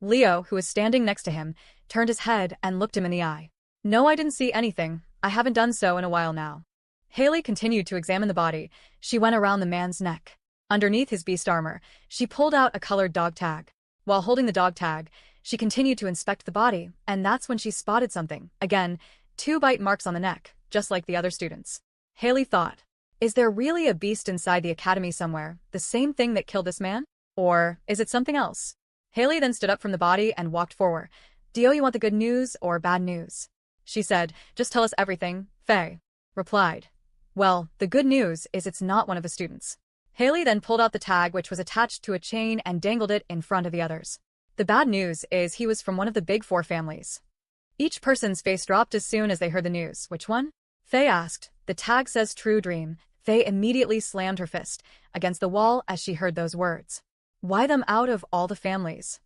Leo, who was standing next to him, turned his head and looked him in the eye. No, I didn't see anything. I haven't done so in a while now. Haley continued to examine the body. She went around the man's neck. Underneath his beast armor, she pulled out a colored dog tag. While holding the dog tag, she continued to inspect the body, and that's when she spotted something. Again, 2 bite marks on the neck, just like the other students. Haley thought, is there really a beast inside the academy somewhere, the same thing that killed this man? Or is it something else? Haley then stood up from the body and walked forward. Do you want the good news or bad news? She said. Just tell us everything, Faye replied. Well, the good news is it's not one of the students. Haley then pulled out the tag, which was attached to a chain, and dangled it in front of the others. The bad news is he was from one of the Big Four families. Each person's face dropped as soon as they heard the news. Which one? Faye asked. The tag says True Dream. Faye immediately slammed her fist against the wall as she heard those words. Why them out of all the families?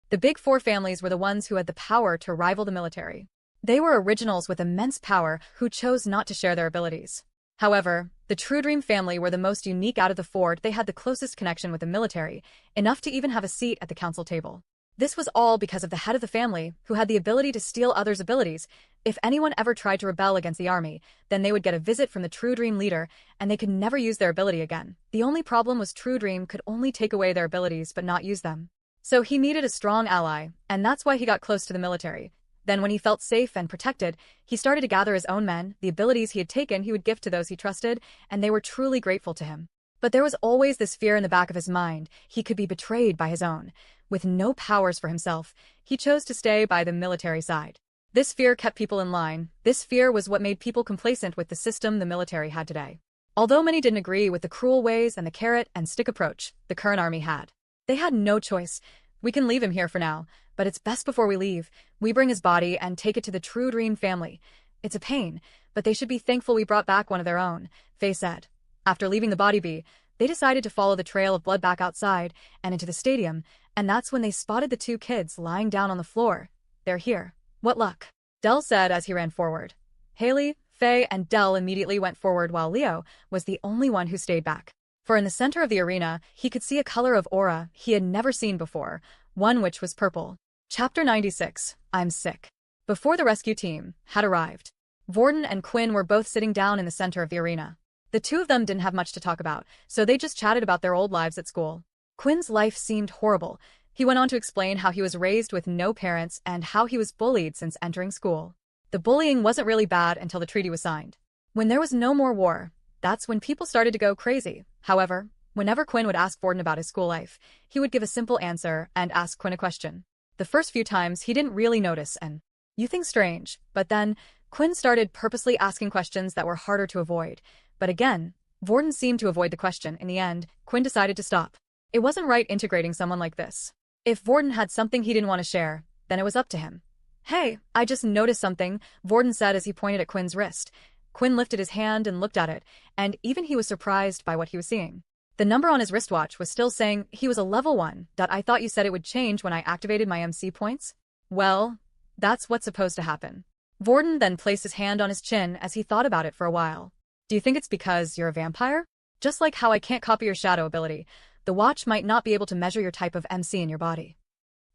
The big four families were the ones who had the power to rival the military. They were originals with immense power who chose not to share their abilities. However, the True Dream family were the most unique out of the four. They had the closest connection with the military, enough to even have a seat at the council table. This was all because of the head of the family, who had the ability to steal others' abilities. If anyone ever tried to rebel against the army, then they would get a visit from the True Dream leader, and they could never use their ability again. The only problem was True Dream could only take away their abilities but not use them. So he needed a strong ally, and that's why he got close to the military. Then when he felt safe and protected, he started to gather his own men. The abilities he had taken he would gift to those he trusted, and they were truly grateful to him. But there was always this fear in the back of his mind. He could be betrayed by his own. With no powers for himself, he chose to stay by the military side. This fear kept people in line. This fear was what made people complacent with the system the military had today. Although many didn't agree with the cruel ways and the carrot and stick approach the current army had. They had no choice. We can leave him here for now, but it's best before we leave, we bring his body and take it to the True Dream family. It's a pain, but they should be thankful we brought back one of their own, Faye said. After leaving the body be, they decided to follow the trail of blood back outside and into the stadium, and that's when they spotted the two kids lying down on the floor. They're here. What luck? Dell said as he ran forward. Haley, Faye, and Dell immediately went forward while Leo was the only one who stayed back. For in the center of the arena, he could see a color of aura he had never seen before, one which was purple. Chapter 96. I'm sick. Before the rescue team had arrived, Vorden and Quinn were both sitting down in the center of the arena. The two of them didn't have much to talk about, so they just chatted about their old lives at school. Quinn's life seemed horrible. He went on to explain how he was raised with no parents and how he was bullied since entering school. The bullying wasn't really bad until the treaty was signed. When there was no more war, that's when people started to go crazy. However, whenever Quinn would ask Vorden about his school life, he would give a simple answer and ask Quinn a question. The first few times he didn't really notice and you think strange, but then Quinn started purposely asking questions that were harder to avoid. But again, Vorden seemed to avoid the question. In the end, Quinn decided to stop. It wasn't right integrating someone like this. If Vorden had something he didn't want to share, then it was up to him. Hey, I just noticed something, Vorden said as he pointed at Quinn's wrist. Quinn lifted his hand and looked at it, and even he was surprised by what he was seeing. The number on his wristwatch was still saying he was a level 1. I thought you said it would change when I activated my MC points? Well, that's what's supposed to happen. Vorden then placed his hand on his chin as he thought about it for a while. Do you think it's because you're a vampire? Just like how I can't copy your shadow ability, the watch might not be able to measure your type of MC in your body.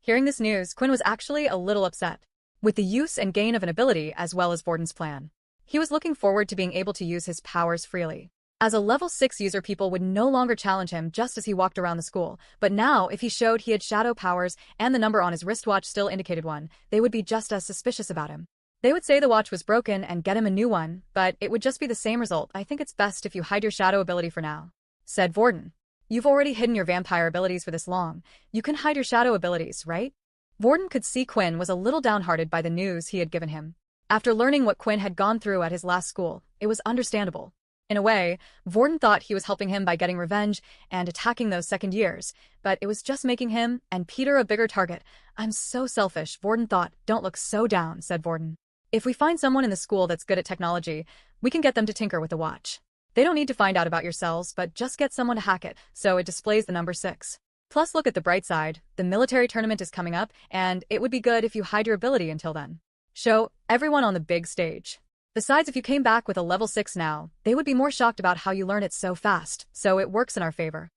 Hearing this news, Quinn was actually a little upset with the use and gain of an ability as well as Vorden's plan. He was looking forward to being able to use his powers freely. As a level 6 user, people would no longer challenge him just as he walked around the school, but now if he showed he had shadow powers and the number on his wristwatch still indicated 1, they would be just as suspicious about him. They would say the watch was broken and get him a new one, but it would just be the same result. I think it's best if you hide your shadow ability for now, said Vorden. You've already hidden your vampire abilities for this long. You can hide your shadow abilities, right? Vorden could see Quinn was a little downhearted by the news he had given him. After learning what Quinn had gone through at his last school, it was understandable. In a way, Vorden thought he was helping him by getting revenge and attacking those second years, but it was just making him and Peter a bigger target. I'm so selfish, Vorden thought. Don't look so down, said Vorden. If we find someone in the school that's good at technology, we can get them to tinker with the watch. They don't need to find out about your cells, but just get someone to hack it, so it displays the number 6. Plus, look at the bright side. The military tournament is coming up, and it would be good if you hide your ability until then. Show everyone on the big stage. Besides, if you came back with a level 6 now, they would be more shocked about how you learn it so fast, so it works in our favor.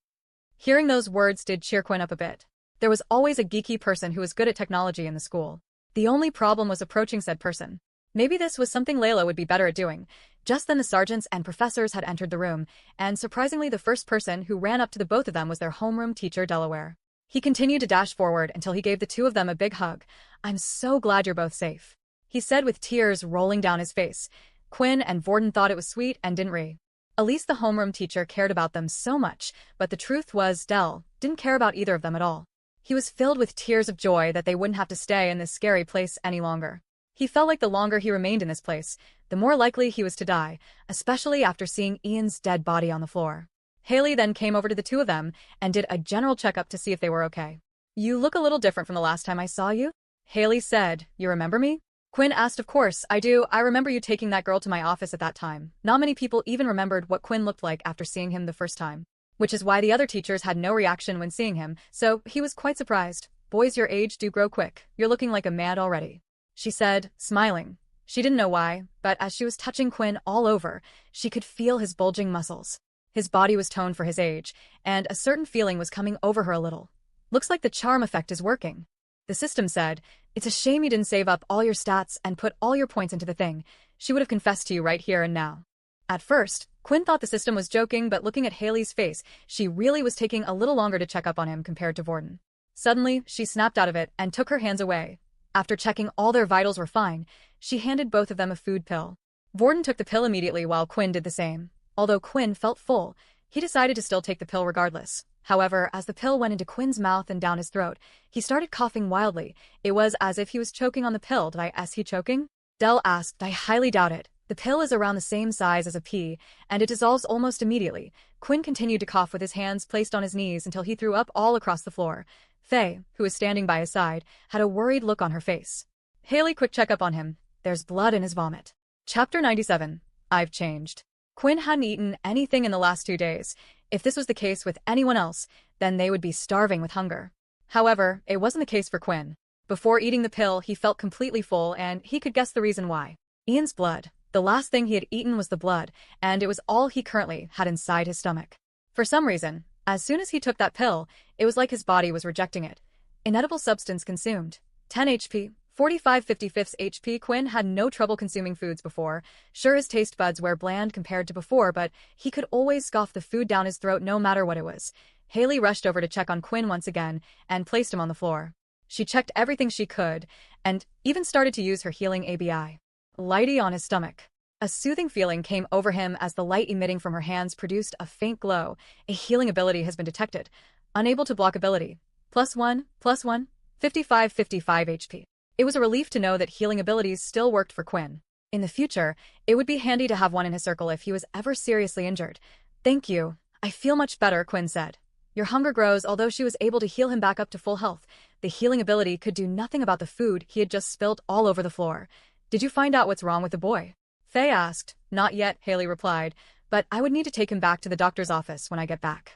Hearing those words did cheer Quinn up a bit. There was always a geeky person who was good at technology in the school. The only problem was approaching said person. Maybe this was something Layla would be better at doing. Just then the sergeants and professors had entered the room, and surprisingly the first person who ran up to the both of them was their homeroom teacher, Delaware. He continued to dash forward until he gave the two of them a big hug. I'm so glad you're both safe, he said with tears rolling down his face. Quinn and Vorden thought it was sweet and didn't at least the homeroom teacher cared about them so much, but the truth was Del didn't care about either of them at all. He was filled with tears of joy that they wouldn't have to stay in this scary place any longer. He felt like the longer he remained in this place, the more likely he was to die, especially after seeing Ian's dead body on the floor. Haley then came over to the two of them and did a general checkup to see if they were okay. You look a little different from the last time I saw you, Haley said. You remember me? Quinn asked. Of course, I do. I remember you taking that girl to my office at that time. Not many people even remembered what Quinn looked like after seeing him the first time. Which is why the other teachers had no reaction when seeing him, so he was quite surprised. Boys your age do grow quick. You're looking like a man already, she said, smiling. She didn't know why, but as she was touching Quinn all over, she could feel his bulging muscles. His body was toned for his age, and a certain feeling was coming over her a little. Looks like the charm effect is working. The system said, it's a shame you didn't save up all your stats and put all your points into the thing. She would have confessed to you right here and now. At first, Quinn thought the system was joking, but looking at Haley's face, she really was taking a little longer to check up on him compared to Vorden. Suddenly, she snapped out of it and took her hands away. After checking all their vitals were fine, she handed both of them a food pill. Vorden took the pill immediately while Quinn did the same. Although Quinn felt full, he decided to still take the pill regardless. However, as the pill went into Quinn's mouth and down his throat, he started coughing wildly. It was as if he was choking on the pill. Is he choking? Dell asked. I highly doubt it. The pill is around the same size as a pea, and it dissolves almost immediately. Quinn continued to cough with his hands placed on his knees until he threw up all across the floor. Faye, who was standing by his side, had a worried look on her face. Haley, quick checkup on him. There's blood in his vomit. Chapter 97. I've changed. Quinn hadn't eaten anything in the last 2 days. If this was the case with anyone else, then they would be starving with hunger. However, it wasn't the case for Quinn. Before eating the pill, he felt completely full, and he could guess the reason why. Ian's blood. The last thing he had eaten was the blood, and it was all he currently had inside his stomach. For some reason, as soon as he took that pill, it was like his body was rejecting it. Inedible substance consumed. 10 HP. 45/55 HP. Quinn had no trouble consuming foods before. Sure, his taste buds were bland compared to before, but he could always scoff the food down his throat no matter what it was. Haley rushed over to check on Quinn once again and placed him on the floor. She checked everything she could, and even started to use her healing ABI. Lighty on his stomach. A soothing feeling came over him as the light emitting from her hands produced a faint glow. A healing ability has been detected. Unable to block ability. +1, +1, 55/55 HP. It was a relief to know that healing abilities still worked for Quinn. In the future, it would be handy to have one in his circle if he was ever seriously injured. Thank you. I feel much better, Quinn said. Your hunger grows. Although she was able to heal him back up to full health, the healing ability could do nothing about the food he had just spilled all over the floor. Did you find out what's wrong with the boy? Faye asked. Not yet, Haley replied, but I would need to take him back to the doctor's office when I get back.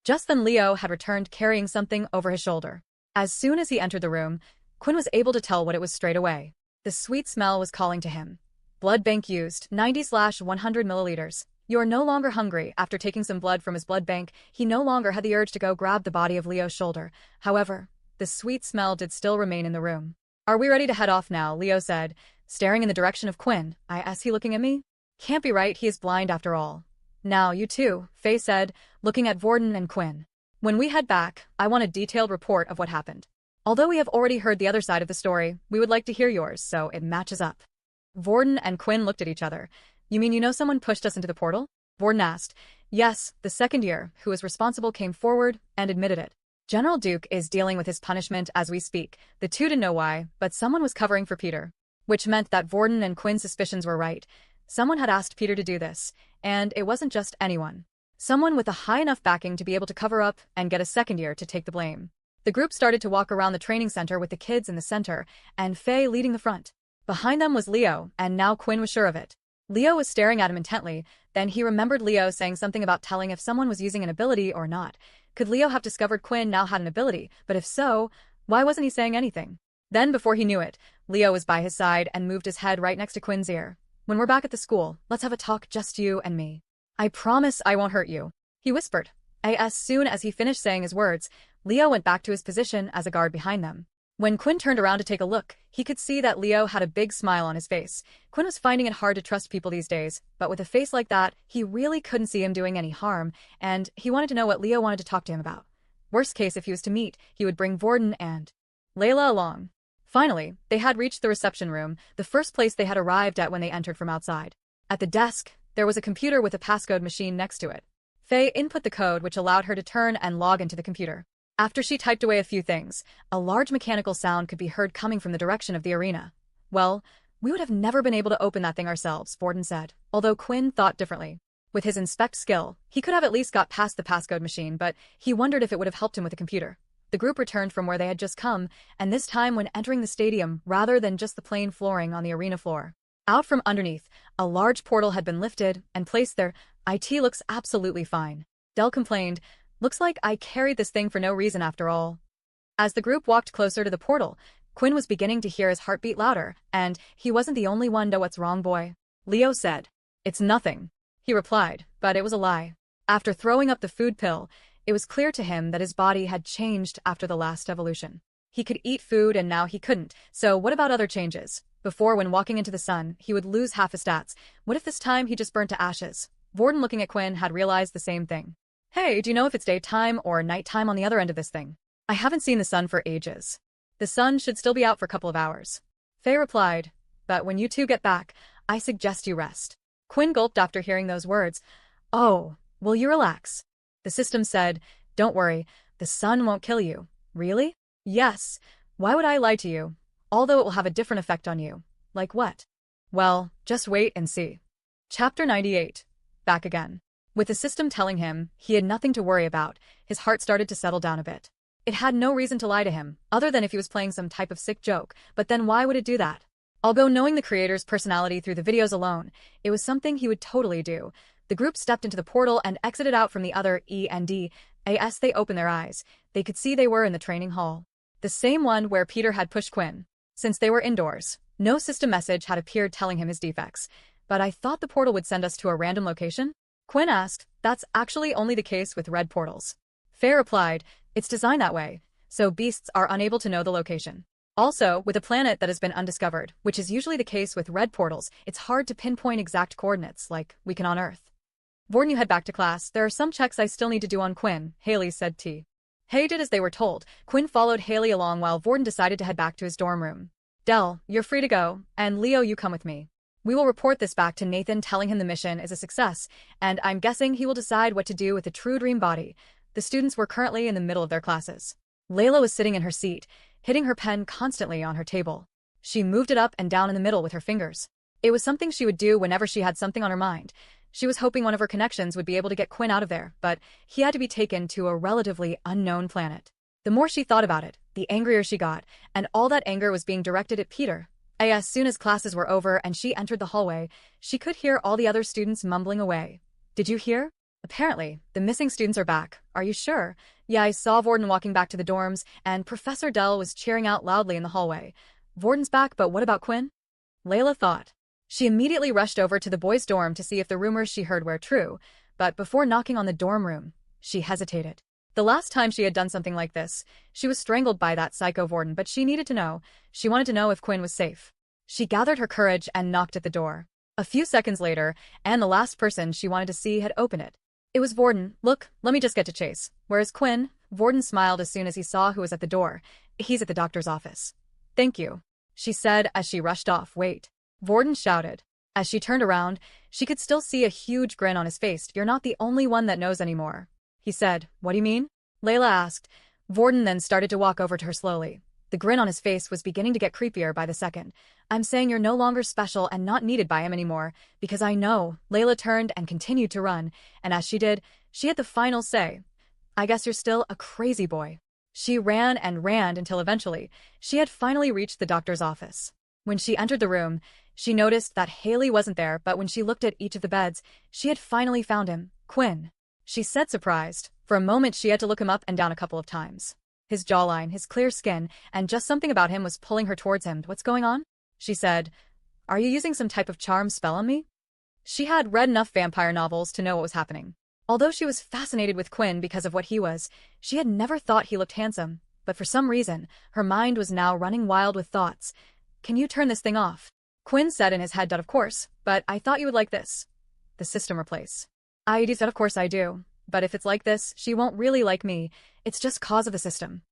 Just then Leo had returned carrying something over his shoulder. As soon as he entered the room, Quinn was able to tell what it was straight away. The sweet smell was calling to him. Blood bank used, 90/100 milliliters. You're no longer hungry. After taking some blood from his blood bank, he no longer had the urge to go grab the body of Leo's shoulder. However, the sweet smell did still remain in the room. Are we ready to head off now? Leo said, staring in the direction of Quinn. Is he looking at me? Can't be right, he is blind after all. Now, you too, Faye said, looking at Vorden and Quinn. When we head back, I want a detailed report of what happened. Although we have already heard the other side of the story, we would like to hear yours, so it matches up. Vorden and Quinn looked at each other. You mean you know someone pushed us into the portal? Vorden asked. Yes, the second year, who was responsible, came forward and admitted it. General Duke is dealing with his punishment as we speak. The two didn't know why, but someone was covering for Peter. Which meant that Vorden and Quinn's suspicions were right. Someone had asked Peter to do this, and it wasn't just anyone. Someone with a high enough backing to be able to cover up and get a second year to take the blame. The group started to walk around the training center with the kids in the center, and Faye leading the front. Behind them was Leo, and now Quinn was sure of it. Leo was staring at him intently, then he remembered Leo saying something about telling if someone was using an ability or not. Could Leo have discovered Quinn now had an ability, but if so, why wasn't he saying anything? Then before he knew it, Leo was by his side and moved his head right next to Quinn's ear. When we're back at the school, let's have a talk, just you and me. I promise I won't hurt you, he whispered. As soon as he finished saying his words, Leo went back to his position as a guard behind them. When Quinn turned around to take a look, he could see that Leo had a big smile on his face. Quinn was finding it hard to trust people these days, but with a face like that, he really couldn't see him doing any harm, and he wanted to know what Leo wanted to talk to him about. Worst case, if he was to meet, he would bring Vorden and Layla along. Finally, they had reached the reception room, the first place they had arrived at when they entered from outside. At the desk, there was a computer with a passcode machine next to it. Faye input the code, which allowed her to turn and log into the computer. After she typed away a few things, a large mechanical sound could be heard coming from the direction of the arena. Well, we would have never been able to open that thing ourselves, Vorden said, although Quinn thought differently. With his inspect skill, he could have at least got past the passcode machine, but he wondered if it would have helped him with the computer. The group returned from where they had just come, and this time when entering the stadium rather than just the plain flooring on the arena floor. Out from underneath, a large portal had been lifted and placed there. "It looks absolutely fine," Dell complained. "Looks like I carried this thing for no reason after all." As the group walked closer to the portal, Quinn was beginning to hear his heartbeat louder, and he wasn't the only one. "What's wrong, boy?" Leo said. "It's nothing," he replied, but it was a lie. After throwing up the food pill, it was clear to him that his body had changed after the last evolution. He could eat food and now he couldn't, so what about other changes? Before, when walking into the sun, he would lose half his stats. What if this time he just burnt to ashes? Vorden, looking at Quinn, had realized the same thing. "Hey, do you know if it's daytime or nighttime on the other end of this thing? I haven't seen the sun for ages." "The sun should still be out for a couple of hours," Faye replied, "but when you two get back, I suggest you rest." Quinn gulped after hearing those words. "Oh, will you relax?" The system said, "Don't worry, the sun won't kill you." "Really?" "Yes. Why would I lie to you? Although it will have a different effect on you." "Like what?" "Well, just wait and see." Chapter 98. Back again. With the system telling him he had nothing to worry about, his heart started to settle down a bit. It had no reason to lie to him, other than if he was playing some type of sick joke, but then why would it do that? Although knowing the creator's personality through the videos alone, it was something he would totally do. The group stepped into the portal and exited out from the other E&D. As they opened their eyes, they could see they were in the training hall. The same one where Peter had pushed Quinn. Since they were indoors, no system message had appeared telling him his defects. "But I thought the portal would send us to a random location?" Quinn asked. "That's actually only the case with red portals." Faye replied, "It's designed that way, so beasts are unable to know the location. Also, with a planet that has been undiscovered, which is usually the case with red portals, it's hard to pinpoint exact coordinates like we can on Earth." "Vorden, you head back to class. There are some checks I still need to do on Quinn," Haley said. Hay did as they were told. Quinn followed Haley along while Vorden decided to head back to his dorm room. "Dell, you're free to go, and Leo, you come with me. We will report this back to Nathan, telling him the mission is a success, and I'm guessing he will decide what to do with the True Dream body." The students were currently in the middle of their classes. Layla was sitting in her seat, hitting her pen constantly on her table. She moved it up and down in the middle with her fingers. It was something she would do whenever she had something on her mind. She was hoping one of her connections would be able to get Quinn out of there, but he had to be taken to a relatively unknown planet. The more she thought about it, the angrier she got, and all that anger was being directed at Peter. As soon as classes were over and she entered the hallway, she could hear all the other students mumbling away. "Did you hear? Apparently, the missing students are back." "Are you sure?" "Yeah, I saw Vorden walking back to the dorms, and Professor Dell was cheering out loudly in the hallway." "Vorden's back, but what about Quinn?" Layla thought. She immediately rushed over to the boys' dorm to see if the rumors she heard were true, but before knocking on the dorm room, she hesitated. The last time she had done something like this, she was strangled by that psycho Vorden, but she needed to know. She wanted to know if Quinn was safe. She gathered her courage and knocked at the door. A few seconds later, and the last person she wanted to see had opened it. It was Vorden. "Look, let me just get to chase. Where is Quinn?" Vorden smiled as soon as he saw who was at the door. "He's at the doctor's office." "Thank you," she said as she rushed off. "Wait," Vorden shouted. As she turned around, she could still see a huge grin on his face. "You're not the only one that knows anymore," he said. "What do you mean?" Layla asked. Vorden then started to walk over to her slowly. The grin on his face was beginning to get creepier by the second. "I'm saying you're no longer special and not needed by him anymore, because I know." Layla turned and continued to run, and as she did, she had the final say. "I guess you're still a crazy boy." She ran and ran until eventually, she had finally reached the doctor's office. When she entered the room, she noticed that Haley wasn't there, but when she looked at each of the beds, she had finally found him. "Quinn," she said, surprised. For a moment she had to look him up and down a couple of times. His jawline, his clear skin, and just something about him was pulling her towards him. "What's going on?" she said. "Are you using some type of charm spell on me?" She had read enough vampire novels to know what was happening. Although she was fascinated with Quinn because of what he was, she had never thought he looked handsome, but for some reason, her mind was now running wild with thoughts. "Can you turn this thing off?" Quinn said in his head. "Of course, but I thought you would like this." The system replace. "I said of course I do, but if it's like this, she won't really like me. It's just cause of the system."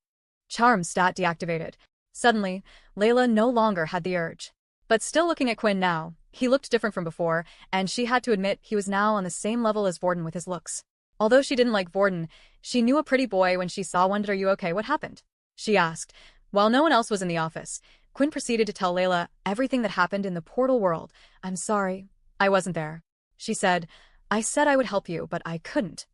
Charm stat deactivated. Suddenly, Layla no longer had the urge. But still looking at Quinn now, he looked different from before, and she had to admit he was now on the same level as Vorden with his looks. Although she didn't like Vorden, she knew a pretty boy when she saw one. "Are you okay? What happened?" she asked. While no one else was in the office, Quinn proceeded to tell Layla everything that happened in the portal world. "I'm sorry. I wasn't there," she said. "I said I would help you, but I couldn't."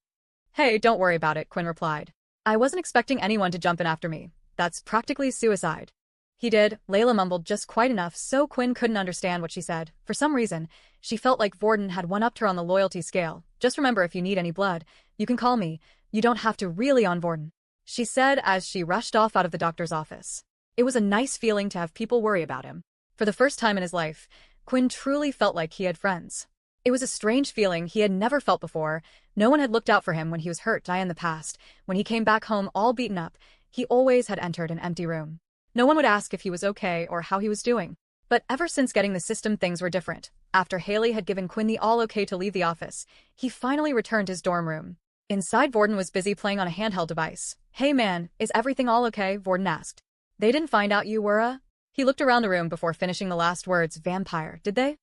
"Hey, don't worry about it," Quinn replied. I wasn't expecting anyone to jump in after me. That's practically suicide. He did, Layla mumbled just quite enough so Quinn couldn't understand what she said. For some reason, she felt like Vorden had one-upped her on the loyalty scale. Just remember, if you need any blood, you can call me. You don't have to really on Vorden, she said as she rushed off out of the doctor's office. It was a nice feeling to have people worry about him. For the first time in his life, Quinn truly felt like he had friends. It was a strange feeling he had never felt before. No one had looked out for him when he was hurt in the past. When he came back home all beaten up, he always had entered an empty room. No one would ask if he was okay or how he was doing. But ever since getting the system, things were different. After Haley had given Quinn the all-okay to leave the office, he finally returned to his dorm room. Inside, Vorden was busy playing on a handheld device. "Hey man, is everything all okay?" Vorden asked. "They didn't find out you were?" He looked around the room before finishing the last words. "Vampire, did they?"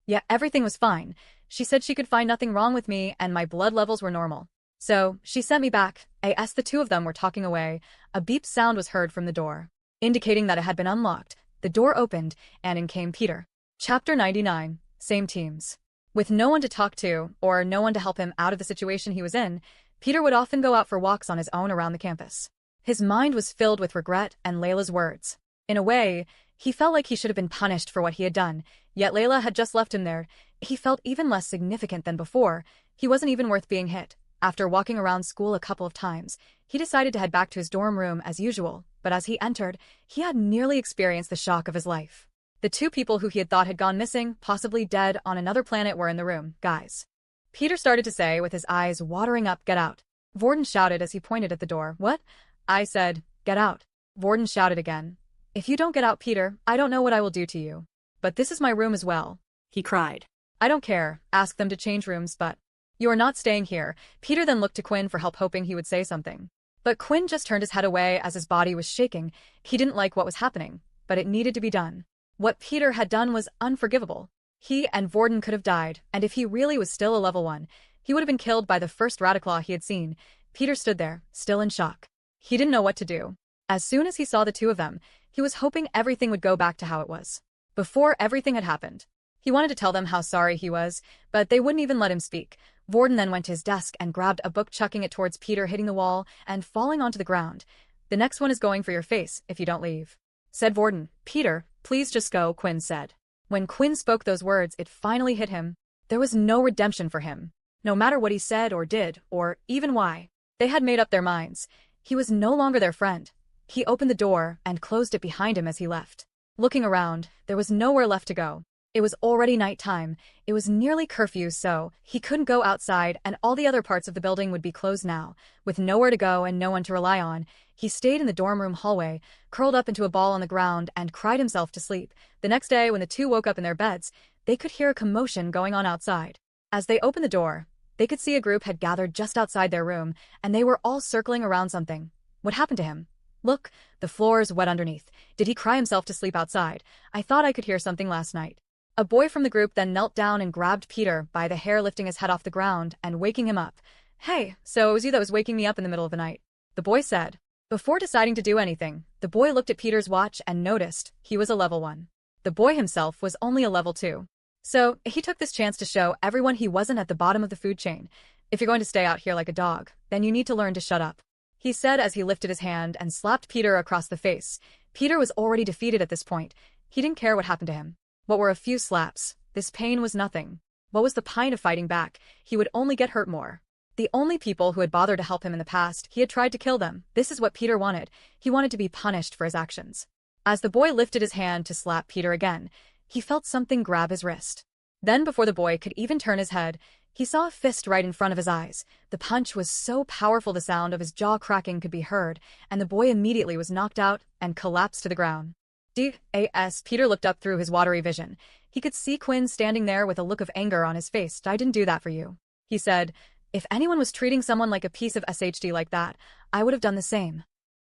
"Yeah, everything was fine. She said she could find nothing wrong with me and my blood levels were normal. So, she sent me back." As the two of them were talking away, a beep sound was heard from the door, indicating that it had been unlocked. The door opened, and in came Peter. Chapter 99. Same teams. With no one to talk to, or no one to help him out of the situation he was in, Peter would often go out for walks on his own around the campus. His mind was filled with regret and Layla's words. In a way, he felt like he should have been punished for what he had done, yet Layla had just left him there. He felt even less significant than before. He wasn't even worth being hit. After walking around school a couple of times, he decided to head back to his dorm room as usual, but as he entered, he had nearly experienced the shock of his life. The two people who he had thought had gone missing, possibly dead on another planet, were in the room. "Guys," Peter started to say with his eyes watering up. "Get out," Vorden shouted as he pointed at the door. "What?" "I said, get out," Vorden shouted again. "If you don't get out, Peter, I don't know what I will do to you. But this is my room as well," he cried. "I don't care, ask them to change rooms, but you are not staying here." Peter then looked to Quinn for help, hoping he would say something. But Quinn just turned his head away as his body was shaking. He didn't like what was happening, but it needed to be done. What Peter had done was unforgivable. He and Vorden could have died, and if he really was still a level 1, he would have been killed by the first Radiclaw he had seen. Peter stood there, still in shock. He didn't know what to do. As soon as he saw the two of them, he was hoping everything would go back to how it was before everything had happened. He wanted to tell them how sorry he was, but they wouldn't even let him speak. Vorden then went to his desk and grabbed a book, chucking it towards Peter, hitting the wall and falling onto the ground. "The next one is going for your face if you don't leave," said Vorden. "Peter, please just go," Quinn said. When Quinn spoke those words, it finally hit him. There was no redemption for him. No matter what he said or did, or even why. They had made up their minds. He was no longer their friend. He opened the door and closed it behind him as he left. Looking around, there was nowhere left to go. It was already nighttime. It was nearly curfew, so he couldn't go outside, and all the other parts of the building would be closed now. With nowhere to go and no one to rely on, he stayed in the dorm room hallway, curled up into a ball on the ground, and cried himself to sleep. The next day, when the two woke up in their beds, they could hear a commotion going on outside. As they opened the door, they could see a group had gathered just outside their room, and they were all circling around something. What happened to him? "Look, the floor's wet underneath. Did he cry himself to sleep outside? I thought I could hear something last night." A boy from the group then knelt down and grabbed Peter by the hair, lifting his head off the ground and waking him up. "Hey, so it was you that was waking me up in the middle of the night," the boy said. Before deciding to do anything, the boy looked at Peter's watch and noticed he was a level 1. The boy himself was only a level 2. So, he took this chance to show everyone he wasn't at the bottom of the food chain. "If you're going to stay out here like a dog, then you need to learn to shut up," he said as he lifted his hand and slapped Peter across the face. Peter was already defeated at this point. He didn't care what happened to him. What were a few slaps? This pain was nothing. What was the point of fighting back? He would only get hurt more. The only people who had bothered to help him in the past, he had tried to kill them. This is what Peter wanted. He wanted to be punished for his actions. As the boy lifted his hand to slap Peter again, he felt something grab his wrist. Then, before the boy could even turn his head, he saw a fist right in front of his eyes. The punch was so powerful the sound of his jaw cracking could be heard, and the boy immediately was knocked out and collapsed to the ground. Peter looked up through his watery vision. He could see Quinn standing there with a look of anger on his face. "I didn't do that for you," he said. "If anyone was treating someone like a piece of SHD like that, I would have done the same."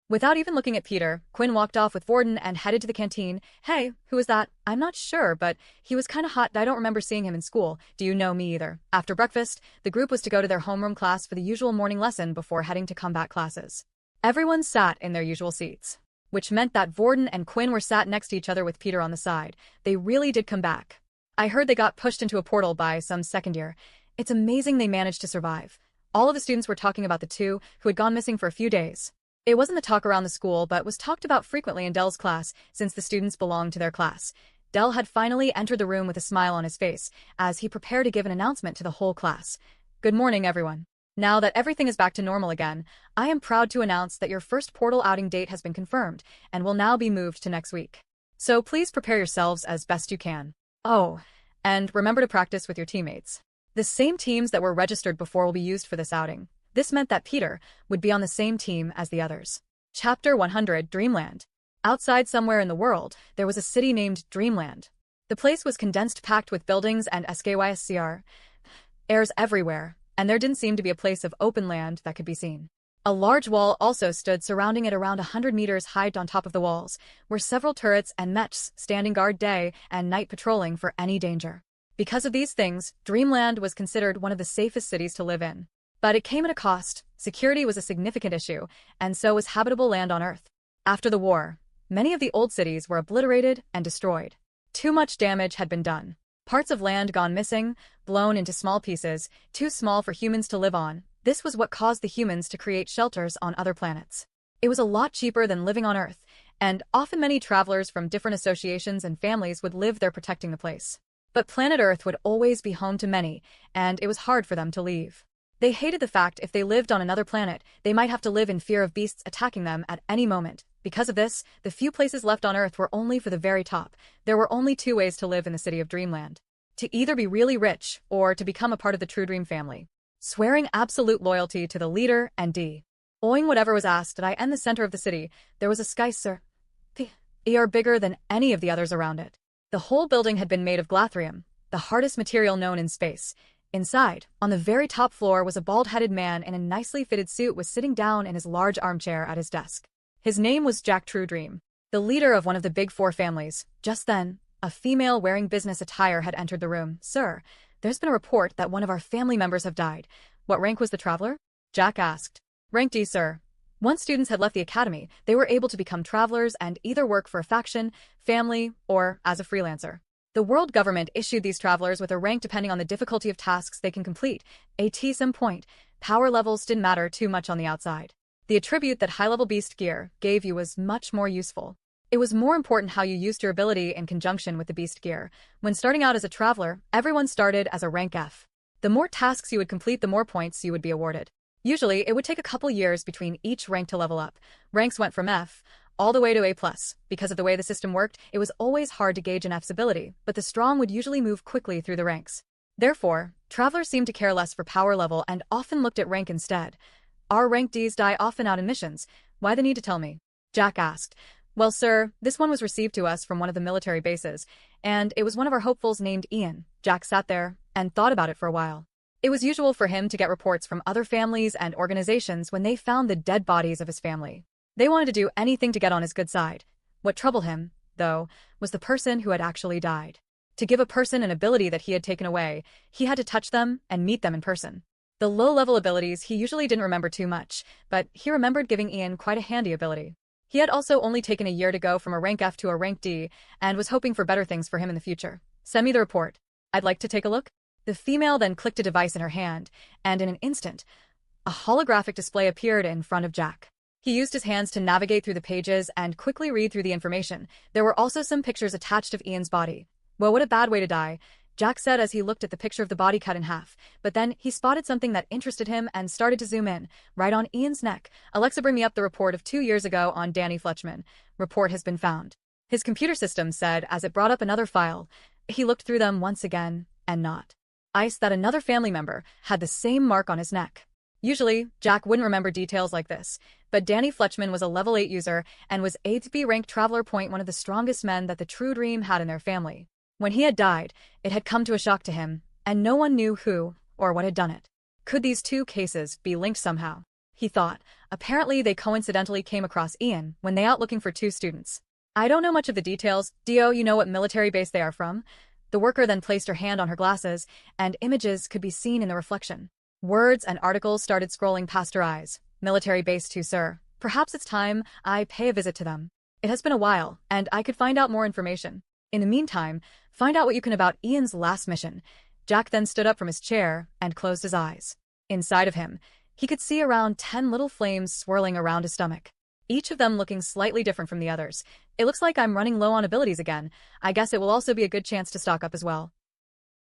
Without even looking at Peter, Quinn walked off with Vorden and headed to the canteen. "Hey, who was that?" "I'm not sure, but he was kinda hot. I don't remember seeing him in school." "Do you know me either?" After breakfast, the group was to go to their homeroom class for the usual morning lesson before heading to combat classes. Everyone sat in their usual seats, which meant that Vorden and Quinn were sat next to each other with Peter on the side. They really did come back. "I heard they got pushed into a portal by some second year. It's amazing they managed to survive." All of the students were talking about the two who had gone missing for a few days. It wasn't the talk around the school, but was talked about frequently in Dell's class since the students belonged to their class. Dell had finally entered the room with a smile on his face as he prepared to give an announcement to the whole class. Good morning, everyone. Now that everything is back to normal again, I am proud to announce that your first portal outing date has been confirmed and will now be moved to next week. So please prepare yourselves as best you can. Oh, and remember to practice with your teammates. The same teams that were registered before will be used for this outing. This meant that Peter would be on the same team as the others. Chapter 100 Dreamland. Outside somewhere in the world, there was a city named Dreamland. The place was condensed, packed with buildings and skyscrapers, airs everywhere, and there didn't seem to be a place of open land that could be seen. A large wall also stood surrounding it. Around 100 meters high. On top of the walls were several turrets and mechs standing guard day and night, patrolling for any danger. Because of these things, Dreamland was considered one of the safest cities to live in. But it came at a cost. Security was a significant issue, and so was habitable land on Earth. After the war, many of the old cities were obliterated and destroyed. Too much damage had been done. Parts of land gone missing, blown into small pieces, too small for humans to live on. This was what caused the humans to create shelters on other planets. It was a lot cheaper than living on Earth, and often many travelers from different associations and families would live there protecting the place. But planet Earth would always be home to many, and it was hard for them to leave. They hated the fact if they lived on another planet, they might have to live in fear of beasts attacking them at any moment. Because of this, the few places left on Earth were only for the very top. There were only two ways to live in the city of Dreamland: to either be really rich or to become a part of the True Dream family, swearing absolute loyalty to the leader and owing whatever was asked. I in the center of the city, there was a skyscraper bigger than any of the others around it. The whole building had been made of glathrium, the hardest material known in space. Inside, on the very top floor, was a bald-headed man in a nicely fitted suit was sitting down in his large armchair at his desk. His name was Jack True Dream, the leader of one of the big four families. Just then, a female wearing business attire had entered the room. Sir, there's been a report that one of our family members have died. What rank was the traveler? Jack asked. Rank D, sir. Once students had left the academy, they were able to become travelers and either work for a faction, family, or as a freelancer. The world government issued these travelers with a rank depending on the difficulty of tasks they can complete. At some point, power levels didn't matter too much on the outside. The attribute that high-level beast gear gave you was much more useful. It was more important how you used your ability in conjunction with the beast gear. When starting out as a traveler, everyone started as a rank F. The more tasks you would complete, the more points you would be awarded. Usually, it would take a couple years between each rank to level up. Ranks went from F all the way to A+. Because of the way the system worked, it was always hard to gauge an F's ability, but the strong would usually move quickly through the ranks. Therefore, travelers seemed to care less for power level and often looked at rank instead. Our rank Ds die often out in missions. Why the need to tell me? Jack asked. Well, sir, this one was received to us from one of the military bases, and it was one of our hopefuls named Ian. Jack sat there and thought about it for a while. It was usual for him to get reports from other families and organizations when they found the dead bodies of his family. They wanted to do anything to get on his good side. What troubled him, though, was the person who had actually died. To give a person an ability that he had taken away, he had to touch them and meet them in person. The low-level abilities he usually didn't remember too much, but he remembered giving Ian quite a handy ability. He had also only taken a year to go from a rank F to a rank D, and was hoping for better things for him in the future. Send me the report. I'd like to take a look. The female then clicked a device in her hand, and in an instant, a holographic display appeared in front of Jack. He used his hands to navigate through the pages and quickly read through the information. There were also some pictures attached of Ian's body. Well, what a bad way to die, Jack said as he looked at the picture of the body cut in half. But then he spotted something that interested him and started to zoom in, right on Ian's neck. Alexa, bring me up the report of 2 years ago on Danny Fletchman. Report has been found. His computer system said as it brought up another file. He looked through them once again, and not. Ice that another family member had the same mark on his neck. Usually, Jack wouldn't remember details like this, but Danny Fletchman was a level 8 user and was 8th ranked traveler. One of the strongest men that the True Dream had in their family. When he had died, it had come to a shock to him, and no one knew who or what had done it. Could these two cases be linked somehow? He thought. Apparently they coincidentally came across Ian when they out looking for 2 students. I don't know much of the details. Dio, you know what military base they are from? The worker then placed her hand on her glasses, and images could be seen in the reflection. Words and articles started scrolling past her eyes. Military base 2, sir. Perhaps it's time I pay a visit to them. It has been a while, and I could find out more information. In the meantime, find out what you can about Ian's last mission. Jack then stood up from his chair and closed his eyes. Inside of him, he could see around 10 little flames swirling around his stomach, each of them looking slightly different from the others. It looks like I'm running low on abilities again. I guess it will also be a good chance to stock up as well.